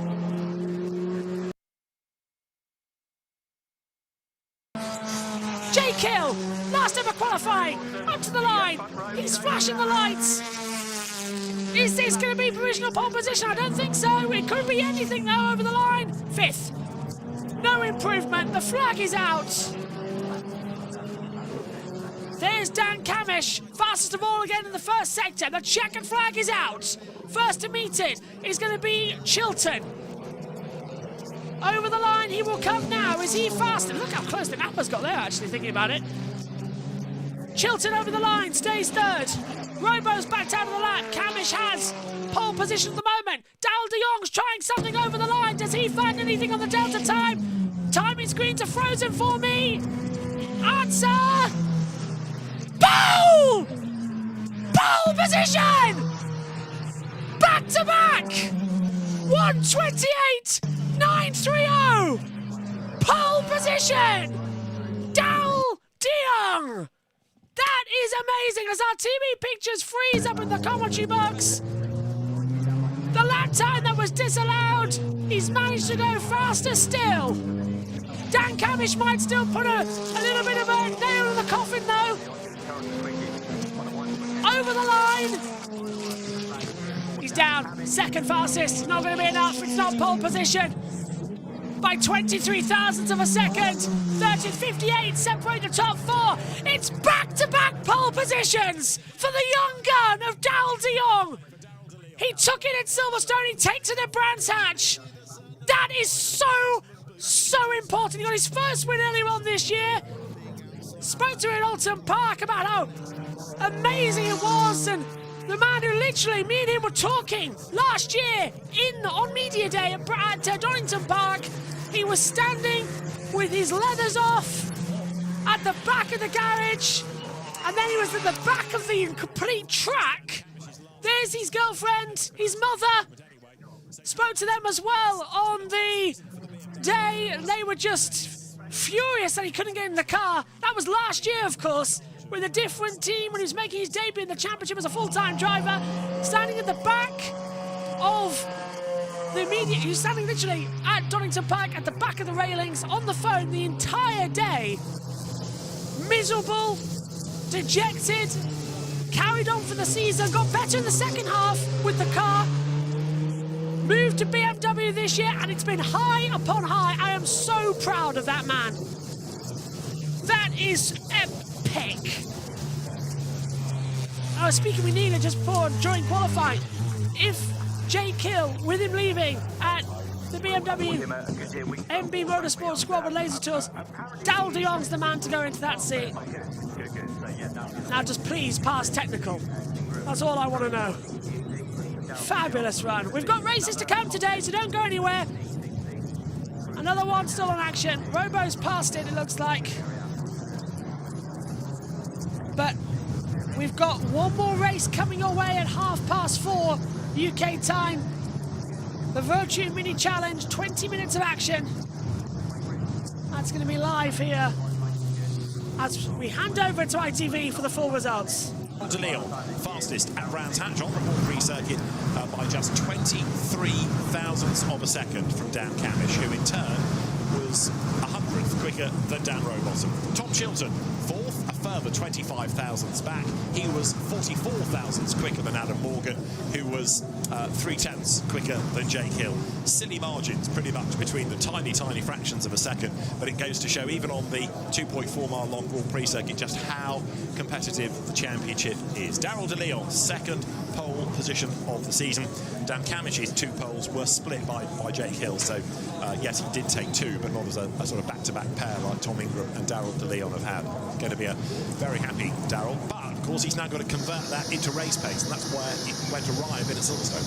Kill, last ever qualifying, up to the line. He's flashing the lights. Is this going to be provisional pole position? I don't think so. It could be anything though over the line. 5th. No improvement. The flag is out. There's Dan Camish, fastest of all again in the first sector. The checkered flag is out. First to meet it is going to be Chilton. Over the line he will come now. Is he faster? Look how close the Nappa's got there, actually, thinking about it. Chilton over the line, stays 3rd. Robo's backed out of the lap. Camish has pole position at the moment. Dal de Jong's trying something over the line. Does he find anything on the Delta time? Timing screens are frozen for me. Answer! Pole! Pole position! Back to back! 1:28.930! Pole position! Dal de Jong! That is amazing as our TV pictures freeze up in the commentary box. The lap time that was disallowed, he's managed to go faster still. Dan Camish might still put a little bit of a nail in the coffin though. Over the line. He's down, second fastest, not going to be enough, it's not pole position. By 23 thousandths of a second, 30.58 separate the top 4. It's back-to-back pole positions for the young gun of Dal de Jong. He took it at Silverstone, he takes it at Brands Hatch. That is so important. He got his first win earlier on this year. Spoke to him at Alton Park about how amazing it was, and the man who literally, me and him were talking last year on Media Day at Donington Park. He was standing with his leathers off at the back of the garage, and then he was at the back of the complete track. There's his girlfriend, his mother. Spoke to them as well on the day. They were just furious that he couldn't get in the car. That was last year, of course, with a different team when he was making his debut in the championship as a full-time driver, standing at the back of the media. He was standing literally at Donington Park at the back of the railings on the phone the entire day. Miserable, dejected, carried on for the season, got better in the second half with the car, moved to BMW this year, and it's been high upon high. I am so proud of that man. That is epic. I was speaking with Nina just before during qualifying. If Jake Hill, with him leaving at the BMW MB Motorsports squad with Laser Tools, Dal de Jong's the man to go into that seat. Now just please pass technical. That's all I want to know. Fabulous run. We've got races to come today, so don't go anywhere. Another one still on action. Robo's past it looks like. But we've got one more race coming your way at 4:30 UK time. The Virtue Mini Challenge, 20 minutes of action. That's going to be live here as we hand over to ITV for the full results. De Leon, fastest at Brands Hatch on the Grand Prix circuit by just 23 thousandths of a second from Dan Camish, who in turn was 100th quicker than Dan Rowbottom. Tom Chilton, 4th, a further 25 thousandths back. He was 44 thousandths quicker than Adam Morgan, who was 3/10ths quicker than Jake Hill. Silly margins pretty much between the tiny fractions of a second, but it goes to show even on the 2.4 mile long Grand Prix circuit just how competitive the championship is. Daryl De Leon, second pole position of the season. Dan Camish's 2 poles were split by Jake Hill, so yes, he did take 2, but not as a sort of back-to-back pair like Tom Ingram and Daryl De Leon have had. Going to be a very happy Daryl, but of course he's now got to convert that into race pace, and that's where he went awry a bit at Silverstone.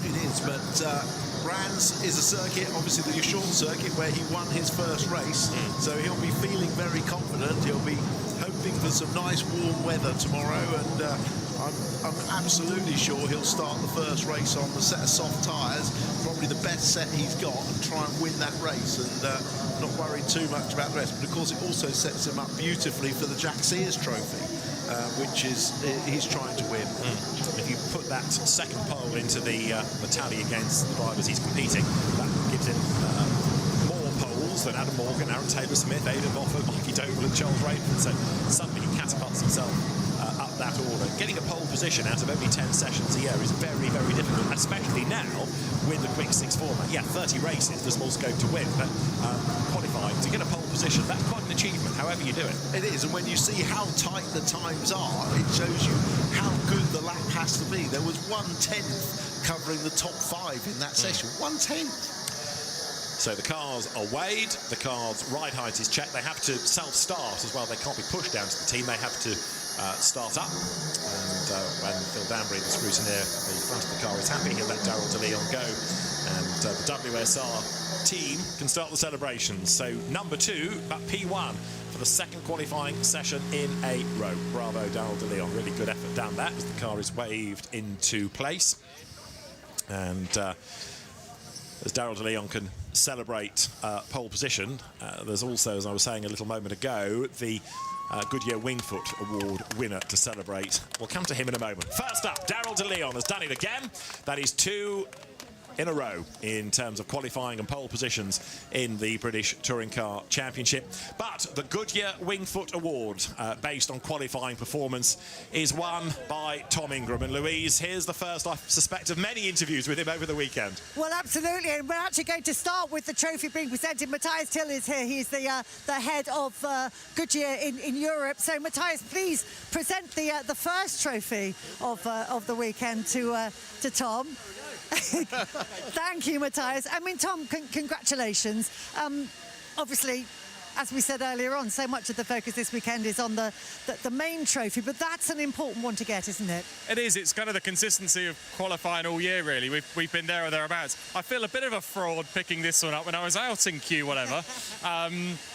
It is, but Brands is a circuit, obviously the short circuit, where he won his first race, so he'll be feeling very confident. He'll be hoping for some nice warm weather tomorrow, and I'm absolutely sure he'll start the first race on the set of soft tyres, probably the best set he's got, and try and win that race, and not worry too much about the rest. But of course it also sets him up beautifully for the Jack Sears Trophy, which is he's trying to win. If you put that second pole into the tally against the drivers he's competing, that gives him more poles, goals than Adam Morgan, Aaron Taylor-Smith, Aidan Moffat, Mikey Doble and Charles Raven. So suddenly he catapults himself up that order. Getting a pole position out of only 10 sessions a year is very, very difficult, especially now with the quick 6 format. Yeah, 30 races, there's more scope to win, but qualifying, to get a pole position, that's quite an achievement, however you do it. It is, and when you see how tight the times are, it shows you how good the lap has to be. There was 1/10 covering the top 5 in that session. 1/10. So the cars are weighed, the car's ride height is checked. They have to self-start as well. They can't be pushed down to the team. They have to start up. And when Phil Danbury, the scrutineer, the front of the car, is happy, he'll let Daryl de Leon go. And the WSR team can start the celebrations. So number 2 at P1 for the second qualifying session in a row. Bravo, Daryl de Leon. Really good effort down that as the car is waved into place. And as Daryl de Leon can celebrate pole position, there's also, as I was saying a little moment ago, the Goodyear Wingfoot Award winner to celebrate. We'll come to him in a moment. First up, Daryl de Leon has done it again. That is 2 in a row in terms of qualifying and pole positions in the British Touring Car Championship. But the Goodyear Wingfoot Award, based on qualifying performance, is won by Tom Ingram. And Louise, here's the first, I suspect, of many interviews with him over the weekend. Well, absolutely, and we're actually going to start with the trophy being presented. Matthias Till is here. He's the head of Goodyear in Europe. So, Matthias, please present the first trophy of the weekend to Tom. Thank you, Matthias. I mean, Tom, congratulations. Obviously, as we said earlier on, so much of the focus this weekend is on the main trophy, but that's an important one to get, isn't it? It is. It's kind of the consistency of qualifying all year, really. We've been there or thereabouts. I feel a bit of a fraud picking this one up when I was out in Q, whatever.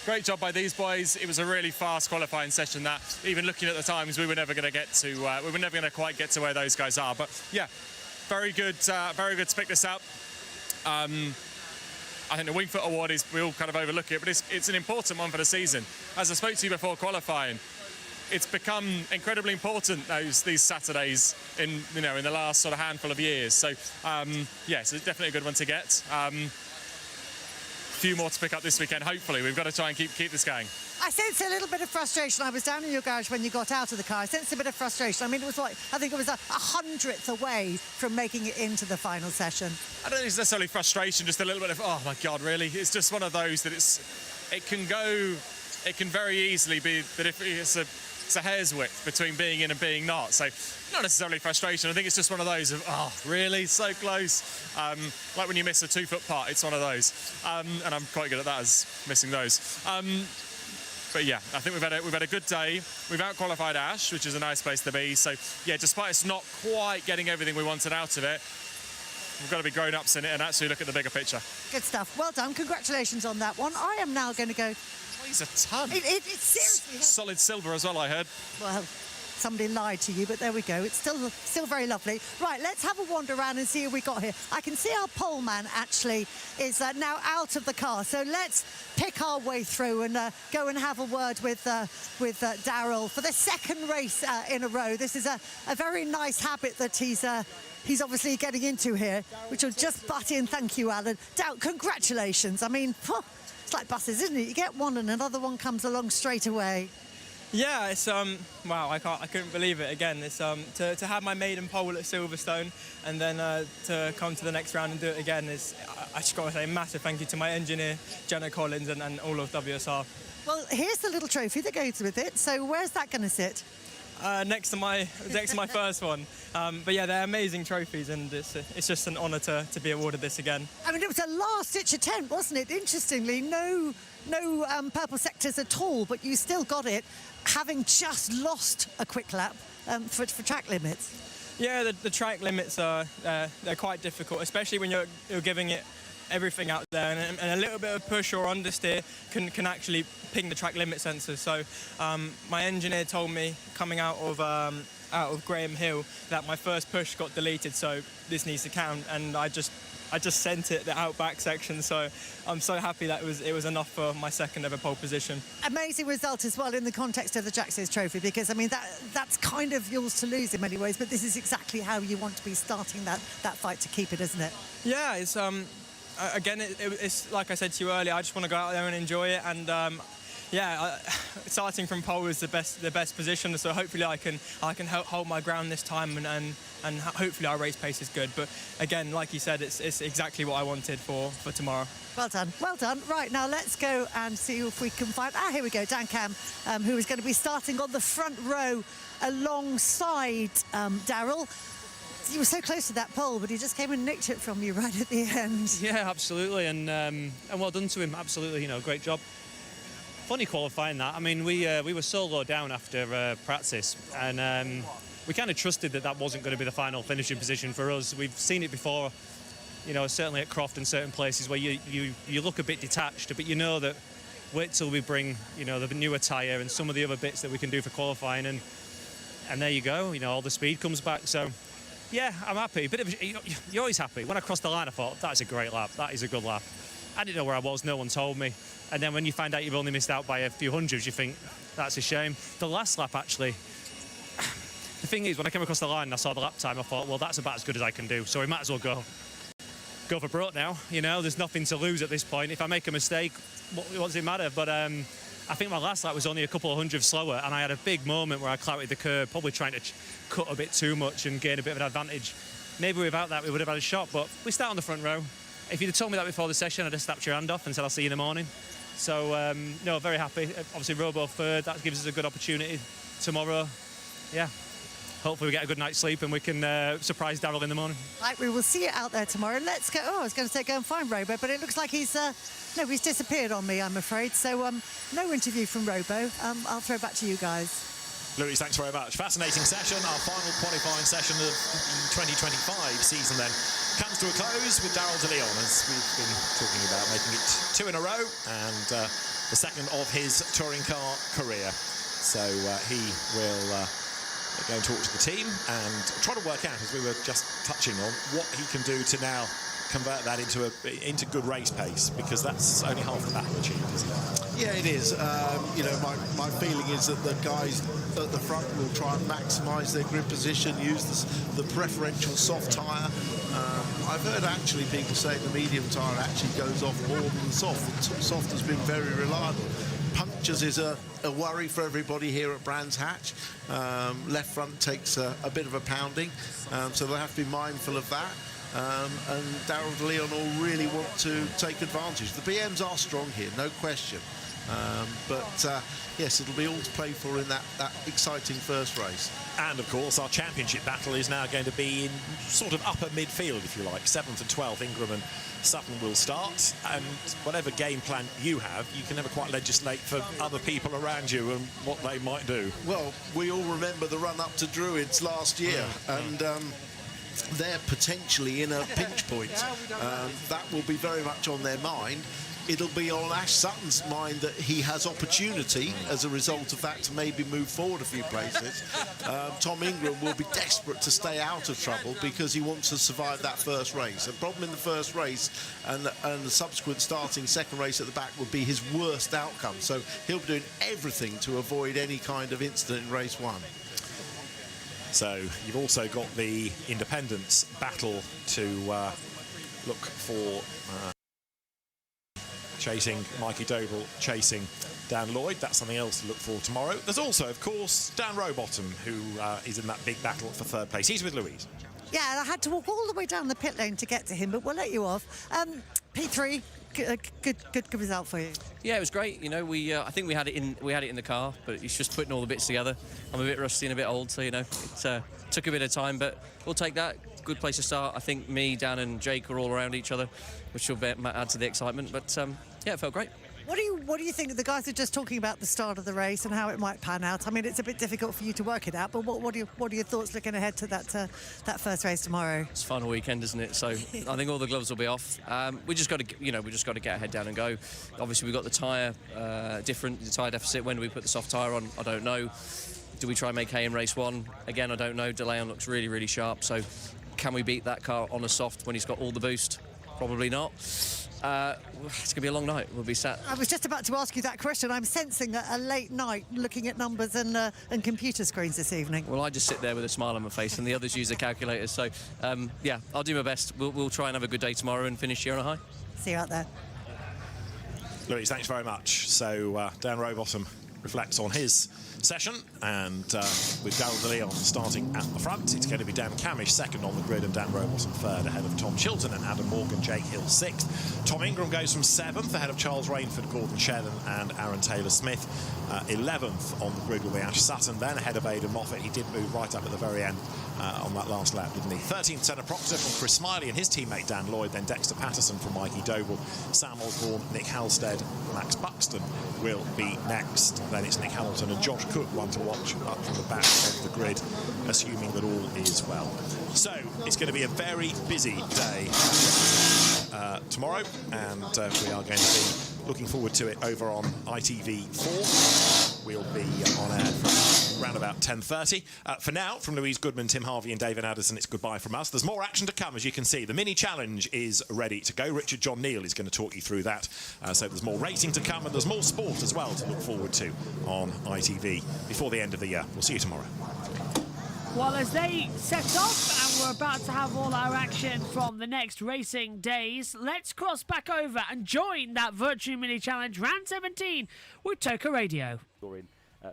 Great job by these boys. It was a really fast qualifying session that, even looking at the times, we were never going to get to. We were never going to quite get to where those guys are. But yeah, very good to pick this up. I think the Wingfoot Award is, we all kind of overlook it, but it's an important one for the season. As I spoke to you before qualifying, it's become incredibly important these Saturdays in the last sort of handful of years. So yes, it's definitely a good one to get. Few more to pick up this weekend, hopefully. We've got to try and keep this going. I sense a little bit of frustration. I was down in your garage when you got out of the car. I sensed a bit of frustration. I mean, it was like, I think it was a 100th away from making it into the final session. I don't think it's necessarily frustration, just a little bit of, oh my God, really? It's just one of those that it can very easily be that if it's a hair's width between being in and being not. So not necessarily frustration. I think it's just one of those of, oh, really? So close. Like when you miss a 2-foot putt, it's one of those. And I'm quite good at that, as missing those. But yeah, I think we've had a good day. We've out-qualified Ash, which is a nice place to be. So yeah, despite us not quite getting everything we wanted out of it, we've got to be grown-ups in it and actually look at the bigger picture. Good stuff. Well done. Congratulations on that one. I am now going to go... Weighs a ton. It's seriously... Solid silver as well, I heard. Well, somebody lied to you, but there we go. It's still very lovely. Right, let's have a wander around and see who we got here. I can see our pole man actually is now out of the car, so let's pick our way through and go and have a word with Daryl for the second race in a row. This is a very nice habit that he's obviously getting into here, which will just butt in. Thank you, Alan. Daryl, congratulations. I mean, it's like buses, isn't it? You get one and another one comes along straight away. Yeah, it's wow, I couldn't believe it again. It's to have my maiden pole at Silverstone and then to come to the next round and do it again is, I just got to say a massive thank you to my engineer Jenna Collins and all of WSR. Well, here's the little trophy that goes with it. So where's that going to sit? Next to my first one. But yeah, they're amazing trophies, and it's just an honour to be awarded this again. I mean, it was a last-ditch attempt, wasn't it? Interestingly, no purple sectors at all, but you still got it, having just lost a quick lap for track limits. Yeah, the track limits are they're quite difficult, especially when you're giving it everything out there, and a little bit of push or understeer can actually ping the track limit sensors. So my engineer told me coming out of Graham Hill that my first push got deleted, so this needs to count, and I just sent it the outback section, so I'm so happy that it was enough for my second ever pole position. Amazing result as well in the context of the Jack Sears Trophy, because I mean that's kind of yours to lose in many ways, but this is exactly how you want to be starting that fight to keep it, isn't it? Yeah, it's again, it's like I said to you earlier. I just want to go out there and enjoy it, and starting from pole is the best position. So hopefully I can hold my ground this time, and hopefully our race pace is good. But again, like you said, it's exactly what I wanted for tomorrow. Well done, well done. Right, now let's go and see if we can find... here we go, Dan Cam, who is going to be starting on the front row alongside Darryl. You were so close to that pole, but he just came and nicked it from you right at the end. Yeah, absolutely, and well done to him. Absolutely, great job. Funny qualifying that. I mean, we were so low down after practice, and we kind of trusted that wasn't going to be the final finishing position for us. We've seen it before, certainly at Croft and certain places where you look a bit detached, but you know that wait till we bring, the newer tyre and some of the other bits that we can do for qualifying, and there you go. All the speed comes back. So, yeah, I'm happy. But you're always happy. When I crossed the line, I thought, that's a great lap. That is a good lap. I didn't know where I was. No one told me. And then when you find out you've only missed out by a few hundreds, you think, that's a shame. The last lap, actually, the thing is, when I came across the line and I saw the lap time, I thought, well, that's about as good as I can do. So we might as well go for broke now. There's nothing to lose at this point. If I make a mistake, what does it matter? But I think my last lap was only a couple of hundreds slower, and I had a big moment where I clouted the curb, probably trying to cut a bit too much and gain a bit of an advantage. Maybe without that, we would have had a shot, but we start on the front row. If you'd have told me that before the session, I'd have snapped your hand off and said, I'll see you in the morning. So, no, very happy. Obviously, Robo third, that gives us a good opportunity tomorrow. Yeah. Hopefully we get a good night's sleep and we can surprise Darryl in the morning. Right, we will see you out there tomorrow. Let's go. I was going to say go and find Robo, but it looks like he's disappeared on me, I'm afraid. So no interview from Robo. I'll throw back to you guys. Louise, thanks very much. Fascinating session. Our final qualifying session of the 2025 season then comes to a close with Darryl de Leon, as we've been talking about, making it 2 in a row and the second of his touring car career. So he will go and talk to the team and try to work out, as we were just touching on, what he can do to now convert that into good race pace, because that's only half the battle achieved, isn't it? Yeah, it is. My feeling is that the guys at the front will try and maximise their grip position, use the preferential soft tyre. I've heard actually people saying the medium tyre actually goes off more than the soft. The soft has been very reliable. Punctures is a worry for everybody here at Brands Hatch. Left front takes a bit of a pounding, so they'll have to be mindful of that. And Darryl de Leon will really want to take advantage. The BMs are strong here, no question. Yes, it'll be all to play for in that exciting first race. And of course, our championship battle is now going to be in sort of upper midfield, if you like. 7th and 12th, Ingram and Sutton will start. And whatever game plan you have, you can never quite legislate for other people around you and what they might do. Well, we all remember the run-up to Druids last year, and they're potentially in a pinch point. That will be very much on their mind. It'll be on Ash Sutton's mind that he has opportunity as a result of that to maybe move forward a few places. Tom Ingram will be desperate to stay out of trouble because he wants to survive that first race. The problem in the first race and the subsequent starting second race at the back would be his worst outcome. So he'll be doing everything to avoid any kind of incident in race 1. So you've also got the independents battle to look for. Chasing Mikey Doble, chasing Dan Lloyd. That's something else to look for tomorrow. There's also, of course, Dan Rowbottom, who is in that big battle for third place. He's with Louise. Yeah, I had to walk all the way down the pit lane to get to him, but we'll let you off. P3, good result for you. Yeah, it was great. I think we had it in the car, but it's just putting all the bits together. I'm a bit rusty and a bit old, so it took a bit of time, but we'll take that. Good place to start. I think me, Dan, and Jake are all around each other, which will add to the excitement. But yeah, it felt great. What do you think? The guys are just talking about the start of the race and how it might pan out. I mean, it's a bit difficult for you to work it out, but what are your thoughts looking ahead to that first race tomorrow? It's final weekend, isn't it? So I think all the gloves will be off. We just got to get our head down and go. Obviously, we've got the tyre the tyre deficit. When do we put the soft tyre on? I don't know. Do we try and make hay in race 1? Again, I don't know. De Leon looks really, really sharp. So can we beat that car on a soft when he's got all the boost? Probably not. It's going to be a long night. We'll be sat. I was just about to ask you that question. I'm sensing a late night looking at numbers and computer screens this evening. Well, I just sit there with a smile on my face and the others use their calculators. So, yeah, I'll do my best. We'll try and have a good day tomorrow and finish here on a high. See you out there. Louise, thanks very much. So Dan Rowbottom reflects on his session, and with Darryl De Leon starting at the front, it's going to be Dan Camish second on the grid and Dan Rowbottom third ahead of Tom Chilton and Adam Morgan. Jake Hill sixth. Tom Ingram goes from seventh ahead of Charles Rainford, Gordon Shedden and Aaron Taylor-Smith. 11th on the grid will be Ash Sutton, then ahead of Aidan Moffat. He did move right up at the very end on that last lap, didn't he? 13th, Senna Proctor from Chris Smiley and his teammate Dan Lloyd, then Dexter Patterson from Mikey Doble, Sam Osborne, Nick Halstead, Max Buxton will be next. Then it's Nick Hamilton and Josh Cook, one to watch up from the back of the grid, assuming that all is well. So it's going to be a very busy day tomorrow, and we are going to be looking forward to it over on ITV4. We'll be on air from around about 10:30. For now, from Louise Goodman, Tim Harvey and David Addison, it's goodbye from us. There's more action to come, as you can see. The mini challenge is ready to go. Richard John Neal is going to talk you through that. So there's more racing to come, and there's more sport as well to look forward to on ITV before the end of the year. We'll see you tomorrow. Well, as they set off and we're about to have all our action from the next racing days, let's cross back over and join that Virtue Mini Challenge Round 17 with Toka Radio. Scoring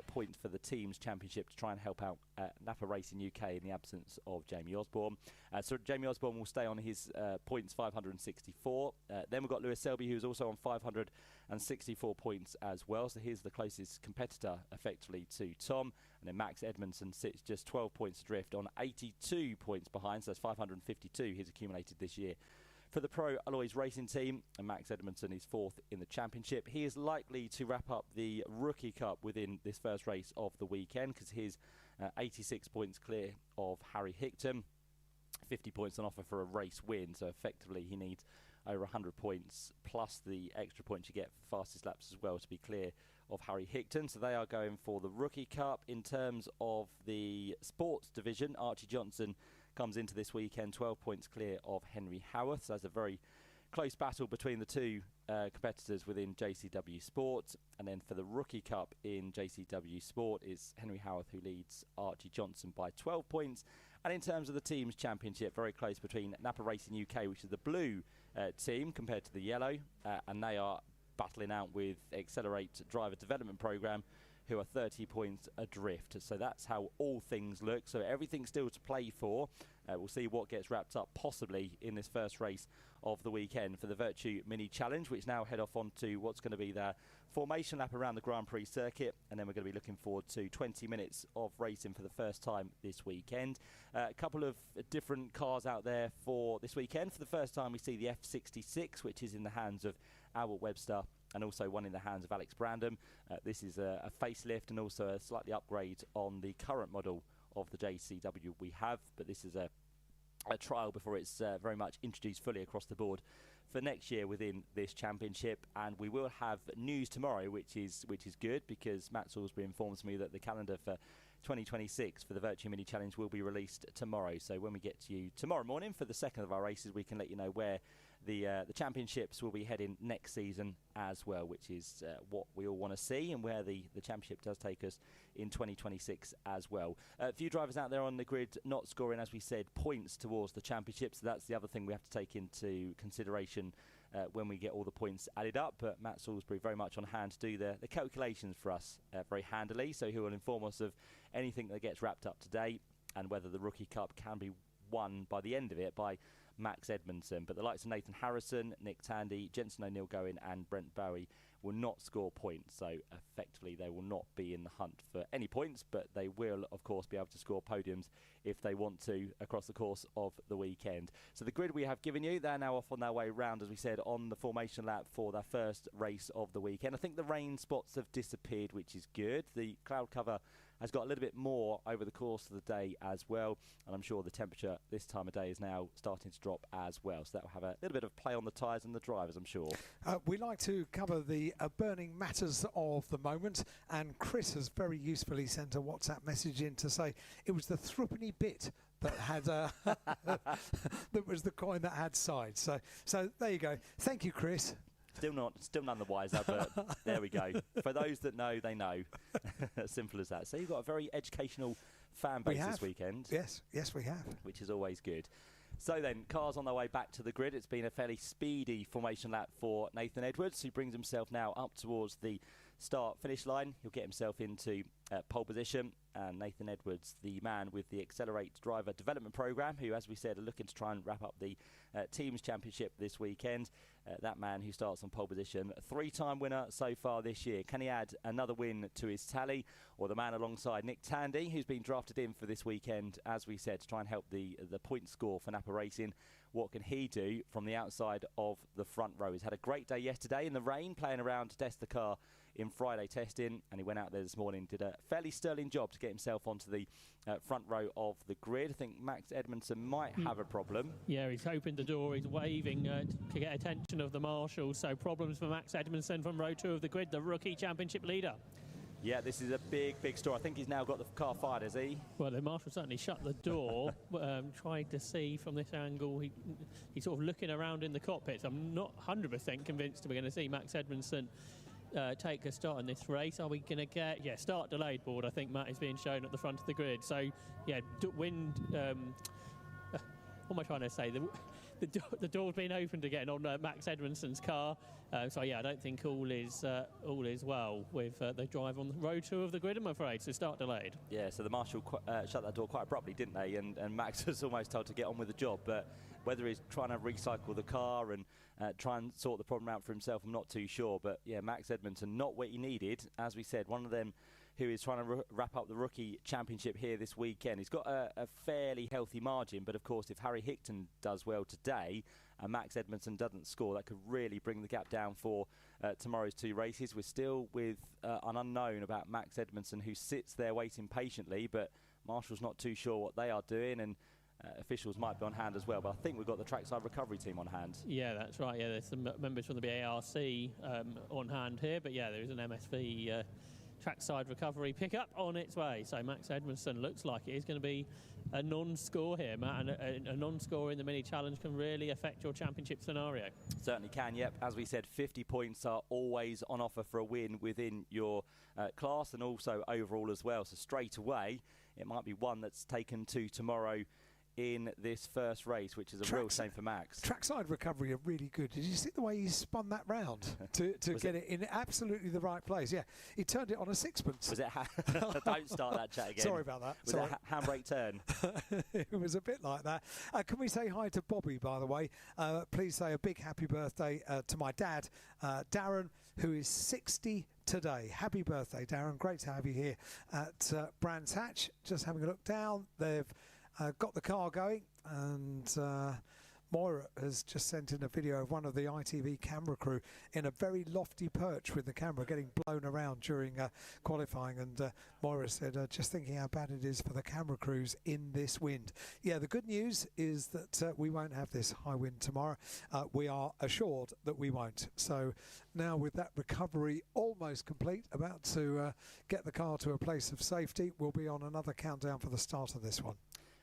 points for the team's championship to try and help out Napa Racing UK in the absence of Jamie Osborne. So Jamie Osborne will stay on his points 564. Then we've got Lewis Selby, who's also on 564 points as well. So here's the closest competitor effectively to Tom. And then Max Edmondson sits just 12 points adrift on 82 points behind. So that's 552 he's accumulated this year for the Pro Alloys Racing team, and Max Edmondson is fourth in the championship. He is likely to wrap up the Rookie Cup within this first race of the weekend, because he's 86 points clear of Harry Hickton, 50 points on offer for a race win, so effectively he needs over 100 points plus the extra points you get for fastest laps as well to be clear of Harry Hickton. So they are going for the Rookie Cup. In terms of the sports division, Archie Johnson comes into this weekend 12 points clear of Henry Howarth. So that's a very close battle between the two competitors within JCW Sport. And then for the Rookie Cup in JCW Sport, it's Henry Howarth who leads Archie Johnson by 12 points. And in terms of the team's championship, very close between Napa Racing UK, which is the blue team compared to the yellow, and they are battling out with Accelerate Driver Development Programme, who are 30 points adrift. So that's how all things look. So everything's still to play for. We'll see what gets wrapped up possibly in this first race of the weekend for the Virtue Mini Challenge, which now head off onto what's going to be their formation lap around the Grand Prix circuit, and then we're going to be looking forward to 20 minutes of racing for the first time this weekend. A couple of different cars out there for this weekend. For the first time we see the F66, which is in the hands of Albert Webster, and also one in the hands of Alex Brandon. This is a facelift and also a slightly upgrade on the current model of the JCW we have, but this is a trial before it's very much introduced fully across the board for next year within this championship. And we will have news tomorrow, which is good, because Matt Salisbury informs me that the calendar for 2026 for the Virtue Mini Challenge will be released tomorrow. So when we get to you tomorrow morning for the second of our races, we can let you know where the championships will be heading next season as well, which is what we all want to see, and where the championship does take us in 2026 as well. A few drivers out there on the grid not scoring, as we said, points towards the championship, so that's the other thing we have to take into consideration when we get all the points added up. But Matt Salisbury very much on hand to do the calculations for us very handily, so he will inform us of anything that gets wrapped up today and whether the Rookie Cup can be won by the end of it by Max Edmondson. But the likes of Nathan Harrison, Nick Tandy, Jensen O'Neill-Going and Brent Bowie will not score points, so effectively they will not be in the hunt for any points, but they will of course be able to score podiums if they want to across the course of the weekend. So the grid we have given you, they're now off on their way round, as we said, on the formation lap for their first race of the weekend. I think the rain spots have disappeared, which is good. The cloud cover has got a little bit more over the course of the day as well, and I'm sure the temperature this time of day is now starting to drop as well, so that will have a little bit of play on the tyres and the drivers, I'm sure. We like to cover the burning matters of the moment, and Chris has very usefully sent a WhatsApp message in to say it was the threepenny bit that had that was the coin that had sides. So there you go. Thank you, Chris. Still none the wiser, but there we go. For those that know, they know. Simple as that. So you've got a very educational fan base this weekend. Yes, we have. Which is always good. So then, cars on their way back to the grid. It's been a fairly speedy formation lap for Nathan Edwards, who brings himself now up towards the start-finish line. He'll get himself into pole position. And Nathan Edwards, the man with the Accelerate Driver Development Programme, who, as we said, are looking to try and wrap up the Teams Championship this weekend. That man who starts on pole position, three-time winner so far this year. Can he add another win to his tally? Or the man alongside Nick Tandy, who's been drafted in for this weekend, as we said, to try and help the point score for Napa Racing. What can he do from the outside of the front row? He's had a great day yesterday in the rain, playing around to test the car in Friday testing, and he went out there this morning, did a fairly sterling job to get himself onto the front row of the grid. I think Max Edmondson might have a problem. Yeah, he's opened the door, he's waving to get attention of the marshals, so problems for Max Edmondson from row 2 of the grid, the rookie championship leader. Yeah, this is a big story. I think he's now got the car fired, has he? Well, the marshal certainly shut the door, tried to see from this angle. He's sort of looking around in the cockpits. I'm not 100% convinced we're going to see Max Edmondson take a start in this race. Are we going to get... Yeah, start delayed board, I think, Matt, is being shown at the front of the grid. So, yeah, wind... what am I trying to say? The door's been opened again on Max Edmondson's car. So, yeah, I don't think all is well with the drive on row 2 of the grid, I'm afraid. So, start delayed. Yeah, so the marshal shut that door quite abruptly, didn't they? And Max was almost told to get on with the job. But whether he's trying to recycle the car and try and sort the problem out for himself, I'm not too sure. But, yeah, Max Edmondson, not what he needed. As we said, one of them who is trying to wrap up the rookie championship here this weekend. He's got a fairly healthy margin, but of course if Harry Hickton does well today and Max Edmondson doesn't score, that could really bring the gap down for tomorrow's 2 races. We're still with an unknown about Max Edmondson, who sits there waiting patiently, but Marshall's not too sure what they are doing, and officials might be on hand as well, but I think we've got the trackside recovery team on hand. Yeah, that's right. Yeah, there's some members from the BARC on hand here, but yeah, there is an MSV trackside recovery pickup on its way. So Max Edmondson looks like it is going to be a non-score here, Matt, and a non-score in the mini challenge can really affect your championship scenario. Certainly can, yep. As we said, 50 points are always on offer for a win within your class and also overall as well. So straight away, it might be one that's taken to tomorrow in this first race, which is a real shame for Max. Trackside recovery are really good. Did you see the way he spun that round to get it in absolutely the right place? Yeah, he turned it on a sixpence. Was it? Don't start that chat again. Sorry about that. Was it a handbrake turn? It was a bit like that. Can we say hi to Bobby, by the way? Please say a big happy birthday to my dad, Darren, who is 60 today. Happy birthday, Darren. Great to have you here at Brands Hatch. Just having a look down. They've got the car going, and Moira has just sent in a video of one of the ITV camera crew in a very lofty perch with the camera getting blown around during qualifying, and Moira said, just thinking how bad it is for the camera crews in this wind. Yeah, the good news is that we won't have this high wind tomorrow. We are assured that we won't. So now with that recovery almost complete, about to get the car to a place of safety, we'll be on another countdown for the start of this one.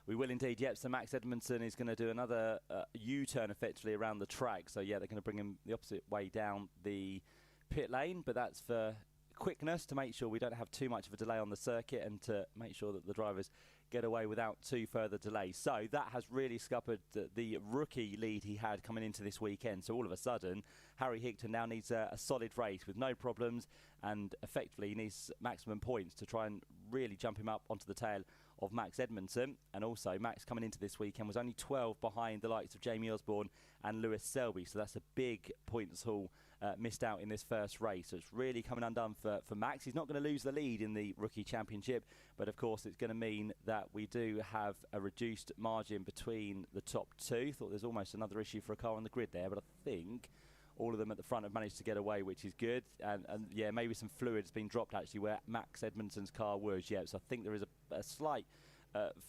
We will indeed, yep. So Max Edmondson is going to do another U-turn effectively around the track. So, yeah, they're going to bring him the opposite way down the pit lane, but that's for quickness, to make sure we don't have too much of a delay on the circuit and to make sure that the drivers get away without too further delays. So that has really scuppered the rookie lead he had coming into this weekend. So all of a sudden, Harry Hickton now needs a solid race with no problems, and effectively he needs maximum points to try and really jump him up onto the tail of Max Edmondson. And also Max coming into this weekend was only 12 behind the likes of Jamie Osborne and Lewis Selby, so that's a big points haul missed out in this first race. So it's really coming undone for Max. He's not going to lose the lead in the rookie championship, but of course it's going to mean that we do have a reduced margin between the top 2. Thought there's almost another issue for a car on the grid there, but I think all of them at the front have managed to get away, which is good. And yeah, maybe some fluid has been dropped actually where Max Edmondson's car was. Yeah, so I think there is a slight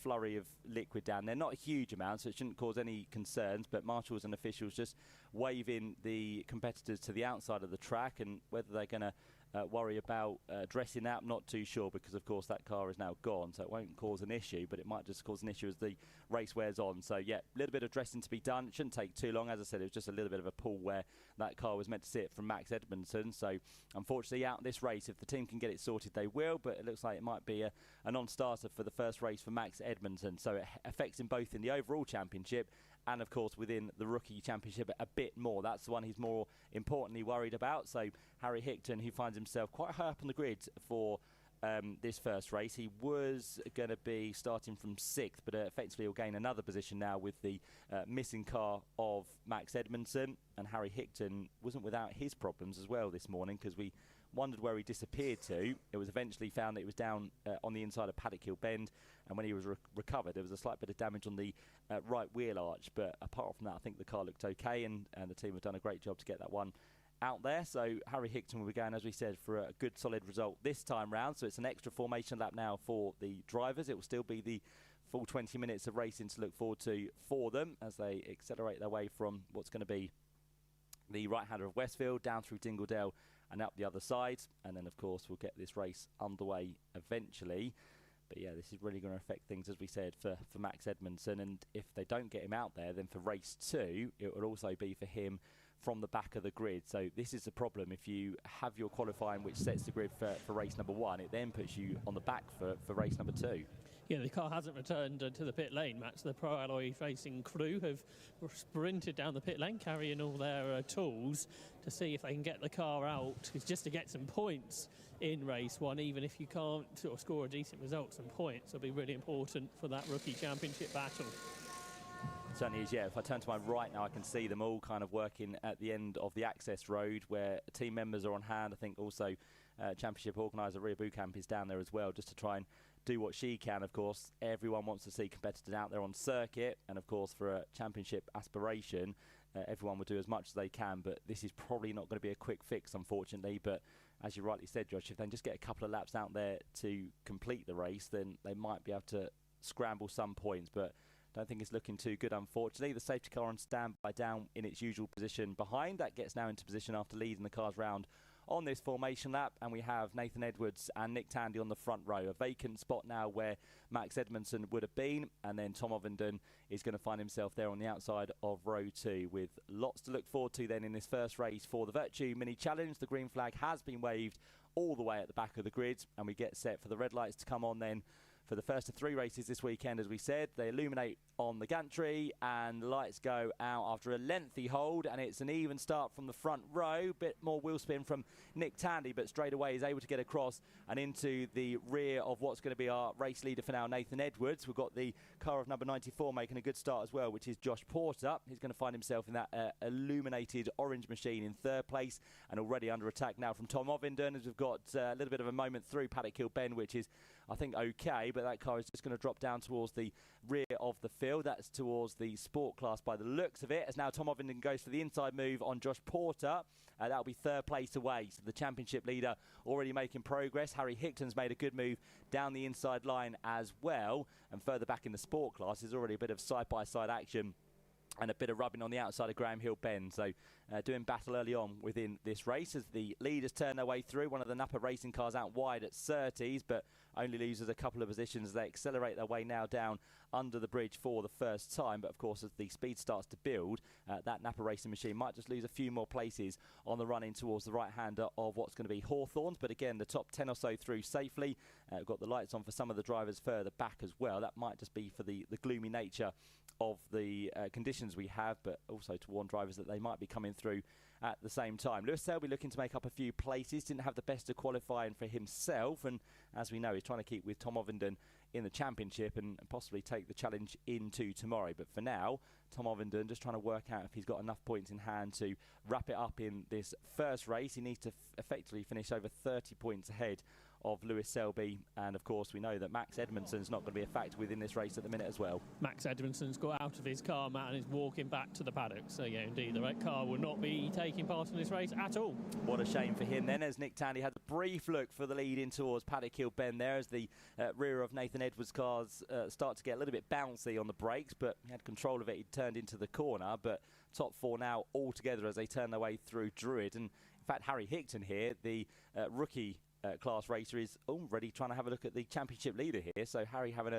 flurry of liquid down there. Not a huge amount, so it shouldn't cause any concerns, but marshals and officials just waving the competitors to the outside of the track, and whether they're going to worry about dressing out, not too sure, because of course that car is now gone, so it won't cause an issue, but it might just cause an issue as the race wears on. So yeah, a little bit of dressing to be done. It shouldn't take too long. As I said, it was just a little bit of a pull where that car was meant to sit from Max Edmondson. So unfortunately out this race, if the team can get it sorted, they will, but it looks like it might be a non-starter for the first race for Max Edmondson. So it affects him both in the overall championship and of course within the Rookie Championship a bit more. That's the one he's more importantly worried about. So Harry Hickton, who finds himself quite high up on the grid for this first race. He was going to be starting from 6th, but effectively he'll gain another position now with the missing car of Max Edmondson. And Harry Hickton wasn't without his problems as well this morning, because we wondered where he disappeared to. It was eventually found that it was down on the inside of Paddock Hill Bend, and when he was recovered, there was a slight bit of damage on the right wheel arch. But apart from that, I think the car looked okay, and the team have done a great job to get that one out there. So Harry Hickton will be going, as we said, for a good solid result this time round. So it's an extra formation lap now for the drivers. It will still be the full 20 minutes of racing to look forward to for them as they accelerate their way from what's going to be the right-hander of Westfield down through Dingledale and up the other side. And then, of course, we'll get this race underway eventually. But yeah, this is really going to affect things, as we said, for Max Edmondson. And if they don't get him out there, then for race 2, it will also be for him from the back of the grid. So this is the problem. If you have your qualifying which sets the grid for race number 1, it then puts you on the back for race number 2. Yeah, the car hasn't returned to the pit lane, Max. The Pro Alloy Racing crew have sprinted down the pit lane carrying all their tools to see if they can get the car out, just to get some points in race 1. Even if you can't sort of score a decent result, some points will be really important for that Rookie Championship battle. Certainly is, yeah. If I turn to my right now, I can see them all kind of working at the end of the access road where team members are on hand. I think also Championship organiser Ria Bucamp is down there as well, just to try and do what she can. Of course, everyone wants to see competitors out there on circuit, and of course for a championship aspiration, everyone will do as much as they can, but this is probably not going to be a quick fix, unfortunately. But as you rightly said, Josh, if they can just get a couple of laps out there to complete the race, then they might be able to scramble some points. But don't think it's looking too good, unfortunately. The safety car on standby down in its usual position behind. That gets now into position after leading the cars round on this formation lap. And we have Nathan Edwards and Nick Tandy on the front row. A vacant spot now where Max Edmondson would have been. And then Tom Ovenden is going to find himself there on the outside of row 2, with lots to look forward to then in this first race for the Virtue Mini Challenge. The green flag has been waved all the way at the back of the grid, and we get set for the red lights to come on then for the first of 3 races this weekend. As we said, they illuminate on the gantry and the lights go out after a lengthy hold, and it's an even start from the front row. Bit more wheel spin from Nick Tandy, but straight away is able to get across and into the rear of what's going to be our race leader for now, Nathan Edwards. We've got the car of number 94 making a good start as well, which is Josh Porter. He's going to find himself in that illuminated orange machine in 3rd place, and already under attack now from Tom Ovenden, as we've got a little bit of a moment through Paddock Hill Bend, which is, I think, okay, but that car is just going to drop down towards the rear of the field. That's towards the sport class by the looks of it, as now Tom Ovenden goes for the inside move on Josh Porter. That'll be 3rd place away, so the championship leader already making progress. Harry Hickton's made a good move down the inside line as well, and further back in the sport class is already a bit of side-by-side action and a bit of rubbing on the outside of Graham Hill Bend. So doing battle early on within this race as the leaders turn their way through. One of the Napa racing cars out wide at Surtees, but only loses a couple of positions. They accelerate their way now down under the bridge for the first time. But of course, as the speed starts to build, that Napa racing machine might just lose a few more places on the run in towards the right-hander of what's going to be Hawthorns. But again, the top 10 or so through safely. We've got the lights on for some of the drivers further back as well. That might just be for the gloomy nature of the conditions we have, but also to warn drivers that they might be coming through at the same time. Lewis Selby looking to make up a few places, didn't have the best of qualifying for himself, and as we know, he's trying to keep with Tom Ovenden in the championship and possibly take the challenge into tomorrow. But for now, Tom Ovenden just trying to work out if he's got enough points in hand to wrap it up in this first race. He needs to effectively finish over 30 points ahead of Lewis Selby, and of course we know that Max Edmondson's not going to be a factor within this race at the minute as well. Max Edmondson's got out of his car, Matt, and is walking back to the paddock. So yeah, indeed, the red car will not be taking part in this race at all. What a shame for him then, as Nick Tandy had a brief look for the lead in towards Paddock Hill Bend there, as the rear of Nathan Edwards' cars start to get a little bit bouncy on the brakes, but he had control of it. He turned into the corner, but top 4 now all together as they turn their way through Druid. And in fact, Harry Hickton here, the rookie class racer, is already trying to have a look at the championship leader here. So Harry having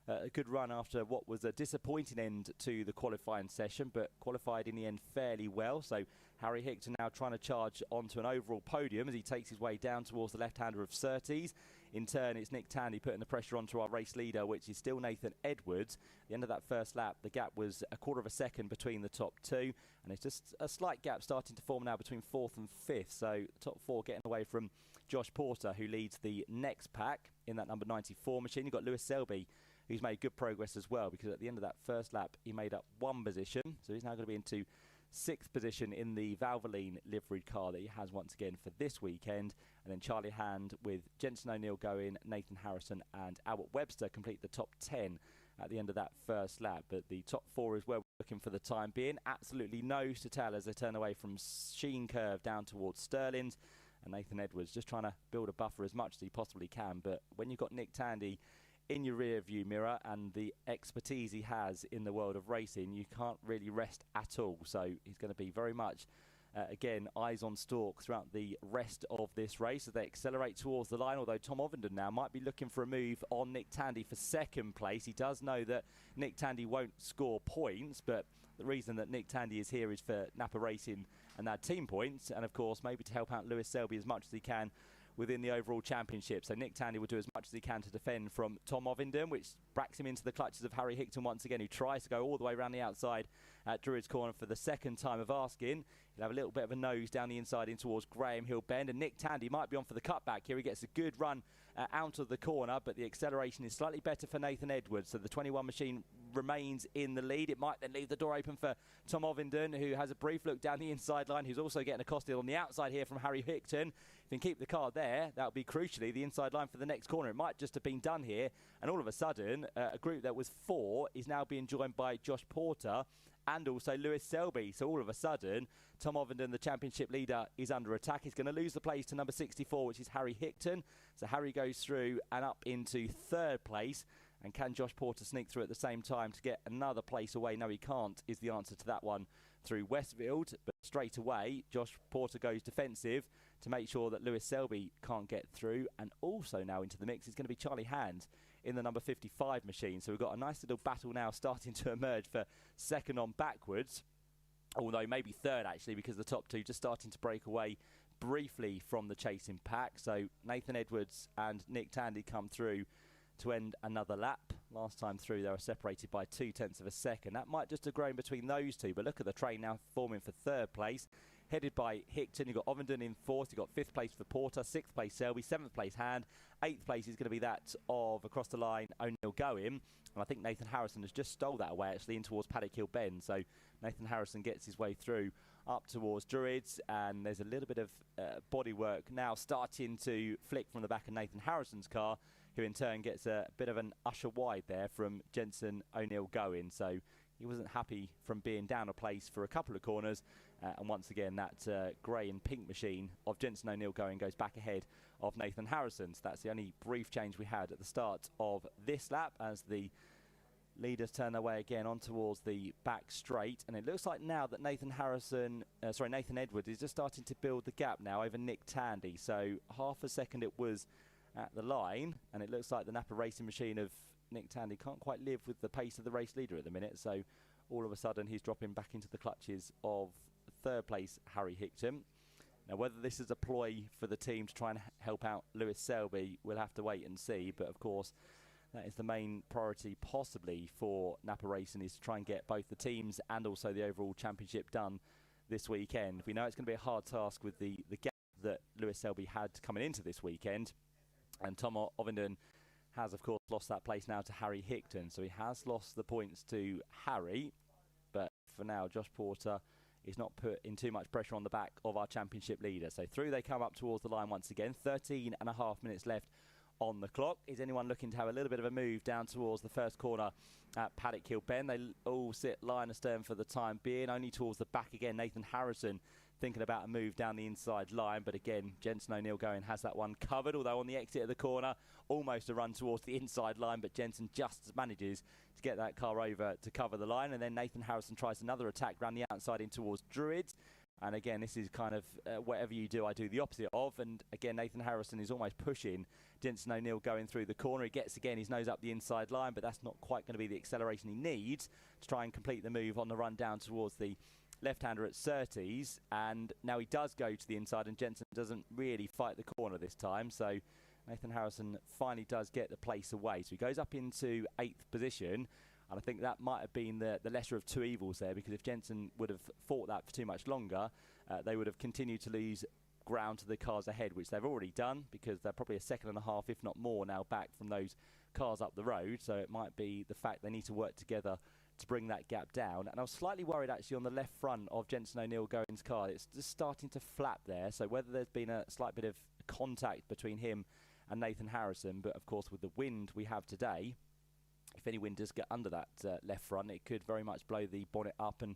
a good run after what was a disappointing end to the qualifying session, but qualified in the end fairly well. So Harry Hickton now trying to charge onto an overall podium as he takes his way down towards the left-hander of Surtees In turn, it's Nick Tandy putting the pressure onto our race leader, which is still Nathan Edwards. At the end of that first lap, the gap was a quarter of a second between the top two, and it's just a slight gap starting to form now between 4th and 5th. So the top 4 getting away from Josh Porter, who leads the next pack in that number 94 machine. You've got Lewis Selby, who's made good progress as well, because at the end of that first lap, he made up 1 position. So he's now going to be into 6th position in the Valvoline liveried car that he has once again for this weekend. And then Charlie Hand with Jensen O'Neill going, Nathan Harrison and Albert Webster complete the top 10 at the end of that first lap. But the top 4 is where we're looking for the time being. Absolutely nose to tail as they turn away from Sheen Curve down towards Sterling's. And Nathan Edwards just trying to build a buffer as much as he possibly can. But when you've got Nick Tandy in your rear view mirror and the expertise he has in the world of racing, you can't really rest at all. So he's going to be very much again eyes on stalk throughout the rest of this race as they accelerate towards the line, although Tom Ovenden now might be looking for a move on Nick Tandy for 2nd place. He does know that Nick Tandy won't score points, but the reason that Nick Tandy is here is for Napa Racing and that team points, and of course maybe to help out Lewis Selby as much as he can within the overall championship. So Nick Tandy will do as much as he can to defend from Tom Ovenden, which bracks him into the clutches of Harry Hickton once again, who tries to go all the way around the outside at Druid's Corner for the 2nd time of asking. He'll have a little bit of a nose down the inside in towards Graham Hill Bend, and Nick Tandy might be on for the cutback here. He gets a good run out of the corner, but the acceleration is slightly better for Nathan Edwards, so the 21 machine remains in the lead. It might then leave the door open for Tom Ovenden, who has a brief look down the inside line, who's also getting accosted on the outside here from Harry Hickton. If he can keep the car there, that would be crucially the inside line for the next corner. It might just have been done here, and all of a sudden a group that was 4 is now being joined by Josh Porter and also Lewis Selby. So all of a sudden, Tom Ovenden, the championship leader, is under attack. He's going to lose the place to number 64, which is Harry Hickton. So Harry goes through and up into 3rd place. And can Josh Porter sneak through at the same time to get another place away? No, he can't, is the answer to that one through Westfield. But straight away, Josh Porter goes defensive to make sure that Lewis Selby can't get through. And also now into the mix is going to be Charlie Hand in the number 55 machine. So we've got a nice little battle now starting to emerge for 2nd on backwards, although maybe 3rd actually, because the top 2 just starting to break away briefly from the chasing pack. So Nathan Edwards and Nick Tandy come through to end another lap. Last time through they were separated by 0.2 of a second. That might just have grown between those two, but look at the train now forming for 3rd place, headed by Hickton. You've got Ovenden in 4th, you've got 5th place for Porter, 6th place Selby, 7th place Hand, 8th place is going to be that of across the line O'Neill Going, and I think Nathan Harrison has just stole that away actually in towards Paddock Hill Bend. So Nathan Harrison gets his way through up towards Druids, and there's a little bit of bodywork now starting to flick from the back of Nathan Harrison's car, who in turn gets a bit of an usher wide there from Jensen O'Neill Going. So he wasn't happy from being down a place for a couple of corners, and once again that grey and pink machine of Jensen O'Neill Going goes back ahead of Nathan Harrison. So that's the only brief change we had at the start of this lap as the leaders turn their way again on towards the back straight, and it looks like now that Nathan Edwards is just starting to build the gap now over Nick Tandy. So half a second it was at the line, and it looks like the Napa Racing machine of Nick Tandy can't quite live with the pace of the race leader at the minute. So all of a sudden he's dropping back into the clutches of 3rd place Harry Hickton. Now whether this is a ploy for the team to try and help out Lewis Selby, we'll have to wait and see, but of course that is the main priority possibly for Napa Racing, is to try and get both the teams and also the overall championship done this weekend. We know it's going to be a hard task with the gap that Lewis Selby had coming into this weekend, and Tom Ovenden has of course lost that place now to Harry Hickton, so he has lost the points to Harry, but for now Josh Porter is not put in too much pressure on the back of our championship leader. So through they come up towards the line once again, 13.5 minutes left on the clock. Is anyone looking to have a little bit of a move down towards the first corner at Paddock Hill Bend? They all sit line astern for the time being, only towards the back again. Nathan Harrison thinking about a move down the inside line, but again Jensen O'Neill Going has that one covered, although on the exit of the corner almost a run towards the inside line, but Jensen just manages to get that car over to cover the line, and then Nathan Harrison tries another attack round the outside in towards Druids. And again, this is kind of whatever you do, I do the opposite of. And again, Nathan Harrison is almost pushing Jensen O'Neill Going through the corner. He gets again his nose up the inside line, but that's not quite going to be the acceleration he needs to try and complete the move on the run down towards the left-hander at Surtees. And now he does go to the inside, and Jensen doesn't really fight the corner this time. So Nathan Harrison finally does get the place away. So he goes up into 8th position. And I think that might have been the lesser of two evils there, because if Jensen would have fought that for too much longer, they would have continued to lose ground to the cars ahead, which they've already done, because they're probably a second and a half, if not more, now back from those cars up the road. So it might be the fact they need to work together to bring that gap down. And I was slightly worried actually on the left front of Jensen O'Neill-Going's car. It's just starting to flap there, so whether there's been a slight bit of contact between him and Nathan Harrison, but of course with the wind we have today, if any wind does get under that left front, it could very much blow the bonnet up and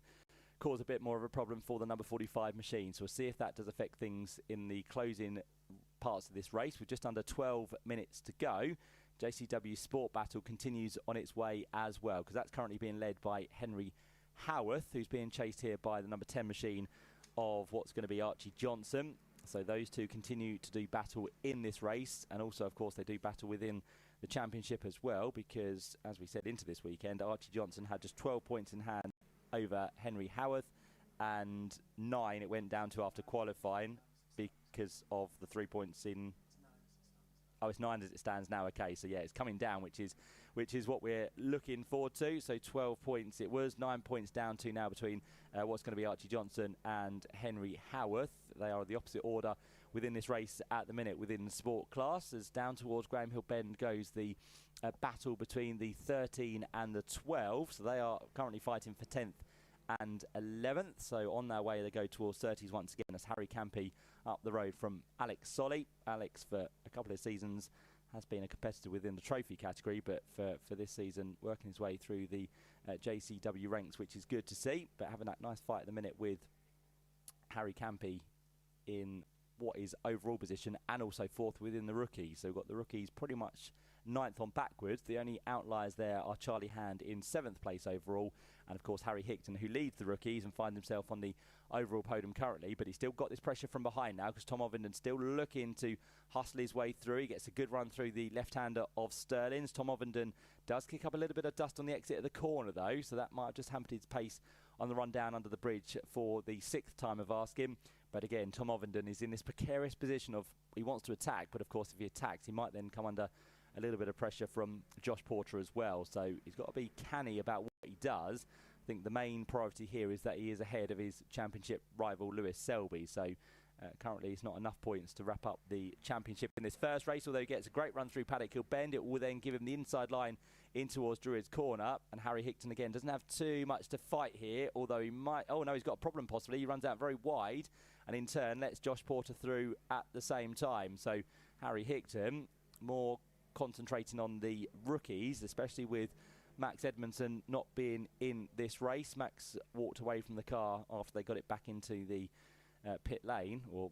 cause a bit more of a problem for the number 45 machine. So we'll see if that does affect things in the closing parts of this race. With just under 12 minutes to go, JCW Sport Battle continues on its way as well, because that's currently being led by Henry Howarth, who's being chased here by the number 10 machine of what's going to be Archie Johnson. So those two continue to do battle in this race, and also of course they do battle within the championship as well, because as we said into this weekend, Archie Johnson had just 12 points in hand over Henry Howarth, and 9 it went down to after qualifying because of the 3 points in... Oh, it's 9 as it stands now. Okay, so yeah, it's coming down, which is what we're looking forward to. So 12 points it was, 9 points down to now between what's going to be Archie Johnson and Henry Howarth. They are the opposite order within this race at the minute within the sport class. As down towards Graham Hill Bend goes the battle between the 13 and the 12. So they are currently fighting for 10th and 11th. So on their way they go towards 30s once again, as Harry Campy up the road from Alex Solly. Alex for a couple of seasons has been a competitor within the trophy category, but for this season working his way through the JCW ranks, which is good to see. But having that nice fight at the minute with Harry Campy in what is overall position, and also 4th within the rookies. So we've got the rookies pretty much 9th on backwards. The only outliers there are Charlie Hand in 7th place overall, and of course Harry Hickton, who leads the rookies and finds himself on the overall podium currently, but he's still got this pressure from behind now, because Tom Ovinden's still looking to hustle his way through. He gets a good run through the left-hander of Sterling's. Tom Ovinden does kick up a little bit of dust on the exit of the corner though, so that might have just hampered his pace on the run down under the bridge for the 6th time of asking. But again, Tom Ovinden is in this precarious position of he wants to attack, but of course if he attacks he might then come under a little bit of pressure from Josh Porter as well. So he's got to be canny about what he does. I think the main priority here is that he is ahead of his championship rival Lewis Selby. So currently it's not enough points to wrap up the championship in this first race, although he gets a great run through Paddock Hill Bend. It will then give him the inside line in towards Druid's Corner, and Harry Hickton again doesn't have too much to fight here, although he might... Oh no, he's got a problem possibly. He runs out very wide and in turn lets Josh Porter through at the same time. So Harry Hickton more concentrating on the rookies, especially with Max Edmondson not being in this race. Max walked away from the car after they got it back into the pit lane, or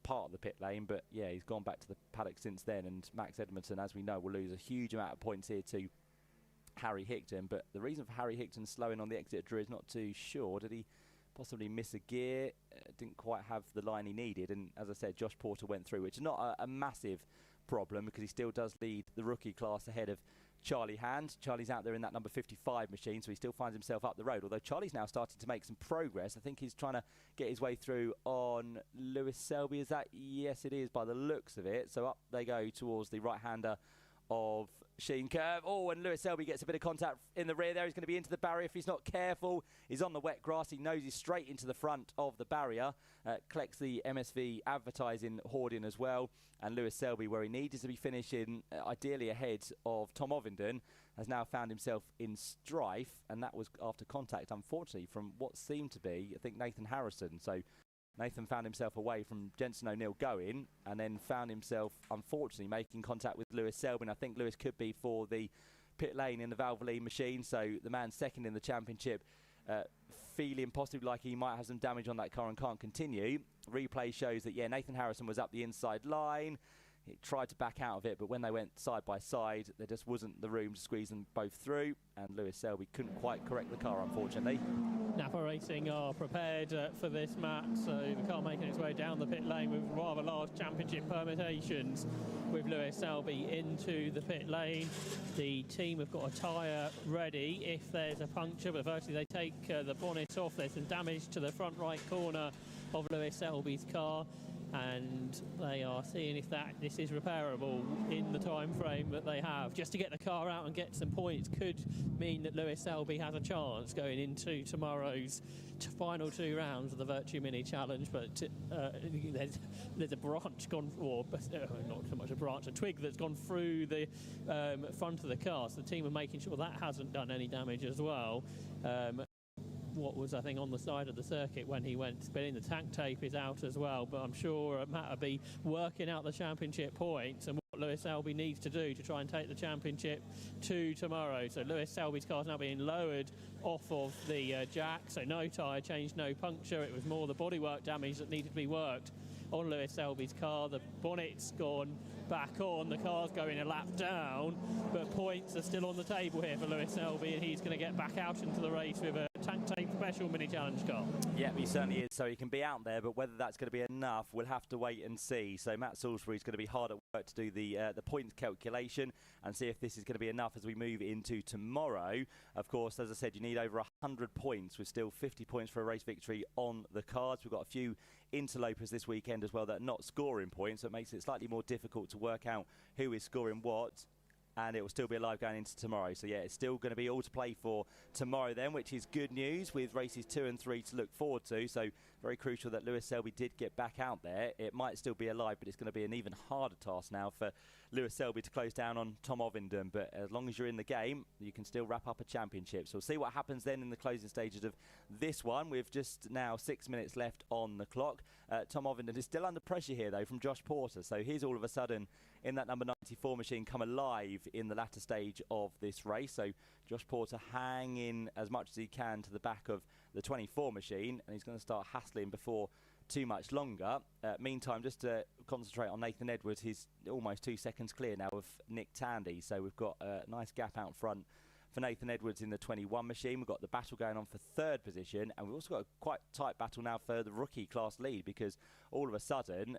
part of the pit lane, but yeah, he's gone back to the paddock since then, and Max Edmondson, as we know, will lose a huge amount of points here to Harry Hickton. But the reason for Harry Hickton slowing on the exit of Drew is not too sure. Did he possibly miss a gear? Didn't quite have the line he needed, and as I said, Josh Porter went through, which is not a massive problem, because he still does lead the rookie class ahead of Charlie Hand. Charlie's out there in that number 55 machine, so he still finds himself up the road, although Charlie's now starting to make some progress. I think he's trying to get his way through on Lewis Selby. Is that? Yes, it is by the looks of it. So up they go towards the right-hander of Sheen Curve. Oh, and Lewis Selby gets a bit of contact in the rear there. He's going to be into the barrier if he's not careful. He's on the wet grass. He noses straight into the front of the barrier. Collects the MSV advertising hoarding as well. And Lewis Selby, where he needed to be finishing ideally ahead of Tom Ovinden, has now found himself in strife. And that was after contact, unfortunately, from what seemed to be, I think, Nathan Harrison. So Nathan found himself away from Jensen O'Neill-Going, and then found himself, unfortunately, making contact with Lewis Selby. And I think Lewis could be for the pit lane in the Valvoline machine. So the man second in the championship, feeling possibly like he might have some damage on that car and can't continue. Replay shows that, yeah, Nathan Harrison was up the inside line. He tried to back out of it, but when they went side by side, there just wasn't the room to squeeze them both through, and Lewis Selby couldn't quite correct the car, unfortunately. Napa Racing are prepared for this match, so the car making its way down the pit lane with rather large championship permutations, with Lewis Selby into the pit lane. The team have got a tyre ready if there's a puncture, but firstly they take the bonnet off. There's some damage to the front right corner of Lewis Selby's car. and they are seeing if this is repairable in the time frame that they have. Just to get the car out and get some points could mean that Lewis Selby has a chance going into tomorrow's final 2 rounds of the Virtue Mini Challenge. But there's a branch gone, or not so much a branch, a twig that's gone through the front of the car, so the team are making sure that hasn't done any damage as well. What was, I think, on the side of the circuit when he went spinning. The tank tape is out as well, but I'm sure Matt will be working out the championship points and what Lewis Selby needs to do to try and take the championship to tomorrow. So Lewis Selby's car is now being lowered off of the jack, so no tyre change, no puncture. It was more the bodywork damage that needed to be worked on Lewis Selby's car. The bonnet's gone back on, the car's going a lap down, but points are still on the table here for Lewis Selby, and he's going to get back out into the race with a tank tape special mini challenge car. Yeah, he certainly is, so he can be out there, but whether that's going to be enough, we'll have to wait and see. So Matt Salisbury's going to be hard at work to do the points calculation and see if this is going to be enough as we move into tomorrow. Of course, as I said, you need over 100 points, with still 50 points for a race victory on the cards. We've got a few interlopers this weekend as well that are not scoring points, so it makes it slightly more difficult to work out who is scoring what, and it will still be alive going into tomorrow. So yeah, it's still going to be all to play for tomorrow then, which is good news, with races 2 and 3 to look forward to. So very crucial that Lewis Selby did get back out there. It might still be alive, but it's going to be an even harder task now for Lewis Selby to close down on Tom Ovenden. But as long as you're in the game, you can still wrap up a championship. So we'll see what happens then in the closing stages of this one. We've just now 6 minutes left on the clock. Tom Ovenden is still under pressure here though from Josh Porter. So he's all of a sudden in that number 94 machine come alive in the latter stage of this race. So Josh Porter hanging as much as he can to the back of the 24 machine, and he's going to start hassling before too much longer. Meantime, just to concentrate on Nathan Edwards, he's almost 2 seconds clear now of Nick Tandy, so we've got a nice gap out front for Nathan Edwards in the 21 machine. We've got the battle going on for 3rd position, and we've also got a quite tight battle now for the rookie class lead, because all of a sudden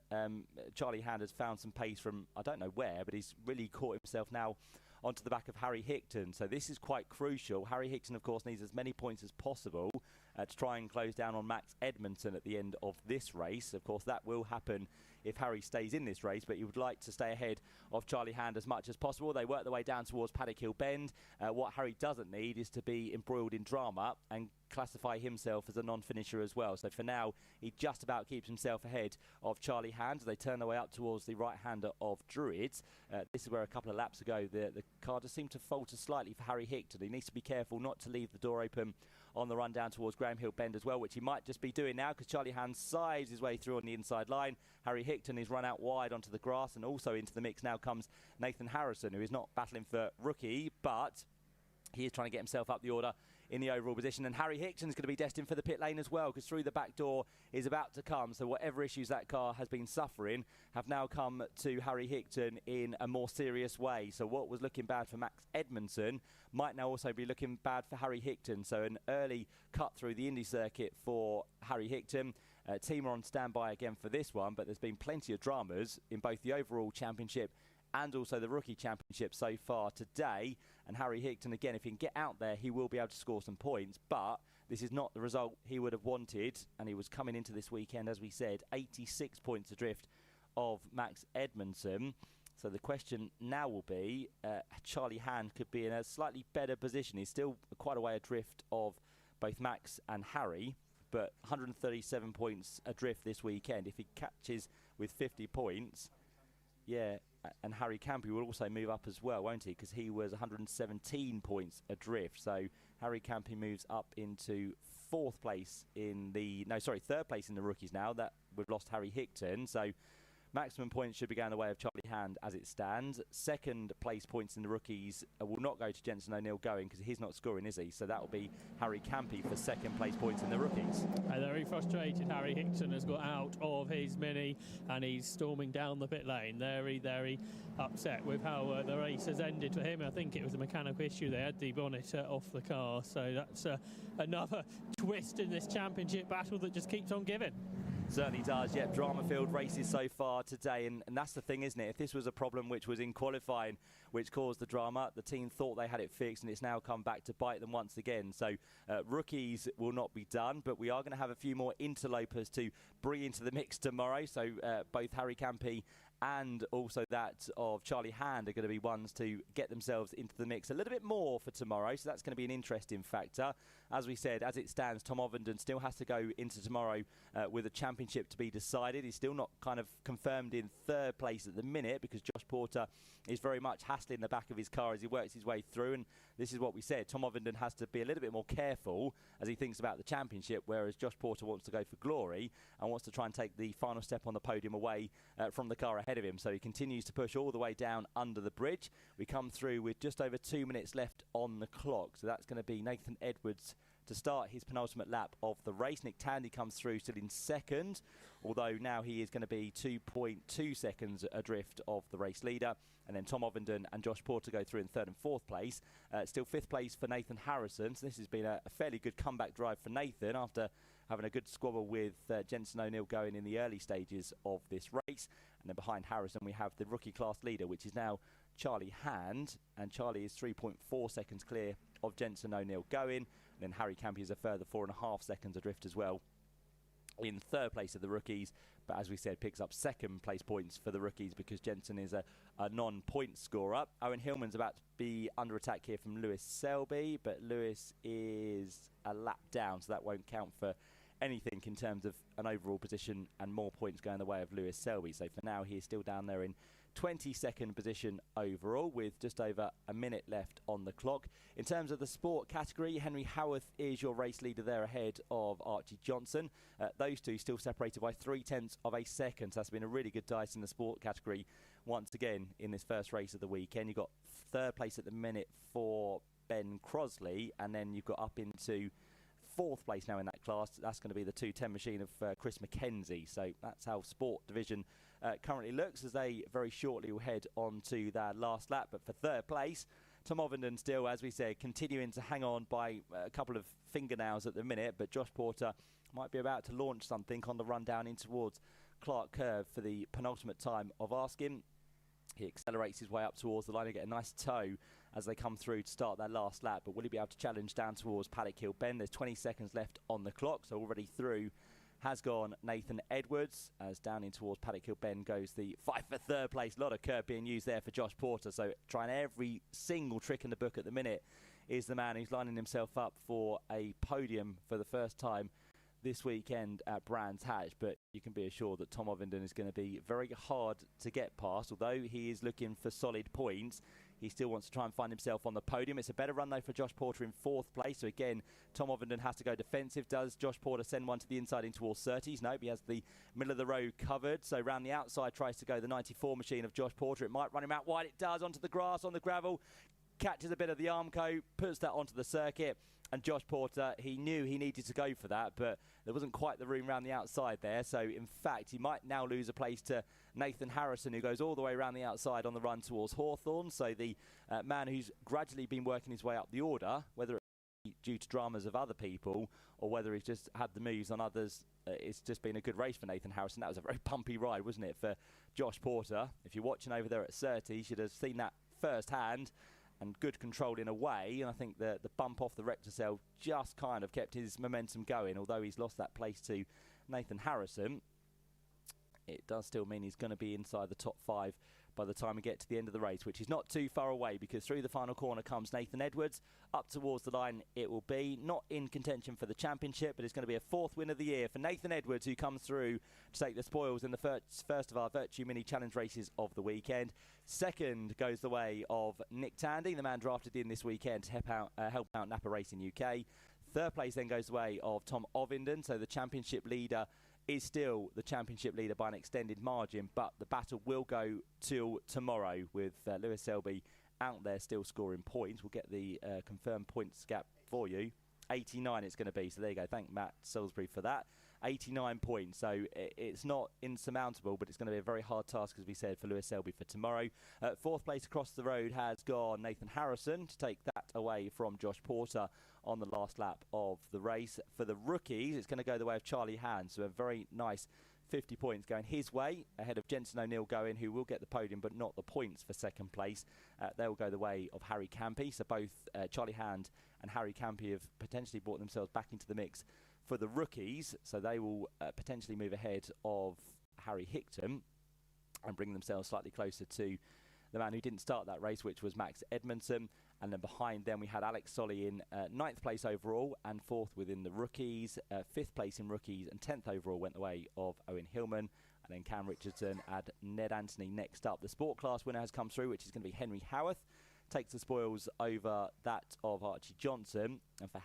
Charlie Hand has found some pace from I don't know where, but he's really caught himself now onto the back of Harry Hickton. So this is quite crucial. Harry Hickton, of course, needs as many points as possible to try and close down on Max Edmondson at the end of this race. Of course, that will happen if Harry stays in this race, but you would like to stay ahead of Charlie Hand as much as possible. They work their way down towards Paddock Hill Bend. What Harry doesn't need is to be embroiled in drama and classify himself as a non-finisher as well. So for now, he just about keeps himself ahead of Charlie Hand as they turn their way up towards the right-hander of Druids. This is where a couple of laps ago the car just seemed to falter slightly for Harry Hickton. He needs to be careful not to leave the door open on the run down towards Graham Hill Bend as well, which he might just be doing now, because Charlie Hand sides his way through on the inside line. Harry Hickton is run out wide onto the grass, and also into the mix now comes Nathan Harrison, who is not battling for rookie, but he is trying to get himself up the order in the overall position. And Harry Hickton is going to be destined for the pit lane as well, because through the back door is about to come. So whatever issues that car has been suffering have now come to Harry Hickton in a more serious way. So what was looking bad for Max Edmondson might now also be looking bad for Harry Hickton. So an early cut through the Indy circuit for Harry Hickton. Team are on standby again for this one, but there's been plenty of dramas in both the overall championship and also the rookie championship so far today. And Harry Hickton, again, if he can get out there, he will be able to score some points, but this is not the result he would have wanted, and he was coming into this weekend, as we said, 86 points adrift of Max Edmondson. So the question now will be, Charlie Hand could be in a slightly better position. He's still quite a way adrift of both Max and Harry, but 137 points adrift this weekend. If he catches with 50 points, yeah, and Harry Campy will also move up as well, won't he? Because he was 117 points adrift. So Harry Campy moves up into third place in the rookies now. That we've lost Harry Hickton. So maximum points should be going the way of Charlie Hand as it stands. Second place points in the rookies will not go to Jensen O'Neill going, because he's not scoring, is he? So that will be Harry Campy for second place points in the rookies. Very frustrated. Harry Hickton has got out of his Mini and he's storming down the pit lane. Very upset with how the race has ended for him. I think it was a mechanical issue. They had the bonnet off the car, so that's another twist in this championship battle that just keeps on giving. Certainly does. Yep, drama-filled races so far today, and that's the thing, isn't it? If this was a problem which was in qualifying, which caused the drama, the team thought they had it fixed, and it's now come back to bite them once again. So rookies will not be done, but we are going to have a few more interlopers to bring into the mix tomorrow. So both Harry Campy and also that of Charlie Hand are going to be ones to get themselves into the mix a little bit more for tomorrow, so that's going to be an interesting factor. As we said, as it stands, Tom Ovenden still has to go into tomorrow with a championship to be decided. He's still not kind of confirmed in third place at the minute because Josh Porter is very much hassling the back of his car as he works his way through, and this is what we said. Tom Ovenden has to be a little bit more careful as he thinks about the championship, whereas Josh Porter wants to go for glory and wants to try and take the final step on the podium away from the car ahead of him. So he continues to push all the way down under the bridge. We come through with just over 2 minutes left on the clock, so that's going to be Nathan Edwards to start his penultimate lap of the race. Nick Tandy comes through still in second, although now he is going to be 2.2 seconds adrift of the race leader. And then Tom Ovenden and Josh Porter go through in third and fourth place. Still fifth place for Nathan Harrison. So this has been a fairly good comeback drive for Nathan after having a good squabble with Jensen O'Neill going in the early stages of this race. And then behind Harrison we have the rookie class leader, which is now Charlie Hand, and Charlie is 3.4 seconds clear of Jensen O'Neill going. And then Harry Campy is a further 4.5 seconds adrift as well in third place of the rookies, but as we said, picks up second place points for the rookies because Jensen is a non-point scorer. Owen Hillman's about to be under attack here from Lewis Selby, but Lewis is a lap down, so that won't count for anything in terms of an overall position and more points going the way of Lewis Selby. So for now, he is still down there in 22nd position overall with just over a minute left on the clock. In terms of the sport category, Henry Howarth is your race leader there ahead of Archie Johnson. Those two still separated by 0.3 of a second. So that's been a really good dice in the sport category once again in this first race of the weekend. You've got third place at the minute for Ben Crosley, and then you've got up into fourth place now in that class. That's going to be the 210 machine of Chris McKenzie. So that's how sport division currently looks, as they very shortly will head on to their last lap. But for third place, Tom Ovenden still, as we said, continuing to hang on by a couple of fingernails at the minute, but Josh Porter might be about to launch something on the run down in towards Clark Curve for the penultimate time of Askin. He accelerates his way up towards the line and get a nice tow as they come through to start their last lap. But will he be able to challenge down towards Paddock Hill Bend? There's 20 seconds left on the clock, so already through has gone Nathan Edwards, as down in towards Paddock Hill Bend goes the fight for third place. A lot of curb being used there for Josh Porter, so trying every single trick in the book at the minute is the man who's lining himself up for a podium for the first time this weekend at Brands Hatch. But you can be assured that Tom Ovenden is going to be very hard to get past. Although he is looking for solid points, he still wants to try and find himself on the podium. It's a better run, though, for Josh Porter in fourth place. So, again, Tom Ovenden has to go defensive. Does Josh Porter send one to the inside in towards 30s? Nope, he has the middle of the road covered. So, round the outside tries to go the 94 machine of Josh Porter. It might run him out wide. It does, onto the grass, on the gravel. Catches a bit of the Armco, puts that onto the circuit. And Josh Porter, he knew he needed to go for that, but there wasn't quite the room around the outside there. So, in fact, he might now lose a place to Nathan Harrison, who goes all the way around the outside on the run towards Hawthorne. So, the man who's gradually been working his way up the order, whether it be due to dramas of other people or whether he's just had the moves on others, it's just been a good race for Nathan Harrison. That was a very pumpy ride, wasn't it, for Josh Porter? If you're watching over there at Surtees, you should have seen that firsthand. And good control in a way, and I think the bump off the Rector cell just kind of kept his momentum going. Although he's lost that place to Nathan Harrison, it does still mean he's going to be inside the top 5 by the time we get to the end of the race, which is not too far away, because through the final corner comes Nathan Edwards. Up towards the line it will be, not in contention for the championship, but it's going to be a 4th win of the year for Nathan Edwards, who comes through to take the spoils in the first of our Virtue Mini Challenge races of the weekend. Second goes the way of Nick Tandy, the man drafted in this weekend to help out Napa Racing UK. Third place then goes the way of Tom Ovenden, so the championship leader is still the championship leader by an extended margin, but the battle will go till tomorrow with Lewis Selby out there still scoring points. We'll get the confirmed points gap for you. 89 it's going to be, so there you go. Thank Matt Salisbury for that. 89 points. So it's not insurmountable, but it's going to be a very hard task, as we said, for Lewis Selby for tomorrow. Fourth place across the road has gone Nathan Harrison to take that away from Josh Porter on the last lap of the race. For the rookies, it's going to go the way of Charlie Hand, so a very nice 50 points going his way, ahead of Jensen O'Neill going, who will get the podium but not the points for second place. They will go the way of Harry Campy, so both Charlie Hand and Harry Campy have potentially brought themselves back into the mix for the rookies, so they will potentially move ahead of Harry Hickton and bring themselves slightly closer to the man who didn't start that race, which was Max Edmondson. And then behind them we had Alex Solly in 9th place overall and 4th within the rookies. 5th place in rookies and 10th overall went the way of Owen Hillman. And then Cam Richardson and Ned Anthony next up. The sport class winner has come through, which is going to be Henry Howarth. Takes the spoils over that of Archie Johnson. And for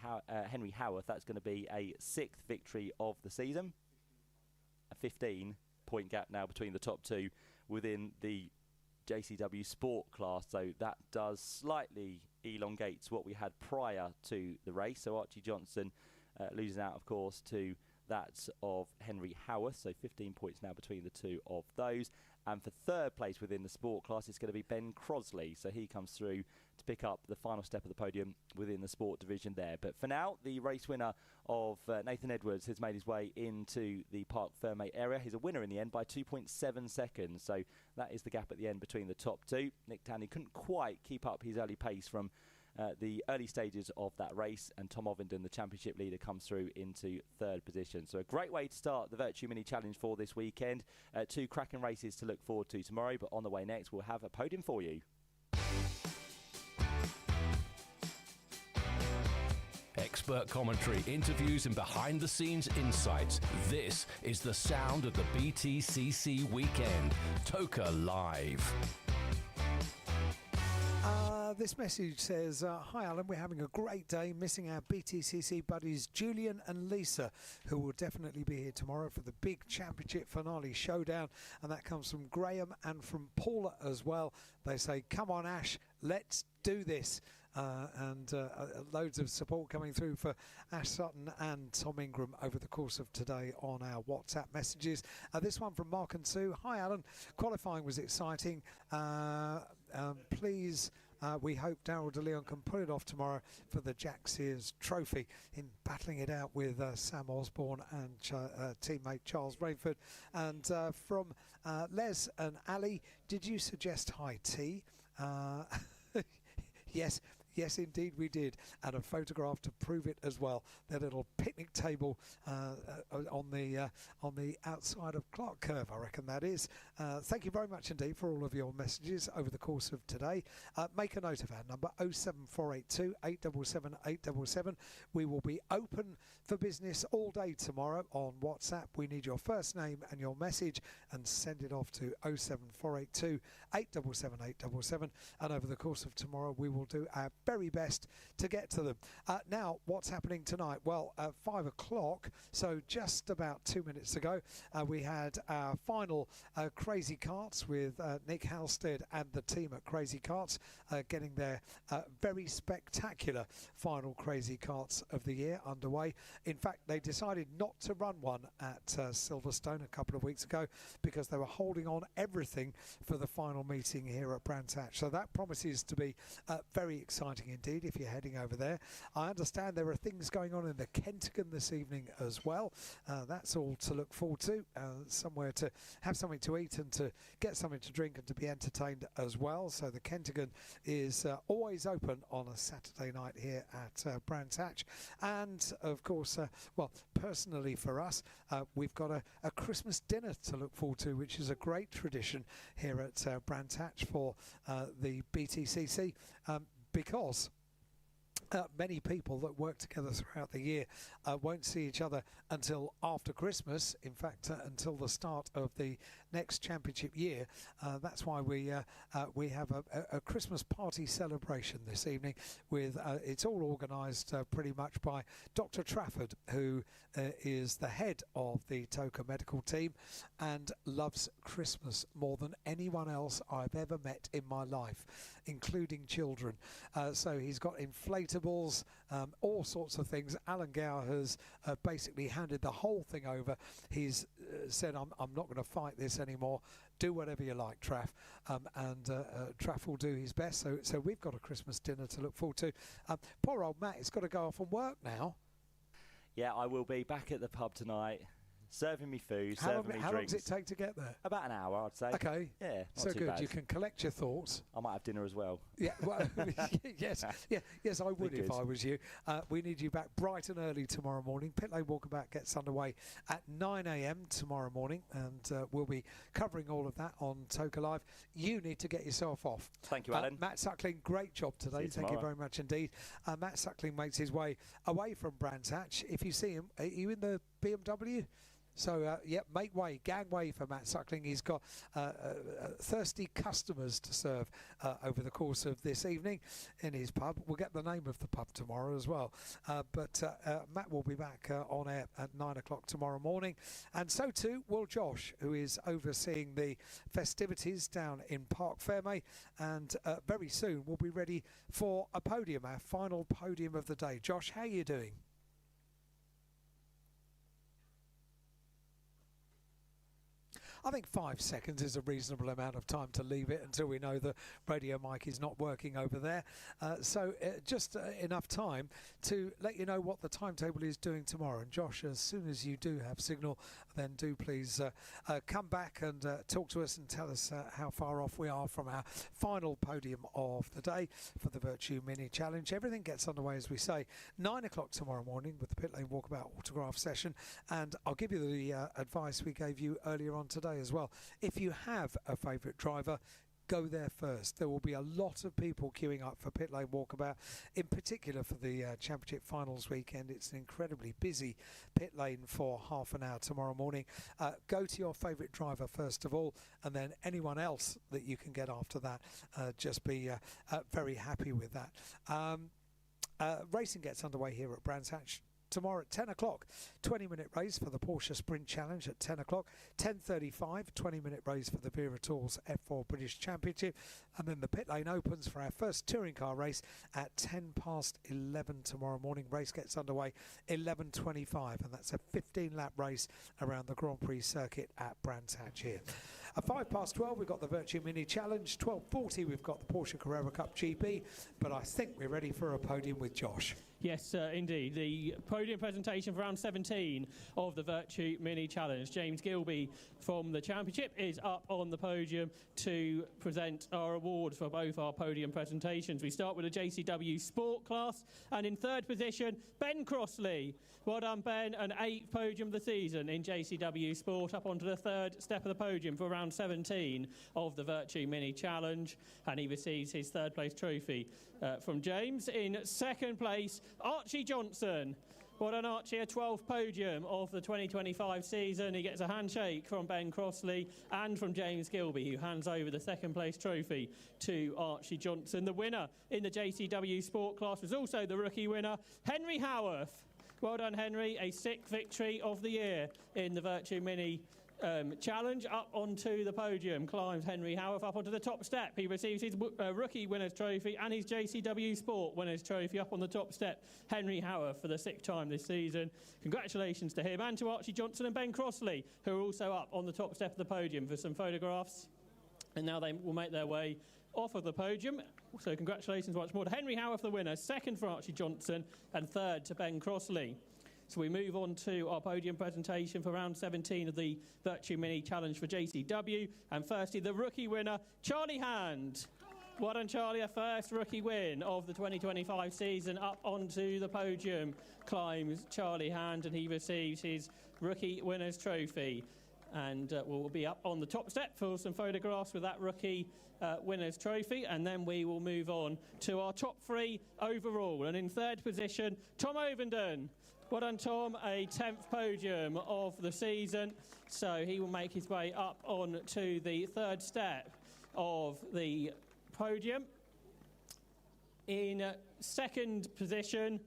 Henry Howarth, that's going to be a 6th victory of the season. A 15-point gap now between the top two within the JCW Sport class, so that does slightly elongate what we had prior to the race. So Archie Johnson losing out, of course, to that of Henry Howarth, so 15 points now between the two of those. And for third place within the sport class, it's going to be Ben Crosley, so he comes through to pick up the final step of the podium within the sport division there. But for now, the race winner of Nathan Edwards has made his way into the Parc Fermé area. He's a winner in the end by 2.7 seconds, so that is the gap at the end between the top two. Nick Tandy couldn't quite keep up his early pace from the early stages of that race, and Tom Ovenden, the championship leader, comes through into third position. So a great way to start the Virtue Mini Challenge for this weekend. Two cracking races to look forward to tomorrow, but on the way next we'll have a podium for you. Expert commentary, interviews and behind-the-scenes insights. This is the sound of the BTCC weekend. Toka Live. This message says, hi Alan, we're having a great day, missing our BTCC buddies Julian and Lisa, who will definitely be here tomorrow for the big championship finale showdown. And that comes from Graham and from Paula as well. They say, come on Ash, let's do this. Loads of support coming through for Ash Sutton and Tom Ingram over the course of today on our WhatsApp messages. This one from Mark and Sue. Hi Alan, qualifying was exciting. Please, we hope Darryl De Leon can pull it off tomorrow for the Jack Sears Trophy in battling it out with Sam Osborne and teammate Charles Rainford. And from Les and Ali, did you suggest high tea? Yes, indeed we did, and a photograph to prove it as well. Their little picnic table on the outside of Clark Curve, I reckon that is. Thank you very much indeed for all of your messages over the course of today. Make a note of our number 07482 877 877. We will be open for business all day tomorrow on WhatsApp. We need your first name and your message, and send it off to 07482 877 877. And over the course of tomorrow, we will do our very best to get to them. Now, what's happening tonight? Well, at 5 o'clock, so just about 2 minutes ago, we had our final Crazy Karts with Nick Halstead and the team at Crazy Karts getting their very spectacular final Crazy Karts of the year underway. In fact, they decided not to run one at Silverstone a couple of weeks ago because they were holding on everything for the final meeting here at Brands Hatch. So that promises to be very exciting indeed if you're heading over there. I understand there are things going on in the Kentagon this evening as well. That's all to look forward to. Somewhere to have something to eat and to get something to drink and to be entertained as well. So the Kentagon is always open on a Saturday night here at Brands Hatch. And of course, well, personally for us, we've got a Christmas dinner to look forward to, which is a great tradition here at Brands Hatch for the BTCC. Because many people that work together throughout the year won't see each other until after Christmas, in fact until the start of the next championship year. That's why we have a Christmas party celebration this evening. With it's all organised pretty much by Dr. Trafford, who is the head of the TOCA medical team and loves Christmas more than anyone else I've ever met in my life, including children. So he's got inflatables, all sorts of things. Alan Gower has basically handed the whole thing over. He's said, I'm not going to fight this anymore. Do whatever you like, Traff. And Traff will do his best. So we've got a Christmas dinner to look forward to. Poor old Matt has got to go off and work now. Yeah, I will be back at the pub tonight, serving me food, How serving me long drinks. does it take to get there? About an hour, I'd say. Okay. Yeah, not so too good. bad. You can collect your thoughts. I might have dinner as well. Yeah, well, yes, yes, I would if good. I was you. We need you back bright and early tomorrow morning. Pit Lane Walkabout gets underway at 9 a.m. tomorrow morning, and we'll be covering all of that on TOCA Live. You need to get yourself off. Thank you, Alan. Matt Suckling, great job today. Thank you very much indeed. Matt Suckling makes his way away from Brands Hatch. If you see him, are you in the BMW? So, make way, gang way for Matt Suckling. He's got thirsty customers to serve over the course of this evening in his pub. We'll get the name of the pub tomorrow as well. But Matt will be back on air at 9 o'clock tomorrow morning. And so too will Josh, who is overseeing the festivities down in Park Fairmay. And very soon we'll be ready for a podium, our final podium of the day. Josh, how are you doing? I think 5 seconds is a reasonable amount of time to leave it until we know the radio mic is not working over there. Just enough time to let you know what the timetable is doing tomorrow. And Josh, as soon as you do have signal, then do please come back and talk to us and tell us how far off we are from our final podium of the day for the Virtue Mini Challenge. Everything gets underway, as we say, 9 o'clock tomorrow morning with the Pit Lane Walkabout autograph session. And I'll give you the advice we gave you earlier on today as well. If you have a favourite driver, go there first. There will be a lot of people queuing up for Pit Lane Walkabout, in particular for the Championship Finals weekend. It's an incredibly busy pit lane for half an hour tomorrow morning. Go to your favourite driver first of all, and then anyone else that you can get after that. Just be very happy with that. Racing gets underway here at Brands Hatch tomorrow at 10 o'clock. 20-minute race for the Porsche Sprint Challenge at 10 o'clock. 10:35, 20-minute race for the Vera Tours F4 British Championship. And then the pit lane opens for our first touring car race at 11 tomorrow morning. Race gets underway 11:25, and that's a 15-lap race around the Grand Prix circuit at Brands Hatch here. At 12:05, we've got the Virtue Mini Challenge. 12:40, we've got the Porsche Carrera Cup GP. But I think we're ready for a podium with Josh. Yes, indeed. The podium presentation for round 17 of the Virtue Mini Challenge. James Gilby from the Championship is up on the podium to present our awards for both our podium presentations. We start with the JCW Sport class, and in third position, Ben Crossley. Well done, Ben, an 8th podium of the season in JCW Sport, up onto the third step of the podium for round 17 of the Virtue Mini Challenge, and he receives his third place trophy from James. In second place, Archie Johnson. Well done, Archie, a 12th podium of the 2025 season. He gets a handshake from Ben Crossley and from James Gilby, who hands over the second place trophy to Archie Johnson. The winner in the JCW Sport class was also the rookie winner, Henry Howarth. Well done, Henry, a 6th victory of the year in the Virtue Mini Challenge. Up onto the podium climbs Henry Howarth, up onto the top step. He receives his rookie winner's trophy and his JCW Sport winner's trophy. Up on the top step, Henry Howarth for the 6th time this season. Congratulations to him and to Archie Johnson and Ben Crossley, who are also up on the top step of the podium for some photographs. And now they will make their way off of the podium. So congratulations once more to Henry Howarth, the winner, 2nd for Archie Johnson and 3rd to Ben Crossley. So we move on to our podium presentation for round 17 of the Virtue Mini Challenge for JCW. And firstly, the rookie winner, Charlie Hand. Well done, Charlie, a first rookie win of the 2025 season. Up onto the podium climbs Charlie Hand, and he receives his rookie winner's trophy. And we'll be up on the top step for some photographs with that rookie winner's trophy. And then we will move on to our top 3 overall. And in third position, Tom Ovenden. Well done, Tom. A 10th podium of the season. So he will make his way up on to the third step of the podium. In second position,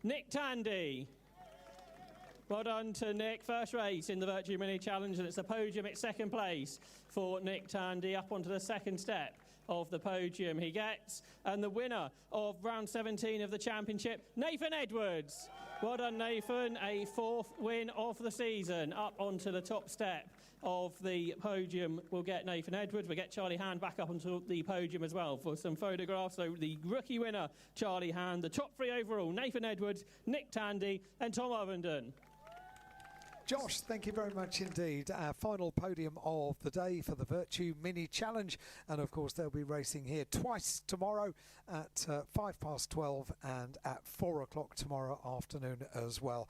Nick Tandy. Well done to Nick. First race in the Virtue Mini Challenge, and it's the podium. It's second place for Nick Tandy, up onto the second step of the podium he gets. And the winner of round 17 of the championship, Nathan Edwards. Well done, Nathan. A 4th win of the season, up onto the top step of the podium. We'll get Nathan Edwards. We'll get Charlie Hand back up onto the podium as well for some photographs. So the rookie winner, Charlie Hand, the top 3 overall, Nathan Edwards, Nick Tandy and Tom Ovenden. Josh, thank you very much indeed. Our final podium of the day for the Virtue Mini Challenge. And of course, they'll be racing here twice tomorrow at 12:05 and at 4 o'clock tomorrow afternoon as well.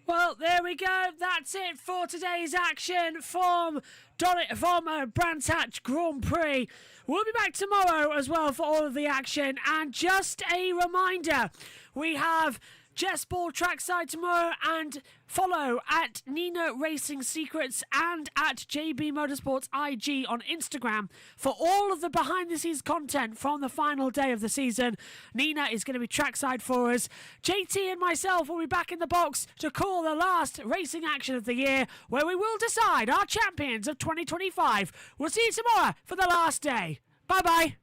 Well, there we go. That's it for today's action from Brands Hatch Grand Prix. We'll be back tomorrow as well for all of the action. And just a reminder, we have Jess Ball Trackside tomorrow, and follow at Nina Racing Secrets and at JBMotorsports IG on Instagram for all of the behind the scenes content from the final day of the season. Nina is going to be trackside for us. JT and myself will be back in the box to call the last racing action of the year, where we will decide our champions of 2025. We'll see you tomorrow for the last day. Bye bye.